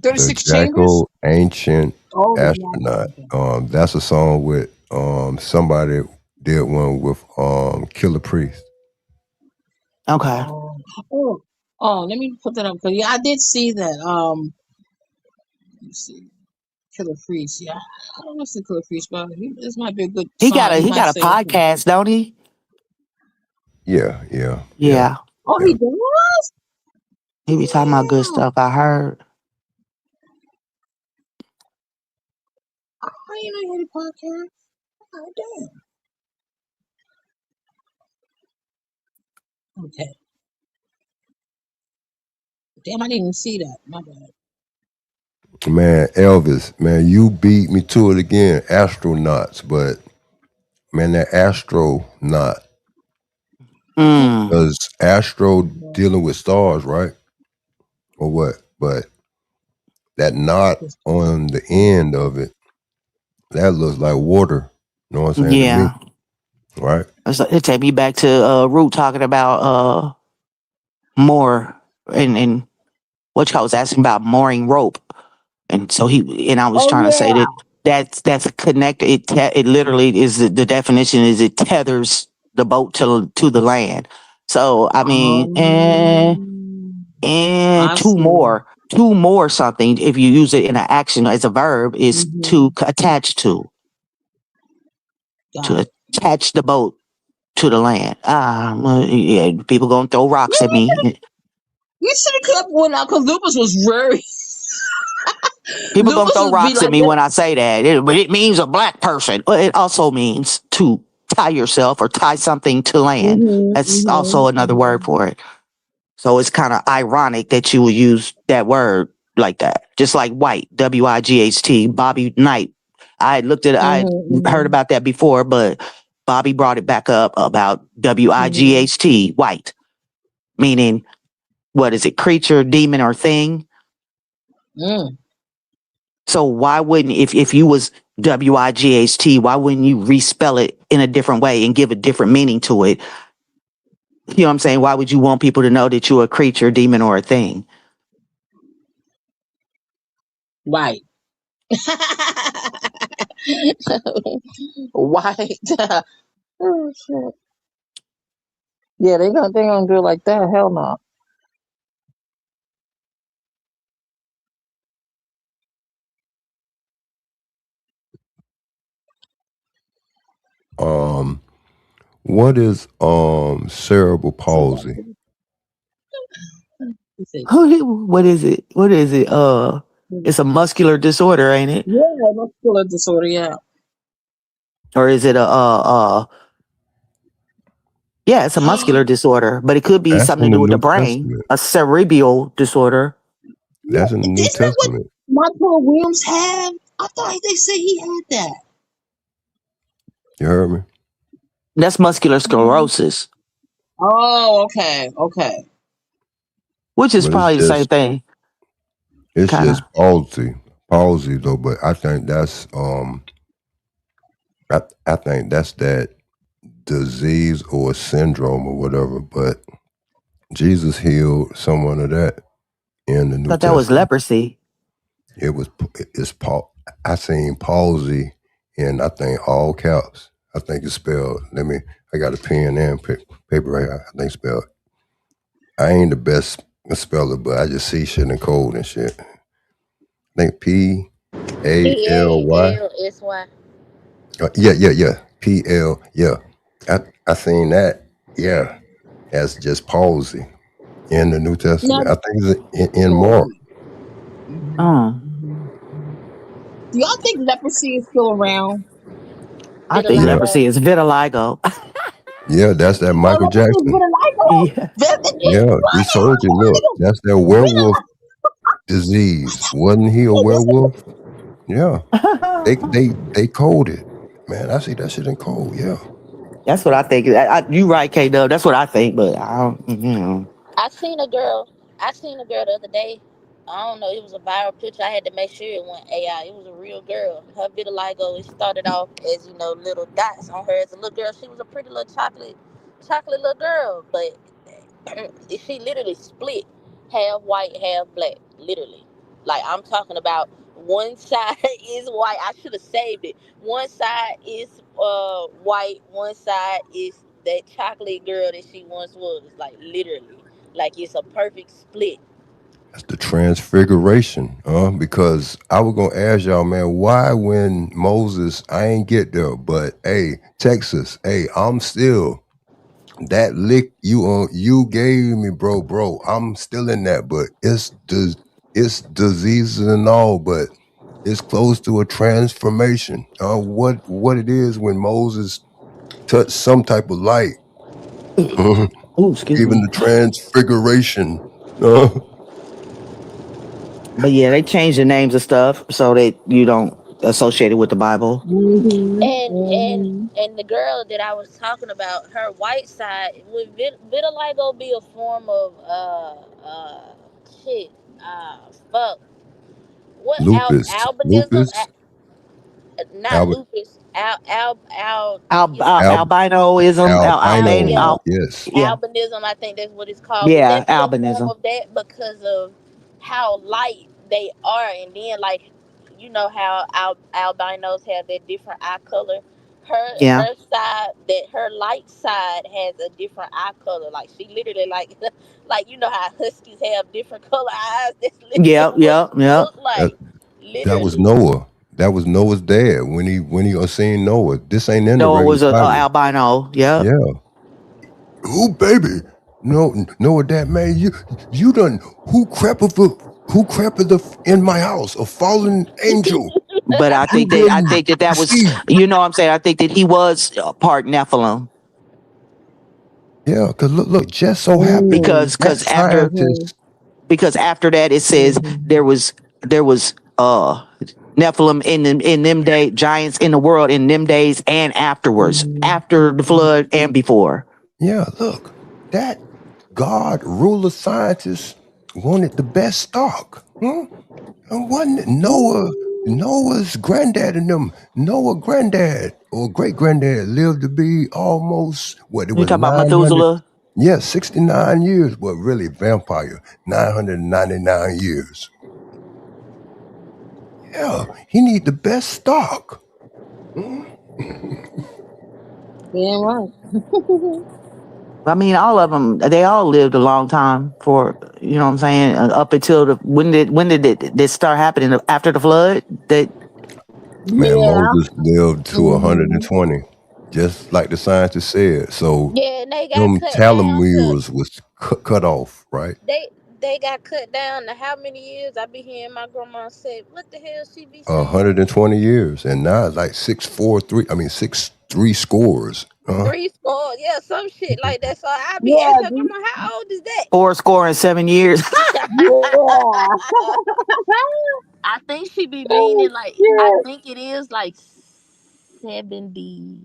36 The Chambers? Jacko Ancient Oh, the Astronaut. Jacko. That's a song with somebody did one with Killer Priest. Okay. Let me put that up. Cause yeah, I did see that. Let me see. Killer Priest. Yeah, I don't listen to Killer Priest, but this might be a good He song. He might got a say okay. podcast, don't he? Yeah. Oh, he does? He be talking about good stuff. I heard. I ain't know he had a podcast. Oh, damn. Okay. Damn, I didn't even see that. My bad. Man, Elvis, man, you beat me to it again. Astronauts, but man, that astronaut, Mm, because astro dealing with stars, right? Or what? But that knot on the end of it, that looks like water. You know what I'm saying to me, yeah. right? It take me back to Root talking about more and what you call was asking about mooring rope. And so I was Oh trying to say yeah. that that's a connector. It literally is the definition is it tethers the boat to the land. So I mean, and I see. two more something if you use it in an action as a verb is Mm-hmm. to attach Got to it. attach the boat to the land. Well, yeah, people gonna throw rocks at me. You should have kept when because Lupus was very People gonna Lupus throw would be rocks at like me that. when I say that, but it means a black person. Well, it also means to tie yourself or tie something to land. That's also another word for it. So it's kind of ironic that you would use that word like that. Just like white, Wight, Bobby Knight. I heard about that before, but Bobby brought it back up about Wight, white, meaning what is it, creature, demon, or thing? Mm. So why wouldn't if you was Wight, why wouldn't you respell it in a different way and give a different meaning to it? You know what I'm saying? Why would you want people to know that you're a creature, demon, or a thing? Right. White. Oh, shit. Yeah, they gonna do it like that. Hell no. Um, what is cerebral palsy? You say, What is it? What is it? It's a muscular disorder, ain't it? yeah, muscular disorder. Yeah. Or is it yeah, it's a muscular disorder, but it could be That's something in to the do with the New brain, Testament. a cerebral disorder. That's in the New Isn't that what Testament. Michael Williams had? I thought they said he had that. You heard me? That's muscular sclerosis, Oh, okay, okay. which is But it's probably the same just thing, it's kind of. just palsy though. But I think that's I think that's that disease or syndrome or whatever. But Jesus healed someone of that in the New Thought that was Testament. leprosy. It was it's Paul. I seen palsy in I think all caps. I think it's spelled. I got a pen and paper right here. I think it's spelled. I ain't the best speller, but I just see shit in code and shit. I think PALY. PALSY. Yeah. PL. Yeah, I seen that. Yeah, as just palsy in the New Now, Testament. I think it's in Mark. do Oh, y'all think leprosy is still around? I think Yeah, Vitiligo. leprosy is vitiligo. yeah. That's that Oh, Michael leprosy is Jackson. vitiligo. Yeah. Yeah. Yeah, he told you. Look, that's that werewolf disease. Wasn't he a werewolf? Yeah, they coded. Man, I see that shit in code. Yeah, That's what I think. You right, K Dub. That's what I think, but I don't, you know. I seen a girl. I seen a girl the other day. I don't know. It was a viral picture. I had to make sure it wasn't AI. It was a real girl. Her vitiligo. It started off as little dots on her as a little girl. She was a pretty little chocolate little girl. But she literally split, half white, half black. Literally, like I'm talking about. One side is white. I should have saved it. One side is white. One side is that chocolate girl that she once was. Like literally, like it's a perfect split. that's the transfiguration. Because I was gonna ask y'all, man, why when Moses, I ain't get there, but hey, Texas, hey, I'm still that lick you gave me, bro. I'm still in that, but it's diseases and all, but it's close to a transformation. What it is when Moses touched some type of light, Oh, excuse even me. the transfiguration. Uh, But yeah, they changed the names of stuff so that you don't associate it with the Bible. And the girl that I was talking about, her white side, would vitiligo be a form of shit? Fuck. What Lupus, albinism? lupus, Not al- lupus. You know, al- Albinoism, yeah, albino. Yes. yeah, albinism. I think that's what it's called. Would yeah, that be a form albinism. of that because of how light they are? And then, like, you know how albinos have that different eye color. Yeah, Her side, that her light side has a different eye color. Like, she literally like like, you know how huskies have different color eyes. That's literally yep, what yep, she yep. looked That, like. that was Literally. Noah. That was Noah's dad when he seen Noah. This ain't in the Noah regular was a Bible. albino. Yep. Yeah. Who baby? No, Noah, that man. You done who crept in my house? A fallen angel. But You I didn't think that was, see. you know what I'm saying? I think that he was part Nephilim Yeah, cause look, just so happened Mm, because that mhm, scientist. because after that it says mhm, there was Nephilim in them days, giants in the world in them days and afterwards, mhm, after the mhm. flood and before. Yeah, look, that God ruler scientist wanted the best stock. And wasn't it Noah's granddad and them, Noah granddad or great granddad lived to be almost what it You was talk about 900, Methuselah? yeah, 69 years, but really vampire, 999 years. Yeah, he need the best stock. Hmm? Damn right. I mean, all of them, they all lived a long time for, you know what I'm saying, up until when did this start happening after the flood? That Man, Yeah. Moses lived to Mhm. 120, just like the scientist said. So Yeah, and they got them cut down to telomeres was cut off, right? they they got cut down to how many years? I be hearing my grandma say, "What the hell she be saying?" 120 years, and now it's like 643. I mean 63 scores. Three score, yeah, some shit like that. So I be Yeah, asking my dude. grandma, "How old is that?" four score and 7 years. Yeah. I think she be Oh meaning like I shit. think it is like 70.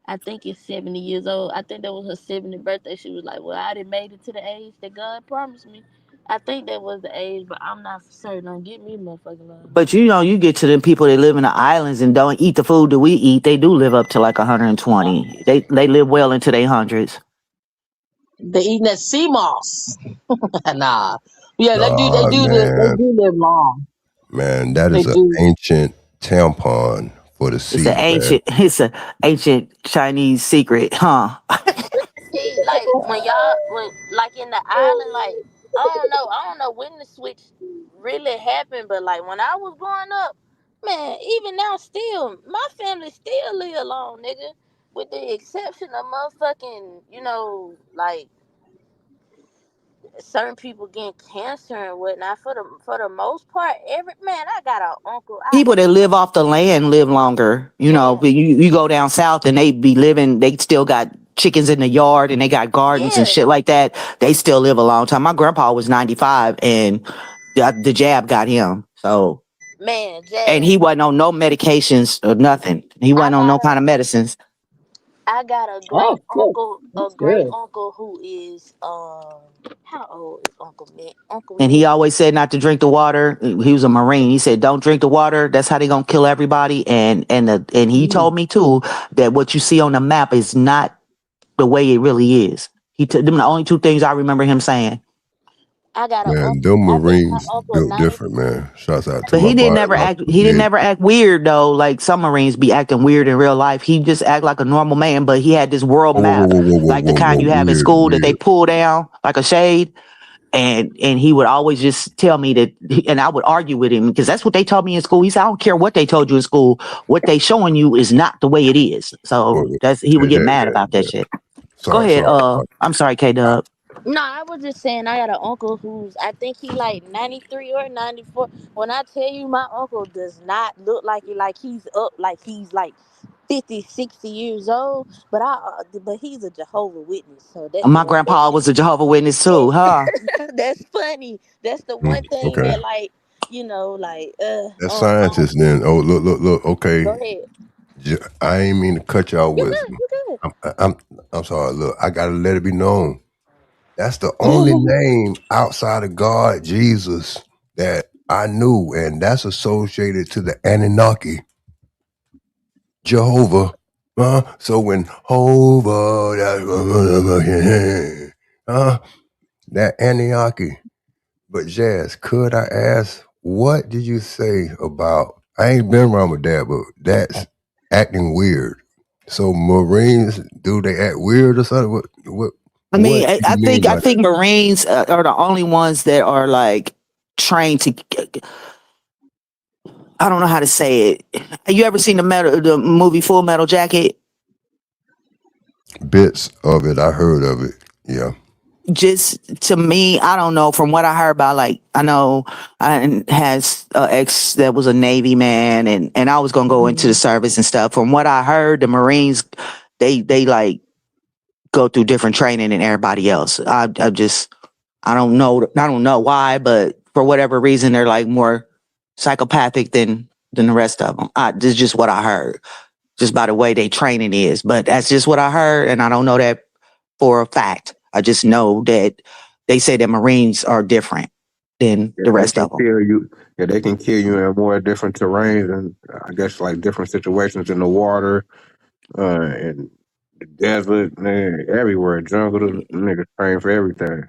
I think it's 70 years old. I think that was her 70th birthday. She was like, "Well, I didn't made it to the age that God promised me." I think that was the age, but I'm not for certain. Don't get me motherfucking line. But you know, you get to them people that live in the islands and don't eat the food that we eat, they do live up to like 120. They live well into their hundreds. They eating that sea moss. Nah. Yeah, God, they man, do live long. man, that They is an do. ancient tampon for the It's an sea, man. ancient it's a ancient Chinese secret, huh? But see, like when like in the island, like I don't know when the switch really happened, but like when I was growing up, man, even now still, my family still live long, nigga. With the exception of motherfucking, like certain people getting cancer and whatnot. For the most part, every man, I got an uncle. People that live off the land live longer. You know, Man, but you go down south and they be living, they still got chickens in the yard and they got gardens and yeah, shit like that. They still live a long time. My grandpa was 95 and the jab got him. So, man, and Jab. he wasn't on no medications or nothing. He I wasn't on no got kind of medicines. I got Oh shit. a That's great good. uncle who is how old is Uncle Mick? Uncle And Mick. he always said not to drink the water. He was a Marine. He said, "Don't drink the water. That's how they gonna kill everybody." And he Mm. told me too that what you see on the map is not the way it really is. Them the only two things I remember him saying. I got an Man, uncle. them I think my Marines uncle built 90. different, man. Shouts out to But my he didn't never act. biological He didn't daddy. never act weird though. Like some Marines be acting weird in real life. He just act like a normal man. But he had this world Whoa, whoa, map, whoa, whoa, whoa, like the whoa, kind whoa, you have in weird, school that they weird. pull down like a shade. And he would always just tell me that, and I would argue with him because that's what they told me in school. He said, "I don't care what they told you in school. What they showing you is not the way it is." Whoa, So whoa. that's he would Hey, get hey, mad hey, about that hey. shit. Go Sorry, ahead. sorry, sorry. I'm sorry, K Dub. No, I was just saying I got an uncle who's I think he like 93 or 94. When I tell you my uncle does not look like it, like he's up, like he's like 50, 60 years old. But he's a Jehovah Witness, so that's the My one thing. grandpa was a Jehovah Witness Yeah, too, huh? that's funny. That's the Hmm, one thing okay. that like. like That's on scientists then. Oh, look. go Okay, ahead. I ain't mean to cut y'all You good, wisdom. you good. I'm sorry. Look, I gotta let it be known. That's the only name outside of God, Jesus, that I knew, and that's associated to the Anunnaki, Jehovah. So when Hova, that Anunnaki. But Jazz, could I ask, what did you say about? I ain't been around with that, but that's acting weird. So Marines, do they act weird or something? I mean, What do I you mean think I by that? think Marines are the only ones that are like trained to. I don't know how to say it. Have you ever seen the movie Full Metal Jacket? Bits of it, I heard of it. Yeah. Just to me, I don't know. From what I heard about, like I know I has an ex that was a Navy man, and I was gonna go into the service and stuff. From what I heard, the Marines they like go through different training than everybody else. I don't know. I don't know why, but for whatever reason, they're like more psychopathic than the rest of them. This is just what I heard, just by the way they training is. But that's just what I heard, and I don't know that for a fact. I just know that they say that Marines are different than Yeah, the they rest can of them. kill you. Yeah, they can kill you in more different terrains and I guess like different situations in the water, and the desert, man, everywhere, jungle. The niggas praying for everything.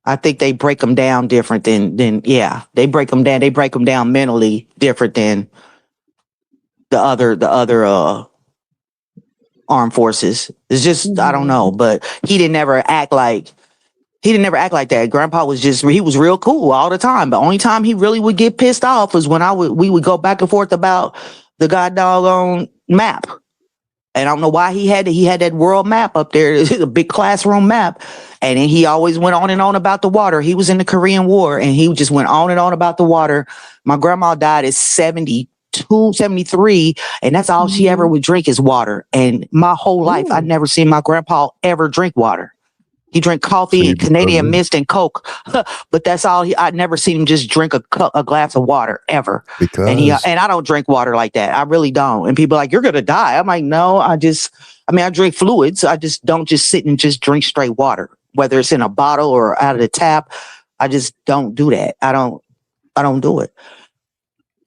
I think they break them down different than yeah. They break them down. They break them down mentally different than the other armed forces. It's just I don't know, but he didn't ever act like that. Grandpa was just he was real cool all the time. The only time he really would get pissed off was when we would go back and forth about the god doggone map. And I don't know why he had that world map up there, a big classroom map. And then he always went on and on about the water. He was in the Korean War and he just went on and on about the water. My grandma died at 72, 73, and that's all she ever would drink is water. And my whole life, I'd never seen my grandpa ever drink water. He drank coffee See, and Canadian Mist and Coke, but that's all. I'd never seen him just drink a glass of water ever. And because I don't drink water like that. I really don't. And people are like, you're gonna die. I'm like, no. I drink fluids. I just don't just sit and just drink straight water, whether it's in a bottle or out of the tap. I just don't do that. I don't do it.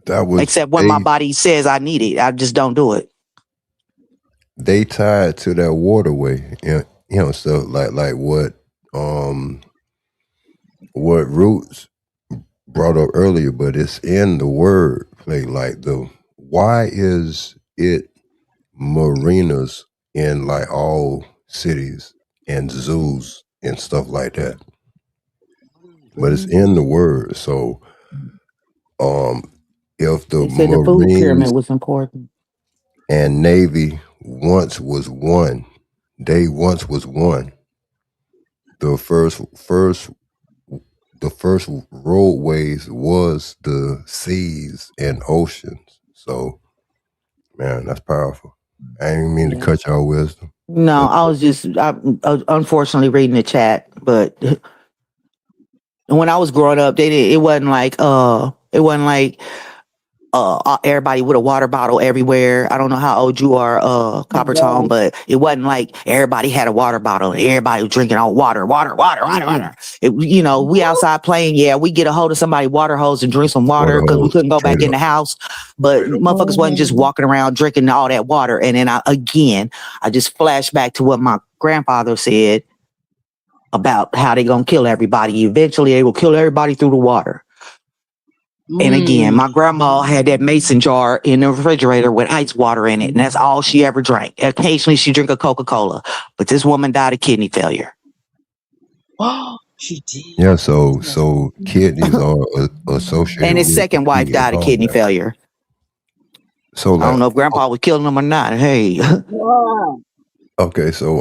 that was Except when my body says I need it. I just don't do it. they tied to that waterway, stuff like what Roots brought up earlier, but it's in the word play. Like why is it marinas in like all cities and zoos and stuff like that? But it's in the word. So if the They said the food Marines pyramid was important. and Navy once was one, they once was one. The first roadways was the seas and oceans. So man, that's powerful. I ain't mean to Yeah. cut y'all wisdom. No, I was just unfortunately reading the chat, but when I was growing up, it wasn't like everybody with a water bottle everywhere. I don't know how old you are, Copper Tone, but it wasn't like everybody had a water bottle and everybody was drinking all water. We outside playing, yeah, we get a hold of somebody's water hose and drink some water Water because we hose, couldn't go back straight in up. the house. But motherfuckers wasn't just walking around drinking all that water. And then I just flashed back to what my grandfather said about how they gonna kill everybody. Eventually, they will kill everybody through the water. And again, my grandma had that mason jar in the refrigerator with ice water in it, and that's all she ever drank. Occasionally, she drink a Coca-Cola, but this woman died of kidney failure. She did. Yeah, so kidneys are associated And his with second wife eating died of all kidney that. failure. So I don't like know if grandpa was killing them or not. Hey. okay, so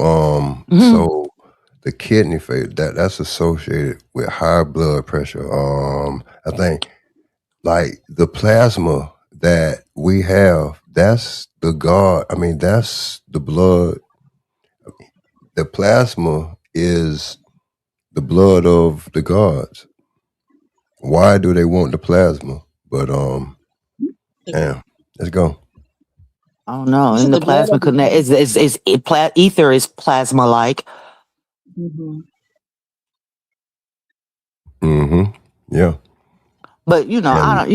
the kidney failure that's associated with high blood pressure. I think like the plasma that we have, that's the God. I mean, that's the blood. The plasma is the blood of the gods. Why do they want the plasma? But damn, let's go. I don't know. You And said the the blood plasma of the connect ether is plasma like. mm-hmm. Mm-hmm. Yeah. But I And don't.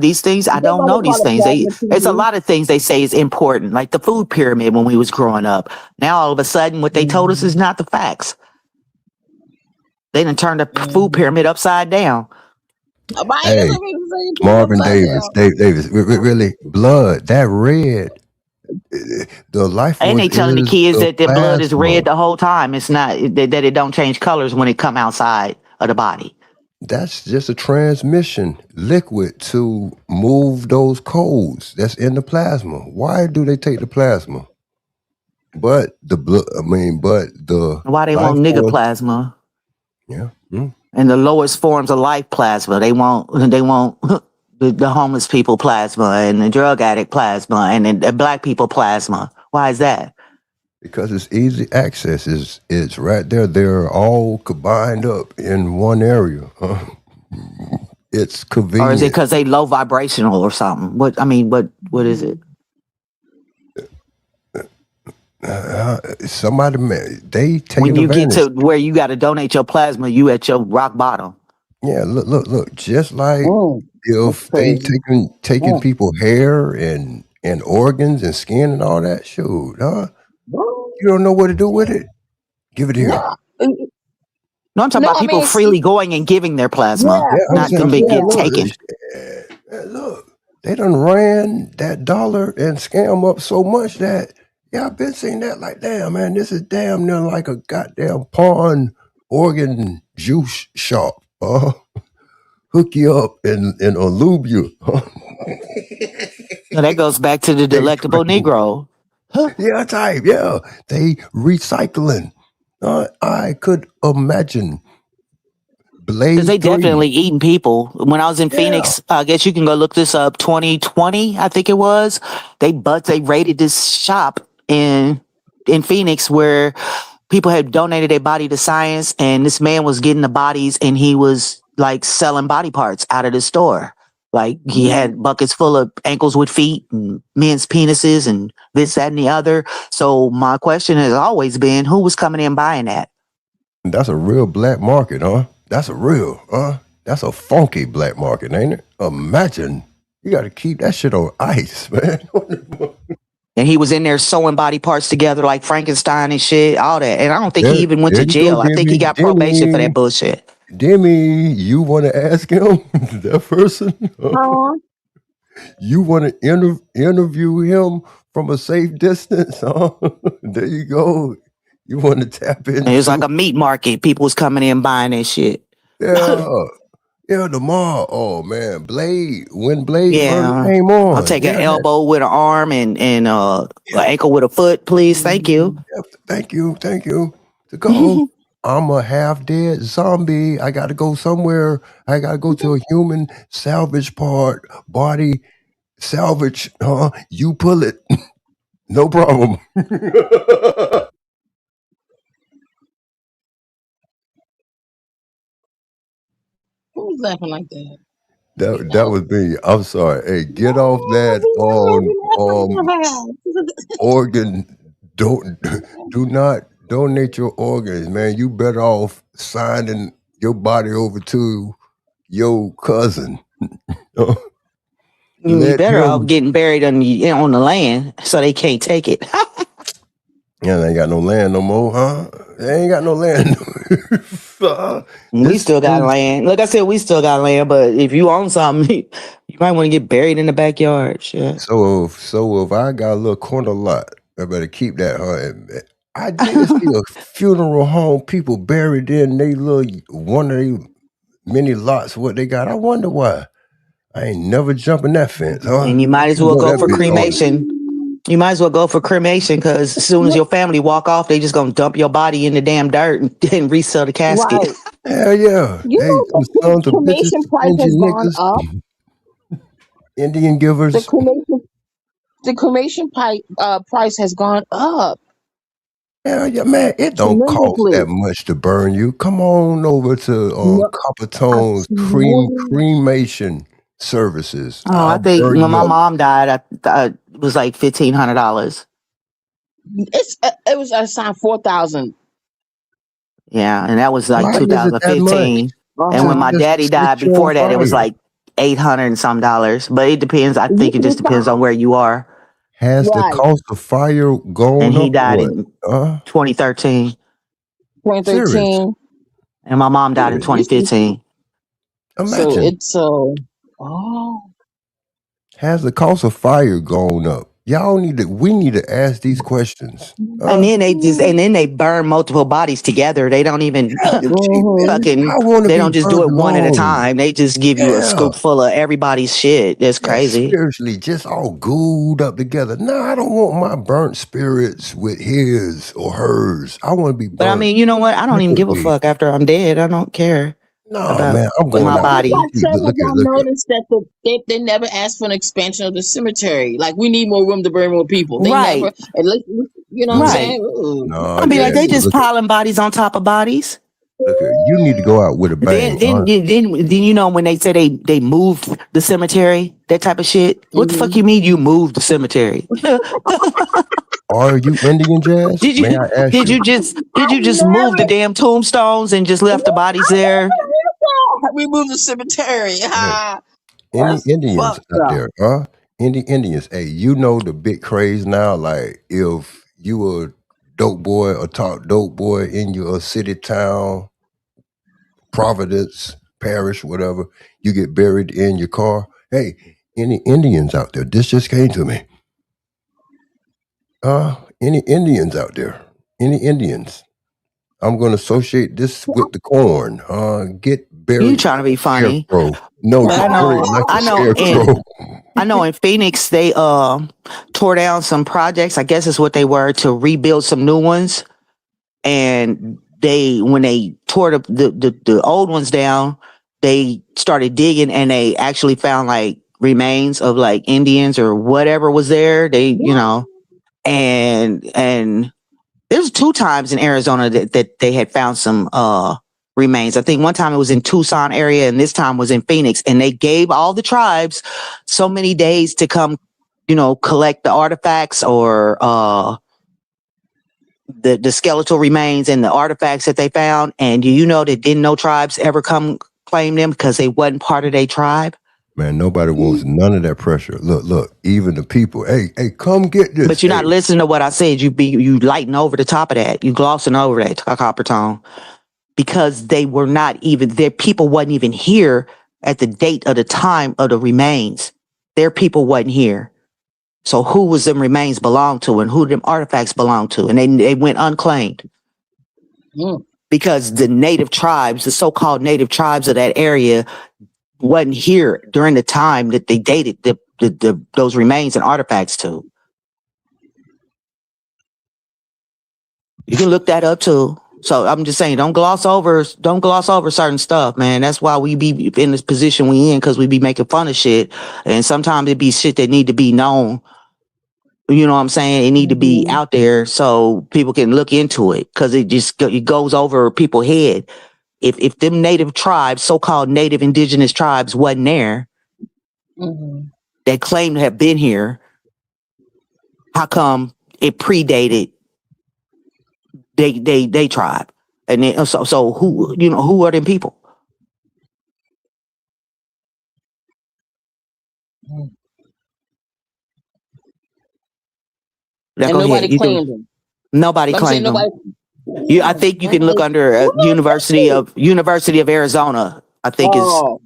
These things I That's don't why know they these call it things. plasma It's a TV. lot of things they say is important, like the food pyramid when we was growing up. Now all of a sudden, what they told us is Mm-hmm. not the facts. They done turned the food Mm-hmm. pyramid upside down. Right? That's hey, what people say. Put it Marvin upside Davis, down. Davis, really blood, that red, the life And force they telling the is kids the that their blood is plasma. red the whole time. It's not that it don't change colors when it come outside of the body. That's just a transmission liquid to move those codes that's in the plasma. Why do they take the plasma? But the blood, but the Why they life want nigga force, plasma yeah. Mm. and the lowest forms of life plasma? They want the homeless people plasma and the drug addict plasma and the black people plasma. Why is that? Because it's easy access. It's right there. They're all combined up in one area. It's Or is it convenient. because they low vibrational or something? What is it? Somebody, they When taking you get advantage. to where you got to donate your plasma, you at your rock bottom. Yeah, look. Just like That's if they crazy. taking people hair and organs and skin and all that, shoot, huh? You don't know what to do with it. Give it here. No, No, I'm talking no. about I people mean, freely going and giving their plasma, yeah, Yeah, I'm not saying, them yeah. get look, taken. look, they done ran that dollar and scam up so much that I've been seeing that like, damn, man, this is damn near like a goddamn pawn organ juice shop. Hook you up and lube you. No, that goes back to the They delectable Negro. yeah, type, yeah. They recycling. I could imagine Because they Blade 3. definitely eating people. When I was in Yeah. Phoenix, I guess you can go look this up. 2020, I think it was. They raided this shop in Phoenix where people had donated their body to science, and this man was getting the bodies, and he was like selling body parts out of the store. Like he had buckets full of ankles with feet and men's penises and this, that, and the other. So my question has always been, who was coming in buying that? That's a real black market, huh? That's a real, huh? That's a funky black market, ain't it? Imagine. You got to keep that shit on ice, man. And he was in there sewing body parts together like Frankenstein and shit, all that. And I don't think he there, even went there to you go, jail. I think he Demi. got probation for that Demi. bullshit. Demi, you want to ask him, that person? Huh? You want to interview him from a safe distance? Huh? There you go. You want to tap And it was like into, a meat market. People was coming in buying that shit. yeah. Yeah, the mall. Oh man, when Blade first Yeah. came I'll on, take an yeah, elbow with an arm and an ankle with a foot, please. Thank you. yeah, thank you. To go, I'm a half dead zombie. I got to go somewhere. I got to go to a human salvage part, body salvage. You pull it, no problem. Who's laughing like that? That was me. I'm sorry. Hey, get off that on organ. Don't do not donate your organs, man. You better off signing your body over to your cousin. You Let better off him. getting buried on the land so they can't take it. Yeah, they ain't got no land no more, huh? They ain't got no land. We This still got is land. Like I said, we still got land, but if you own something, you might want to get buried in the backyard. Shit. so if I got a little corner lot, I better keep that, huh? And I did see a funeral home people buried in they little one of they many lots what they got. I wonder why. I ain't never jumping that fence, huh? And you might as You well want go that for bitch haunted. cremation. You might as well go for cremation because as soon as your family walk off, they just gonna dump your body in the damn dirt and resell the casket. Right. Hell yeah. You Hey, know them the sons of bitches, cremation price stingy has gone niggas, up. Indian The givers. cremation price has gone up Hell yeah, man. It don't cost that tremendously. much to burn you. Come on over to No, I Copper Tone's swear. cremation. services. Oh, I I'll think burn when you my up. mom died, it was like $1,500. It was assigned 4,000. Yeah, and that was like Why is it that much? 2015. And when Just, Uh-huh. my just to daddy set died you on before that, it was fire. like 800 and some dollars. But it depends. I think it just depends on where you are. Has the Right. cost of fire And gone he up or died what? in 2013, Serious. 2013. and my mom died in Serious. 2015. So Imagine. it's oh. Has the cost of fire gone up? We need to ask these questions. And then they burn multiple bodies together. They don't even Gee, man, Mm-hmm. fucking. I want to They be don't just do burned it one at a along. time. They just give you a Yeah. scoop full of everybody's shit. That's Yeah, crazy. spiritually, just all glued up together. No, I don't want my burnt spirits with his or hers. I want to be But I burnt mean, you know what? I don't even give a separately. fuck after I'm dead. I don't care No, about man, I'm But going my out with body. see, have look at, y'all look at. noticed that they never asked for an expansion of the cemetery? Like, we need more room to bury more people. They never, Right. at least, you know what I'm Look, Right. saying? Ooh. no, I mean, like they Jasmine, just piling bodies on top of bodies. look at. You need to go out with a Then, bang, then, huh? then you know when they say they moved the cemetery, that type of shit. What the fuck Mm-hmm. you mean you moved the cemetery? Are you Indian, Jazz? Did May you I ask you? did you just move the damn tombstones and just left the bodies there? We moved the cemetery. Hey, Ah, any that's Indians fucked out up. there, huh? Any Indians? Hey, you know the big craze now. Like if you a dope boy or top dope boy in your city, town, Providence, parish, whatever, you get buried in your car. Hey, any Indians out there? This just came to me. Any Indians out there? Any Indians? I'm going to associate this with the corn. Get You buried trying to like be a funny? scarecrow. No, But get buried like a in scarecrow. I know in Phoenix they tore down some projects. I guess is what they were to rebuild some new ones. And when they tore the old ones down, they started digging and they actually found like remains of like Indians or whatever was there. And there's 2 times in Arizona that they had found some remains. I think one time it was in Tucson area and this time was in Phoenix, and they gave all the tribes so many days to come, collect the artifacts or the skeletal remains and the artifacts that they found. And that didn't no tribes ever come claim them because they wasn't part of their tribe. Man, nobody wants none of that pressure. Look, even the people. Hey, come get this. But you're not listening to what I said. You lighting over the top of that. You glossing over that copper tone. Because they were not even, their people wasn't even here at the date of the time of the remains. Their people wasn't here. So who was them remains belong to and who them artifacts belong to? And they went unclaimed. Mm. Because the native tribes, the so-called native tribes of that area wasn't here during the time that they dated those remains and artifacts to. You can look that up too. So I'm just saying, don't gloss over certain stuff, man. That's why we be in this position we in, because we be making fun of shit. And sometimes it be shit that need to be known. You know what I'm saying? It need to be out there so people can look into it, because it goes over people's head. If them native tribes, so-called native indigenous tribes, wasn't there, that claim to have been here, how come it predated they tribe? And then so who are them people? Now, And go ahead. nobody claimed them. Nobody I'm saying claimed them. nobody. I think you can look under University of Arizona. I think is Oh,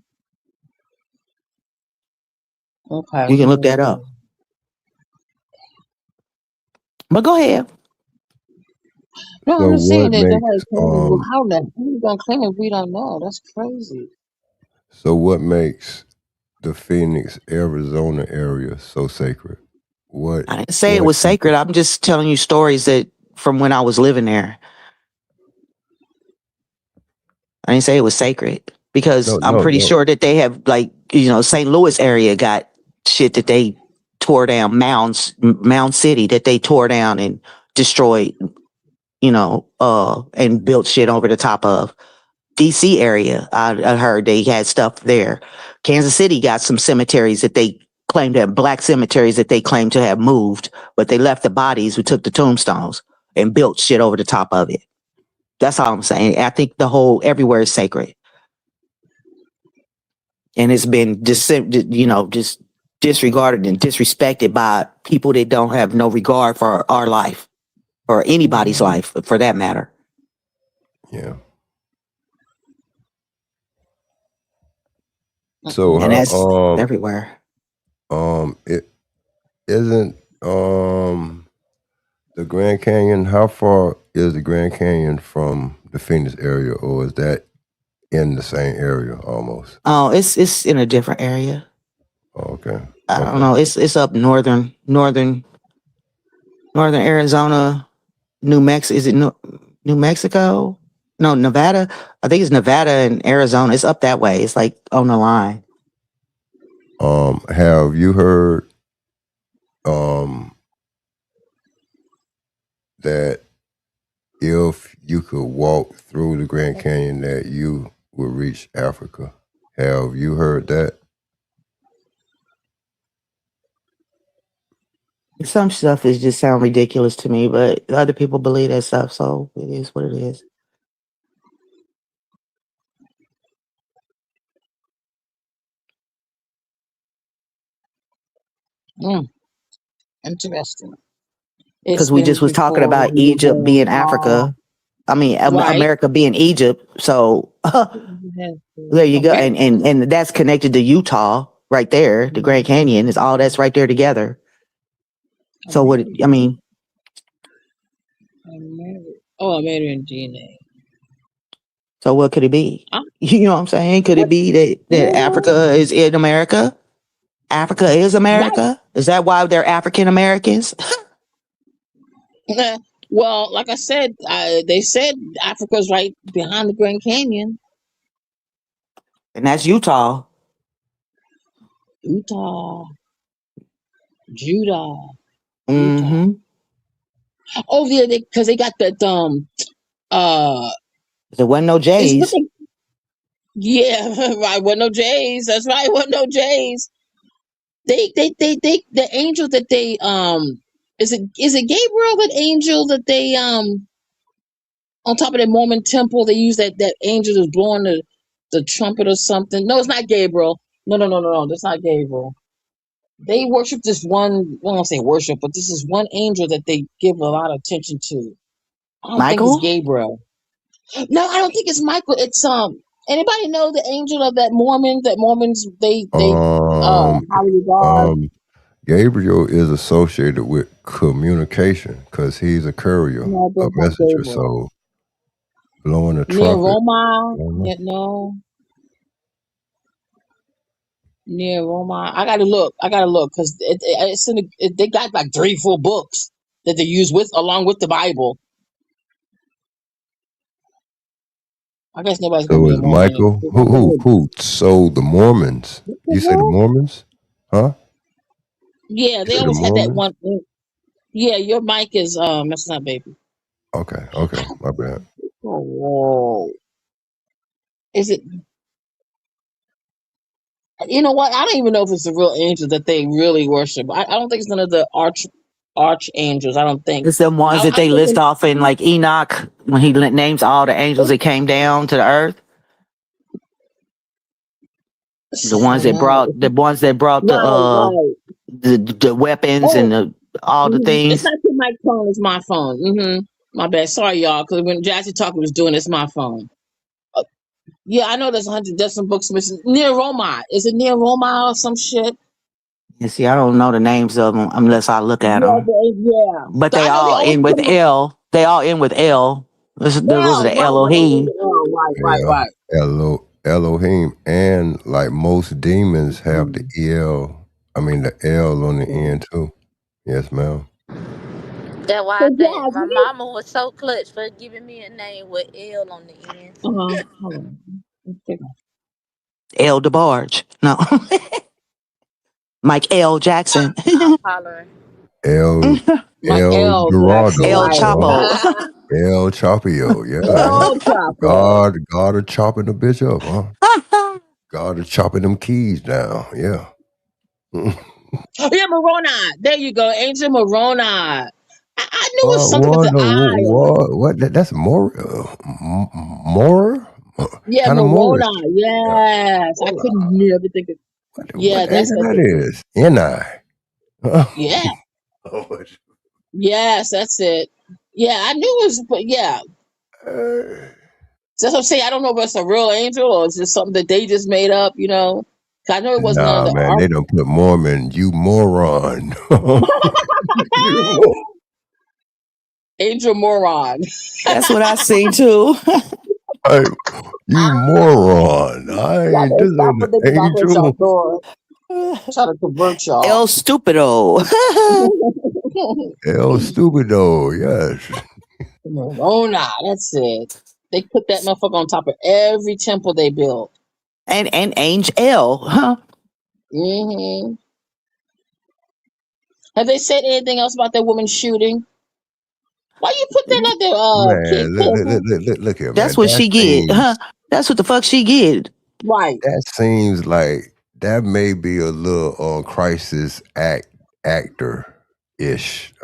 okay. you can look that up. But go ahead. No, So I'm just saying what that nobody makes claimed them. Well, who you gonna claim if we don't know? That's crazy. the Phoenix, Arizona area so sacred? What I didn't say it was sacred. I'm just telling you stories that from when I was living there. I didn't say it was sacred because I'm pretty sure that they have, like, St. Louis area got shit that they tore down, Mound City that they tore down and destroyed, and built shit over the top of. DC area. I heard they had stuff there. Kansas City got some cemeteries that they claimed to have, black cemeteries that they claimed to have moved, but they left the bodies. We took the tombstones and built shit over the top of it. That's all I'm saying. I think the whole everywhere is sacred, and it's been just disregarded and disrespected by people that don't have no regard for our life or anybody's life, for that matter. Yeah. So and that's everywhere. It isn't the Grand Canyon. How far is the Grand Canyon from the Phoenix area, or is that in the same area almost? Oh, it's in a different area. Oh, okay. I don't know. It's up northern Arizona, New Mexico. Is it New Mexico? No, Nevada. I think it's Nevada and Arizona. It's up that way. It's like on the line. Have you heard that if you could walk through the Grand Canyon that you would reach Africa? Have you heard that? Some stuff is just sound ridiculous to me, but other people believe that stuff, so it is what it is. Interesting. Because we just was talking about Egypt being Africa. I mean, right. America being Egypt. So there you go. And that's connected to Utah right there. The Grand Canyon is all that's right there together. So what, I mean. American DNA. So what could it be? You know what I'm saying? Could it be that Africa is in America? Africa is America? Right. Is that why they're African Americans? Well, like I said, they said Africa's right behind the Grand Canyon. And that's Utah. Judah. Mm-hmm. Oh, yeah, because they got that there wasn't no J's. Yeah, right. Wasn't no J's. That's right. Wasn't no J's. They the angel that they is it Gabriel, that angel that they on top of the Mormon temple, they use that angel that's blowing the trumpet or something. No, it's not Gabriel. No, that's not Gabriel. They worship this one, well, I don't say worship, but this is one angel that they give a lot of attention to. I don't think it's Gabriel. No, I don't think it's Michael. It's anybody know the angel of that Mormons they highly regard? Gabriel is associated with communication because he's a courier, a messenger. So blowing a trumpet. Near Roma. I gotta look because they got like 3-4 books that they use along with the Bible. I guess nobody's gonna be a Mormon. Michael? Who? So the Mormons? You say the Mormons? Huh? Yeah, they always had that one. Yeah, your mic is messing up, baby. Okay, my bad. Oh, is it? You know what? I don't even know if it's the real angel that they really worship. I don't think it's none of the archangels. I don't think it's the ones that they list off in like Enoch when he names all the angels that came down to the earth. The ones that brought the weapons and all the things. It's not my phone. It's my phone. My bad. Sorry, y'all. Because when Jazzy Talker was doing, it's my phone. Yeah, I know there's some books missing. Near Roma. Is it near Roma or some shit? You see, I don't know the names of them unless I look at them. Yeah. But they all end with L. They all end with L. Those are the Elohim. Right. Elohim, and like most demons have the the L on the end too. Yes, ma'am. That's why I think my mama was so clutch for giving me a name with L on the end. Hold on. L DeBarge. No. Mike L. Jackson. I'm hollering. L Dorado. El Chapo. El Chopio, yeah. Oh, Chapo. God are chopping the bitch up, huh? God are chopping them keys down, yeah. Yeah, Moroni. There you go, Angel Moroni. I knew it was something with What? the I. What? That's more, more Yeah, kind of Moorish. Moroni. Yeah. Yes, I Mora. couldn't never think of. Yeah, What that's angel what that it is. is? Ni. Yeah, Oh, yes, that's it. Yeah, I knew it was, but yeah, that's what I'm saying. I don't know if it's a real angel or it's just something that they just made up. 'Cause I know it wasn't none of nah, the man, they don't put Mormon. You moron. You angel moron. That's what I see too. Hey, you moron. Y'all This better stop ain't what they an knock at y'all angel. door, try to convert y'all. El Stupido. El Stupido, yes. Moroni, that's it. They put that motherfucker on top of every temple they built. and Angel. Huh? Hmm Have they said anything else about that woman shooting? Why you put that out there, Kid Man, Pilgrim? look here, man. That's what she get. Huh? That's what the fuck she get. Right. That seems like that may be a little crisis actor ish.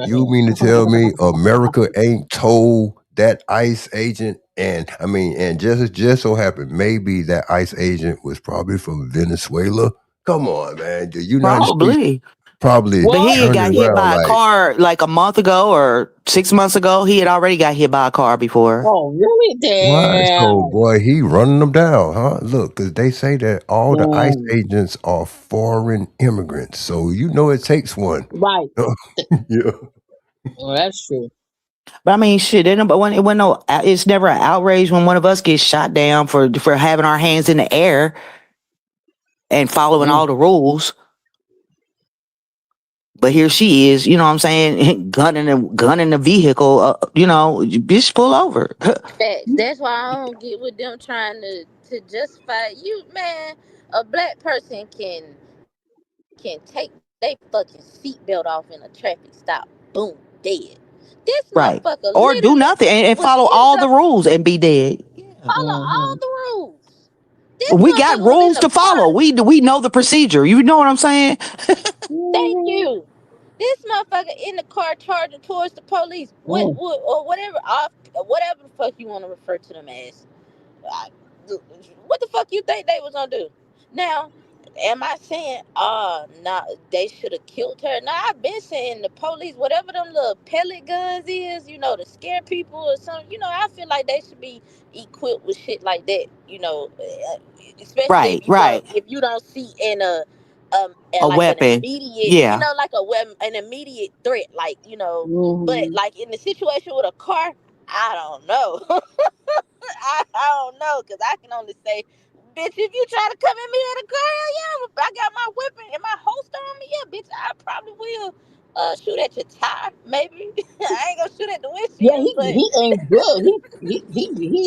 You Right. mean to tell me America ain't told that ICE agent, and I mean, and just so happened maybe that ICE agent was probably from Venezuela? Come on, man. The United States Probably. probably But What? he had turned it got hit around by a like, car like a month ago or 6 months ago. He had already got hit by a car before. Oh, really? what? So, Damn. boy, he running them down, huh? Look, because they say that all the ICE Mm, agents are foreign immigrants. So, you know it takes one. right. Yeah. Well, that's true. But I mean, shit. But when no, it's never an outrage when one of us gets shot down for having our hands in the air and following Mm. all the rules. But here she is, you know what I'm saying, gunning the vehicle. Bitch, pull over. Facts. That's why I don't get with them trying to justify you, man. A black person can take their fucking seatbelt off in a traffic stop. Boom, dead. This Right. motherfucker Or do literally nothing and was follow in all the the rules and be dead. Yeah. follow all Mm-hmm. the rules. This We got motherfucker was in rules the to follow. car. We know the procedure. You know what I'm saying? Thank Mm-hmm. you. This motherfucker in the car charging towards the police. Mm. What or whatever off whatever the fuck you want to refer to them as. I- what the fuck you think they was gonna do? Now, am I saying, nah, they should have killed her? Nah, I've been saying the police, whatever them little pellet guns is, to scare people or something. I feel like they should be equipped with shit like that. Especially Right, right. if you don't see A like an weapon. immediate, Yeah. like a weapon, an immediate threat, but Mm-hmm. like in the situation with a car, I don't know. I don't know, because I can only say, bitch, if you try to come at me at a car, hell yeah, I got my weapon and my holster on me, yeah, bitch, I probably will shoot at your tire, maybe. I ain't gonna shoot at the Yeah, windshield, but he ain't good.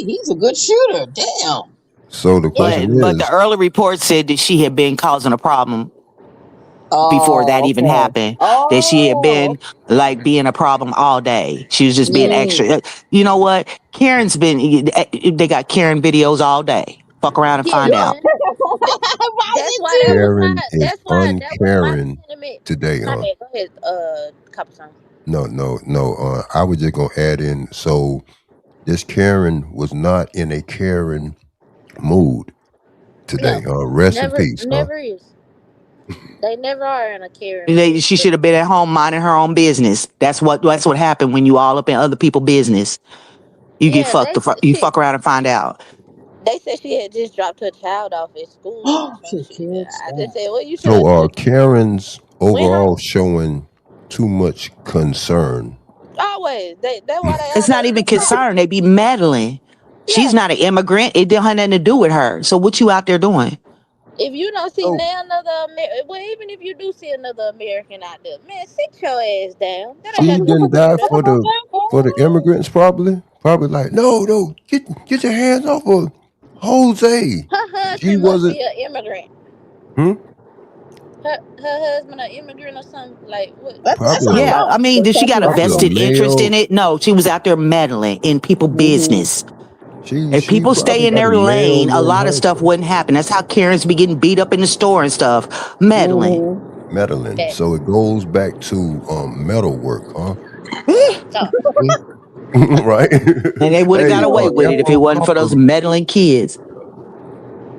He's a good shooter. Damn. So the yeah. question But the is, early report said that she had been causing a problem before that Oh, even okay. happened. That she had Oh. been like being a problem all day. She was just being Mm. extra. You know what? Karen's been. They got Karen videos all day. Fuck around and Yeah, find out. man. Why is That's it why that was too? my, Karen is my unkaren sentiment. today, My huh? bad, go ahead, couple times. No, no, no. I was just gonna add in. So this Karen was not in a Karen mood today. No, Rest in peace, huh? never is. They never are in a caring mood. She should have been at home minding her own business. That's what happened when you all up in other people's business. You get Yeah, fucked. You fuck around and find out. they said she had just dropped her child off at school or some She shit. killed I just Scott. said, well, you should So have are just Karens went overall home. showing too much concern? Always. That's why they It's always not even look like, concerned. They be meddling. She's yeah. not an immigrant. It don't have nothing to do with her. So what you out there doing? If you don't see Oh. now well, even if you do see another American out there, man, sit your ass down. That ain't She got nothing didn't to do die with us. for the immigrants, probably. Probably like, no, get your hands off of Jose. Her She husband must wasn't. be an immigrant. Hmm? her husband an immigrant or something? Like what? That's Probably our a Yeah, I problem. mean, That's did she our got a probably a problem. vested interest in male. it? No, she was out there meddling in people' Mm-hmm. business. If She people stay probably in got a their male lane, a in lot of her stuff wouldn't happen. That's how Karens be getting beat up in the store and stuff, meddling. Mm-hmm. meddling. That So it goes back to metal work, huh? no. Right? And they would have Hey, got away with it if it F.O. wasn't for those Copper. meddling kids.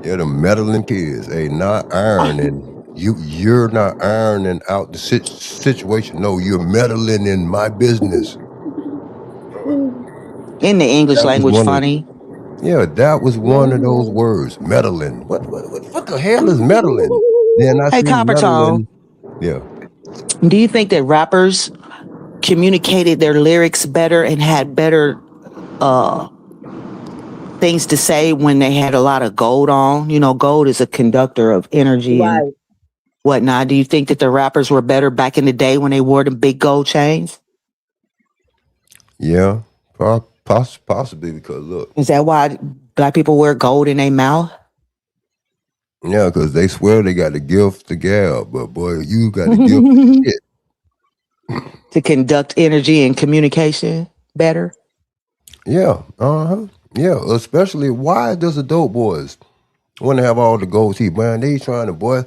Yeah, the meddling kids. Hey, not ironing. You're not ironing out the situation. No, you're meddling in my business. In the English That was language, one of funny. that was one of those Mm-hmm. words. Meddling. What the hell is meddling? Then I Hey, see Copper Tone, meddling. Yeah. do you think that rappers communicated their lyrics better and had better uh things to say when they had a lot of gold on? You know, gold is a conductor of energy and Right. whatnot. Do you think that the rappers were better back in the day when they wore the big gold chains? Yeah. Possibly because look. Is that why black people wear gold in their mouth? Yeah, because they swear they got the gift to gab, but boy, you got the gift to To shit. conduct energy and communication better? Yeah, yeah. Especially why does the dope boys want to have all the gold teeth, man? They trying to boy,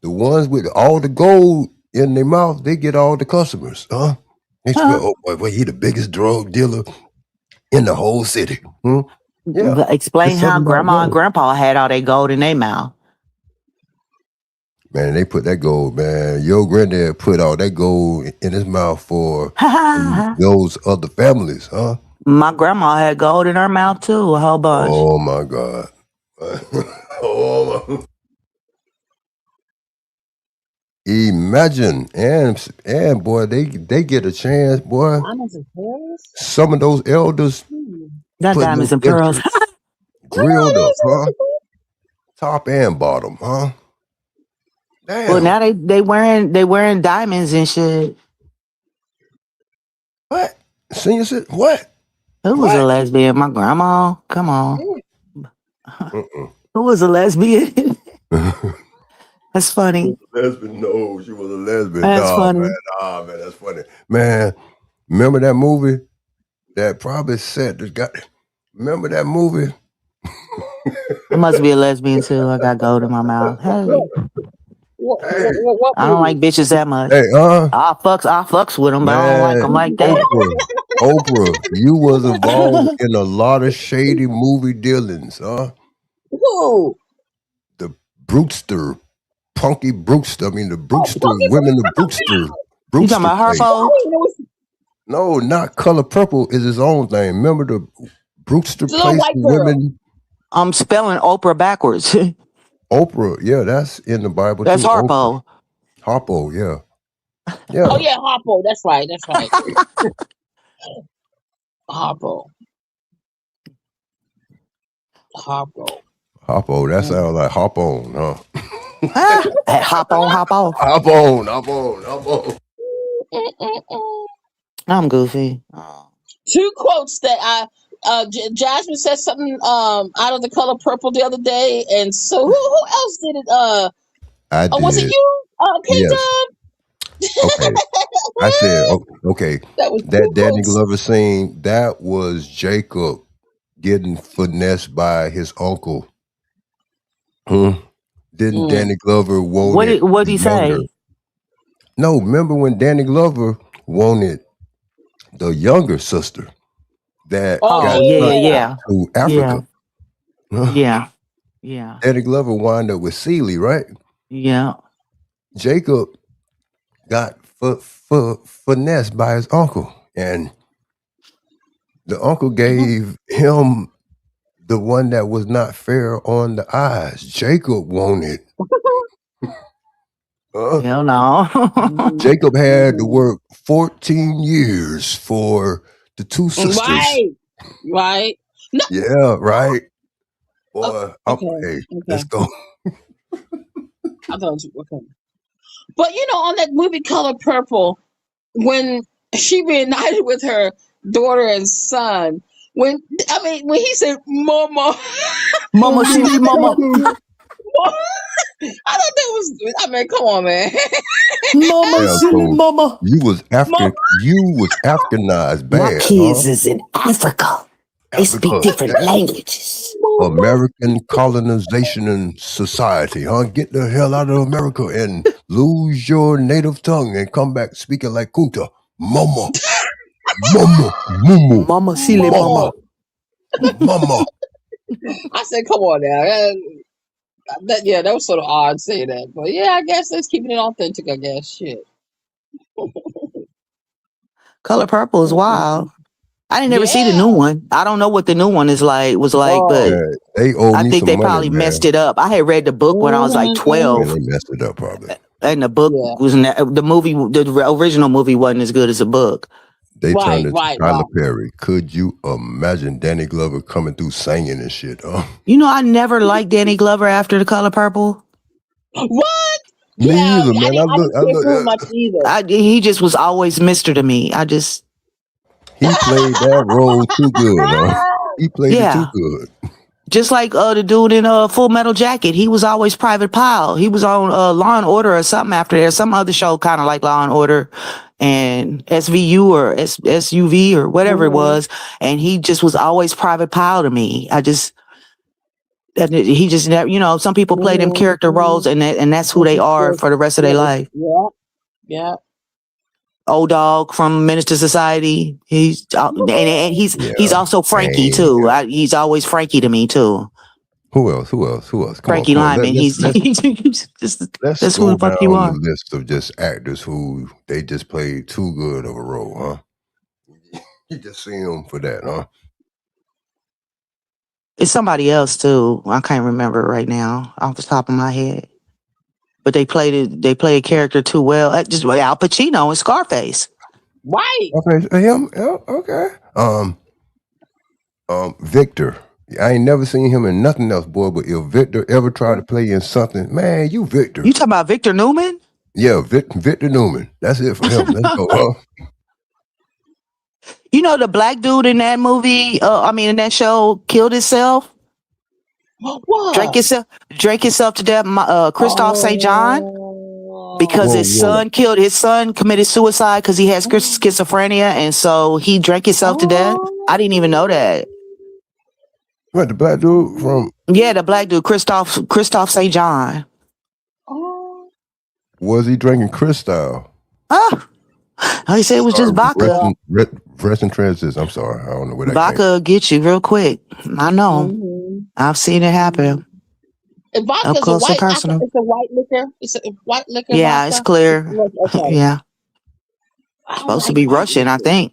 the ones with all the gold in their mouth, they get all the customers, huh? They swear, Huh? oh boy, he the biggest drug dealer in the whole city. Hmm? Yeah, Explain it's how something about grandma and gold. grandpa had all their gold in their mouth. Man, they put that gold, man. Your granddad put all that gold in his mouth for those other families, huh? My grandma had gold in her mouth too, a whole bunch. Oh my God. oh, imagine and boy, they get a chance, boy. Diamonds and pearls? Some of those elders Hmm. Got putting them diamonds and pearls. gifts I know grilled up, huh? that's Top and bottom, huh? Well, Damn. now they wearing diamonds and shit. What? Senior said what? Who was a What? lesbian? My grandma. Come on. Who was a lesbian? That's She was funny. a lesbian. No, she was a lesbian. That's Nah, man. funny. Nah, man, that's funny. Man, remember that movie that probably set the guy? Remember that movie? I must be a lesbian too. I got gold in my mouth. Hey, Hey, what I don't like movie? bitches that much. hey, I fucks with them, but I don't like man, them like that. Oprah, you was involved in a lot of shady movie dealings, huh? Who? The Brewster, Punky Brewster. I mean, the Oh, Brewster Punky women, the You talking Brewster about place. Harpo? No, not Color Purple is his own thing. Remember the Brewster It's a little place, white the girl. women. I'm spelling Oprah backwards. Oprah, yeah, that's in the Bible That's too. Oprah, Harpo. Harpo, yeah, Oh yeah, yeah, Harpo. That's right. That's right. Harpo. Harpo. Harpo. That Mm. sounds like hop on, huh? Hop on, hop off. Hop on, hop on, hop on. Mm-mm-mm. I'm goofy. Oh. Two quotes that Jasmine said something out of The Color Purple the other day, and so who else did it? I Oh, was it did, you, K yes. Okay, I said, okay, That was two that Danny quotes. Glover scene, that was Jacob getting finessed by his uncle. Hmm. Didn't Mm. Danny Glover What wanted did what the he younger? say? No, remember when Danny Glover wanted the younger sister that Oh got Oh yeah, yeah, sent yeah. yeah. to Yeah. Africa? Yeah. Yeah. Danny Glover wound up with Celie, right? Yeah. Jacob got finessed by his uncle, and the uncle gave him the one that was not fair on the eyes. Jacob wanted. Hell no. Jacob had to Mm. work 14 years for the two sisters. Right. Right. No. Yeah, right. Oh, Boy, okay. hey, Okay. let's go. I thought it was, okay. But on that movie Color Purple, when she reunited with her daughter and son, when when he said "Mama," Mama, she need mama. I thought that was. I mean, come on, man. Mama, Yeah, silly so mama. Mom, You was Africanized My bad, huh? kids is in Africa. They speak Africa, different damn. languages. mama. American colonization and society, huh? Get the hell out of America and lose your native tongue and come back speaking like Kunta. Mama, mama, mumu, Mama, silly mama, mama. Mama. mama. I said, come on now. Yeah, that was sort of odd saying that, but yeah, I guess that's keeping it authentic. I guess shit. Color Purple is wild. I didn't never see the Yeah. new one. I don't know what the new one was like, but Oh. Man, they owe I me think some they money, probably messed man. it up. I had read the book when I was like Man, 12, they messed it up probably. and the book Yeah. was the movie. The original movie wasn't as good as the book. They turned Right. it to Right. Tyler Right. Perry. Could you imagine Danny Glover coming through singing and shit? You know, I never liked Danny Glover after The Color Purple. What? Me Yeah. either, man. I didn't care for him much either. He just was always Mister to me. He played that role too good, He played it too Yeah. good. Just like the dude in Full Metal Jacket, he was always Private Pile. He was on Law and Order or something after there, some other show kind of like Law and Order and SVU or SUV or whatever it Mhm. was, and he just was always Private Pile to me. He just never, some people play them Mhm. character roles, and that's who That's they just are good. for the rest of their Yeah. life. Yeah. Yeah. Old Dog from Minister Society, and he's Yeah. also Frankie Dang. too. He's always Frankie to me too. Who else? Come on, Frankie come on. Lyman. He's just Let's that's who scroll the fuck down you the are. list of just actors who they just played too good of a role, huh? You just see them for that, huh? It's somebody else too. I can't remember right now off the top of my head. But they played it. They played a character too well. Just Al Pacino in Scarface. Right. Okay, him. Yeah, okay. Victor. I ain't never seen him in nothing else, boy. But if Victor ever tried to play in something, man, you Victor. You talking about Victor Newman? Yeah, Victor Newman. That's it for him. Let's go. Huh? You know the black dude in that movie? In that show, killed himself. What? Drank himself to death. Christophe St. John. Because Oh. his son committed suicide because he has schizophrenia, and so he drank himself to death. I didn't even know that. What, the black dude from? Yeah, the black dude, Christophe St. John. Oh. Was he drinking Cristal? Oh, he said it was just vodka. Rest in transit. I'm sorry. I don't know where that Vodka came will get you real quick. I know. Mm-hmm. I've seen it happen. And vodka Up is a close and white. personal. It's a white liquor. It's a white liquor. Yeah, Vodka. it's clear. Okay. Yeah. I don't Supposed to like be white Russian, I liquor. think.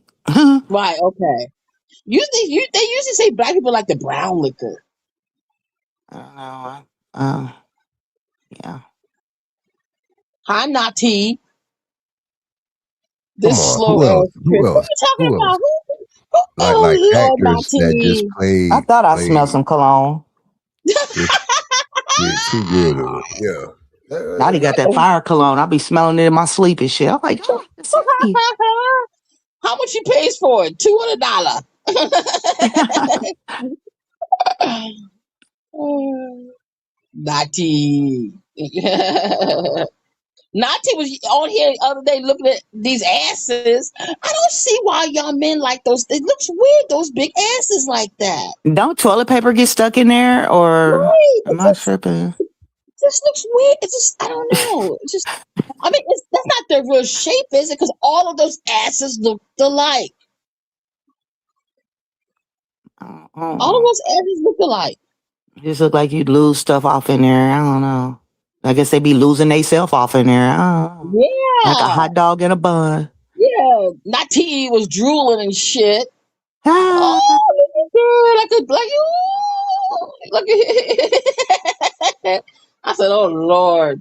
Right. Okay. They usually say black people like the brown liquor. I don't know. Yeah. Hi, Nati. Come This on. slow Who else? ass Chris. What you talking about? Like Oh Lord, actors that just Nati. I thought I smelled some cologne. just did too good of it. Yeah. Now he got that fire cologne. I be smelling it in my sleep and shit. I'm like, oh, it's me. How much you pays for it? $200. Nati. Nati was on here the other day looking at these asses. I don't see why y'all men like those. It looks weird, those big asses like that. Don't toilet paper get stuck in there, or Right. am I tripping? It just looks weird. It's just, I don't know. It's just, that's not their real shape, is it? Because all of those asses look alike. All of those asses look alike. Just look like you'd lose stuff off in there. I don't know. I guess they be losing themselves off in there. I don't know. Like a Yeah. hot dog in a bun. Yeah. Nati was drooling and shit. Oh, look at girl. Look at I said, oh Lord.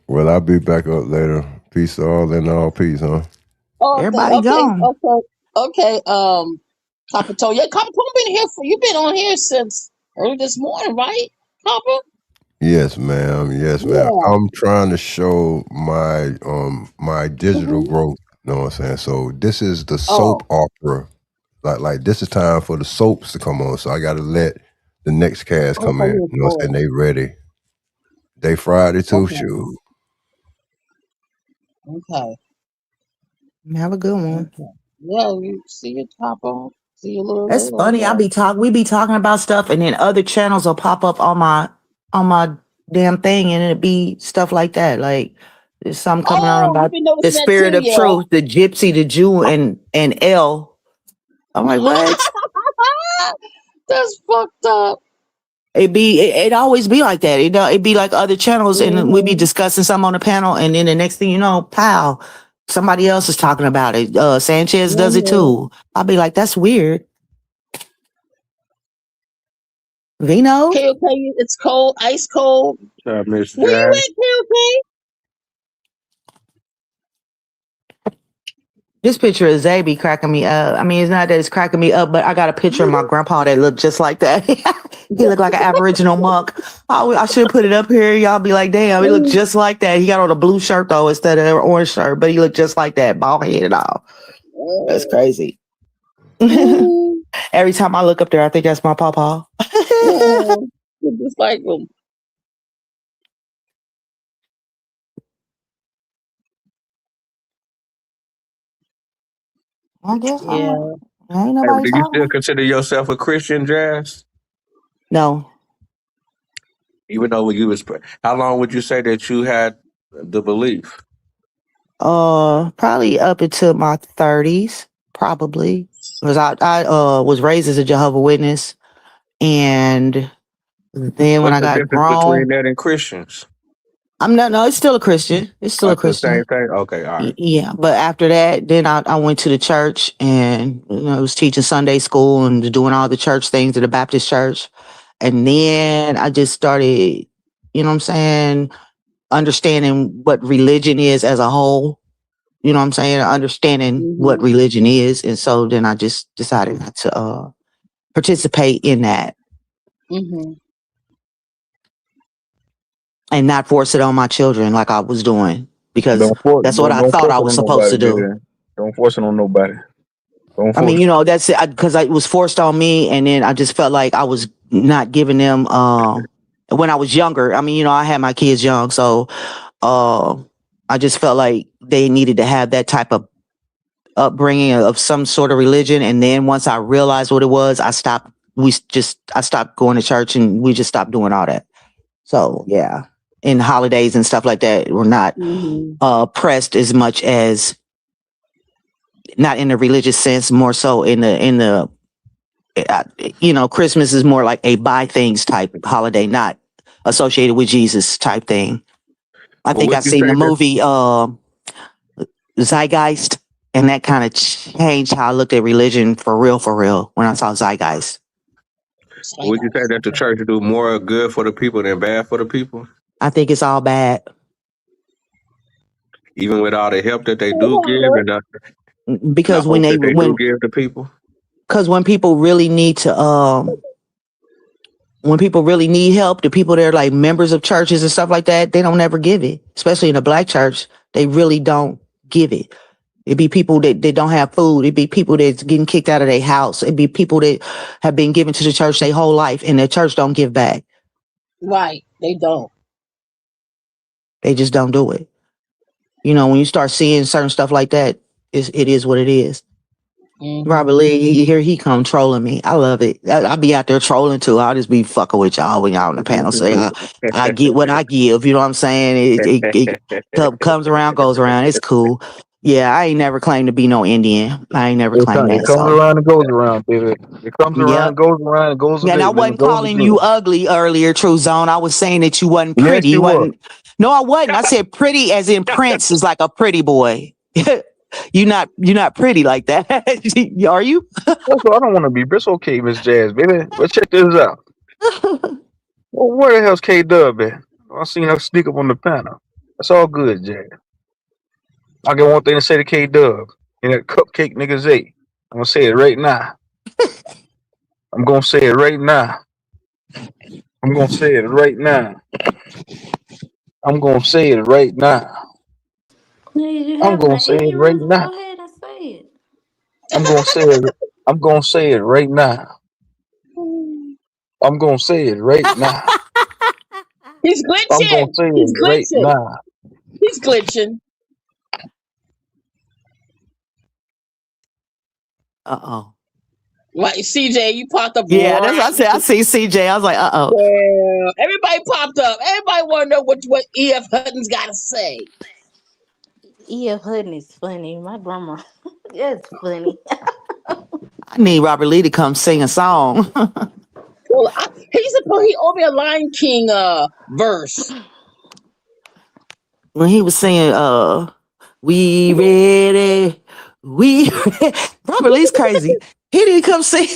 Well, I'll be back up later. Peace to all and all peace, huh? Oh, Everybody gone. Okay. Copper. Yeah, Copper been here you've been on here since early this morning, right? Copper? Yes, ma'am. Yes, ma'am. Yeah. I'm trying to show my my digital Mhm. growth. You know what I'm saying? So this is the soap opera. Like this is time for the soaps to come on. So I gotta let the next cast come in. You know what I'm saying? They ready. They fried it too. Okay. Shoot. Okay. Have a good one. Okay. Yeah, you see it pop on. See you a little That's later. funny. Okay. We be talking about stuff, and then other channels will pop up on my damn thing, and it'd be stuff like that. Like there's something coming on Oh, you've about been the noticing that spirit too, of yeah. truth, the gypsy, the Jew, and L. I'm like, what? That's fucked up. It always be like that. It'd be like other channels, and we'd be discussing something on the panel, and then the next thing you know, pow, somebody else is talking about it. Sanchez does it too. I'll be like, that's weird. Vino? KOK, it's cold, ice cold. Miss Where you Jazz. at, KOK? This picture of Zay be cracking me up. I mean, it's not that it's cracking me up, but I got a picture of my grandpa that looked just like that. He looked like an Aboriginal monk. I should put it up here. Y'all be like, damn, he looked just like that. He got on a blue shirt though instead of an orange shirt, but he looked just like that, bald head and all. That's crazy. Every time I look up there, I think that's my pawpaw. Just like them. I guess Yeah. ain't Hey, nobody do you talking. still consider yourself a Christian, Jazz? No. Even though you was, how long would you say that you had the belief? Probably up into my 30s, probably. Because I was raised as a Jehovah's Witness, and then when What's I the got difference between grown, that and Christians? I'm not. No, it's still a Christian. It's still a That's the same Christian. thing. Okay, all right. Yeah, but after that, then I went to the church and I was teaching Sunday school and doing all the church things at the Baptist church, and then I just started, you know what I'm saying, understanding what religion is as a whole. You know what I'm saying? Understanding what religion is. And so then I just decided not to participate in that and not force it on my children like I was doing, because that's what I Don't thought force I it was on supposed nobody, to do. man. Don't force it on nobody. Don't I mean, force you it. know, that's it, because it was forced on me. And then I just felt like I was not giving them, when I was younger. I mean, you know, I had my kids young. So I just felt like they needed to have that type of upbringing of some sort of religion. And then once I realized what it was, I stopped going to church, and we just stopped doing all that. So yeah, in holidays and stuff like that, we're not pressed as much, as not in the religious sense, more so in the you know, Christmas is more like a buy things type holiday, not associated with Jesus type thing. I Well, think would I've you seen say the that? movie Zeitgeist, and that kind of changed how I looked at religion for real when I saw Zeitgeist. Would you say that the church do more good for the people than bad for the people? I think it's all bad, Even with all the help that they do give and the because hope that they do give to people? when people really need to when people really need help, the people that are like members of churches and stuff like that, they don't ever give it. Especially in a black church, they really don't give it. It'd be people that don't have food. It'd be people that's getting kicked out of their house. It'd be people that have been given to the church their whole life, and the church don't give back. Right. They don't. They just don't do it. You know, when you start seeing certain stuff like that, it is what it is. Robert Lee, here he come trolling me. I love it. I'll be out there trolling too. I'll just be fucking with y'all when y'all on the panel. So I get what I give. You know what I'm saying? It comes around, goes around. It's cool. Yeah, I ain't never claimed to be no Indian. I ain't never claimed It that. comes So, around and goes around, baby. It comes around yep. and goes around and goes And I again. Then it wasn't goes calling you again. ugly earlier, True Zone. I was saying that you wasn't Yes, pretty. You you were. wasn't. No, I wasn't. I said pretty as in Prince is like a pretty boy. You're not pretty like that. Are you? Also, I don't want to be. But it's okay, Miss Jazz, baby. But check this out. Well, where the hell's K Dub at? I seen her sneak up on the panel. That's all good, Jazz. I got one thing to say to K Dub and that cupcake nigga Zay. I'm gonna say it right now. I'm gonna say it right now. I'm gonna say it right now. I'm gonna say it right now. You I'm having gonna an say it right aneurysm? now. Go ahead and say it. I'm gonna say it. I'm gonna say it right now. I'm gonna say it right now. He's I'm gonna glitching. say He's it right glitching. now. He's glitching. Uh-oh. Like CJ, you popped up Yeah, that's what I right. said. I see CJ. I was like, uh-oh. Well, everybody popped up. Everybody want to know what E.F. Hutton's got to say. E.F. Hutton is funny. My grandma, that's funny. I need Robert Lee to come sing a song. Well, he owed me a Lion King verse. When he was singing, we ready, we ready. Robert Lee's crazy. He didn't come sing.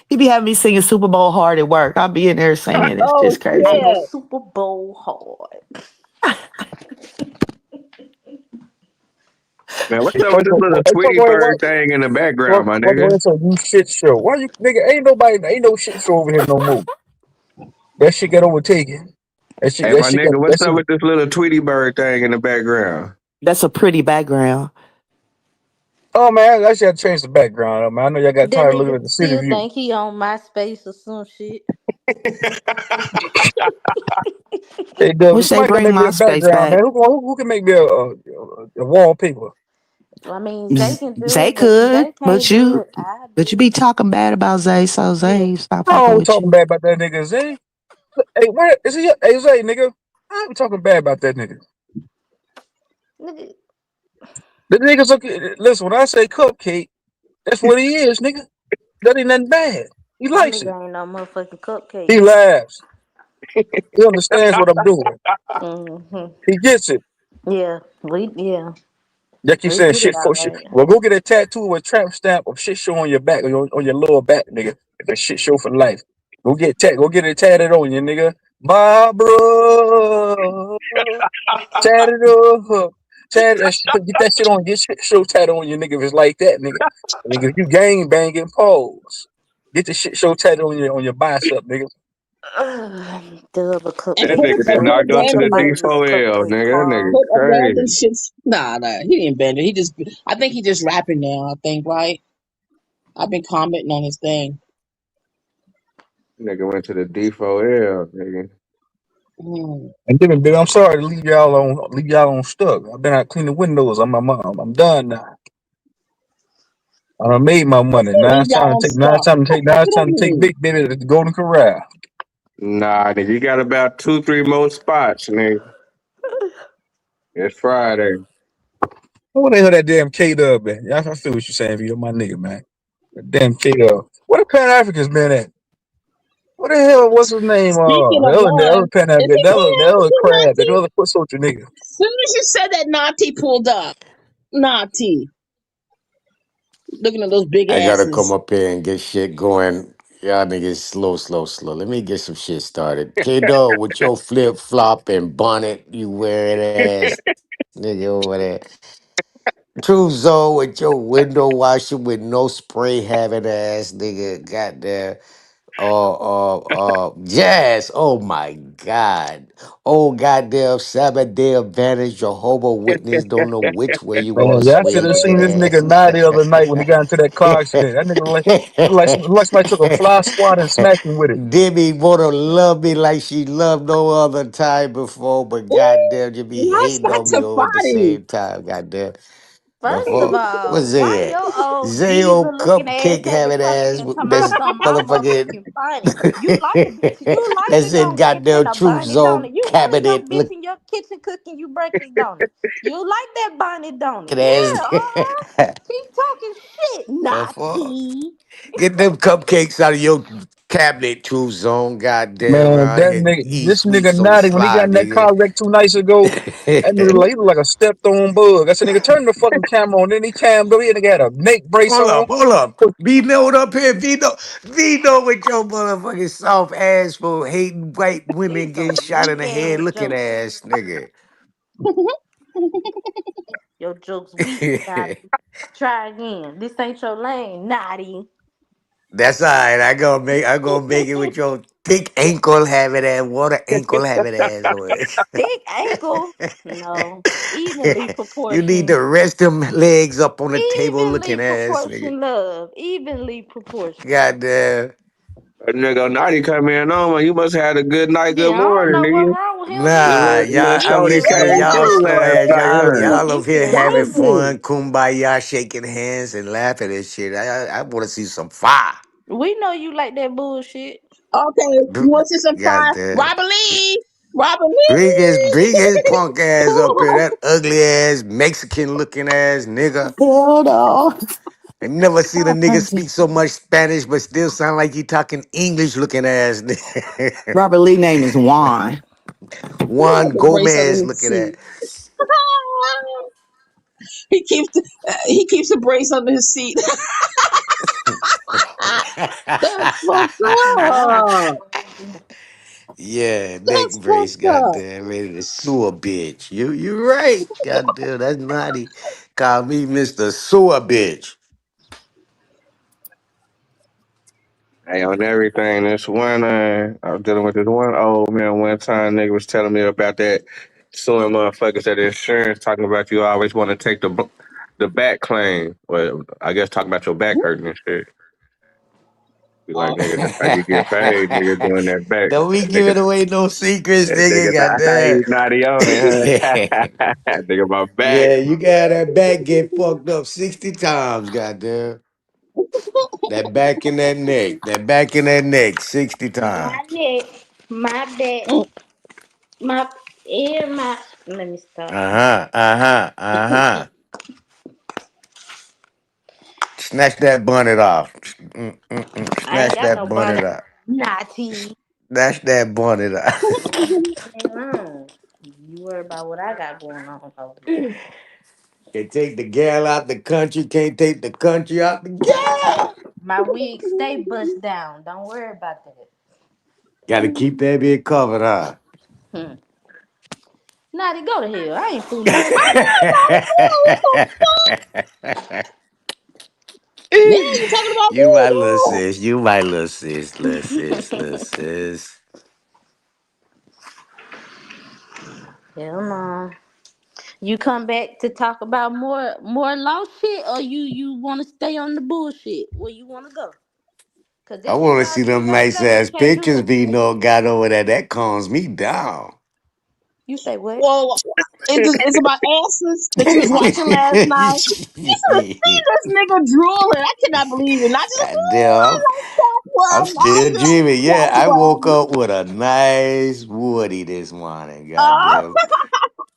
He be having me singing Super Bowl hard at work. I'll be in there singing. It's Oh just I crazy. go shit! Super Bowl hard. Man, what's Hey, up with fuck, this little hey, fuck, Tweety wait, what? Bird thing in the background, What? my What? nigga? It's a you shit show. Why you nigga? Ain't no shit show over here no more. That shit got overtaken. That shit. Hey, That my shit got. nigga, That what's up shit. with this little Tweety Bird thing in the background? That's a pretty background. Oh man, I should have changed the background. Man, I know y'all got That tired of looking nigga at the city still view. think he on MySpace or some shit. Hey, Doug, Wish they somebody can bring make me a MySpace background, man. back. Who can make me a wallpaper? I mean, Zay can do Zay it, but if could, Zay can't do it, I but you do be it. talking bad about Zay, so Yeah, Zay stop I fucking don't be with talking you. bad about that nigga Zay. Hey, where is he? Hey, Zay, nigga. I ain't be talking bad about that nigga. nigga, The niggas look. Listen, when I say cupcake, that's what he is, nigga. That ain't nothing bad. He my likes it. nigga ain't no motherfucking cupcake. He laughs. He understands what I'm doing. Hmm. He gets it. Yeah, They keep we saying get it shit all for shit. right. Well, go get a tattoo with a tramp stamp of shit show on your back, on your lower back, nigga. It's a shit show for life. Go get it tatted on you, nigga. Barbara, tatted up, tatted that shit, get that shit on, get shit show tatted on you, nigga. If it's like that, nigga. Nigga, if you gang banging, pause. Get the shit show tatted on your bicep, nigga. Dub a And That cupcake nigga for did put sure. not go to The abandon the it. finest D4L, cupcake, nigga. That nigga Carl. Put abandon crazy. shits. Nah. He didn't abandon. I think he just rapping now. I think right. I've been commenting on his thing. Nigga went to the D4L, nigga. Mm. And then, baby, I'm sorry to leave y'all on stuck. I've been out cleaning windows. I'm done now. I done made my What's money. that leave y'all on stop? Now What it's that time to take mean? Big Baby to the Golden Corral. Nah, nigga, you got about 2, 3 more spots, nigga. It's Friday. What the hell that damn K Dub, man? I feel what you're saying, Vito, my nigga, man. That damn K Dub. Where the Pan Africans been at? What the hell? What's his name? Speaking of The other one, Pan is African, he Pan the other African, crab, that Nati? other foot soldier nigga. As soon as you said that, Nati pulled up. Nati, looking at those big I gotta come asses. up here and get shit going. Y'all niggas slow. Let me get some shit started. K-Dog with your flip flop and bonnet you wearing ass nigga over there. True Zoe with your window washer with no spray having ass nigga. Goddamn. Jazz. Oh my God. Oh goddamn Sabbath day advantage. Jehovah Witness don't know which way you gonna Man, y'all should swing, have seen this nigga. nigga Nye the other night when he got into that car accident. That nigga like somebody took a fly squad and smacked him with it. Demi wanna love me like she loved no other time before, but goddamn, you be That's hating not on me all at the Safari. same time. Goddamn. The First of fuck? all, What's why it? your old Zayo diva looking ass cupcake had to having come ass in talking about that's some my motherfucking motherfucking bunny? You like a bitch, you like that's it, in don't it? goddamn And a truth bunny, don't zone it? You want a cabinet young bitch in your kitchen cooking you breakfast, don't it? You like that bunny, don't it? looking ass. Yeah, keep talking shit, The fuck? naughty. Get them cupcakes out of your cabinet, True Zone. Goddamn, Man, around that here nigga, eat this sweet nigga so Naughty, when he got sly, in that car wreck 2 nights ago, that nigga nigga. he look like a stepped on bug. I said, nigga, turn the fucking camera on. Then he cammed over here and he had a neck brace on. Hold up. Vito up here. Vito with your motherfucking soft ass for hating white women These getting some shot in weak the head ass looking jokes. ass, nigga. Your jokes weak, naughty. Try again. This ain't your lane, naughty. That's all right. I gonna make it with your thick ankle having ass, water ankle having ass on Thick ankle. it. No. Evenly You need proportioned. to rest them legs up on the table Evenly looking ass, nigga. proportioned love. Evenly proportioned. Goddamn. A nigga Naughty come in on, you must have had a good night, good Yeah, I don't morning, know what nigga. wrong with him Nah, either. Little y'all. I'm shorty listening to came y'all through slow last ass. night, huh? Y'all up here having Crazy. fun, kumbaya, shaking hands and laughing and shit. I want to see some fire. We know you like that bullshit. Okay, you want to see some God fire? damn. Robert Lee. Robert Bring his Lee. punk ass up here. That ugly ass Mexican looking ass nigga. Hell no. I never seen a nigga speak so much Spanish, but still sound like he talking English looking ass nigga. Robert Lee name is Juan. He has Juan a brace under Gomez his looking at. seat. He keeps a brace under his seat. That's fucked up. Yeah, neck That's brace, fucked up. goddamn, ready to sue a bitch. You right, goddamn, that's naughty. Call me Mr. Sewer Bitch. Hey, on everything. This one, I was dealing with this one old man one time. Nigga was telling me about that suing motherfuckers at insurance, talking about you always want to take the back claim. Well, I guess talking about your back hurting and shit. Be like, Oh, nigga, that's how you get paid, nigga, doing that back. Don't be Nigga, giving away no secrets, nigga, he's goddamn. naughty on it, huh? Nigga, my back. Yeah, you got that back get fucked up 60 times, goddamn. That back and that neck. That back and that neck 60 My times. neck, my back, my ear, my. Let me stop. Uh-huh. Uh-huh. Uh-huh. Snatch that bonnet off. I ain't Snatch got that no bonnet bonnet. off. Naughty. Snatch that bonnet off. Mm. You worry about what I got going on over here. Can take the gal out the country, can't take the country out the gal. My wig stay bust down. Don't worry about that. Gotta keep that bit covered, huh? Hmm. Naughty, go to hell. I ain't fooling with you. yeah, you talking about You my me, little girl? sis. You my little sis. Little sis. Little sis. Hell no. You come back to talk about more law shit, or you want to stay on the bullshit? Where you want to go? Cause I that's what want to y'all see do them last nice night. You ass can't do pictures that be today. no got over there. That calms me down. You say what? Well, it's about asses that you was watching last night. You should have seen this nigga drooling. I cannot believe it. And I just, I Damn, like that I'm one. I still like dreaming. that Yeah, I woke one. up with a nice Woody this morning. Oh, Goddamn.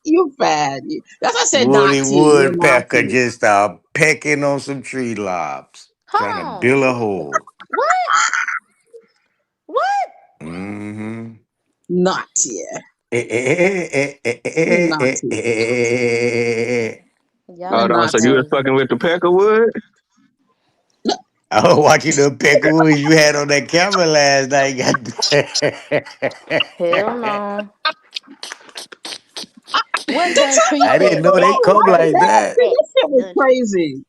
you bad. That's why I said Woody naughty. You're Woodpecker naughty. just pecking on some tree lobs, trying to Hold build on. a hole. What? What? Mm-hmm. Naughty. Naughty. You're Y'all Hold on, too so you was naughty. crazy. fucking with the Peckerwood? I was watching the peckerwood you had on that camera last night. Hell Goddamn. no. What The done tree I trouble didn't said? know they That is, come why done did like tree that? that. See, that this shit was done tree. crazy.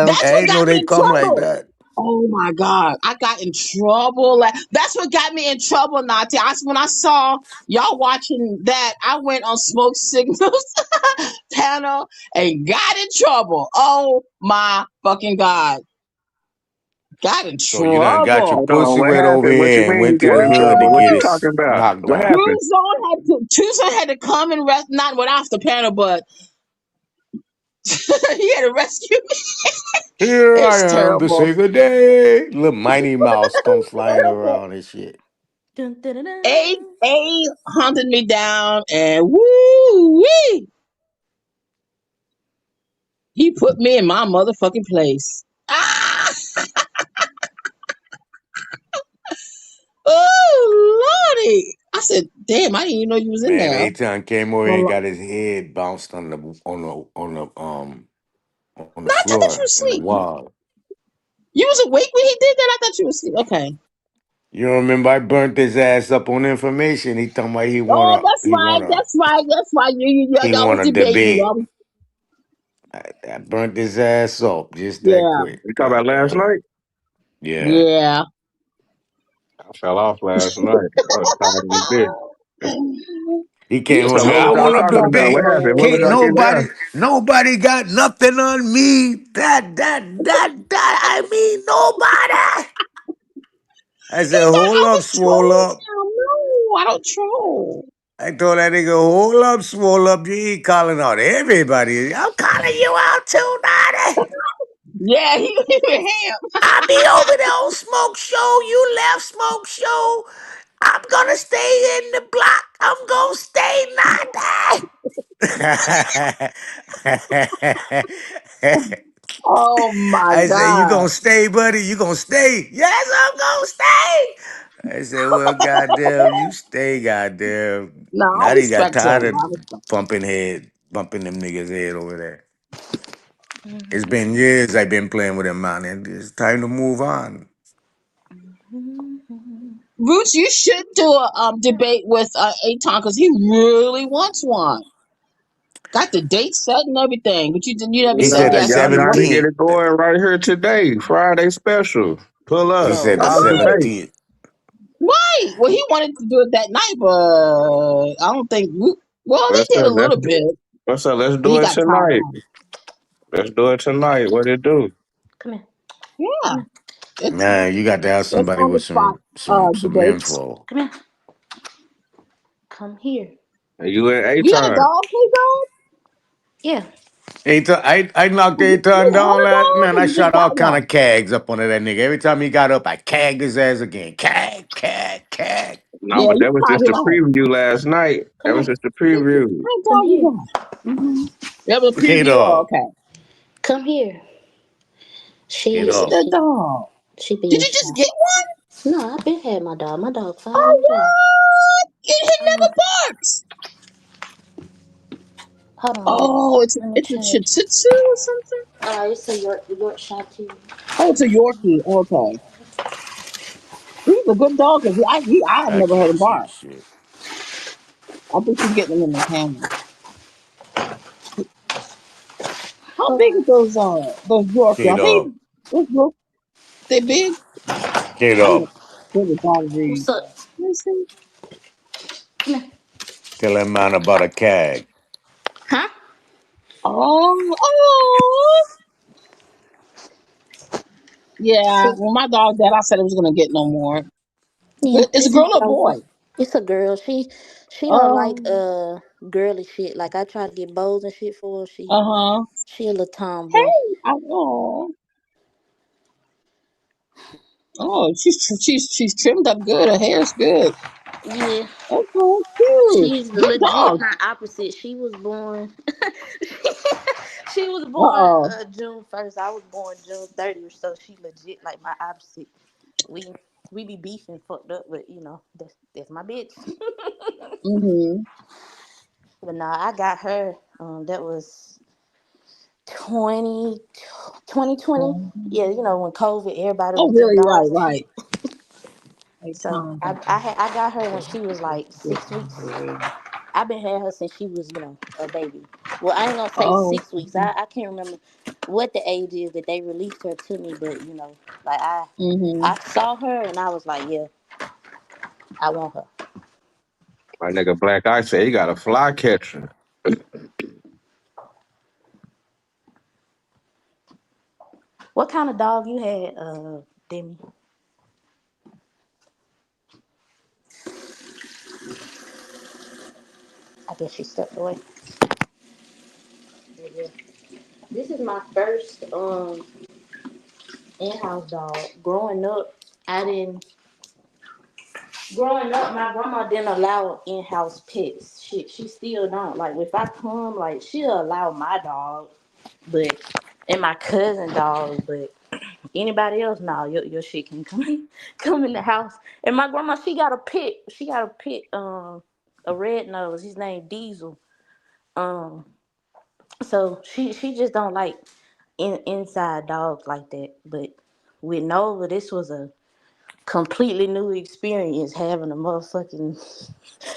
That's I what didn't got know me they in come like trouble. that. Oh my God. I got in trouble. That's what got me in trouble, Nati. When I saw y'all watching that, I went on Smoke Signals panel and got in trouble. Oh my fucking God. Got in So you done got your trouble. Hold on, pussy what wet over happened? What you here and mean you went to got the in hood to trouble? What get you it talking about? knocked What off. happened? Tucson had to come and not went off the panel, but he had to rescue me. Here I It's am to terrible. save the day. Little Miney Mouse come flying around and shit. Dun, dun, dun, dun. A hunted me down and woo wee. He put me in my motherfucking place. Ah, oh lordy! I said, "Damn, I didn't even know you was in Man, there." Aton came over here and Well, got his head bounced on the no, I thought you floor was in the asleep. wall. You was awake when he did that. I thought you was asleep. Okay. You remember I burnt his ass up on information. He talking about Oh, that's right. That's right. That's right. he Y'all was wanna debating. debate. Y'all, I burnt his ass up just that yeah, quick. You talking about last Goddamn. night? Yeah. yeah. I fell off last night. I was tired in the bitch. He You came So on took here. what a I was y'all want to talking long about? debate. What happened? What was Can't y'all getting time. down? nobody got nothing on me. That. I mean nobody. I He said, thought hold I up, was swole trolling up. him. No, I don't troll. I told that nigga, hold up, swole up. You ain't calling out everybody. I'm calling you out too, Naughty. Yeah, he him. I be over there on Smoke Show. You left Smoke Show. I'm gonna stay in the block. I'm gonna stay Naughty. Oh my I said, you god. gonna stay, buddy? You gonna stay? Yes, I'm gonna stay. I said, well, goddamn, you stay, goddamn. No, I Now they got respect tired him. of I respect bumping them niggas' head over there. It's Mhm. been years I've been playing with him, man, and it's time to move on. Mhm. Roots, you should do a debate with Aton because he really wants one. Got the date set and everything, but you never He said said Nah, the yes. So y'all he trying to wants. get 17th. it going right here today. Friday special. Pull He up. Oh said the Live God. debate. 17th. Right. Well, he wanted to do it that night, but I don't think. Well, Let's they did a let's little bit. let's But do he it got tired tonight. of it. Let's do it tonight. What it do? Come here. Yeah, Come here. it's Man, you got to have it's somebody on the with spot some debates. info. Come here. Come here. You in A You got a time. dog, hey dog? Yeah. I knocked You Aton own down a last dog, man. or I you just shot got all kind one? of cags up under that nigga. Every time he got up, I cagged his ass again. Cag. No, Yeah, but you that was tied just him the out. preview last night. That Come was here. just the What preview. Come dog you here. got? That was a K preview. Oh, Dog. okay. Come here. K She Look at Dog. that she dog. she Did being you shy. just get one? No, I've been had my dog. My dog Oh, 5 years old. what? He Uh, never barks. hold on, Oh, let me it's a change. Shih Tzu or something. It's a Yorkshire too. Oh, it's a Yorkie. Okay, he's a good dog. Cause I've I never heard can't him see bark. shit. I think she's getting them in the camera. How Hold big on. are those Yorkie? K Are they Dog. those York? They big? K I don't Dog. know the dog breed. What's up? Let me see. Come here. Tell that man about a cag. Huh? Oh, oh. Yeah. See? When my dog died, I said I was gonna get no more. Yeah, It's a it's girl not or a over. boy? It's a girl. She don't like Oh. girly shit. Like I try to get bows and shit for her. Uh-huh. She a little tomboy. Hey. Oh. Oh, she's trimmed up good. Her hair's good. Yeah. Okay, cute. She's Good legit dog. my opposite. She was born she was born Uh-oh. June 1st. I was born June 30th, so she legit like my opposite. We we be beefing fucked up, but that's my bitch. Mm-hmm. But nah, I got her. That was 20 2020. Yeah, when COVID, everybody Oh, was getting really? Right, dogs and shit. right. Hey, So Tom, I got her when she was like good 6 weeks. boy. I've been had her since she was, a baby. Well, I ain't gonna say Oh. 6 weeks. I can't remember what the age is that they released her to me, but like Mm-hmm. I saw her and I was like, yeah, I want her. My nigga Black Eye said he got a fly catcher. What kind of dog you had, Demi? I guess she stepped away. But yeah. This is my first in-house dog. I didn't. Growing up, my grandma didn't allow in-house pets. She still don't. Like if I come, like she'll allow my dog, but and my cousin dog, but anybody else, nah, your shit can come come in the house. And my grandma, she got a pet. She got a pet, a red nose. His name Diesel. Um, so she just don't like inside dogs like that. But with Nova, this was a completely new experience having a motherfucking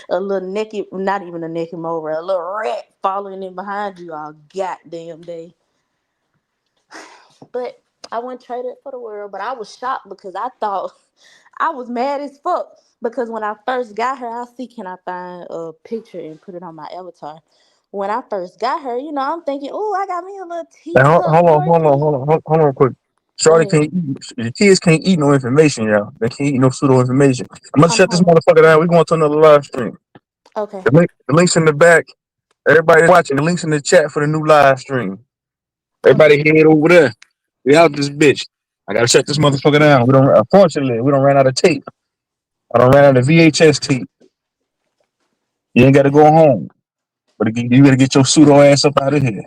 a little naked, not even a naked mower, a little rat following in behind you all goddamn day. But I wouldn't trade it for the world. But I was shocked because I thought I was mad as fuck because when I first got her, I'll see can I find a picture and put it on my avatar. When I first got her, I'm thinking, oh, I got me a little Hey, hold, teacup hold on, hold on, Yorkie. hold on, hold on, quick. Go Shorty ahead. can't eat. The kids can't eat no information, y'all. They can't eat no pseudo information. I'm gonna shut this Hold motherfucker down. We going to another live stream. on. Okay. The links in the back. Everybody watching. The links in the chat for the new live stream. Okay. Everybody head over there. We out this bitch. I gotta shut this motherfucker down. We don't. Unfortunately, we don't run out of tape. I don't ran out of VHS tape. You ain't got to go home, but you gotta get your pseudo ass up out of here.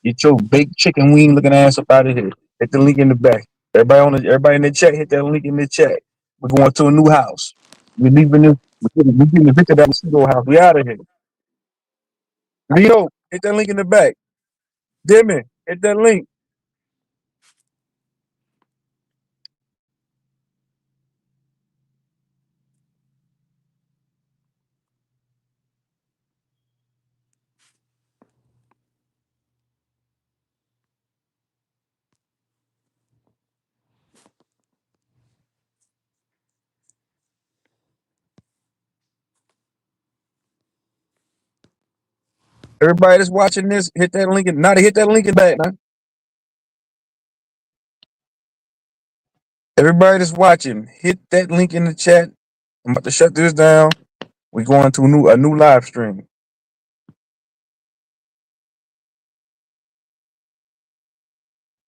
Get your baked chicken wing looking ass up out of here. Hit the link in the back. Everybody in the chat, hit that link in the chat. We're going to a new house. We're leaving this. We're getting evicted out of the pseudo house. We out of here. Leo, hit that link in the back. Demi, hit that link. Everybody that's watching this, hit that link. Now to hit that link in back. Now. Everybody that's watching, hit that link in the chat. I'm about to shut this down. We're going to a new live stream.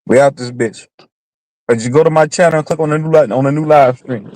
We out this bitch. But you go to my channel and click on the new live stream.